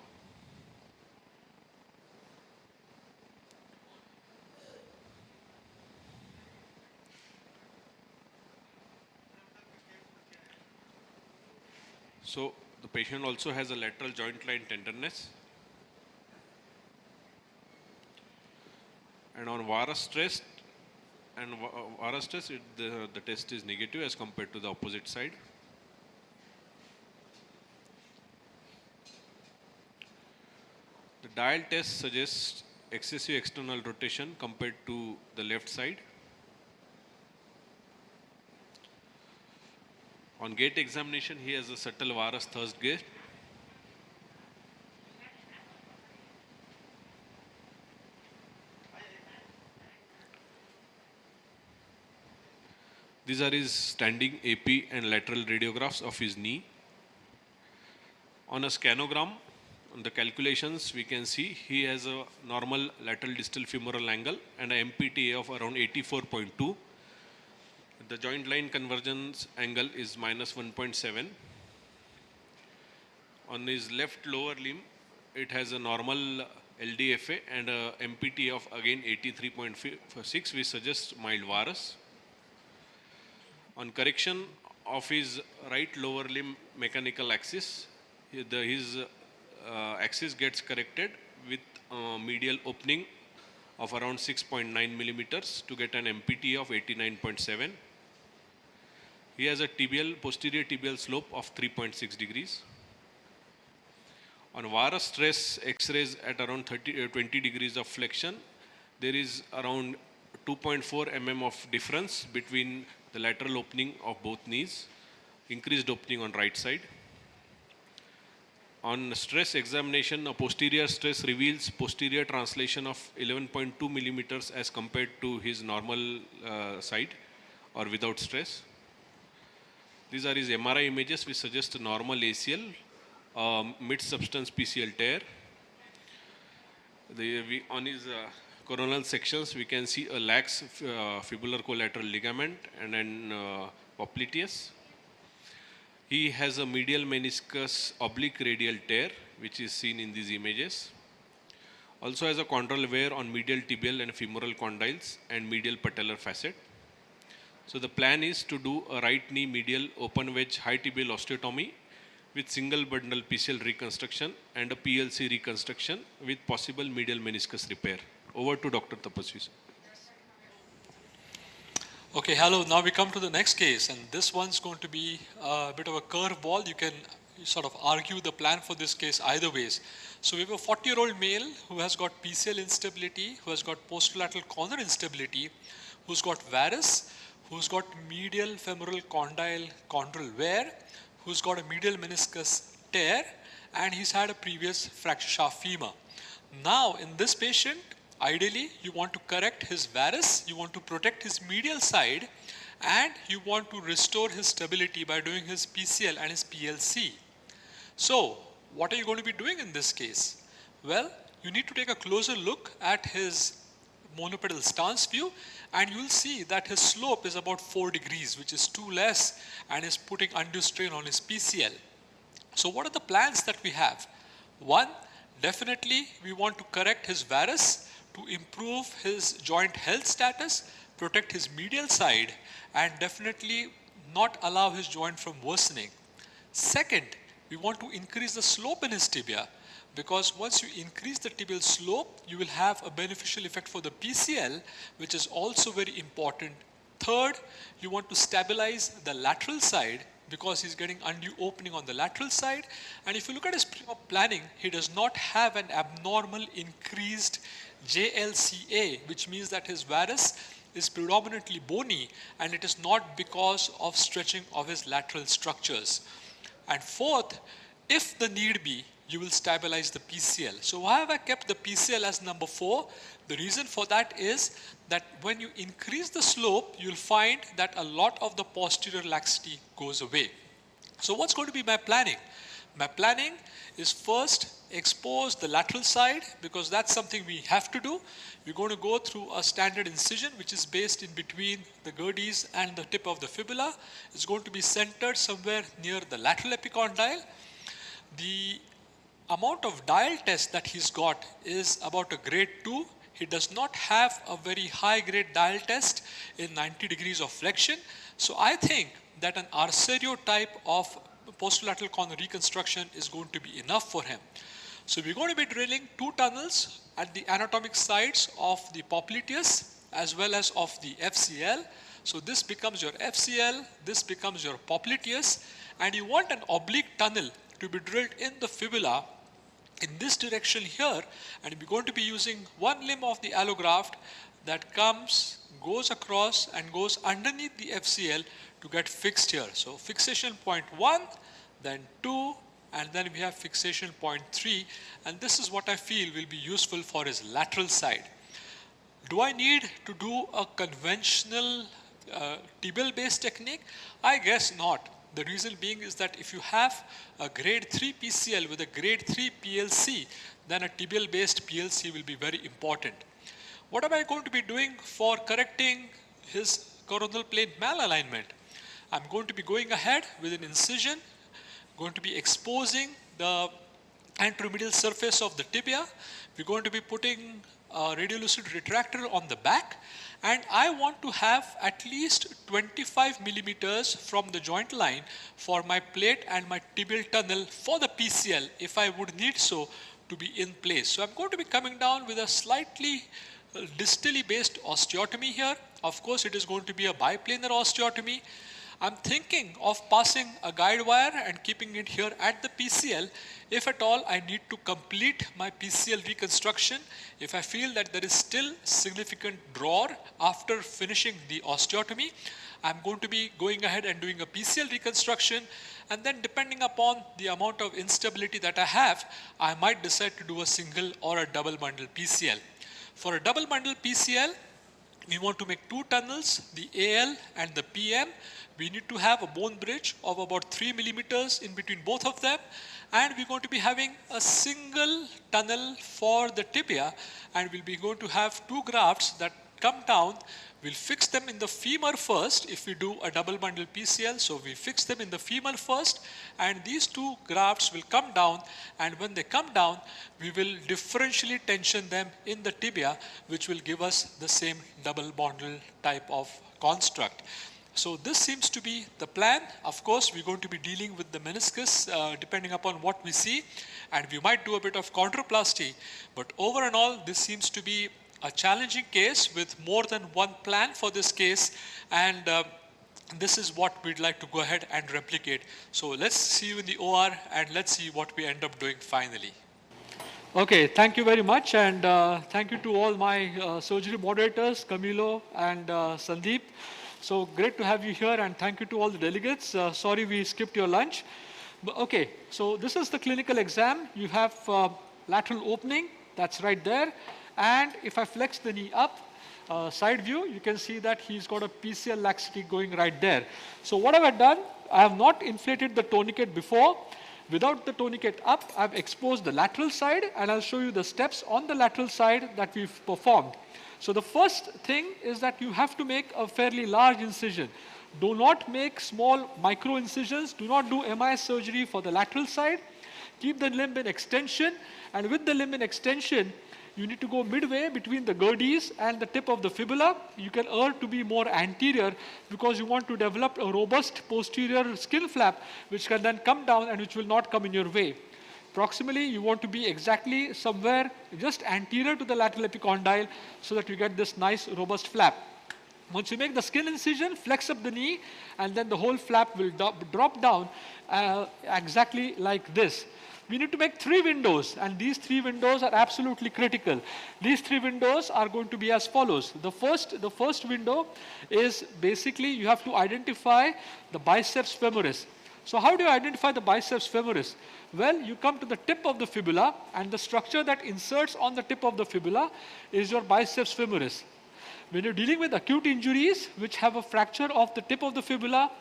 So the patient also has a lateral joint line tenderness. And on varus test, the test is negative as compared to the opposite side. The dial test suggests excessive external rotation compared to the left side. On gait examination, he has a subtle varus thrust gait. These are his standing AP and lateral radiographs of his knee. On a scanogram, on the calculations, we can see he has a normal lateral distal femoral angle and a MPTA of around 84.2. The joint line convergence angle is minus 1.7. On his left lower limb, it has a normal LDFA and a MPT of again 83.6, which suggests mild varus. On correction of his right lower limb mechanical axis, his axis gets corrected with medial opening of around 6.9 millimeters to get an MPT of 89.7. He has a posterior tibial slope of 3.6 degrees. On varus stress X-rays at around 20 degrees of flexion, there is around 2.4 mm of difference between the lateral opening of both knees, increased opening on right side. On stress examination, a posterior stress reveals posterior translation of 11.2 millimeters as compared to his normal side or without stress. These are his MRI images which suggest a normal ACL, mid-substance PCL tear. On his coronal sections, we can see a lax fibular collateral ligament and then popliteus. He has a medial meniscus oblique radial tear, which is seen in these images. Also has a chondral wear on medial tibial and femoral condyles and medial patellar facet. So the plan is to do a right knee medial open wedge high tibial osteotomy with single bundle PCL reconstruction and a PLC reconstruction with possible medial meniscus repair. Over to Dr. Tapasvi. Okay, hello. Now we come to the next case, and this one's going to be a bit of a curveball. You can sort of argue the plan for this case either ways. So we have a 40-year-old male who has got PCL instability, who has got posterolateral corner instability, who's got varus, who's got medial femoral condyle chondral wear, who's got a medial meniscus tear, and he's had a previous fracture shaft femur. Now, in this patient, ideally, you want to correct his varus, you want to protect his medial side, and you want to restore his stability by doing his PCL and his PLC. So, what are you going to be doing in this case? Well, you need to take a closer look at his monopedal stance view, and you'll see that his slope is about 4 degrees, which is too less and is putting undue strain on his PCL. So what are the plans that we have? One, definitely we want to correct his varus to improve his joint health status, protect his medial side, and definitely not allow his joint from worsening. Second, we want to increase the slope in his tibia, because once you increase the tibial slope, you will have a beneficial effect for the PCL, which is also very important. Third, you want to stabilize the lateral side, because he's getting undue opening on the lateral side. And if you look at his planning, he does not have an abnormal increased JLCA, which means that his varus is predominantly bony, and it is not because of stretching of his lateral structures. And fourth, if the need be, you will stabilize the PCL. So why have I kept the PCL as number 4? The reason for that is that when you increase the slope, you'll find that a lot of the posterior laxity goes away. So what's going to be my planning? My planning is first expose the lateral side, because that's something we have to do. We're going to go through a standard incision, which is based in between the Gerdes and the tip of the fibula. It's going to be centered somewhere near the lateral epicondyle. The amount of dial test that he's got is about a grade 2. He does not have a very high grade dial test in 90 degrees of flexion. So I think that an Arcerio type of posterolateral corner reconstruction is going to be enough for him. So we're going to be drilling 2 tunnels at the anatomic sides of the popliteus as well as of the FCL. So this becomes your FCL, this becomes your popliteus, and you want an oblique tunnel to be drilled in the fibula in this direction here, and we're going to be using one limb of the allograft that comes, goes across and goes underneath the FCL to get fixed here. So fixation point 1, then 2, and then we have fixation point 3, and this is what I feel will be useful for his lateral side. Do I need to do a conventional tibial based technique? I guess not. The reason being is that if you have a grade 3 PCL with a grade 3 PLC, then a tibial based PLC will be very important. What am I going to be doing for correcting his coronal plane malalignment? I'm going to be going ahead with an incision, going to be exposing the anteromedial surface of the tibia. We're going to be putting a radiolucid retractor on the back, and I want to have at least 25 millimeters from the joint line for my plate and my tibial tunnel for the PCL if I would need so to be in place. So I'm going to be coming down with a slightly distally based osteotomy here. Of course, it is going to be a biplanar osteotomy. I'm thinking of passing a guide wire and keeping it here at the PCL. If at all I need to complete my PCL reconstruction, if I feel that there is still significant draw after finishing the osteotomy, I'm going to be going ahead and doing a PCL reconstruction, and then depending upon the amount of instability that I have, I might decide to do a single or a double bundle PCL. For a double bundle PCL, we want to make 2 tunnels, the AL and the PM. We need to have a bone bridge of about 3 millimeters in between both of them, and we're going to be having a single tunnel for the tibia, and we'll be going to have 2 grafts that come down. We'll fix them in the femur first if we do a double bundle PCL. So we fix them in the femur first, and these 2 grafts will come down, and when they come down, we will differentially tension them in the tibia, which will give us the same double bundle type of construct. So this seems to be the plan. Of course, we're going to be dealing with the meniscus depending upon what we see, and we might do a bit of chondroplasty, but over and all, this seems to be a challenging case with more than one plan for this case, and this is what we'd like to go ahead and replicate. So let's see you in the OR and let's see what we end up doing finally. Okay, thank you very much, and thank you to all my surgery moderators, Camilo and Sandeep. So great to have you here, and thank you to all the delegates. Sorry we skipped your lunch. But okay, so this is the clinical exam. You have lateral opening, that's right there. And if I flex the knee up, side view, you can see that he's got a PCL laxity going right there. So what have I done? I have not inflated the tourniquet before. Without the tourniquet up, I've exposed the lateral side, and I'll show you the steps on the lateral side that we've performed. So the first thing is that you have to make a fairly large incision. Do not make small micro incisions. Do not do MIS surgery for the lateral side. Keep the limb in extension, and with the limb in extension, you need to go midway between the girdis and the tip of the fibula. You can err to be more anterior because you want to develop a robust posterior skin flap which can then come down and which will not come in your way. Proximally, you want to be exactly somewhere just anterior to the lateral epicondyle so that you get this nice robust flap. Once you make the skin incision, flex up the knee, and then the whole flap will drop down exactly like this. We need to make 3 windows, and these 3 windows are absolutely critical. These 3 windows are going to be as follows. The first window is basically you have to identify the biceps femoris. So how do you identify the biceps femoris? Well, you come to the tip of the fibula, and the structure that inserts on the tip of the fibula is your biceps femoris. When you're dealing with acute injuries which have a fracture of the tip of the fibula,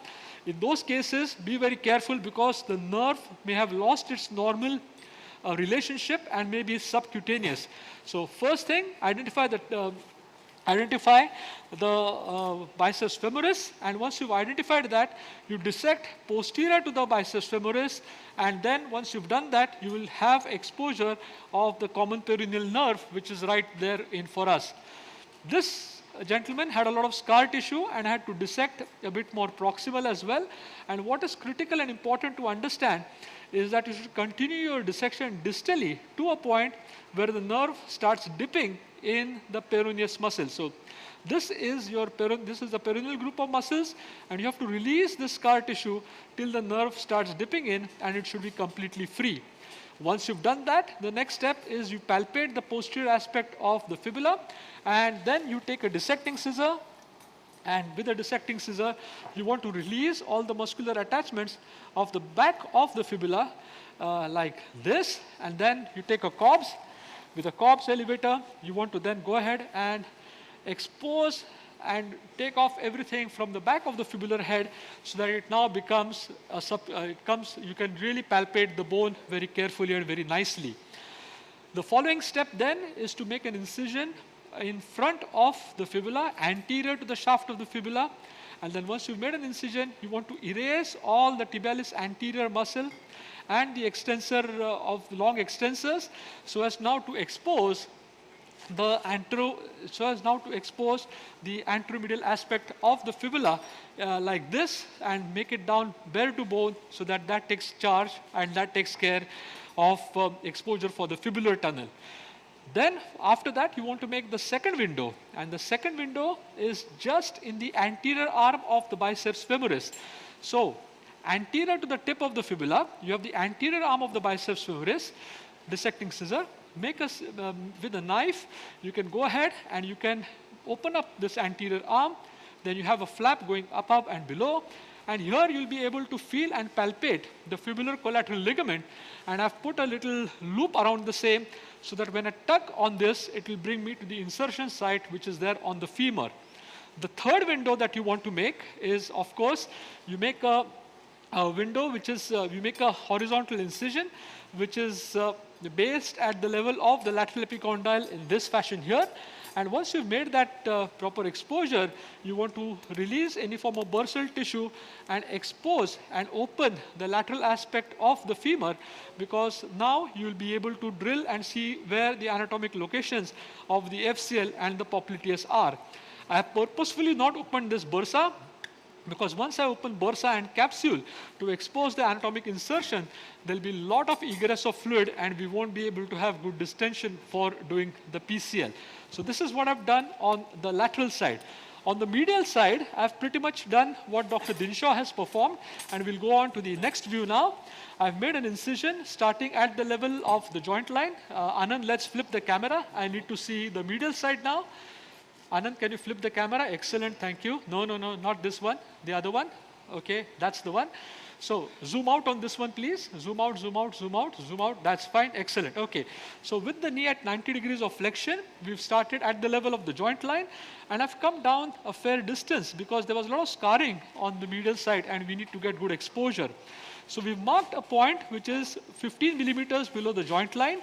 in those cases, be very careful because the nerve may have lost its normal relationship and may be subcutaneous. So first thing, identify the biceps femoris, and once you've identified that, you dissect posterior to the biceps femoris, and then once you've done that, you will have exposure of the common peroneal nerve, which is right there in for us. This gentleman had a lot of scar tissue and had to dissect a bit more proximal as well. And what is critical and important to understand is that you should continue your dissection distally to a point where the nerve starts dipping in the peroneus muscle. So this is the peroneal group of muscles, and you have to release this scar tissue till the nerve starts dipping in, and it should be completely free. Once you've done that, the next step is you palpate the posterior aspect of the fibula, and then you take a dissecting scissor, and with a dissecting scissor, you want to release all the muscular attachments of the back of the fibula like this, and then you take a Cobb's. With a Cobb's elevator, you want to then go ahead and expose and take off everything from the back of the fibular head so that it now becomes, you can really palpate the bone very carefully and very nicely. The following step then is to make an incision in front of the fibula, anterior to the shaft of the fibula, and then once you've made an incision, you want to erase all the tibialis anterior muscle and the extensor of the long extensors so as now to expose the anteromedial aspect of the fibula like this, and make it down bare to bone so that that takes charge and that takes care of exposure for the fibular tunnel. Then after that, you want to make the second window, and the second window is just in the anterior arm of the biceps femoris. So anterior to the tip of the fibula, you have the anterior arm of the biceps femoris, dissecting scissor. Make with a knife, you can go ahead and you can open up this anterior arm. Then you have a flap going up and below. And here you'll be able to feel and palpate the fibular collateral ligament. And I've put a little loop around the same so that when I tug on this, it will bring me to the insertion site, which is there on the femur. The third window that you want to make is, of course, you make a window which is, you make a horizontal incision, which is based at the level of the lateral epicondyle in this fashion here. And once you've made that proper exposure, you want to release any form of bursal tissue and expose and open the lateral aspect of the femur, because now you'll be able to drill and see where the anatomic locations of the FCL and the popliteus are. I have purposefully not opened this bursa Because once I open bursa and capsule to expose the anatomic insertion, there'll be a lot of egress of fluid and we won't be able to have good distension for doing the PCL. So this is what I've done on the lateral side. On the medial side, I've pretty much done what Dr. Dinshaw has performed, and we'll go on to the next view now. I've made an incision starting at the level of the joint line. Anand, let's flip the camera. I need to see the medial side now. Anand, can you flip the camera? Excellent, thank you. No, not this one, the other one. Okay, that's the one. So zoom out on this one, please. Zoom out, zoom out, zoom out, zoom out. That's fine, excellent. Okay, so with the knee at 90 degrees of flexion, we've started at the level of the joint line, and I've come down a fair distance because there was a lot of scarring on the medial side and we need to get good exposure. So we've marked a point which is 15 millimeters below the joint line.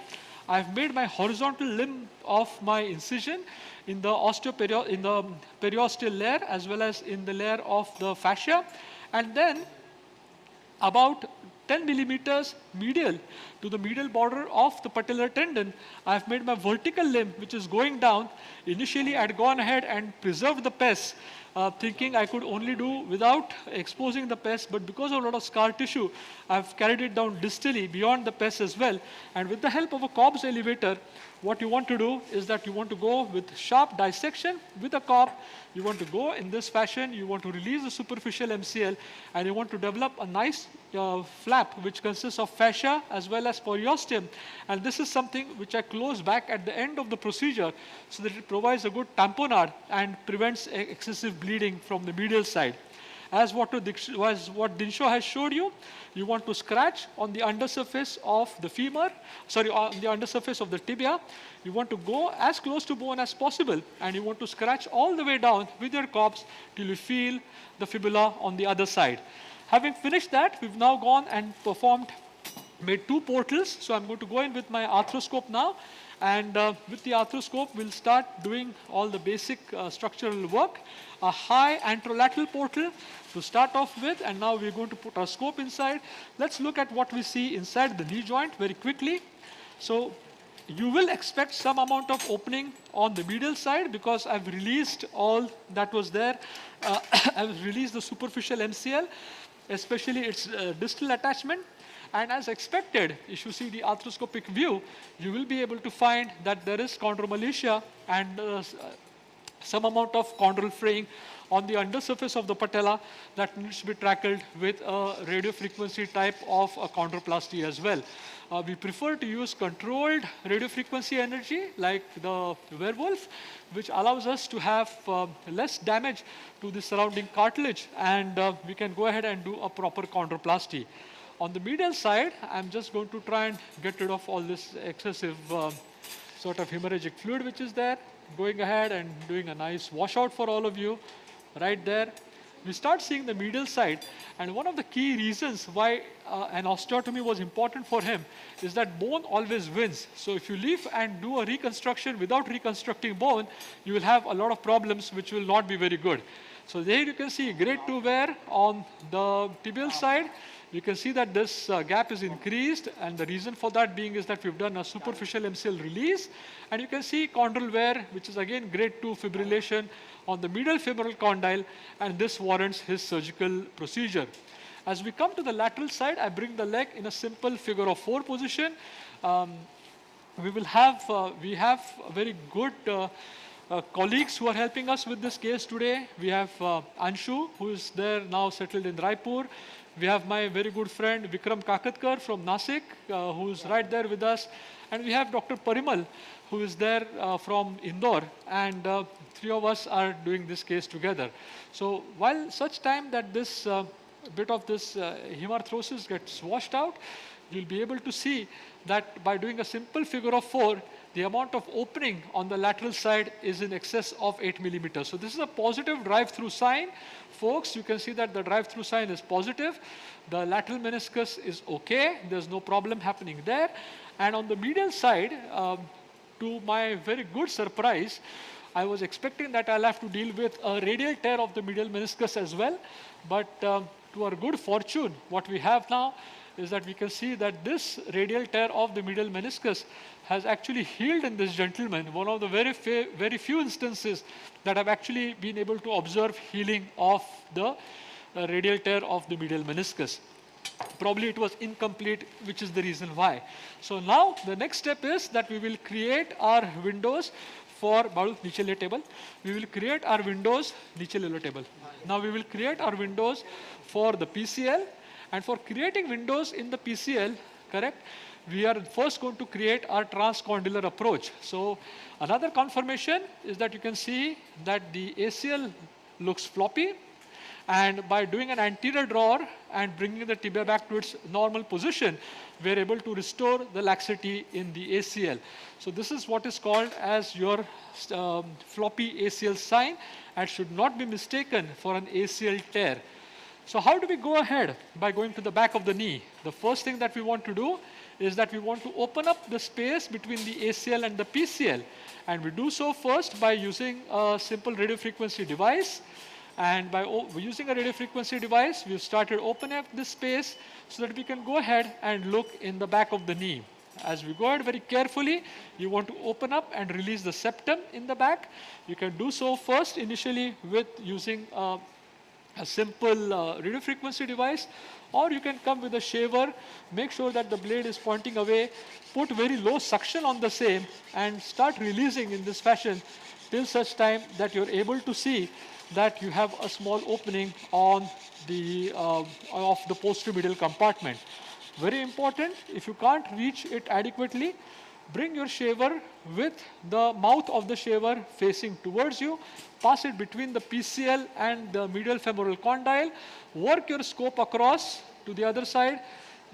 I've made my horizontal limb of my incision in the periosteal layer as well as in the layer of the fascia, and then about 10 millimeters medial to the medial border of the patellar tendon, I've made my vertical limb, which is going down. Initially, I'd gone ahead and preserved the pes, thinking I could only do without exposing the pes, but because of a lot of scar tissue, I've carried it down distally beyond the pes as well. And with the help of a Cobb's elevator, what you want to do is that you want to go with sharp dissection with a Cobb. You want to go in this fashion. You want to release the superficial MCL, and you want to develop a nice flap which consists of fascia as well as periosteum. And this is something which I close back at the end of the procedure so that it provides a good tamponade and prevents excessive bleeding from the medial side. As what Dinshaw has showed you, you want to scratch on the undersurface of the femur, on the undersurface of the tibia. You want to go as close to bone as possible, and you want to scratch all the way down with your Cobbs till you feel the fibula on the other side. Having finished that, we've now gone and made 2 portals. So I'm going to go in with my arthroscope now, and with the arthroscope, we'll start doing all the basic structural work. A high anterolateral portal to start off with, and now we're going to put our scope inside. Let's look at what we see inside the knee joint very quickly. So you will expect some amount of opening on the medial side because I've released all that was there. I've released the superficial MCL, especially its distal attachment. And as expected, if you see the arthroscopic view, you will be able to find that there is chondromalacia and some amount of chondral fraying on the undersurface of the patella that needs to be tackled with a radiofrequency type of a chondroplasty as well. We prefer to use controlled radiofrequency energy like the werewolf, which allows us to have less damage to the surrounding cartilage, and we can go ahead and do a proper chondroplasty. On the medial side, I'm just going to try and get rid of all this excessive sort of hemorrhagic fluid which is there. Going ahead and doing a nice washout for all of you right there. We start seeing the medial side, and one of the key reasons why an osteotomy was important for him is that bone always wins. So if you leave and do a reconstruction without reconstructing bone, you will have a lot of problems which will not be very good. So there you can see grade 2 wear on the tibial side. You can see that this gap is increased, and the reason for that being is that we've done a superficial MCL release, and you can see chondral wear, which is again grade 2 fibrillation on the medial femoral condyle, and this warrants his surgical procedure. As we come to the lateral side, I bring the leg in a simple figure of 4 position. We have very good colleagues who are helping us with this case today. We have Anshu, who is there now settled in Raipur. We have my very good friend Vikram Kakatkar from Nasik, who is right there with us. And we have Dr. Parimal, who is there from Indore. And 3 of us are doing this case together. So while such time that this bit of this hemarthrosis gets washed out, you'll be able to see that by doing a simple figure of 4, the amount of opening on the lateral side is in excess of 8 millimeters. So this is a positive drive-through sign. Folks, you can see that the drive-through sign is positive. The lateral meniscus is okay. There's no problem happening there. And on the medial side, to my very good surprise, I was expecting that I'll have to deal with a radial tear of the medial meniscus as well. But to our good fortune, what we have now is that we can see that this radial tear of the medial meniscus has actually healed in this gentleman, one of the very few instances that I've actually been able to observe healing of the radial tear of the medial meniscus. Probably it was incomplete, which is the reason why. So now the next step is that we will create our windows for niche le table. We will create our windows niche le table. Now we will create our windows for the PCL, and for creating windows in the PCL, correct, we are first going to create our transcondylar approach. So another confirmation is that you can see that the ACL looks floppy, and by doing an anterior drawer and bringing the tibia back to its normal position, we are able to restore the laxity in the ACL. So this is what is called as your floppy ACL sign, and should not be mistaken for an ACL tear. So how do we go ahead? By going to the back of the knee. The first thing that we want to do is that we want to open up the space between the ACL and the PCL. And we do so first by using a simple radiofrequency device. And by using a radiofrequency device, we've started opening up this space so that we can go ahead and look in the back of the knee. As we go ahead very carefully, you want to open up and release the septum in the back. You can do so first initially with using a simple radiofrequency device, or you can come with a shaver, make sure that the blade is pointing away, put very low suction on the same, and start releasing in this fashion till such time that you're able to see that you have a small opening on the of the posteromedial compartment. Very important, if you can't reach it adequately, bring your shaver with the mouth of the shaver facing towards you, pass it between the PCL and the medial femoral condyle, work your scope across to the other side,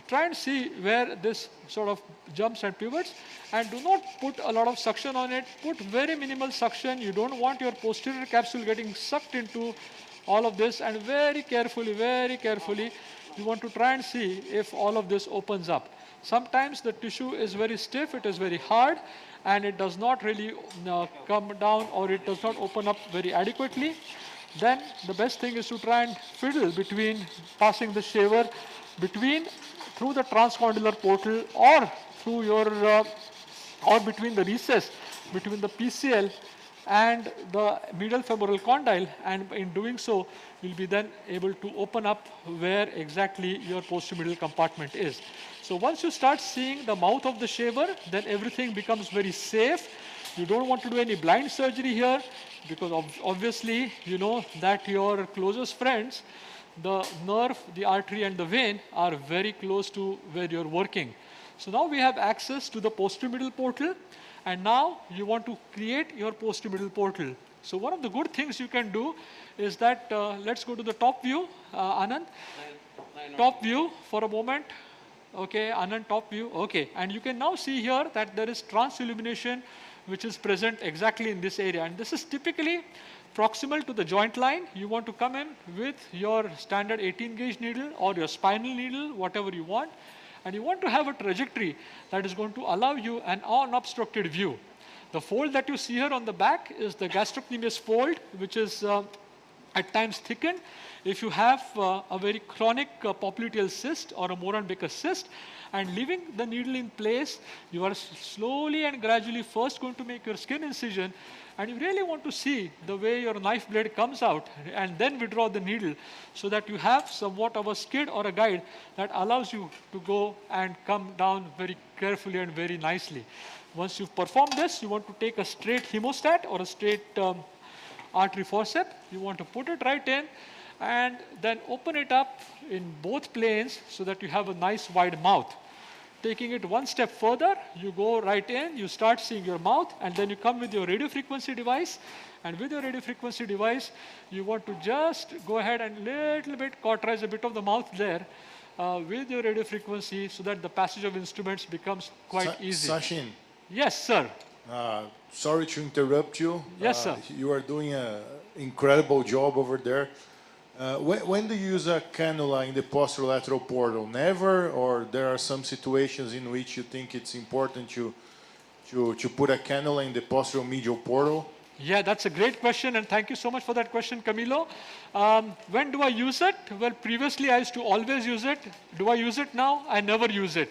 try and see where this sort of jumps and pivots, and do not put a lot of suction on it, put very minimal suction. You don't want your posterior capsule getting sucked into all of this, and very carefully, you want to try and see if all of this opens up. Sometimes the tissue is very stiff, it is very hard, and it does not really come down, or it does not open up very adequately. Then the best thing is to try and fiddle between passing the shaver through the transcondylar portal, or through your or between the recess between the PCL and the medial femoral condyle, and in doing so, you'll be then able to open up where exactly your posteromedial compartment is. So once you start seeing the mouth of the shaver, then everything becomes very safe. You don't want to do any blind surgery here, because obviously you know that your closest friends, the nerve, the artery, and the vein, are very close to where you're working. So now we have access to the posteromedial portal, and now you want to create your posteromedial portal. So one of the good things you can do is that, let's go to the top view, Anand. Top view for a moment. Okay, Anand, top view. Okay, and you can now see here that there is trans-illumination which is present exactly in this area. And this is typically proximal to the joint line. You want to come in with your standard 18 gauge needle or your spinal needle, whatever you want. And you want to have a trajectory that is going to allow you an unobstructed view. The fold that you see here on the back is the gastrocnemius fold, which is at times thickened. If you have a very chronic popliteal cyst or a Moran-Baker cyst, and leaving the needle in place, you are slowly and gradually first going to make your skin incision, and you really want to see the way your knife blade comes out, and then withdraw the needle so that you have somewhat of a skid or a guide that allows you to go and come down very carefully and very nicely. Once you've performed this, you want to take a straight hemostat or a straight artery forceps. You want to put it right in and then open it up in both planes so that you have a nice wide mouth. Taking it one step further, you go right in, you start seeing your mouth, and then you come with your radiofrequency device. And with your radiofrequency device, you want to just go ahead and little bit cauterize a bit of the mouth there with your radiofrequency so that the passage of instruments becomes quite easy. Sachin. Yes, sir. Sorry to interrupt you. Yes, sir. You are doing an incredible job over there. When do you use a cannula in the posterolateral portal? Never, or there are some situations in which you think it's important to put a cannula in the posteromedial portal? Yeah, that's a great question, and thank you so much for that question, Camilo. When do I use it? Well, previously I used to always use it. Do I use it now? I never use it.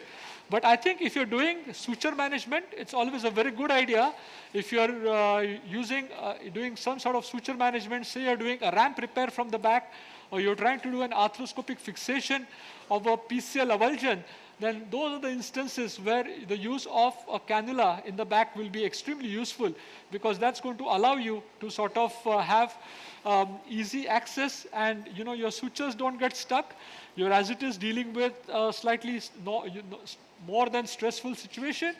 But I think if you're doing suture management, it's always a very good idea. If you're doing some sort of suture management, say you're doing a ramp repair from the back, or you're trying to do an arthroscopic fixation of a PCL avulsion, then those are the instances where the use of a cannula in the back will be extremely useful, because that's going to allow you to sort of have easy access, and your sutures don't get stuck. You're, as it is, dealing with a slightly more than stressful situation.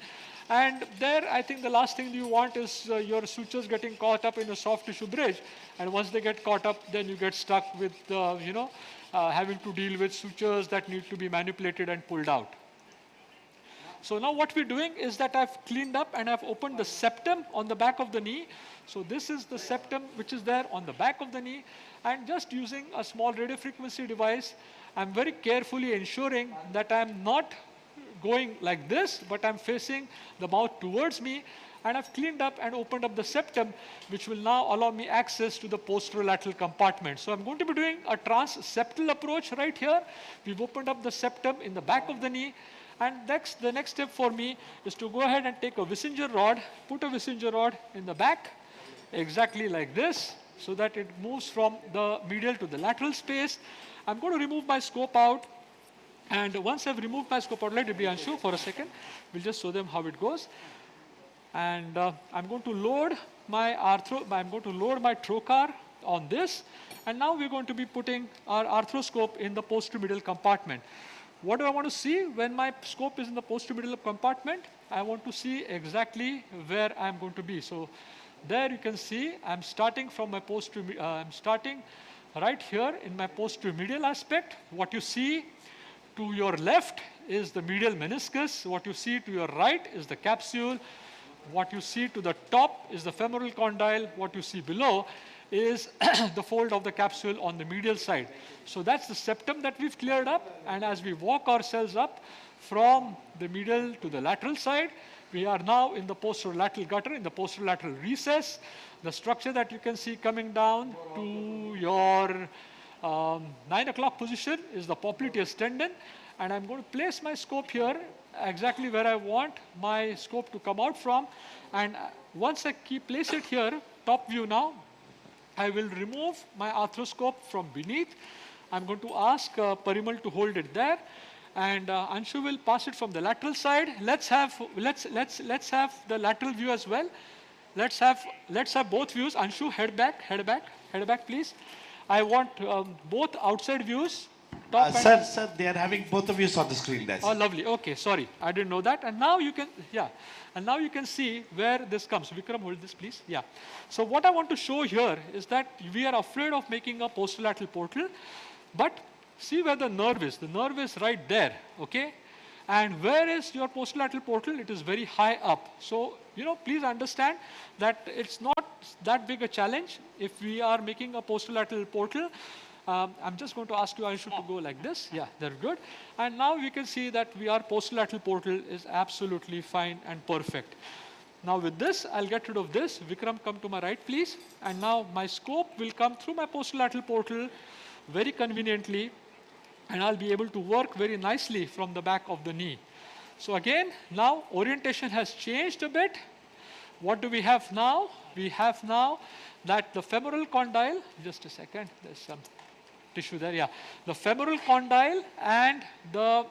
And there, I think the last thing you want is your sutures getting caught up in a soft tissue bridge. And once they get caught up, then you get stuck with, having to deal with sutures that need to be manipulated and pulled out. So now what we're doing is that I've cleaned up and I've opened the septum on the back of the knee. So this is the septum which is there on the back of the knee. And just using a small radiofrequency device, I'm very carefully ensuring that I'm not going like this, but I'm facing the mouth towards me, and I've cleaned up and opened up the septum, which will now allow me access to the posterolateral compartment. So I'm going to be doing a transseptal approach right here. We've opened up the septum in the back of the knee, and the next step for me is to go ahead and take a Wissinger rod, put a Wissinger rod in the back, exactly like this, so that it moves from the medial to the lateral space. I'm going to remove my scope out. And once I've removed my scope out, let it be Anshu for a second. We'll just show them how it goes. And I'm going to load my trocar on this. And now we're going to be putting our arthroscope in the posteromedial compartment. What do I want to see when my scope is in the posteromedial compartment? I want to see exactly where I'm going to be. So there you can see I'm starting from my I'm starting right here in my posteromedial aspect. What you see to your left is the medial meniscus. What you see to your right is the capsule. What you see to the top is the femoral condyle. What you see below is the fold of the capsule on the medial side. So that's the septum that we've cleared up. And as we walk ourselves up from the medial to the lateral side, we are now in the posterolateral gutter, in the posterolateral recess. The structure that you can see coming down to your 9 o'clock position is the popliteus tendon, and I'm going to place my scope here exactly where I want my scope to come out from. And once I place it here, top view now, I will remove my arthroscope from beneath. I'm going to ask Parimal to hold it there, and Anshu will pass it from the lateral side. Let's have the lateral view as well. Let's have both views. Anshu, head back, please. I want both outside views. Top Sir, they are having both of you on the screen. That's oh, lovely. Okay, sorry, I didn't know that. And now you can, and now you can see where this comes. Vikram, hold this, please. Yeah. So what I want to show here is that we are afraid of making a posterolateral portal, but see where the nerve is. The nerve is right there. Okay. And where is your posterolateral portal? It is very high up. So, please understand that it's not that big a challenge if we are making a posterolateral portal. I'm just going to ask you, Anshu, to go like this. Yeah, they're good. And now we can see that our posterolateral portal is absolutely fine and perfect. Now with this, I'll get rid of this. Vikram, come to my right, please. And now my scope will come through my posterolateral portal very conveniently, and I'll be able to work very nicely from the back of the knee. So again, now orientation has changed a bit. What do we have now? We have now that the femoral condyle, just a second, there's some tissue there, yeah. The femoral condyle and the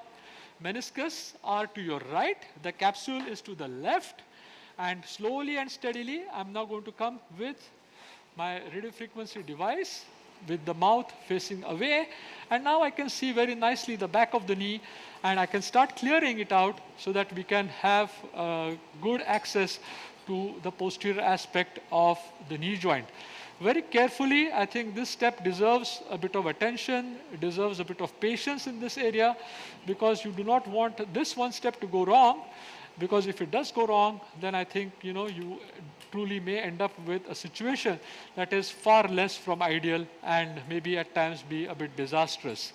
meniscus are to your right, the capsule is to the left, and slowly and steadily, I'm now going to come with my radiofrequency device with the mouth facing away, and now I can see very nicely the back of the knee, and I can start clearing it out so that we can have good access to the posterior aspect of the knee joint. Very carefully, I think this step deserves a bit of attention, deserves a bit of patience in this area, because you do not want this one step to go wrong, because if it does go wrong, then I think you truly may end up with a situation that is far less from ideal and maybe at times be a bit disastrous.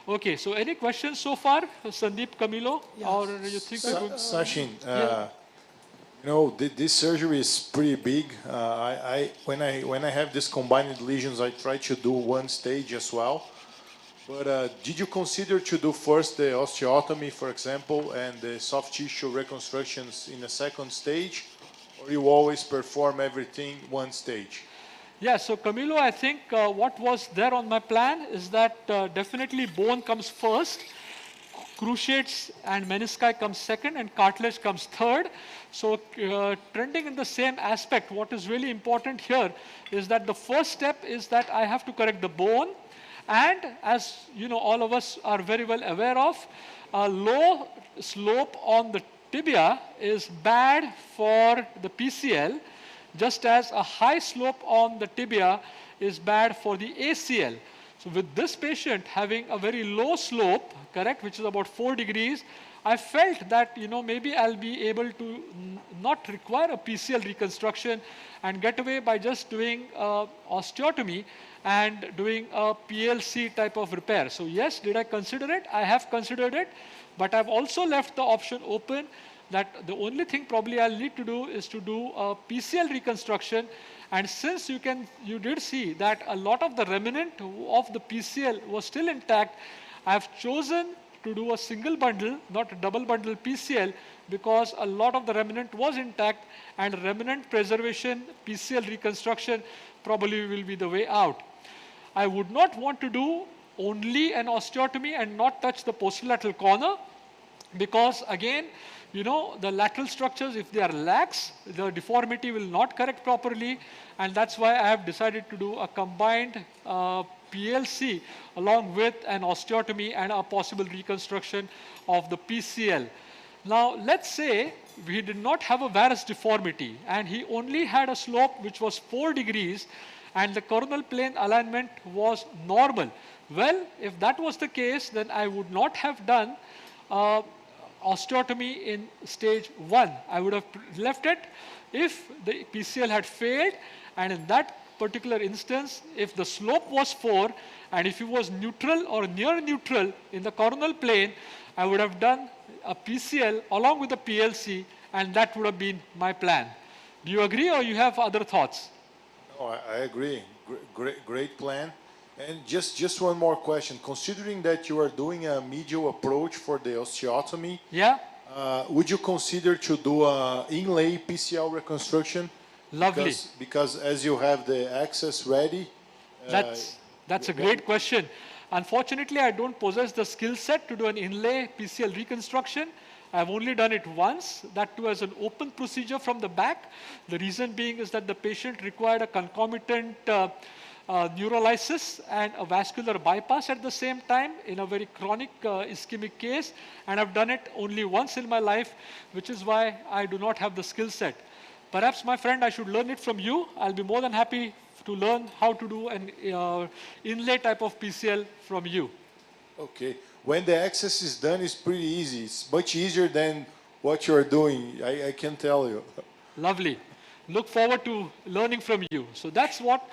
Okay, so any questions so far, Sandeep, Camilo, or you think? Sachin, this surgery is pretty big. When I have these combined lesions, I try to do one stage as well. But did you consider to do first the osteotomy, for example, and the soft tissue reconstructions in a second stage, or you always perform everything one stage? Yeah, so Camilo, I think what was there on my plan is that definitely bone comes first, cruciates and menisci comes second, and cartilage comes third. So trending in the same aspect, what is really important here is that the first step is that I have to correct the bone. And as you know, all of us are very well aware of, a low slope on the tibia is bad for the PCL, just as a high slope on the tibia is bad for the ACL. So with this patient having a very low slope, correct, which is about 4 degrees, I felt that, you know, maybe I'll be able to not require a PCL reconstruction and get away by just doing osteotomy and doing a PLC type of repair. So yes, did I consider it? I have considered it, but I've also left the option open that the only thing probably I'll need to do is to do a PCL reconstruction. And since you did see that a lot of the remnant of the PCL was still intact, I've chosen to do a single bundle, not a double bundle PCL, because a lot of the remnant was intact, and remnant preservation PCL reconstruction probably will be the way out. I would not want to do only an osteotomy and not touch the posterolateral corner, because again, you know, the lateral structures, if they are lax, the deformity will not correct properly, and that's why I have decided to do a combined PLC along with an osteotomy and a possible reconstruction of the PCL. Now, let's say we did not have a varus deformity and he only had a slope which was 4 degrees and the coronal plane alignment was normal. Well, if that was the case, then I would not have done osteotomy in stage 1. I would have left it if the PCL had failed, and in that particular instance, if the slope was 4 and if it was neutral or near neutral in the coronal plane, I would have done a PCL along with the PLC, and that would have been my plan. Do you agree, or you have other thoughts? No, I agree. Great plan. And just one more question. Considering that you are doing a medial approach for the osteotomy, yeah, would you consider to do a inlay PCL reconstruction? Lovely. Because as you have the access ready. That's a great question. Unfortunately, I don't possess the skill set to do an inlay PCL reconstruction. I've only done it once, that too as an open procedure from the back. The reason being is that the patient required a concomitant neurolysis and a vascular bypass at the same time in a very chronic ischemic case, and I've done it only once in my life, which is why I do not have the skill set. Perhaps, my friend, I should learn it from you. I'll be more than happy to learn how to do an inlay type of PCL from you. Okay. When the access is done, it's pretty easy. It's much easier than what you are doing, I can tell you. Lovely. Look forward to learning from you. So that's what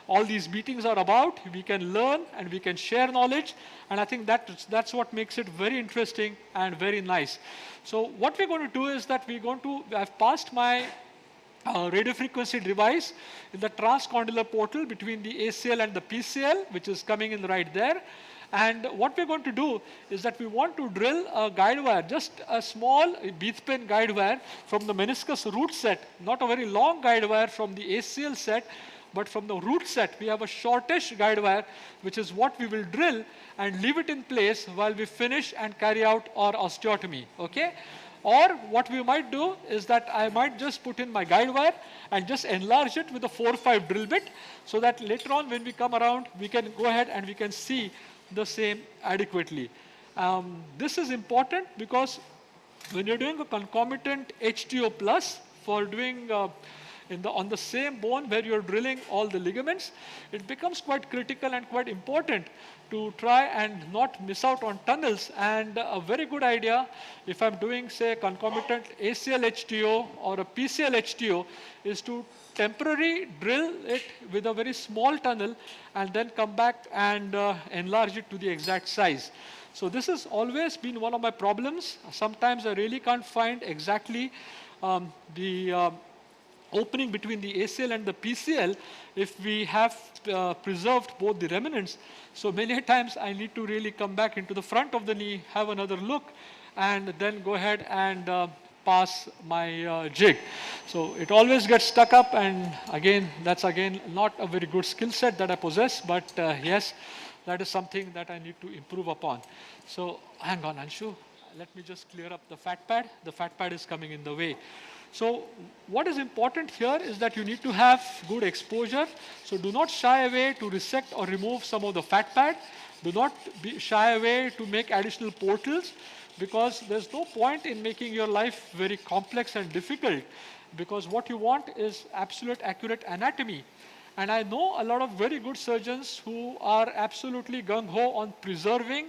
all these meetings are about. We can learn and we can share knowledge, and I think that's what makes it very interesting and very nice. So what we're going to do is that I've passed my radiofrequency device in the transcondylar portal between the ACL and the PCL, which is coming in right there. And what we're going to do is that we want to drill a guide wire, just a small bead pin guide wire from the meniscus root set, not a very long guide wire from the ACL set, but from the root set, we have a shortish guide wire, which is what we will drill and leave it in place while we finish and carry out our osteotomy, okay? Or what we might do is that I might just put in my guide wire and just enlarge it with a 4-5 drill bit, so that later on when we come around, we can go ahead and we can see the same adequately. This is important because when you're doing a concomitant HTO plus for doing on the same bone where you're drilling all the ligaments, it becomes quite critical and quite important to try and not miss out on tunnels. And a very good idea, if I'm doing, say, concomitant ACL HTO or a PCL HTO, is to temporarily drill it with a very small tunnel and then come back and enlarge it to the exact size. So this has always been one of my problems. Sometimes I really can't find exactly the opening between the ACL and the PCL if we have preserved both the remnants. So many times I need to really come back into the front of the knee, have another look, and then go ahead and pass my jig. So it always gets stuck up, and again, that's again not a very good skill set that I possess, but yes, that is something that I need to improve upon. So hang on, Anshu. Let me just clear up the fat pad. The fat pad is coming in the way. So what is important here is that you need to have good exposure. So do not shy away to resect or remove some of the fat pad. Do not be shy away to make additional portals, because there's no point in making your life very complex and difficult, because what you want is absolute accurate anatomy. And I know a lot of very good surgeons who are absolutely gung-ho on preserving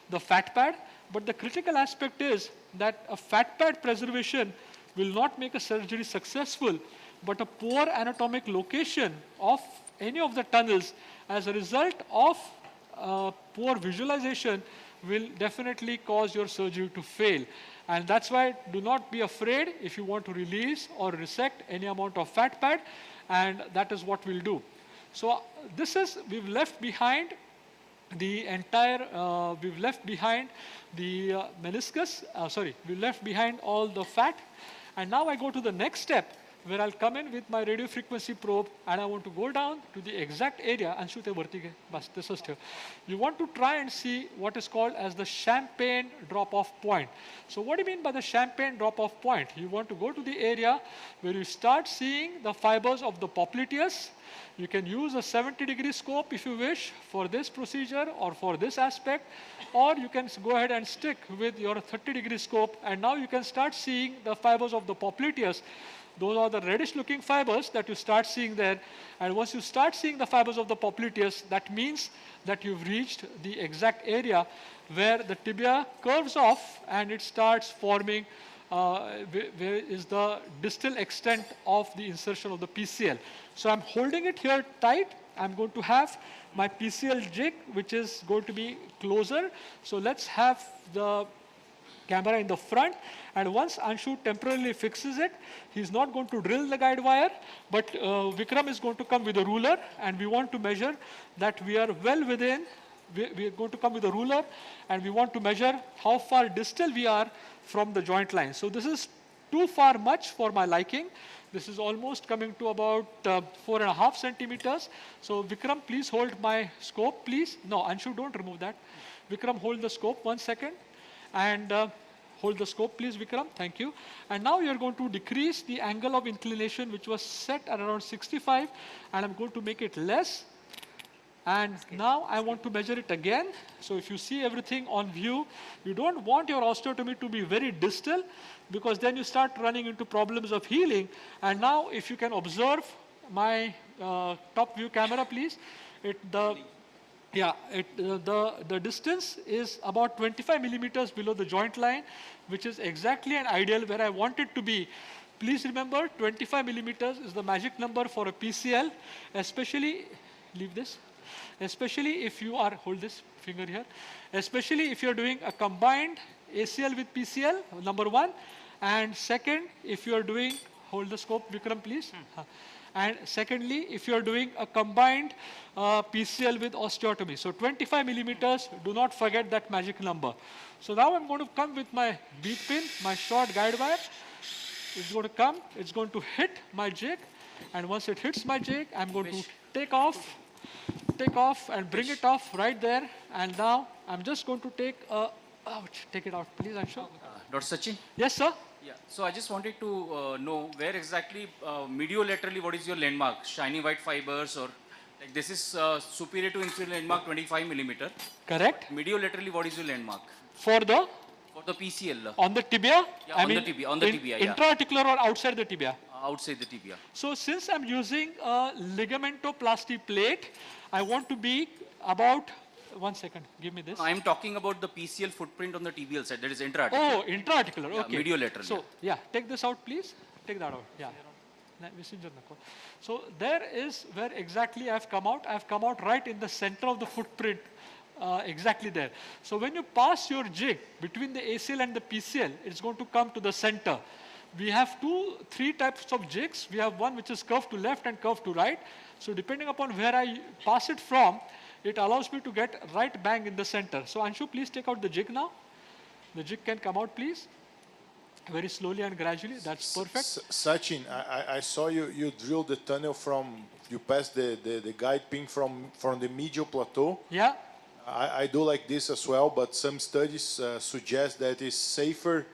the fat pad, but the critical aspect is that a fat pad preservation will not make a surgery successful, but a poor anatomic location of any of the tunnels as a result of poor visualization will definitely cause your surgery to fail. And that's why do not be afraid if you want to release or resect any amount of fat pad, and that is what we'll do. So this is, we've left behind the entire, we've left behind the meniscus, we've left behind all the fat. And now I go to the next step, where I'll come in with my radio frequency probe, and I want to go down to the exact area. You want to try and see what is called as the champagne drop-off point. So what do you mean by the champagne drop-off point? You want to go to the area where you start seeing the fibers of the popliteus. You can use a 70-degree scope if you wish for this procedure or for this aspect, or you can go ahead and stick with your 30-degree scope, and now you can start seeing the fibers of the popliteus. Those are the reddish-looking fibers that you start seeing there. And once you start seeing the fibers of the popliteus, that means that you've reached the exact area where the tibia curves off and it starts forming where is the distal extent of the insertion of the PCL. So I'm holding it here tight. I'm going to have my PCL jig, which is going to be closer. So let's have the camera in the front, and once Anshu temporarily fixes it, he's not going to drill the guide wire, but Vikram is going to come with a ruler, and we want to measure that we are well within, we are going to come with a ruler, and we want to measure how far distal we are from the joint line. So this is too far much for my liking. This is almost coming to about 4.5 centimeters. So Vikram, please hold my scope, please. No, Anshu, don't remove that. Vikram, hold the scope 1 second. And hold the scope, please, Vikram. Thank you. And now you're going to decrease the angle of inclination, which was set at around 65, and I'm going to make it less. And now I want to measure it again. So if you see everything on view, you don't want your osteotomy to be very distal, because then you start running into problems of healing. And now if you can observe my top view camera, please. The distance is about 25 millimeters below the joint line, which is exactly an ideal where I want it to be. Please remember, 25 millimeters is the magic number for a PCL, especially, leave this, especially if you are, hold this finger here, especially if you're doing a combined ACL with PCL, number one, and second, if you're doing, hold the scope, Vikram, please. And secondly, if you are doing a combined PCL with osteotomy. So 25 millimeters, do not forget that magic number. So now I'm going to come with my bead pin, my short guide wire. It's going to come, it's going to hit my jig. And once it hits my jig, I'm going to take off and bring it off right there. And now I'm just going to take it out, please, I'm sure. Dr. Sachin? Yes, sir. Yeah, so I just wanted to know where exactly mediolaterally what is your landmark? Shiny white fibers, or like this is superior to inferior landmark 25 millimeter. Correct. Mediolaterally what is your landmark? For the PCL. On the tibia? Yeah, on the tibia, yeah. Intra-articular or outside the tibia? Outside the tibia. So since I'm using a ligamentoplasty plate, I want to be about, 1 second, give me this. I'm talking about the PCL footprint on the tibial side, that is intra-articular. Oh, intra-articular, okay. Yeah, mediolateral. So, yeah, take this out, please. Take that out, yeah. So there is where exactly I've come out. I've come out right in the center of the footprint, exactly there. So when you pass your jig between the ACL and the PCL, it's going to come to the center. We have three types of jigs. We have one which is curved to left and curved to right. So depending upon where I pass it from, it allows me to get right bang in the center. So Anshu, please take out the jig now. The jig can come out, please. very slowly and gradually. That's perfect. Sachin, I saw you drill the tunnel you passed the guide pin from the medial plateau. Yeah. I do like this as well, but some studies suggest that it's safer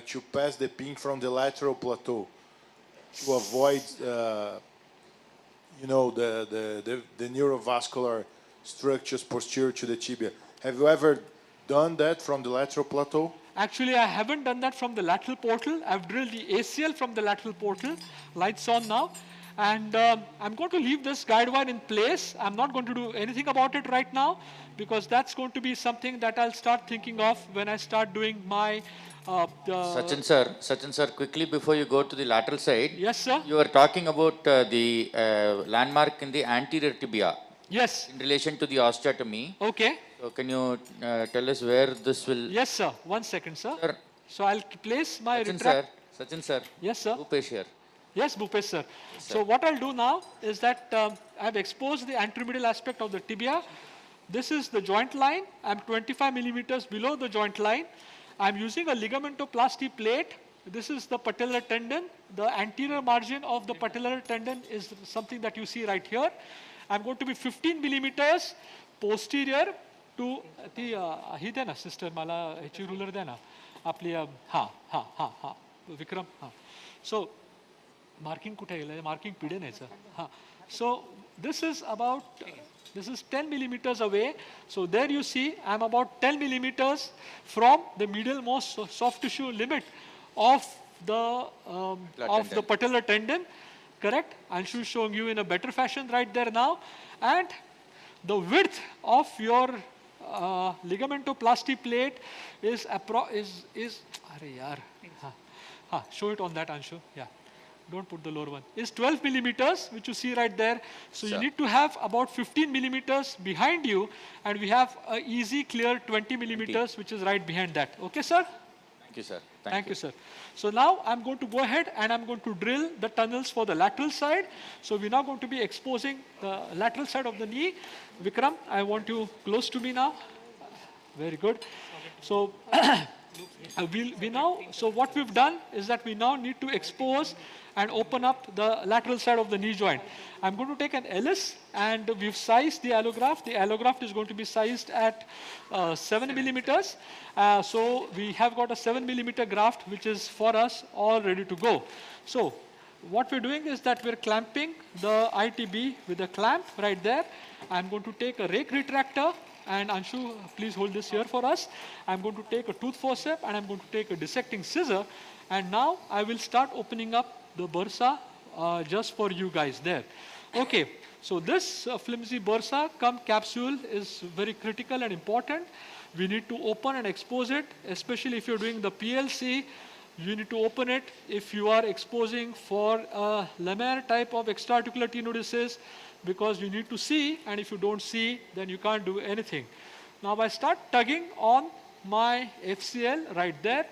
to pass the pin from the lateral plateau to avoid, the neurovascular structures posterior to the tibia. Have you ever done that from the lateral plateau? Actually, I haven't done that from the lateral portal. I've drilled the ACL from the lateral portal. Lights on now. And I'm going to leave this guide wire in place. I'm not going to do anything about it right now because that's going to be something that I'll start thinking of when I start doing my... Sachin sir, quickly before you go to the lateral side. Yes, sir. You were talking about the landmark in the anterior tibia. Yes. In relation to the osteotomy. Okay. So can you tell us where this will... Yes, sir. 1 second, sir. So I'll place my Sachin sir. Yes, sir. Bhupesh here. Yes, Bhupesh, sir. So what I'll do now is that I've exposed the anteromedial aspect of the tibia. This is the joint line. I'm 25 millimeters below the joint line. I'm using a ligamentoplasty plate. This is the patellar tendon. The anterior margin of the patellar tendon is something that you see right here. I'm going to be 15 millimeters posterior to the he dena sister mala hechi ruler dena आपली Vikram so marking कुठे गेलं marking पिढे न्यायचं so this is 10 millimeters away. So there you see I'm about 10 millimeters from the medial most soft tissue limit of the patellar tendon. Correct? Anshu is showing you in a better fashion right there now. And the width of your ligamentoplasty plate is show it on that, Anshu. Yeah. Don't put the lower one. Is 12 millimeters, which you see right there. So you need to have about 15 millimeters behind you, and we have an easy, clear 20 millimeters, which is right behind that. Okay, sir? Thank you, sir. Thank you, sir. So now I'm going to go ahead and I'm going to drill the tunnels for the lateral side. So we're now going to be exposing the lateral side of the knee. Vikram, I want you close to me now. Very good. So so what we've done is that we now need to expose and open up the lateral side of the knee joint. I'm going to take an Ellis and we've sized the allograft. The allograft is going to be sized at 7 millimeters. So we have got a 7 millimeter graft which is for us all ready to go. So what we're doing is that we're clamping the ITB with a clamp right there. I'm going to take a rake retractor. And Anshu, please hold this here for us. I'm going to take a tooth forceps and I'm going to take a dissecting scissor. And now I will start opening up the bursa just for you guys there. Okay, so this flimsy bursa cum capsule is very critical and important. We need to open and expose it, especially if you're doing the PLC. You need to open it if you are exposing for a Lemaire type of extraarticular tenodesis, because you need to see, and if you don't see, then you can't do anything. Now I start tugging on my FCL right there,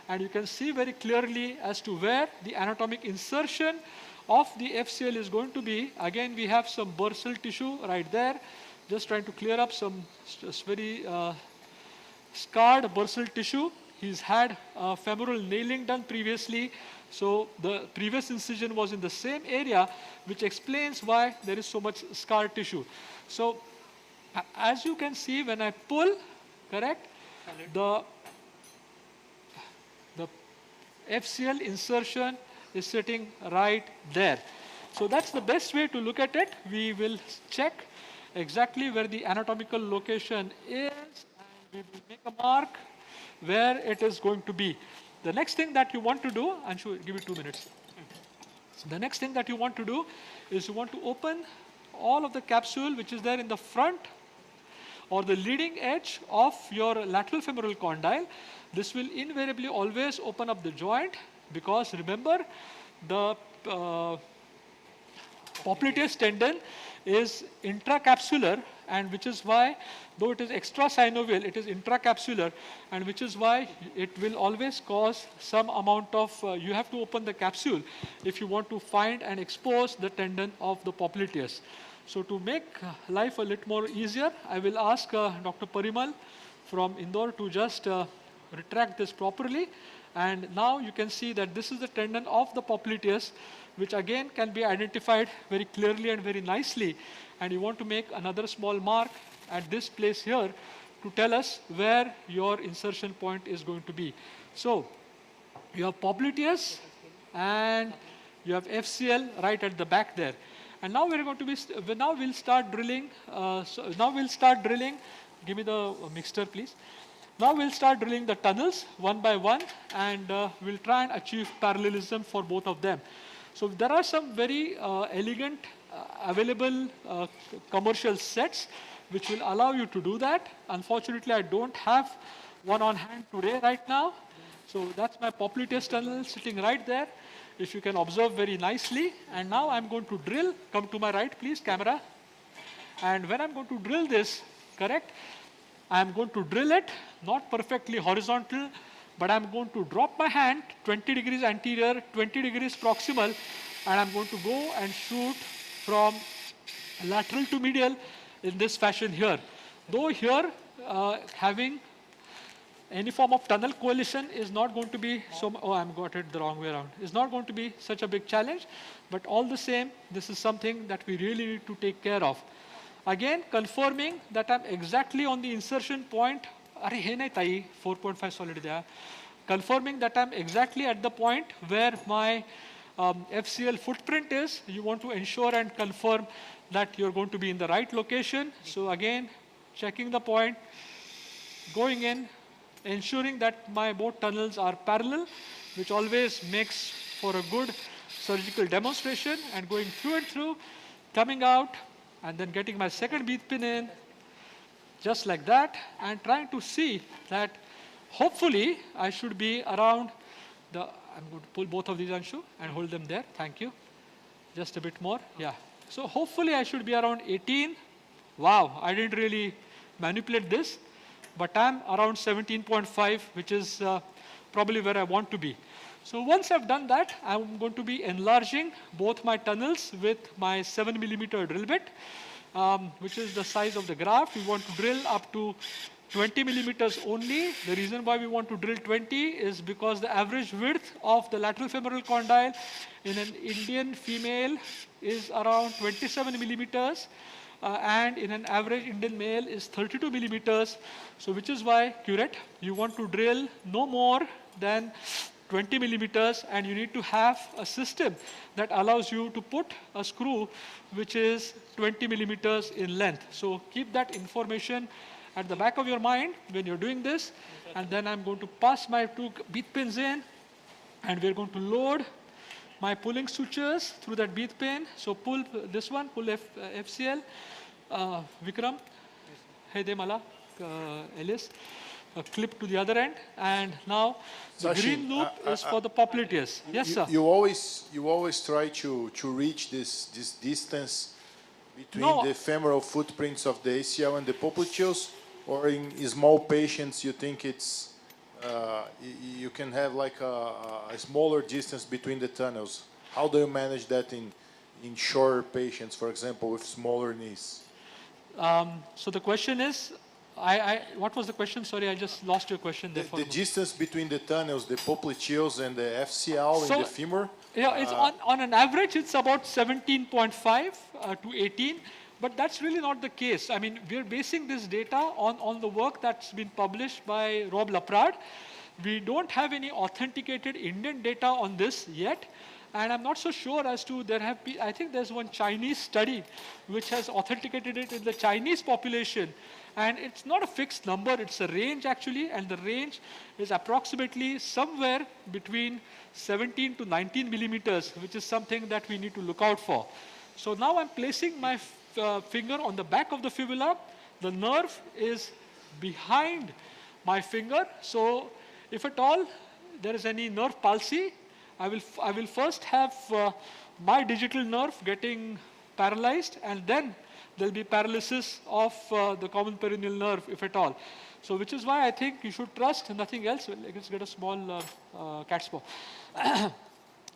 and you can see very clearly as to where the anatomic insertion of the FCL is going to be. Again, we have some bursal tissue right there, just trying to clear up some very scarred bursal tissue. He's had femoral nailing done previously. So the previous incision was in the same area, which explains why there is so much scar tissue. So as you can see, when I pull, correct, the FCL insertion is sitting right there. So that's the best way to look at it. We will check exactly where the anatomical location is, and we will make a mark where it is going to be. The next thing that you want to do, Anshu, give it 2 minutes. So the next thing that you want to do is you want to open all of the capsule which is there in the front or the leading edge of your lateral femoral condyle. This will invariably always open up the joint, because remember, the popliteus tendon is intracapsular, and which is why, though it is extrasynovial, it is intracapsular, and which is why it will always cause some amount of, you have to open the capsule if you want to find and expose the tendon of the popliteus. So to make life a little more easier, I will ask Dr. Parimal from Indore to just retract this properly, And now you can see that this is the tendon of the popliteus, which again can be identified very clearly and very nicely. And you want to make another small mark at this place here to tell us where your insertion point is going to be. So you have popliteus and you have FCL right at the back there. And now we're going to be, now we'll start drilling. Give me the mixture, please. Now we'll start drilling the tunnels one by one, and we'll try and achieve parallelism for both of them. So there are some very elegant available commercial sets which will allow you to do that. Unfortunately, I don't have one on hand today right now. So that's my popliteus tunnel sitting right there, if you can observe very nicely. And now I'm going to drill. Come to my right, please, camera. And when I'm going to drill this, correct, I'm going to drill it, not perfectly horizontal, but I'm going to drop my hand 20 degrees anterior, 20 degrees proximal, and I'm going to go and shoot from lateral to medial in this fashion here. Though here, having any form of tunnel coalition is not going to be so, oh, I've got it the wrong way around. It's not going to be such a big challenge, but all the same, this is something that we really need to take care of. Again, confirming that I'm exactly on the insertion point. 4.5 solid there. Confirming that I'm exactly at the point where my FCL footprint is. You want to ensure and confirm that you're going to be in the right location. So again, checking the point, going in, ensuring that my both tunnels are parallel, which always makes for a good surgical demonstration, and going through and through, coming out, and then getting my second bead pin in, just like that, and trying to see that hopefully I should be around the, I'm going to pull both of these, Anshu, and hold them there. Thank you. Just a bit more. Yeah. So hopefully I should be around 18. Wow, I didn't really manipulate this, but I'm around 17.5, which is probably where I want to be. So once I've done that, I'm going to be enlarging both my tunnels with my 7mm drill bit, which is the size of the graft. We want to drill up to 20 millimeters only. The reason why we want to drill 20 is because the average width of the lateral femoral condyle in an Indian female is around 27 millimeters. And in an average Indian male is 32 millimeters. So which is why, curate, you want to drill no more than 20 millimeters, and you need to have a system that allows you to put a screw which is 20 millimeters in length. So keep that information at the back of your mind when you're doing this. And then I'm going to pass my two bead pins in, and we're going to load my pulling sutures through that bead pin. So pull this one, pull FCL, Vikram, hey Demala, Ellis, clip to the other end, and now the green loop is for the popliteus. Yes, sir. You always try to reach this distance between the femoral footprints of the ACL and the popliteus, or in small patients you think it's you can have like a smaller distance between the tunnels. How do you manage that in shorter patients, for example, with smaller knees? So the question is, what was the question? Sorry, I just lost your question there. The distance between the tunnels, the popliteus and the FCL in the femur? Yeah, it's on an average, it's about 17.5 to 18, but that's really not the case. I mean, we're basing this data on the work that's been published by Rob Laprade. We don't have any authenticated Indian data on this yet. And I'm not so sure as to, I think there's one Chinese study which has authenticated it in the Chinese population. And it's not a fixed number, it's a range actually, and the range is approximately somewhere between 17 to 19 millimeters, which is something that we need to look out for. So now I'm placing my finger on the back of the fibula. The nerve is behind my finger. So if at all there is any nerve palsy, I will first have my digital nerve getting paralyzed, and then there'll be paralysis of the common peroneal nerve, if at all. So which is why I think you should trust nothing else. Let's get a small cat's paw.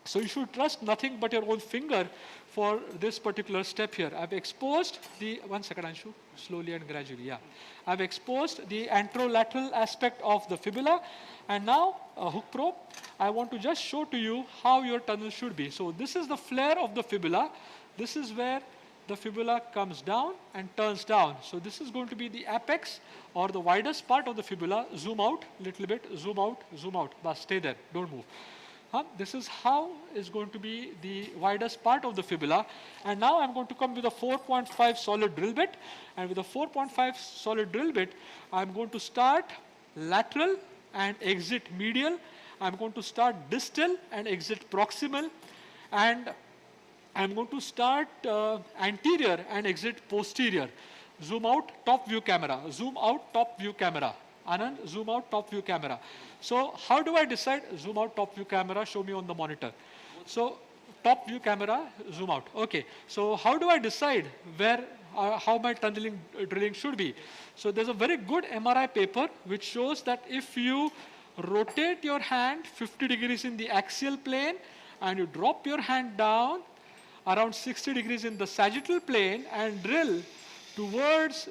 So you should trust nothing but your own finger for this particular step here. I've exposed the, one second Anshu, slowly and gradually, yeah. I've exposed the anterolateral aspect of the fibula, and now a hook probe, I want to just show to you how your tunnel should be. So this is the flare of the fibula. This is where the fibula comes down and turns down. So this is going to be the apex or the widest part of the fibula. Zoom out a little bit, zoom out, but stay there, don't move. This is how is going to be the widest part of the fibula. And now I'm going to come with a 4.5 solid drill bit. And with a 4.5 solid drill bit, I'm going to start lateral and exit medial. I'm going to start distal and exit proximal. And I'm going to start anterior and exit posterior. Zoom out, top view camera. Zoom out, top view camera. Anand, zoom out, top view camera. So how do I decide? Zoom out, top view camera, show me on the monitor. So top view camera, zoom out. Okay. So how do I decide where, how my tunneling drilling should be? So there's a very good MRI paper which shows that if you rotate your hand 50 degrees in the axial plane and you drop your hand down around 60 degrees in the sagittal plane and drill towards,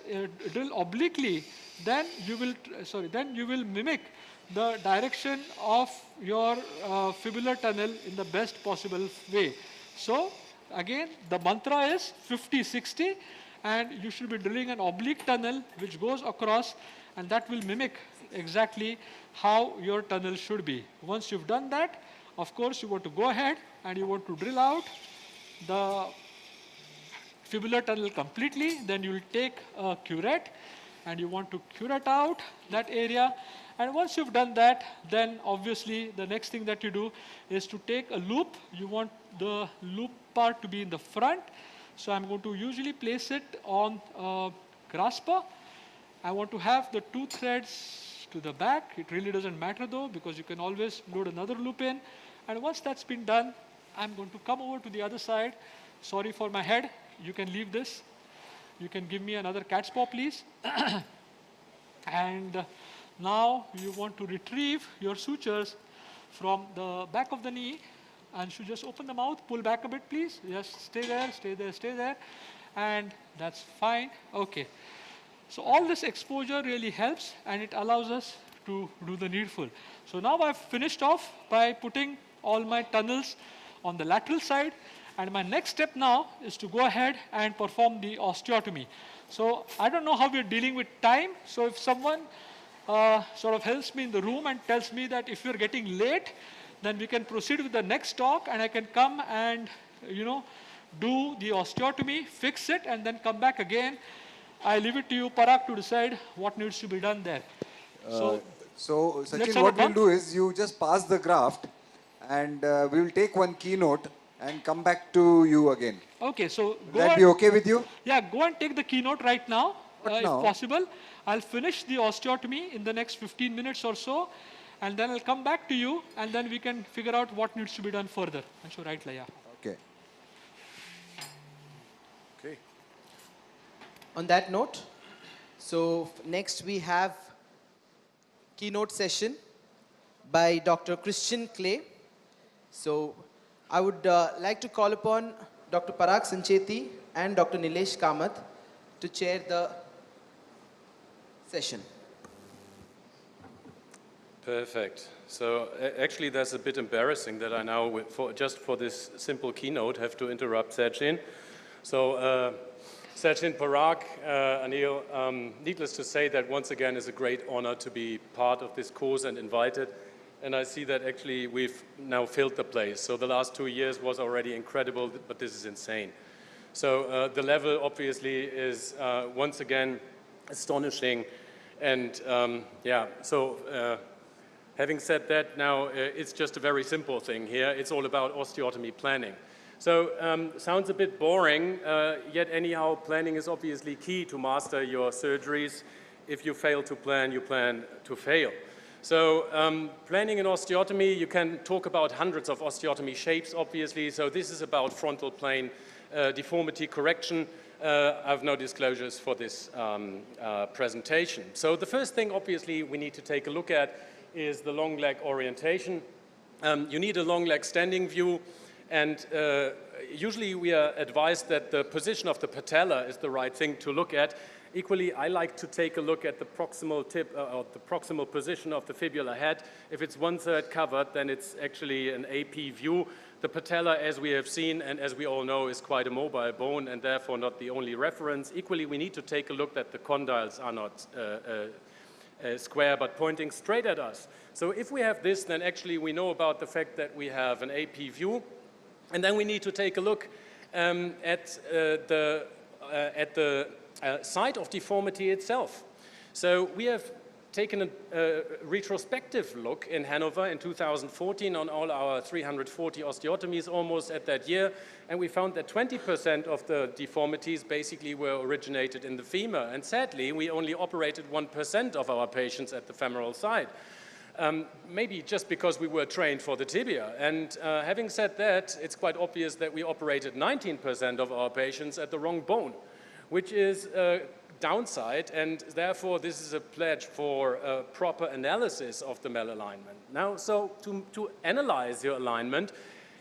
drill obliquely, then you will mimic the direction of your fibular tunnel in the best possible way. So again, the mantra is 50-60, and you should be drilling an oblique tunnel which goes across, and that will mimic exactly how your tunnel should be. Once you've done that, of course, you want to go ahead and you want to drill out the fibular tunnel completely. Then you will take a curette and you want to curette out that area. And once you've done that, then obviously the next thing that you do is to take a loop. You want the loop part to be in the front. So I'm going to usually place it on a grasper. I want to have the two threads to the back. It really doesn't matter though, because you can always load another loop in. And once that's been done, I'm going to come over to the other side. Sorry for my head. You can leave this. You can give me another cat's paw, please. And now you want to retrieve your sutures from the back of the knee, and should just open the mouth, pull back a bit, please. Yes, stay there, stay there, stay there. And that's fine. Okay. So all this exposure really helps, and it allows us to do the needful. So now I've finished off by putting all my tunnels on the lateral side. And my next step now is to go ahead and perform the osteotomy. So I don't know how we're dealing with time. So if someone sort of helps me in the room and tells me that if you're getting late, then we can proceed with the next talk, and I can come and, you know, do the osteotomy, fix it, and then come back again. I leave it to you, Parag, to decide what needs to be done there. So Sachin, what we'll do is you just pass the graft, and we will take one keynote and come back to you again. Okay, so Will that be okay with you? Yeah, go and take the keynote right now, if possible. I'll finish the osteotomy in the next 15 minutes or so, and then I'll come back to you, and then we can figure out what needs to be done further. And so, right, Laya. Okay. Okay. On that note, so next we have keynote session by Dr. Christian Clay. So I would like to call upon Dr. Parag Sancheti and Dr. Nilesh Kamath to chair the session. Perfect. So actually that's a bit embarrassing that I now, just for this simple keynote, have to interrupt Sachin. So Sachin, Parag, Anil, needless to say that once again it's a great honor to be part of this course and invited. And I see that actually we've now filled the place. So the last 2 years was already incredible, but this is insane. So the level obviously is once again astonishing. And yeah, so having said that, now it's just a very simple thing here. It's all about osteotomy planning. So sounds a bit boring, yet anyhow planning is obviously key to master your surgeries. If you fail to plan, you plan to fail. So planning an osteotomy, you can talk about hundreds of osteotomy shapes, obviously. So this is about frontal plane deformity correction. I have no disclosures for this presentation. So the first thing, obviously, we need to take a look at is the long leg orientation. You need a long leg standing view, and usually we are advised that the position of the patella is the right thing to look at. Equally, I like to take a look at the proximal tip or the proximal position of the fibular head. If it's 1/3 covered, then it's actually an AP view. The patella, as we have seen and as we all know, is quite a mobile bone and therefore not the only reference. Equally, we need to take a look that the condyles are not square but pointing straight at us. So if we have this, then actually we know about the fact that we have an AP view, and then we need to take a look at the site of deformity itself. So we have taken a retrospective look in Hanover in 2014 on all our 340 osteotomies almost at that year, and we found that 20% of the deformities basically were originated in the femur, and sadly we only operated 1% of our patients at the femoral side. Maybe just because we were trained for the tibia. And having said that, it's quite obvious that we operated 19% of our patients at the wrong bone, which is a downside, and therefore this is a pledge for a proper analysis of the malalignment. Now, so to analyze your alignment,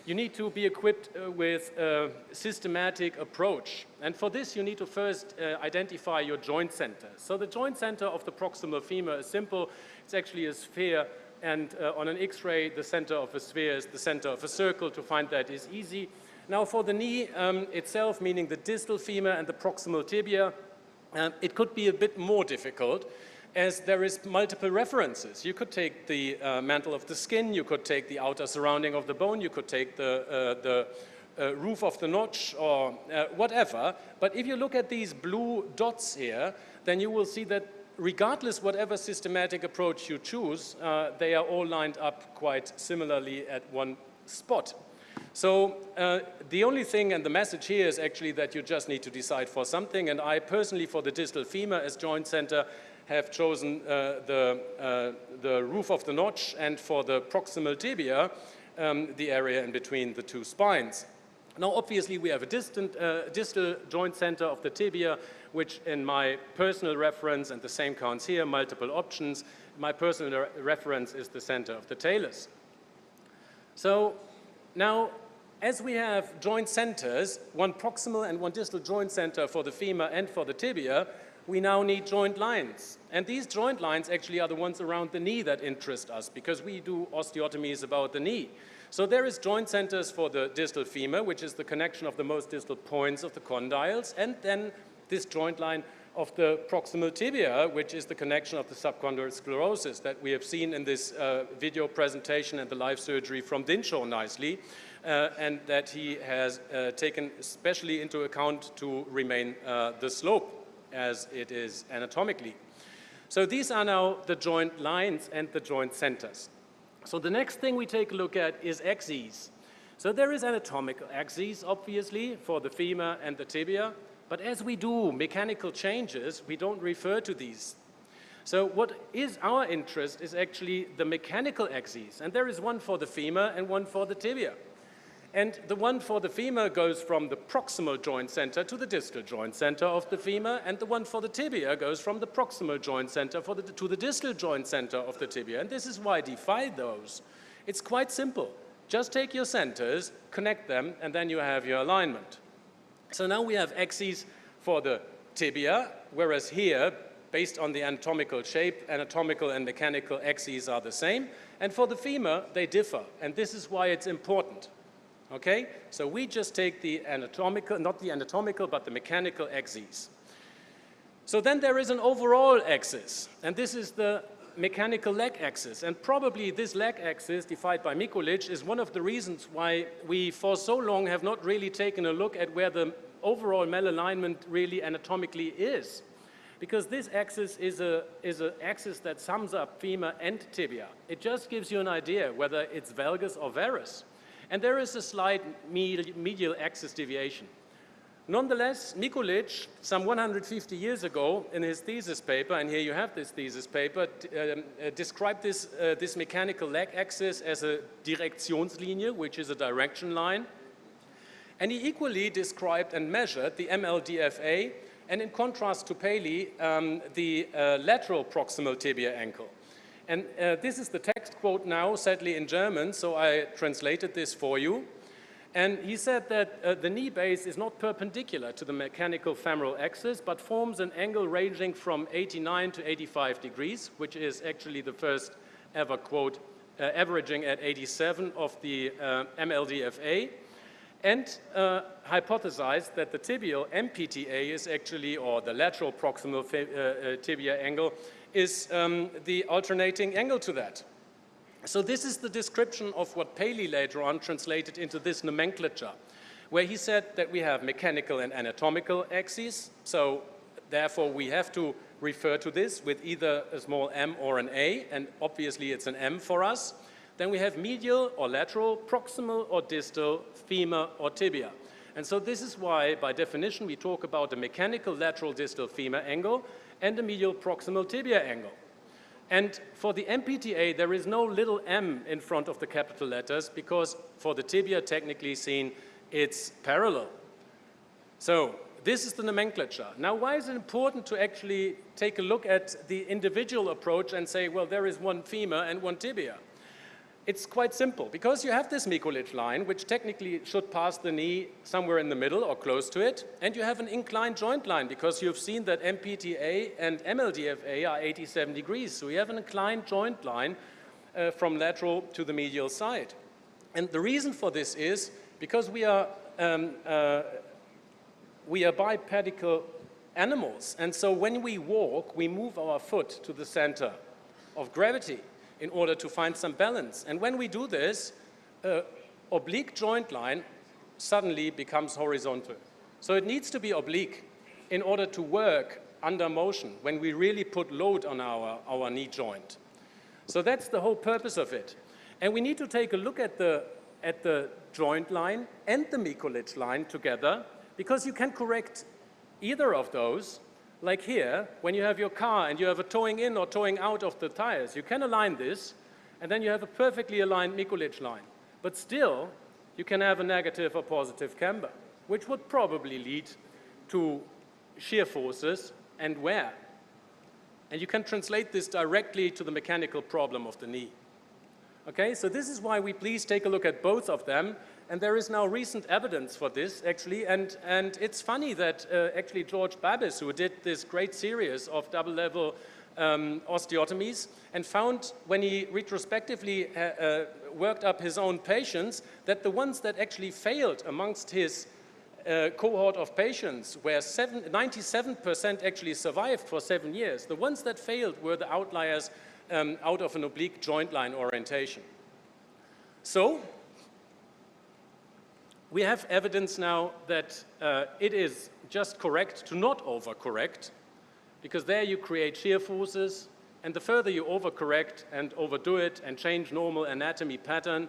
you need to be equipped with a systematic approach. And for this, you need to first identify your joint center. So the joint center of the proximal femur is simple. It's actually a sphere, and on an X-ray, the center of a sphere is the center of a circle. To find that is easy. Now for the knee itself, meaning the distal femur and the proximal tibia, it could be a bit more difficult as there is multiple references. You could take the mantle of the skin, you could take the outer surrounding of the bone, you could take the roof of the notch or whatever. But if you look at these blue dots here, then you will see that regardless whatever systematic approach you choose, they are all lined up quite similarly at one spot. So the only thing and the message here is actually that you just need to decide for something, and I personally for the distal femur as joint center have chosen the roof of the notch, and for the proximal tibia the area in between the two spines. Now obviously we have a distal joint center of the tibia, which in my personal reference, and the same counts here, multiple options, my personal reference is the center of the talus. So now, as we have joint centers, one proximal and one distal joint center for the femur and for the tibia, we now need joint lines. And these joint lines actually are the ones around the knee that interest us, because we do osteotomies about the knee. So there is joint centers for the distal femur, which is the connection of the most distal points of the condyles, and then this joint line of the proximal tibia, which is the connection of the subcondylar sclerosis that we have seen in this video presentation and the live surgery from Dinshaw nicely, and that he has taken especially into account to remain the slope as it is anatomically. So these are now the joint lines and the joint centers. So the next thing we take a look at is axes. So there is anatomical axes, obviously, for the femur and the tibia. But as we do mechanical changes, we don't refer to these. So what is our interest is actually the mechanical axes. And there is one for the femur and one for the tibia. And the one for the femur goes from the proximal joint center to the distal joint center of the femur, and the one for the tibia goes from the proximal joint center to the distal joint center of the tibia. And this is why I divide those. It's quite simple. Just take your centers, connect them, and then you have your alignment. So now we have axes for the tibia, whereas here, based on the anatomical shape, anatomical and mechanical axes are the same. And for the femur, they differ. And this is why it's important. Okay? So we just take the anatomical, not the anatomical, but the mechanical axes. So then there is an overall axis. And this is the mechanical leg axis. And probably this leg axis, defined by Mikulic, is one of the reasons why we for so long have not really taken a look at where the overall malalignment really anatomically is. Because this axis is an axis that sums up femur and tibia. It just gives you an idea whether it's valgus or varus. And there is a slight medial axis deviation. Nonetheless, Mikulic, some 150 years ago, in his thesis paper, and here you have this thesis paper, described this mechanical leg axis as a Direktionslinie, which is a direction line. And he equally described and measured the MLDFA, and in contrast to Paley, the lateral proximal tibia ankle. And this is the text quote now, sadly in German, so I translated this for you. And he said that the knee base is not perpendicular to the mechanical femoral axis, but forms an angle ranging from 89 to 85 degrees, which is actually the first ever quote, averaging at 87 of the MLDFA, and hypothesized that the tibial MPTA is actually, or the lateral proximal tibia angle, is the alternating angle to that. So this is the description of what Paley later on translated into this nomenclature, where he said that we have mechanical and anatomical axes, so therefore we have to refer to this with either a small m or an a, and obviously it's an m for us. Then we have medial or lateral, proximal or distal, femur or tibia. And so this is why, by definition, we talk about a mechanical lateral distal femur angle and a medial proximal tibia angle. And for the MPTA, there is no little m in front of the capital letters because for the tibia, technically seen, it's parallel. So this is the nomenclature. Now, why is it important to actually take a look at the individual approach and say, well, there is one femur and one tibia? It's quite simple, because you have this Mikulicz line, which technically should pass the knee somewhere in the middle or close to it, and you have an inclined joint line, because you've seen that MPTA and MLDFA are 87 degrees. So we have an inclined joint line from lateral to the medial side. And the reason for this is because we are bipedical animals, and so when we walk, we move our foot to the center of gravity in order to find some balance. And when we do this, oblique joint line suddenly becomes horizontal. So it needs to be oblique in order to work under motion when we really put load on our knee joint. So that's the whole purpose of it. And we need to take a look at the joint line and the Mikulicz line together, because you can correct either of those. Like here, when you have your car and you have a towing in or towing out of the tires, you can align this, and then you have a perfectly aligned Mikulicz line. But still, you can have a negative or positive camber, which would probably lead to shear forces and wear. And you can translate this directly to the mechanical problem of the knee. Okay, so this is why we please take a look at both of them. And there is now recent evidence for this, actually, and it's funny that actually George Babbis, who did this great series of double-level osteotomies, and found when he retrospectively worked up his own patients, that the ones that actually failed amongst his cohort of patients, where 97% actually survived for 7 years, the ones that failed were the outliers out of an oblique joint line orientation. So we have evidence now that it is just correct to not overcorrect, because there you create shear forces, and the further you overcorrect and overdo it and change normal anatomy pattern,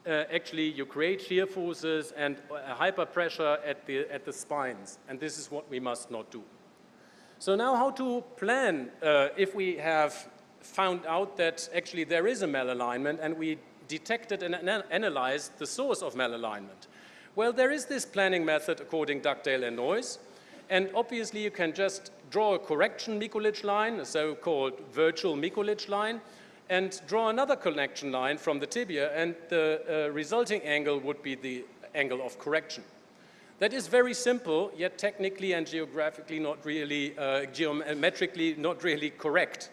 actually you create shear forces and hyperpressure at the spines, and this is what we must not do. So now how to plan if we have found out that actually there is a malalignment and we detected and analyzed the source of malalignment? Well, there is this planning method according Dugdale and Noyes, and obviously you can just draw a correction Mikulicz line, a so-called virtual Mikulicz line, and draw another connection line from the tibia, and the resulting angle would be the angle of correction. That is very simple, yet technically and geographically not really, geometrically not really correct.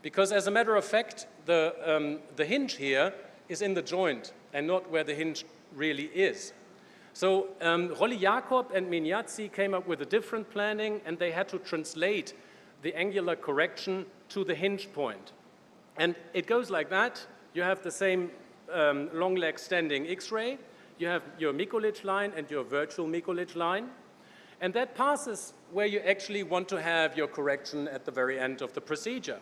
Because as a matter of fact, the hinge here is in the joint and not where the hinge really is. So Rolli Jacob and Mignazzi came up with a different planning, and they had to translate the angular correction to the hinge point. And it goes like that. You have the same long leg standing X-ray. You have your Mikulicz line and your virtual Mikulicz line. And that passes where you actually want to have your correction at the very end of the procedure.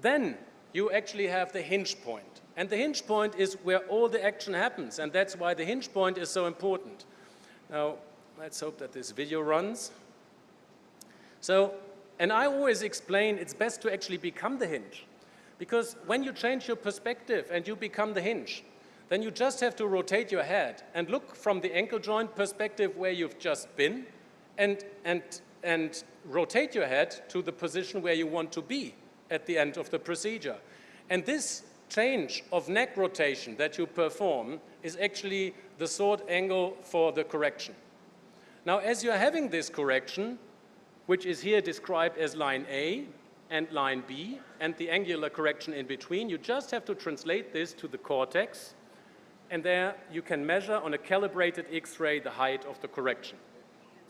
Then you actually have the hinge point. And the hinge point is where all the action happens. And that's why the hinge point is so important. Now, let's hope that this video runs. So, and I always explain it's best to actually become the hinge. Because when you change your perspective and you become the hinge, then you just have to rotate your head and look from the ankle joint perspective where you've just been, and rotate your head to the position where you want to be at the end of the procedure. And this change of neck rotation that you perform is actually the sword angle for the correction. Now, as you're having this correction, which is here described as line A and line B, and the angular correction in between, you just have to translate this to the cortex, and there you can measure on a calibrated X-ray the height of the correction.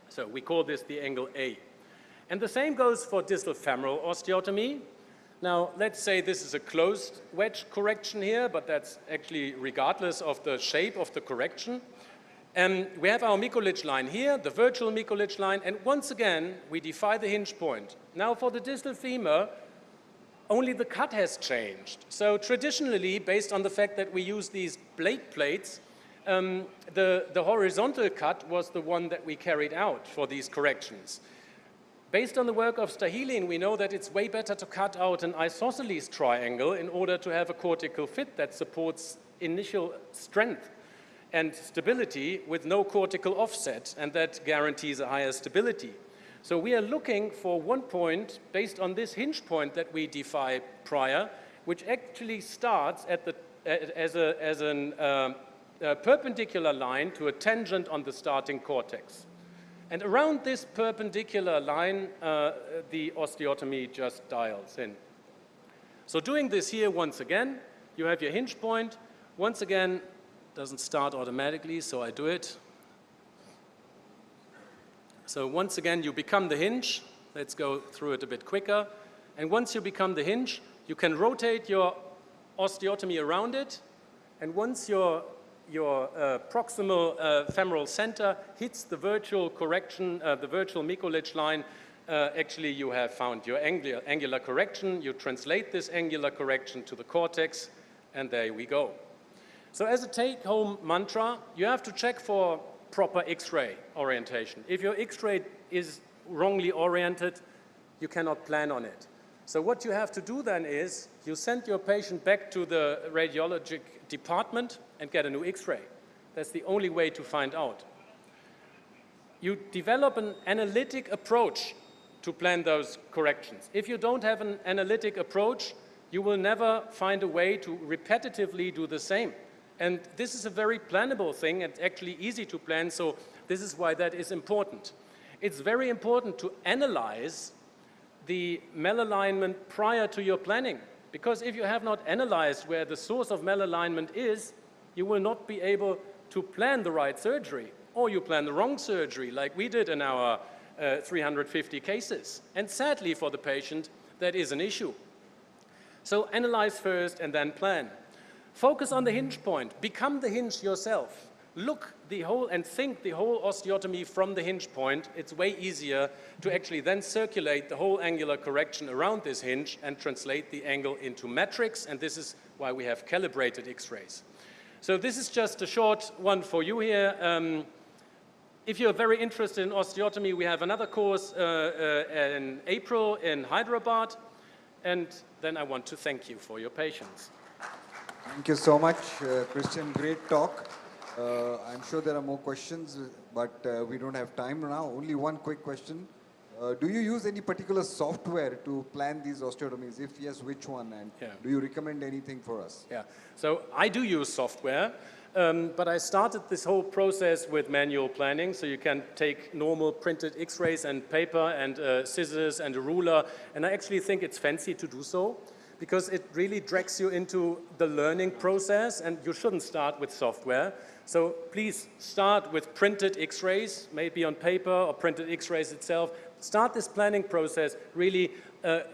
So we call this the angle A. And the same goes for distal femoral osteotomy. Now, let's say this is a closed wedge correction here, but that's actually regardless of the shape of the correction. We have our Mikulicz line here, the virtual Mikulicz line, and once again, we define the hinge point. Now, for the distal femur, only the cut has changed. So traditionally, based on the fact that we use these blade plates, the horizontal cut was the one that we carried out for these corrections. Based on the work of Stahelin, we know that it's way better to cut out an isosceles triangle in order to have a cortical fit that supports initial strength and stability with no cortical offset, and that guarantees a higher stability. So we are looking for one point based on this hinge point that we define prior, which actually starts at the, as a perpendicular line to a tangent on the starting cortex. And around this perpendicular line, the osteotomy just dials in. So doing this here once again, you have your hinge point. Once again, doesn't start automatically, so I do it. So once again, you become the hinge. Let's go through it a bit quicker. And once you become the hinge, you can rotate your osteotomy around it. And once your proximal femoral center hits the virtual correction, the virtual Mikulicz line, actually you have found your angular correction. You translate this angular correction to the cortex, and there we go. So as a take-home mantra, you have to check for proper X-ray orientation. If your X-ray is wrongly oriented, you cannot plan on it. So what you have to do then is you send your patient back to the radiologic department and get a new X-ray. That's the only way to find out. You develop an analytic approach to plan those corrections. If you don't have an analytic approach, you will never find a way to repetitively do the same. And this is a very plannable thing and actually easy to plan, so this is why that is important. It's very important to analyze the malalignment prior to your planning, because if you have not analyzed where the source of malalignment is, you will not be able to plan the right surgery, or you plan the wrong surgery like we did in our 350 cases. And sadly for the patient, that is an issue. So analyze first and then plan. Focus on the hinge point. Become the hinge yourself. Look the whole and think the whole osteotomy from the hinge point. It's way easier to actually then circulate the whole angular correction around this hinge and translate the angle into metrics, and this is why we have calibrated X-rays. So this is just a short one for you here. If you're very interested in osteotomy, we have another course in April in Hyderabad, and then I want to thank you for your patience. Thank you so much, Christian. Great talk. I'm sure there are more questions, but we don't have time now. Only one quick question. Do you use any particular software to plan these osteotomies? If yes, which one? And do you recommend anything for us? Yeah, so I do use software, but I started this whole process with manual planning. So you can take normal printed X-rays and paper and scissors and a ruler, and I actually think it's fancy to do so, because it really drags you into the learning process, and you shouldn't start with software. So please start with printed X-rays, maybe on paper or printed X-rays itself. Start this planning process really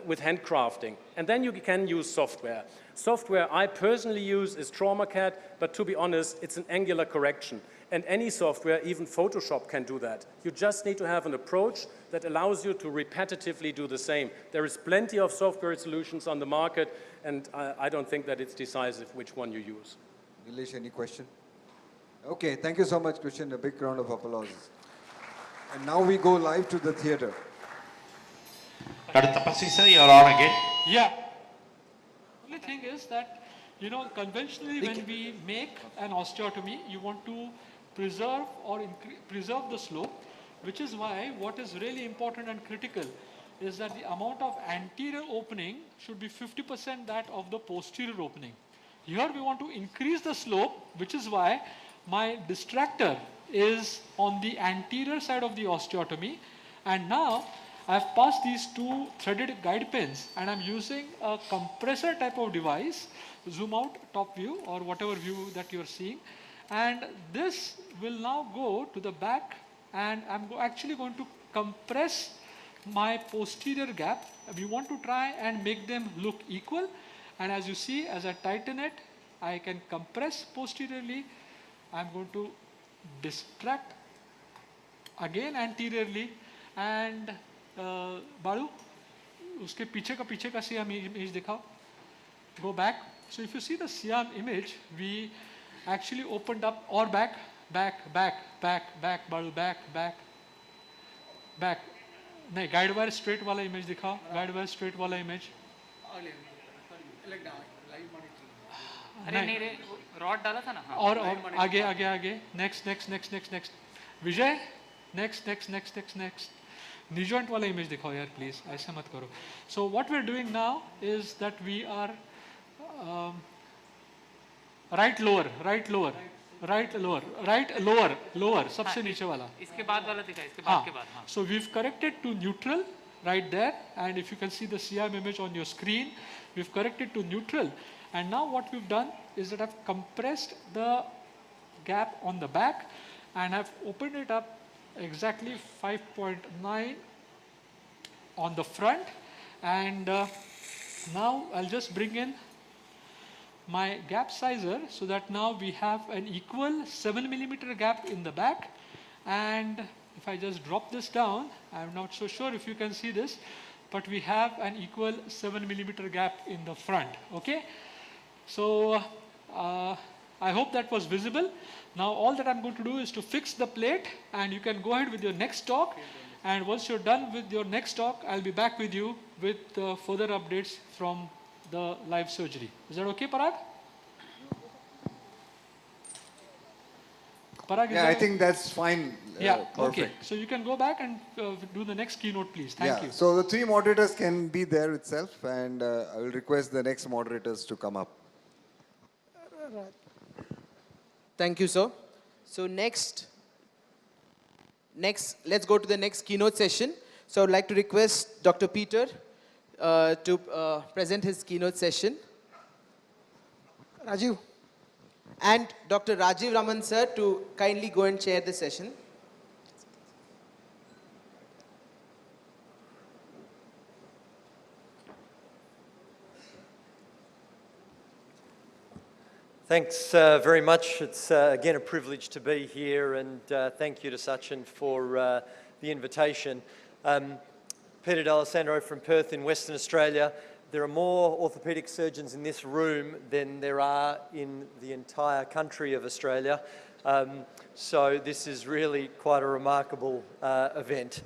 with handcrafting, and then you can use software. Software I personally use is TraumaCAD, but to be honest, it's an angular correction. And any software, even Photoshop, can do that. You just need to have an approach that allows you to repetitively do the same. There is plenty of software solutions on the market, and I don't think that it's decisive which one you use. Nilesh, any question? Okay, thank you so much, Christian. A big round of applause. And now we go live to the theater. Dr. Tapasri sir, you're on again. Yeah. The only thing is that, you know, conventionally when we make an osteotomy, you want to preserve or preserve the slope, which is why what is really important and critical is that the amount of anterior opening should be 50% that of the posterior opening. Here we want to increase the slope, which is why my distractor is on the anterior side of the osteotomy. And now I've passed these two threaded guide pins and I'm using a compressor type of device, zoom out top view or whatever view that you're seeing. And this will now go to the back and I'm actually going to compress my posterior gap. We want to try and make them look equal. And as you see, as I tighten it, I can compress posteriorly. I'm going to distract again anteriorly and Balu, uske piche ka Siam image dikhao. Go back. So if you see the Siam image, we actually opened up or back, Balu, back. नहीं guide wire straight वाला image दिखाओ guide wire straight वाला image नहीं रे rod डाला था ना और आगे next Vijay next knee joint वाला इमेज दिखाओ यार प्लीज ऐसे मत करो so what we are doing now is that we are right lower सबसे नीचे वाला इसके बाद वाला दिखा इसके बाद के बाद हाँ so we've corrected to neutral right there and if you can see the CM image on your screen we've corrected to neutral and now what we've done is that I've compressed the gap on the back and I've opened it up exactly 5.9 on the front and now I'll just bring in my gap sizer so that now we have an equal 7 millimeter gap in the back and if I just drop this down, I'm not so sure if you can see this, but we have an equal 7 millimeter gap in the front, okay? So I hope that was visible. Now all that I'm going to do is to fix the plate and you can go ahead with your next talk and once you're done with your next talk, I'll be back with you with further updates from the live surgery. Is that okay, Parag? Parag, yeah, I think that's fine. Yeah, perfect. okay. So you can go back and do the next keynote, please. Thank you. So the three moderators can be there itself, and I will request the next moderators to come up. Thank you, sir. So next, let's go to the next keynote session. So I'd like to request Dr. Peter to present his keynote session. Rajiv. And Dr. Rajiv Raman sir to kindly go and chair the session. Thanks very much. It's again a privilege to be here and thank you to Sachin for the invitation. Peter D'Alessandro from Perth in Western Australia. There are more orthopaedic surgeons in this room than there are in the entire country of Australia. So this is really quite a remarkable event.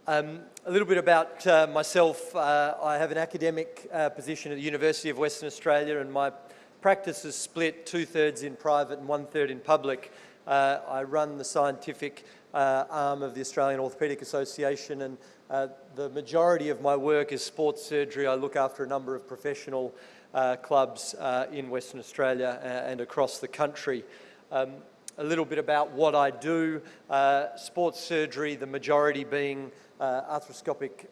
A little bit about myself. I have an academic position at the University of Western Australia and my practice is split 2/3 in private and 1/3 in public. I run the scientific arm of the Australian Orthopaedic Association and the majority of my work is sports surgery. I look after a number of professional clubs in Western Australia and across the country. A little bit about what I do. Sports surgery, the majority being arthroscopic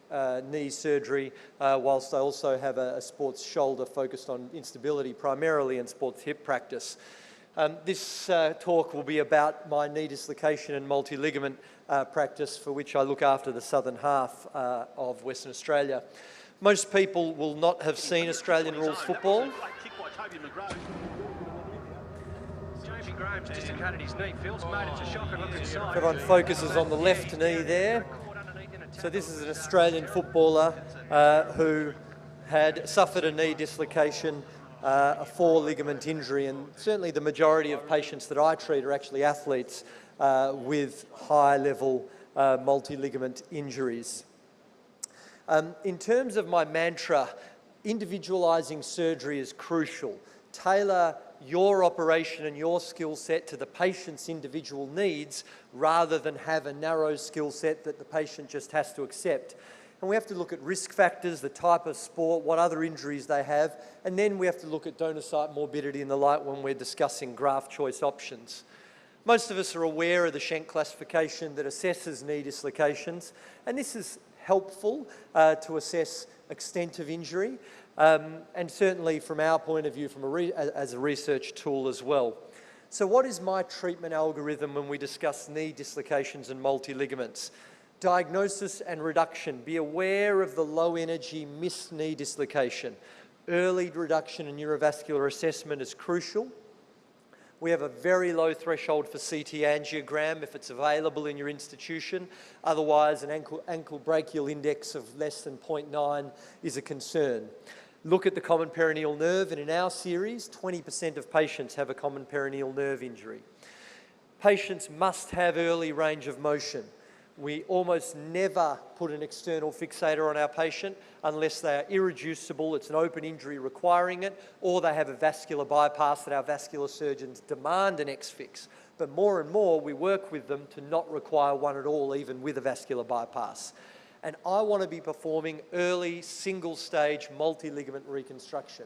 knee surgery, whilst I also have a sports shoulder focused on instability primarily and sports hip practice. This talk will be about my knee dislocation and multi-ligament practice for which I look after the southern half of Western Australia. Most people will not have seen Australian rules football. Everyone focuses on the left knee there. So this is an Australian footballer who had suffered a knee dislocation, a four-ligament injury, and certainly the majority of patients that I treat are actually athletes with high-level multi-ligament injuries. In terms of my mantra, individualising surgery is crucial. Tailor your operation and your skill set to the patient's individual needs rather than have a narrow skill set that the patient just has to accept. And we have to look at risk factors, the type of sport, what other injuries they have, and then we have to look at donor site morbidity and the like when we're discussing graft choice options. Most of us are aware of the Schenck classification that assesses knee dislocations, and this is helpful to assess extent of injury, and certainly from our point of view as a research tool as well. So what is my treatment algorithm when we discuss knee dislocations and multi-ligaments? Diagnosis and reduction. Be aware of the low energy missed knee dislocation. Early reduction and neurovascular assessment is crucial. We have a very low threshold for CT angiogram if it's available in your institution. Otherwise, an ankle brachial index of less than 0.9 is a concern. Look at the common peroneal nerve, and in our series, 20% of patients have a common peroneal nerve injury. Patients must have early range of motion. We almost never put an external fixator on our patient unless they are irreducible, it's an open injury requiring it, or they have a vascular bypass that our vascular surgeons demand an X-fix. But more and more, we work with them to not require one at all, even with a vascular bypass. And I want to be performing early, single-stage, multi-ligament reconstruction.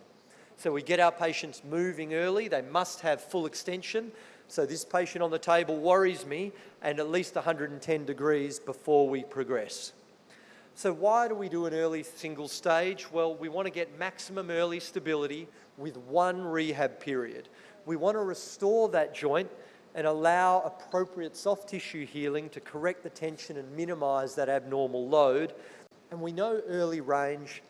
So we get our patients moving early, they must have full extension. So this patient on the table worries me, and at least 110 degrees before we progress. So why do we do an early single stage? Well, we want to get maximum early stability with one rehab period. We want to restore that joint and allow appropriate soft tissue healing to correct the tension and minimise that abnormal load. And we know early range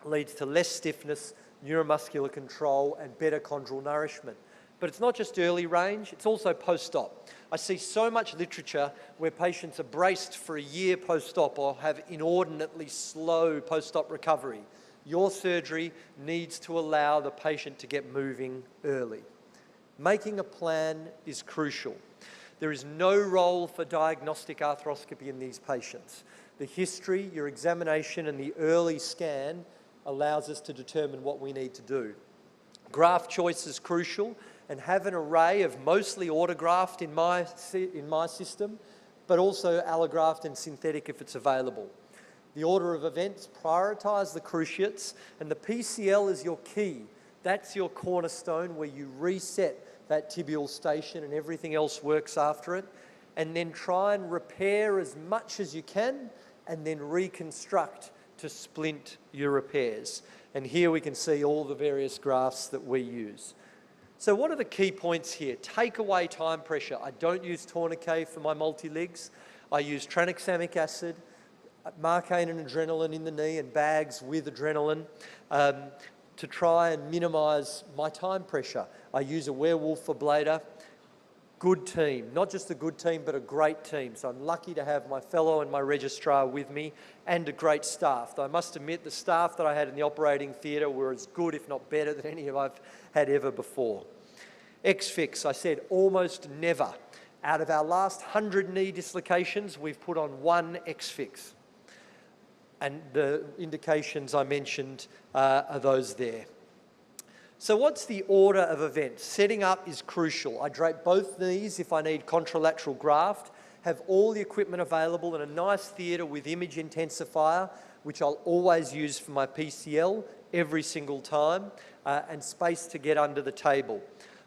leads to less stiffness, neuromuscular control, and better chondral nourishment. But it's not just early range, it's also post-op. I see so much literature where patients are braced for a year post-op or have inordinately slow post-op recovery. Your surgery needs to allow the patient to get moving early. Making a plan is crucial. There is no role for diagnostic arthroscopy in these patients. The history, your examination, and the early scan allows us to determine what we need to do. Graft choice is crucial, and have an array of mostly autograft in my system, but also allograft and synthetic if it's available. The order of events, prioritise the cruciates, and the PCL is your key. That's your cornerstone where you reset that tibial station and everything else works after it, and then try and repair as much as you can, and then reconstruct to splint your repairs. And here we can see all the various grafts that we use. So what are the key points here? Take away time pressure. I don't use tourniquet for my multi-ligs. I use tranexamic acid, Marcaine and adrenaline in the knee, and bags with adrenaline to try and minimise my time pressure. I use a werewolf ablator. Good team, not just a good team, but a great team. So I'm lucky to have my fellow and my registrar with me and a great staff. Though I must admit the staff that I had in the operating theatre were as good, if not better, than any I've had ever before. X-fix, I said almost never. Out of our last 100 knee dislocations, we've put on one X-fix. And the indications I mentioned are those there. So what's the order of events? Setting up is crucial. I drape both knees if I need contralateral graft, have all the equipment available in a nice theatre with image intensifier, which I'll always use for my PCL every single time, and space to get under the table.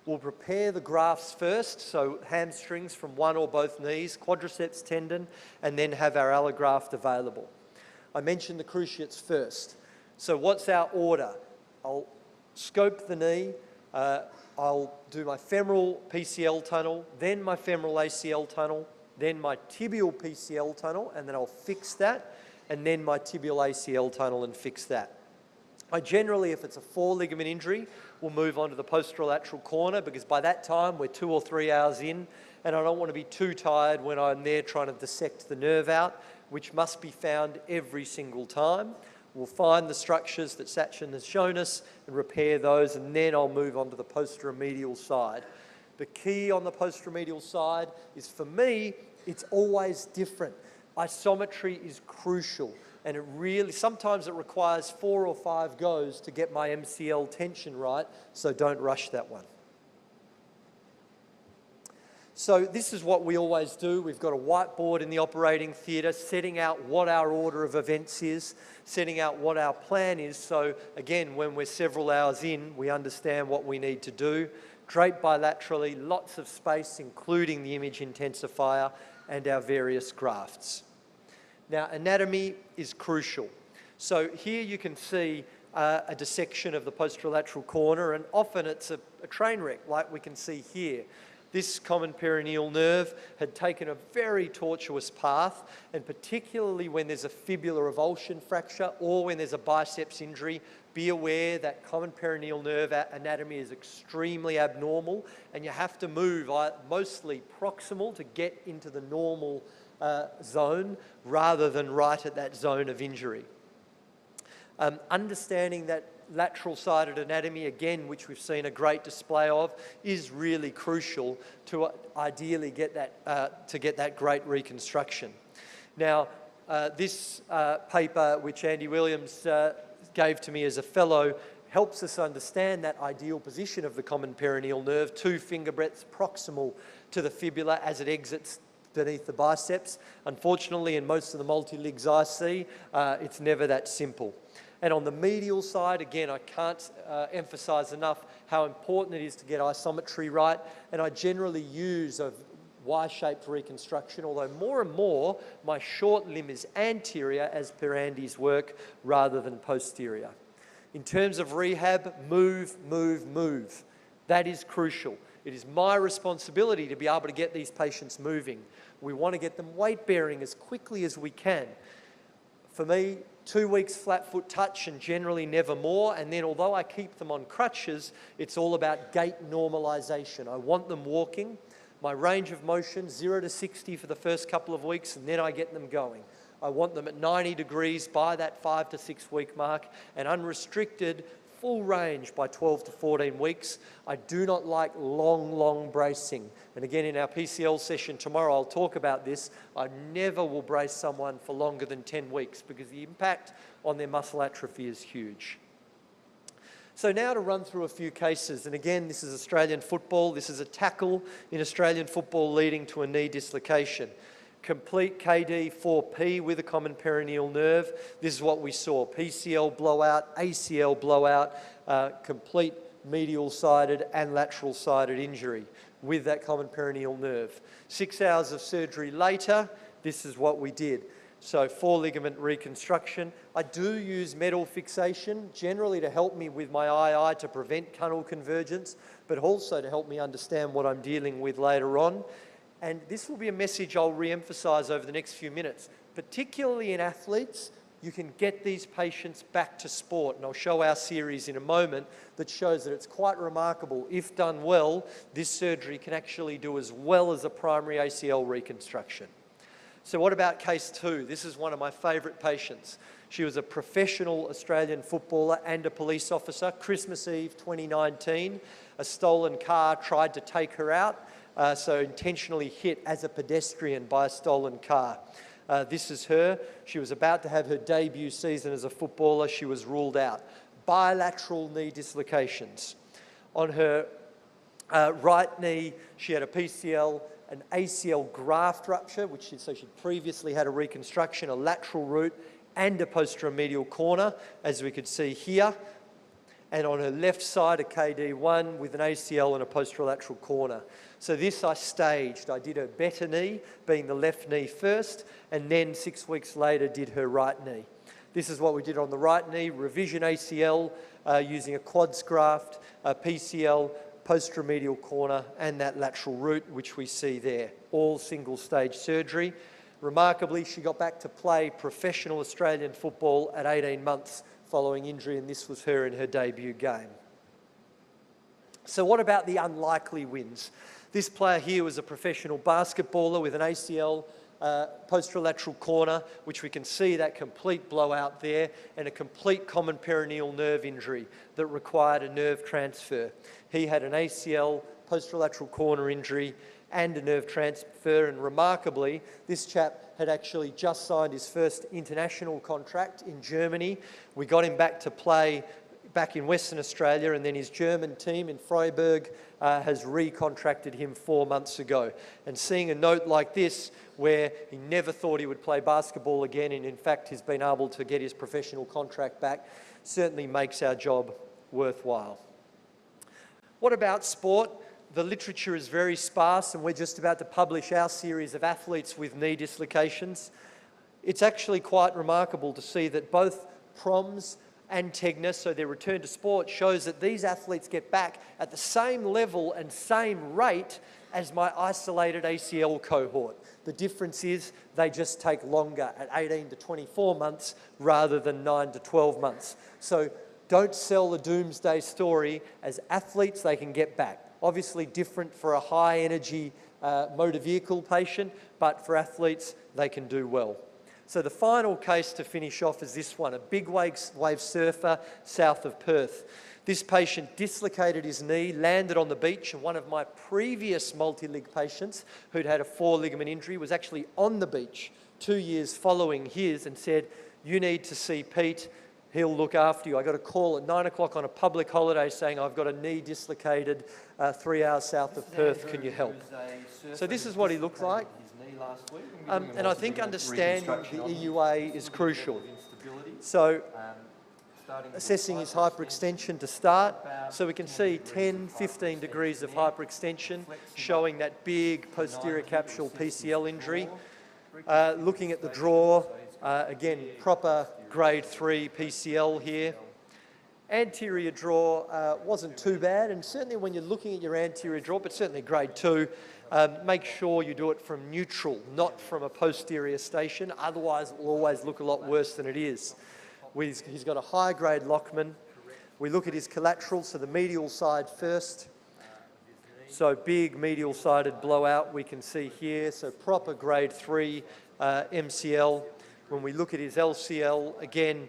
We'll prepare the grafts first, so hamstrings from one or both knees, quadriceps tendon, and then have our allograft available. I mentioned the cruciates first. So what's our order? I'll scope the knee, I'll do my femoral PCL tunnel, then my femoral ACL tunnel, then my tibial PCL tunnel, and then I'll fix that, and then my tibial ACL tunnel and fix that. I generally, if it's a 4-ligament injury, will move on to the posterolateral corner because by that time we're 2 or 3 hours in, and I don't want to be too tired when I'm there trying to dissect the nerve out, which must be found every single time. We'll find the structures that Sachin has shown us and repair those, and then I'll move on to the posteromedial side. The key on the posteromedial side is, for me, it's always different. Isometry is crucial, and it really, sometimes it requires 4 or 5 goes to get my MCL tension right, so don't rush that one. So this is what we always do. We've got a whiteboard in the operating theatre, setting out what our order of events is, setting out what our plan is. So again, when we're several hours in, we understand what we need to do. Drape bilaterally, lots of space, including the image intensifier and our various grafts. Now, anatomy is crucial. So here you can see a dissection of the posterolateral corner, and often it's a train wreck, like we can see here. This common perineal nerve had taken a very tortuous path, and particularly when there's a fibular avulsion fracture or when there's a biceps injury, be aware that common perineal nerve anatomy is extremely abnormal, and you have to move mostly proximal to get into the normal zone rather than right at that zone of injury. Understanding that lateral-sided anatomy, again, which we've seen a great display of, is really crucial to ideally get that great reconstruction. Now, this paper, which Andy Williams gave to me as a fellow, helps us understand that ideal position of the common perineal nerve, 2 finger breadths proximal to the fibula as it exits beneath the biceps. Unfortunately, in most of the multi-ligs I see, it's never that simple. And on the medial side, again, I can't emphasize enough how important it is to get isometry right, and I generally use a Y-shaped reconstruction, although more and more my short limb is anterior as per Andy's work rather than posterior. In terms of rehab, move, move, move. That is crucial. It is my responsibility to be able to get these patients moving. We want to get them weight bearing as quickly as we can. For me, 2 weeks flat foot touch and generally never more, and then although I keep them on crutches, it's all about gait normalisation. I want them walking. My range of motion, 0 to 60 for the first couple of weeks, and then I get them going. I want them at 90 degrees by that 5 to 6 week mark, and unrestricted full range by 12 to 14 weeks. I do not like long bracing. And again, in our PCL session tomorrow, I'll talk about this. I never will brace someone for longer than 10 weeks because the impact on their muscle atrophy is huge. So now to run through a few cases, and again, this is Australian football. This is a tackle in Australian football leading to a knee dislocation. Complete KD4P with a common perineal nerve. This is what we saw: PCL blowout, ACL blowout, complete medial-sided and lateral-sided injury with that common perineal nerve. 6 hours of surgery later, this is what we did. So 4 ligament reconstruction. I do use metal fixation, generally to help me with my II to prevent canal convergence, but also to help me understand what I'm dealing with later on. And this will be a message I'll re-emphasise over the next few minutes. Particularly in athletes, you can get these patients back to sport. And I'll show our series in a moment that shows that it's quite remarkable. If done well, this surgery can actually do as well as a primary ACL reconstruction. So what about case 2? This is one of my favourite patients. She was a professional Australian footballer and a police officer. Christmas Eve 2019, a stolen car tried to take her out. So intentionally hit as a pedestrian by a stolen car. This is her. She was about to have her debut season as a footballer. She was ruled out. Bilateral knee dislocations. On her right knee, she had a PCL, an ACL graft rupture, so she'd previously had a reconstruction, a lateral root, and a posteromedial corner, as we could see here. And on her left side, a KD1 with an ACL and a posterolateral corner. So this I staged. I did her better knee, being the left knee first, and then 6 weeks later did her right knee. This is what we did on the right knee: revision ACL using a quads graft, a PCL, posteromedial corner, and that lateral root, which we see there. All single-stage surgery. Remarkably, she got back to play professional Australian football at 18 months following injury, and this was her in her debut game. So what about the unlikely wins? This player here was a professional basketballer with an ACL posterolateral corner, which we can see that complete blowout there, and a complete common perineal nerve injury that required a nerve transfer. He had an ACL posterolateral corner injury and a nerve transfer, and remarkably, this chap had actually just signed his first international contract in Germany. We got him back to play back in Western Australia, and then his German team in Freiburg has recontracted him 4 months ago. And seeing a note like this, where he never thought he would play basketball again, and in fact he's been able to get his professional contract back, certainly makes our job worthwhile. What about sport? The literature is very sparse, and we're just about to publish our series of athletes with knee dislocations. It's actually quite remarkable to see that both PROMS and TEGNA, so their return to sport, shows that these athletes get back at the same level and same rate as my isolated ACL cohort. The difference is they just take longer at 18 to 24 months rather than 9 to 12 months. So don't sell the doomsday story. As athletes, they can get back. Obviously different for a high energy motor vehicle patient, but for athletes, they can do well. So the final case to finish off is this one, a big wave surfer south of Perth. This patient dislocated his knee, landed on the beach, and one of my previous multi-lig patients who'd had a 4 ligament injury was actually on the beach 2 years following his and said, "You need to see Pete, he'll look after you." I got a call at 9 o'clock on a public holiday saying, "I've got a knee dislocated 3 hours south of Perth, can you help?" So this is what he looked like. And I think understanding the EUA is crucial. So assessing his hyperextension to start, so we can see 10, 15 degrees of hyperextension, showing that big posterior capsule PCL injury. Looking at the draw, again, proper grade 3 PCL here. Anterior draw wasn't too bad, and certainly when you're looking at your anterior draw, but certainly grade 2, make sure you do it from neutral, not from a posterior station, otherwise it will always look a lot worse than it is. He's got a high-grade Lockman. We look at his collateral, so the medial side first. So big medial-sided blowout we can see here, so proper grade 3 MCL. When we look at his LCL, again,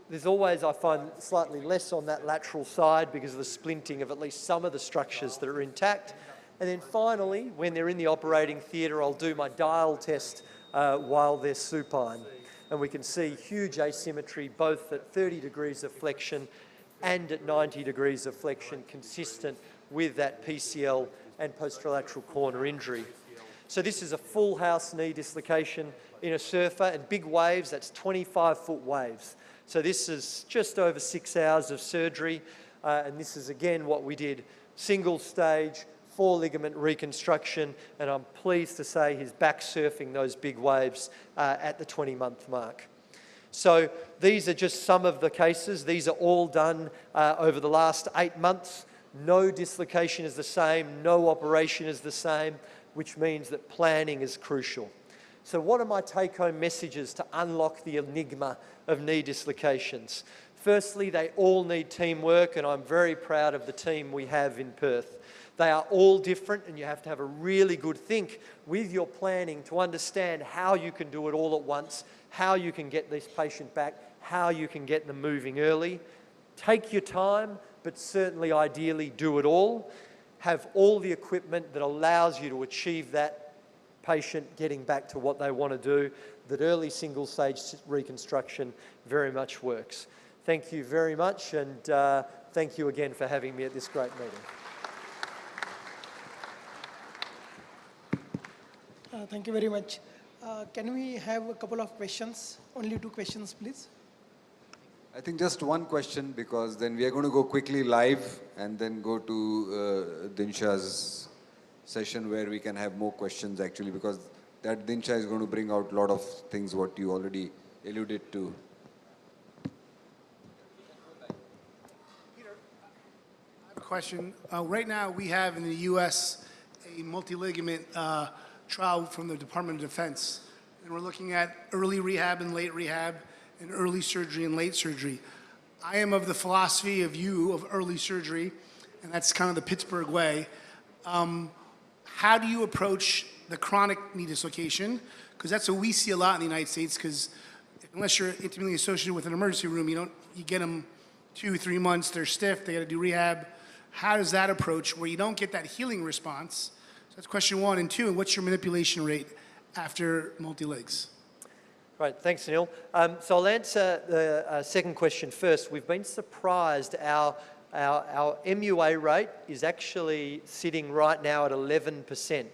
there's always, I find, slightly less on that lateral side because of the splinting of at least some of the structures that are intact. And then finally, when they're in the operating theatre, I'll do my dial test while they're supine. And we can see huge asymmetry both at 30 degrees of flexion and at 90 degrees of flexion, consistent with that PCL and posterolateral corner injury. So this is a full house knee dislocation in a surfer, and big waves, that's 25-foot waves. So this is just over 6 hours of surgery, and this is again what we did, single stage, 4 ligament reconstruction, and I'm pleased to say he's back surfing those big waves at the 20-month mark. So these are just some of the cases. These are all done over the last 8 months. No dislocation is the same, no operation is the same, which means that planning is crucial. So what are my take-home messages to unlock the enigma of knee dislocations? Firstly, they all need teamwork, and I'm very proud of the team we have in Perth. They are all different, and you have to have a really good think with your planning to understand how you can do it all at once, how you can get this patient back, how you can get them moving early. Take your time, but certainly ideally do it all. Have all the equipment that allows you to achieve that patient getting back to what they want to do. That early single stage reconstruction very much works. Thank you very much, and thank you again for having me at this great meeting. Thank you very much. Can we have a couple of questions? Only 2 questions, please. I think just one question, because then we are going to go quickly live and then go to Dinsha's session where we can have more questions actually, because that Dinsha is going to bring out a lot of things what you already alluded to. Question. Right now we have in the U.S. a multi-ligament trial from the Department of Defense, and we're looking at early rehab and late rehab and early surgery and late surgery. I am of the philosophy of early surgery, and that's kind of the Pittsburgh way. How do you approach the chronic knee dislocation? Because that's what we see a lot in the United States, because unless you're intimately associated with an emergency room, you get them 2-3 months, they're stiff, they got to do rehab. How does that approach where you don't get that healing response? So that's question 1. And 2, what's your manipulation rate after multi-legs? Great, thanks, Neil. So I'll answer the second question first. We've been surprised. Our MUA rate is actually sitting right now at 11%,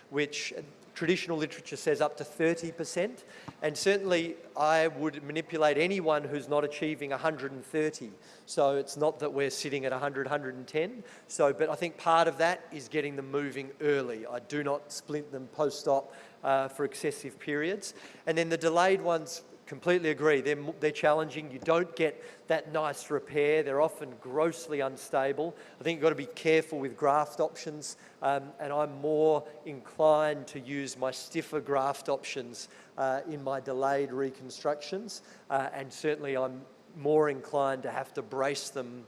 which traditional literature says up to 30%. And certainly I would manipulate anyone who's not achieving 130. So it's not that we're sitting at 100, 110. So, but I think part of that is getting them moving early. I do not splint them post-op for excessive periods. And then the delayed ones, completely agree, they're challenging. You don't get that nice repair. They're often grossly unstable. I think you've got to be careful with graft options, and I'm more inclined to use my stiffer graft options in my delayed reconstructions, and certainly I'm more inclined to have to brace them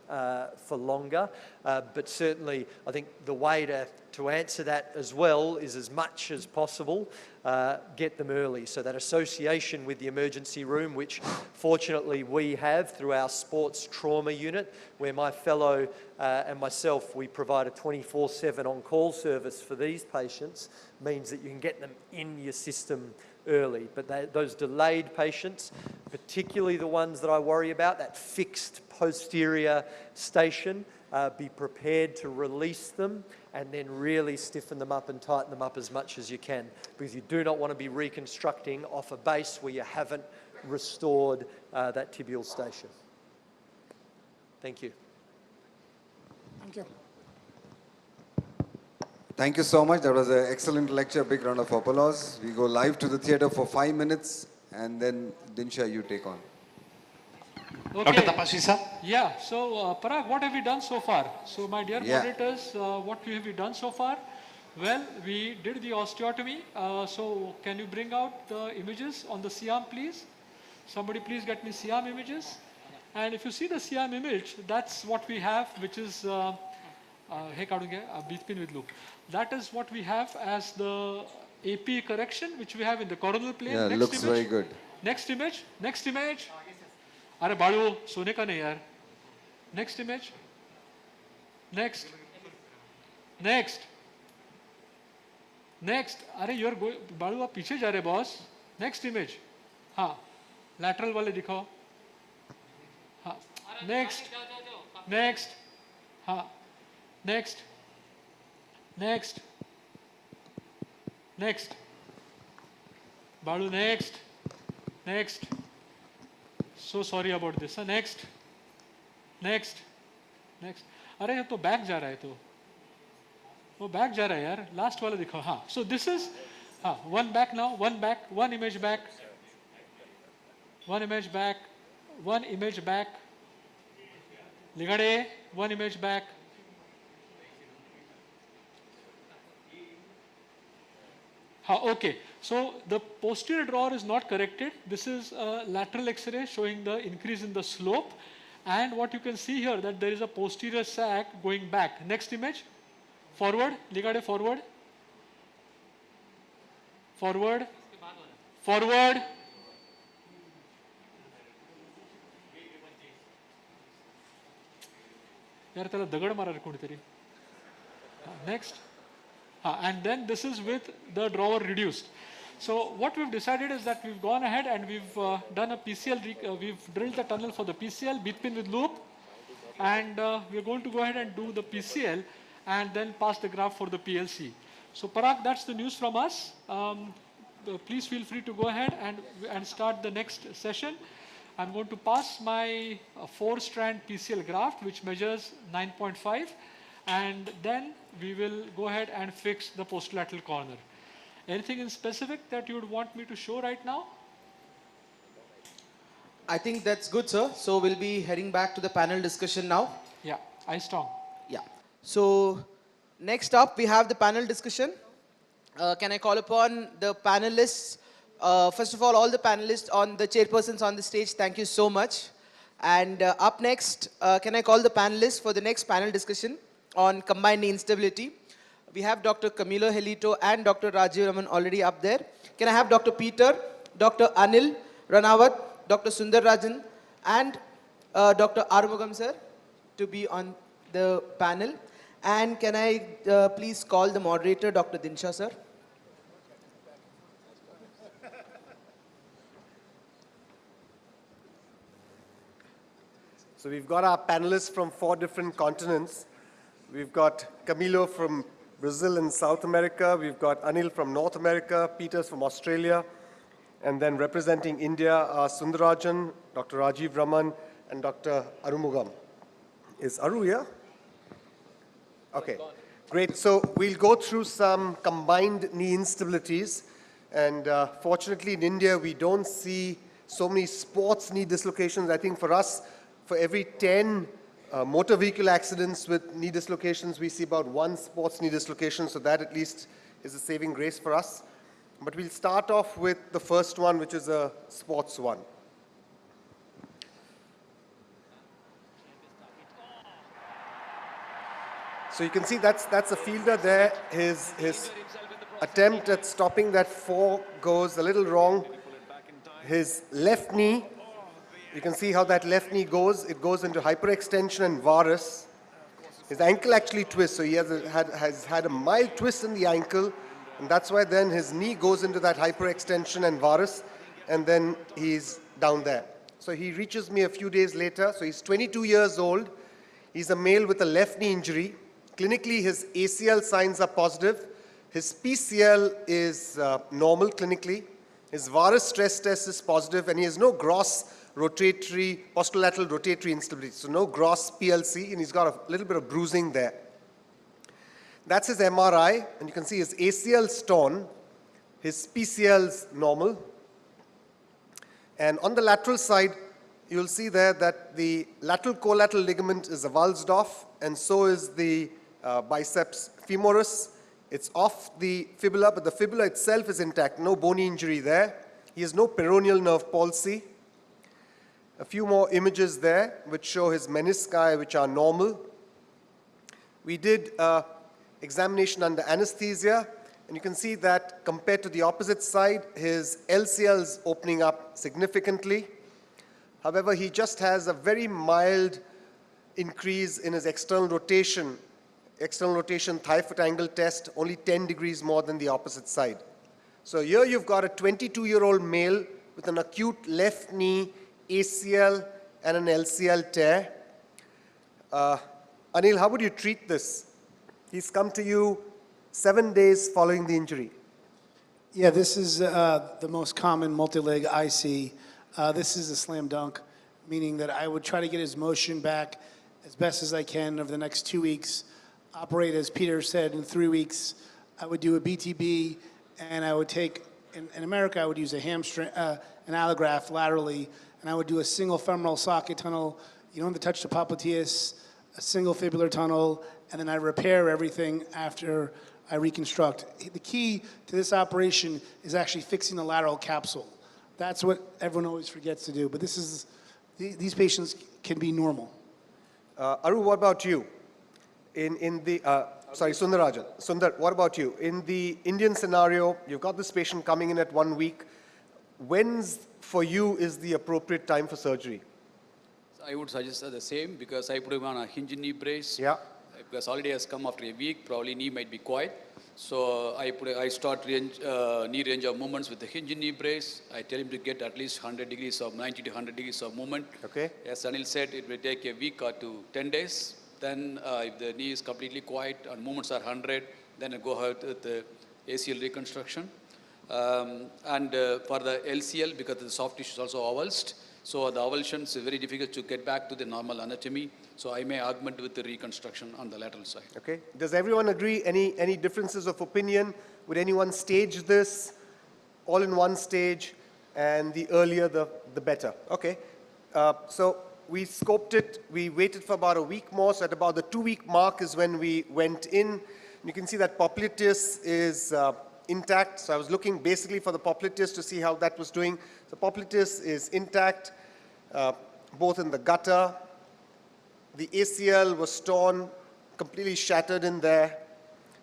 for longer. But certainly I think the way to answer that as well is, as much as possible, get them early. So that association with the emergency room, which fortunately we have through our sports trauma unit, where my fellow and myself, we provide a 24/7 on-call service for these patients, means that you can get them in your system early. But those delayed patients, particularly the ones that I worry about, that fixed posterior station, be prepared to release them and then really stiffen them up and tighten them up as much as you can, because you do not want to be reconstructing off a base where you haven't restored that tibial station. Thank you. Thank you. Thank you so much. That was an excellent lecture. Big round of applause. We go live to the theatre for 5 minutes, and then Dinsha, you take on. Okay. Yeah, so Parag, what have we done so far? So my dear moderators, what have we done so far? Well, we did the osteotomy. So can you bring out the images on the C-arm, please? Somebody please get me C-arm images. And if you see the C-arm image, that's what we have, which is, with loop. That is what we have as the AP correction, which we have in the coronal plane. Yeah, Next looks image. very good. Next image. Next image. अरे बाड़ू सोने का नहीं यार. Next image. Next. Next. Next. अरे you're going, बाड़ू आप पीछे जा रहे boss. Next image. हाँ. Lateral वाले दिखाओ. हाँ. Next. Next. हाँ. Next. Next. Next. बाड़ू next. Next. So sorry about this. Next. Next. Next. अरे ये तो बैक जा रहा है तो. वो बैक जा रहा है यार. Last वाला दिखाओ. हाँ. So this is one back now. One back. One image back. One image back. One image back. Ligade. One image back. Okay, so the posterior drawer is not corrected. This is a lateral X-ray showing the increase in the slope. And what you can see here, that there is a posterior sac going back. Next image. Forward. Ligade forward. Forward. Forward. यार त्याला दगड मारा रे कोणीतरी. Next. And then this is with the drawer reduced. So what we've decided is that we've gone ahead and we've done a PCL, we've drilled the tunnel for the PCL, beat pin with loop, and we're going to go ahead and do the PCL and then pass the graft for the PLC. So Parag, that's the news from us. Please feel free to go ahead and start the next session. I'm going to pass my 4-strand PCL graft, which measures 9.5. And then we will go ahead and fix the posterolateral corner. Anything in specific that you would want me to show right now? I think that's good, sir. So we'll be heading back to the panel discussion now. Yeah, iStong. Yeah. So next up, we have the panel discussion. Can I call upon the panelists? First of all the panelists on the chairpersons on the stage, thank you so much. And up next, can I call the panelists for the next panel discussion on combined knee instability? We have Dr. Camilo Helito and Dr. Rajiv Raman already up there. Can I have Dr. Peter, Dr. Anil Ranawat, Dr. Sundar Rajan, and Dr. Arumugam sir to be on the panel? And can I please call the moderator, Dr. Dinsha sir? So we've got our panelists from 4 different continents. We've got Camilo from Brazil and South America. We've got Anil from North America, Peters from Australia, and then representing India are Sundarajan, Dr. Rajiv Raman, and Dr. Arumugam. Is Aru here? Okay, great. So we'll go through some combined knee instabilities. And fortunately in India, we don't see so many sports knee dislocations. I think for us, for every 10 motor vehicle accidents with knee dislocations, we see about 1 sports knee dislocation. So that at least is a saving grace for us. But we'll start off with the first one, which is a sports one. So you can see that's a fielder there. His attempt at stopping that 4 goes a little wrong. His left knee, you can see how that left knee goes. It goes into hyperextension and varus. His ankle actually twists, so he has had a mild twist in the ankle, and that's why then his knee goes into that hyperextension and varus, and then he's down there. So he reaches me a few days later. So he's 22 years old. He's a male with a left knee injury. Clinically, his ACL signs are positive. His PCL is normal clinically. His varus stress test is positive, and he has no gross rotatory, posterolateral rotatory instability. So no gross PLC, and he's got a little bit of bruising there. That's his MRI, and you can see his ACL's torn. His PCL's normal. And on the lateral side, you'll see there that the lateral collateral ligament is avulsed off, and so is the biceps femoris. It's off the fibula, but the fibula itself is intact. No bony injury there. He has no peroneal nerve palsy. A few more images there which show his menisci, which are normal. We did examination under anesthesia, and you can see that compared to the opposite side, his LCL is opening up significantly. However, he just has a very mild increase in his external rotation thigh-foot angle test, only 10 degrees more than the opposite side. So here you've got a 22-year-old male with an acute left knee ACL and an LCL tear. Anil, how would you treat this? He's come to you 7 days following the injury. Yeah, this is the most common multi-leg I see. This is a slam dunk, meaning that I would try to get his motion back as best as I can over the next 2 weeks. Operate, as Peter said, in 3 weeks. I would do a BTB, and I would take, in America, I would use a hamstring, an allograft laterally, and I would do a single femoral socket tunnel. You don't have to touch the popliteus, a single fibular tunnel, and then I repair everything after I reconstruct. The key to this operation is actually fixing the lateral capsule. That's what everyone always forgets to do, but this is, these patients can be normal. Aru, what about you? Sorry, Sundarajan. Sundar, what about you? In the Indian scenario, you've got this patient coming in at 1 week. When's, for you, is the appropriate time for surgery? I would suggest the same, because I put him on a hinge knee brace. Yeah. Because holiday has come after a week, probably knee might be quiet. So I start knee range of movements with the hinge knee brace. I tell him to get at least 100 degrees of 90 to 100 degrees of movement. Okay. As Anil said, it will take a week or to 10 days. Then if the knee is completely quiet and movements are 100, then I go ahead with the ACL reconstruction. And for the LCL, because the soft tissue is also avulsed, so the avulsion is very difficult to get back to the normal anatomy. So I may augment with the reconstruction on the lateral side. Okay. Does everyone agree? Any differences of opinion? Would anyone stage this all in one stage, and the earlier the better? Okay. So we scoped it. We waited for about a week more. So at about the 2-week mark is when we went in. You can see that popliteus is intact. So I was looking basically for the popliteus to see how that was doing. The popliteus is intact, both in the gutter. The ACL was torn, completely shattered in there.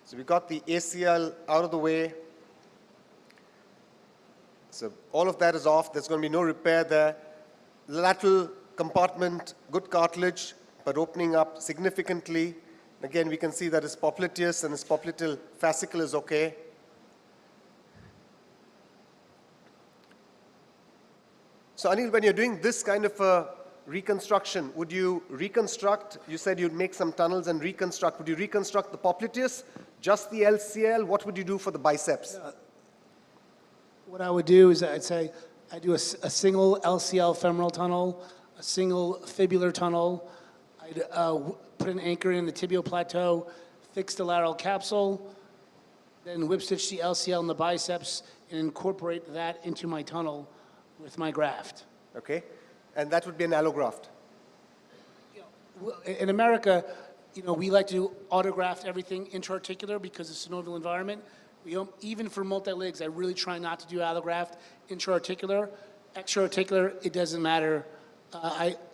So we got the ACL out of the way. So all of that is off. There's going to be no repair there. The lateral compartment, good cartilage, but opening up significantly. Again, we can see that his popliteus and his popliteal fascicle is okay. So Anil, when you're doing this kind of a reconstruction, would you reconstruct, you said you'd make some tunnels and reconstruct, would you reconstruct the popliteus, just the LCL? What would you do for the biceps? What I would do is I'd say I'd do a single LCL femoral tunnel, a single fibular tunnel. I'd put an anchor in the tibial plateau, fix the lateral capsule, then whip stitch the LCL in the biceps and incorporate that into my tunnel with my graft. Okay, and that would be an allograft. In America, we like to autograft everything intra-articular because of the synovial environment. Even for multi-legs, I really try not to do allograft intra-articular. Extra-articular, it doesn't matter.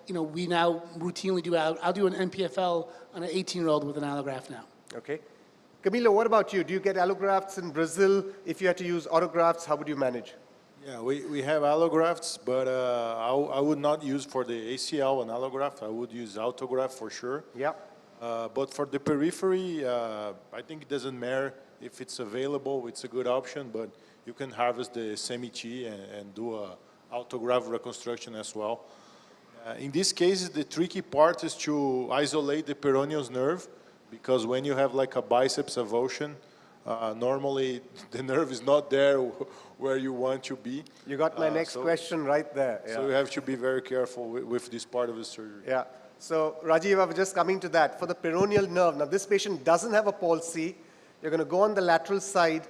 We now routinely do I'll do an NPFL on an 18-year-old with an allograft now. Okay. Camilo, what about you? Do you get allografts in Brazil? If you had to use autografts, how would you manage? Yeah, we have allografts, but I would not use for the ACL an allograft. I would use autograft for sure. Yeah. But for the periphery, I think it doesn't matter if it's available. It's a good option, but you can harvest the semi-T and do a autograft reconstruction as well. In this case, the tricky part is to isolate the peroneus nerve, because when you have like a biceps avulsion, normally the nerve is not there where you want to be. You got my next question right there. So you have to be very careful with this part of the surgery. Yeah. So Rajiv, I was just coming to that. For the peroneal nerve, now this patient doesn't have a palsy. You're going to go on the lateral side.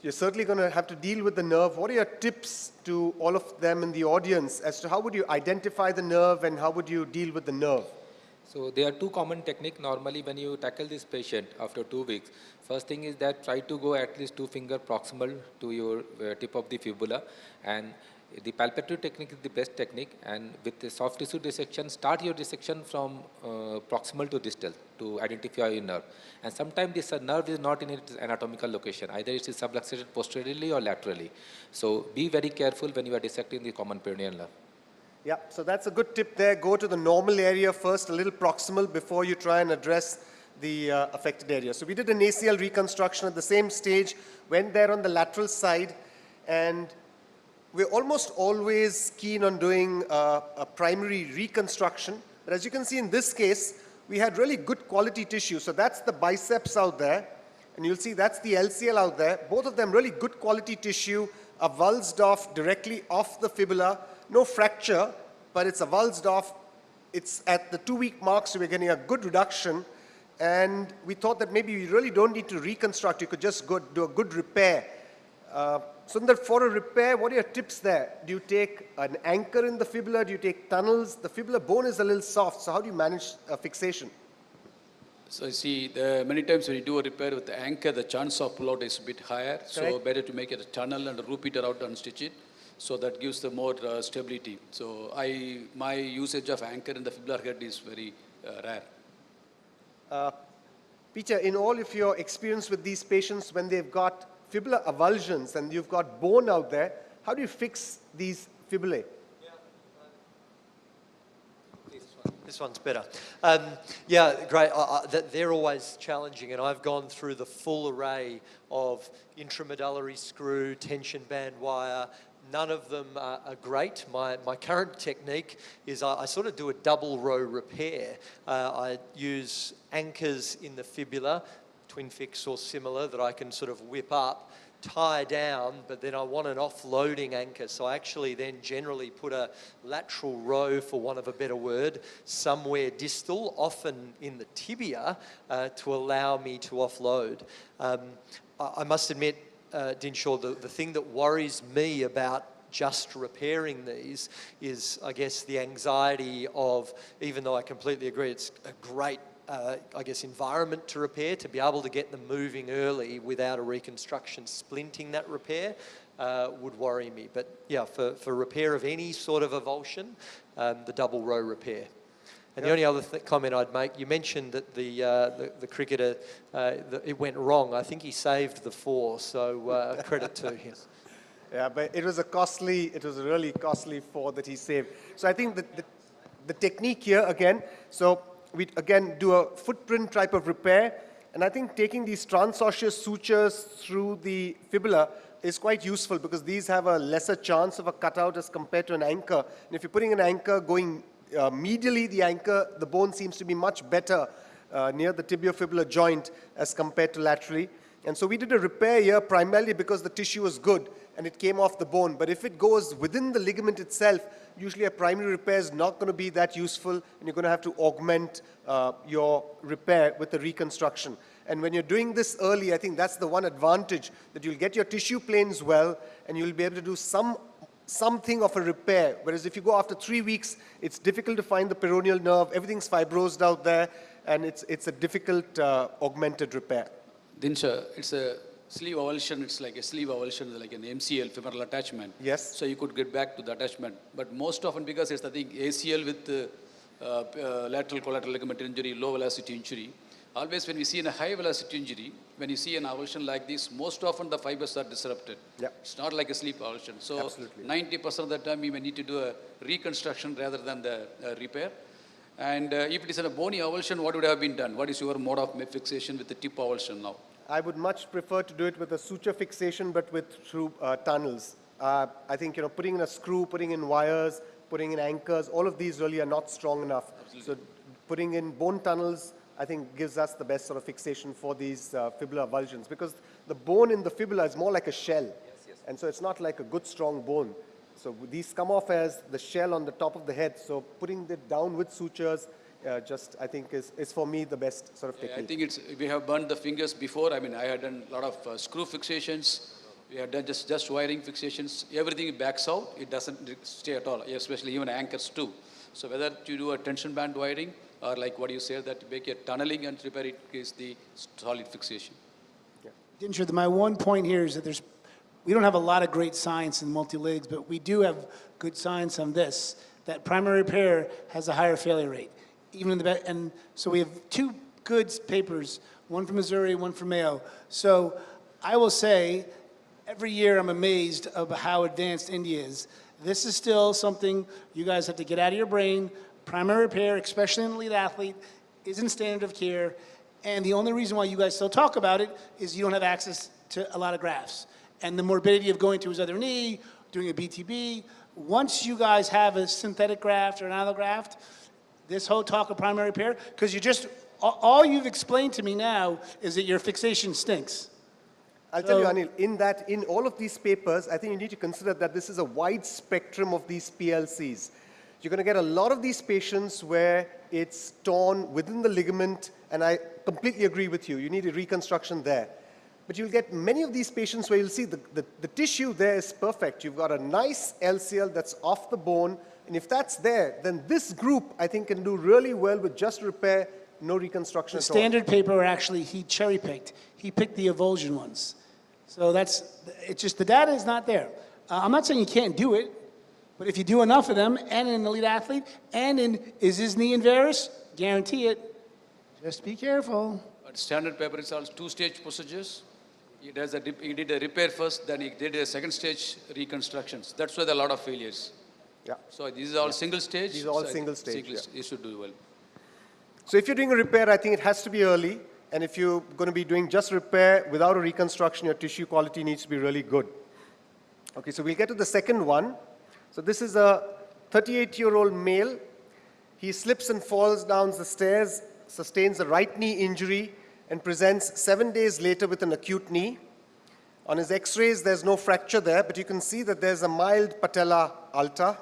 You're certainly going to have to deal with the nerve. What are your tips to all of them in the audience as to how would you identify the nerve and how would you deal with the nerve? So there are two common techniques normally when you tackle this patient after 2 weeks. First thing is that try to go at least 2 finger proximal to your tip of the fibula, and the palpatory technique is the best technique, and with the soft tissue dissection, start your dissection from proximal to distal to identify your nerve. And sometimes this nerve is not in its anatomical location, either it is subluxated posteriorly or laterally. So be very careful when you are dissecting the common peroneal nerve. Yeah, so that's a good tip there. Go to the normal area first, a little proximal, before you try and address the affected area. So we did an ACL reconstruction at the same stage, went there on the lateral side, and we're almost always keen on doing a primary reconstruction. But as you can see in this case, we had really good quality tissue. So that's the biceps out there, and you'll see that's the LCL out there. Both of them really good quality tissue, avulsed off directly off the fibula. No fracture, but it's avulsed off. It's at the 2-week mark, so we're getting a good reduction. And we thought that maybe we really don't need to reconstruct. You could just go do a good repair. Sundar, for a repair, what are your tips there? Do you take an anchor in the fibula? Do you take tunnels? The fibular bone is a little soft, so how do you manage fixation? So you see, many times when you do a repair with the anchor, the chance of pullout is a bit higher. So Correct. better to make it a tunnel and rope it around and stitch it. So that gives the more stability. So my usage of anchor in the fibular head is very rare. Peter, in all of your experience with these patients, when they've got fibular avulsions and you've got bone out there, how do you fix these fibulae? This one's better. Yeah, great. They're always challenging, and I've gone through the full array of intramedullary screw, tension band wire. None of them are great. My current technique is I sort of do a double row repair. I use anchors in the fibula, twin fix or similar, that I can sort of whip up, tie down, but then I want an offloading anchor. So I actually then generally put a lateral row, for want of a better word, somewhere distal, often in the tibia, to allow me to offload. I must admit, Dinshaw, the thing that worries me about just repairing these is, I guess, the anxiety of, even though I completely agree it's a great I guess, environment to repair, to be able to get them moving early without a reconstruction splinting that repair would worry me. But yeah, for repair of any sort of avulsion, the double row repair. And the only other comment I'd make, you mentioned that the cricketer, it went wrong. I think he saved the 4, so credit to him. Yeah, but it was a really costly 4 that he saved. So I think that the technique here again, so we again do a footprint type of repair, and I think taking these transosseous sutures through the fibula is quite useful because these have a lesser chance of a cutout as compared to an anchor. And if you're putting an anchor going medially, the bone seems to be much better near the tibiofibular joint as compared to laterally. And so we did a repair here primarily because the tissue was good and it came off the bone. But if it goes within the ligament itself, usually a primary repair is not going to be that useful, and you're going to have to augment your repair with the reconstruction. And when you're doing this early, I think that's the one advantage, that you'll get your tissue planes well and you'll be able to do something of a repair. Whereas if you go after 3 weeks, it's difficult to find the peroneal nerve, everything's fibrosed out there, and it's a difficult augmented repair. Dinsha, it's a sleeve avulsion, it's like a sleeve avulsion, like an MCL, femoral attachment. Yes. So you could get back to the attachment. But most often, because it's, I think, ACL with lateral collateral ligament injury, low velocity injury, always when we see in a high velocity injury, when you see an avulsion like this, most often the fibers are disrupted. Yeah. It's not like a sleeve avulsion. So Absolutely. 90% of the time we may need to do a reconstruction rather than the repair. And if it is a bony avulsion, what would have been done? What is your mode of fixation with the tip avulsion now? I would much prefer to do it with a suture fixation, but through tunnels. I think, putting in a screw, putting in wires, putting in anchors, all of these really are not strong enough. Absolutely. So putting in bone tunnels, I think, gives us the best sort of fixation for these fibular avulsions, because the bone in the fibula is more like a shell. And so it's not like a good strong bone. So these come off as the shell on the top of the head. So putting it down with sutures I think is for me the best sort of technique. I think we have burned the fingers before. I mean, I had done a lot of screw fixations. We had done just wiring fixations. Everything backs out. It doesn't stay at all, especially even anchors too. So whether you do a tension band wiring or like what you say, that make a tunneling and repair it is the solid fixation. Dinsha, my one point here is that we don't have a lot of great science in multi-legs, but we do have good science on this, that primary repair has a higher failure rate. Even in the back, and so we have two good papers, one from Missouri, one from Mayo. So I will say, every year I'm amazed of how advanced India is. This is still something you guys have to get out of your brain. Primary repair, especially in elite athlete, isn't standard of care. And the only reason why you guys still talk about it is you don't have access to a lot of grafts. And the morbidity of going to his other knee, doing a BTB. Once you guys have a synthetic graft or an allograft, this whole talk of primary repair, because all you've explained to me now is that your fixation stinks. I'll tell you, Anil, in all of these papers, I think you need to consider that this is a wide spectrum of these PLCs. You're going to get a lot of these patients where it's torn within the ligament, and I completely agree with you. You need a reconstruction there. But you'll get many of these patients where you'll see the tissue there is perfect. You've got a nice LCL that's off the bone, and if that's there, then this group, I think, can do really well with just repair, no reconstruction at all. The standard paper, actually, he cherry-picked. He picked the avulsion ones. So it's just the data is not there. I'm not saying you can't do it, but if you do enough of them, and in an elite athlete, and is his knee in varus, guarantee it. Just be careful. But standard paper is all two-stage procedures. He did a repair first, then he did a second stage reconstructions. That's why there are a lot of failures. Yeah. So these are all single stage. These are all single stage. You should do well. So if you're doing a repair, I think it has to be early. And if you're going to be doing just repair without a reconstruction, your tissue quality needs to be really good. Okay, so we'll get to the second one. So this is a 38-year-old male. He slips and falls down the stairs, sustains a right knee injury, and presents 7 days later with an acute knee. On his x-rays, there's no fracture there, but you can see that there's a mild patella alta.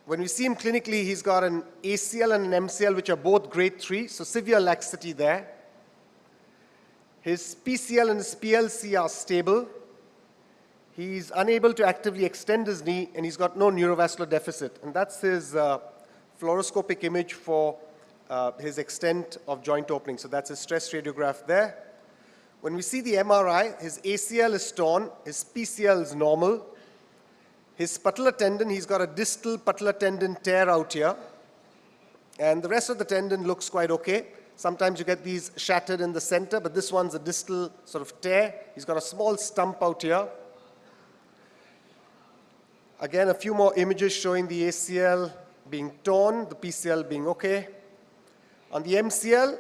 When we see him clinically, he's got an ACL and an MCL, which are both grade 3, so severe laxity there. His PCL and his PLC are stable. He's unable to actively extend his knee, and he's got no neurovascular deficit. And that's his fluoroscopic image for his extent of joint opening. So that's his stress radiograph there. When we see the MRI, his ACL is torn, his PCL is normal. His patellar tendon, he's got a distal patellar tendon tear out here. And the rest of the tendon looks quite okay. Sometimes you get these shattered in the center, but this one's a distal sort of tear. He's got a small stump out here. Again, a few more images showing the ACL being torn, the PCL being okay. On the MCL,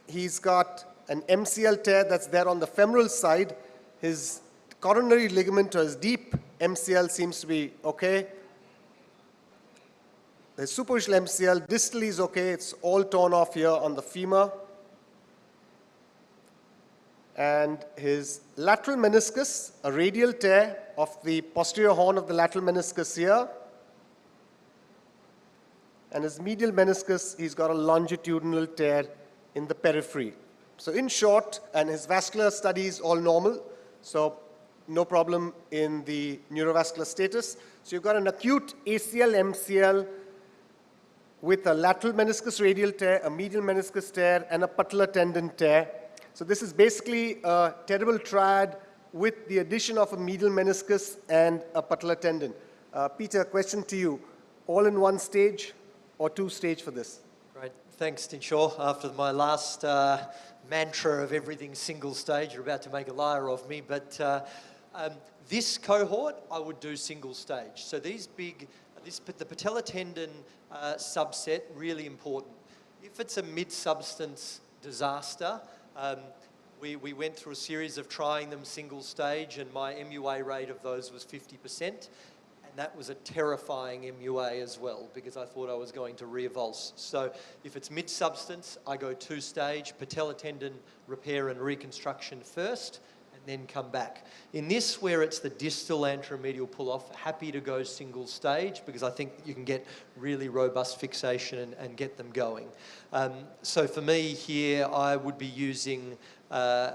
he's got an MCL tear that's there on the femoral side. His coronary ligament or his deep MCL seems to be okay. his superficial MCL, distally is okay, it's all torn off here on the femur. And his lateral meniscus, a radial tear of the posterior horn of the lateral meniscus here. And his medial meniscus, he's got a longitudinal tear in the periphery. So in short, and his vascular studies all normal, so no problem in the neurovascular status. So you've got an acute ACL, MCL with a lateral meniscus radial tear, a medial meniscus tear, and a patellar tendon tear. So this is basically a terrible triad with the addition of a medial meniscus and a patellar tendon. Peter, question to you. All in one stage or two stage for this? Great. Thanks, Tinshaw. After my last mantra of everything single stage, you're about to make a liar of me, but this cohort, I would do single stage. So these big, the patellar tendon subset, really important. If it's a mid-substance disaster, we went through a series of trying them single stage, and my MUA rate of those was 50%. And that was a terrifying MUA as well, because I thought I was going to reavulse. So if it's mid-substance, I go two-stage, patellar tendon repair and reconstruction first, and then come back. In this, where it's the distal anteromedial pull-off, happy to go single stage, because I think you can get really robust fixation and get them going. So for me here, I would be using, I'd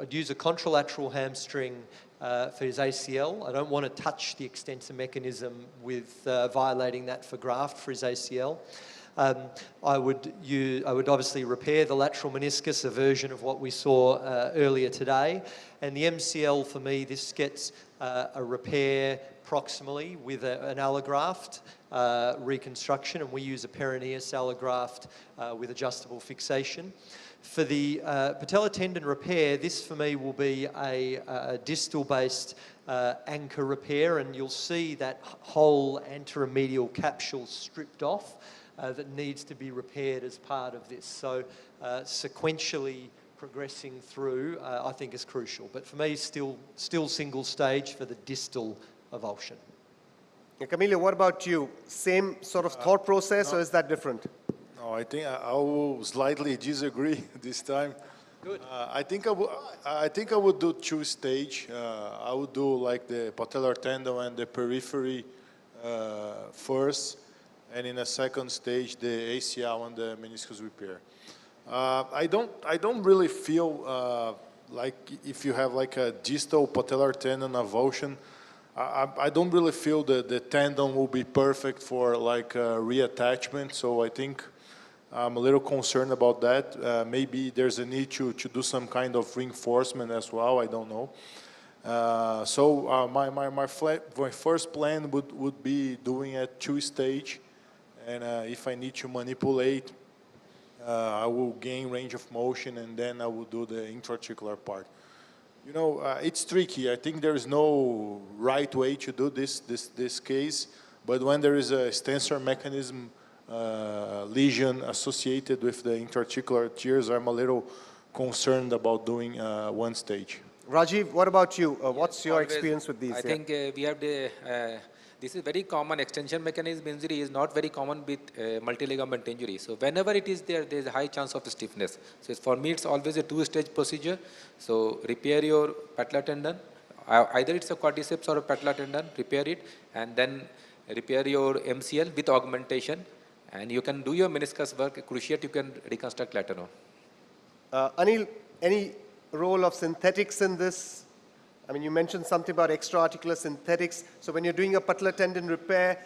use a contralateral hamstring for his ACL. I don't want to touch the extensor mechanism with violating that for graft for his ACL. I would obviously repair the lateral meniscus, a version of what we saw earlier today. And the MCL, for me, this gets a repair proximally with an allograft reconstruction, and we use a perineus allograft with adjustable fixation. For the patellar tendon repair, this for me will be a distal-based anchor repair, and you'll see that whole anteromedial capsule stripped off that needs to be repaired as part of this. So sequentially progressing through, I think, is crucial. But for me, still single stage for the distal avulsion. Camilo, what about you? Same sort of thought process, or is that different? No, I think I will slightly disagree this time. Good. I think I would do two-stage. I would do like the patellar tendon and the periphery first, and in a second stage the ACL and the meniscus repair. I don't really feel like if you have like a distal patellar tendon avulsion, I don't really feel that the tendon will be perfect for like reattachment. So I think I'm a little concerned about that. Maybe there's a need to do some kind of reinforcement as well. I don't know. My first plan would be doing a two-stage, and if I need to manipulate, I will gain range of motion, and then I will do the intra-articular part. You know, it's tricky. I think there is no right way to do this case, but when there is a extensor mechanism lesion associated with the intra-articular tears, I'm a little concerned about doing one stage. Rajiv, what about you? What's your experience with these? I think we have the, this is very common. Extension mechanism injury is not very common with multi-ligament injury. So whenever it is there, there is a high chance of stiffness. So for me, it's always a two-stage procedure. So repair your patellar tendon. Either it's a quadriceps or a patellar tendon, repair it, and then repair your MCL with augmentation. And you can do your meniscus work, cruciate, you can reconstruct later on. Anil, any role of synthetics in this? I mean, you mentioned something about extra-articular synthetics. So when you're doing a patellar tendon repair,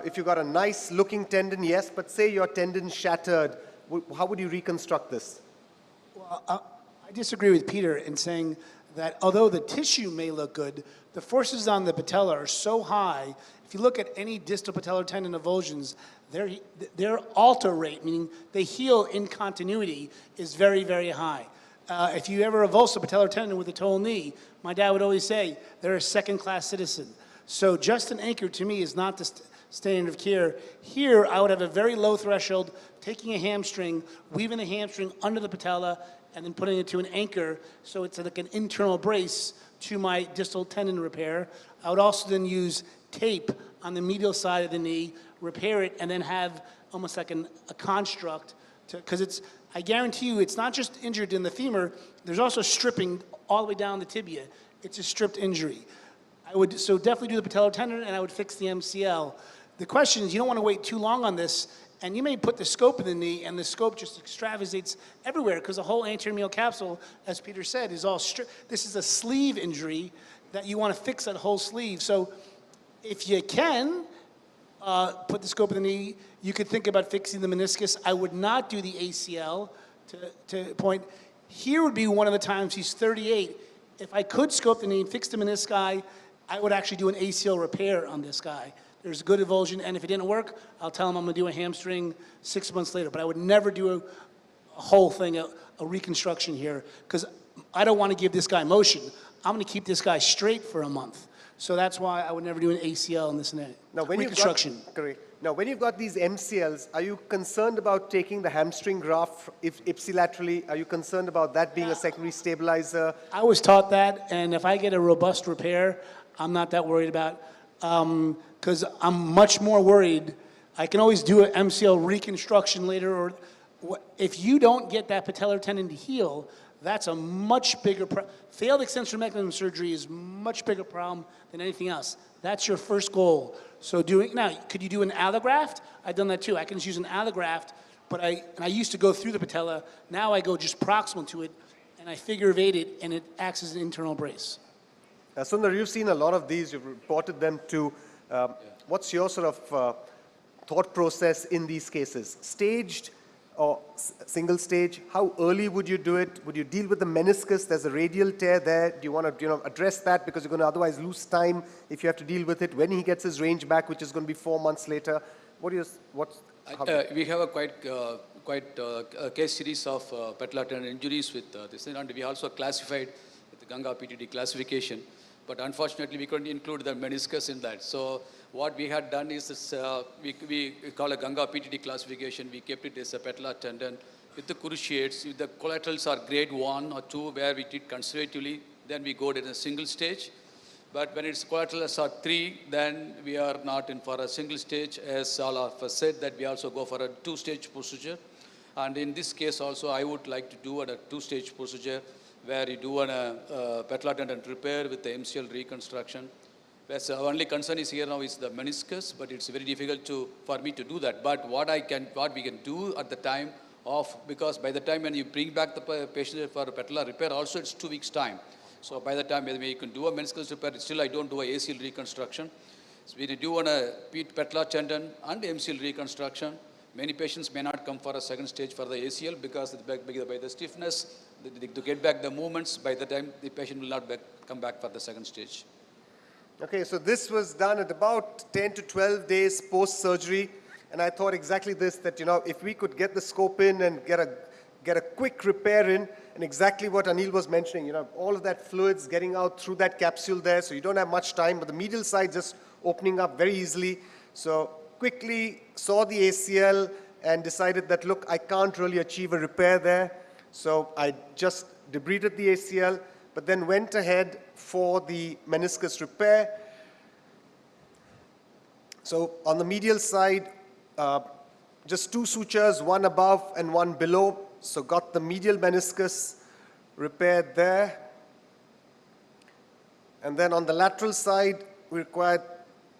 if you've got a nice looking tendon, yes, but say your tendon shattered, how would you reconstruct this? Well, I disagree with Peter in saying that although the tissue may look good, the forces on the patella are so high. If you look at any distal patellar tendon avulsions, their alter rate, meaning they heal in continuity, is very, very high. If you ever avulse a patellar tendon with a toe knee, my dad would always say, they're a second-class citizen. So just an anchor to me is not the standard of care. Here, I would have a very low threshold, taking a hamstring, weaving the hamstring under the patella, and then putting it to an anchor, so it's like an internal brace to my distal tendon repair. I would also then use tape on the medial side of the knee, repair it, and then have almost like a construct, because it's, I guarantee you, it's not just injured in the femur, there's also stripping all the way down the tibia. It's a stripped injury. I would so definitely do the patellar tendon, and I would fix the MCL. The question is, you don't want to wait too long on this, and you may put the scope in the knee, and the scope just extravasates everywhere, because the whole anterior medial capsule, as Peter said, is all stripped. This is a sleeve injury that you want to fix that whole sleeve. So if you can put the scope in the knee, you could think about fixing the meniscus. I would not do the ACL to point. Here would be one of the times, he's 38. If I could scope the knee and fix the menisci, I would actually do an ACL repair on this guy. There's good avulsion, and if it didn't work, I'll tell him I'm gonna do a hamstring 6 months later. But I would never do a whole thing, a reconstruction here, because I don't want to give this guy motion. I'm gonna keep this guy straight for a month. So that's why I would never do an ACL in this now, when reconstruction. Now, when you've got these MCLs, are you concerned about taking the hamstring graft ipsilaterally? Are you concerned about that being a secondary stabilizer? I was taught that, and if I get a robust repair, I'm not that worried about, because I'm much more worried. I can always do an MCL reconstruction later, or if you don't get that patellar tendon to heal, that's a much bigger failed extension mechanism surgery is much bigger problem than anything else. That's your first goal. So now, could you do an allograft? I've done that too. I can just use an allograft, but I used to go through the patella. Now I go just proximal to it, and I figure eight it, and it acts as an internal brace. Sundar, you've seen a lot of these. You've reported them to. What's your sort of thought process in these cases? Staged or single stage? How early would you do it? Would you deal with the meniscus? There's a radial tear there. Do you want to address that because you're going to otherwise lose time if you have to deal with it when he gets his range back, which is going to be 4 months later? We have a quite case series of patellar tendon injuries with this, and we also classified with the Ganga PTD classification. But unfortunately, we couldn't include the meniscus in that. So what we had done is this, we call a Ganga PTD classification. We kept it as a patellar tendon with the cruciates. If the collaterals are grade 1 or 2, where we treat conservatively, then we go in a single stage. But when it's collaterals are 3, then we are not in for a single stage. As all of us said, that we also go for a 2-stage procedure. And in this case also, I would like to do a 2-stage procedure where you do a patellar tendon repair with the MCL reconstruction. That's our only concern is here now is the meniscus, but it's very difficult for me to do that. But what we can do at the time of, because by the time when you bring back the patient for a patellar repair, also it's 2 weeks time. So by the time you can do a meniscus repair, still I don't do a ACL reconstruction. So we do a patellar tendon and MCL reconstruction. Many patients may not come for a second stage for the ACL because by the stiffness, to get back the movements, by the time the patient will not come back for the second stage. Okay, so this was done at about 10 to 12 days post-surgery, and I thought exactly this, that if we could get the scope in and get a quick repair in, and exactly what Anil was mentioning, all of that fluids getting out through that capsule there, so you don't have much time, but the medial side just opening up very easily. So quickly saw the ACL and decided that, look, I can't really achieve a repair there. So I just debrided the ACL, but then went ahead for the meniscus repair. So on the medial side, just 2 sutures, one above and one below. So got the medial meniscus repaired there. And then on the lateral side, we required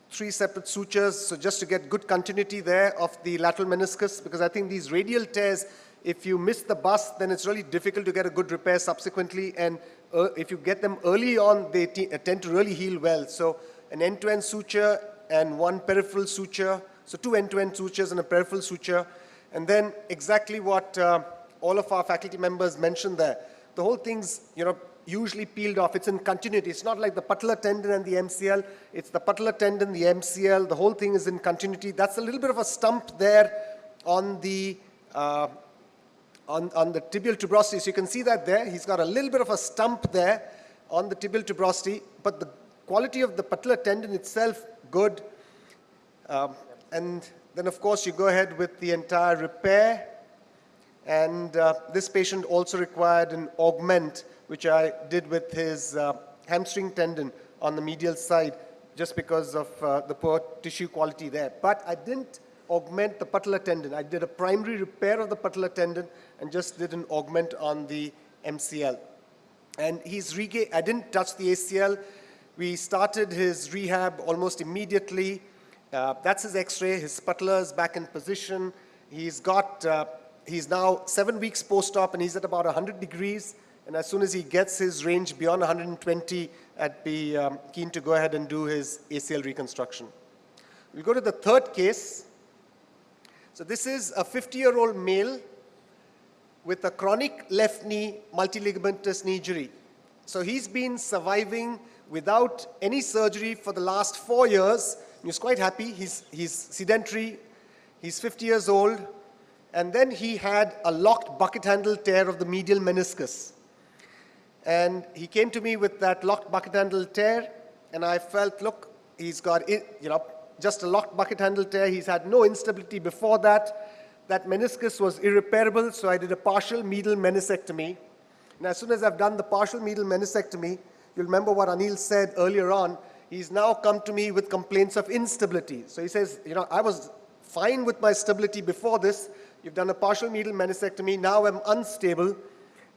3 separate sutures. So just to get good continuity there of the lateral meniscus, because I think these radial tears, if you miss the bust, then it's really difficult to get a good repair subsequently. And if you get them early on, they tend to really heal well. So an end-to-end suture and 1 peripheral suture. So 2 end-to-end sutures and a peripheral suture. And then exactly what all of our faculty members mentioned there. The whole thing's, usually peeled off. It's in continuity. It's not like the patellar tendon and the MCL. It's the patellar tendon, the MCL. The whole thing is in continuity. That's a little bit of a stump there on the on the tibial tuberosity. So you can see that there. He's got a little bit of a stump there on the tibial tuberosity, but the quality of the patellar tendon itself, good. And then, of course, you go ahead with the entire repair. And this patient also required an augment, which I did with his hamstring tendon on the medial side. just because of the poor tissue quality there. But I didn't augment the patellar tendon. I did a primary repair of the patellar tendon and just did an augment on the MCL. And I didn't touch the ACL. We started his rehab almost immediately. That's his x-ray. His patellar is back in position. He's now 7 weeks post-op and he's at about 100 degrees. And as soon as he gets his range beyond 120, I'd be keen to go ahead and do his ACL reconstruction. We'll go to the third case. So this is a 50-year-old male with a chronic left knee multiligamentous knee injury. So he's been surviving without any surgery for the last 4 years. He's quite happy. He's sedentary. He's 50 years old. And then he had a locked bucket handle tear of the medial meniscus. And he came to me with that locked bucket handle tear. And I felt, look, he's got, just a locked bucket handle tear. He's had no instability before that. That meniscus was irreparable, so I did a partial medial meniscectomy. And as soon as I've done the partial medial meniscectomy, you'll remember what Anil said earlier on, he's now come to me with complaints of instability. So he says, I was fine with my stability before this. You've done a partial medial meniscectomy. Now I'm unstable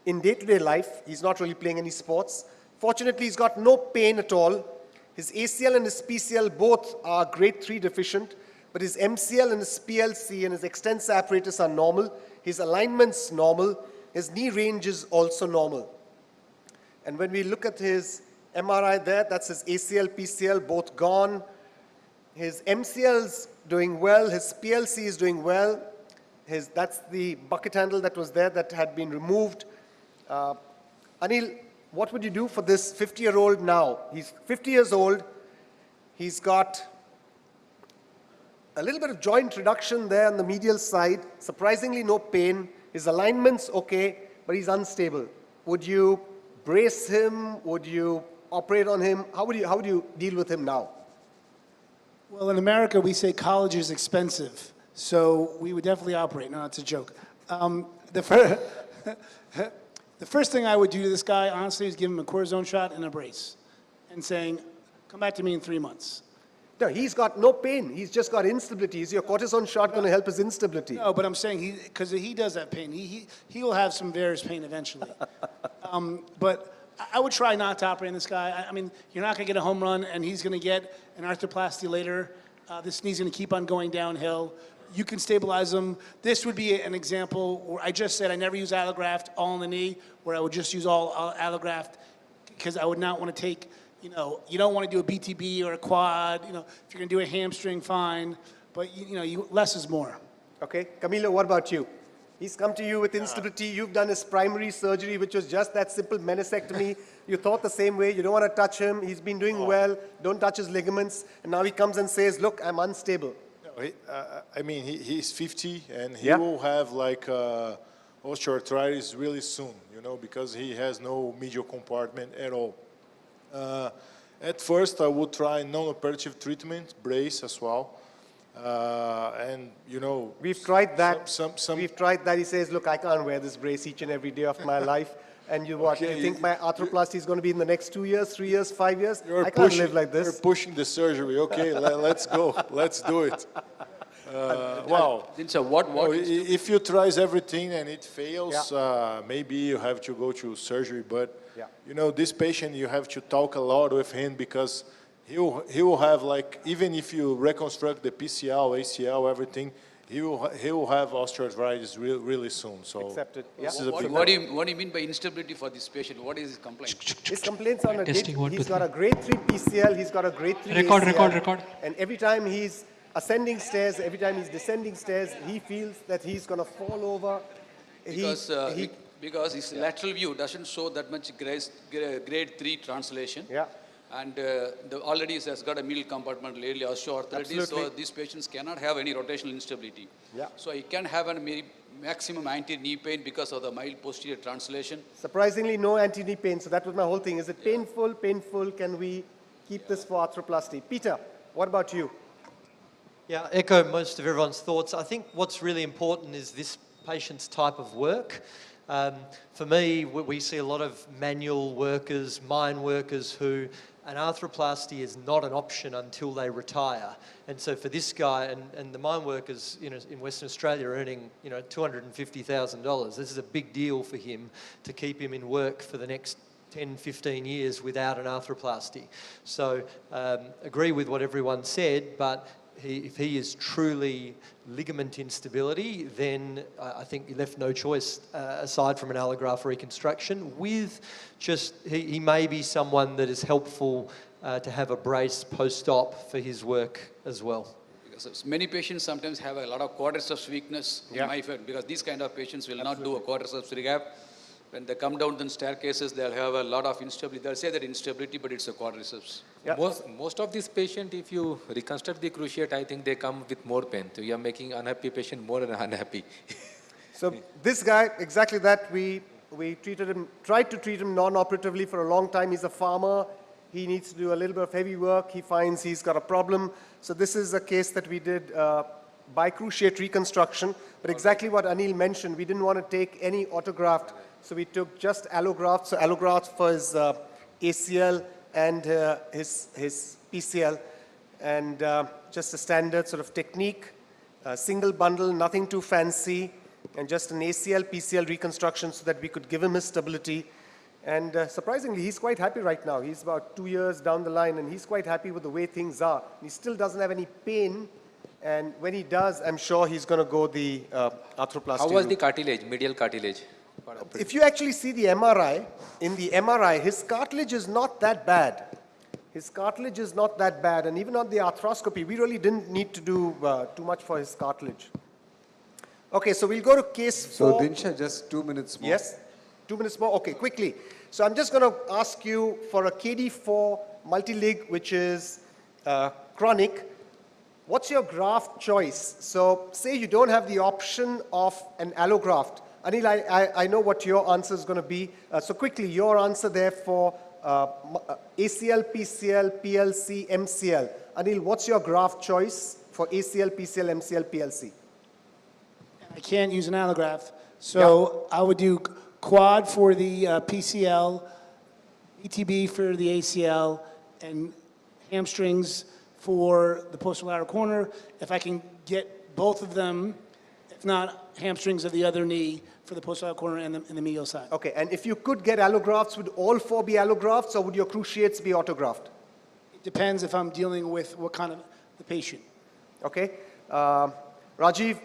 in day-to-day life. He's not really playing any sports. Fortunately, he's got no pain at all. His ACL and his PCL both are grade 3 deficient. But his MCL and his PLC and his extensor apparatus are normal. His alignment's normal. His knee range is also normal. And when we look at his MRI there, that's his ACL, PCL, both gone. His MCL's doing well. His PLC is doing well. That's the bucket handle that was there that had been removed. Anil, what would you do for this 50-year-old now? He's 50 years old. He's got a little bit of joint reduction there on the medial side, surprisingly no pain. His alignment's okay, but he's unstable. Would you brace him? Would you operate on him? How would you deal with him now? Well, in America, we say college is expensive, so we would definitely operate. No, it's a joke. The first thing I would do to this guy, honestly, is give him a cortisone shot and a brace and saying, come back to me in 3 months. No, he's got no pain. He's just got instability. Is your cortisone shot going to help his instability? No, but I'm saying because he does have pain. He will have some various pain eventually. But I would try not to operate on this guy. I mean, you're not going to get a home run, and he's going to get an arthroplasty later. This knee's going to keep on going downhill. You can stabilize him. This would be an example where I just said I never use allograft all in the knee, where I would just use all allograft because I would not want to take. You don't want to do a BTB or a quad. If you're going to do a hamstring, fine. But, less is more. Okay. Camilo, what about you? He's come to you with instability. You've done his primary surgery, which was just that simple meniscectomy. You thought the same way. You don't want to touch him. He's been doing well. Don't touch his ligaments. And now he comes and says, look, I'm unstable. I mean, he's 50, and he will have osteoarthritis really soon, because he has no medial compartment at all. At first, I would try non-operative treatment, brace as well. And, we've tried that. We've tried that. He says, look, I can't wear this brace each and every day of my life. And you think my arthroplasty is going to be in the next 2 years, 3 years, 5 years? I can't live like this. You're pushing the surgery. Okay, let's go. Let's do it. If you try everything and it fails, maybe you have to go to surgery. But, this patient, you have to talk a lot with him because he will have, even if you reconstruct the PCL, ACL, everything, he will have osteoarthritis really soon. So accepted. What do you mean by instability for this patient? What is his complaint? His complaints on he's got a grade 3 PCL, he's got a grade 3 ACL, record. And every time he's ascending stairs, every time he's descending stairs, he feels that he's going to fall over. Because his lateral view doesn't show that much grade 3 translation. And already has got a middle compartment lately osteoarthritis, so these patients cannot have any rotational instability. So he can have a maximum anti-knee pain because of the mild posterior translation. Surprisingly, no anti-knee pain. So that was my whole thing. Is it painful? Painful? Can we keep this for arthroplasty? Peter, what about you? Yeah, echo most of everyone's thoughts. I think what's really important is this patient's type of work. For me, we see a lot of manual workers, mine workers who an arthroplasty is not an option until they retire. And so for this guy, and the mine workers in Western Australia are earning $250,000, this is a big deal for him to keep him in work for the next 10, 15 years without an arthroplasty. So agree with what everyone said, but if he is truly ligament instability, then I think you're left no choice aside from an allograft reconstruction. With just, he may be someone that is helpful to have a brace post-op for his work as well. Because many patients sometimes have a lot of quadriceps weakness, because these kind of patients will not do a quadriceps rehab. When they come down the staircases, they'll have a lot of instability. They'll say that instability, but it's a quadriceps. Most of these patients, if you reconstruct the cruciate, I think they come with more pain. So you are making unhappy patient more unhappy. So this guy, exactly that, we treated him, tried to treat him non-operatively for a long time. He's a farmer. He needs to do a little bit of heavy work. He finds he's got a problem. So this is a case that we did by cruciate reconstruction. But exactly what Anil mentioned, we didn't want to take any autograft. So we took just allografts, so allografts for his ACL and his PCL, and just a standard sort of technique, single bundle, nothing too fancy, and just an ACL, PCL reconstruction so that we could give him his stability. And surprisingly, he's quite happy right now. He's about 2 years down the line, and he's quite happy with the way things are. He still doesn't have any pain, and when he does, I'm sure he's going to go the arthroplasty How was route. the cartilage, medial cartilage? If you actually see the MRI, in the MRI, his cartilage is not that bad. His cartilage is not that bad. And even on the arthroscopy, we really didn't need to do too much for his cartilage. Okay, so we'll go to case 4. So Dinsha, just 2 minutes more. Yes, 2 minutes more. Okay, quickly. So I'm just going to ask you for a KD4 multi-lig, which is chronic. What's your graft choice? So say you don't have the option of an allograft. Anil, I know what your answer is going to be. So quickly, your answer there for ACL, PCL, PLC, MCL. Anil, what's your graft choice for ACL, PCL, MCL, PLC? I can't use an allograft, so I would do quad for the PCL, ETB for the ACL, and hamstrings for the posterolateral corner. If I can get both of them, if not, hamstrings of the other knee for the posterolateral corner and the medial side. Okay, and if you could get allografts, would all 4 be allografts, or would your cruciates be autograft? It depends if I'm dealing with what kind of the patient. Okay. Rajiv,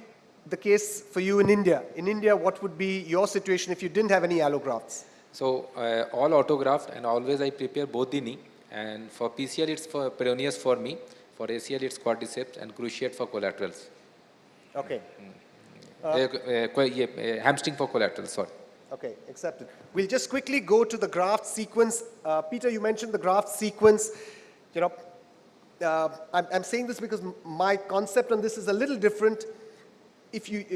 the case for you in India. In India, what would be your situation if you didn't have any allografts? So all autograft, and always I prepare both the knee. And for PCL, it's for peroneus for me. For ACL, it's quadriceps, and cruciate for collaterals. Okay. Hamstring for collateral, sorry. Okay, accepted. We'll just quickly go to the graft sequence. Peter, you mentioned the graft sequence. You know, I'm saying this because my concept on this is a little different.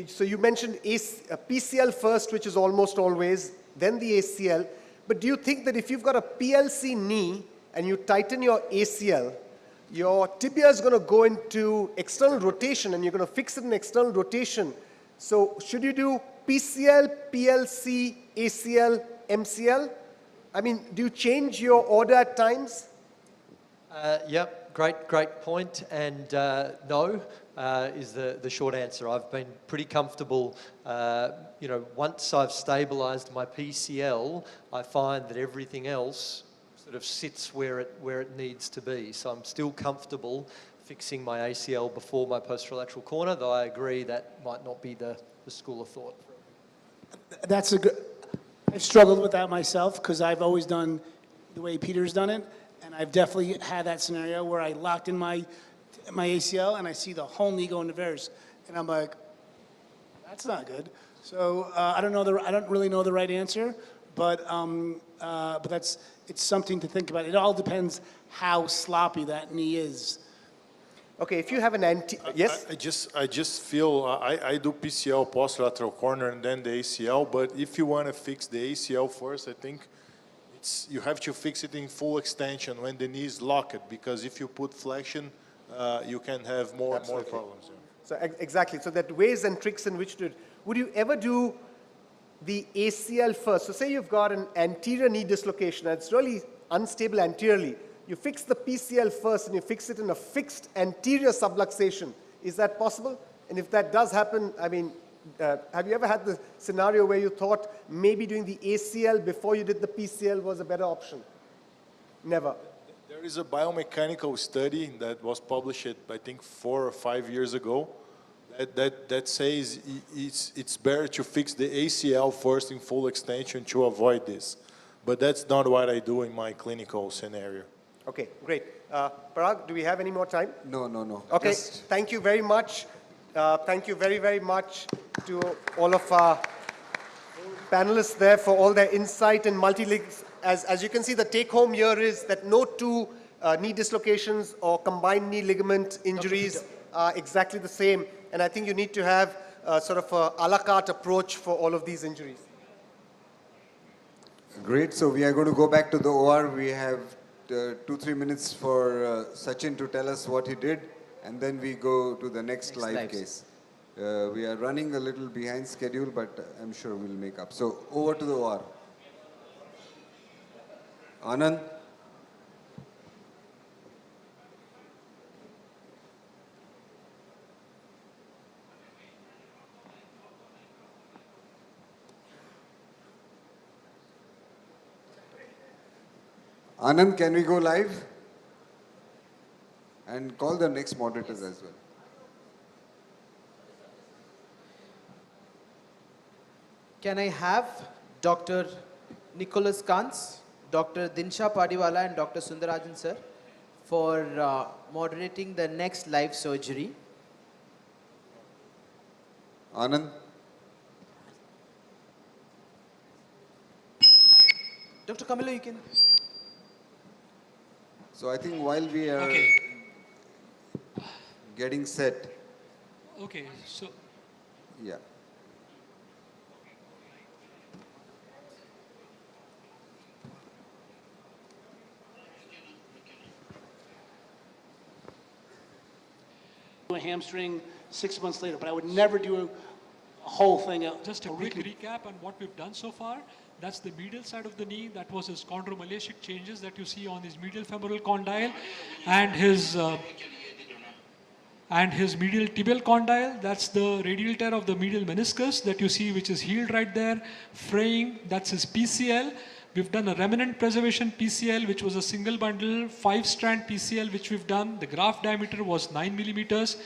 So you mentioned PCL first, which is almost always, then the ACL. But do you think that if you've got a PLC knee and you tighten your ACL, your tibia is going to go into external rotation and you're going to fix it in external rotation? So should you do PCL, PLC, ACL, MCL? I mean, do you change your order at times? Yep, great point. And no is the short answer. I've been pretty comfortable. You know, once I've stabilized my PCL, I find that everything else sort of sits where it needs to be. So I'm still comfortable fixing my ACL before my posterolateral corner, though I agree that might not be the school of thought. That's a good, I've struggled with that myself because I've always done the way Peter's done it, and I've definitely had that scenario where I locked in my ACL and I see the whole knee go into varus, and I'm like, that's not good. So I don't really know the right answer, but it's something to think about. It all depends how sloppy that knee is. Okay, if you have an yes? I just feel, I do PCL, posterolateral corner, and then the ACL, but if you want to fix the ACL first, I think you have to fix it in full extension when the knee is locked, because if you put flexion, you can have more problems. So exactly, so that ways and tricks in which to, would you ever do the ACL first? So say you've got an anterior knee dislocation, and it's really unstable anteriorly. you fix the PCL first and you fix it in a fixed anterior subluxation. Is that possible? And if that does happen, I mean, have you ever had the scenario where you thought maybe doing the ACL before you did the PCL was a better option? Never. There is a biomechanical study that was published, I think, 4 or 5 years ago, that says it's better to fix the ACL first in full extension to avoid this. But that's not what I do in my clinical scenario. Okay, great. Parag, do we have any more time? No, no, no. Okay, thank you very much. Thank you very, very much to all of our panelists there for all their insight and multi-links. As you can see, the take-home here is that no two knee dislocations or combined knee ligament injuries are exactly the same. And I think you need to have sort of a a la carte approach for all of these injuries. Great. So we are going to go back to the OR. We have 2-3 minutes for Sachin to tell us what he did, and then we go to the next live case. We are running a little behind schedule, but I'm sure we'll make up. So over to the OR. Anand. Anand, can we go live? And call the next moderators as well. Can I have Dr. Nicholas Kantz, Dr. Dinsha Padiwala and Dr. Sundarajan sir for moderating the next live surgery? Anand. Dr. Camillo, you can... So I think while we are getting set. Okay, so... Yeah. A hamstring 6 months later, but I would never do a whole thing. Just a quick recap on what we've done so far. That's the medial side of the knee. That was his chondromalacic changes that you see on his medial femoral condyle and his medial tibial condyle. That's the radial tear of the medial meniscus that you see, which is healed right there. Fraying, that's his PCL. We've done a remnant preservation PCL, which was a single bundle, 5-strand PCL, which we've done. The graft diameter was 9 millimeters.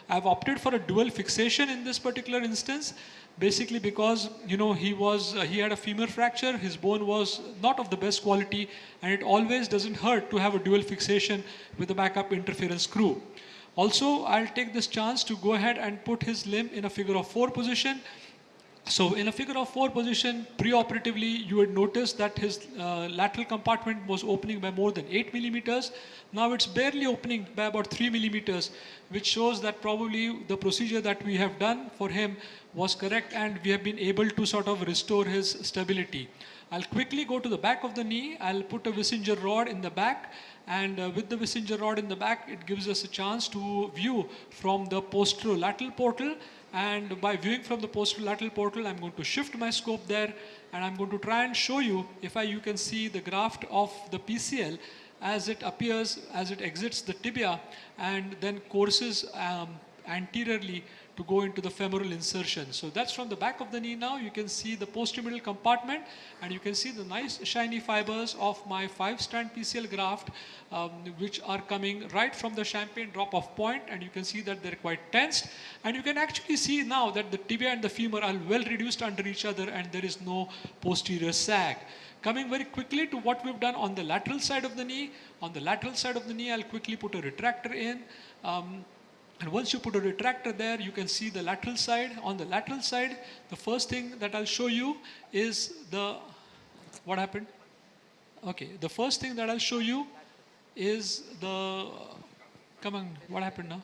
I've opted for a dual fixation in this particular instance, basically because, you know, he had a femur fracture, his bone was not of the best quality, and it always doesn't hurt to have a dual fixation with a backup interference screw. Also, I'll take this chance to go ahead and put his limb in a figure of 4 position. So in a figure of 4 position, preoperatively, you would notice that his lateral compartment was opening by more than 8 millimeters. Now it's barely opening by about 3 millimeters, which shows that probably the procedure that we have done for him was correct, and we have been able to sort of restore his stability. I'll quickly go to the back of the knee. I'll put a Wissinger rod in the back, and with the Wissinger rod in the back, it gives us a chance to view from the posterolateral portal. And by viewing from the posterolateral portal, I'm going to shift my scope there, and I'm going to try and show you if you can see the graft of the PCL as it appears, as it exits the tibia and then courses anteriorly to go into the femoral insertion. So that's from the back of the knee now. You can see the posterior compartment, and you can see the nice shiny fibers of my 5-strand PCL graft, which are coming right from the champagne drop-off point, and you can see that they're quite tensed. And you can actually see now that the tibia and the femur are well reduced under each other, and there is no posterior sag. Coming very quickly to what we've done on the lateral side of the knee. On the lateral side of the knee, I'll quickly put a retractor in. And once you put a retractor there, you can see the lateral side. On the lateral side, the first thing that I'll show you is what happened? Okay, the first thing that I'll show you is come on, what happened now?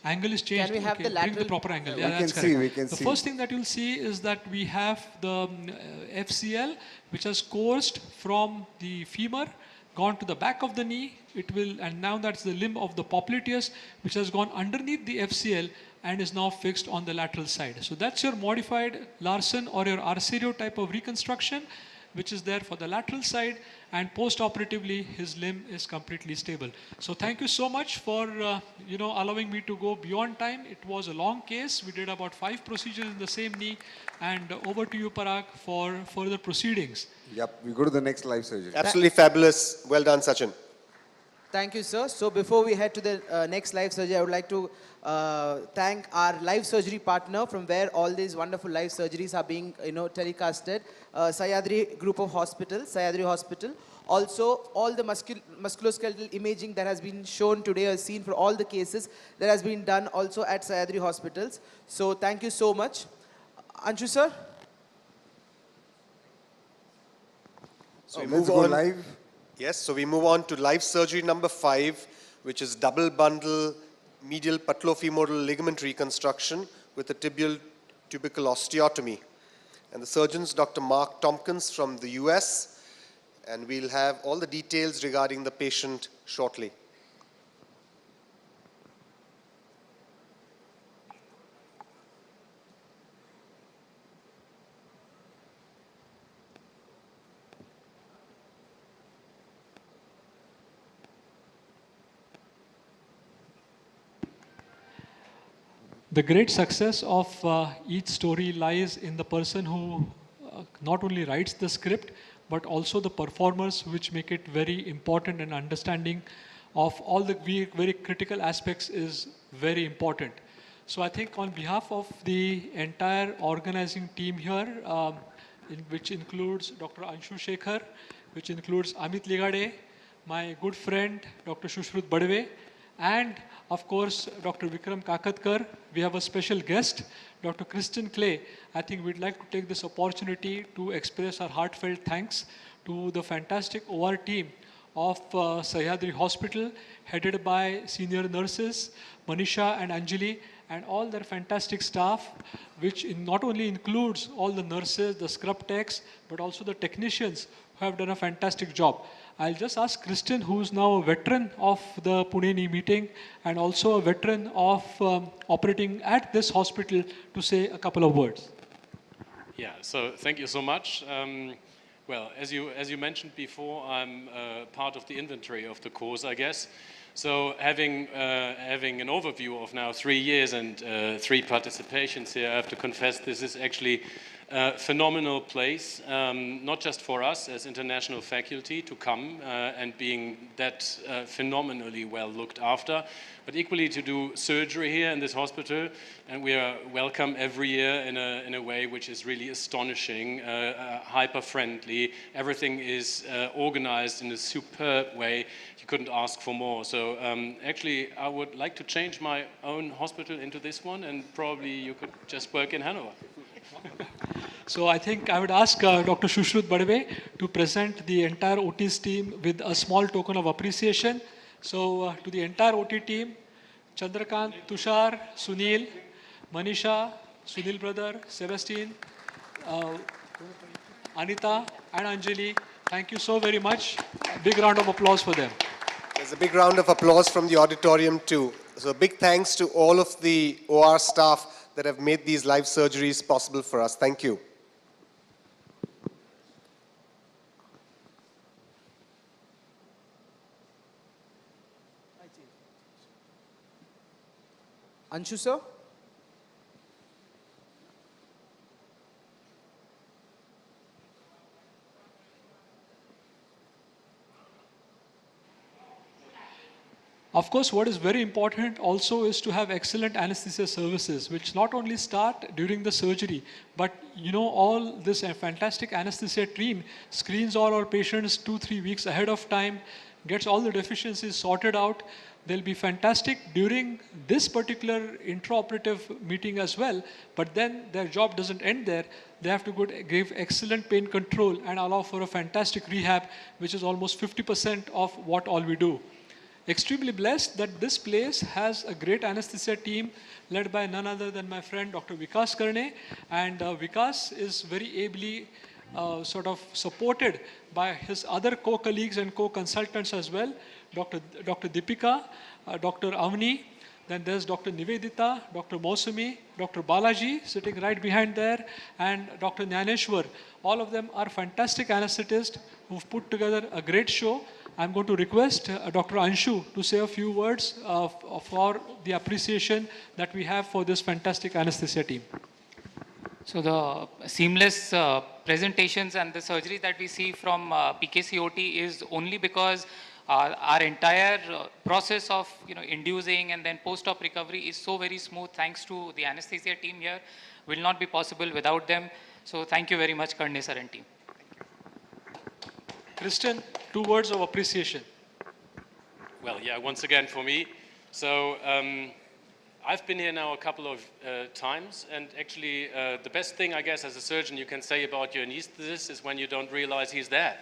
Angle is changed. Can we have the lateral? Bring the proper angle. Yeah, that's correct. We can the see. first thing that you'll see is that we have the FCL, which has coursed from the femur, gone to the back of the knee. And now that's the limb of the popliteus, which has gone underneath the FCL and is now fixed on the lateral side. So that's your modified Larson or your Arcerio type of reconstruction. which is there for the lateral side, and post-operatively his limb is completely stable. So thank you so much for allowing me to go beyond time. It was a long case. We did about 5 procedures in the same knee, and over to you, Parag, for further proceedings. Yep, we go to the next live surgery. Absolutely fabulous. Well done, Sachin. Thank you, sir. So before we head to the next live surgery, I would like to thank our live surgery partner from where all these wonderful live surgeries are being telecasted, Sahyadri Group of Hospitals, Sahyadri Hospital. Also, all the musculoskeletal imaging that has been shown today or seen for all the cases that has been done also at Sahyadri Hospitals. So thank you so much. Anshu, sir? So we let's move go on. live. Yes, so we move on to live surgery number 5, which is double bundle medial patellofemoral ligament reconstruction with a tibial tubercle osteotomy. And the surgeon's Dr. Mark Tompkins from the US, and we'll have all the details regarding the patient shortly. The great success of each story lies in the person who not only writes the script, but also the performers, which make it very important, and understanding of all the very critical aspects is very important. So I think on behalf of the entire organizing team here, which includes Dr. Anshu Shekhar, which includes Amit Ligade, my good friend Dr. Shushrut Badve, and of course Dr. Vikram Kakatkar. We have a special guest, Dr. Kristen Clay. I think we'd like to take this opportunity to express our heartfelt thanks to the fantastic OR team of Sahyadri Hospital, headed by senior nurses Manisha and Anjali, and all their fantastic staff, which not only includes all the nurses, the scrub techs, but also the technicians who have done a fantastic job. I'll just ask Kristen, who's now a veteran of the Pune knee meeting and also a veteran of operating at this hospital, to say a couple of words. Yeah, so thank you so much. Well, as you mentioned before, I'm part of the inventory of the course, I guess. So having an overview of now 3 years and 3 participations here, I have to confess this is actually a phenomenal place, not just for us as international faculty to come and being that phenomenally well looked after, but equally to do surgery here in this hospital. And we are welcome every year in a way which is really astonishing, hyper-friendly. Everything is organized in a superb way. You couldn't ask for more. So actually, I would like to change my own hospital into this one, and probably you could just work in Hanover. So I think I would ask Dr. Shushrut Badve to present the entire OT's team with a small token of appreciation. So to the entire OT team, Chandrakant, Tushar, Sunil, Manisha, Sunil brother, Sebastian, Anita and Anjali, thank you so very much. A big round of applause for them. There's a big round of applause from the auditorium too. So a big thanks to all of the OR staff that have made these live surgeries possible for us. Thank you. Anshu, sir? Of course, what is very important also is to have excellent anesthesia services, which not only start during the surgery, but all this fantastic anesthesia team screens all our patients 2-3 weeks ahead of time, gets all the deficiencies sorted out. They'll be fantastic during this particular intraoperative meeting as well, but then their job doesn't end there. They have to give excellent pain control and allow for a fantastic rehab, which is almost 50% of what all we do. Extremely blessed that this place has a great anesthesia team led by none other than my friend Dr. Vikas Karne, and Vikas is very ably sort of supported by his other co-colleagues and co-consultants as well, Dr. Deepika, Dr. Avni, Then there's Dr. Nivedita, Dr. Mosumi, Dr. Balaji sitting right behind there, and Dr. Nyaneshwar. All of them are fantastic anesthetists who've put together a great show. I'm going to request Dr. Anshu to say a few words for the appreciation that we have for this fantastic anesthesia team. So the seamless presentations and the surgeries that we see from PKCOT is only because our entire process of inducing and then post-op recovery is so very smooth thanks to the anesthesia team here. Will not be possible without them. So thank you very much, Karne sir and team. Kristen, 2 words of appreciation. Well, yeah, once again for me. So I've been here now a couple of times, and actually the best thing, I guess, as a surgeon you can say about your anesthetist is when you don't realize he's there.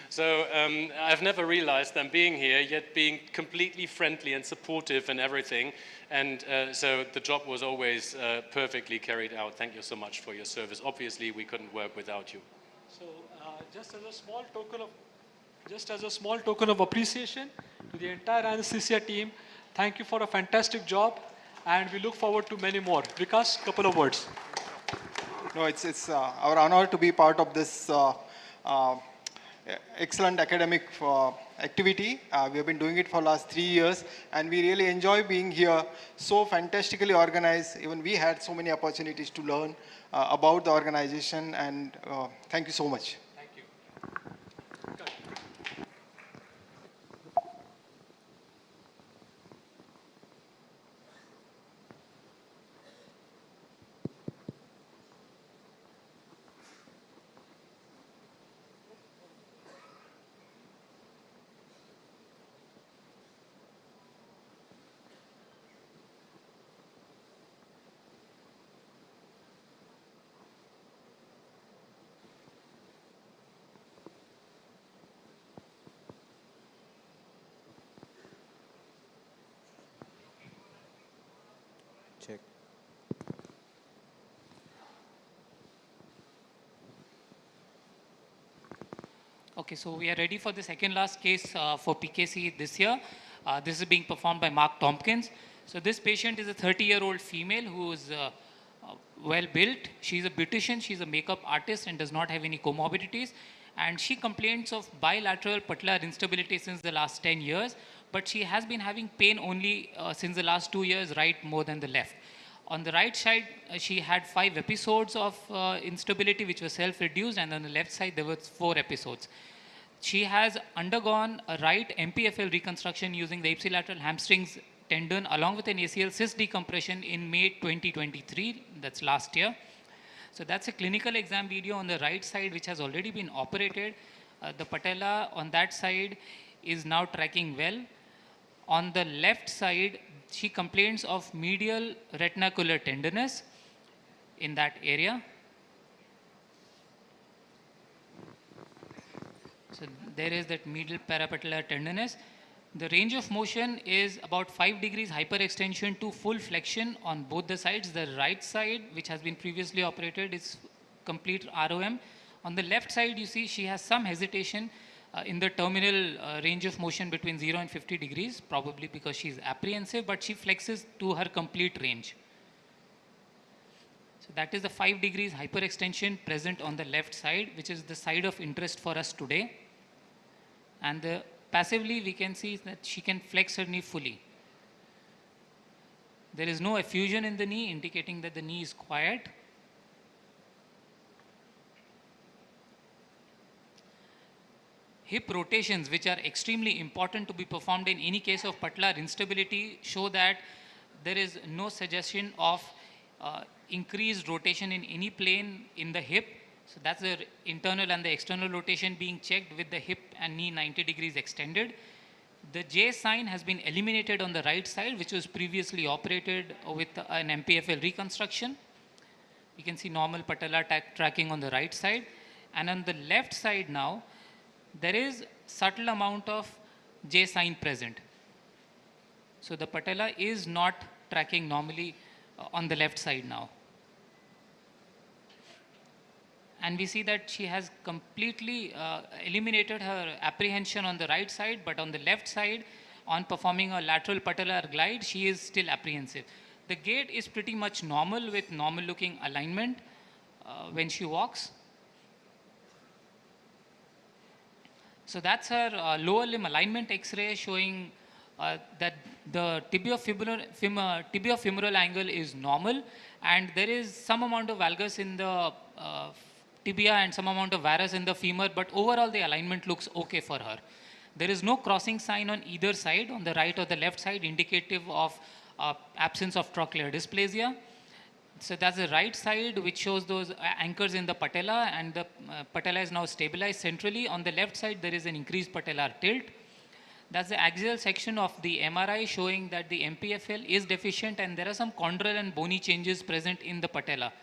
So I've never realized them being here, yet being completely friendly and supportive and everything. And so the job was always perfectly carried out. Thank you so much for your service. Obviously, we couldn't work without you. So just as a small token of appreciation to the entire anesthesia team, thank you for a fantastic job, and we look forward to many more. Vikas, couple of words. No, it's our honor to be part of this excellent academic activity. We have been doing it for the last 3 years, and we really enjoy being here. So fantastically organized. Even we had so many opportunities to learn about the organization, and thank you so much. Thank you. Check. Okay, so we are ready for the second last case for PKC this year. This is being performed by Mark Tompkins. So this patient is a 30-year-old female who is well built. She's a beautician, she's a makeup artist and does not have any comorbidities. And she complains of bilateral patellar instability since the last 10 years, but she has been having pain only since the last 2 years, right more than the left. On the right side, she had 5 episodes of instability which was self-reduced, and on the left side there were 4 episodes. She has undergone a right MPFL reconstruction using the ipsilateral hamstrings tendon along with an ACL cyst decompression in May 2023, that's last year. So that's a clinical exam video on the right side which has already been operated. The patella on that side is now tracking well. On the left side, she complains of medial retinacular tenderness in that area. So there is that medial parapatellar tenderness. The range of motion is about 5 degrees hyperextension to full flexion on both the sides. The right side, which has been previously operated, is complete ROM. On the left side, you see she has some hesitation in the terminal range of motion between 0 and 50 degrees, probably because she's apprehensive, but she flexes to her complete range. So that is the 5 degrees hyperextension present on the left side, which is the side of interest for us today. And passively, we can see that she can flex her knee fully. There is no effusion in the knee, indicating that the knee is quiet. Hip rotations, which are extremely important to be performed in any case of patellar instability, show that there is no suggestion of increased rotation in any plane in the hip. So that's the internal and the external rotation being checked with the hip and knee 90 degrees extended. The J sign has been eliminated on the right side, which was previously operated with an MPFL reconstruction. You can see normal patellar tracking on the right side. And on the left side now, there is subtle amount of J sign present. So the patella is not tracking normally on the left side now. And we see that she has completely eliminated her apprehension on the right side, but on the left side, on performing a lateral patellar glide, she is still apprehensive. The gait is pretty much normal with normal looking alignment when she walks. So that's her lower limb alignment X-ray showing that the tibio-femoral angle is normal, and there is some amount of valgus in the tibia and some amount of varus in the femur, but overall the alignment looks okay for her. There is no crossing sign on either side, on the right or the left side, indicative of absence of trochlear dysplasia. So that's the right side, which shows those anchors in the patella, and the patella is now stabilized centrally. On the left side, there is an increased patellar tilt. That's the axial section of the MRI showing that the MPFL is deficient, and there are some chondral and bony changes present in the patella.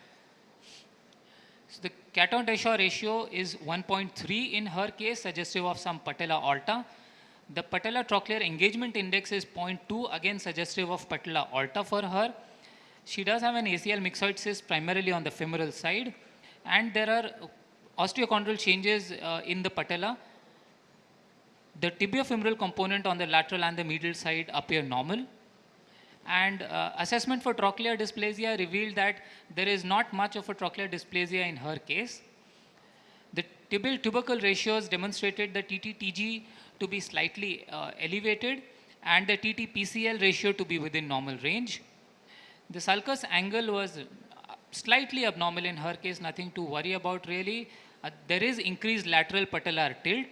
So the Caton-Deschaux ratio is 1.3 in her case, suggestive of some patella alta. The patellar trochlear engagement index is 0.2, again suggestive of patella alta for her. She does have an ACL myxoid cyst primarily on the femoral side, and there are osteochondral changes in the patella. The tibiofemoral component on the lateral and the medial side appear normal. And assessment for trochlear dysplasia revealed that there is not much of a trochlear dysplasia in her case. The tibial tubercle ratios demonstrated the TT-TG to be slightly elevated and the TT-PCL ratio to be within normal range. The sulcus angle was slightly abnormal in her case, nothing to worry about really. There is increased lateral patellar tilt,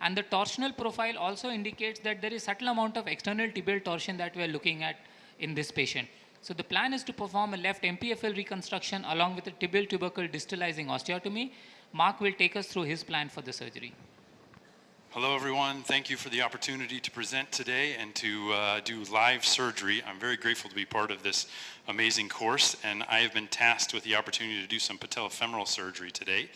and the torsional profile also indicates that there is subtle amount of external tibial torsion that we are looking at in this patient. So the plan is to perform a left MPFL reconstruction along with a tibial tubercle distalizing osteotomy. Mark will take us through his plan for the surgery. Hello everyone, thank you for the opportunity to present today and to do live surgery. I'm very grateful to be part of this amazing course, and I have been tasked with the opportunity to do some patellofemoral surgery today.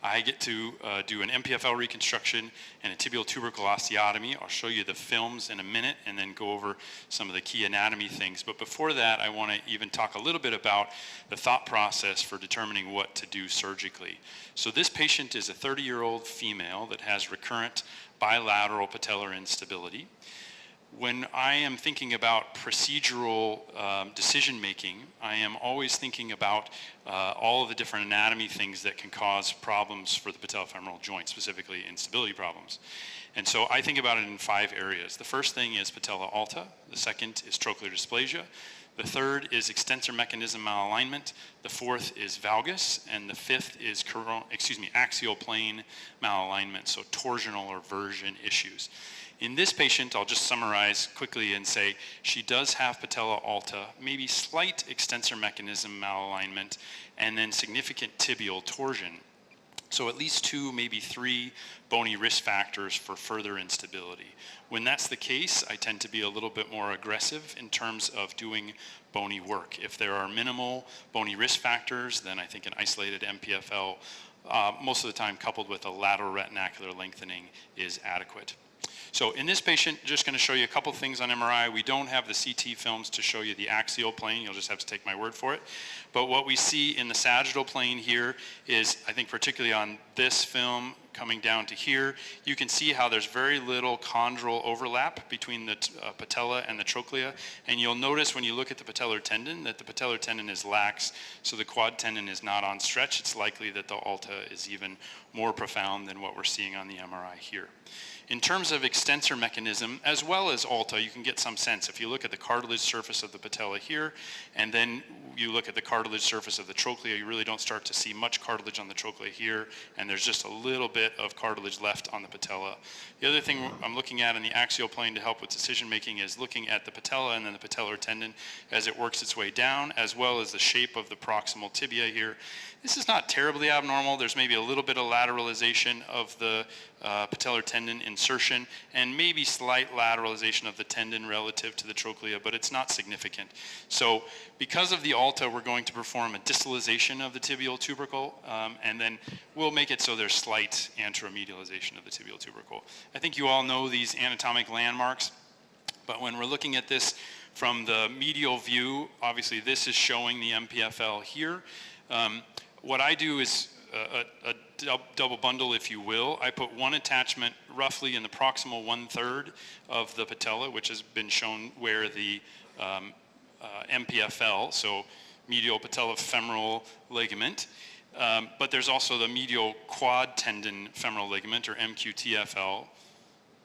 I get to do an MPFL reconstruction and a tibial tubercle osteotomy. I'll show you the films in a minute and then go over some of the key anatomy things. But before that, I want to even talk a little bit about the thought process for determining what to do surgically. So this patient is a 30-year-old female that has recurrent bilateral patellar instability. When I am thinking about procedural decision making, I am always thinking about all of the different anatomy things that can cause problems for the patellofemoral joint, specifically instability problems. And so I think about it in 5 areas. The first thing is patella alta. The second is trochlear dysplasia. The third is extensor mechanism malalignment. The fourth is valgus, and the fifth is axial plane malalignment, so torsional or version issues. In this patient, I'll just summarize quickly and say she does have patella alta, maybe slight extensor mechanism malalignment, and then significant tibial torsion. So at least 2, maybe 3 bony risk factors for further instability. When that's the case, I tend to be a little bit more aggressive in terms of doing bony work. If there are minimal bony risk factors, then I think an isolated MPFL, most of the time coupled with a lateral retinacular lengthening, is adequate. So in this patient, just going to show you a couple things on MRI. We don't have the CT films to show you the axial plane. You'll just have to take my word for it. But what we see in the sagittal plane here is, I think particularly on this film coming down to here, you can see how there's very little chondral overlap between the patella and the trochlea. And you'll notice when you look at the patellar tendon that the patellar tendon is lax, so the quad tendon is not on stretch. It's likely that the alta is even more profound than what we're seeing on the MRI here. In terms of extensor mechanism, as well as alta, you can get some sense. If you look at the cartilage surface of the patella here, and then you look at the cartilage surface of the trochlea, you really don't start to see much cartilage on the trochlea here, and there's just a little bit of cartilage left on the patella. The other thing I'm looking at in the axial plane to help with decision making is looking at the patella and then the patellar tendon as it works its way down, as well as the shape of the proximal tibia here. This is not terribly abnormal. There's maybe a little bit of lateralization of the patellar tendon insertion and maybe slight lateralization of the tendon relative to the trochlea, but it's not significant. So because of the alta, we're going to perform a distalization of the tibial tubercle, and then we'll make it so there's slight anteromedialization of the tibial tubercle. I think you all know these anatomic landmarks, but when we're looking at this from the medial view, obviously this is showing the MPFL here. What I do is double bundle, if you will. I put one attachment roughly in the proximal 1/3 of the patella, which has been shown where the MPFL, so medial patellofemoral ligament, but there's also the medial quad tendon femoral ligament, or MQTFL.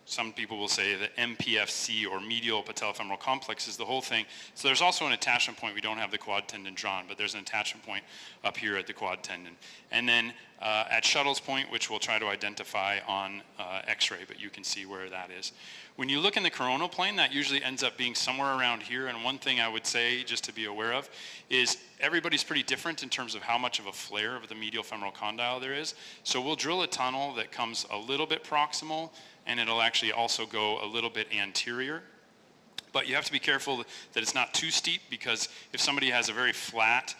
Some people will say that MPFC, or medial patellofemoral complex, is the whole thing. So there's also an attachment point. We don't have the quad tendon drawn, but there's an attachment point up here at the quad tendon. And then at Shuttle's point, which we'll try to identify on X-ray, but you can see where that is. When you look in the coronal plane, that usually ends up being somewhere around here. And one thing I would say, just to be aware of, is everybody's pretty different in terms of how much of a flare of the medial femoral condyle there is. So we'll drill a tunnel that comes a little bit proximal, and it'll actually also go a little bit anterior. But you have to be careful that it's not too steep, because if somebody has a very flat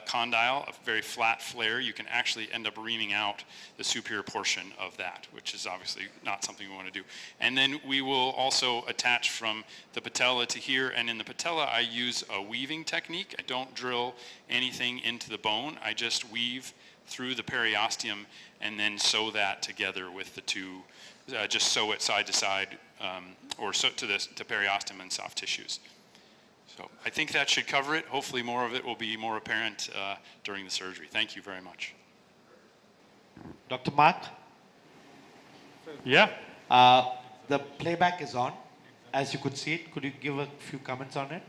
condyle, a very flat flare, you can actually end up reaming out the superior portion of that, which is obviously not something we want to do. And then we will also attach from the patella to here, and in the patella I use a weaving technique. I don't drill anything into the bone. I just weave through the periosteum and then sew that together with the two, just sew it side to side, or sew to periosteum and soft tissues. So I think that should cover it. Hopefully more of it will be more apparent during the surgery. Thank you very much. Dr. Mark? Yeah. The playback is on. As you could see it, could you give a few comments on it?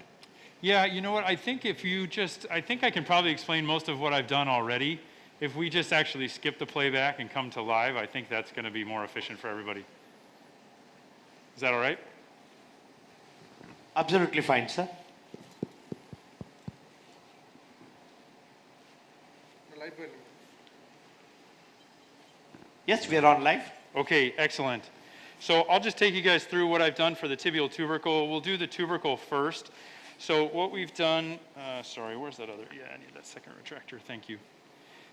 Yeah, you know what? I think if you just, I think I can probably explain most of what I've done already. If we just actually skip the playback and come to live, I think that's going to be more efficient for everybody. Is that all right? Absolutely fine, sir. Yes, we are on live. Okay, excellent. So I'll just take you guys through what I've done for the tibial tubercle. We'll do the tubercle first. So what we've done, sorry, where's that other? Yeah, I need that second retractor. Thank you.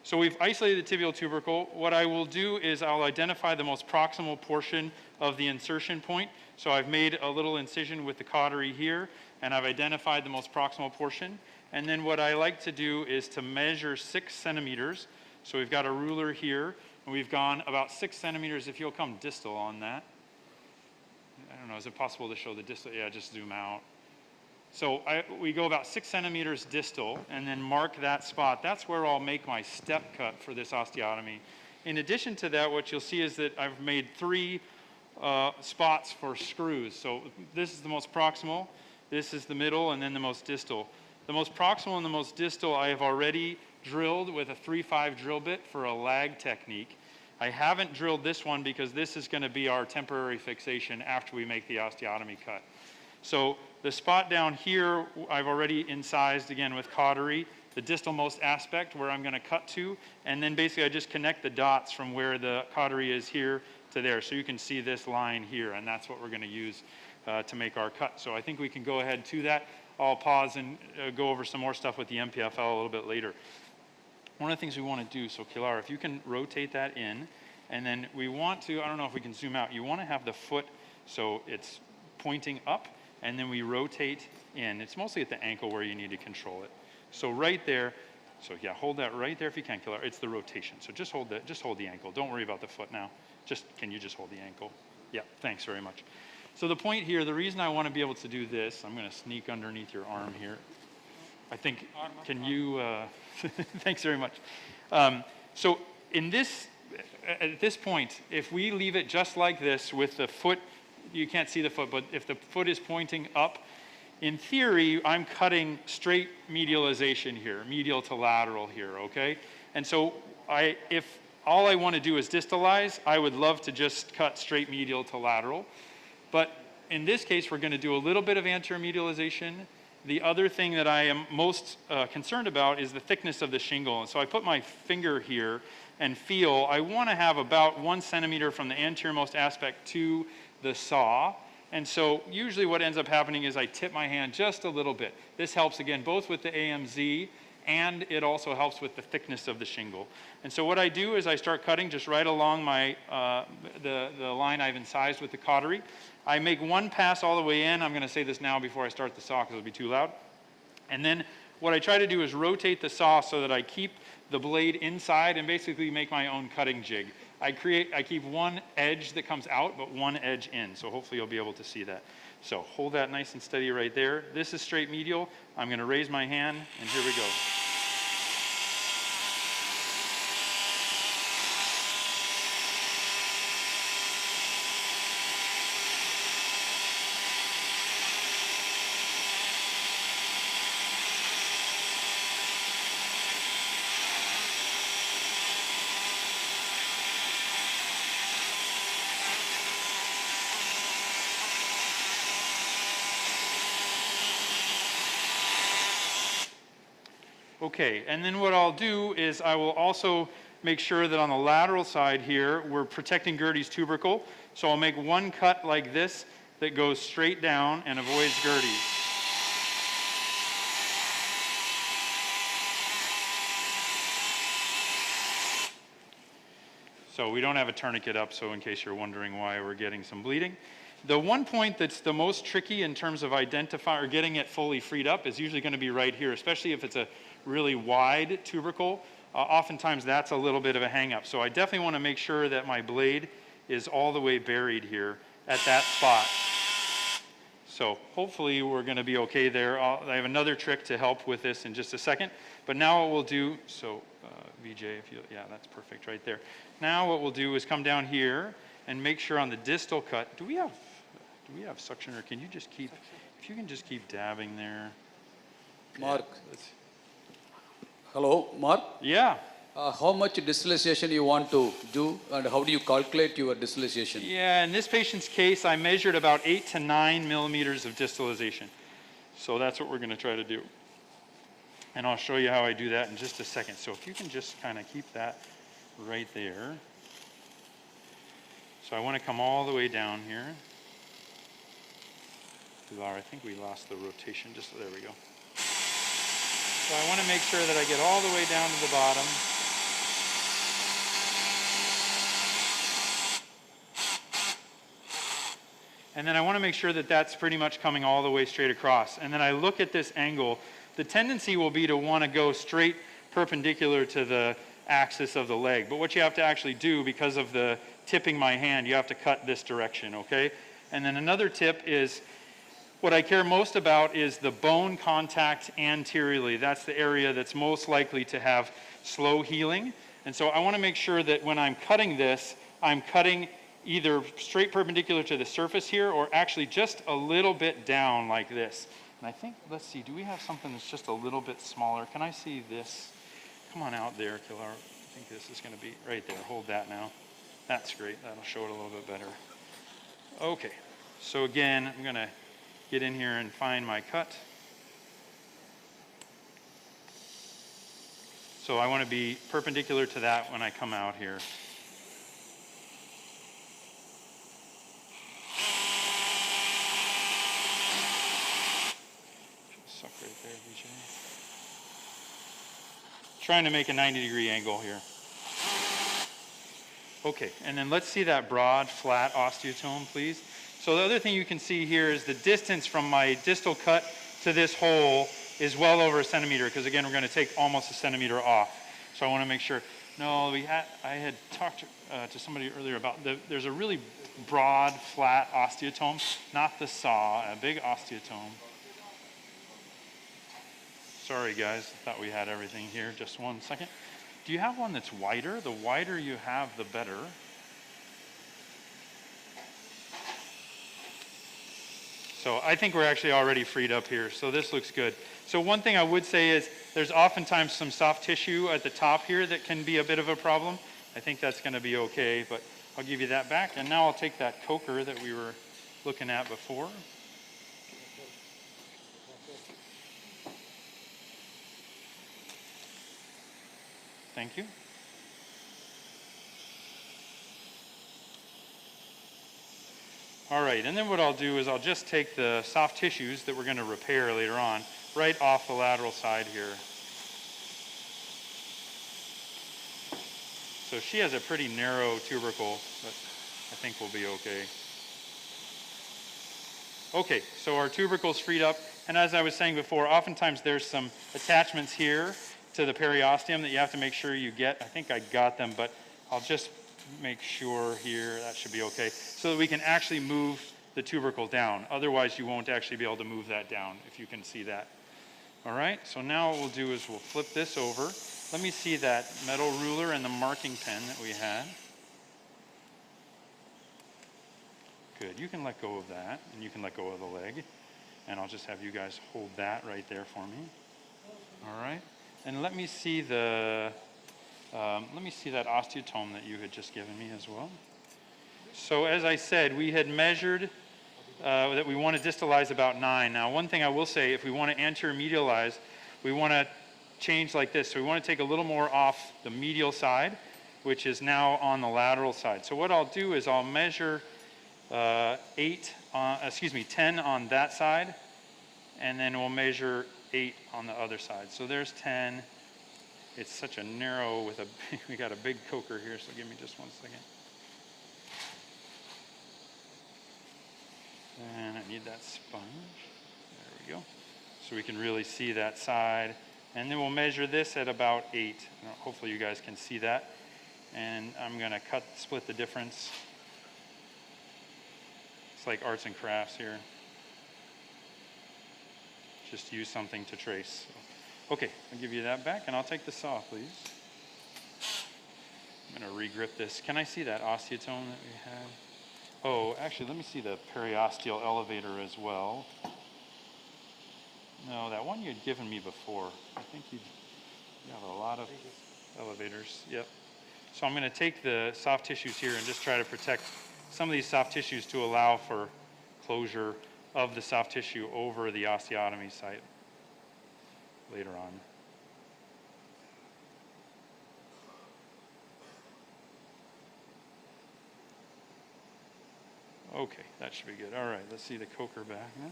So we've isolated the tibial tubercle. What I will do is I'll identify the most proximal portion of the insertion point. So I've made a little incision with the cautery here, and I've identified the most proximal portion. And then what I like to do is to measure 6 centimeters. So we've got a ruler here, and we've gone about 6 centimeters. If you'll come distal on that. I don't know, is it possible to show the distal? Yeah, just zoom out. So we go about 6 centimeters distal and then mark that spot. That's where I'll make my step cut for this osteotomy. In addition to that, what you'll see is that I've made 3 spots for screws. So this is the most proximal, this is the middle, and then the most distal. The most proximal and the most distal I have already drilled with a 3/5 drill bit for a lag technique. I haven't drilled this one because this is going to be our temporary fixation after we make the osteotomy cut. So the spot down here, I've already incised again with cautery, the distalmost aspect where I'm going to cut to, and then basically I just connect the dots from where the cautery is here to there. So you can see this line here, and that's what we're going to use to make our cut. So I think we can go ahead to that. I'll pause and go over some more stuff with the MPFL a little bit later. One of the things we want to do, so Kilar, if you can rotate that in, and then we want to, I don't know if we can zoom out, you want to have the foot so it's pointing up, and then we rotate in. It's mostly at the ankle where you need to control it. So right there, so yeah, hold that right there if you can, Kilar. It's the rotation. So just hold the ankle. Don't worry about the foot now. Can you just hold the ankle? Yeah, thanks very much. So the point here, the reason I want to be able to do this, I'm going to sneak underneath your arm here. I think, can you, thanks very much. So in this, at this point, if we leave it just like this with the foot, you can't see the foot, but if the foot is pointing up, in theory, I'm cutting straight medialization here, medial to lateral here, okay? And so if all I want to do is distalize, I would love to just cut straight medial to lateral. But in this case, we're going to do a little bit of anterior medialization. The other thing that I am most concerned about is the thickness of the shingle. And so I put my finger here and feel, I want to have about 1 centimeter from the anteriormost aspect to the saw. And so usually what ends up happening is I tip my hand just a little bit. This helps, again, both with the AMZ, and it also helps with the thickness of the shingle. And so what I do is I start cutting just right along my the line I've incised with the cautery. I make one pass all the way in. I'm going to say this now before I start the saw because it'll be too loud. And then what I try to do is rotate the saw so that I keep the blade inside and basically make my own cutting jig. I keep one edge that comes out, but one edge in. So hopefully you'll be able to see that. So hold that nice and steady right there. This is straight medial. I'm going to raise my hand, and here we go. Okay, and then what I'll do is I will also make sure that on the lateral side here, we're protecting Gertie's tubercle. So I'll make one cut like this that goes straight down and avoids Gertie's. So we don't have a tourniquet up, so in case you're wondering why we're getting some bleeding. The one point that's the most tricky in terms of identifying or getting it fully freed up is usually going to be right here, especially if it's a really wide tubercle. Oftentimes that's a little bit of a hang up. So I definitely want to make sure that my blade is all the way buried here at that spot. So hopefully we're going to be okay there. I have another trick to help with this in just a second. But now what we'll do, so VJ, if you, yeah, that's perfect right there. Now what we'll do is come down here and make sure on the distal cut, do we have suction, or can you just keep, if you can just keep dabbing there. Mark. Hello, Mark? Yeah. How much distalization you want to do, and how do you calculate your distalization? Yeah, in this patient's case, I measured about 8 to 9 millimeters of distalization. So that's what we're going to try to do. And I'll show you how I do that in just a second. So if you can just kind of keep that right there. So I want to come all the way down here. I think we lost the rotation. Just there we go. So I want to make sure that I get all the way down to the bottom. And then I want to make sure that that's pretty much coming all the way straight across. And then I look at this angle. The tendency will be to want to go straight perpendicular to the axis of the leg. But what you have to actually do, because of the tipping my hand, you have to cut this direction, okay? And then another tip is, what I care most about is the bone contact anteriorly. That's the area that's most likely to have slow healing. And so I want to make sure that when I'm cutting this, I'm cutting either straight perpendicular to the surface here, or actually just a little bit down like this. And I think, let's see, do we have something that's just a little bit smaller? Can I see this? Come on out there, Kilar. I think this is going to be right there. Hold that now. That's great. That'll show it a little bit better. Okay. So again, I'm going to get in here and find my cut. So I want to be perpendicular to that when I come out here. Suck right there, VJ. Trying to make a 90-degree angle here. Okay, and then let's see that broad, flat osteotome, please. So the other thing you can see here is the distance from my distal cut to this hole is well over 1 centimeter, because again, we're going to take almost 1 centimeter off. So I want to make sure. No, I had talked to somebody earlier about there's a really broad, flat osteotome, not the saw, a big osteotome. Sorry guys, I thought we had everything here. Just one second. Do you have one that's wider? The wider you have, the better. So I think we're actually already freed up here, so this looks good. So one thing I would say is there's oftentimes some soft tissue at the top here that can be a bit of a problem. I think that's going to be okay, but I'll give you that back. And now I'll take that coker that we were looking at before. Thank you. All right, and then what I'll do is I'll just take the soft tissues that we're going to repair later on right off the lateral side here. So she has a pretty narrow tubercle, but I think we'll be okay. Okay, so our tubercle's freed up. And as I was saying before, oftentimes there's some attachments here to the periosteum that you have to make sure you get. I think I got them, but I'll just make sure here, that should be okay, so that we can actually move the tubercle down. Otherwise, you won't actually be able to move that down, if you can see that. All right, so now what we'll do is we'll flip this over. Let me see that metal ruler and the marking pen that we had. Good, you can let go of that, and you can let go of the leg. And I'll just have you guys hold that right there for me. All right, and let me see the, let me see that osteotome that you had just given me as well. So as I said, we had measured that we want to distalize about 9. Now, one thing I will say, if we want to anterior medialize, we want to change like this. So we want to take a little more off the medial side, which is now on the lateral side. So what I'll do is I'll measure 10 on that side, and then we'll measure 8 on the other side. So there's 10. It's such a narrow with a, we got a big coker here, so give me just 1 second. And I need that sponge. There we go. So we can really see that side. And then we'll measure this at about 8. Hopefully you guys can see that. And I'm going to split the difference. It's like arts and crafts here. Just use something to trace. Okay, I'll give you that back, and I'll take the saw, please. I'm going to re-grip this. Can I see that osteotome that we had? Oh, actually, let me see the periosteal elevator as well. No, that one you had given me before. I think you have a lot of elevators. Yep. So I'm going to take the soft tissues here and just try to protect some of these soft tissues to allow for closure of the soft tissue over the osteotomy site later on. Okay, that should be good. All right, let's see the coker back now.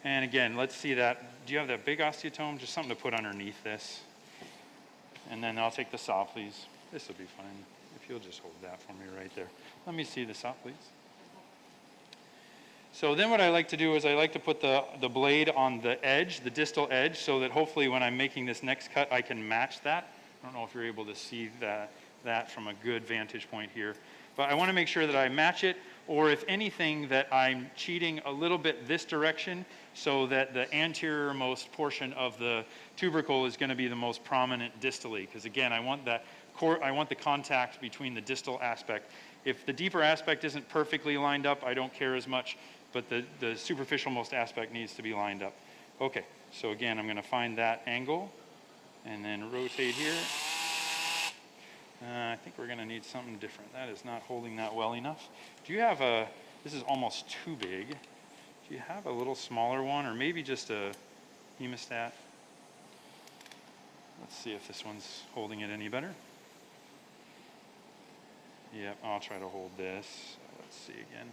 And again, let's see that. Do you have that big osteotome? Just something to put underneath this. And then I'll take the saw, please. This will be fine. If you'll just hold that for me right there. Let me see the saw, please. So then what I like to do is I like to put the blade on the edge, the distal edge, so that hopefully when I'm making this next cut, I can match that. I don't know if you're able to see that from a good vantage point here. But I want to make sure that I match it, or if anything, that I'm cheating a little bit this direction so that the anterior-most portion of the tubercle is going to be the most prominent distally. Because again, I want the contact between the distal aspect. If the deeper aspect isn't perfectly lined up, I don't care as much, but the superficial-most aspect needs to be lined up. Okay, so again, I'm going to find that angle and then rotate here. I think we're going to need something different. That is not holding that well enough. Do you have a, this is almost too big. Do you have a little smaller one, or maybe just a hemostat? Let's see if this one's holding it any better. Yep, I'll try to hold this. Let's see again.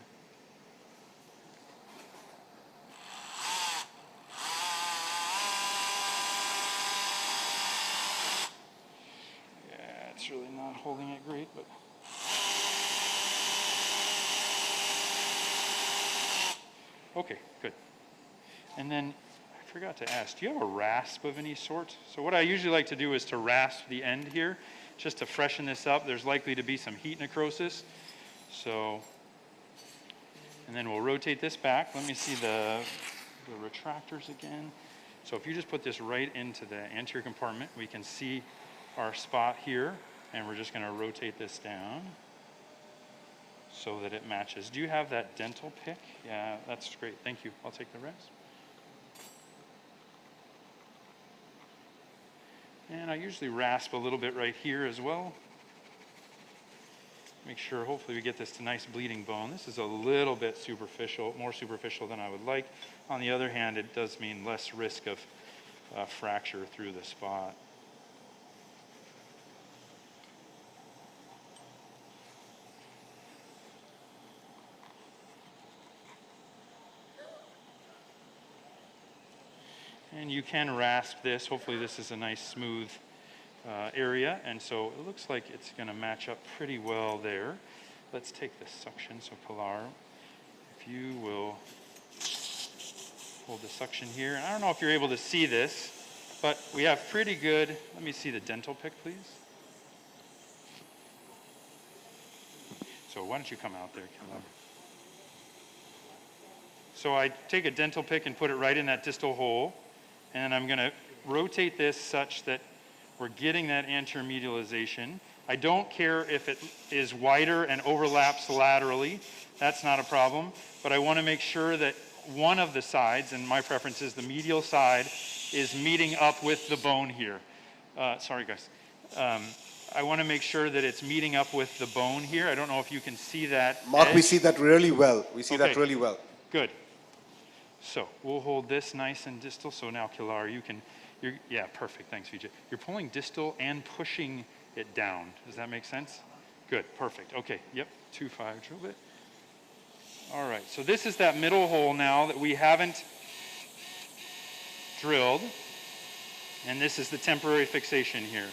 Yeah, it's really not holding it great, but. Okay, good. And then I forgot to ask, do you have a rasp of any sort? So what I usually like to do is to rasp the end here, just to freshen this up. There's likely to be some heat necrosis. So, and then we'll rotate this back. Let me see the retractors again. So if you just put this right into the anterior compartment, we can see our spot here, and we're just going to rotate this down so that it matches. Do you have that dental pick? Yeah, that's great. Thank you. I'll take the rest. And I usually rasp a little bit right here as well. Make sure, hopefully we get this to nice bleeding bone. This is a little bit superficial, more superficial than I would like. On the other hand, it does mean less risk of fracture through the spot. And you can rasp this. Hopefully this is a nice smooth area, and so it looks like it's going to match up pretty well there. Let's take the suction. So Pilar, if you will hold the suction here. And I don't know if you're able to see this, but we have pretty good, let me see the dental pick, please. So why don't you come out there, Killa? So I take a dental pick and put it right in that distal hole, and I'm going to rotate this such that we're getting that anterior medialization. I don't care if it is wider and overlaps laterally. That's not a problem. But I want to make sure that one of the sides, and my preference is the medial side, is meeting up with the bone here. Sorry, guys. I want to make sure that it's meeting up with the bone here. I don't know if you can see that. Mark, edge. we see that really well. We see that really well. Good. So we'll hold this nice and distal. So now, Kilar, yeah, perfect. Thanks, Vijay. You're pulling distal and pushing it down. Does that make sense? Good, perfect. Okay, yep, 2-5, drill bit. All right, so this is that middle hole now that we haven't drilled. And this is the temporary fixation here.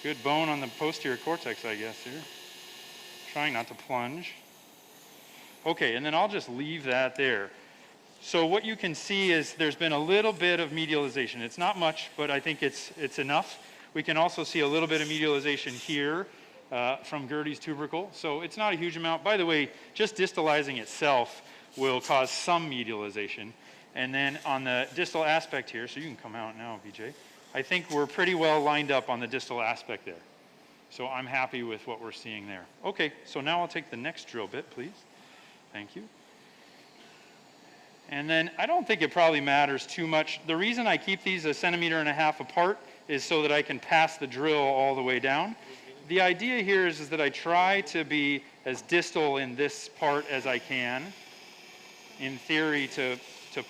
Good bone on the posterior cortex, I guess, here. Trying not to plunge. Okay, and then I'll just leave that there. So what you can see is there's been a little bit of medialization. It's not much, but I think it's enough. We can also see a little bit of medialization here from Gertie's tubercle. So it's not a huge amount. By the way, just distalizing itself will cause some medialization. And then on the distal aspect here, so you can come out now, Vijay. I think we're pretty well lined up on the distal aspect there. So I'm happy with what we're seeing there. Okay, so now I'll take the next drill bit, please. Thank you. And then I don't think it probably matters too much. The reason I keep these 1.5 centimeters apart is so that I can pass the drill all the way down. The idea here is that I try to be as distal in this part as I can, in theory to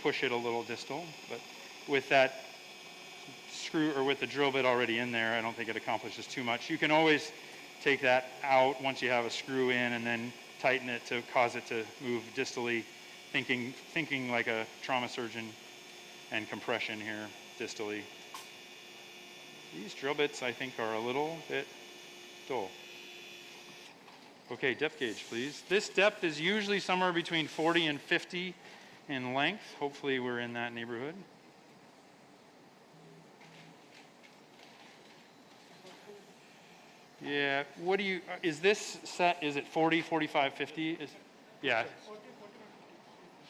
push it a little distal, but with that screw or with the drill bit already in there, I don't think it accomplishes too much. You can always take that out once you have a screw in and then tighten it to cause it to move distally, thinking like a trauma surgeon, and compression here distally. These drill bits, I think, are a little bit dull. Okay, depth gauge, please. This depth is usually somewhere between 40 and 50 in length. Hopefully we're in that neighborhood. Yeah, what do you, is this set, is it 40, 45, 50? Yeah.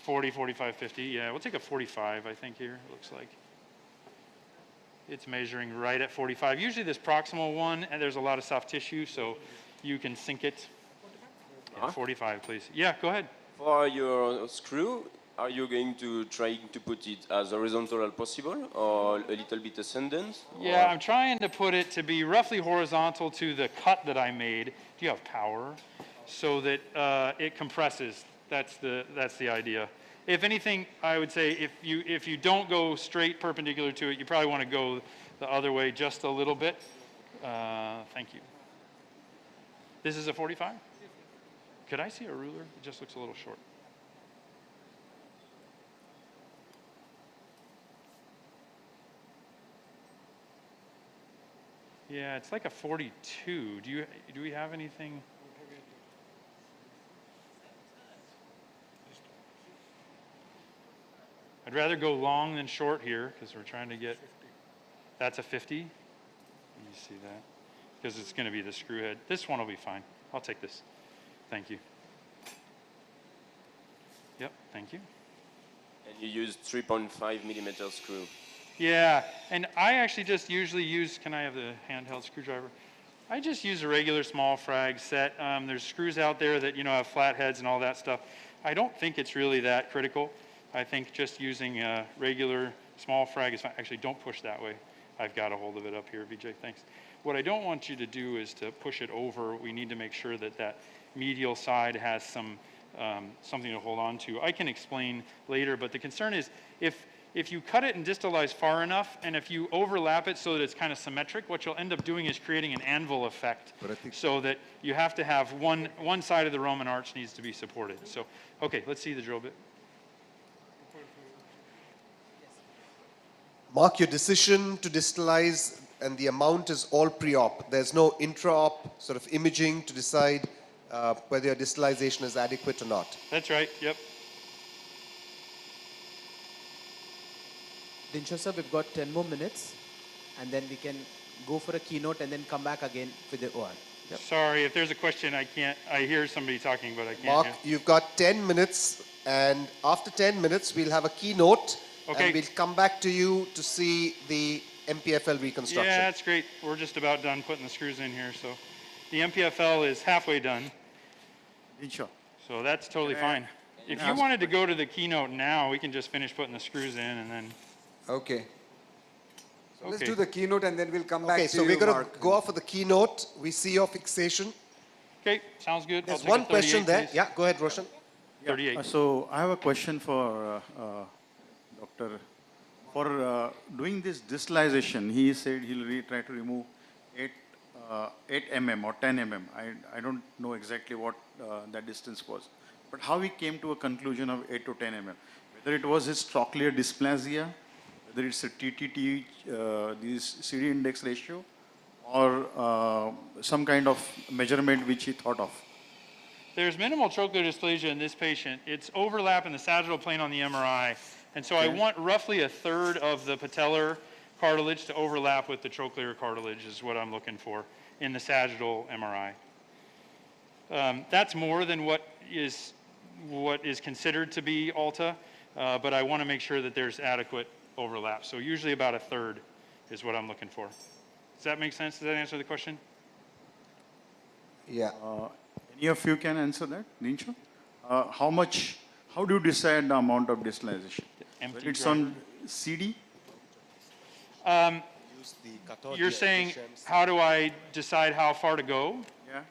40, 45, 50. Yeah, we'll take a 45, I think, here, it looks like. It's measuring right at 45. Usually this proximal one, and there's a lot of soft tissue, so you can sink it. Yeah, 45, please. Yeah, go ahead. For your screw, are you going to try to put it as horizontal as possible or a little bit ascendant? Yeah, I'm trying to put it to be roughly horizontal to the cut that I made. Do you have power? So that it compresses. That's the idea. If anything, I would say if you don't go straight perpendicular to it, you probably want to go the other way just a little bit. Thank you. This is a 45? Could I see a ruler? It just looks a little short. Yeah, it's like a 42. Do we have anything? I'd rather go long than short here because we're trying to get, that's a 50. Let me see that. Because it's going to be the screw head. This one will be fine. I'll take this. Thank you. Yep, thank you. And you use 3.5 millimeter screw. Yeah, and I actually just usually use, can I have the handheld screwdriver? I just use a regular small frag set. There's screws out there that, have flat heads and all that stuff. I don't think it's really that critical. I think just using a regular small frag is fine. Actually, don't push that way. I've got a hold of it up here, Vijay, thanks. What I don't want you to do is to push it over. We need to make sure that that medial side has some something to hold on to. I can explain later, but the concern is if you cut it and distalize far enough, and if you overlap it so that it's kind of symmetric, what you'll end up doing is creating an anvil effect, so that you have to have one side of the Roman arch needs to be supported. So, okay, let's see the drill bit. Mark, your decision to distalize and the amount is all pre-op. There's no intra-op sort of imaging to decide whether your distalization is adequate or not. That's right, yep. Dinshaw sir, we've got 10 more minutes and then we can go for a keynote and then come back again with the OR. Yep. Sorry, if there's a question, I hear somebody talking, but I can't Mark, hear. you've got 10 minutes and after 10 minutes we'll have a keynote and we'll come back to you to see the MPFL reconstruction. Yeah, that's great. We're just about done putting the screws in here, so. The MPFL is halfway done. Sure. So that's totally fine. If you wanted to go to the keynote now, we can just finish putting the screws in and then. Okay. So let's Okay. do the keynote and then we'll come back Okay, to so you, we're going to Mark. go off for the keynote. We see your fixation. Okay, sounds good. There's one question there. Yeah, go ahead, Roshan. 38. So I have a question for Doctor. For doing this distalization, he said he'll try to remove 8 mm or 10 mm. I don't know exactly what that distance was. But how he came to a conclusion of 8 to 10 mm? Whether it was his trochlear dysplasia, whether it's a TTT, this CD index ratio, or some kind of measurement which he thought of. There's minimal trochlear dysplasia in this patient. It's overlap in the sagittal plane on the MRI. And so I want roughly a third of the patellar cartilage to overlap with the trochlear cartilage is what I'm looking for in the sagittal MRI. That's more than what is considered to be ALTA, but I want to make sure that there's adequate overlap. So usually about a third is what I'm looking for. Does that make sense? Does that answer the question? Yeah. Any of you can answer that, Dinshaw? How do you decide the amount of distalization? Whether it's on CD? You're saying, how do I decide how far to go? Yeah.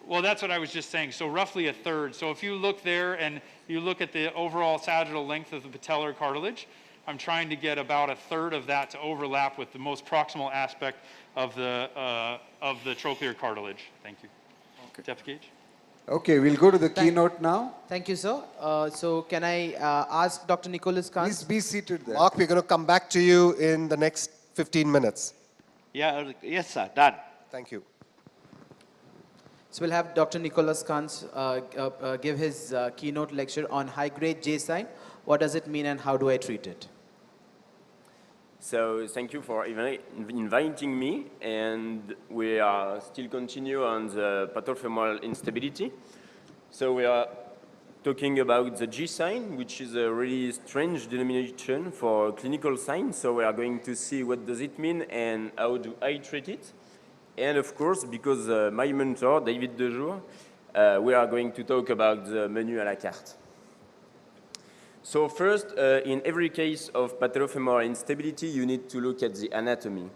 Well, that's what I was just saying. So roughly a third. So if you look there and you look at the overall sagittal length of the patellar cartilage, I'm trying to get about a third of that to overlap with the most proximal aspect of the trochlear cartilage. Thank you. Okay. Depth gauge? Okay, we'll go to the keynote now. Thank you, sir. So can I ask Dr. Nicholas Khan? Please be seated there. Mark, we're going to come back to you in the next 15 minutes. Yeah, yes, sir, done. Thank you. So we'll have Dr. Nicholas Khan give his keynote lecture on high-grade J sign. What does it mean and how do I treat it? So thank you for inviting me, and we are still continue on the patellofemoral instability. So we are talking about the G sign, which is a really strange denomination for clinical sign. So we are going to see what does it mean and how do I treat it. And of course, because my mentor, David Dejour, we are going to talk about the menu à la carte. So first, in every case of patellofemoral instability, you need to look at the anatomy.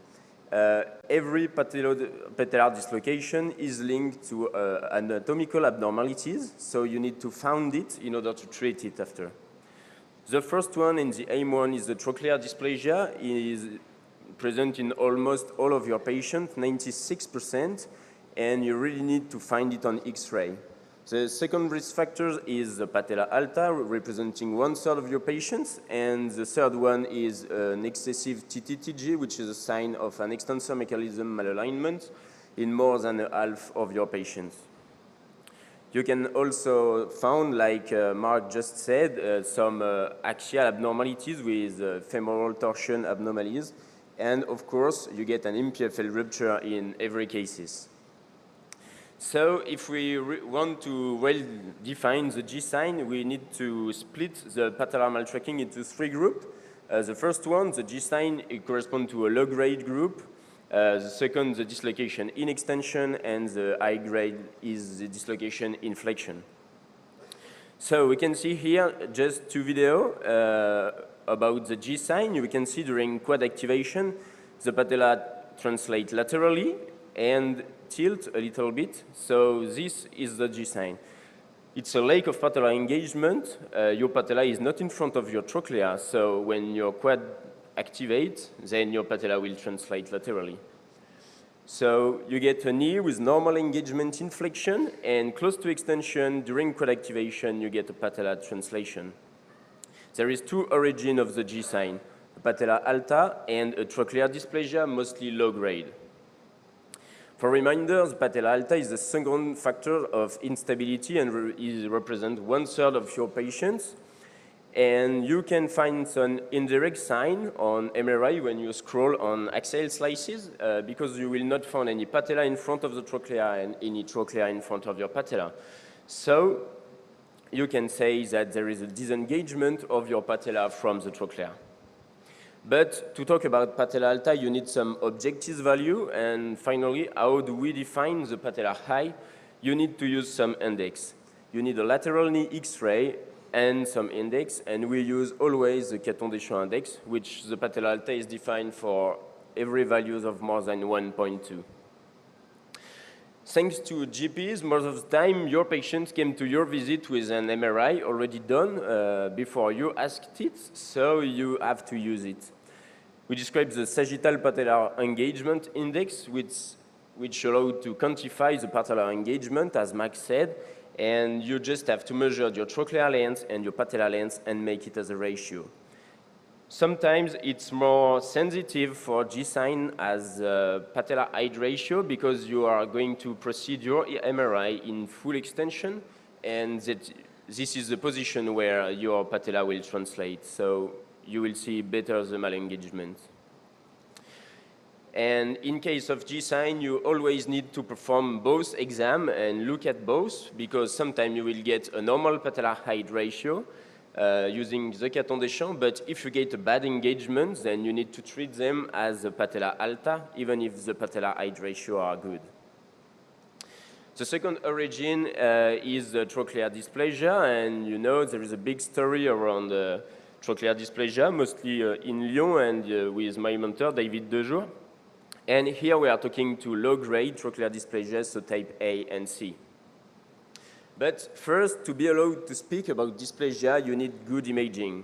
Every patellar dislocation is linked to anatomical abnormalities, so you need to find it in order to treat it after. The first one in the aim1 is the trochlear dysplasia. It is present in almost all of your patients, 96%, and you really need to find it on X-ray. The second risk factor is the patella alta, representing 1/3 of your patients, and the third one is an excessive TTTG, which is a sign of an extensor mechanism malalignment in more than half of your patients. You can also find, like Mark just said, some axial abnormalities with femoral torsion anomalies, and of course, you get an MPFL rupture in every cases. So if we want to well define the G sign, we need to split the patellar maltracking into 3 groups. The first one, the G sign, it corresponds to a low-grade group. The second, the dislocation in extension, and the high grade is the dislocation in flexion. So we can see here just 2 videos about the G sign. We can see during quad activation, the patella translate laterally and tilt a little bit. So this is the G sign. It's a lack of patellar engagement. Your patella is not in front of your trochlea, so when your quad activates, then your patella will translate laterally. So you get a knee with normal engagement in flexion, and close to extension during quad activation, you get a patella translation. There is 2 origins of the G sign. patella alta, and a trochlear dysplasia, mostly low grade. For reminders, patella alta is the second factor of instability and represents 1/3 of your patients. And you can find some indirect sign on MRI when you scroll on axial slices because you will not find any patella in front of the trochlea and any trochlea in front of your patella. So you can say that there is a disengagement of your patella from the trochlea. But to talk about patella alta, you need some objective value. And finally, how do we define the patella high? You need to use some index. You need a lateral knee X-ray and some index. And we use always the Caton-Deschamps index, which the patella alta is defined for every values of more than 1.2. Thanks to GPs, most of the time your patients came to your visit with an MRI already done before you asked it, so you have to use it. We describe the sagittal patellar engagement index, which allows to quantify the patellar engagement, as Max said, and you just have to measure your trochlear length and your patellar length and make it as a ratio. Sometimes it's more sensitive for G-sign as patellar height ratio because you are going to proceed your MRI in full extension, and this is the position where your patella will translate. So you will see better the malengagement. And in case of G-sign, you always need to perform both exam and look at both because sometimes you will get a normal patellar height ratio using the Caton-Deschamps, but if you get a bad engagement, then you need to treat them as a patella alta, even if the patellar height ratio are good. The second origin is the trochlear dysplasia, and you know there is a big story around trochlear dysplasia, mostly in Lyon and with my mentor, David Dejour. And here we are talking to low-grade trochlear dysplasia, so type A and C. But first, to be allowed to speak about dysplasia, you need good imaging.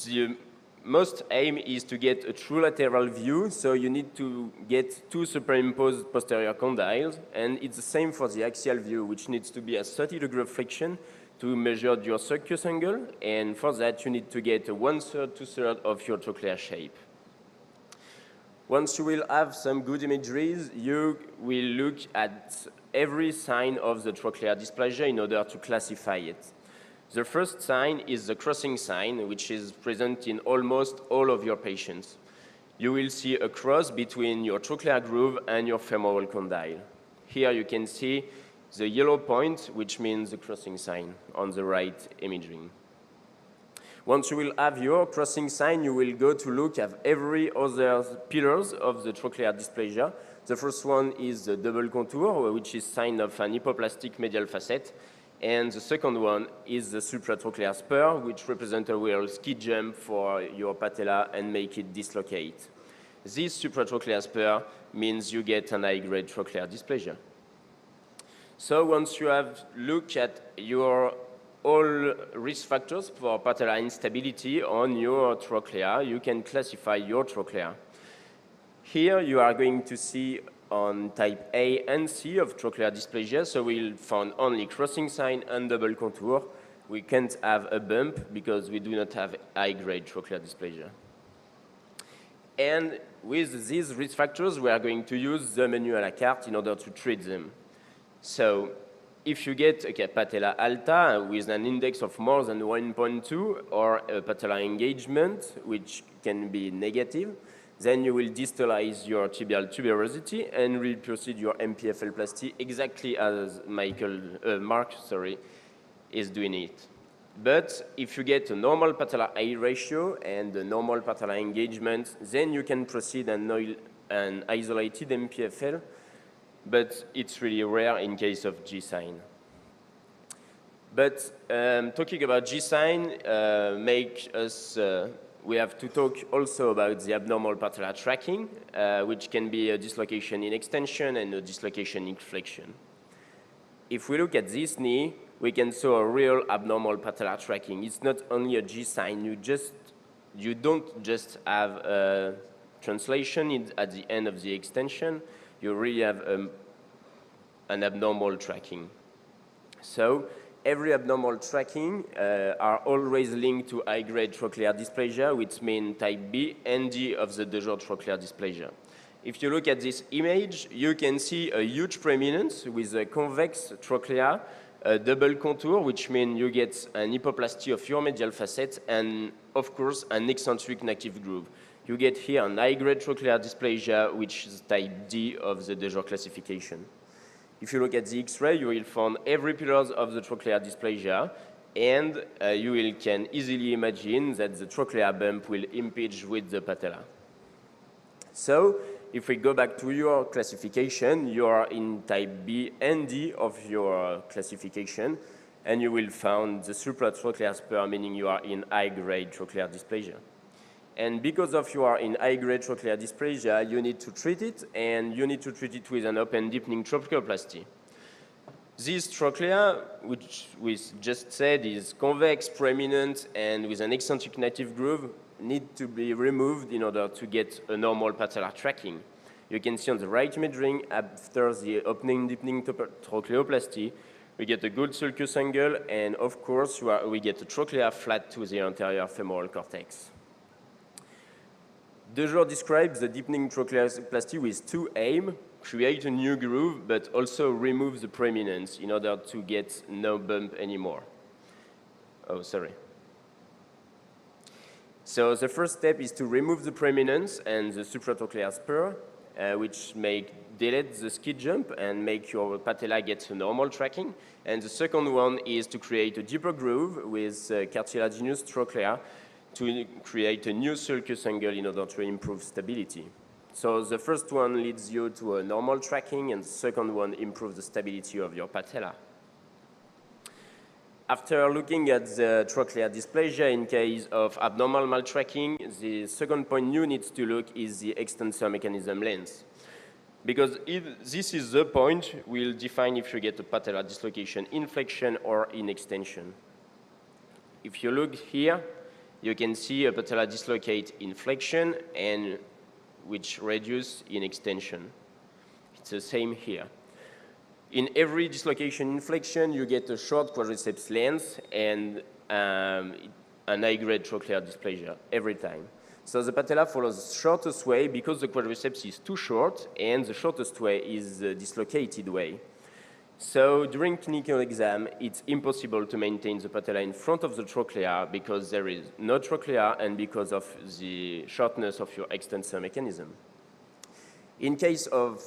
The most aim is to get a true lateral view, so you need to get two superimposed posterior condyles, and it's the same for the axial view, which needs to be a 30-degree flexion to measure your sulcus angle, and for that you need to get a 1/3, 2/3 of your trochlear shape. Once you will have some good imageries, you will look at every sign of the trochlear dysplasia in order to classify it. The first sign is the crossing sign, which is present in almost all of your patients. You will see a cross between your trochlear groove and your femoral condyle. Here you can see the yellow point, which means the crossing sign on the right imaging. Once you will have your crossing sign, you will go to look at every other pillars of the trochlear dysplasia. The first one is the double contour, which is sign of an hypoplastic medial facet. And the second one is the supratrochlear spur, which represents a real ski jump for your patella and make it dislocate. This supratrochlear spur means you get an high-grade trochlear dysplasia. So once you have looked at your all risk factors for patellar instability on your trochlea, you can classify your trochlea. Here you are going to see on type A and C of trochlear dysplasia, so we'll find only crossing sign and double contour. We can't have a bump because we do not have high-grade trochlear dysplasia. And with these risk factors, we are going to use the menu à la carte in order to treat them. So if you get a patella alta with an index of more than 1.2 or a patellar engagement, which can be negative, then you will distalize your tibial tuberosity and will proceed your MPFL plasty exactly as Mark is doing it. But if you get a normal patellar eye ratio and a normal patellar engagement, then you can proceed an isolated MPFL, but it's really rare in case of G-sign. But talking about G-sign we have to talk also about the abnormal patellar tracking, which can be a dislocation in extension and a dislocation in flexion. If we look at this knee, we can see a real abnormal patellar tracking. It's not only a G-sign, you don't just have a translation at the end of the extension, you really have an abnormal tracking. So every abnormal tracking are always linked to high-grade trochlear dysplasia, which means type B and D of the de jure trochlear dysplasia. If you look at this image, you can see a huge prominence with a convex trochlea, a double contour, which means you get an hypoplasty of your medial facet, and of course, an eccentric native groove. You get here an high-grade trochlear dysplasia, which is type D of the de jure classification. If you look at the X-ray, you will find every pillar of the trochlear dysplasia, and you can easily imagine that the trochlear bump will impinge with the patella. So, if we go back to your classification, you are in type B and D of your classification, and you will find the supratrochlear spur, meaning you are in high-grade trochlear dysplasia. And because of you are in high-grade trochlear dysplasia, you need to treat it, and you need to treat it with an open deepening trochleoplasty. This trochlea, which we just said is convex, prominent, and with an eccentric native groove, need to be removed in order to get a normal patellar tracking. You can see on the right imaging, after the opening deepening trochleoplasty, we get a good sulcus angle, and of course, we get a trochlea flat to the anterior femoral cortex. De jure describes the deepening trochleoplasty with two aims: create a new groove, but also remove the prominence in order to get no bump anymore. Oh, sorry. So the first step is to remove the prominence and the supratrochlear spur, which delete the skid jump and make your patella get a normal tracking. And the second one is to create a deeper groove with cartilaginous trochlea to create a new sulcus angle in order to improve stability. So the first one leads you to a normal tracking, and the second one improves the stability of your patella. After looking at the trochlear dysplasia in case of abnormal maltracking, the second point you need to look is the extensor mechanism length. Because if this is the point, we'll define if you get a patellar dislocation in flexion or in extension. If you look here, you can see a patella dislocate in flexion and which reduce in extension. It's the same here. In every dislocation in flexion, you get a short quadriceps length and an high-grade trochlear dysplasia every time. So the patella follows the shortest way because the quadriceps is too short, and the shortest way is the dislocated way. So during clinical exam, it's impossible to maintain the patella in front of the trochlea because there is no trochlea and because of the shortness of your extensor mechanism. In case of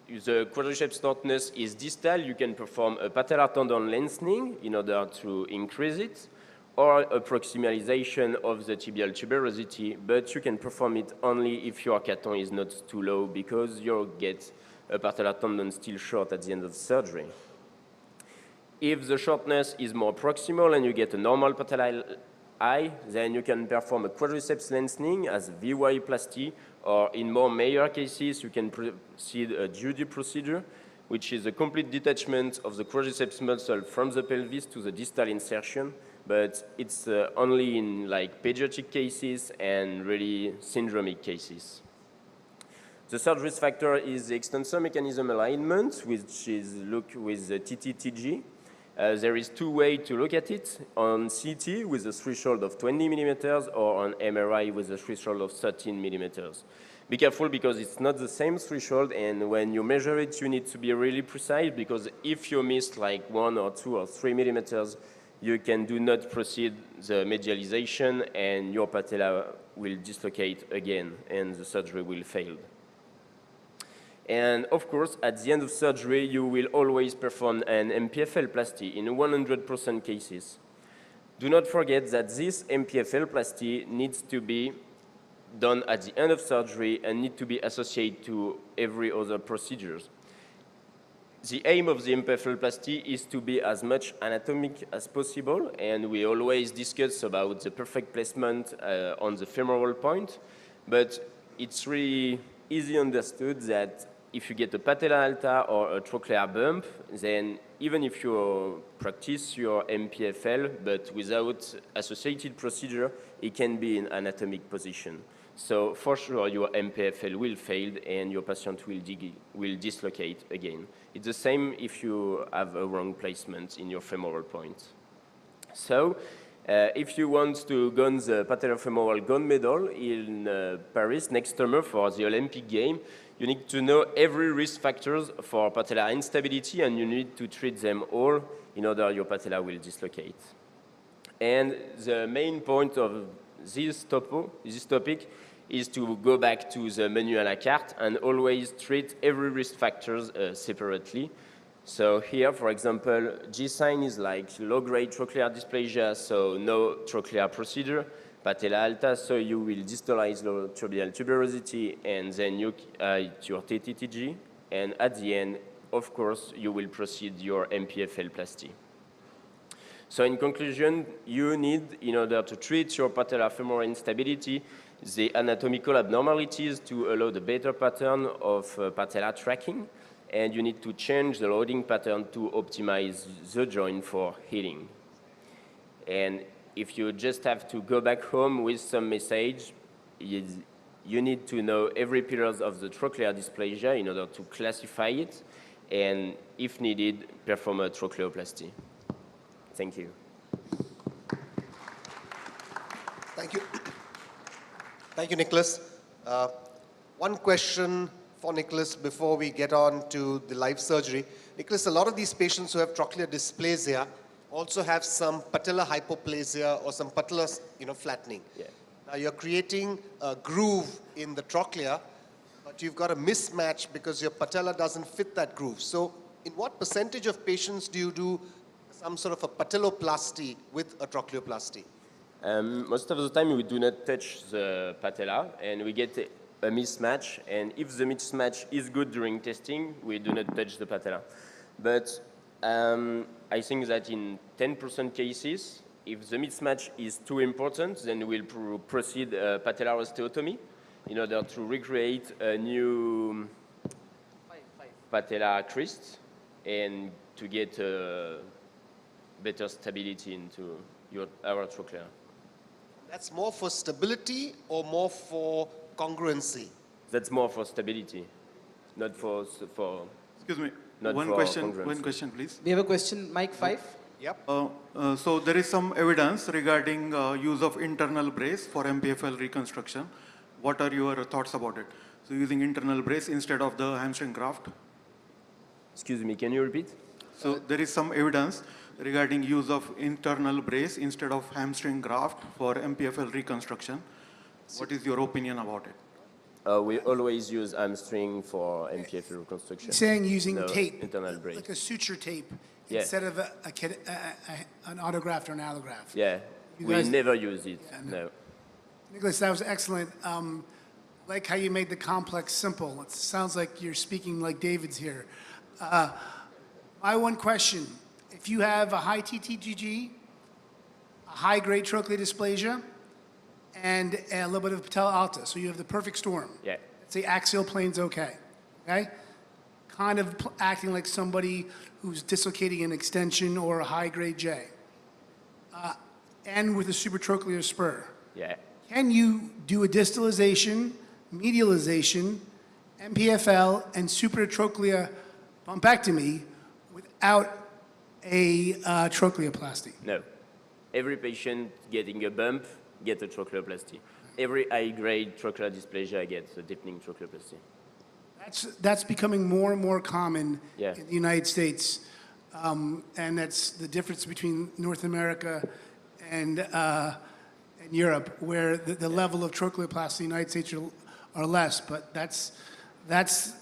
the quadriceps shortness is distal, you can perform a patellar tendon lengthening in order to increase it, or a proximalization of the tibial tuberosity, but you can perform it only if your caton is not too low because you'll get a patellar tendon still short at the end of the surgery. If the shortness is more proximal and you get a normal patellar high, then you can perform a quadriceps lengthening as VY-plasty, or in more major cases, you can proceed a Judy procedure, which is a complete detachment of the quadriceps muscle from the pelvis to the distal insertion, but it's only in like pediatric cases and really syndromic cases. The third risk factor is the extensor mechanism alignment, which is looked with the TTTG. There is two ways to look at it: on CT with a threshold of 20 millimeters, or on MRI with a threshold of 13 millimeters. Be careful because it's not the same threshold, and when you measure it, you need to be really precise, because if you miss like 1 or 2 or 3 millimeters, you can do not proceed the medialization, and your patella will dislocate again, and the surgery will fail. And of course, at the end of surgery, you will always perform an MPFL plasty in 100% cases. Do not forget that this MPFL plasty needs to be done at the end of surgery and need to be associated to every other procedures. The aim of the MPFL plasty is to be as much anatomic as possible, and we always discuss about the perfect placement on the femoral point, but it's really easy understood that if you get a patella alta or a trochlear bump, then even if you practice your MPFL but without associated procedure, it can be in anatomic position. So for sure, your MPFL will fail and your patient will dislocate again. It's the same if you have a wrong placement in your femoral point. So if you want to gain the patellofemoral gold medal in Paris next summer for the Olympic game, you need to know every risk factors for patellar instability, and you need to treat them all in order your patella will dislocate. And the main point of this topic is to go back to the menu à la carte and always treat every risk factors separately. So here, for example, G sign is like low-grade trochlear dysplasia, so no trochlear procedure. Patella alta, so you will distalize low tibial tuberosity, and then you your TTTG, and at the end, of course, you will proceed your MPFL plasty. So in conclusion, you need, in order to treat your patellofemoral instability, the anatomical abnormalities to allow the better pattern of patella tracking, and you need to change the loading pattern to optimize the joint for healing. And if you just have to go back home with some message, you need to know every pillars of the trochlear dysplasia in order to classify it, and if needed, perform a trochleoplasty. Thank you. Thank you. Thank you, Nicholas. One question for Nicholas before we get on to the live surgery. Nicholas, a lot of these patients who have trochlear dysplasia also have some patellar hypoplasia or some patellar, flattening. Yeah. Now you're creating a groove in the trochlea, but you've got a mismatch because your patella doesn't fit that groove. So in what percentage of patients do you do some sort of a patelloplasty with a trochleoplasty? Most of the time we do not touch the patella, and we get a mismatch, and if the mismatch is good during testing, we do not touch the patella. But I think that in 10% cases, if the mismatch is too important, then we'll proceed patellar osteotomy in order to recreate a new patellar crest and to get better stability into our trochlea. That's more for stability or more for congruency? That's more for stability, not for Excuse me. Not one for question, congruency. please. We have a question, Mike 5. Yep. So there is some evidence regarding use of internal brace for MPFL reconstruction. What are your thoughts about it? So using internal brace instead of the hamstring graft? Excuse me, can you repeat? So there is some evidence regarding use of internal brace instead of hamstring graft for MPFL reconstruction. What is your opinion about it? We always use hamstring for MPFL reconstruction. He's saying using No tape, internal brace. like a suture tape, Yeah. instead of an autograft or an allograft. Yeah, You we guys- never use it, no. Nicholas, that was excellent. Like how you made the complex simple. It sounds like you're speaking like David's here. My one question, if you have a high TTGG, a high-grade trochlear dysplasia, and a little bit of patella alta, so you have the perfect storm. Yeah. Let's say axial plane's okay, okay? Kind of acting like somebody who's dislocating an extension or a high-grade J. And with a supratrochlear spur. Yeah. Can you do a distalization, medialization, MPFL, and supratrochlear bumpectomy without a trochleoplasty? No. Every patient getting a bump gets a trochleoplasty. Every high-grade trochlear dysplasia gets a deepening trochleoplasty. That's becoming more and more common Yeah. in the United States. And that's the difference between North America and Europe, where the level of trochleoplasty in the United States are less. But that's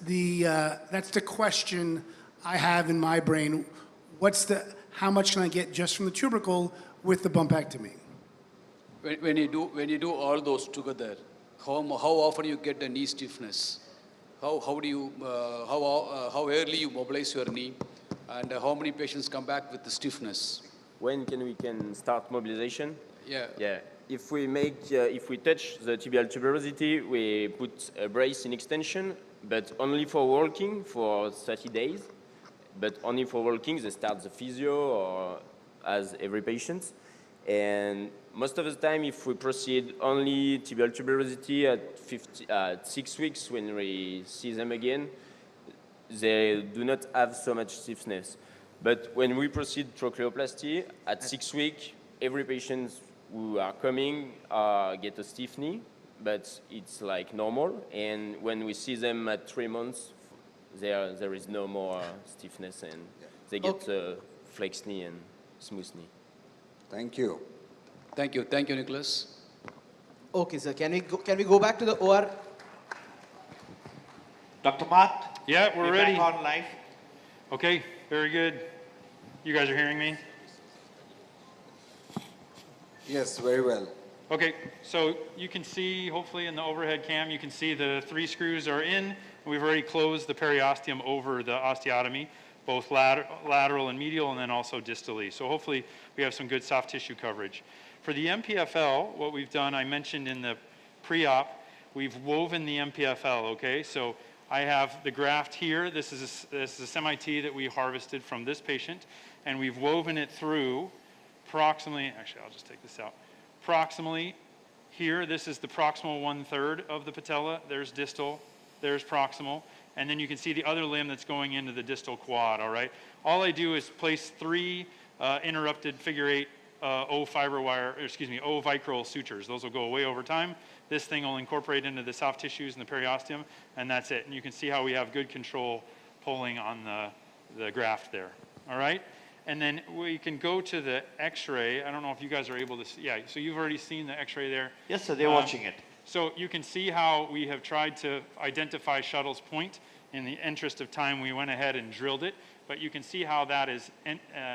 the question I have in my brain. How much can I get just from the tubercle with the bumpectomy? When you do all those together, how often you get the knee stiffness? How early you mobilize your knee, and how many patients come back with the stiffness? When we can start mobilization? Yeah. Yeah. If we touch the tibial tuberosity, we put a brace in extension, but only for walking for 30 days. But only for walking, they start the physio or as every patient. And most of the time, if we proceed only tibial tuberosity at 6 weeks when we see them again, they do not have so much stiffness. But when we proceed trochleoplasty, at 6 weeks, every patient who are coming get a stiff knee, but it's like normal. And when we see them at 3 months, there is no more stiffness, and they get flex knee and smooth knee. Thank you. Thank you. Thank you, Nicholas. Okay, sir. Can we go back to the OR? Dr. Mark? Yeah, we're ready. Back on live. Okay, very good. You guys are hearing me? Yes, very well. Okay, so you can see, hopefully in the overhead cam, you can see the 3 screws are in. We've already closed the periosteum over the osteotomy, both lateral and medial, and then also distally. So hopefully we have some good soft tissue coverage. For the MPFL, what we've done, I mentioned in the pre-op, we've woven the MPFL, okay? So I have the graft here. This is a semi-T that we harvested from this patient, and we've woven it through proximally, actually I'll just take this out, proximally here, this is the proximal 1/3 of the patella, there's distal, there's proximal, and then you can see the other limb that's going into the distal quad, all right? All I do is place 3 interrupted figure 8 O vicryl sutures. Those will go away over time. This thing will incorporate into the soft tissues and the periosteum, and that's it. And you can see how we have good control pulling on the graft there, all right? And then we can go to the x-ray. I don't know if you guys are able to see. Yeah, so you've already seen the x-ray there. Yes, sir, they're watching it. So you can see how we have tried to identify Shuttle's point. In the interest of time, we went ahead and drilled it, but you can see how that is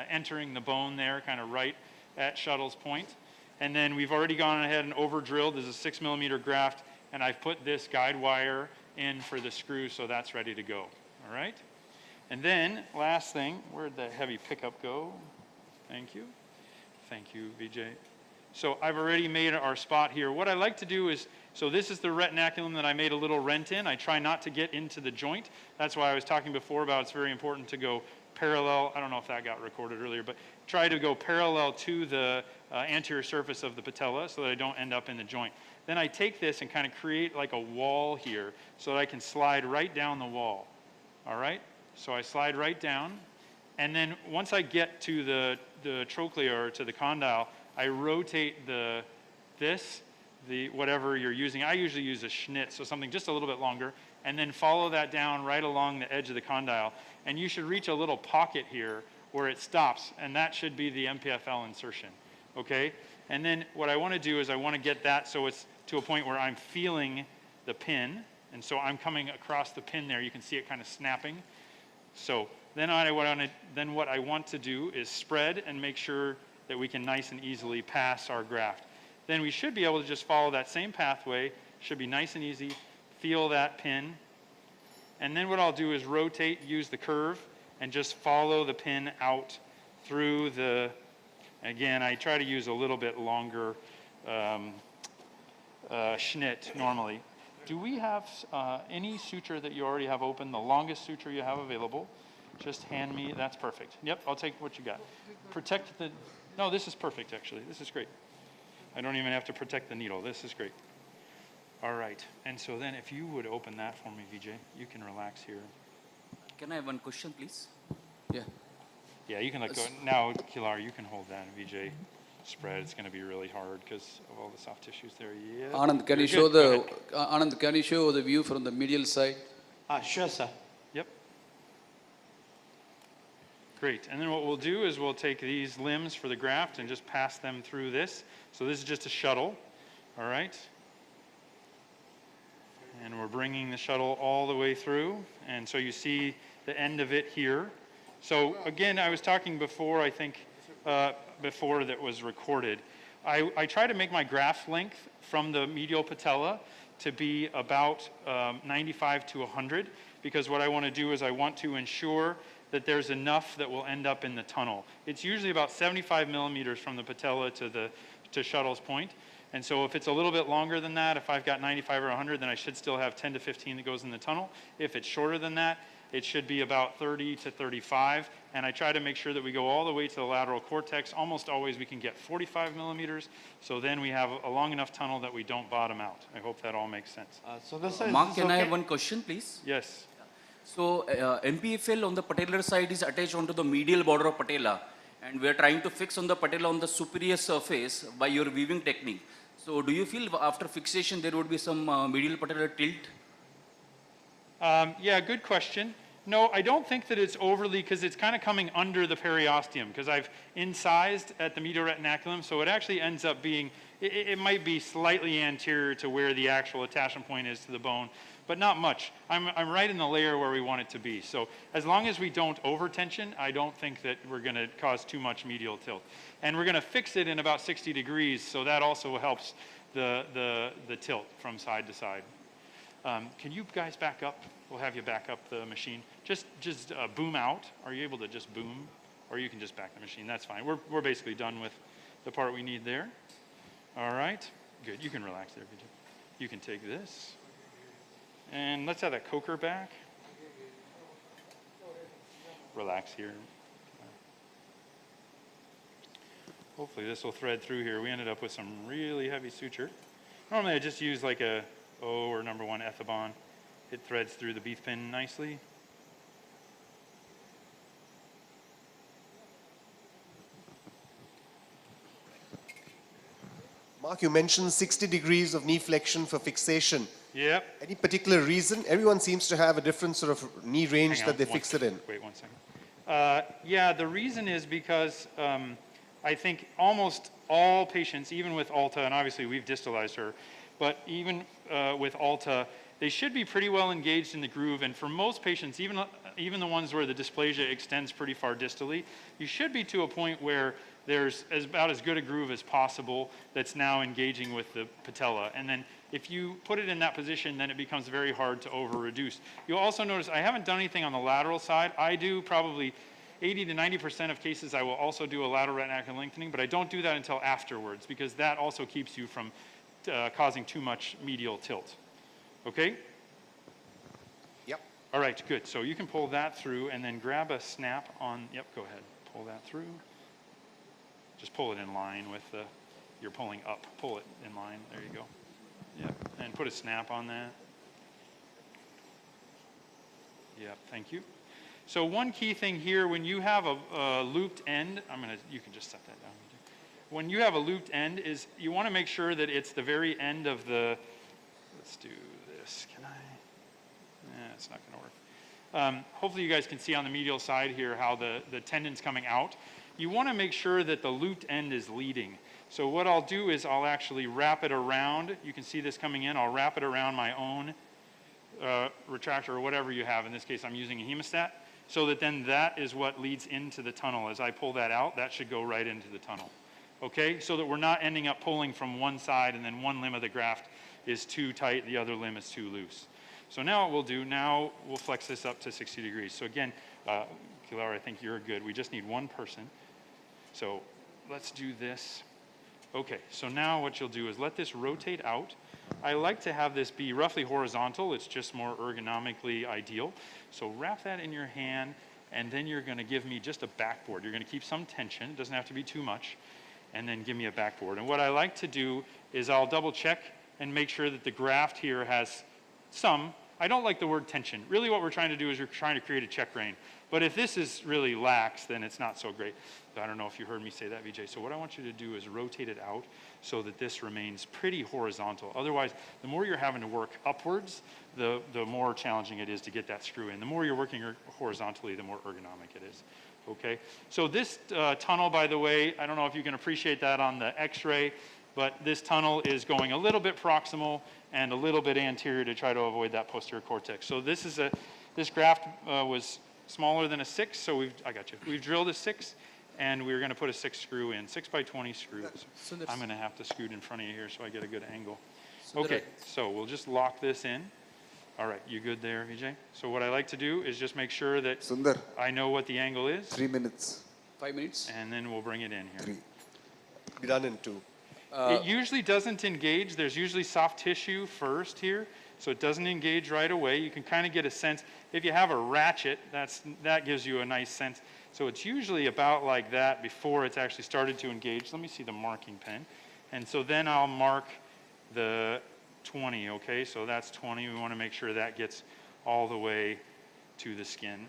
entering the bone there, kind of right at Shuttle's point. And then we've already gone ahead and over-drilled. There's a 6mm graft, and I've put this guide wire in for the screw, so that's ready to go, all right? And then, last thing, where'd the heavy pickup go? Thank you. Thank you, Vijay. So I've already made our spot here. What I like to do is, so this is the retinaculum that I made a little rent in. I try not to get into the joint. That's why I was talking before about it's very important to go parallel. I don't know if that got recorded earlier, but try to go parallel to the anterior surface of the patella so that I don't end up in the joint. Then I take this and kind of create like a wall here so that I can slide right down the wall. All right? So I slide right down, and then once I get to the trochlea or to the condyle, I rotate whatever you're using. I usually use a Schnitt, so something just a little bit longer, and then follow that down right along the edge of the condyle. And you should reach a little pocket here where it stops, and that should be the MPFL insertion, okay? And then what I want to do is I want to get that so it's to a point where I'm feeling the pin, and so I'm coming across the pin there. You can see it kind of snapping. So then what I want to do is spread and make sure that we can nice and easily pass our graft. Then we should be able to just follow that same pathway. Should be nice and easy. Feel that pin. And then what I'll do is rotate, use the curve, and just follow the pin out through the, again, I try to use a little bit longer Schnitt normally. Do we have any suture that you already have open, the longest suture you have available? Just hand me, that's perfect. Yep, I'll take what you got. Protect the, no, this is perfect actually. This is great. I don't even have to protect the needle. This is great. All right, and so then if you would open that for me, Vijay, you can relax here. Can I have one question, please? Yeah. Yeah, you can let go. Now, Kilar, you can hold that, Vijay. Spread. It's going to be really hard because of all the soft tissues there. Yeah. Anand, can you show Anand, can you show the view from the medial side? Sure, sir. Yep. Great. And then what we'll do is we'll take these limbs for the graft and just pass them through this. So this is just a shuttle. All right. And we're bringing the shuttle all the way through. And so you see the end of it here. So again, I was talking before, I think, before that was recorded. I try to make my graft length from the medial patella to be about 95 to 100, because what I want to do is I want to ensure that there's enough that will end up in the tunnel. It's usually about 75 millimeters from the patella to Shuttle's point. And so if it's a little bit longer than that, if I've got 95 or 100, then I should still have 10 to 15 that goes in the tunnel. If it's shorter than that, it should be about 30 to 35, and I try to make sure that we go all the way to the lateral cortex. Almost always we can get 45 millimeters, so then we have a long enough tunnel that we don't bottom out. I hope that all makes sense. Mark, can I have one question, please? Yes. So, MPFL on the patellar side is attached onto the medial border of patella, and we are trying to fix on the patella on the superior surface by your weaving technique. So, do you feel after fixation there would be some medial patellar tilt? Yeah, good question. No, I don't think that it's overly, because it's kind of coming under the periosteum, because I've incised at the medial retinaculum, so it actually ends up being, it might be slightly anterior to where the actual attachment point is to the bone, but not much. I'm right in the layer where we want it to be. So as long as we don't over-tension, I don't think that we're going to cause too much medial tilt. And we're going to fix it in about 60 degrees, so that also helps the tilt from side to side. Can you guys back up? We'll have you back up the machine. Just boom out. Are you able to just boom? Or you can just back the machine. That's fine. We're basically done with the part we need there. All right. Good. You can relax there. You can take this. And let's have that coker back. Relax here. Hopefully this will thread through here. We ended up with some really heavy suture. Normally I just use like a O or number 1 Ethibond. It threads through the beef pin nicely. Mark, you mentioned 60 degrees of knee flexion for fixation. Yep. Any particular reason? Everyone seems to have a different sort of knee range that they fix it in. Wait 1 second. Yeah, the reason is because I think almost all patients, even with Alta, and obviously we've distalized her, but even with Alta, they should be pretty well engaged in the groove. And for most patients, even the ones where the dysplasia extends pretty far distally, you should be to a point where there's about as good a groove as possible that's now engaging with the patella. And then if you put it in that position, then it becomes very hard to over-reduce. You'll also notice I haven't done anything on the lateral side. I do probably 80 to 90% of cases I will also do a lateral retinacular lengthening, but I don't do that until afterwards because that also keeps you from causing too much medial tilt. Okay? Yep. All right, good. So you can pull that through and then grab a snap on, yep, go ahead. Pull that through. Just pull it in line with the, you're pulling up. Pull it in line. There you go. Yep. And put a snap on that. Yep, thank you. So one key thing here, when you have a looped end, you can just set that down. When you have a looped end, is you want to make sure that it's the very end of the, let's do this, can I? It's not going to work. Hopefully you guys can see on the medial side here how the tendon's coming out. You want to make sure that the looped end is leading. So what I'll do is I'll actually wrap it around. You can see this coming in. I'll wrap it around my own retractor or whatever you have. In this case, I'm using a hemostat. So that then that is what leads into the tunnel. As I pull that out, that should go right into the tunnel. Okay, so that we're not ending up pulling from one side and then one limb of the graft is too tight, the other limb is too loose. So now what we'll do, now we'll flex this up to 60 degrees. So again, Kilara, I think you're good. We just need one person. So let's do this. Okay, so now what you'll do is let this rotate out. I like to have this be roughly horizontal. It's just more ergonomically ideal. So wrap that in your hand, and then you're going to give me just a backboard. You're going to keep some tension. It doesn't have to be too much. And then give me a backboard. And what I like to do is I'll double check and make sure that the graft here has some, I don't like the word tension. Really what we're trying to do is we're trying to create a check rein. But if this is really lax, then it's not so great. I don't know if you heard me say that, Vijay. So what I want you to do is rotate it out so that this remains pretty horizontal. Otherwise, the more you're having to work upwards, the more challenging it is to get that screw in. The more you're working horizontally, the more ergonomic it is. Okay, so this tunnel, by the way, I don't know if you can appreciate that on the x-ray, but this tunnel is going a little bit proximal and a little bit anterior to try to avoid that posterior cortex. So this is this graft was smaller than a 6, so we've drilled a 6, and we're going to put a 6 screw in, 6x20 screws. I'm going to have to scoot in front of you here so I get a good angle. Okay, so we'll just lock this in. All right, you good there, Vijay? So what I like to do is just make sure that Sundar, I know what the angle is. 3 minutes. 5 minutes. And then we'll bring it in here. 3. Be done in 2. It usually doesn't engage. There's usually soft tissue first here. So it doesn't engage right away. You can kind of get a sense. If you have a ratchet, that gives you a nice sense. So it's usually about like that before it's actually started to engage. Let me see the marking pen. And so then I'll mark the 20, okay? So that's 20. We want to make sure that gets all the way to the skin.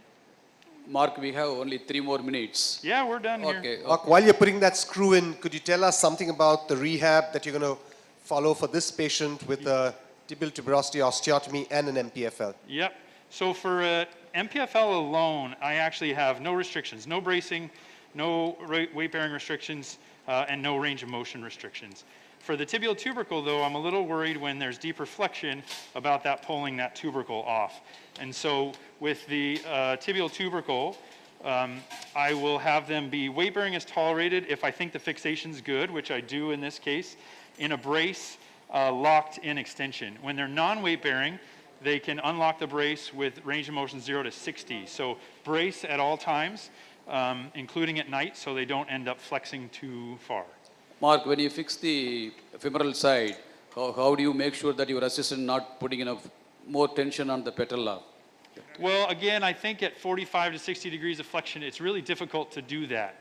Mark, we have only 3 more minutes. Yeah, we're done here. Okay. Mark, while you're putting that screw in, could you tell us something about the rehab that you're going to follow for this patient with a tibial tuberosity osteotomy and an MPFL? Yep. So for MPFL alone, I actually have no restrictions, no bracing, no weight-bearing restrictions, and no range of motion restrictions. For the tibial tubercle, though, I'm a little worried when there's deeper flexion about that pulling that tubercle off. And so with the tibial tubercle, I will have them be weight-bearing as tolerated if I think the fixation's good, which I do in this case, in a brace locked in extension. When they're non-weight-bearing, they can unlock the brace with range of motion 0 to 60. So brace at all times, including at night, so they don't end up flexing too far. Mark, when you fix the femoral side, how do you make sure that your assistant not putting enough more tension on the patella? Well, again, I think at 45 to 60 degrees of flexion, it's really difficult to do that.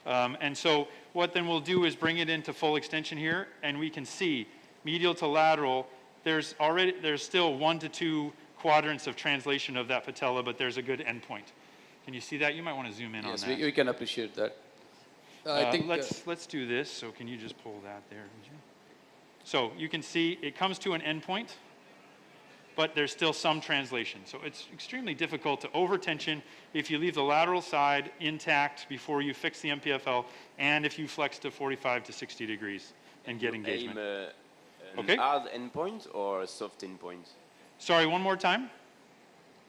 And so what then we'll do is bring it into full extension here, and we can see medial to lateral, there's still 1 to 2 quadrants of translation of that patella, but there's a good endpoint. Can you see that? You might want to zoom in on that. Yes, we can appreciate that. I think let's do this. So can you just pull that there? So you can see it comes to an endpoint, but there's still some translation. So it's extremely difficult to overtension if you leave the lateral side intact before you fix the MPFL, and if you flex to 45 to 60 degrees and get engagement. An hard endpoint or a soft endpoint? Sorry, one more time.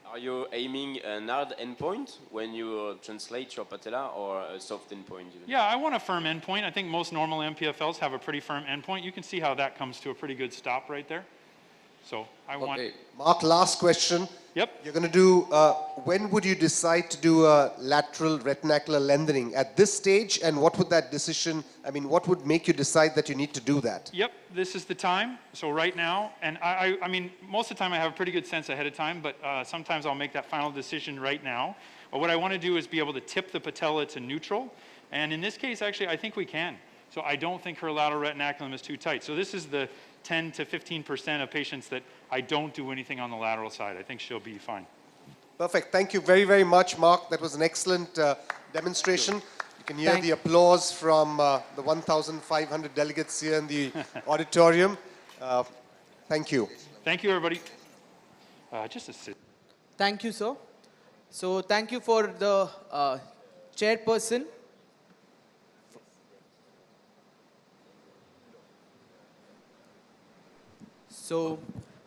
Are you aiming an hard endpoint when you translate your patella, or a soft endpoint? Yeah, I want a firm endpoint. I think most normal MPFLs have a pretty firm endpoint. You can see how that comes to a pretty good stop right there. So I want... Mark, last question. Yep. You're going to do, when would you decide to do a lateral retinacular lengthening? At this stage, and what would that decision, I mean, what would make you decide that you need to do that? Yep, this is the time. So right now, and I mean, most of the time I have a pretty good sense ahead of time, but sometimes I'll make that final decision right now. But what I want to do is be able to tip the patella to neutral. And in this case, actually, I think we can. So I don't think her lateral retinaculum is too tight. So this is the 10 to 15% of patients that I don't do anything on the lateral side. I think she'll be fine. Perfect. Thank you very, very much, Mark. That was an excellent demonstration. You can hear the applause from the 1,500 delegates here in the auditorium. Thank you. Thank you, everybody. Just a sit. Thank you, sir. So thank you for the chairperson. So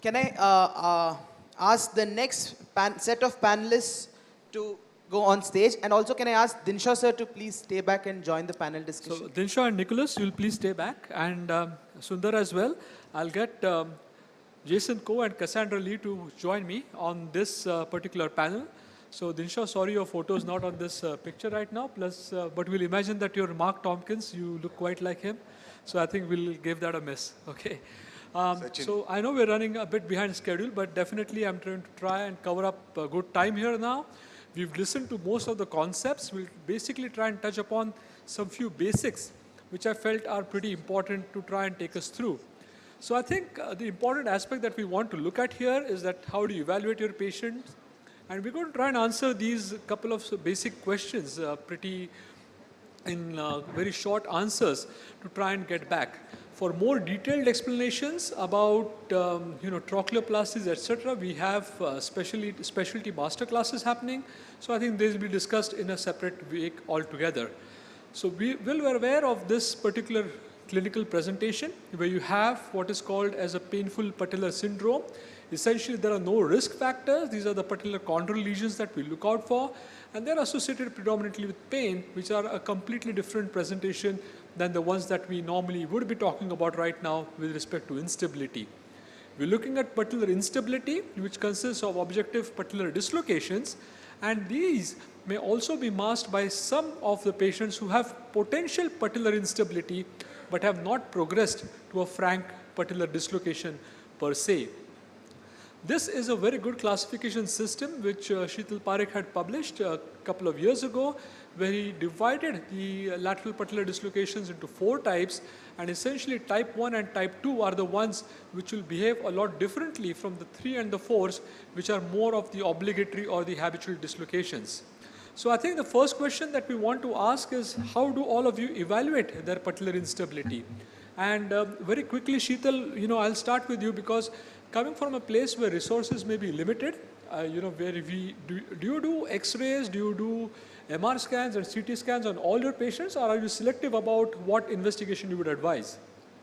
can I ask the next set of panelists to go on stage? And also can I ask Dinshaw sir to please stay back and join the panel discussion? So Dinshaw and Nicholas, you'll please stay back. And Sundar as well. I'll get Jason Koh and Cassandra Lee to join me on this particular panel. So Dinshaw, sorry your photo is not on this picture right now. Plus, but we'll imagine that you're Mark Tompkins. You look quite like him. So I think we'll give that a miss. Okay. So I know we're running a bit behind schedule, but definitely I'm trying to try and cover up a good time here now. We've listened to most of the concepts. We'll basically try and touch upon some few basics, which I felt are pretty important to try and take us through. So I think the important aspect that we want to look at here is that how do you evaluate your patients? And we're going to try and answer these couple of basic questions in very short answers to try and get back. For more detailed explanations about trochleoplasties, etc., we have specialty master classes happening. So I think these will be discussed in a separate week altogether. So we will be aware of this particular clinical presentation where you have what is called as a painful patellar syndrome. Essentially, there are no risk factors. These are the patellar chondral lesions that we look out for, and they're associated predominantly with pain, which are a completely different presentation than the ones that we normally would be talking about right now with respect to instability. We're looking at patellar instability, which consists of objective patellar dislocations, and these may also be masked by some of the patients who have potential patellar instability but have not progressed to a frank patellar dislocation per se. This is a very good classification system which Sheetal Parekh had published a couple of years ago, where he divided the lateral patellar dislocations into 4 types, and essentially type 1 and type 2 are the ones which will behave a lot differently from the 3 and the 4s, which are more of the obligatory or the habitual dislocations. So I think the first question that we want to ask is, how do all of you evaluate their patellar instability? And very quickly, Sheetal, I'll start with you, because coming from a place where resources may be limited, where do you do X-rays, do you do MR scans and CT scans on all your patients, or are you selective about what investigation you would advise?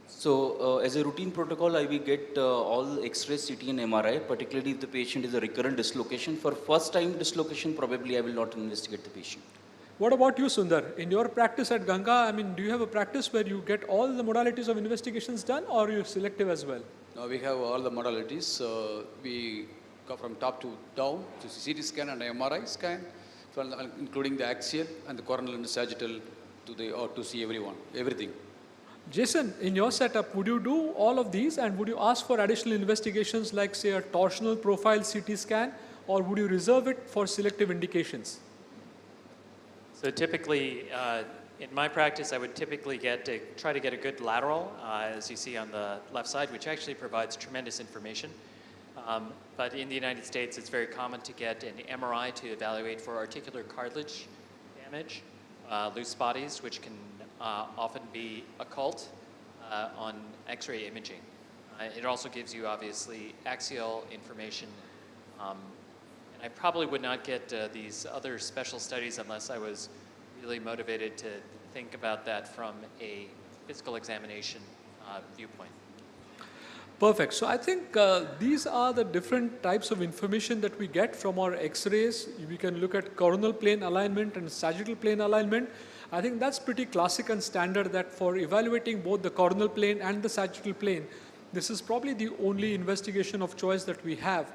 So as a routine protocol, I will get all X-ray, CT and MRI, particularly if the patient is a recurrent dislocation. For first time dislocation, probably I will not investigate the patient. What about you, Sundar? In your practice at Ganga, do you have a practice where you get all the modalities of investigations done, or are you selective as well? Now we have all the modalities. We go from top to down to CT scan and MRI scan, including the axial and the coronal and the sagittal to see everything. Jason, in your setup, would you do all of these, and would you ask for additional investigations like, say, a torsional profile CT scan, or would you reserve it for selective indications? So typically, in my practice, I would typically try to get a good lateral, as you see on the left side, which actually provides tremendous information. But in the United States, it's very common to get an MRI to evaluate for articular cartilage damage, loose bodies, which can often be occult on X-ray imaging. It also gives you, obviously, axial information. And I probably would not get these other special studies unless I was really motivated to think about that from a physical examination viewpoint. Perfect. So I think these are the different types of information that we get from our X-rays. We can look at coronal plane alignment and sagittal plane alignment. I think that's pretty classic and standard, that for evaluating both the coronal plane and the sagittal plane, this is probably the only investigation of choice that we have.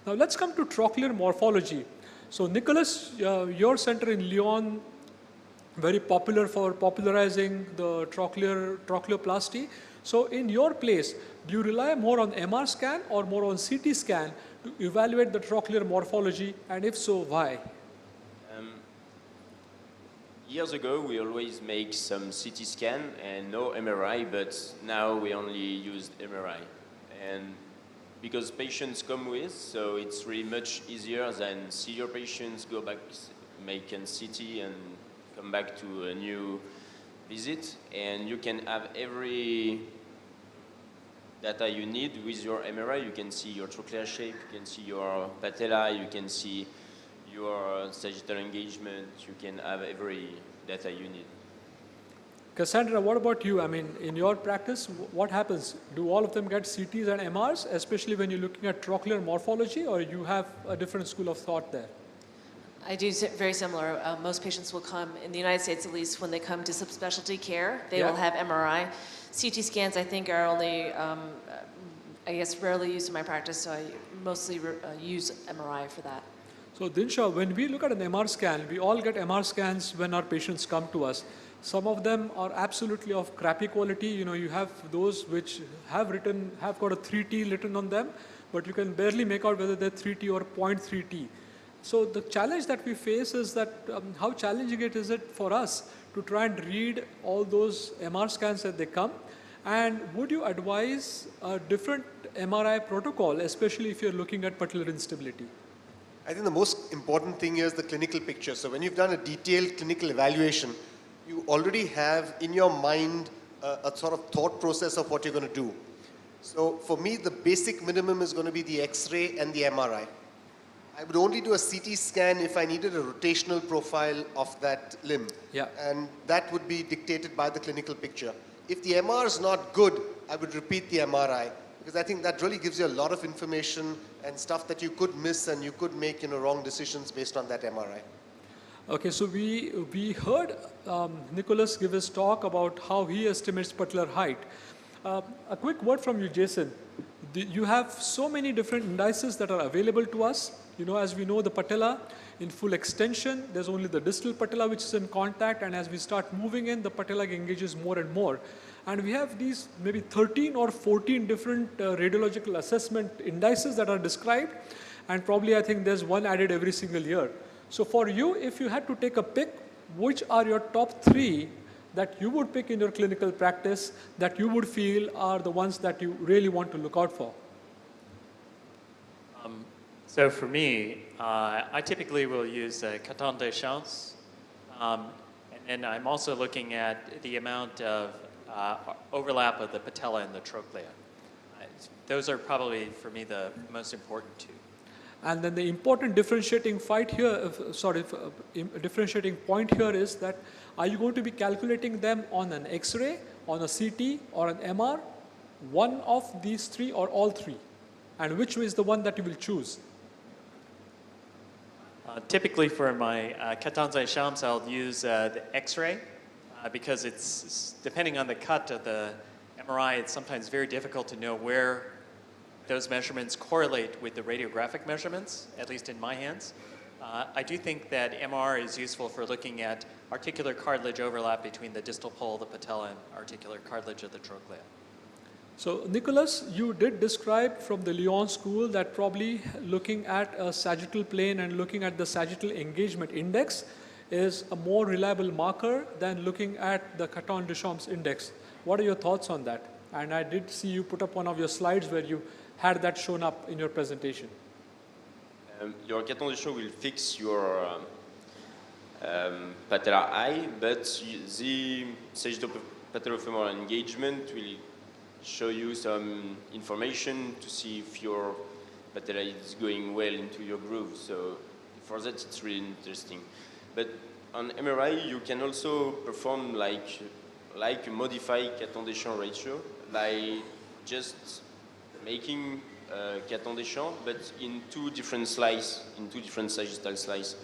Now let's come to trochlear morphology. So Nicholas, your center in Lyon, very popular for popularizing the trochleoplasty. So in your place, do you rely more on MR scan or more on CT scan to evaluate the trochlear morphology, and if so, why? Years ago, we always make some CT scan and no MRI, but now we only use MRI. And because patients come with, so it's really much easier than see your patients, go back, make a CT and come back to a new visit. And you can have every data you need with your MRI. You can see your trochlear shape, you can see your patella, you can see your sagittal engagement, you can have every data you need. Cassandra, what about you? In your practice, what happens? Do all of them get CTs and MRs, especially when you're looking at trochlear morphology, or you have a different school of thought there? I do very similar. Most patients will come, in the United States at least, when they come to subspecialty care, they will have MRI. CT scans, I think, are only, rarely used in my practice, so I mostly use MRI for that. So Dinshaw, when we look at an MR scan, we all get MR scans when our patients come to us. Some of them are absolutely of crappy quality. You have those which have got a 3T written on them, but you can barely make out whether they're 3T or 0.3T. So the challenge that we face is that how challenging is it for us to try and read all those MR scans as they come? And would you advise a different MRI protocol, especially if you're looking at patellar instability? I think the most important thing here is the clinical picture. So when you've done a detailed clinical evaluation, you already have in your mind a sort of thought process of what you're going to do. So for me, the basic minimum is going to be the X-ray and the MRI. I would only do a CT scan if I needed a rotational profile of that limb. Yeah. And that would be dictated by the clinical picture. If the MR is not good, I would repeat the MRI, because I think that really gives you a lot of information and stuff that you could miss, and you could make wrong decisions based on that MRI. Okay, so we heard Nicholas give his talk about how he estimates patellar height. A quick word from you, Jason. You have so many different indices that are available to us. As we know, the patella in full extension, there's only the distal patella which is in contact, and as we start moving in, the patella engages more and more. And we have these maybe 13 or 14 different radiological assessment indices that are described. And probably I think there's one added every single year. So for you, if you had to take a pick, which are your top 3 that you would pick in your clinical practice that you would feel are the ones that you really want to look out for? So for me, I typically will use Caton de Chance. And then I'm also looking at the amount of overlap of the patella and the trochlea. Those are probably, for me, the most important 2. And then the important differentiating differentiating point here is that are you going to be calculating them on an X-ray, on a CT, or an MR? One of these 3 or all 3? And which is the one that you will choose? Typically for my Caton de Chance, I'll use the X-ray because it's depending on the cut of the MRI, it's sometimes very difficult to know where those measurements correlate with the radiographic measurements, at least in my hands. I do think that MR is useful for looking at articular cartilage overlap between the distal pole, the patella, and articular cartilage of the trochlea. So Nicholas, you did describe from the Lyon school that probably looking at a sagittal plane and looking at the sagittal engagement index is a more reliable marker than looking at the Caton de Chance index. What are your thoughts on that? And I did see you put up one of your slides where you had that shown up in your presentation. Your Caton de Chance will fix your patellar eye, but the sagittopatellofemoral engagement will show you some information to see if your patella is going well into your groove. So for that, it's really interesting. But on MRI, you can also perform like a modified Caton de Chance ratio by just making Caton de Chance, but in 2 different slices, in 2 different sagittal slices.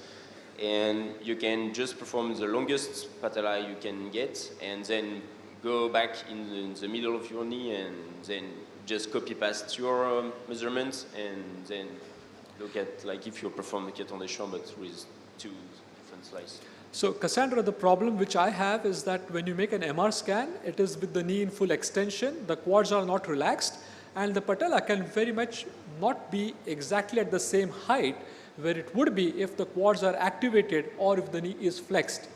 And you can just perform the longest patella you can get, and then go back in the middle of your knee, and then just copy past your measurements, and then look at like if you perform the Caton de Chance, but with 2 different slices. So Cassandra, the problem which I have is that when you make an MR scan, it is with the knee in full extension, the quads are not relaxed, and the patella can very much not be exactly at the same height where it would be if the quads are activated or if the knee is flexed.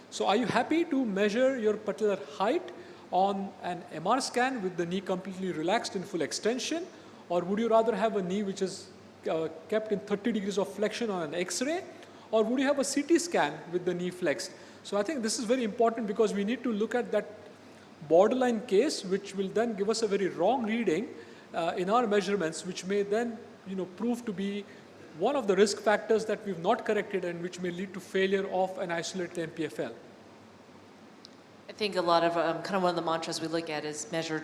So are you happy to measure your patellar height on an MR scan with the knee completely relaxed in full extension, or would you rather have a knee which is kept in 30 degrees of flexion on an X-ray, or would you have a CT scan with the knee flexed? So I think this is very important because we need to look at that borderline case which will then give us a very wrong reading in our measurements, which may then prove to be one of the risk factors that we've not corrected and which may lead to failure of an isolated MPFL. I think a lot of kind of one of the mantras we look at is measure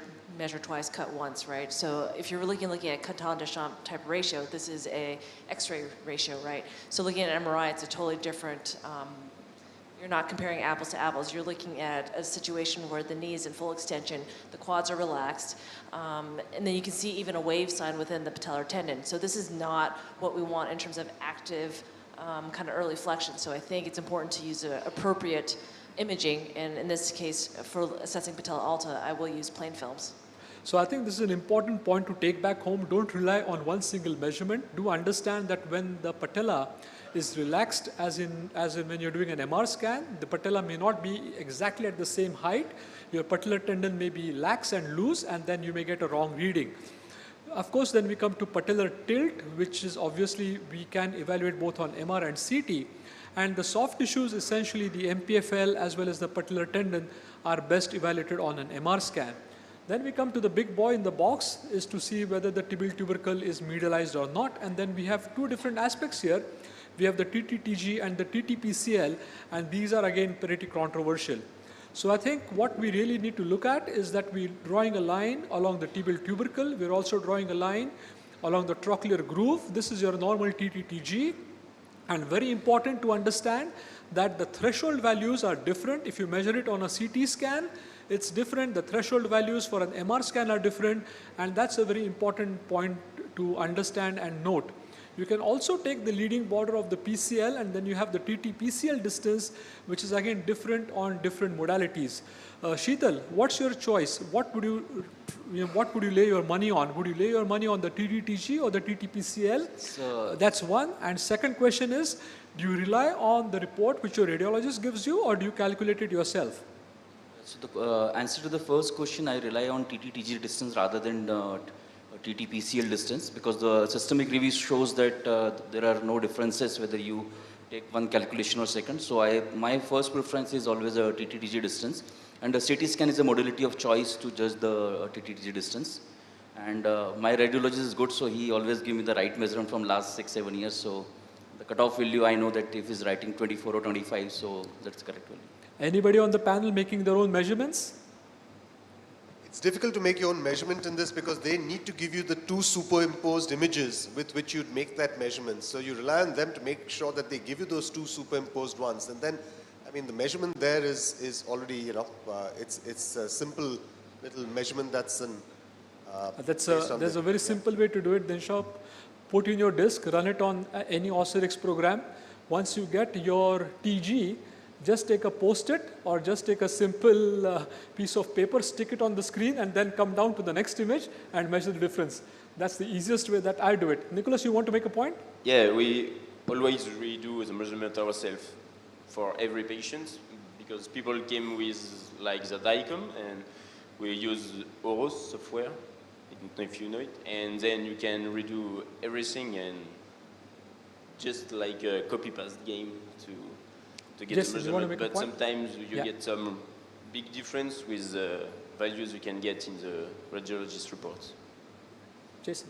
twice, cut once, right? So if you're looking at Caton de Chance type ratio, this is a X-ray ratio, right? So looking at MRI, it's a totally different. You're not comparing apples to apples. You're looking at a situation where the knee is in full extension, the quads are relaxed, and then you can see even a wave sign within the patellar tendon. So this is not what we want in terms of active kind of early flexion. So I think it's important to use appropriate imaging, and in this case, for assessing patella alta, I will use plain films. So I think this is an important point to take back home. Don't rely on one single measurement. Do understand that when the patella is relaxed, as in when you're doing an MR scan, the patella may not be exactly at the same height. Your patellar tendon may be lax and loose, and then you may get a wrong reading. Of course, then we come to patellar tilt, which is obviously we can evaluate both on MR and CT. And the soft tissues, essentially the MPFL as well as the patellar tendon, are best evaluated on an MR scan. Then we come to the big boy in the box, is to see whether the tibial tubercle is medialized or not. And then we have 2 different aspects here. We have the TTTG and the TTPCL, and these are again pretty controversial. So I think what we really need to look at is that we're drawing a line along the tibial tubercle. We're also drawing a line along the trochlear groove. This is your normal TTTG. And very important to understand that the threshold values are different. If you measure it on a CT scan, it's different. The threshold values for an MR scan are different. And that's a very important point to understand and note. You can also take the leading border of the PCL, and then you have the TT-PCL distance, which is again different on different modalities. Sheetal, what's your choice? What would you lay your money on? Would you lay your money on the TT-TG or the TT-PCL? So, That's one. And second question is, do you rely on the report which your radiologist gives you, or do you calculate it yourself? so the answer to the first question, I rely on TT-TG distance rather than TT-PCL distance, because the systemic review shows that there are no differences whether you take one calculation or second. So my first preference is always a TT-TG distance, and the CT scan is a modality of choice to judge the TT-TG distance. And my radiologist is good, so he always gives me the right measurement from last 6-7 years. So the cutoff value, I know that if he's writing 24 or 25, so that's correct value. Anybody on the panel making their own measurements? It's difficult to make your own measurement in this because they need to give you the two superimposed images with which you'd make that measurement. So you rely on them to make sure that they give you those two superimposed ones. And then, I mean, the measurement there is already, you know, it's a simple little measurement that's an... There's a very simple way to do it, Dinshaw. Put in your disk, run it on any Osirix program. Once you get your TG, just take a post-it or just take a simple piece of paper, stick it on the screen, and then come down to the next image and measure the difference. That's the easiest way that I do it. Nicholas, you want to make a point? Yeah, we always redo the measurement ourselves for every patient, because people came with like the DICOM, and we use OROS software. I don't know if you know it, and then you can redo everything and just like a copy-paste game to get Yes, the you want to measurement. make a But point? sometimes you get some big difference with the values you can get in the radiologist reports. Jason.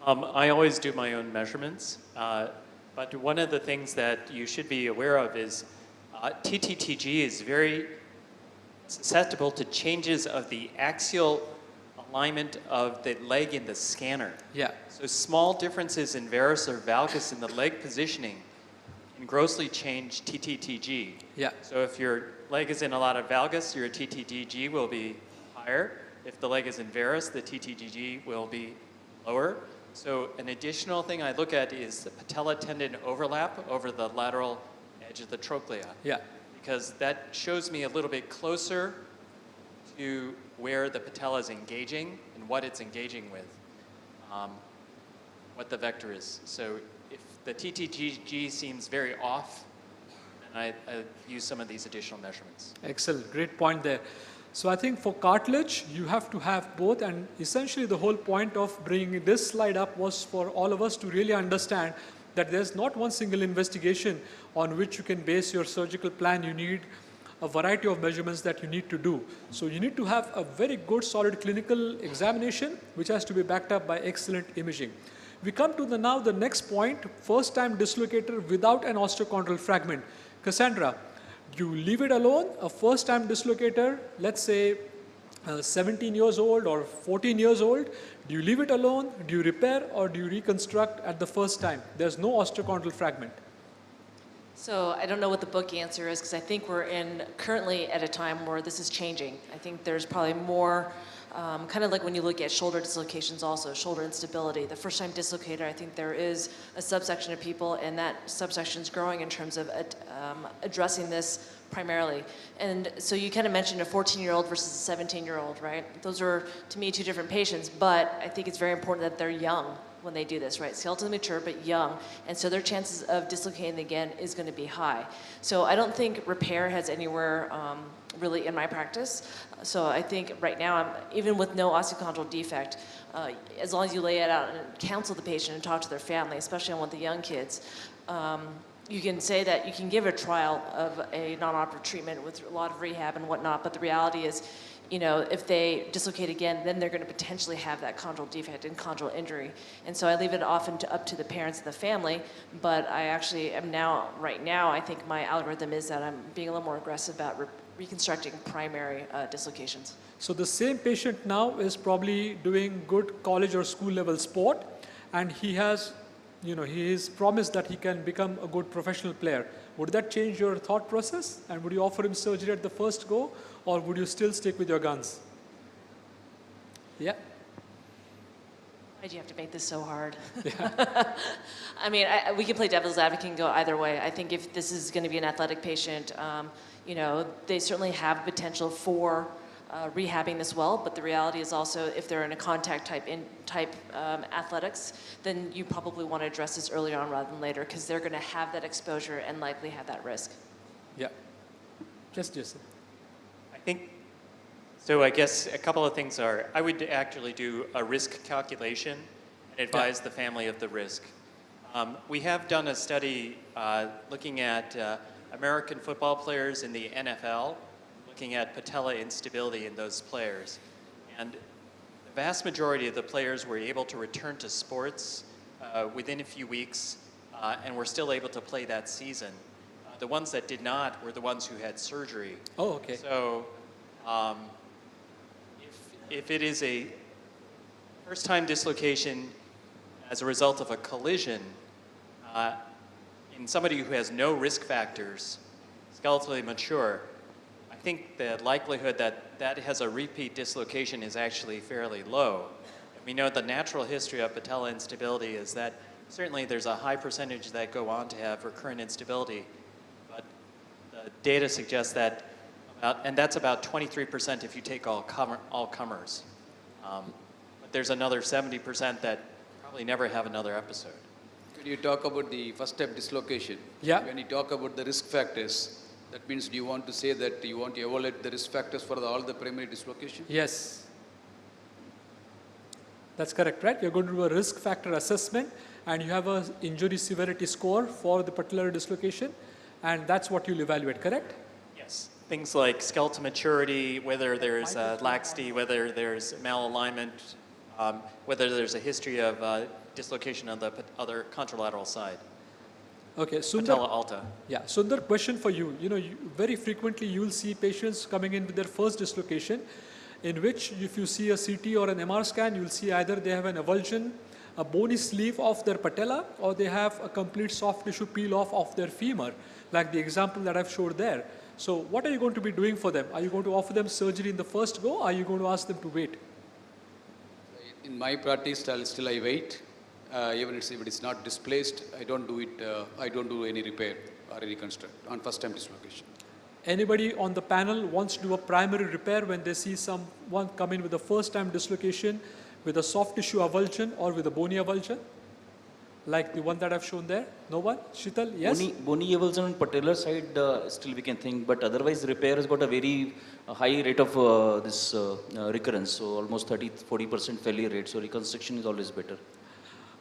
I always do my own measurements, but one of the things that you should be aware of is TT-TG is very susceptible to changes of the axial alignment of the leg in the scanner. Yeah. So small differences in varus or valgus in the leg positioning can grossly change TT-TG. Yeah. So if your leg is in a lot of valgus, your TT-TG will be higher. If the leg is in varus, the TT-TG will be lower. So an additional thing I look at is the patella tendon overlap over the lateral edge of the trochlea. Yeah. Because that shows me a little bit closer to where the patella is engaging and what it's engaging with, what the vector is. So if the TT-TG seems very off, then I use some of these additional measurements. Excellent, great point there. So I think for cartilage, you have to have both, and essentially the whole point of bringing this slide up was for all of us to really understand that there's not one single investigation on which you can base your surgical plan. You need a variety of measurements that you need to do. So you need to have a very good solid clinical examination, which has to be backed up by excellent imaging. We come to now the next point, first time dislocator without an osteochondral fragment. Cassandra, you leave it alone, a first time dislocator, let's say 17 years old or 14 years old, do you leave it alone, do you repair, or do you reconstruct at the first time? There's no osteochondral fragment. So I don't know what the book answer is, because I think we're currently at a time where this is changing. I think there's probably more, kind of like when you look at shoulder dislocations also, shoulder instability. The first time dislocator, I think there is a subsection of people, and that subsection is growing in terms of addressing this primarily. And so you kind of mentioned a 14-year-old versus a 17-year-old, right? Those are, to me, two different patients, but I think it's very important that they're young when they do this, right? Skeletally mature, but young. And so their chances of dislocating again is going to be high. So I don't think repair has anywhere really in my practice. So I think right now, even with no osteochondral defect, as long as you lay it out and counsel the patient and talk to their family, especially with the young kids, you can say that you can give a trial of a non-operative treatment with a lot of rehab and whatnot, but the reality is, you know, if they dislocate again, then they're going to potentially have that chondral defect and chondral injury. And so I leave it often up to the parents and the family, but I actually am now, right now, I think my algorithm is that I'm being a little more aggressive about reconstructing primary dislocations. So the same patient now is probably doing good college or school level sport, and he has, you know, he is promised that he can become a good professional player. Would that change your thought process? And would you offer him surgery at the first go, or would you still stick with your guns? Yeah. Why do you have to make this so hard? I mean, we can play devil's advocate and go either way. I think if this is going to be an athletic patient, you know, they certainly have potential for rehabbing this well, but the reality is also if they're in a contact type athletics, then you probably want to address this earlier on rather than later because they're going to have that exposure and likely have that risk. Yeah. Just Jason. I think, so I guess a couple of things are, I would actually do a risk calculation and advise the family of the risk. We have done a study looking at American football players in the NFL, looking at patella instability in those players. And the vast majority of the players were able to return to sports within a few weeks and were still able to play that season. The ones that did not were the ones who had surgery. Oh, okay. So if it is a first-time dislocation as a result of a collision in somebody who has no risk factors, skeletally mature, I think the likelihood that that has a repeat dislocation is actually fairly low. We know the natural history of patella instability is that certainly there's a high percentage that go on to have recurrent instability, but the data suggests that and that's about 23% if you take all comers. But there's another 70% that probably never have another episode. When you talk about the first step dislocation, when you talk about the risk factors, that means do you want to say that you want to evaluate the risk factors for all the primary dislocation? Yes. That's correct, right? You're going to do a risk factor assessment and you have an injury severity score for the particular dislocation and that's what you'll evaluate, correct? Yes. Things like skeletal maturity, whether there's laxity, whether there's malalignment, whether there's a history of dislocation on the other contralateral side. Okay, Sundar. Patella alta. Yeah, Sundar, question for you. You know, very frequently you will see patients coming in with their first dislocation, in which if you see a CT or an MR scan, you'll see either they have an avulsion, a bony sleeve of their patella, or they have a complete soft tissue peel off of their femur, like the example that I've showed there. So what are you going to be doing for them? Are you going to offer them surgery in the first go, or are you going to ask them to wait? In my practice, still I wait. Even if it is not displaced, I don't do it. I don't do any repair or any reconstruct on first-time dislocation. Anybody on the panel wants to do a primary repair when they see someone come in with a first-time dislocation with a soft tissue avulsion or with a bony avulsion? Like the one that I've shown there? No one? Shital, yes? Bony avulsion on patellar side, still we can think, but otherwise repair has got a very high rate of this recurrence, so almost 30-40% failure rate, so reconstruction is always better.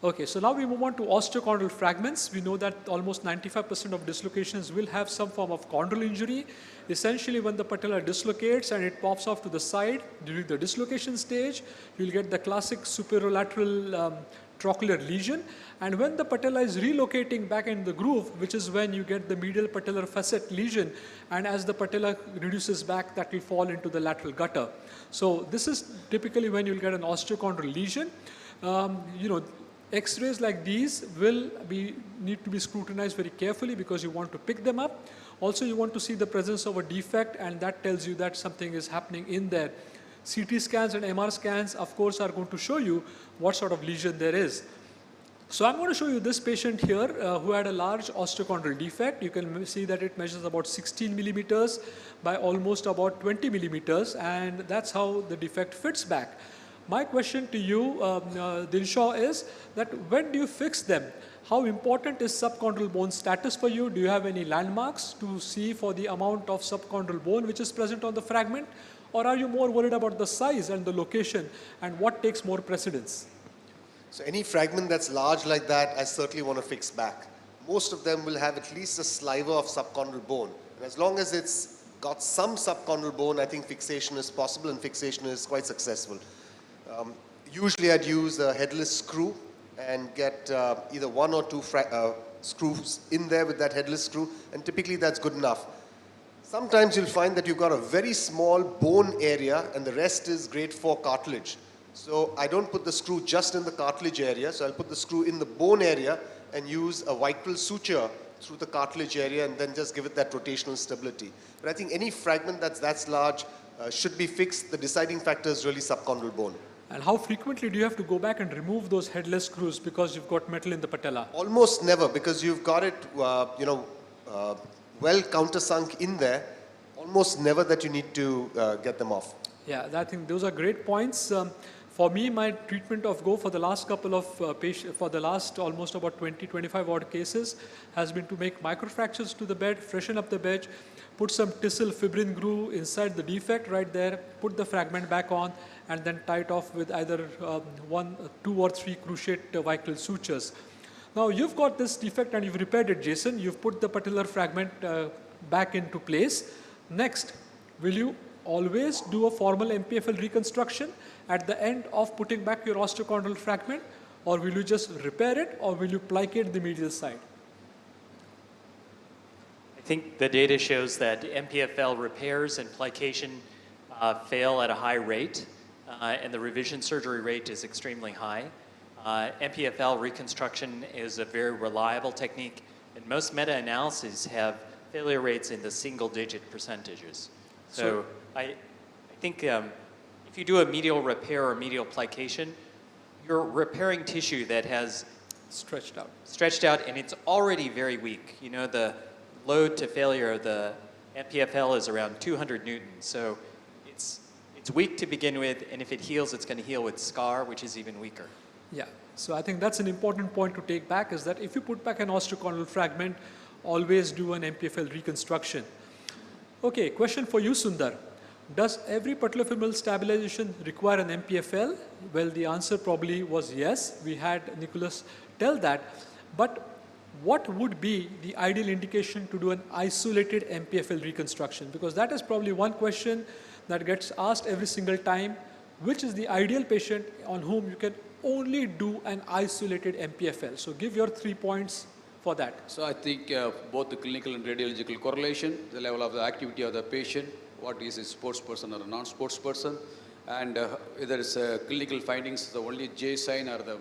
Okay, so now we move on to osteochondral fragments. We know that almost 95% of dislocations will have some form of chondral injury. Essentially, when the patella dislocates and it pops off to the side during the dislocation stage, you'll get the classic superolateral trochlear lesion. And when the patella is relocating back in the groove, which is when you get the medial patellar facet lesion, and as the patella reduces back, that will fall into the lateral gutter. So this is typically when you'll get an osteochondral lesion. You know, X-rays like these will need to be scrutinized very carefully because you want to pick them up. Also, you want to see the presence of a defect, and that tells you that something is happening in there. CT scans and MR scans, of course, are going to show you what sort of lesion there is. So I'm going to show you this patient here who had a large osteochondral defect. You can see that it measures about 16 millimeters by almost about 20 millimeters, and that's how the defect fits back. My question to you, Dinshaw, is that when do you fix them? How important is subchondral bone status for you? Do you have any landmarks to see for the amount of subchondral bone which is present on the fragment? Or are you more worried about the size and the location and what takes more precedence? So any fragment that's large like that, I certainly want to fix back. Most of them will have at least a sliver of subchondral bone. And as long as it's got some subchondral bone, I think fixation is possible and fixation is quite successful. Usually I'd use a headless screw and get either one or two screws in there with that headless screw, and typically that's good enough. Sometimes you'll find that you've got a very small bone area and the rest is great for cartilage. So I don't put the screw just in the cartilage area, so I'll put the screw in the bone area and use a vicral suture through the cartilage area and then just give it that rotational stability. But I think any fragment that's large should be fixed. The deciding factor is really subchondral bone. And how frequently do you have to go back and remove those headless screws because you've got metal in the patella? Almost never, because you've got it, well countersunk in there. Almost never that you need to get them off. Yeah, I think those are great points. For me, my treatment of Go for the last couple of patients, for the last almost about 20, 25 odd cases, has been to make microfractures to the bed, freshen up the bed, put some tissel fibrin glue inside the defect right there, put the fragment back on, and then tie it off with either 1, 2 or 3 cruciate vical sutures. Now you've got this defect and you've repaired it, Jason. You've put the patellar fragment back into place. Next, will you always do a formal MPFL reconstruction at the end of putting back your osteochondral fragment, or will you just repair it, or will you plicate the medial side? I think the data shows that MPFL repairs and plication fail at a high rate, and the revision surgery rate is extremely high. MPFL reconstruction is a very reliable technique, and most meta-analyses have failure rates in the single-digit percentages. So I think if you do a medial repair or medial plication, you're repairing tissue that has stretched out, and it's already very weak. You know, the load to failure of the MPFL is around 200 newtons. So it's weak to begin with, and if it heals, it's going to heal with scar, which is even weaker. Yeah, so I think that's an important point to take back, is that if you put back an osteochondral fragment, always do an MPFL reconstruction. Okay, question for you, Sundar. Does every patellofemoral stabilization require an MPFL? Well, the answer probably was yes. We had Nicholas tell that. But what would be the ideal indication to do an isolated MPFL reconstruction? Because that is probably one question that gets asked every single time. Which is the ideal patient on whom you can only do an isolated MPFL? So give your 3 points for that. So I think both the clinical and radiological correlation, the level of the activity of the patient, what is a sports person or a non-sports person, and whether it's clinical findings, the only J sign or the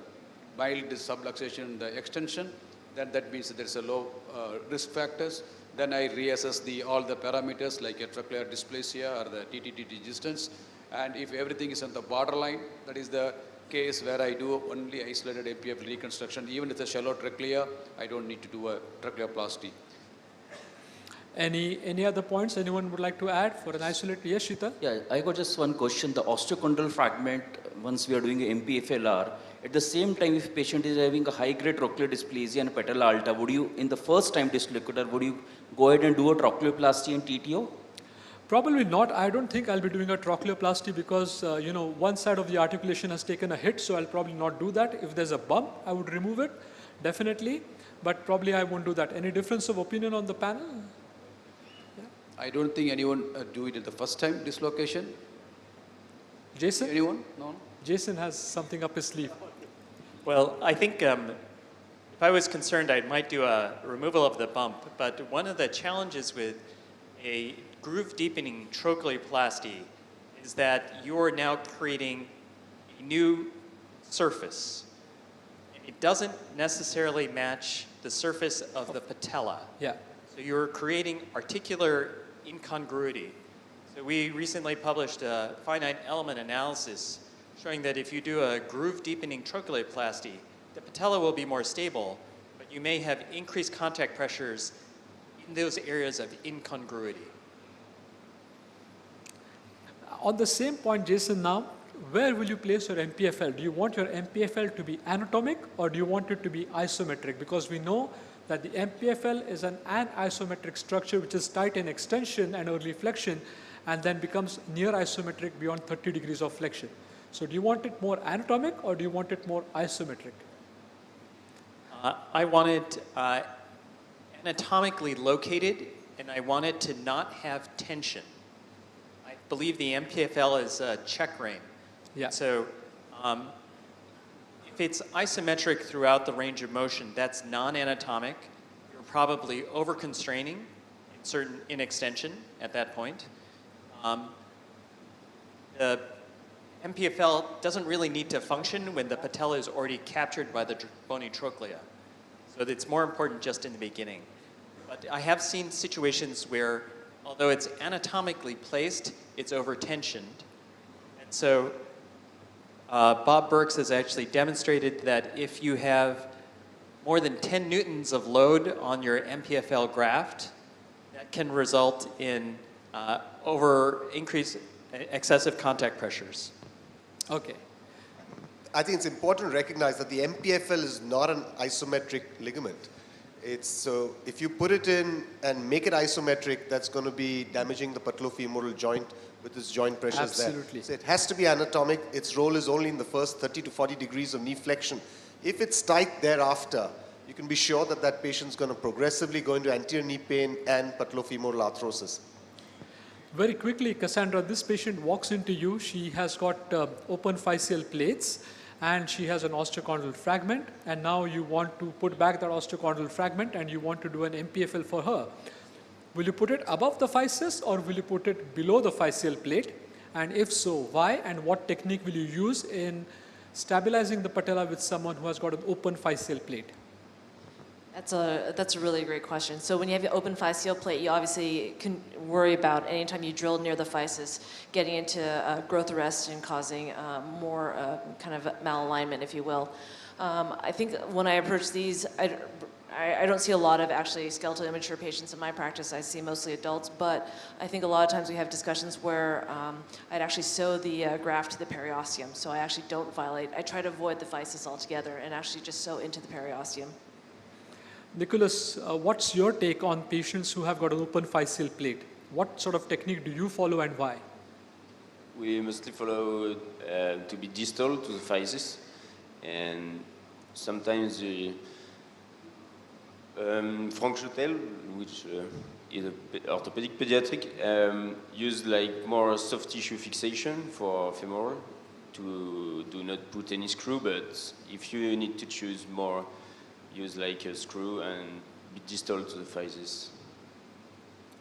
mild subluxation, the extension, then that means that there's a low risk factors. Then I reassess all the parameters like a trochlear dysplasia or the TTT distance. And if everything is on the borderline, that is the case where I do only isolated MPFL reconstruction. Even if it's a shallow trachea, I don't need to do a tracheoplasty. Any other points anyone would like to add for an isolated? Yes, Shita? Yeah, I got just one question. The osteochondral fragment, once we are doing a MPFLR, at the same time, if patient is having a high-grade trochlear dysplasia and patella alta, would you, in the first time dislocator, would you go ahead and do a trochleoplasty and TTO? Probably not. I don't think I'll be doing a trochleoplasty because, one side of the articulation has taken a hit, so I'll probably not do that. If there's a bump, I would remove it, definitely. But probably I won't do that. Any difference of opinion on the panel? Yeah. I don't think anyone do it at the first time dislocation. Jason? Anyone? No? Jason has something up his sleeve. Well, I think if I was concerned, I might do a removal of the bump. But one of the challenges with a groove deepening trochleoplasty is that you're now creating a new surface. It doesn't necessarily match the surface of the patella. Yeah. So you're creating articular incongruity. So we recently published a finite element analysis showing that if you do a groove deepening trochleoplasty, the patella will be more stable, but you may have increased contact pressures in those areas of incongruity. On the same point, Jason, now, where will you place your MPFL? Do you want your MPFL to be anatomic or do you want it to be isometric? Because we know that the MPFL is an anisometric structure which is tight in extension and early flexion and then becomes near isometric beyond 30 degrees of flexion. So do you want it more anatomic or do you want it more isometric? I want it anatomically located, and I want it to not have tension. I believe the MPFL is a check rein. Yeah. So if it's isometric throughout the range of motion, that's non-anatomic. You're probably over-constraining in extension at that point. The MPFL doesn't really need to function when the patella is already captured by the bony trochlea. So it's more important just in the beginning. But I have seen situations where, although it's anatomically placed, it's over-tensioned. And so Bob Burks has actually demonstrated that if you have more than 10 newtons of load on your MPFL graft, that can result in excessive contact pressures. Okay. I think it's important to recognize that the MPFL is not an isometric ligament. So if you put it in and make it isometric, that's going to be damaging the patellofemoral joint with its joint pressures there. Absolutely. So it has to be anatomic. Its role is only in the first 30 to 40 degrees of knee flexion. If it's tight thereafter, you can be sure that that patient's going to progressively go into anterior knee pain and patellofemoral arthrosis. Very quickly, Cassandra, this patient walks into you. She has got open physeal plates and she has an osteochondral fragment, and now you want to put back that osteochondral fragment and you want to do an MPFL for her. Will you put it above the physis or will you put it below the physeal plate? And if so, why, and what technique will you use in stabilizing the patella with someone who has got an open physeal plate? That's a really great question. So when you have an open physeal plate, you obviously can worry about anytime you drill near the physis, getting into growth arrest and causing more kind of malalignment, if you will. I think when I approach these, I don't see a lot of actually skeletal immature patients in my practice. I see mostly adults, but I think a lot of times we have discussions where I'd actually sew the graft to the periosteum. So I actually don't violate. I try to avoid the physis altogether and actually just sew into the periosteum. Nicholas, what's your take on patients who have got an open physeal plate? What sort of technique do you follow and why? We mostly follow to be distal to the physis, and sometimes the Frank Chotel, which is an orthopedic pediatric, use like more soft tissue fixation for femoral to do not put any screw, but if you need to choose more, use like a screw and be distal to the physis.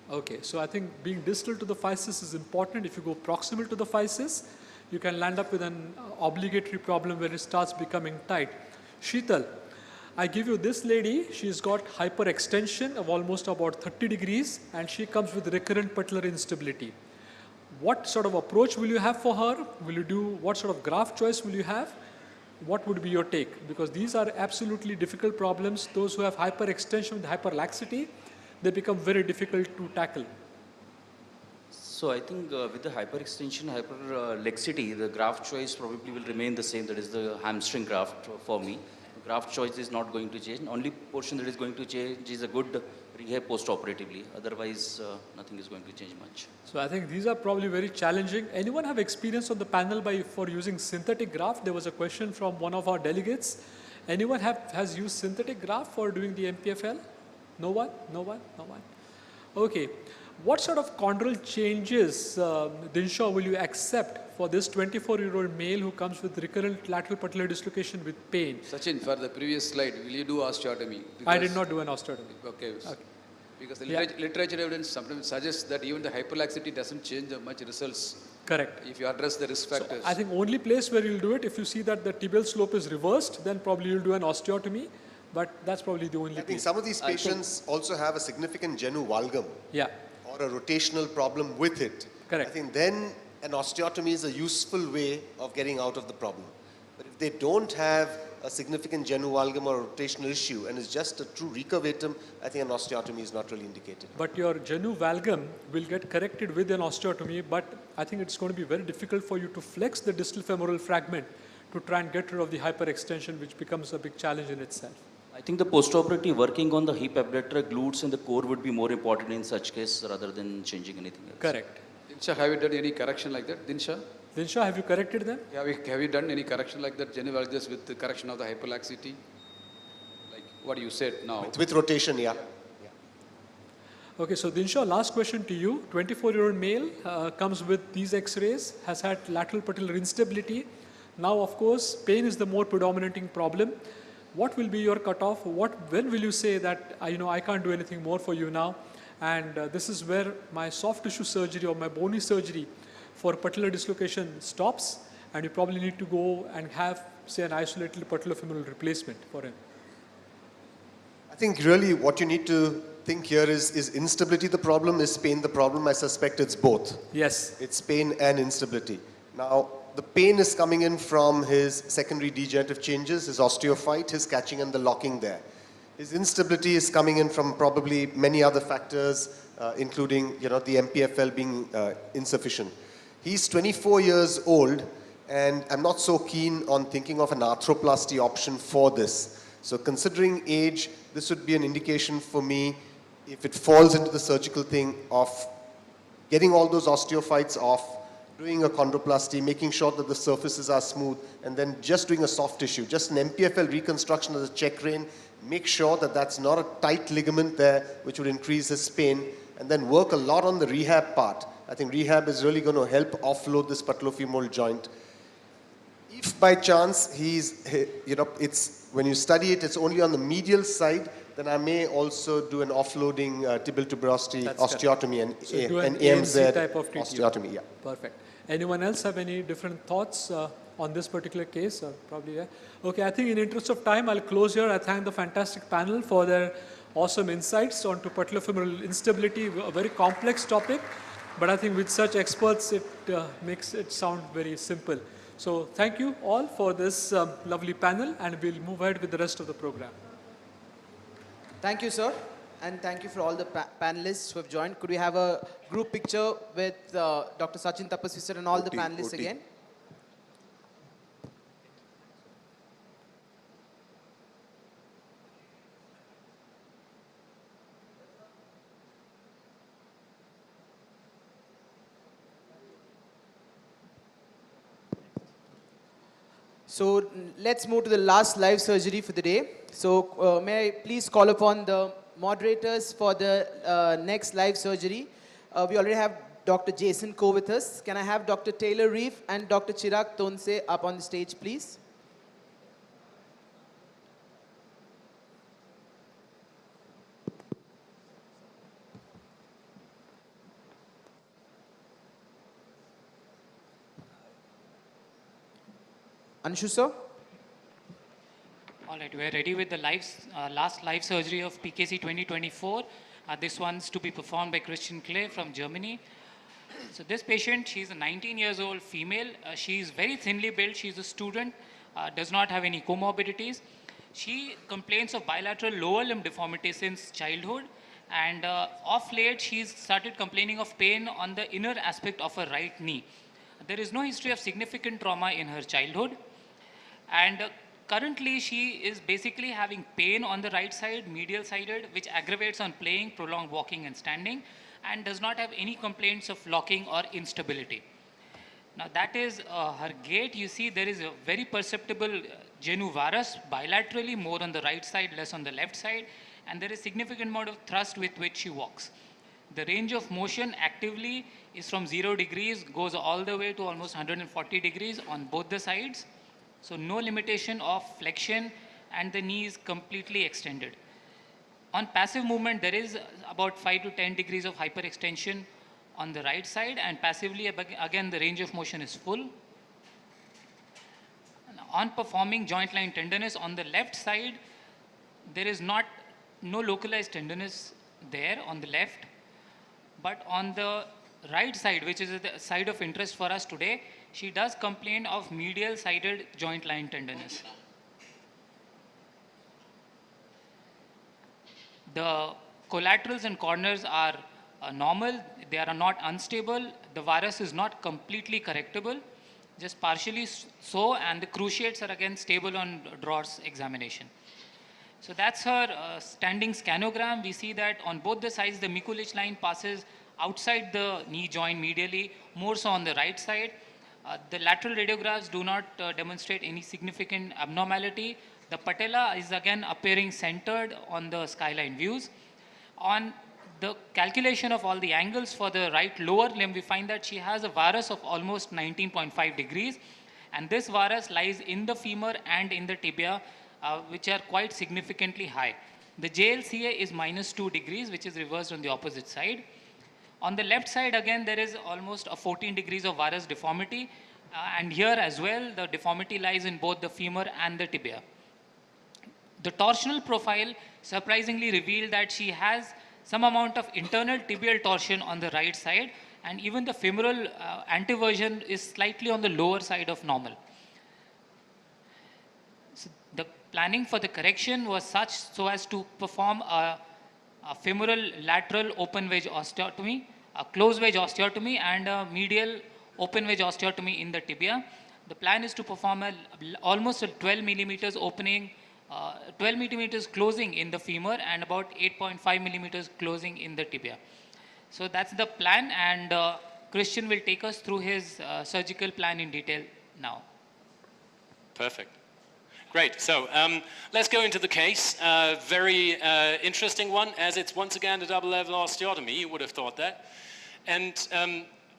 Okay, so I think being distal to the physis is important. If you go proximal to the physis, you can land up with an obligatory problem where it starts becoming tight. Sheetal, I give you this lady, she's got hyperextension of almost about 30 degrees and she comes with recurrent patellar instability. What sort of approach will you have for her? Will you do, what sort of graft choice will you have? What would be your take? Because these are absolutely difficult problems. Those who have hyperextension with hyperlaxity, they become very difficult to tackle. So I think with the hyperextension, hyperlaxity, the graft choice probably will remain the same. That is the hamstring graft for me. The graft choice is not going to change. Only portion that is going to change is a good rehab post-operatively. Otherwise, nothing is going to change much. So I think these are probably very challenging. Anyone have experience on the panel for using synthetic graft? There was a question from one of our delegates. Anyone has used synthetic graft for doing the MPFL? No one? No one? No one? Okay. What sort of chondral changes, Dinshaw, will you accept for this 24-year-old male who comes with recurrent lateral patellar dislocation with pain? Sachin, for the previous slide, will you do osteotomy? I did not do an osteotomy. Okay. Because the literature evidence sometimes suggests that even the hyperlaxity doesn't change much results. Correct. If you address the risk factors. So I think only place where you'll do it, if you see that the tibial slope is reversed, then probably you'll do an osteotomy. But that's probably the only I think some of these patients also have a significant genu valgum. Yeah. Or a rotational problem with it. Correct. I think then an osteotomy is a useful way of getting out of the problem. But if they don't have a significant genu valgum or rotational issue and it's just a true recurvatum, I think an osteotomy is not really indicated. But your genu valgum will get corrected with an osteotomy, but I think it's going to be very difficult for you to flex the distal femoral fragment to try and get rid of the hyperextension, which becomes a big challenge in itself. I think the post-operative working on the hip abductor, glutes and the core would be more important in such case rather than changing anything else. Correct. Dinshaw, have you done any correction like that? Dinshaw? Dinshaw, have you corrected them? Have you done any correction like that, genu valgus with the correction of the hyperlaxity? Like what you said now. With rotation, yeah. Okay, so Dinshaw, last question to you. 24-year-old male comes with these x-rays, has had lateral patellar instability. Now, of course, pain is the more predominating problem. What will be your cutoff? When will you say that, I can't do anything more for you now? And this is where my soft tissue surgery or my bony surgery for patellar dislocation stops, and you probably need to go and have, say, an isolated patellofemoral replacement for him. I think really what you need to think here is instability the problem, is pain the problem? I suspect it's both. Yes. It's pain and instability. Now, the pain is coming in from his secondary degenerative changes, his osteophyte, his catching and the locking there. His instability is coming in from probably many other factors, including the MPFL being insufficient. He's 24 years old, and I'm not so keen on thinking of an arthroplasty option for this. So considering age, this would be an indication for me, if it falls into the surgical thing, of getting all those osteophytes off, doing a chondroplasty, making sure that the surfaces are smooth, and then just doing a soft tissue, just an MPFL reconstruction of the check rein, make sure that that's not a tight ligament there, which would increase his pain, and then work a lot on the rehab part. I think rehab is really going to help offload this patellofemoral joint. If by chance it's when you study it, it's only on the medial side, then I may also do an offloading tibial tuberosity osteotomy and So do an AMZ type of TTO. osteotomy. Yeah. Perfect. Anyone else have any different thoughts on this particular case? Probably, yeah. Okay, I think in interest of time, I'll close here. I thank the fantastic panel for their awesome insights onto patellofemoral instability, a very complex topic, but I think with such experts, it makes it sound very simple. So thank you all for this lovely panel, and we'll move ahead with the rest of the program. Thank you, sir. And thank you for all the panelists who have joined. Could we have a group picture with Dr. Sachin Tapasvi sir and all the panelists again? So let's move to the last live surgery for the day. So may I please call upon the moderators for the next live surgery. We already have Dr. Jason Ko with us. Can I have Dr. Taylor Reef and Dr. Chirag Tonse up on the stage, please? Anshu, sir? All right, we're ready with the last live surgery of PKC 2024. This one's to be performed by Christian Clay from Germany. So this patient, she's a 19 years old female. She's very thinly built. She's a student, does not have any comorbidities. She complains of bilateral lower limb deformity since childhood. And of late, she's started complaining of pain on the inner aspect of her right knee. There is no history of significant trauma in her childhood. And currently, she is basically having pain on the right side, medial sided, which aggravates on playing, prolonged walking and standing, and does not have any complaints of locking or instability. Now that is her gait. You see there is a very perceptible genu varus bilaterally, more on the right side, less on the left side, and there is significant amount of thrust with which she walks. The range of motion actively is from 0 degrees, goes all the way to almost 140 degrees on both the sides. So no limitation of flexion, and the knee is completely extended. On passive movement, there is about 5 to 10 degrees of hyperextension on the right side, and passively, again, the range of motion is full. On performing joint line tenderness on the left side, there is no localized tenderness there on the left, but on the right side, which is the side of interest for us today, she does complain of medial sided joint line tenderness. The collaterals and corners are normal, they are not unstable, the varus is not completely correctable, just partially so, and the cruciates are again stable on Dror's examination. So that's her standing scanogram. We see that on both the sides, the Mikulicz line passes outside the knee joint medially, more so on the right side. The lateral radiographs do not demonstrate any significant abnormality. The patella is again appearing centered on the skyline views. On the calculation of all the angles for the right lower limb, we find that she has a varus of almost 19.5 degrees. And this varus lies in the femur and in the tibia, which are quite significantly high. The JLCA is -2 degrees, which is reversed on the opposite side. On the left side, again, there is almost a 14 degrees of varus deformity. And here as well, the deformity lies in both the femur and the tibia. The torsional profile surprisingly revealed that she has some amount of internal tibial torsion on the right side, and even the femoral anteversion is slightly on the lower side of normal. So the planning for the correction was such so as to perform a femoral lateral open wedge osteotomy, a closed wedge osteotomy, and a medial open wedge osteotomy in the tibia. The plan is to perform almost a 12 millimeters opening, 12 millimeters closing in the femur, and about 8.5 millimeters closing in the tibia. So that's the plan, and Christian will take us through his surgical plan in detail now. Perfect. Great. So let's go into the case. Very interesting one, as it's once again a double level osteotomy. You would have thought that. And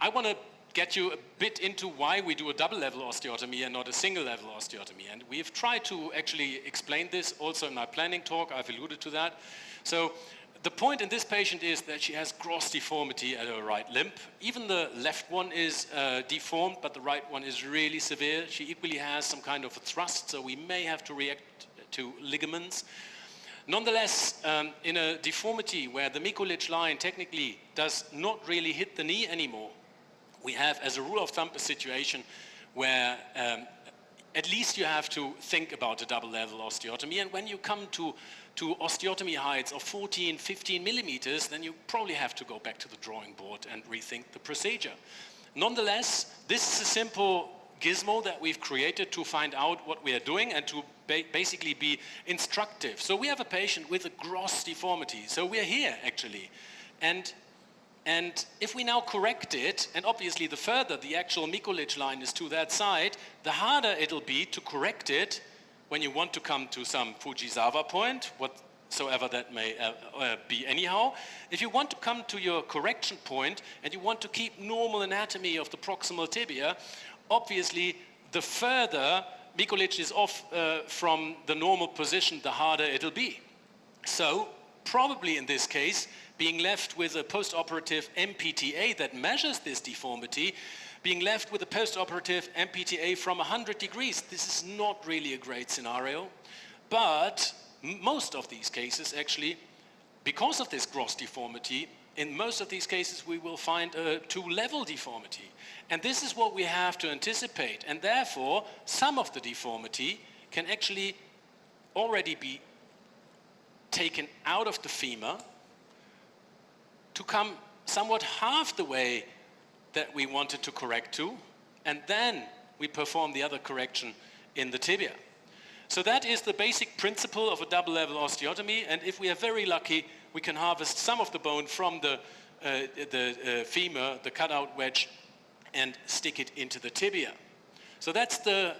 I want to get you a bit into why we do a double level osteotomy and not a single level osteotomy. And we've tried to actually explain this also in my planning talk. I've alluded to that. So the point in this patient is that she has gross deformity at her right limb. Even the left one is deformed, but the right one is really severe. She equally has some kind of a thrust, so we may have to react to ligaments. Nonetheless, in a deformity where the Mikulicz line technically does not really hit the knee anymore, we have, as a rule of thumb, a situation where at least you have to think about a double level osteotomy. And when you come to osteotomy heights of 14, 15 millimeters, then you probably have to go back to the drawing board and rethink the procedure. Nonetheless, this is a simple gizmo that we've created to find out what we are doing and to basically be instructive. So we have a patient with a gross deformity. So we're here, actually. And if we now correct it, and obviously the further the actual Mikulicz line is to that side, the harder it'll be to correct it when you want to come to some Fujisawa point, whatsoever that may be anyhow. If you want to come to your correction point and you want to keep normal anatomy of the proximal tibia, obviously the further Mikulicz is off from the normal position, the harder it'll be. So probably in this case, being left with a post-operative MPTA that measures this deformity, being left with a post-operative MPTA from 100 degrees. This is not really a great scenario, but most of these cases actually, because of this gross deformity, in most of these cases we will find a two-level deformity. And this is what we have to anticipate, and therefore some of the deformity can actually already be taken out of the femur to come somewhat half the way that we wanted to correct to, and then we perform the other correction in the tibia. So that is the basic principle of a double level osteotomy, and if we are very lucky, we can harvest some of the bone from the femur, the cutout wedge, and stick it into the tibia. So that's the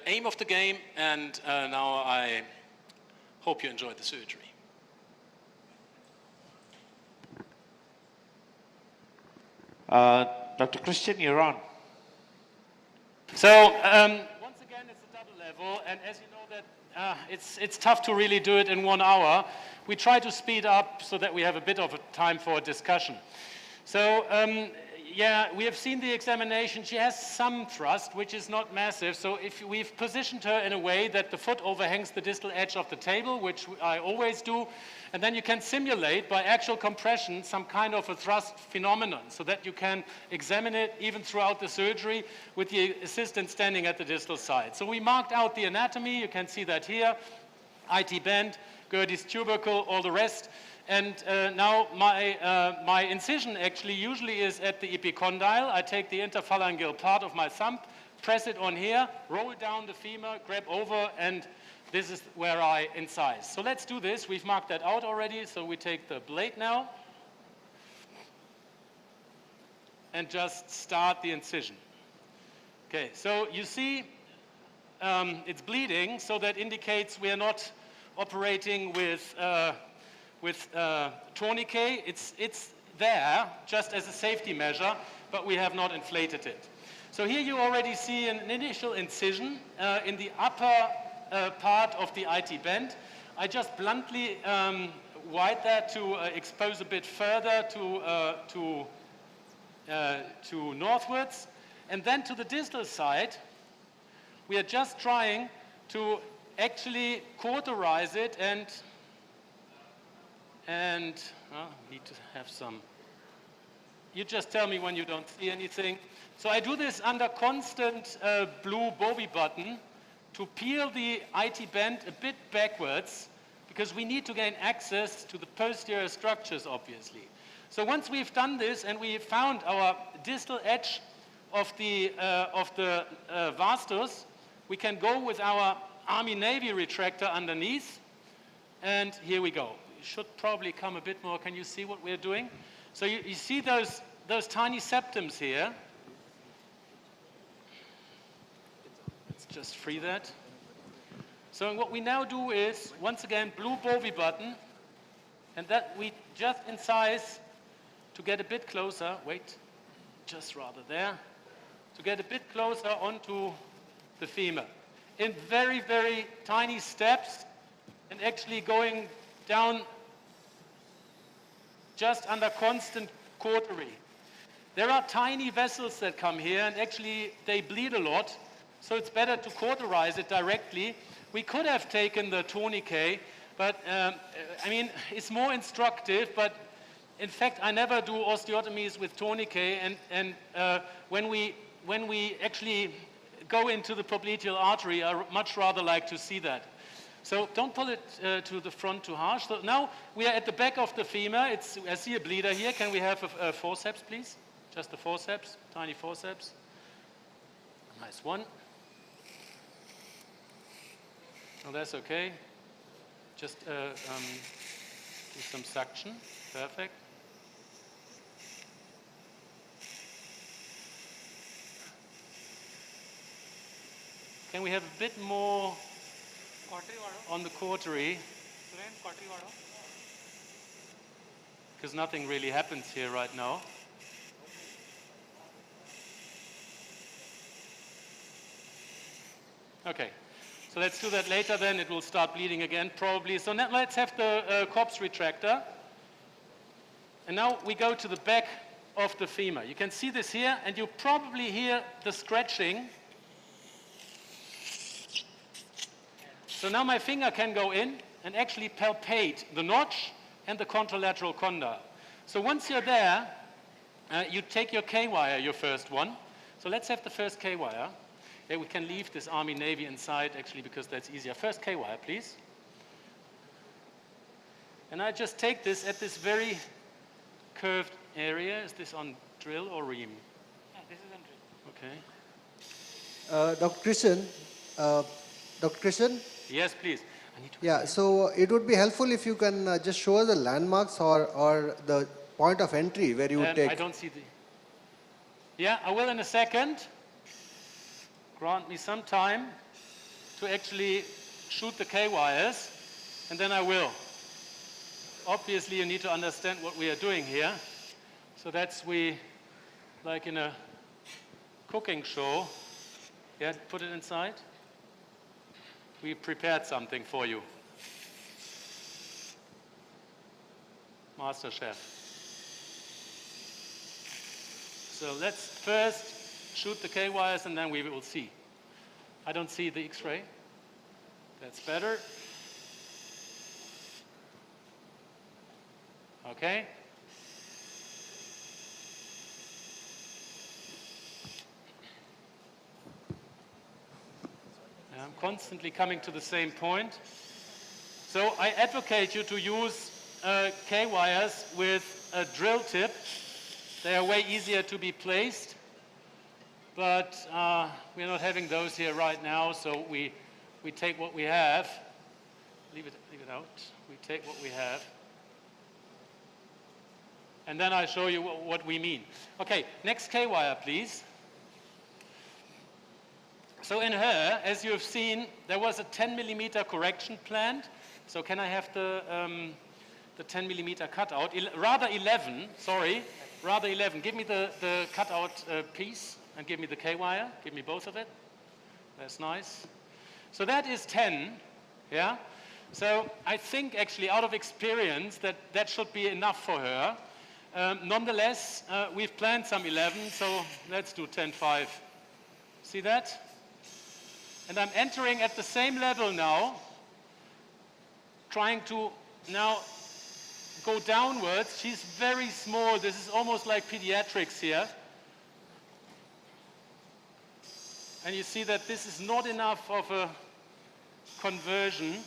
aim of the game, and now I hope you enjoyed the surgery. Dr. Christian, you're on. So once again, it's a double level, and as you know that it's tough to really do it in 1 hour. We try to speed up so that we have a bit of a time for discussion. So yeah, we have seen the examination. She has some thrust, which is not massive. So if we've positioned her in a way that the foot overhangs the distal edge of the table, which I always do, and then you can simulate by actual compression some kind of a thrust phenomenon so that you can examine it even throughout the surgery with the assistant standing at the distal side. So we marked out the anatomy. You can see that here. IT bend, Gerdy's tubercle, all the rest. And now my incision actually usually is at the epicondyle. I take the interphalangeal part of my thumb, press it on here, roll down the femur, grab over, and this is where I incise. So let's do this. We've marked that out already. So we take the blade now and just start the incision. Okay, so you see it's bleeding, so that indicates we are not operating with tourniquet. It's there just as a safety measure, but we have not inflated it. So here you already see an initial incision in the upper part of the IT bend. I just bluntly wide that to expose a bit further to northwards. And then to the distal side, we are just trying to actually cauterize it and need to have some you just tell me when you don't see anything. So I do this under constant blue Bobby button to peel the IT band a bit backwards, because we need to gain access to the posterior structures, obviously. So once we've done this and we found our distal edge of the vastus, we can go with our Army-Navy retractor underneath, and here we go. It should probably come a bit more. Can you see what we're doing? So you see those tiny septums here. Let's just free that. So what we now do is, once again, blue Bovie button, and that we just incise to get a bit closer, wait, just rather there, to get a bit closer onto the femur. In very, very tiny steps, and actually going down just under constant cautery. There are tiny vessels that come here, and actually they bleed a lot, so it's better to cauterize it directly. We could have taken the tourniquet, but I mean, it's more instructive, but in fact, I never do osteotomies with tourniquet, and when we actually go into the popliteal artery, I much rather like to see that. So don't pull it to the front too harsh. So now we are at the back of the femur. I see a bleeder here. Can we have a forceps, please? Just a forceps, tiny forceps. Nice one. Oh, that's okay. Just do some suction. Perfect. Can we have a bit more on the cautery? Because nothing really happens here right now. Okay, so let's do that later then. It will start bleeding again probably. So now let's have the corpse retractor. And now we go to the back of the femur. You can see this here, and you probably hear the scratching. So now my finger can go in and actually palpate the notch and the contralateral condyle. So once you're there, you take your K-wire, your first one. So let's have the first K-wire. Yeah, we can leave this Army-Navy inside, actually, because that's easier. First K-wire, please. And I just take this at this very curved area. Is this on drill or ream? Yeah, this is on drill. Okay. Dr. Christian? Yes, please. Yeah, so it would be helpful if you can just show us the landmarks or the point of entry where you would take. I don't see the... Yeah, I will in a second. Grant me some time to actually shoot the K-wires, and then I will. Obviously, you need to understand what we are doing here. So that's like in a cooking show. Yeah, put it inside. We prepared something for you. Master Chef. So let's first shoot the K-wires and then we will see. I don't see the X-ray. That's better. Okay. I'm constantly coming to the same point. So I advocate you to use K-wires with a drill tip. They are way easier to be placed, but we're not having those here right now, so we take what we have. Leave it out. We take what we have. And then I show you what we mean. Okay, next K-wire, please. So in her, as you have seen, there was a 10 millimeter correction planned. So can I have the 10 millimeter cutout? Rather 11, sorry, rather 11. Give me the cutout piece and give me the K-wire. Give me both of it. That's nice. So that is 10, yeah? So I think actually out of experience that should be enough for her. Nonetheless, we've planned some 11, so let's do 10.5. See that? And I'm entering at the same level now, trying to now go downwards. She's very small. This is almost like pediatrics here. And you see that this is not enough of a conversion.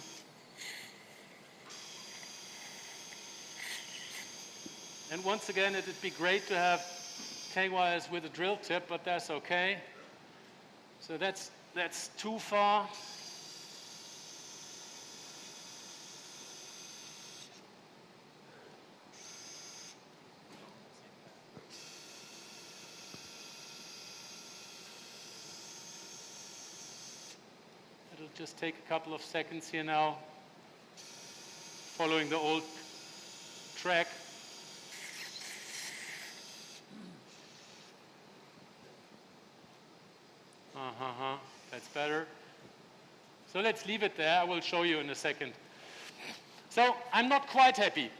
And once again, it would be great to have K-wires with a drill tip, but that's okay. So that's too far. It'll just take a couple of seconds here now, following the old track. That's better. So let's leave it there. I will show you in a second. So I'm not quite happy.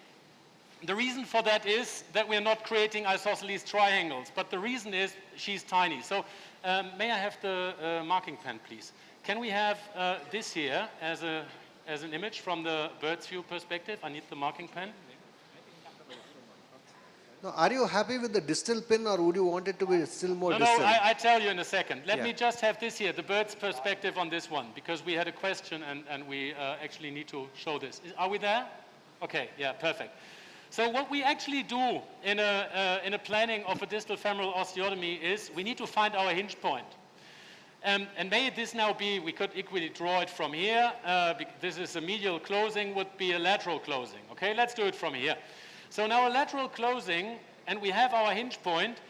The reason for that is that we're not creating isosceles triangles, but the reason is she's tiny. So may I have the marking pen, please? Can we have this here as an image from the bird's view perspective? I need the marking pen. Now, are you happy with the distal pin, or would you want it to be still more No, distal? I tell you in a second. Let me just have this here, the bird's perspective on this one, because we had a question and we actually need to show this. Are we there? Okay, yeah, perfect. So what we actually do in a planning of a distal femoral osteotomy is we need to find our hinge point. And may this now be, we could equally draw it from here. This is a medial closing, would be a lateral closing. Okay, let's do it from here. So now a lateral closing, and we have our hinge point.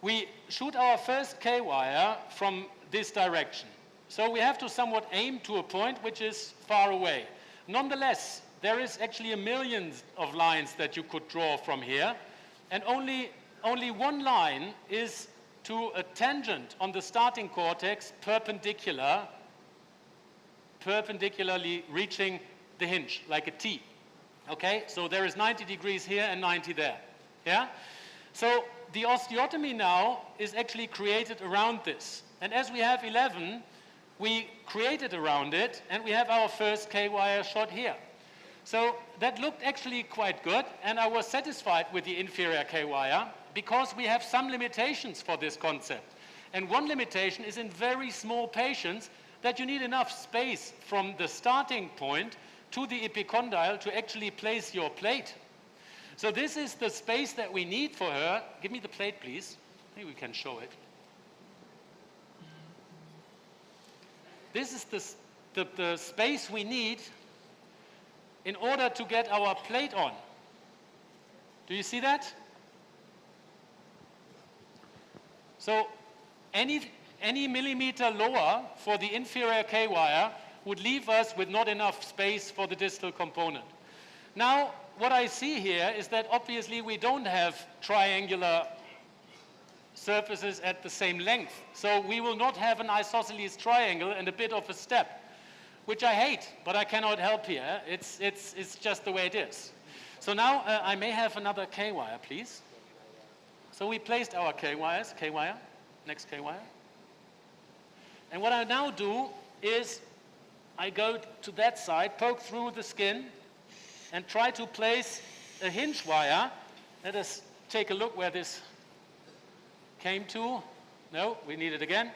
We shoot our first K-wire from this direction. So we have to somewhat aim to a point which is far away. Nonetheless, there is actually a million of lines that you could draw from here, and only one line is to a tangent on the starting cortex perpendicularly reaching the hinge, like a T. Okay, so there is 90 degrees here and 90 there, yeah? So the osteotomy now is actually created around this. And as we have 11, we create it around it, and we have our first K-wire shot here. So that looked actually quite good, and I was satisfied with the inferior K-wire because we have some limitations for this concept. And one limitation is in very small patients that you need enough space from the starting point to the epicondyle to actually place your plate. So this is the space that we need for her. Give me the plate, please. Maybe we can show it. This is the space we need in order to get our plate on. Do you see that? So any millimeter lower for the inferior K-wire would leave us with not enough space for the distal component. Now, what I see here is that obviously we don't have triangular surfaces at the same length. So we will not have an isosceles triangle and a bit of a step, which I hate, but I cannot help here. It's just the way it is. So now I may have another K-wire, please. So we placed our K-wires, K-wire, next K-wire. And what I now do is I go to that side, poke through the skin, and try to place a hinge wire. Let us take a look where this came to. No, we need it again.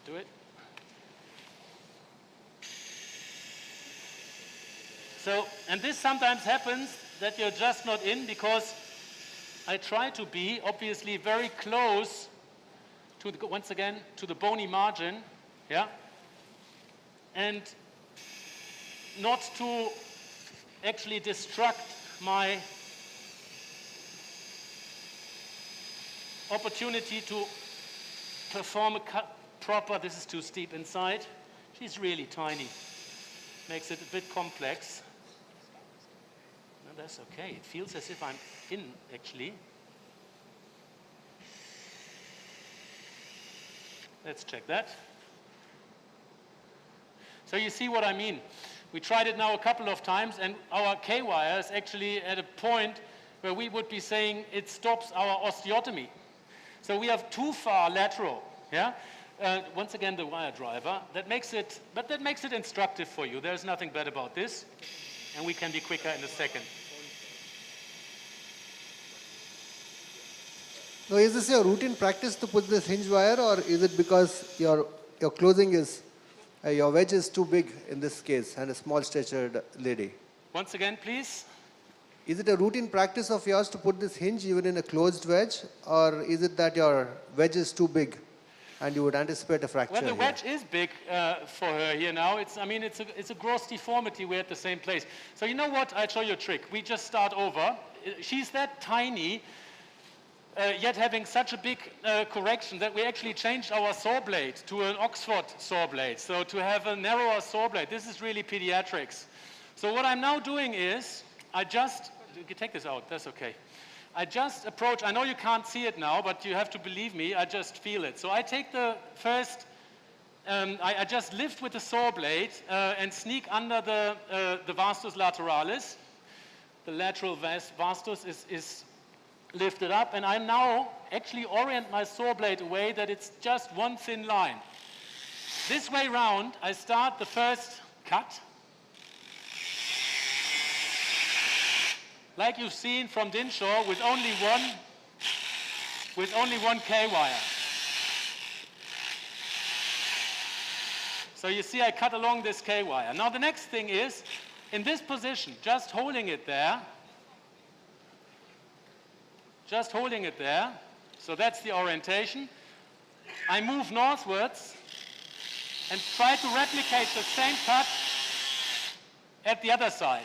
Do it. So, and this sometimes happens that you're just not in because I try to be obviously very close to the, once again, to the bony margin, yeah? And not to actually destruct my opportunity to perform a proper, this is too steep inside. She's really tiny. Makes it a bit complex. No, that's okay. It feels as if I'm in, actually. Let's check that. So you see what I mean. We tried it now a couple of times, and our K-wire is actually at a point where we would be saying it stops our osteotomy. So we have too far lateral, yeah? Once again, the wire driver. That makes it, but that makes it instructive for you. There's nothing bad about this. and we can be quicker in a second. Now, is this your routine practice to put this hinge wire, or is it because your closing is, your wedge is too big in this case and a small statured lady? Once again, please. Is it a routine practice of yours to put this hinge even in a closed wedge, or is it that your wedge is too big and you would anticipate a fracture? Well, the wedge is big for her here now. It's a gross deformity. We're at the same place. So you know what? I'll show you a trick. We just start over. She's that tiny, yet having such a big correction that we actually changed our saw blade to an Oxford saw blade. So to have a narrower saw blade. This is really pediatrics. So what I'm now doing is, you can take this out, that's okay. I just approach, I know you can't see it now, but you have to believe me, I just feel it. So I take the first, I just lift with the saw blade and sneak under the vastus lateralis. The lateral vastus is lifted up, and I now actually orient my saw blade away that it's just one thin line. This way round, I start the first cut, like you've seen from Dinshaw, with only one K-wire. So you see I cut along this K-wire. Now the next thing is, in this position, just holding it there, so that's the orientation. I move northwards and try to replicate the same cut at the other side.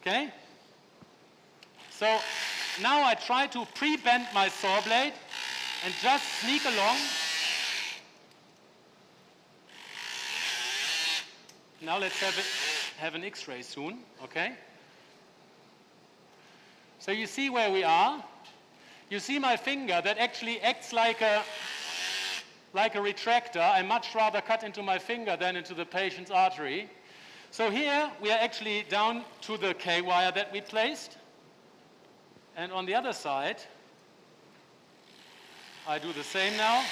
Okay? So now I try to pre-bend my saw blade and just sneak along. Now let's have an X-ray soon, okay? So you see where we are. You see my finger that actually acts like a retractor. I much rather cut into my finger than into the patient's artery. So here we are actually down to the K-wire that we placed. And on the other side, I do the same now.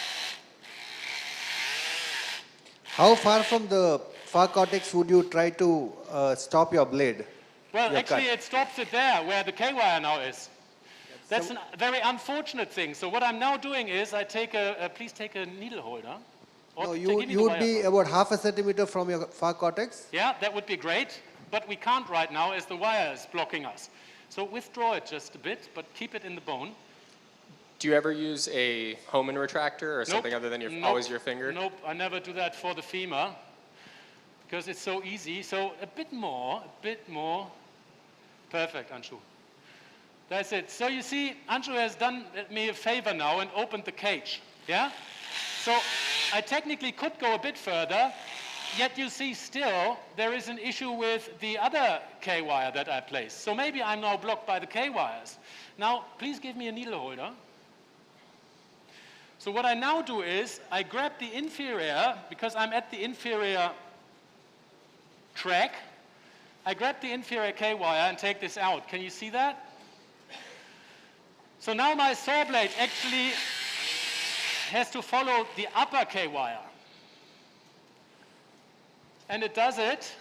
How far from the far cortex would you try to stop your blade? Well, actually it stops it there where the K-wire now is. That's a very unfortunate thing. So what I'm now doing is I take please take a needle holder. No, you would be about half a centimeter from your far cortex? Yeah, that would be great, but we can't right now as the wire is blocking us. So withdraw it just a bit, but keep it in the bone. Do you ever use a Homan retractor or something other than always your finger? Nope, I never do that for the femur because it's so easy. So a bit more. Perfect, Anshu. That's it. So you see, Anshu has done me a favor now and opened the cage, yeah? So I technically could go a bit further, yet you see still there is an issue with the other K-wire that I placed. So maybe I'm now blocked by the K-wires. Now, please give me a needle holder. So what I now do is I grab the inferior, because I'm at the inferior track, I grab the inferior K-wire and take this out. Can you see that? So now my saw blade actually has to follow the upper K-wire. And it does it.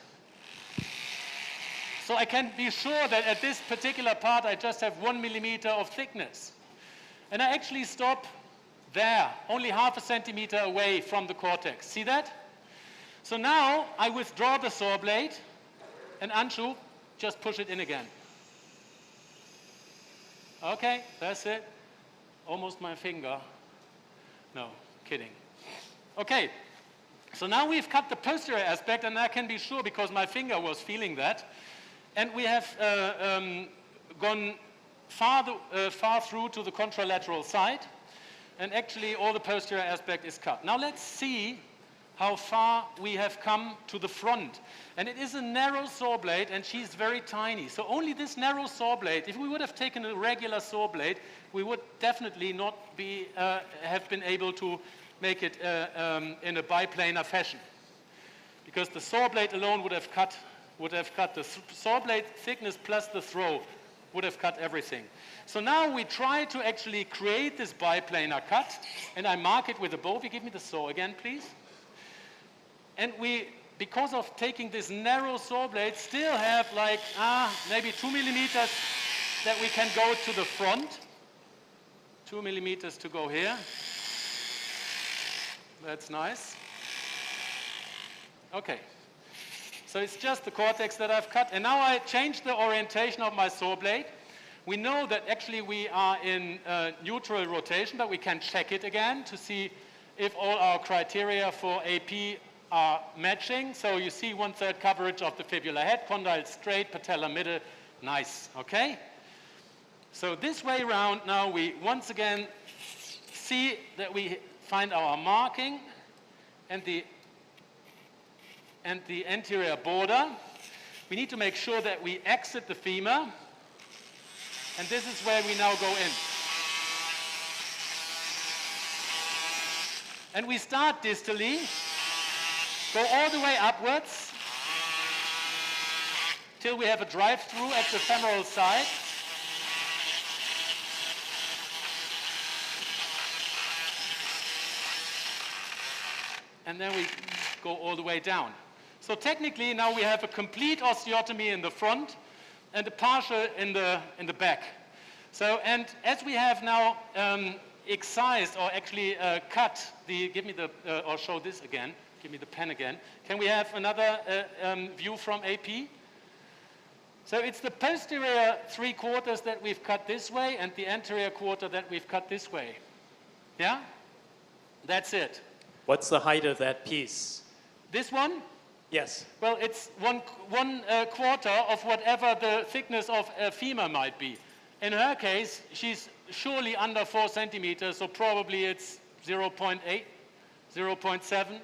So I can be sure that at this particular part I just have 1 millimeter of thickness. And I actually stop there, only half a centimeter away from the cortex. See that? So now I withdraw the saw blade and Anshu, just push it in again. Okay, that's it. Almost my finger. No, kidding. Okay, so now we've cut the posterior aspect, and I can be sure because my finger was feeling that. And we have gone far through to the contralateral side, and actually all the posterior aspect is cut. Now let's see how far we have come to the front. And it is a narrow saw blade, and she's very tiny. So only this narrow saw blade, if we would have taken a regular saw blade, we would definitely not have been able to make it in a biplanar fashion. Because the saw blade alone would have cut the saw blade thickness plus the throw would have cut everything. So now we try to actually create this biplanar cut, and I mark it with a bow. If you give me the saw again, please. And we because of taking this narrow saw blade, still have like maybe 2 millimeters that we can go to the front. 2 millimeters to go here. That's nice. Okay. So it's just the cortex that I've cut. And now I change the orientation of my saw blade. We know that actually we are in neutral rotation, but we can check it again to see if all our criteria for AP are matching. So you see 1/3 coverage of the fibular head, condyle straight, patella middle, nice, okay? So this way around now we once again see that we find our marking and the anterior border. We need to make sure that we exit the femur, and this is where we now go in. And we start distally, go all the way upwards till we have a drive-through at the femoral side. And then we go all the way down. So technically now we have a complete osteotomy in the front and a partial in the back. So, and as we have now excised or actually cut the, give me the, or show this again, give me the pen again. Can we have another view from AP? So it's the posterior 3/4 that we've cut this way and the anterior quarter that we've cut this way. Yeah? That's it. What's the height of that piece? This one? Yes. Well, it's one quarter of whatever the thickness of a femur might be. In her case, she's surely under 4 centimeters, so probably it's 0.8, 0.7.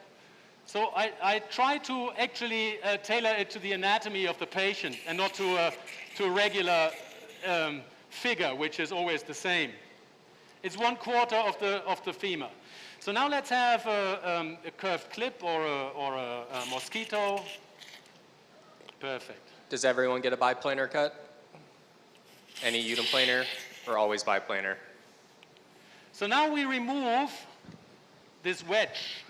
So I try to actually tailor it to the anatomy of the patient and not to a regular figure, which is always the same. It's 1/4 of the femur. So now let's have a curved clip or a mosquito. Perfect. Does everyone get a biplanar cut? Any uniplanar or always biplanar? So now we remove this wedge.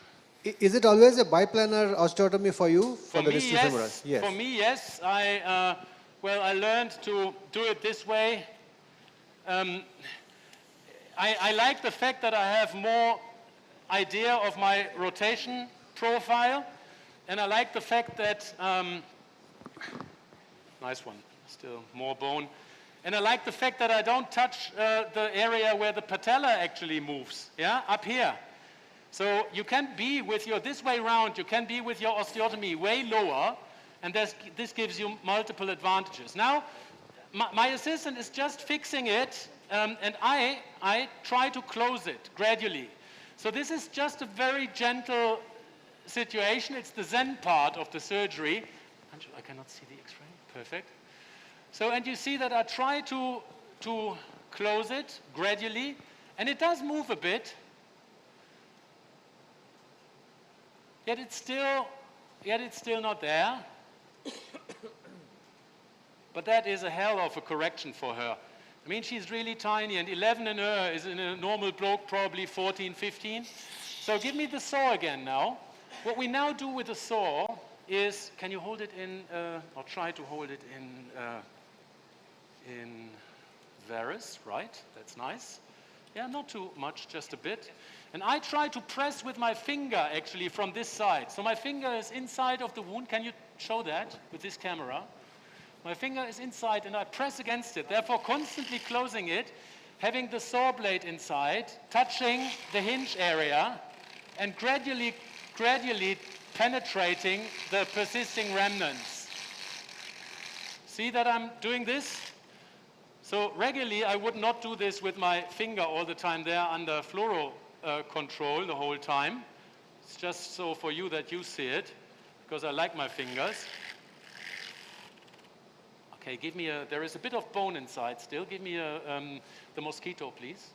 Is it always a biplanar osteotomy for you for the me, distal yes. femoris? Yes. For me, yes. I learned to do it this way. I like the fact that I have more idea of my rotation profile, and I like the fact that, nice one, still more bone, and I like the fact that I don't touch the area where the patella actually moves, yeah, up here. So you can be with your, this way round, you can be with your osteotomy way lower, and this gives you multiple advantages. Now, my assistant is just fixing it, and I try to close it gradually. So this is just a very gentle situation. It's the Zen part of the surgery. I cannot see the X-ray. Perfect. So, and you see that I try to close it gradually, and it does move a bit. Yet it's still not there. But that is a hell of a correction for her. I mean, she's really tiny, and 11 in her is in a normal bloke probably 14, 15. So give me the saw again now. What we now do with the saw is, can you hold it in, or try to hold it in varus, right? That's nice. Yeah, not too much, just a bit. And I try to press with my finger, actually, from this side. So my finger is inside of the wound. Can you show that with this camera? My finger is inside and I press against it, therefore constantly closing it, having the saw blade inside, touching the hinge area, and gradually penetrating the persisting remnants. See that I'm doing this? So regularly I would not do this with my finger all the time there under fluoro control the whole time. It's just so for you that you see it, because I like my fingers. Okay, give me a, there is a bit of bone inside still. Give me the mosquito, please.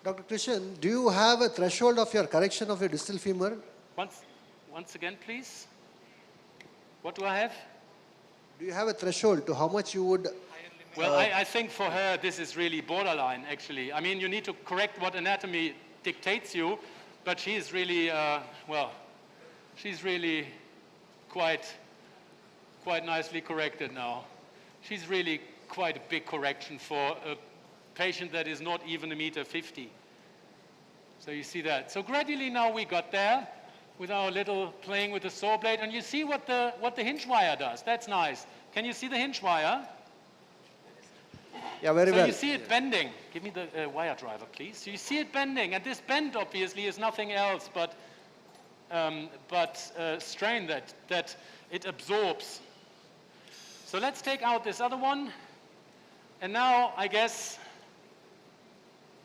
Dr. Krishan, do you have a threshold of your correction of your distal femur? Once again, please. What do I have? Do you have a threshold to how much you would... Well, I think for her, this is really borderline, actually. I mean, you need to correct what anatomy dictates you, but she's really, well, she's really quite nicely corrected now. She's really quite a big correction for a patient that is not even 1.50 meters. So you see that. So gradually now we got there with our little playing with the saw blade, and you see what the hinge wire does. That's nice. Can you see the hinge wire? Yeah, very so well. You see it bending. Give me the wire driver, please. So you see it bending, and this bend obviously is nothing else but strain that it absorbs. So let's take out this other one, and now I guess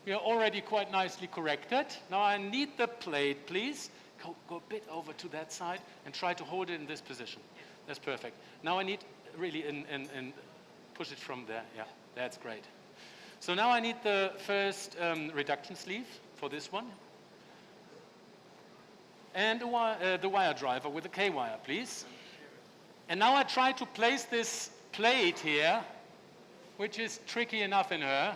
we are already quite nicely corrected. Now I need the plate, please. Go a bit over to that side and try to hold it in this position. That's perfect. Now I need really and push it from there. Yeah, that's great. So now I need the first reduction sleeve for this one. And the wire driver with the K-wire, please. And now I try to place this plate here, which is tricky enough in her.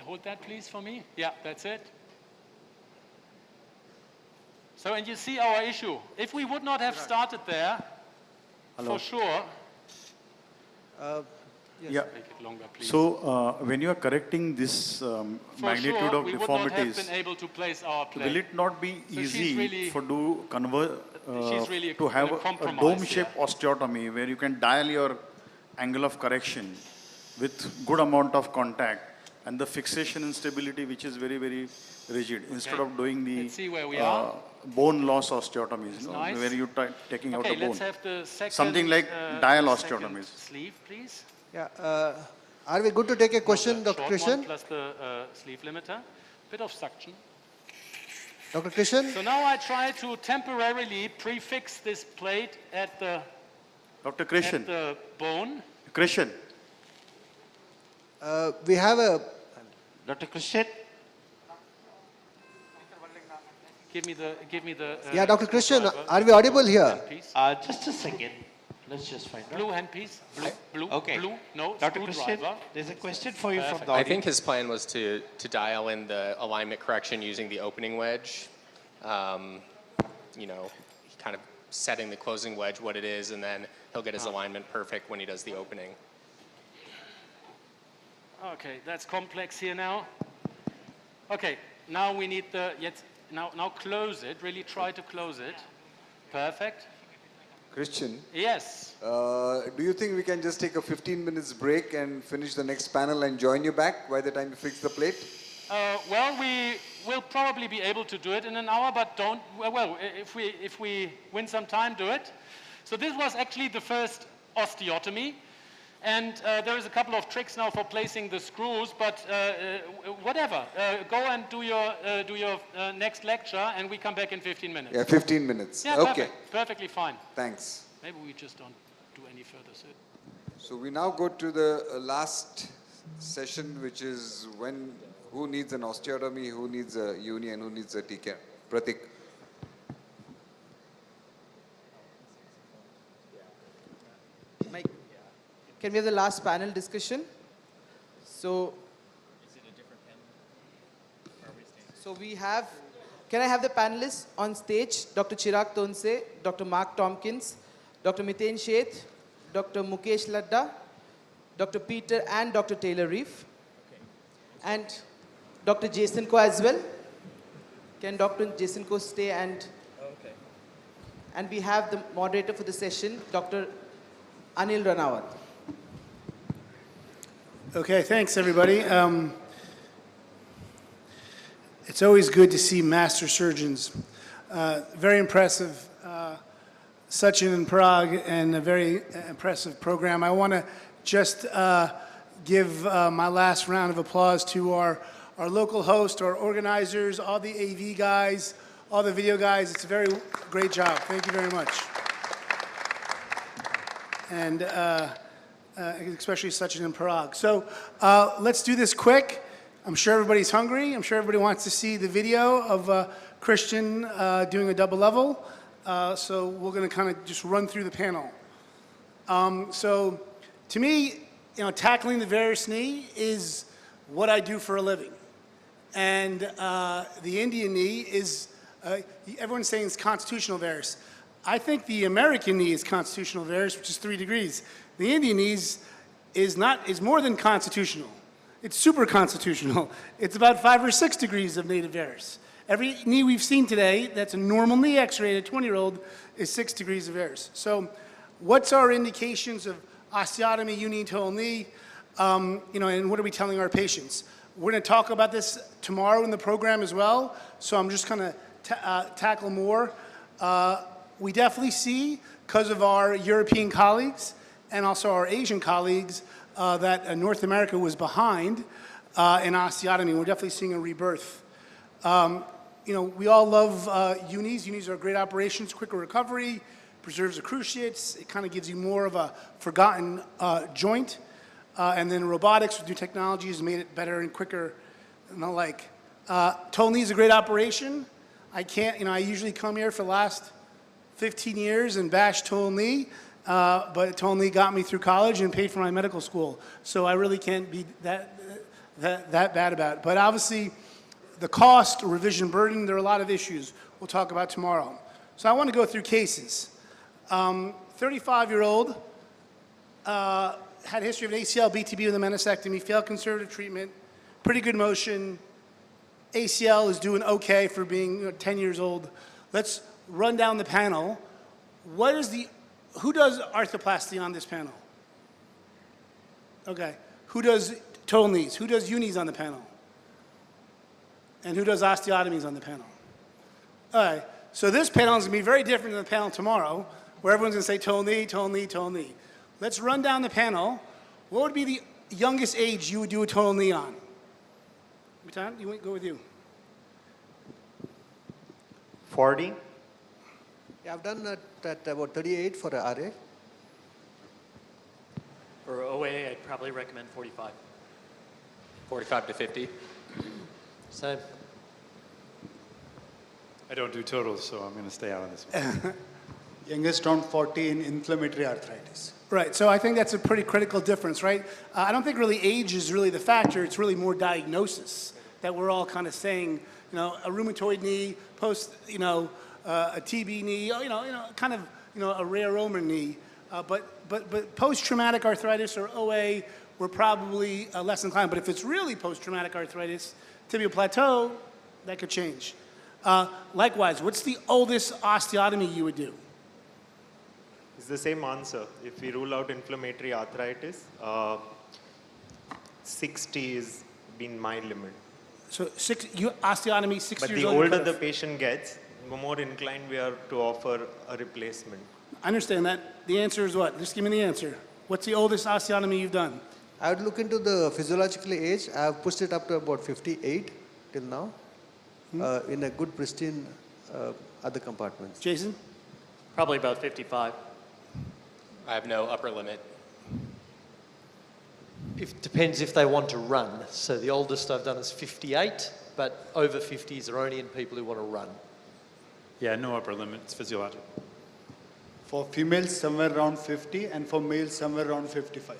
Hold that please for me. Yeah, that's it. So, and you see our issue. If we would not have started there, for sure. Yeah. Make it longer, please. So, when you are correcting this magnitude sure, of we deformities, would not have been able to place our plate. will it not be So she's easy really- for she's really to have in a a compromise dome-shaped osteotomy where you can dial your angle of correction with good amount of contact and the fixation instability which is very, very rigid instead of doing the Let's see where we are. bone loss osteotomies, That's you know, nice. where you taking out Okay, a bone. let's have the second, Something like dial second osteotomies. sleeve, please. Yeah, are we good to take a question, Dr. Short Christian? one plus the sleeve limiter. Bit of suction. Dr. Christian? So now I try to temporarily prefix this plate at the Dr. Christian. at the bone. Christian. We have a... Dr. Christian? Give me the. Yeah, Dr. Christian, screwdriver. are we audible here? Just a second. Let's just find out. Blue handpiece. Blue. Okay. Blue. No. Dr. Christian, screwdriver. there's a question for you from Perfect. the I audience. think his plan was to dial in the alignment correction using the opening wedge. You know, kind of setting the closing wedge what it is, and then he'll get his alignment perfect when he does the opening. Okay, that's complex here now. Okay, now we need the, now close it, really try to close it. Perfect. Christian, Yes. do you think we can just take a 15 minutes break and finish the next panel and join you back by the time you fix the plate? Well, we will probably be able to do it in an hour, but don't, well, if we win some time, do it. So this was actually the first osteotomy. And there is a couple of tricks now for placing the screws, but whatever. Go and do your next lecture, and we come back in 15 minutes. Yeah, 15 minutes. Yeah, Okay. perfect. Perfectly fine. Thanks. Maybe we just don't do any further. So we now go to the last session, which is who needs an osteotomy, who needs a uni, and who needs a TK. Pratik. Mike, can we have the last panel discussion? So, so we have, can I have the panelists on stage? Dr. Chirag Tonse, Dr. Mark Tompkins, Dr. Miten Sheth, Dr. Mukesh Ladda, Dr. Peter and Dr. Taylor Reef, and Dr. Jason Ko as well. Can Dr. Jason Ko stay and we have the moderator for the session, Dr. Anil Ranawat. Okay, thanks everybody. It's always good to see master surgeons. Very impressive. Sachin in Prague, and a very impressive program. I want to just give my last round of applause to our local host, our organizers, all the AV guys, all the video guys. It's a very great job. Thank you very much. And especially Sachin in Prague. So let's do this quick. I'm sure everybody's hungry. I'm sure everybody wants to see the video of Christian doing a double level. So we're going to kind of just run through the panel. So to me, tackling the varus knee is what I do for a living. And the Indian knee is, everyone's saying it's constitutional varus. I think the American knee is constitutional varus, which is 3 degrees. The Indian knee is more than constitutional. It's super constitutional. It's about 5 or 6 degrees of native varus. Every knee we've seen today that's a normal knee x-ray at a 20-year-old is 6 degrees of varus. So what's our indications of osteotomy, unilateral knee, and what are we telling our patients? We're going to talk about this tomorrow in the program as well, so I'm just going to tackle more. We definitely see, because of our European colleagues and also our Asian colleagues, that North America was behind in osteotomy. We're definitely seeing a rebirth. We all love unis. Unis are great operations, quicker recovery, preserves the cruciates. It kind of gives you more of a forgotten joint. And then robotics with new technologies made it better and quicker and the like. Total knee is a great operation. I usually come here for the last 15 years and bash total knee, but total knee got me through college and paid for my medical school. So I really can't be that bad about it. But obviously, the cost, revision burden, there are a lot of issues we'll talk about tomorrow. So I want to go through cases. 35-year-old, had a history of an ACL, BTB with a meniscectomy, failed conservative treatment, pretty good motion. ACL is doing okay for being 10 years old. Let's run down the panel. Who does arthroplasty on this panel? Okay. Who does total knees? Who does unis on the panel? And who does osteotomies on the panel? All right. So this panel is going to be very different than the panel tomorrow, where everyone's going to say total knee, total knee, total knee. Let's run down the panel. What would be the youngest age you would do a total knee on? Matan, you want to go with you? 40. Yeah, I've done that at about 38 for a RA. For OA, I'd probably recommend 45. 45 to 50. Same. I don't do totals, so I'm going to stay out of this one. Youngest around 40 in inflammatory arthritis. Right, so I think that's a pretty critical difference, right? I don't think really age is really the factor, it's really more diagnosis that we're all kind of saying, a rheumatoid knee, post, a TB knee, kind of, a rare Roman knee. But post-traumatic arthritis or OA, we're probably less inclined. But if it's really post-traumatic arthritis, tibial plateau, that could change. Likewise, what's the oldest osteotomy you would do? It's the same answer. If we rule out inflammatory arthritis, 60 is been my limit. So osteotomy 60 but years the old? older the patient gets, the more inclined we are to offer a replacement. I understand that. The answer is what? Just give me the answer. What's the oldest osteotomy you've done? I would look into the physiological age. I have pushed it up to about 58 till now, in a good pristine other compartments. Jason? Probably about 55. I have no upper limit. It depends if they want to run. So the oldest I've done is 58, but over 50s are only in people who want to run. Yeah, no upper limit. It's physiologic. For females, somewhere around 50, and for males, somewhere around 55.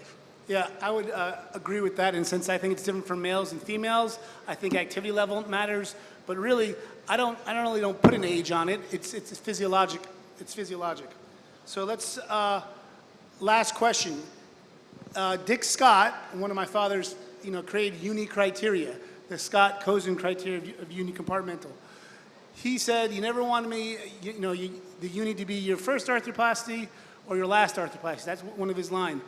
Yeah, I would agree with that. And since I think it's different for males and females, I think activity level matters. But really, I don't put an age on it. It's physiologic. It's physiologic. So let's, last question. Dick Scott, one of my father's, created uni criteria, the Scott-Cozen criteria of uni compartmental. He said, you never want the uni to be your first arthroplasty or your last arthroplasty. That's one of his lines.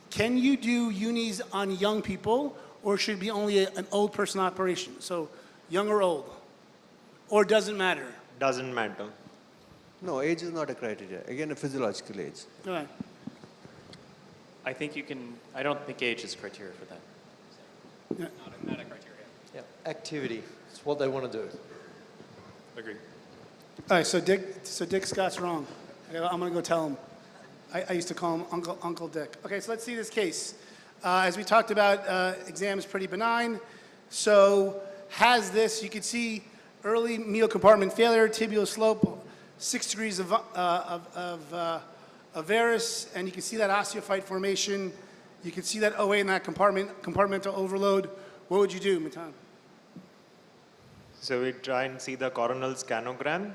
Can you do unis on young people, or should it be only an old person operation? So young or old? Or doesn't matter? Doesn't matter. No, age is not a criteria. Again, a physiological age. All right. I don't think age is criteria for that. Yeah. Not a criteria. Yeah, activity. It's what they want to do. Agreed. All right, so Dick Scott's wrong. I'm going to go tell him. I used to call him Uncle Dick. Okay, so let's see this case. As we talked about, exam is pretty benign. So has this, you can see early medial compartment failure, tibial slope, 6 degrees of varus, and you can see that osteophyte formation. You can see that OA in that compartmental overload. What would you do, Matan? So we try and see the coronal scanogram.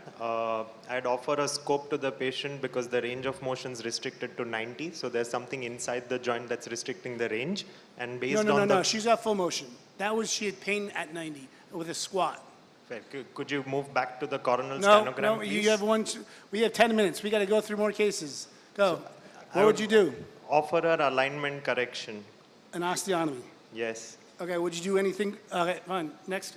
I'd offer a scope to the patient because the range of motion is restricted to 90. So there's something inside the joint that's restricting the range. And based No, she's at full motion. That was, she had pain at 90 with a squat. Fair. Could you move back to the coronal No, scanogram, no, please? you have one, we have 10 minutes. We got to go through more cases. Go. What would you do? Offer her alignment correction. An osteotomy. Yes. Okay, would you do anything? Okay, fine. Next.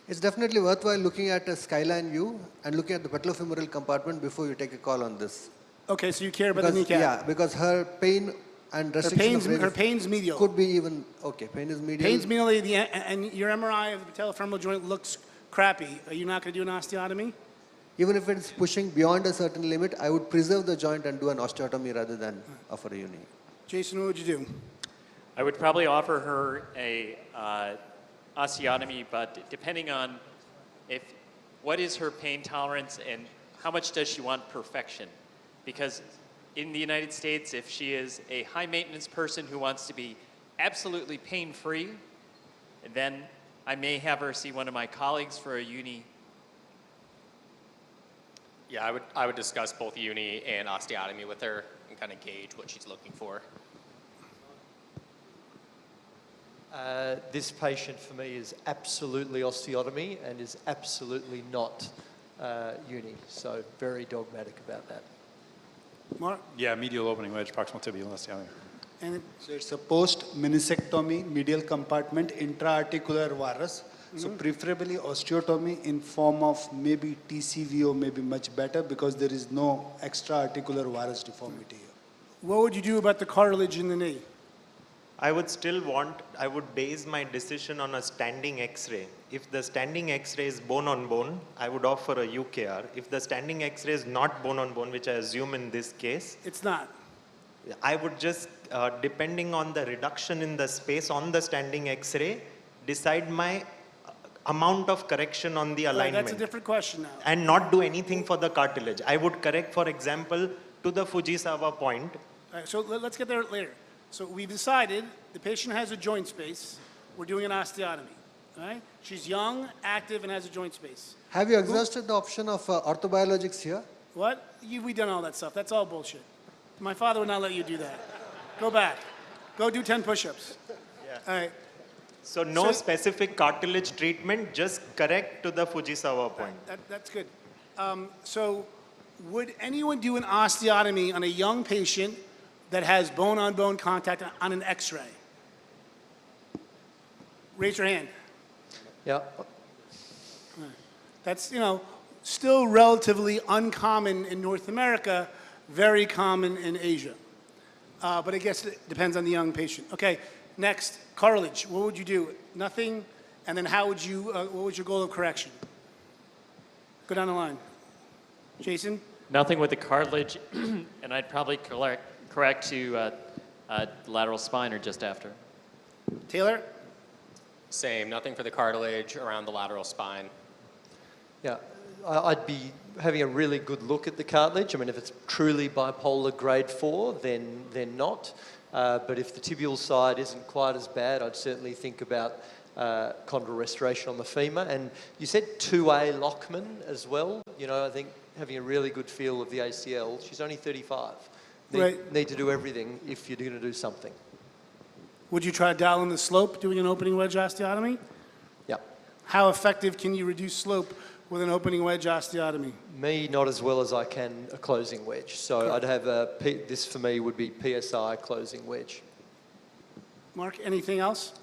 It's definitely worthwhile looking at a skyline view and looking at the patellofemoral compartment before you take a call on this. Okay, so you care about the kneecap. Yeah, because her pain and restriction her pain's medial. could be even, okay, pain is medial. Pain's medially, and your MRI of the patellofemoral joint looks crappy. Are you not going to do an osteotomy? Even if it's pushing beyond a certain limit, I would preserve the joint and do an osteotomy rather than offer a uni. Jason, what would you do? I would probably offer her a osteotomy, but depending on what is her pain tolerance and how much does she want perfection. Because in the United States, if she is a high maintenance person who wants to be absolutely pain-free, then I may have her see one of my colleagues for a uni. Yeah, I would discuss both uni and osteotomy with her and kind of gauge what she's looking for. This patient for me is absolutely osteotomy and is absolutely not uni. So very dogmatic about that. Mark? Yeah, medial opening wedge, proximal tibial osteotomy. And so it's a post-meniscectomy, medial compartment, intra-articular varus. So preferably osteotomy in form of maybe TCVO may be much better because there is no extra-articular varus deformity here. What would you do about the cartilage in the knee? I would base my decision on a standing X-ray. If the standing X-ray is bone on bone, I would offer a UKR. If the standing X-ray is not bone on bone, which I assume in this case. It's not. I would just, depending on the reduction in the space on the standing X-ray, decide my amount of correction on the alignment. Right, that's a different question now. And not do anything for the cartilage. I would correct, for example, to the Fujisawa point. All right, so let's get there later. So we've decided the patient has a joint space. We're doing an osteotomy. All right? She's young, active, and has a joint space. Have you exhausted the option of orthobiologics here? What? We've done all that stuff. That's all bullshit. My father would not let you do that. Go back. Go do 10 push-ups. Yeah. All right. So no specific cartilage treatment, just correct to the Fujisawa point. That's good. So would anyone do an osteotomy on a young patient that has bone-on-bone contact on an X-ray? Raise your hand. Yeah. That's, still relatively uncommon in North America, very common in Asia. But I guess it depends on the young patient. Okay, next, cartilage. What would you do? Nothing? And then how would you, what was your goal of correction? Go down the line. Jason? Nothing with the cartilage, and I'd probably correct to lateral spine or just after. Taylor? Same, nothing for the cartilage around the lateral spine. Yeah, I'd be having a really good look at the cartilage. I mean, if it's truly bipolar grade 4, then not. But if the tibial side isn't quite as bad, I'd certainly think about chondral restoration on the femur. And you said 2A Lockman as well. I think having a really good feel of the ACL. She's only 35. Need to do everything if you're going to do something. Would you try to dial in the slope doing an opening wedge osteotomy? Yep. How effective can you reduce slope with an opening wedge osteotomy? Me, not as well as I can a closing wedge. So I'd have this for me would be PSI closing wedge. Mark, anything else?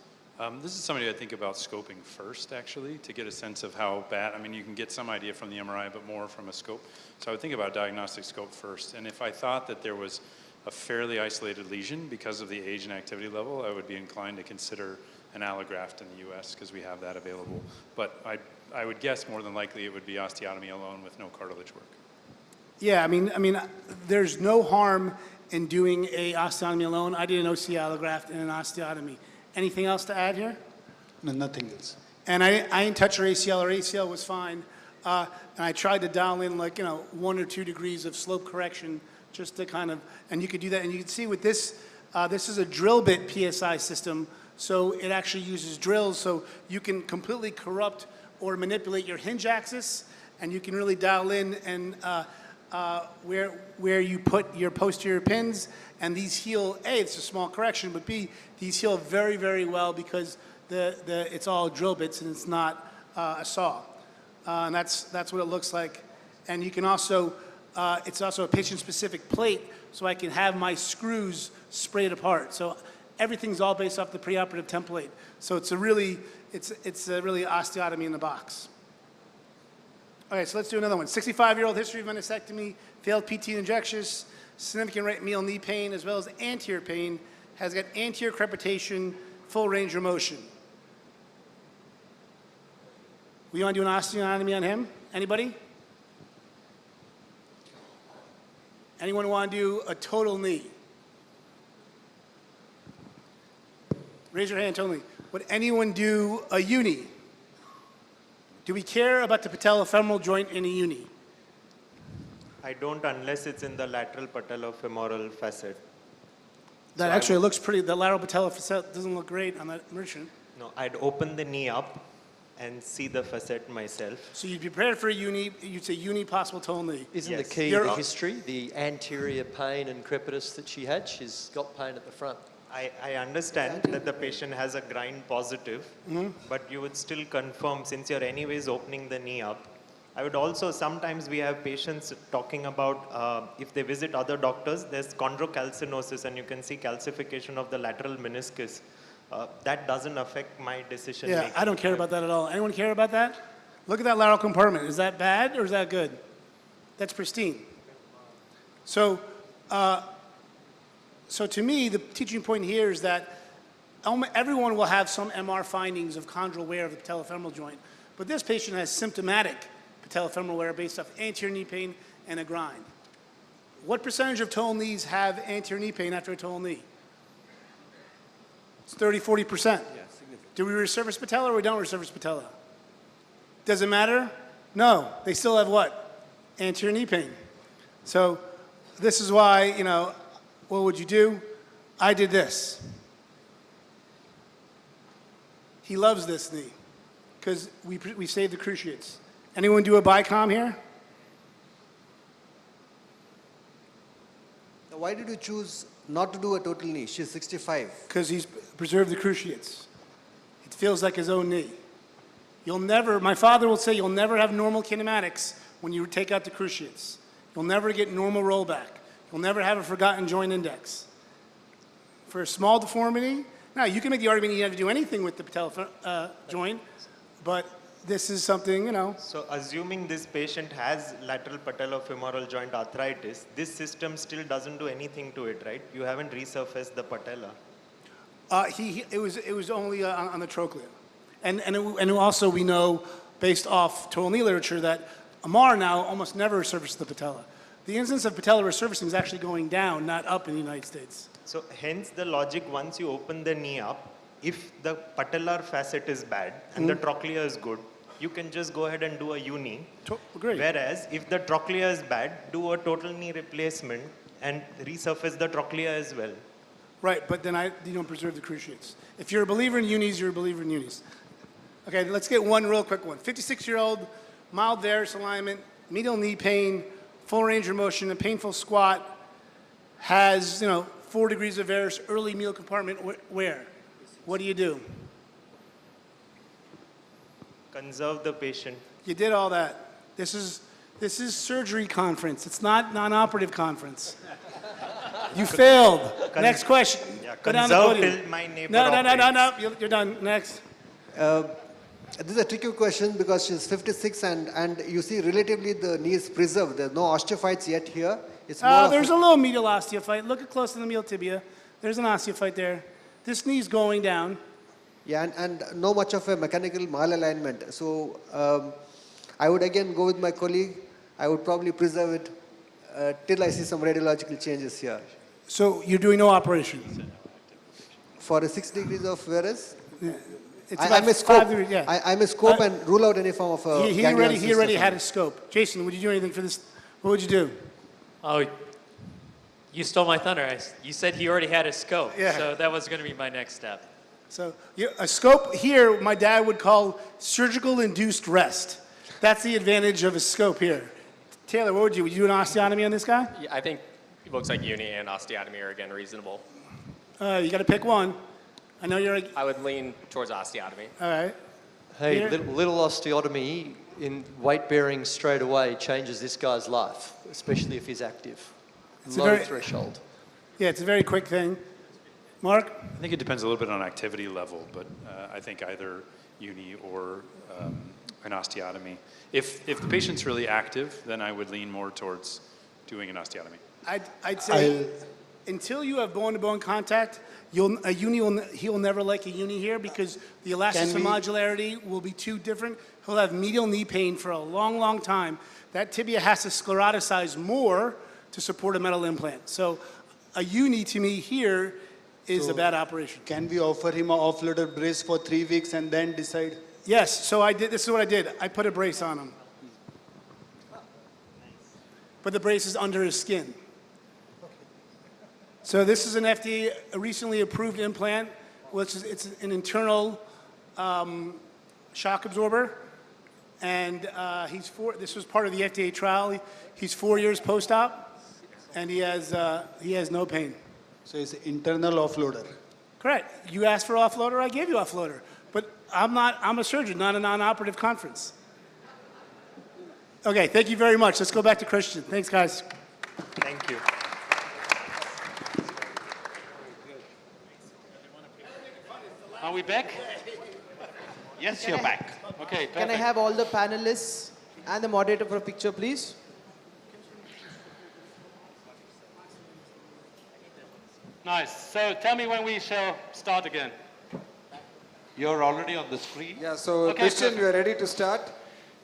This is somebody I think about scoping first, actually, to get a sense of how bad. I mean, you can get some idea from the MRI, but more from a scope. So I would think about diagnostic scope first. And if I thought that there was a fairly isolated lesion because of the age and activity level, I would be inclined to consider an allograft in the US because we have that available. But I would guess more than likely it would be osteotomy alone with no cartilage work. Yeah, I mean, there's no harm in doing a osteotomy alone. I did an OC allograft and an osteotomy. Anything else to add here? No, nothing else. And I didn't touch her ACL. Her ACL was fine. And I tried to dial in 1 or 2 degrees of slope correction just to kind of, and you could do that. And you can see with this, this is a drill bit PSI system. So it actually uses drills. So you can completely corrupt or manipulate your hinge axis, and you can really dial in and where you put your posterior pins, and these heal. A, it's a small correction, but B, these heal very, very well because it's all drill bits and it's not a saw, and that's what it looks like. And you can also, it's also a patient-specific plate, so I can have my screws sprayed apart. So everything's all based off the preoperative template. So it's a really osteotomy in the box. All right, so let's do another one. 65-year-old, history of meniscectomy, failed PT injections, significant right medial knee pain, as well as anterior pain, has got anterior crepitation, full range of motion. We want to do an osteotomy on him? Anybody? Anyone want to do a total knee? Raise your hand, total knee. Would anyone do a uni? Do we care about the patellofemoral joint in a uni? I don't unless it's in the lateral patellofemoral facet. That So actually looks pretty, the lateral patella facet doesn't look great on that merchant. No, I'd open the knee up and see the facet myself. So you'd be prepared for a uni, you'd say uni possible total knee. Isn't the key the history, the anterior pain and crepitus that she had? She's got pain at the front. I understand that the patient has a grind positive, but you would still confirm, since you're anyways opening the knee up. I would also, sometimes we have patients talking about if they visit other doctors, there's chondrocalcinosis and you can see calcification of the lateral meniscus. That doesn't affect my decision making. I don't care about that at all. Anyone care about that? Look at that lateral compartment. Is that bad or is that good? That's pristine. So, so to me, the teaching point here is that everyone will have some MR findings of chondral wear of the patellofemoral joint, but this patient has symptomatic patellofemoral wear based off anterior knee pain and a grind. What percentage of total knees have anterior knee pain after a total knee? It's 30, 40%. Do we resurface patella or we don't resurface patella? Does it matter? No. They still have what? Anterior knee pain. So this is why, you know, what would you do? I did this. He loves this knee because we saved the cruciates. Anyone do a bicom here? Why did you choose not to do a total knee? She's 65. Because he's preserved the cruciates. It feels like his own knee. You'll never, my father will say, you'll never have normal kinematics when you take out the cruciates. You'll never get normal rollback. You'll never have a forgotten joint index. For a small deformity, now you can make the argument you have to do anything with the patella joint, but this is something, you know. So assuming this patient has lateral patellofemoral joint arthritis, this system still doesn't do anything to it, right? You haven't resurfaced the patella. It was only on the trochlea. And also we know, based off total knee literature, that MR now almost never resurfaces the patella. The incidence of patella resurfacing is actually going down, not up in the United States. So hence the logic, once you open the knee up, if the patellar facet is bad and the trochlea is good, you can just go ahead and do a uni. Great. Whereas if the trochlea is bad, do a total knee replacement and resurface the trochlea as well. Right, but then you don't preserve the cruciates. If you're a believer in unis, you're a believer in unis. Okay, let's get one real quick one. 56-year-old, mild varus alignment, medial knee pain, full range of motion, a painful squat, has, 4 degrees of varus, early medial compartment wear. What do? Conserve the patient. You did all that. This is surgery conference. It's not non-operative conference. You failed. Next question. Yeah, Go down the podium. Till my neighbor No. You're done. Next. This is a tricky question because she's 56 and you see relatively the knee is preserved. There's no osteophytes yet here. It's more There's a little medial osteophyte. Look close to the medial tibia. There's an osteophyte there. This knee's going down. Yeah, and no much of a mechanical malalignment. So I would again go with my colleague. I would probably preserve it till I see some radiological changes here. So you're doing no operation? For a 6 degrees of varus? Yeah. I may scope, 5 degrees, yeah. I may scope and rule out any form of He already had a scope. Jason, would you do anything for this? What would you do? Oh, you stole my thunder. You said he already had a scope, Yeah. so that was going to be my next step. So a scope here, my dad would call surgical induced rest. That's the advantage of a scope here. Taylor, what would you do an osteotomy on this guy? Yeah, I think it looks like uni and osteotomy are again reasonable. You got to pick one. I know you're. I would lean towards osteotomy. All right. Hey, Peter? little osteotomy in weight bearing straight away changes this guy's life, especially if he's active. It's a Low very- threshold. Yeah, it's a very quick thing. Mark? I think it depends a little bit on activity level, but I think either uni or an osteotomy. If the patient's really active, then I would lean more towards doing an osteotomy. I'd say until you have bone-to-bone contact, he'll never like a uni here because the elasticity modularity will be too different. He'll have medial knee pain for a long, long time. That tibia has to scleroticize more to support a metal implant. So a uni to me here is a bad operation. Can we offer him an offloader brace for 3 weeks and then decide? Yes, so I did. This is what I did. I put a brace on him. But the brace is under his skin. So this is an FDA recently approved implant, which is it's an internal shock absorber, and this was part of the FDA trial. He's 4 years post-op, and he has no pain. So it's an internal offloader. Correct. You asked for offloader, I gave you offloader. But I'm a surgeon, not a non-operative conference. Okay, thank you very much. Let's go back to Christian. Thanks, guys. Thank you. Are we back? Yes, you're back. Okay, perfect. Can I have all the panelists and the moderator for a picture, please? Nice. So tell me when we shall start again. You're already on the screen. Yeah, so Okay, Christian, perfect. we are ready to start.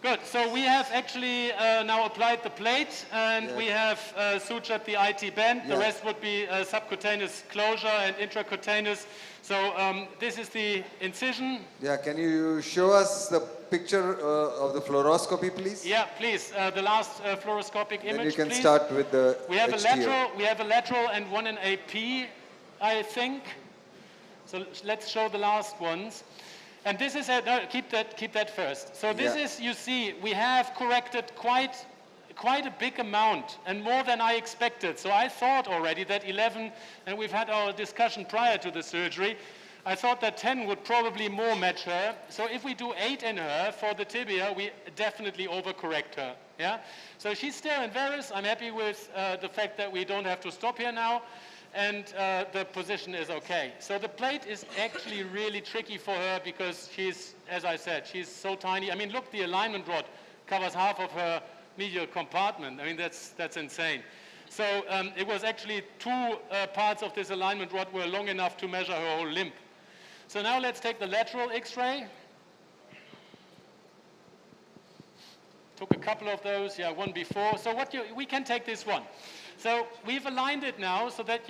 Good. So we have actually now applied the plate, and we have sutured the IT band. The rest would be subcutaneous closure and intracutaneous. So this is the incision. Yeah, can you show us the picture of the fluoroscopy, please? Yeah, please. The last fluoroscopic image. Then you can please. start with the We have HTO. a lateral and one in AP, I think. So let's show the last ones. And this is no, keep that first. So this is, you see, we have corrected quite a big amount and more than I expected. So I thought already that 11, and we've had our discussion prior to the surgery, I thought that 10 would probably more match her. So if we do 8 in her for the tibia, we definitely overcorrect her. Yeah. So she's still in varus. I'm happy with the fact that we don't have to stop here now. And the position is okay. So the plate is actually really tricky for her because she's, as I said, she's so tiny. I mean, look, the alignment rod covers half of her medial compartment. I mean, that's insane. So it was actually 2 parts of this alignment rod were long enough to measure her whole limb. So now let's take the lateral X-ray. Took a couple of those, yeah, one before. So we can take this one. So we've aligned it now so that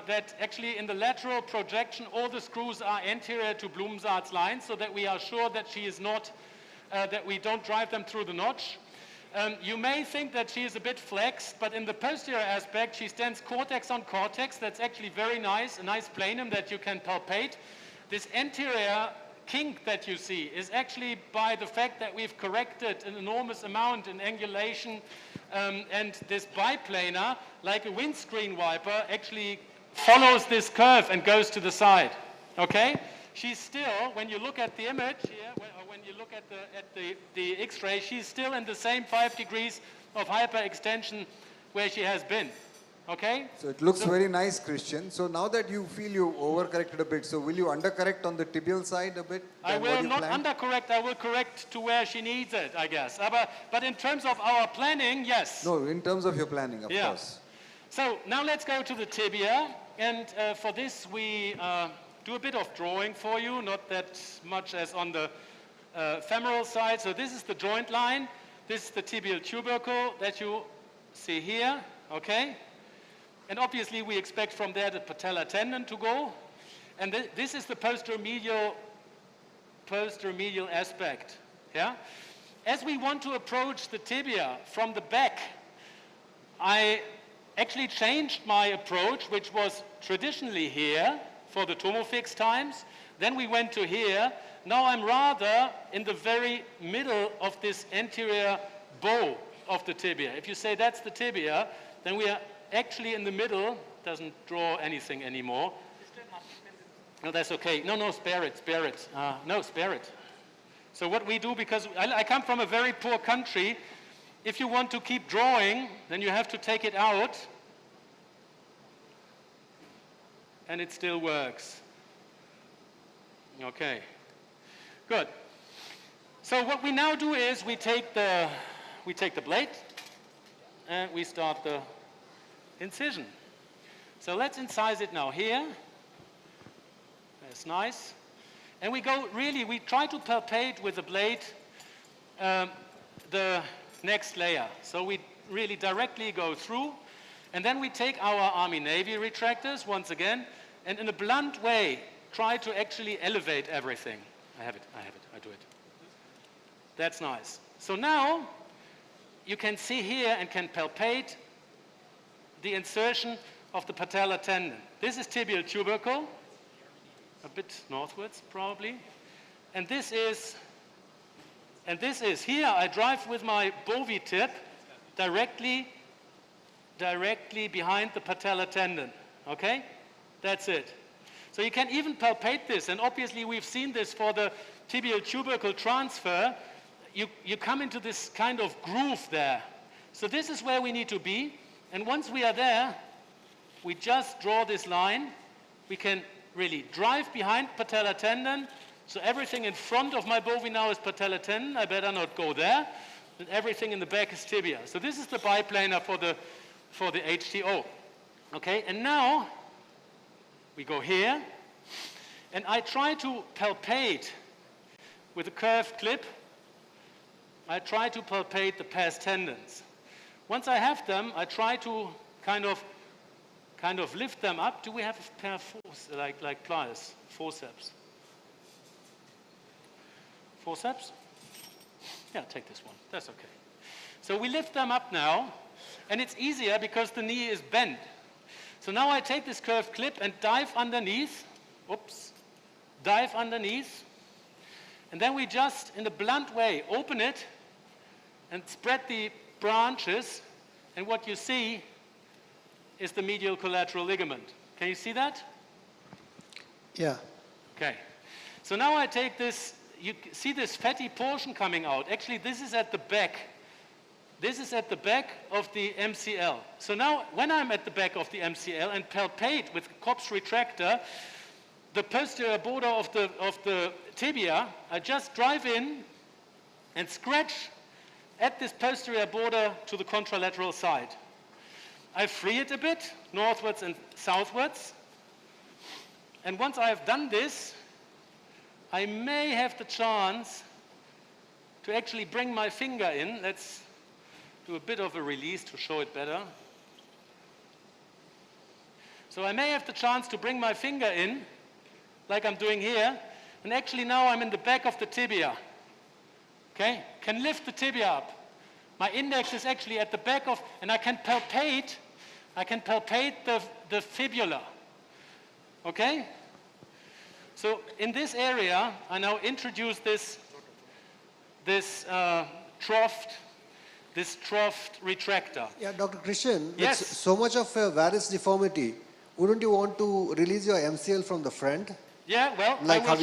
that actually in the lateral projection, all the screws are anterior to Blumensaat's line so that we are sure that she is not, that we don't drive them through the notch. You may think that she is a bit flexed, but in the posterior aspect, she stands cortex on cortex. That's actually very nice, a nice planum that you can palpate. This anterior kink that you see is actually by the fact that we've corrected an enormous amount in angulation, and this biplanar, like a windscreen wiper, actually follows this curve and goes to the side. Okay? She's still, when you look at the image here, when you look at the X-ray, she's still in the same 5 degrees of hyperextension where she has been. Okay? So it looks very nice, Christian. So now that you feel you overcorrected a bit, so will you undercorrect on the tibial side a bit? I will not undercorrect, I will correct to where she needs it, I guess. But in terms of our planning, yes. No, in terms of your planning, of Yeah. course. So now let's go to the tibia. And for this, we do a bit of drawing for you, not that much as on the femoral side. So this is the joint line. This is the tibial tubercle that you see here, okay? And obviously, we expect from there the patellar tendon to go. And this is the posteromedial aspect, yeah? As we want to approach the tibia from the back, I actually changed my approach, which was traditionally here for the tomofix times. Then we went to here. Now I'm rather in the very middle of this anterior bow of the tibia. If you say that's the tibia, then we are actually in the middle. Doesn't draw anything anymore. No, that's okay. No, spare it. No, spare it. So what we do, because I come from a very poor country, if you want to keep drawing, then you have to take it out, and it still works. Okay, good. So what we now do is we take the blade and we start the incision. So let's incise it now here. That's nice. And we try to palpate with the blade the next layer. So we really directly go through, and then we take our Army-Navy retractors once again, and in a blunt way, try to actually elevate everything. I have it, I do it. That's nice. So now, you can see here and can palpate the insertion of the patellar tendon. This is tibial tubercle, a bit northwards probably. And this is, here I drive with my Bowie tip directly behind the patellar tendon, okay? That's it. So you can even palpate this, and obviously we've seen this for the tibial tubercle transfer. You come into this kind of groove there. So this is where we need to be, and once we are there, we just draw this line. We can really drive behind patellar tendon, so everything in front of my Bowie now is patellar tendon. I better not go there. And everything in the back is tibia. So this is the biplanar for the HTO. Okay, and now we go here, and I try to palpate with a curved clip. I try to palpate the pars tendons. Once I have them, I try to kind of lift them up. Do we have a pair of like pliers, forceps? Forceps? Yeah, take this one. That's okay. So we lift them up now, and it's easier because the knee is bent. So now I take this curved clip and dive underneath. Oops. Dive underneath. And then we just, in a blunt way, open it and spread the branches. And what you see is the medial collateral ligament. Can you see that? Yeah. Okay. So now I take this, you see this fatty portion coming out. Actually, this is at the back. This is at the back of the MCL. So now, when I'm at the back of the MCL and palpate with Kopp's retractor the posterior border of the tibia, I just drive in and scratch at this posterior border to the contralateral side. I free it a bit, northwards and southwards. And once I have done this, I may have the chance to actually bring my finger in. Let's do a bit of a release to show it better. So I may have the chance to bring my finger in, like I'm doing here, and actually now I'm in the back of the tibia. Okay? Can lift the tibia up. My index is actually at the back of, and I can palpate the fibula. Okay? So in this area, I now introduce this troughed retractor. Yeah, Dr. Christian, Yes. with so much of a varus deformity, wouldn't you want to release your MCL from the front? Yeah, well, Like I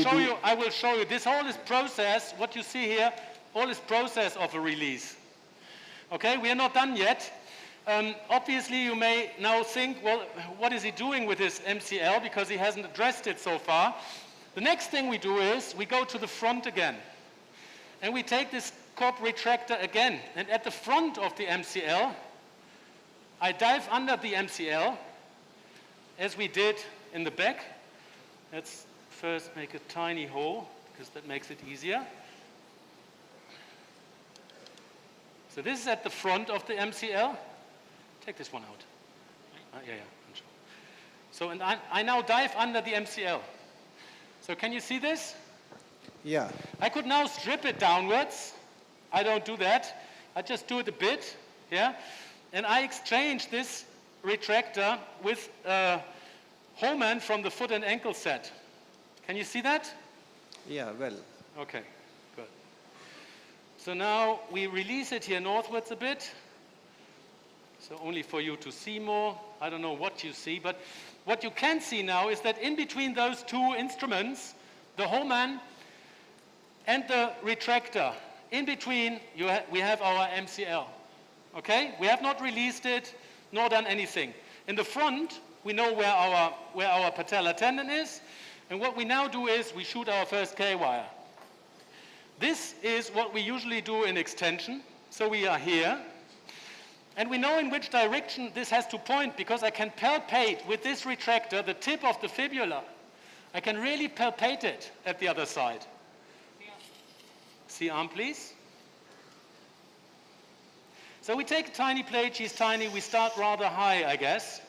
will show you. This all is process, what you see here, all is process of a release. Okay, we are not done yet. Obviously, you may now think, well, what is he doing with his MCL, because he hasn't addressed it so far. The next thing we do is we go to the front again. And we take this Kopp retractor again. And at the front of the MCL, I dive under the MCL, as we did in the back. Let's first make a tiny hole, because that makes it easier. So this is at the front of the MCL. Take this one out. Yeah. Sure. So, and I now dive under the MCL. So can you see this? Yeah. I could now strip it downwards. I don't do that. I just do it a bit, yeah? And I exchange this retractor with Holman from the foot and ankle set. Can you see that? Yeah, well. Okay, good. So now we release it here northwards a bit. So only for you to see more. I don't know what you see, but what you can see now is that in between those two instruments, the Hohmann and the retractor, in between we have our MCL. Okay? We have not released it, nor done anything. In the front, we know where our patellar tendon is, and what we now do is we shoot our first K-wire. This is what we usually do in extension. So we are here, and we know in which direction this has to point because I can palpate with this retractor the tip of the fibula. I can really palpate it at the other side. See arm, please. So we take a tiny plate, she's tiny, we start rather high, I guess.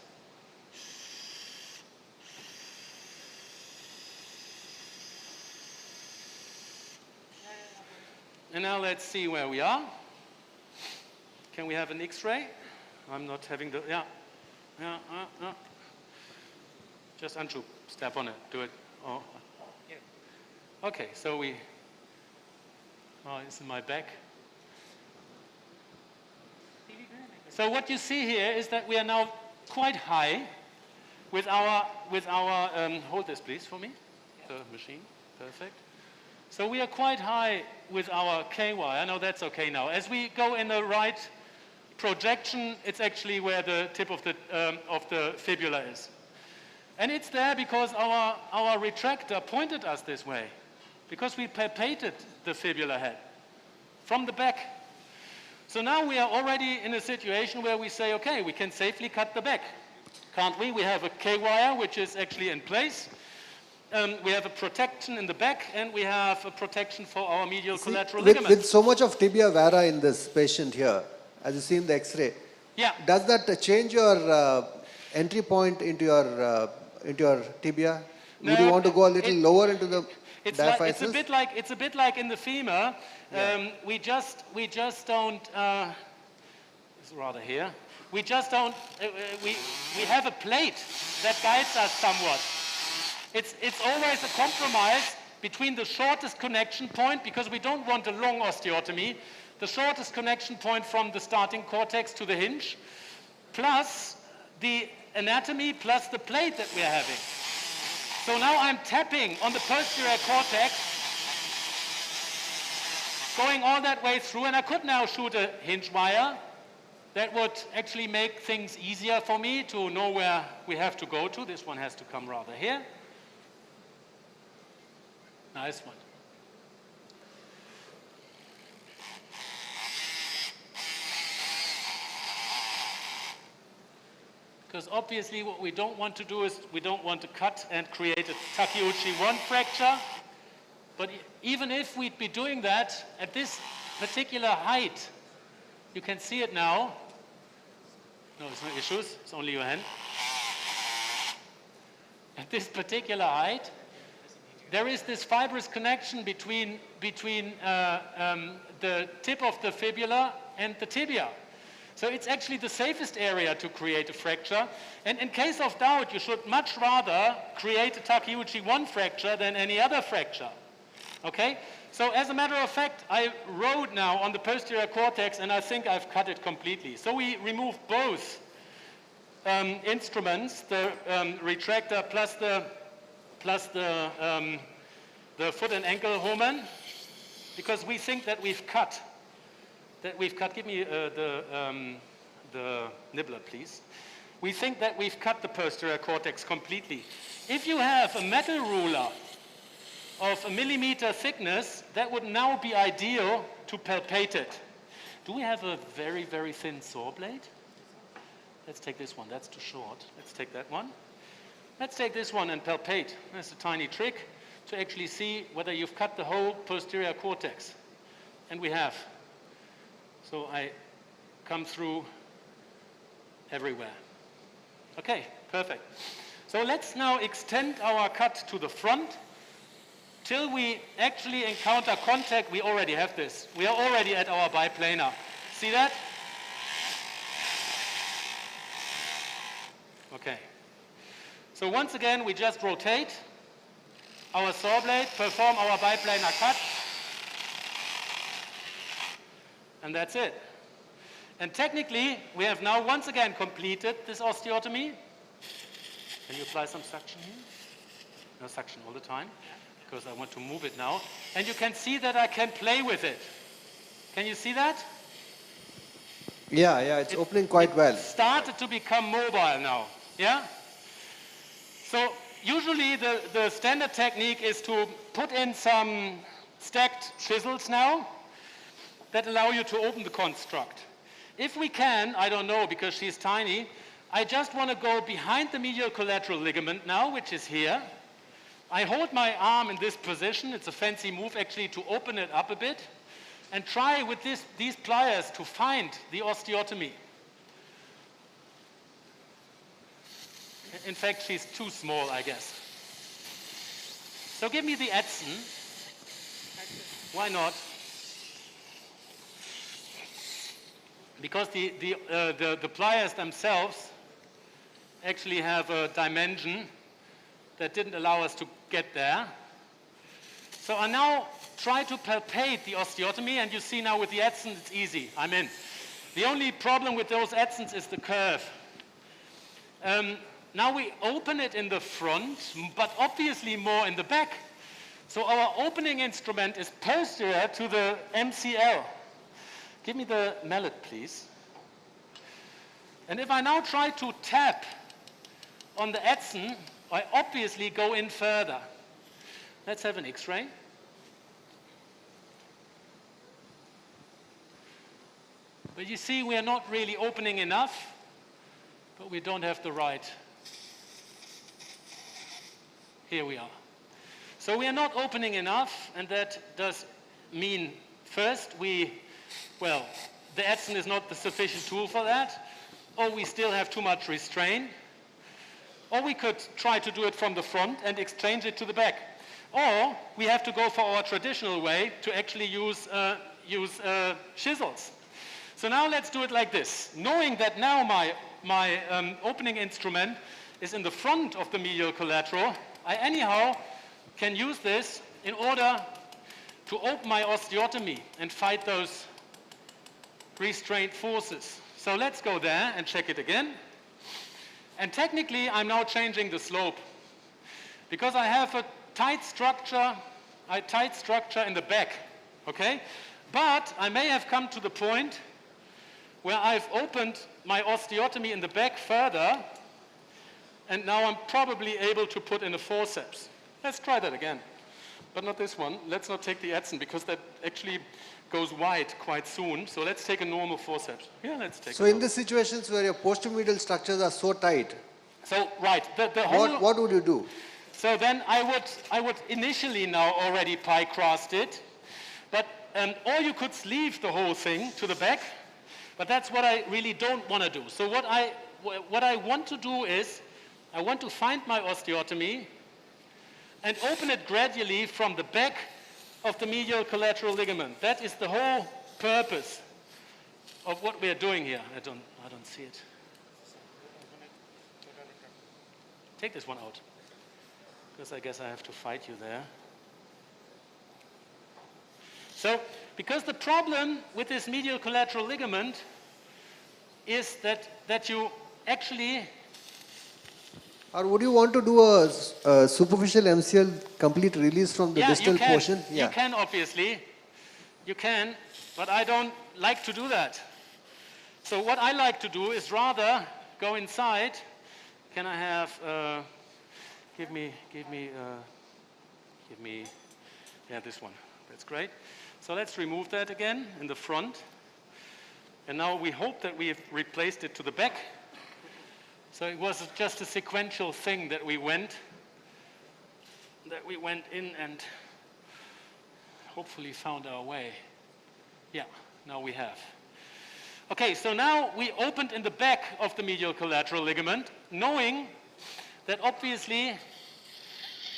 And now let's see where we are. Can we have an X-ray? I'm not having the, yeah. Just unshoot, step on it, do it. Oh. Okay, so it's in my back. So what you see here is that we are now quite high with our hold this please for me, the machine, perfect. So we are quite high with our K-wire. No, that's okay now. As we go in the right projection, it's actually where the tip of the fibula is. And it's there because our retractor pointed us this way, because we palpated the fibula head from the back. So now we are already in a situation where we say, okay, we can safely cut the back, can't we? We have a K-wire, which is actually in place. We have a protection in the back, and we have a protection for our medial collateral ligament. With so much of tibia vara in this patient here, as you see in the X-ray, yeah. Does that change your entry point into your tibia? No, would you want to go a little lower into the diaphysis? It's a bit like in the femur. Yeah. We just don't. It's rather here. We just don't. We have a plate that guides us somewhat. It's always a compromise between the shortest connection point, because we don't want a long osteotomy, the shortest connection point from the starting cortex to the hinge, plus the anatomy, plus the plate that we're having. So now I'm tapping on the posterior cortex, going all that way through, and I could now shoot a hinge wire. That would actually make things easier for me to know where we have to go to. This one has to come rather here. Nice one. Because obviously what we don't want to do is we don't want to cut and create a Takeuchi 1 fracture. But even if we'd be doing that at this particular height, you can see it now. No, it's no issues, it's only your hand. At this particular height, there is this fibrous connection between the tip of the fibula and the tibia. So it's actually the safest area to create a fracture. And in case of doubt, you should much rather create a Takeuchi 1 fracture than any other fracture. Okay? So as a matter of fact, I rode now on the posterior cortex, and I think I've cut it completely. So we remove both instruments, the retractor plus the foot and ankle Hohmann, because we think that we've cut. Give me the nibbler, please. We think that we've cut the posterior cortex completely. If you have a metal ruler of 1 millimeter thickness, that would now be ideal to palpate it. Do we have a very, very thin saw blade? Let's take this one. That's too short. Let's take that one. Let's take this one and palpate. That's a tiny trick to actually see whether you've cut the whole posterior cortex. And we have. So I come through everywhere. Okay, perfect. So let's now extend our cut to the front till we actually encounter contact. We already have this. We are already at our biplanar. See that? Okay. So once again, we just rotate. our saw blade, perform our biplanar cut, and that's it. And technically, we have now once again completed this osteotomy. Can you apply some suction here? No suction all the time, because I want to move it now. And you can see that I can play with it. Can you see that? Yeah, it's opening quite well. Started to become mobile now, yeah? So usually the standard technique is to put in some stacked chisels now that allow you to open the construct. If we can, I don't know because she's tiny, I just want to go behind the medial collateral ligament now, which is here. I hold my arm in this position, it's a fancy move actually to open it up a bit, and try with these pliers to find the osteotomy. In fact, she's too small, I guess. So give me the Edson. Why not? Because the pliers themselves actually have a dimension that didn't allow us to get there. So I now try to palpate the osteotomy, and you see now with the Edson, it's easy. I'm in. The only problem with those Edsons is the curve. Now we open it in the front, but obviously more in the back. So our opening instrument is posterior to the MCL. Give me the mallet, please. And if I now try to tap on the Edson, I obviously go in further. Let's have an X-ray. But you see, we are not really opening enough, but we don't have the right. Here we are. So we are not opening enough, and that does mean, first, the Edson is not the sufficient tool for that, or we still have too much restraint, or we could try to do it from the front and exchange it to the back. Or we have to go for our traditional way to actually use chisels. So now let's do it like this. Knowing that now my opening instrument is in the front of the medial collateral, I anyhow can use this in order to open my osteotomy and fight those restraint forces. So let's go there and check it again. And technically, I'm now changing the slope because I have a tight structure in the back, okay? But I may have come to the point where I've opened my osteotomy in the back further, and now I'm probably able to put in a forceps. Let's try that again, but not this one. Let's not take the Edson because that actually goes wide quite soon. So let's take a normal forceps. Yeah, let's take. So in the situations where your postomedial structures are so tight, so right, the whole. What would you do? So then I would initially now already pie crossed it, but or you could sleeve the whole thing to the back, but that's what I really don't want to do. So what I want to do is I want to find my osteotomy and open it gradually from the back of the medial collateral ligament. That is the whole purpose of what we are doing here. I don't see it. Take this one out, because I guess I have to fight you there. So, because the problem with this medial collateral ligament is that you actually. Or would you want to do a superficial MCL complete release from the distal portion? Yeah, you can obviously. You can, but I don't like to do that. So what I like to do is rather go inside. Can I have, give me, yeah, this one. That's great. So let's remove that again in the front. And now we hope that we have replaced it to the back. So it was just a sequential thing that we went in and hopefully found our way. Yeah, now we have. Okay, so now we opened in the back of the medial collateral ligament, knowing that obviously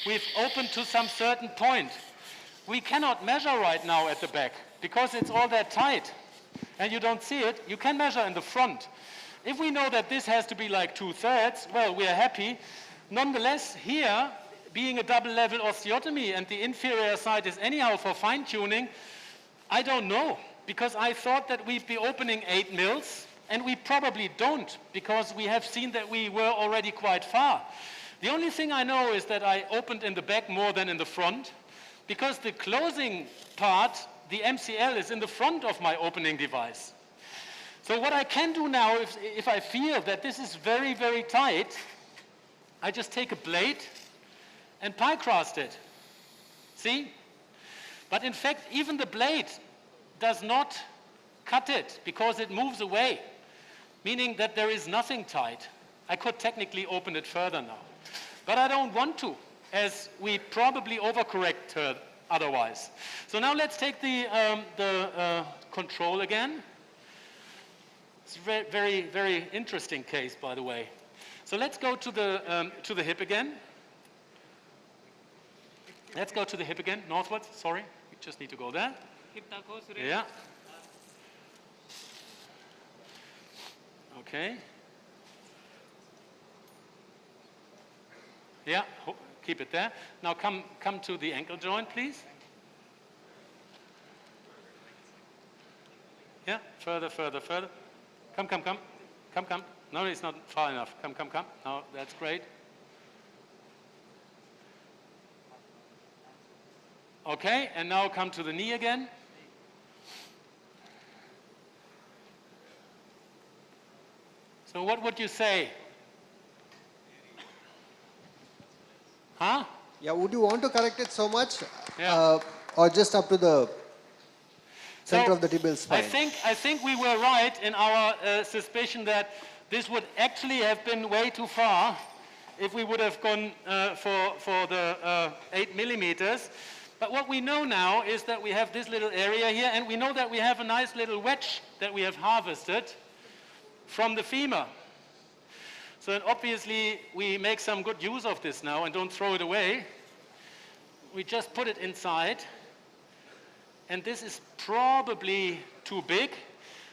we've opened to some certain point. We cannot measure right now at the back because it's all that tight and you don't see it. You can measure in the front. If we know that this has to be like 2/3, well, we are happy. Nonetheless, here, being a double level osteotomy and the inferior side is anyhow for fine tuning, I don't know, because I thought that we'd be opening 8 mils, and we probably don't, because we have seen that we were already quite far. The only thing I know is that I opened in the back more than in the front, because the closing part, the MCL, is in the front of my opening device. So what I can do now, if I feel that this is very, very tight, I just take a blade and pie crust it. See? But in fact, even the blade does not cut it because it moves away, meaning that there is nothing tight. I could technically open it further now. But I don't want to, as we probably overcorrect otherwise. So now let's take the control again. It's a very, very interesting case, by the way. So let's go to the hip again. Let's go to the hip again, northwards, sorry. We just need to go there. Yeah. Okay. Yeah, keep it there. Now come to the ankle joint, please. Yeah, further, further, further. Come. No, it's not far enough. Come. No, that's great. Okay, and now come to the knee again. So what would you say? Huh? Yeah, would you want to correct it so much? Yeah. Or just up to the center of the tibial spine? I think we were right in our suspicion that this would actually have been way too far if we would have gone for the 8 millimeters. But what we know now is that we have this little area here, and we know that we have a nice little wedge that we have harvested from the femur. So then obviously we make some good use of this now and don't throw it away. We just put it inside. And this is probably too big.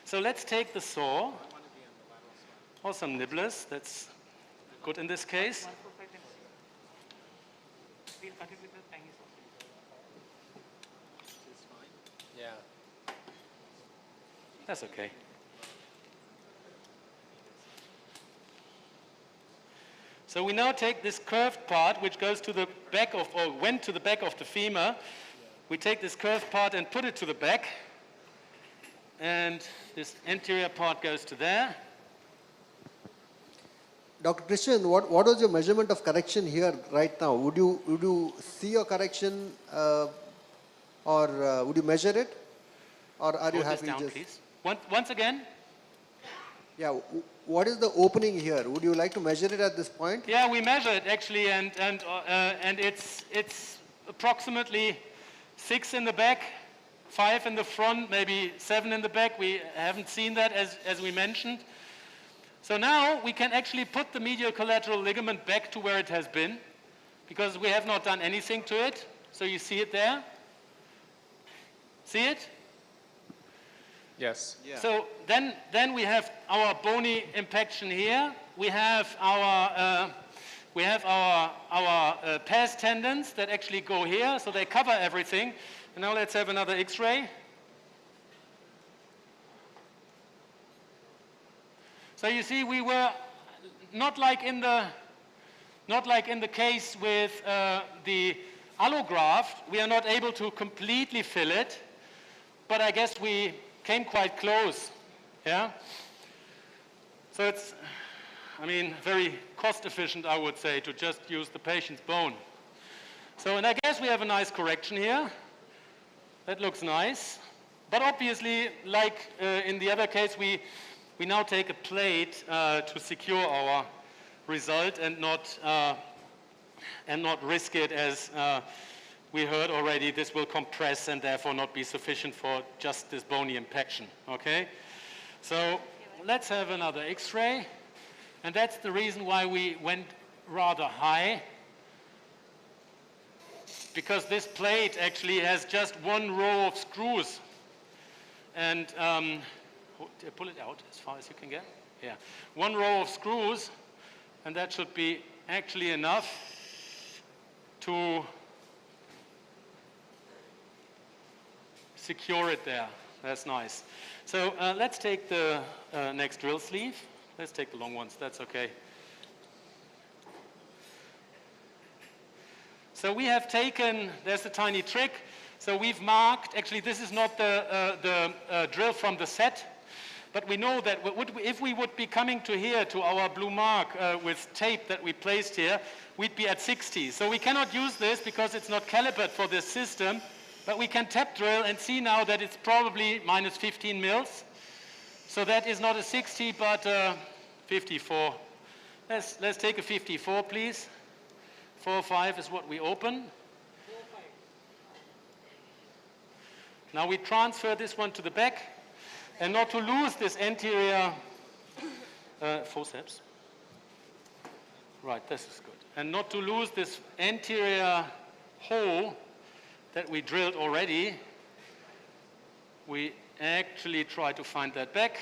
So let's take the saw or some nibblers. That's good in this case. Yeah. That's okay. So we now take this curved part, which goes to the back of, or went to the back of the femur. We take this curved part and put it to the back. And this anterior part goes to there. Dr. Christian, what was your measurement of correction here right now? Would you see your correction or would you measure it? Or are you Hold this happy down, just... please. Once again? Yeah, what is the opening here? Would you like to measure it at this point? Yeah, we measure it actually, and it's approximately 6 in the back, 5 in the front, maybe 7 in the back. We haven't seen that as we mentioned. So now we can actually put the medial collateral ligament back to where it has been, because we have not done anything to it. So you see it there? See it? Yes. Yeah. So then we have our bony impaction here. We have our pes tendons that actually go here, so they cover everything. And now let's have another X-ray. So you see, we were not like in the case with the allograft. We are not able to completely fill it, but I guess we came quite close, yeah? So it's, I mean, very cost efficient, I would say, to just use the patient's bone. So, and I guess we have a nice correction here. That looks nice. But obviously, like in the other case, we now take a plate to secure our result and not risk it as we heard already, this will compress and therefore not be sufficient for just this bony impaction, okay? So let's have another X-ray. And that's the reason why we went rather high, because this plate actually has just one row of screws. And pull it out as far as you can get. Yeah, one row of screws, and that should be actually enough to secure it there. That's nice. So let's take the next drill sleeve. Let's take the long ones, that's okay. So we have taken, there's a tiny trick. So we've marked, actually this is not the drill from the set, but we know that if we would be coming to here, to our blue mark with tape that we placed here, we'd be at 60. So we cannot use this because it's not calibered for this system, but we can tap drill and see now that it's probably minus 15 mils. So that is not a 60, but 54. Let's take a 54, please. 4-5 is what we open. Now we transfer this one to the back, and not to lose this anterior forceps. Right, this is good. And not to lose this anterior hole that we drilled already, we actually try to find that back.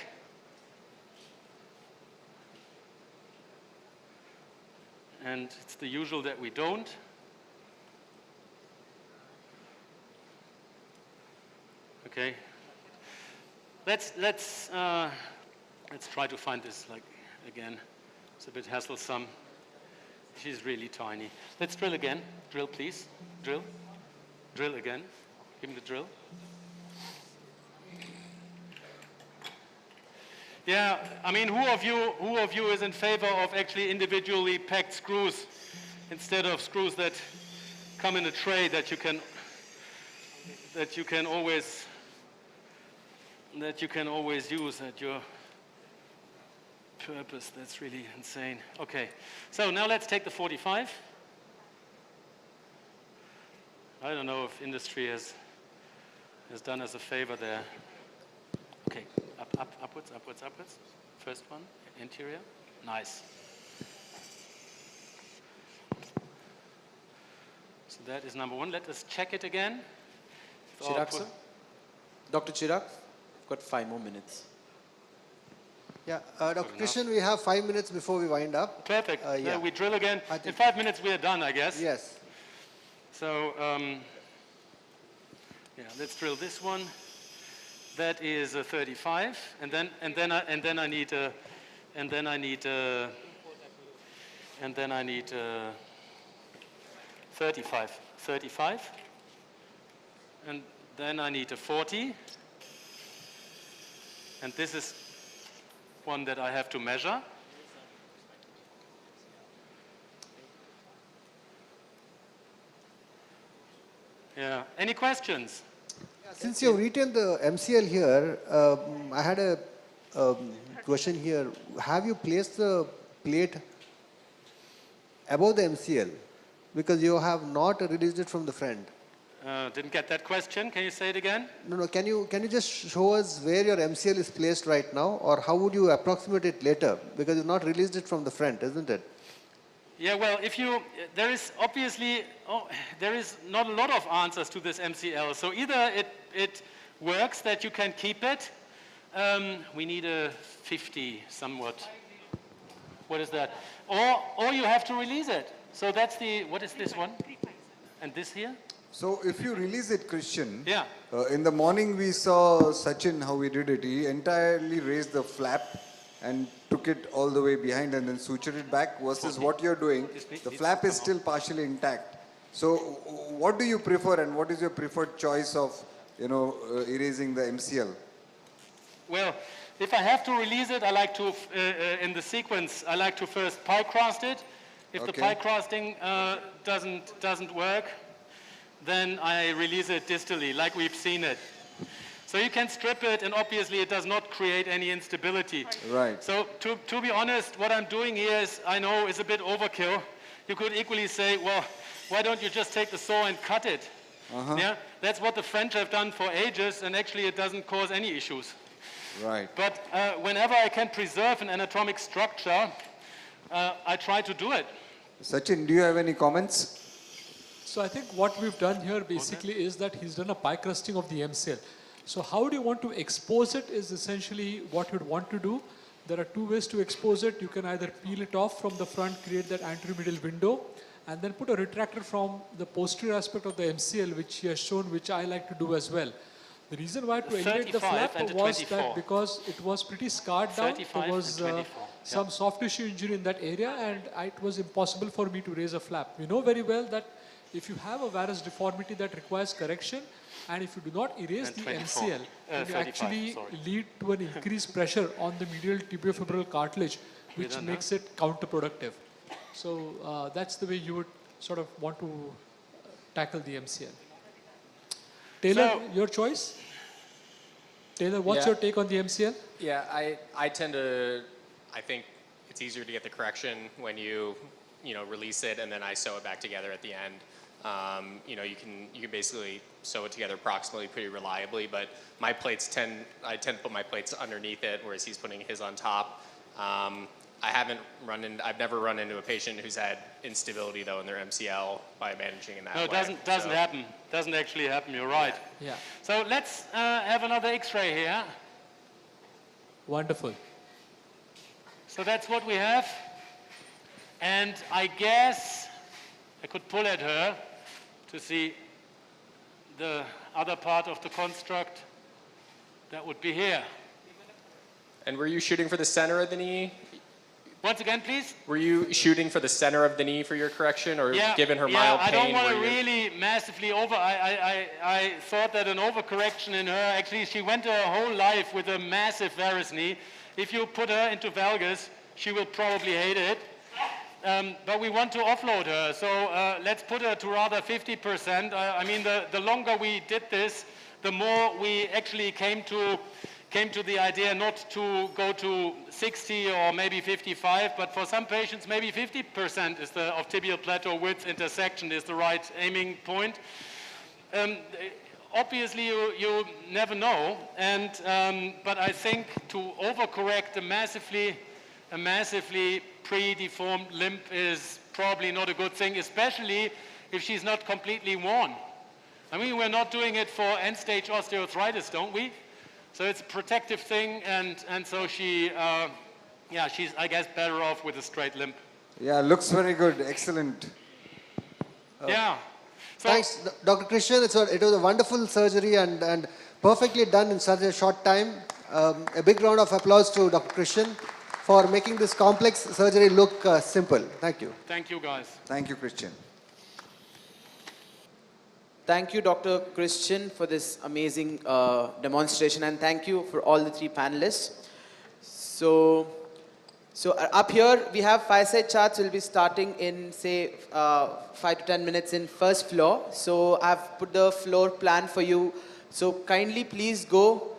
And it's the usual that we don't. Okay. Let's try to find this again. It's a bit hassle-some. She's really tiny. Let's drill again. Drill, please. Drill. Drill again. Give me the drill. Yeah, I mean, who of you is in favor of actually individually packed screws instead of screws that come in a tray that you can always use at your purpose? That's really insane. Okay, so now let's take the 45. I don't know if industry has done us a favor there. Okay, upwards. First one, interior, nice. So that is number one. Let us check it again. Chirag, sir? Dr. Chirag, we've got 5 more minutes. Yeah, Dr. Krishnan, we have 5 minutes before we wind up. Perfect. Yeah. We drill again. In 5 minutes we are done, I guess. Yes. So, yeah, let's drill this one. That is a 35, and then I need 35, and then I need a 40, and this is one that I have to measure. Yeah. Any questions? Since you've retained the MCL here, I had a question here. Have you placed the plate above the MCL? Because you have not released it from the front. Didn't get that question. Can you say it again? No. Can you just show us where your MCL is placed right now, or how would you approximate it later? Because you've not released it from the front, isn't it? Yeah, well, there is obviously, there is not a lot of answers to this MCL. So either it works that you can keep it. We need a 50 somewhat. What is that? Or you have to release it. So that's what is this one? And this here? So if you release it, Christian, yeah. In the morning we saw Sachin, how he did it. He entirely raised the flap and took it all the way behind and then sutured it back, versus what you're doing, the flap is still partially intact. So what do you prefer, and what is your preferred choice of, erasing the MCL? Well, if I have to release it, I like to, in the sequence, I like to first pie crust it. If the pie crusting doesn't work, then I release it distally, like we've seen it. So you can strip it, and obviously it does not create any instability. Right. So to be honest, what I'm doing here is, I know, is a bit overkill. You could equally say, well, why don't you just take the saw and cut it? Yeah, that's what the French have done for ages, and actually it doesn't cause any issues. Right. But whenever I can preserve an anatomic structure, I try to do it. Sachin, do you have any comments? So I think what we've done here basically is that he's done a pie crusting of the MCL. So how do you want to expose it is essentially what you'd want to do. There are 2 ways to expose it. You can either peel it off from the front, create that anteromedial window, and then put a retractor from the posterior aspect of the MCL, which he has shown, which I like to do as well. The reason why to elevate the 35 flap and a was 24. that because it was pretty scarred down, 35 there was and 24. some soft tissue injury in that area, and it was impossible for me to raise a flap. We know very well that if you have a varus deformity that requires correction, and if you do not erase And the 24. MCL, you 35, actually sorry. lead to an increased pressure on the medial tibiofemoral cartilage, which done makes it counterproductive. So that's the way you would sort of want to tackle the MCL. Taylor, So- your choice? Taylor, what's Yeah. your take on the MCL? Yeah, I tend to, I think it's easier to get the correction when you release it and then I sew it back together at the end. You can basically sew it together proximally pretty reliably, but I tend to put my plates underneath it, whereas he's putting his on top. I've never run into a patient who's had instability though in their MCL by managing in that way. No, it doesn't happen. Doesn't actually happen, you're right. Yeah. So let's have another X-ray here. Wonderful. So that's what we have. And I guess I could pull at her to see the other part of the construct. That would be here. And were you shooting for the center of the knee? Once again, please. Were you shooting for the center of the knee for your correction, or given her mild I pain? don't want to were you- really massively I thought that an overcorrection in her, actually she went her whole life with a massive varus knee. If you put her into valgus, she will probably hate it. But we want to offload her, so let's put her to rather 50%. I mean, the longer we did this, the more we actually came to the idea not to go to 60 or maybe 55, but for some patients, maybe 50% of tibial plateau width intersection is the right aiming point. Obviously, you never know, but I think to overcorrect a massively pre-deformed limb is probably not a good thing, especially if she's not completely worn. I mean, we're not doing it for end-stage osteoarthritis, don't we? So it's a protective thing, and so she's, I guess, better off with a straight limb. Yeah, looks very good. Excellent. Yeah. So, Thanks, Dr. Christian. It was a wonderful surgery and perfectly done in such a short time. A big round of applause to Dr. Christian for making this complex surgery look simple. Thank you. Thank you, guys. Thank you, Christian. Thank you, Dr. Christian, for this amazing demonstration, and thank you for all the three panelists. So up here, we have fireside chats. We'll be starting in, say, 5 to 10 minutes in first floor. So I've put the floor plan for you. So kindly, please go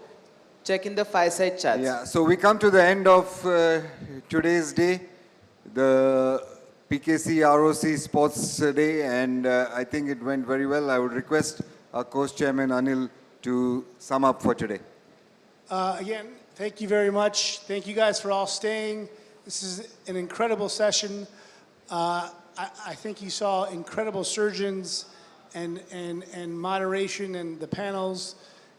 check in the fireside chats. Yeah, so we come to the end of today's day, the PKC ROC Sports Day, and I think it went very well. I would request our co-chairman Anil to sum up for today. Again, thank you very much. Thank you guys for all staying. This is an incredible session. I think you saw incredible surgeons and moderation and the panels.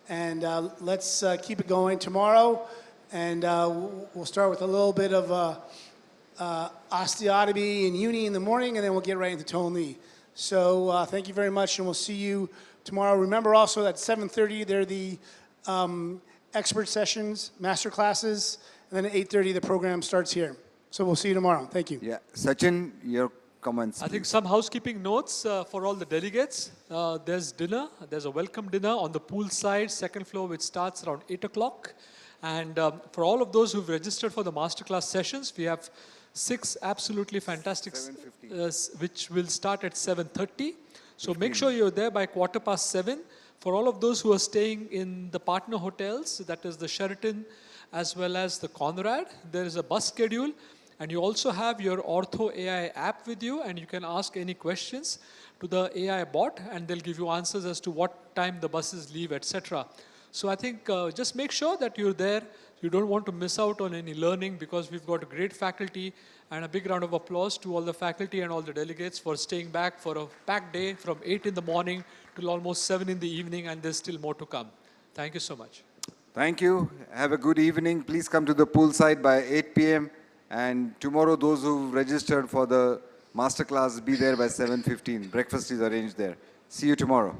And let's keep it going tomorrow. And we'll start with a little bit of osteotomy and uni in the morning, and then we'll get right into toe and knee. So thank you very much, and we'll see you tomorrow. Remember also at 7:30, there are the expert sessions, master classes, and then at 8:30, the program starts here. So we'll see you tomorrow. Thank you. Yeah, Sachin, your comments. I think some housekeeping notes for all the delegates. There's dinner. There's a welcome dinner on the pool side, second floor, which starts around 8 o'clock. And for all of those who've registered for the masterclass sessions, we have 6 absolutely fantastic, which will start at 7:30. So make sure you're there by 7:15. For all of those who are staying in the partner hotels, that is the Sheraton as well as the Conrad, there is a bus schedule. And you also have your Ortho AI app with you, and you can ask any questions to the AI bot, and they'll give you answers as to what time the buses leave, etc. So I think just make sure that you're there. You don't want to miss out on any learning, because we've got a great faculty, and a big round of applause to all the faculty and all the delegates for staying back for a packed day from 8 in the morning till almost 7 in the evening, and there's still more to come. Thank you so much. Thank you. Have a good evening. Please come to the poolside by 8 p.m. And tomorrow, those who registered for the Masterclass, be there by 7:15. Breakfast is arranged there. See you tomorrow.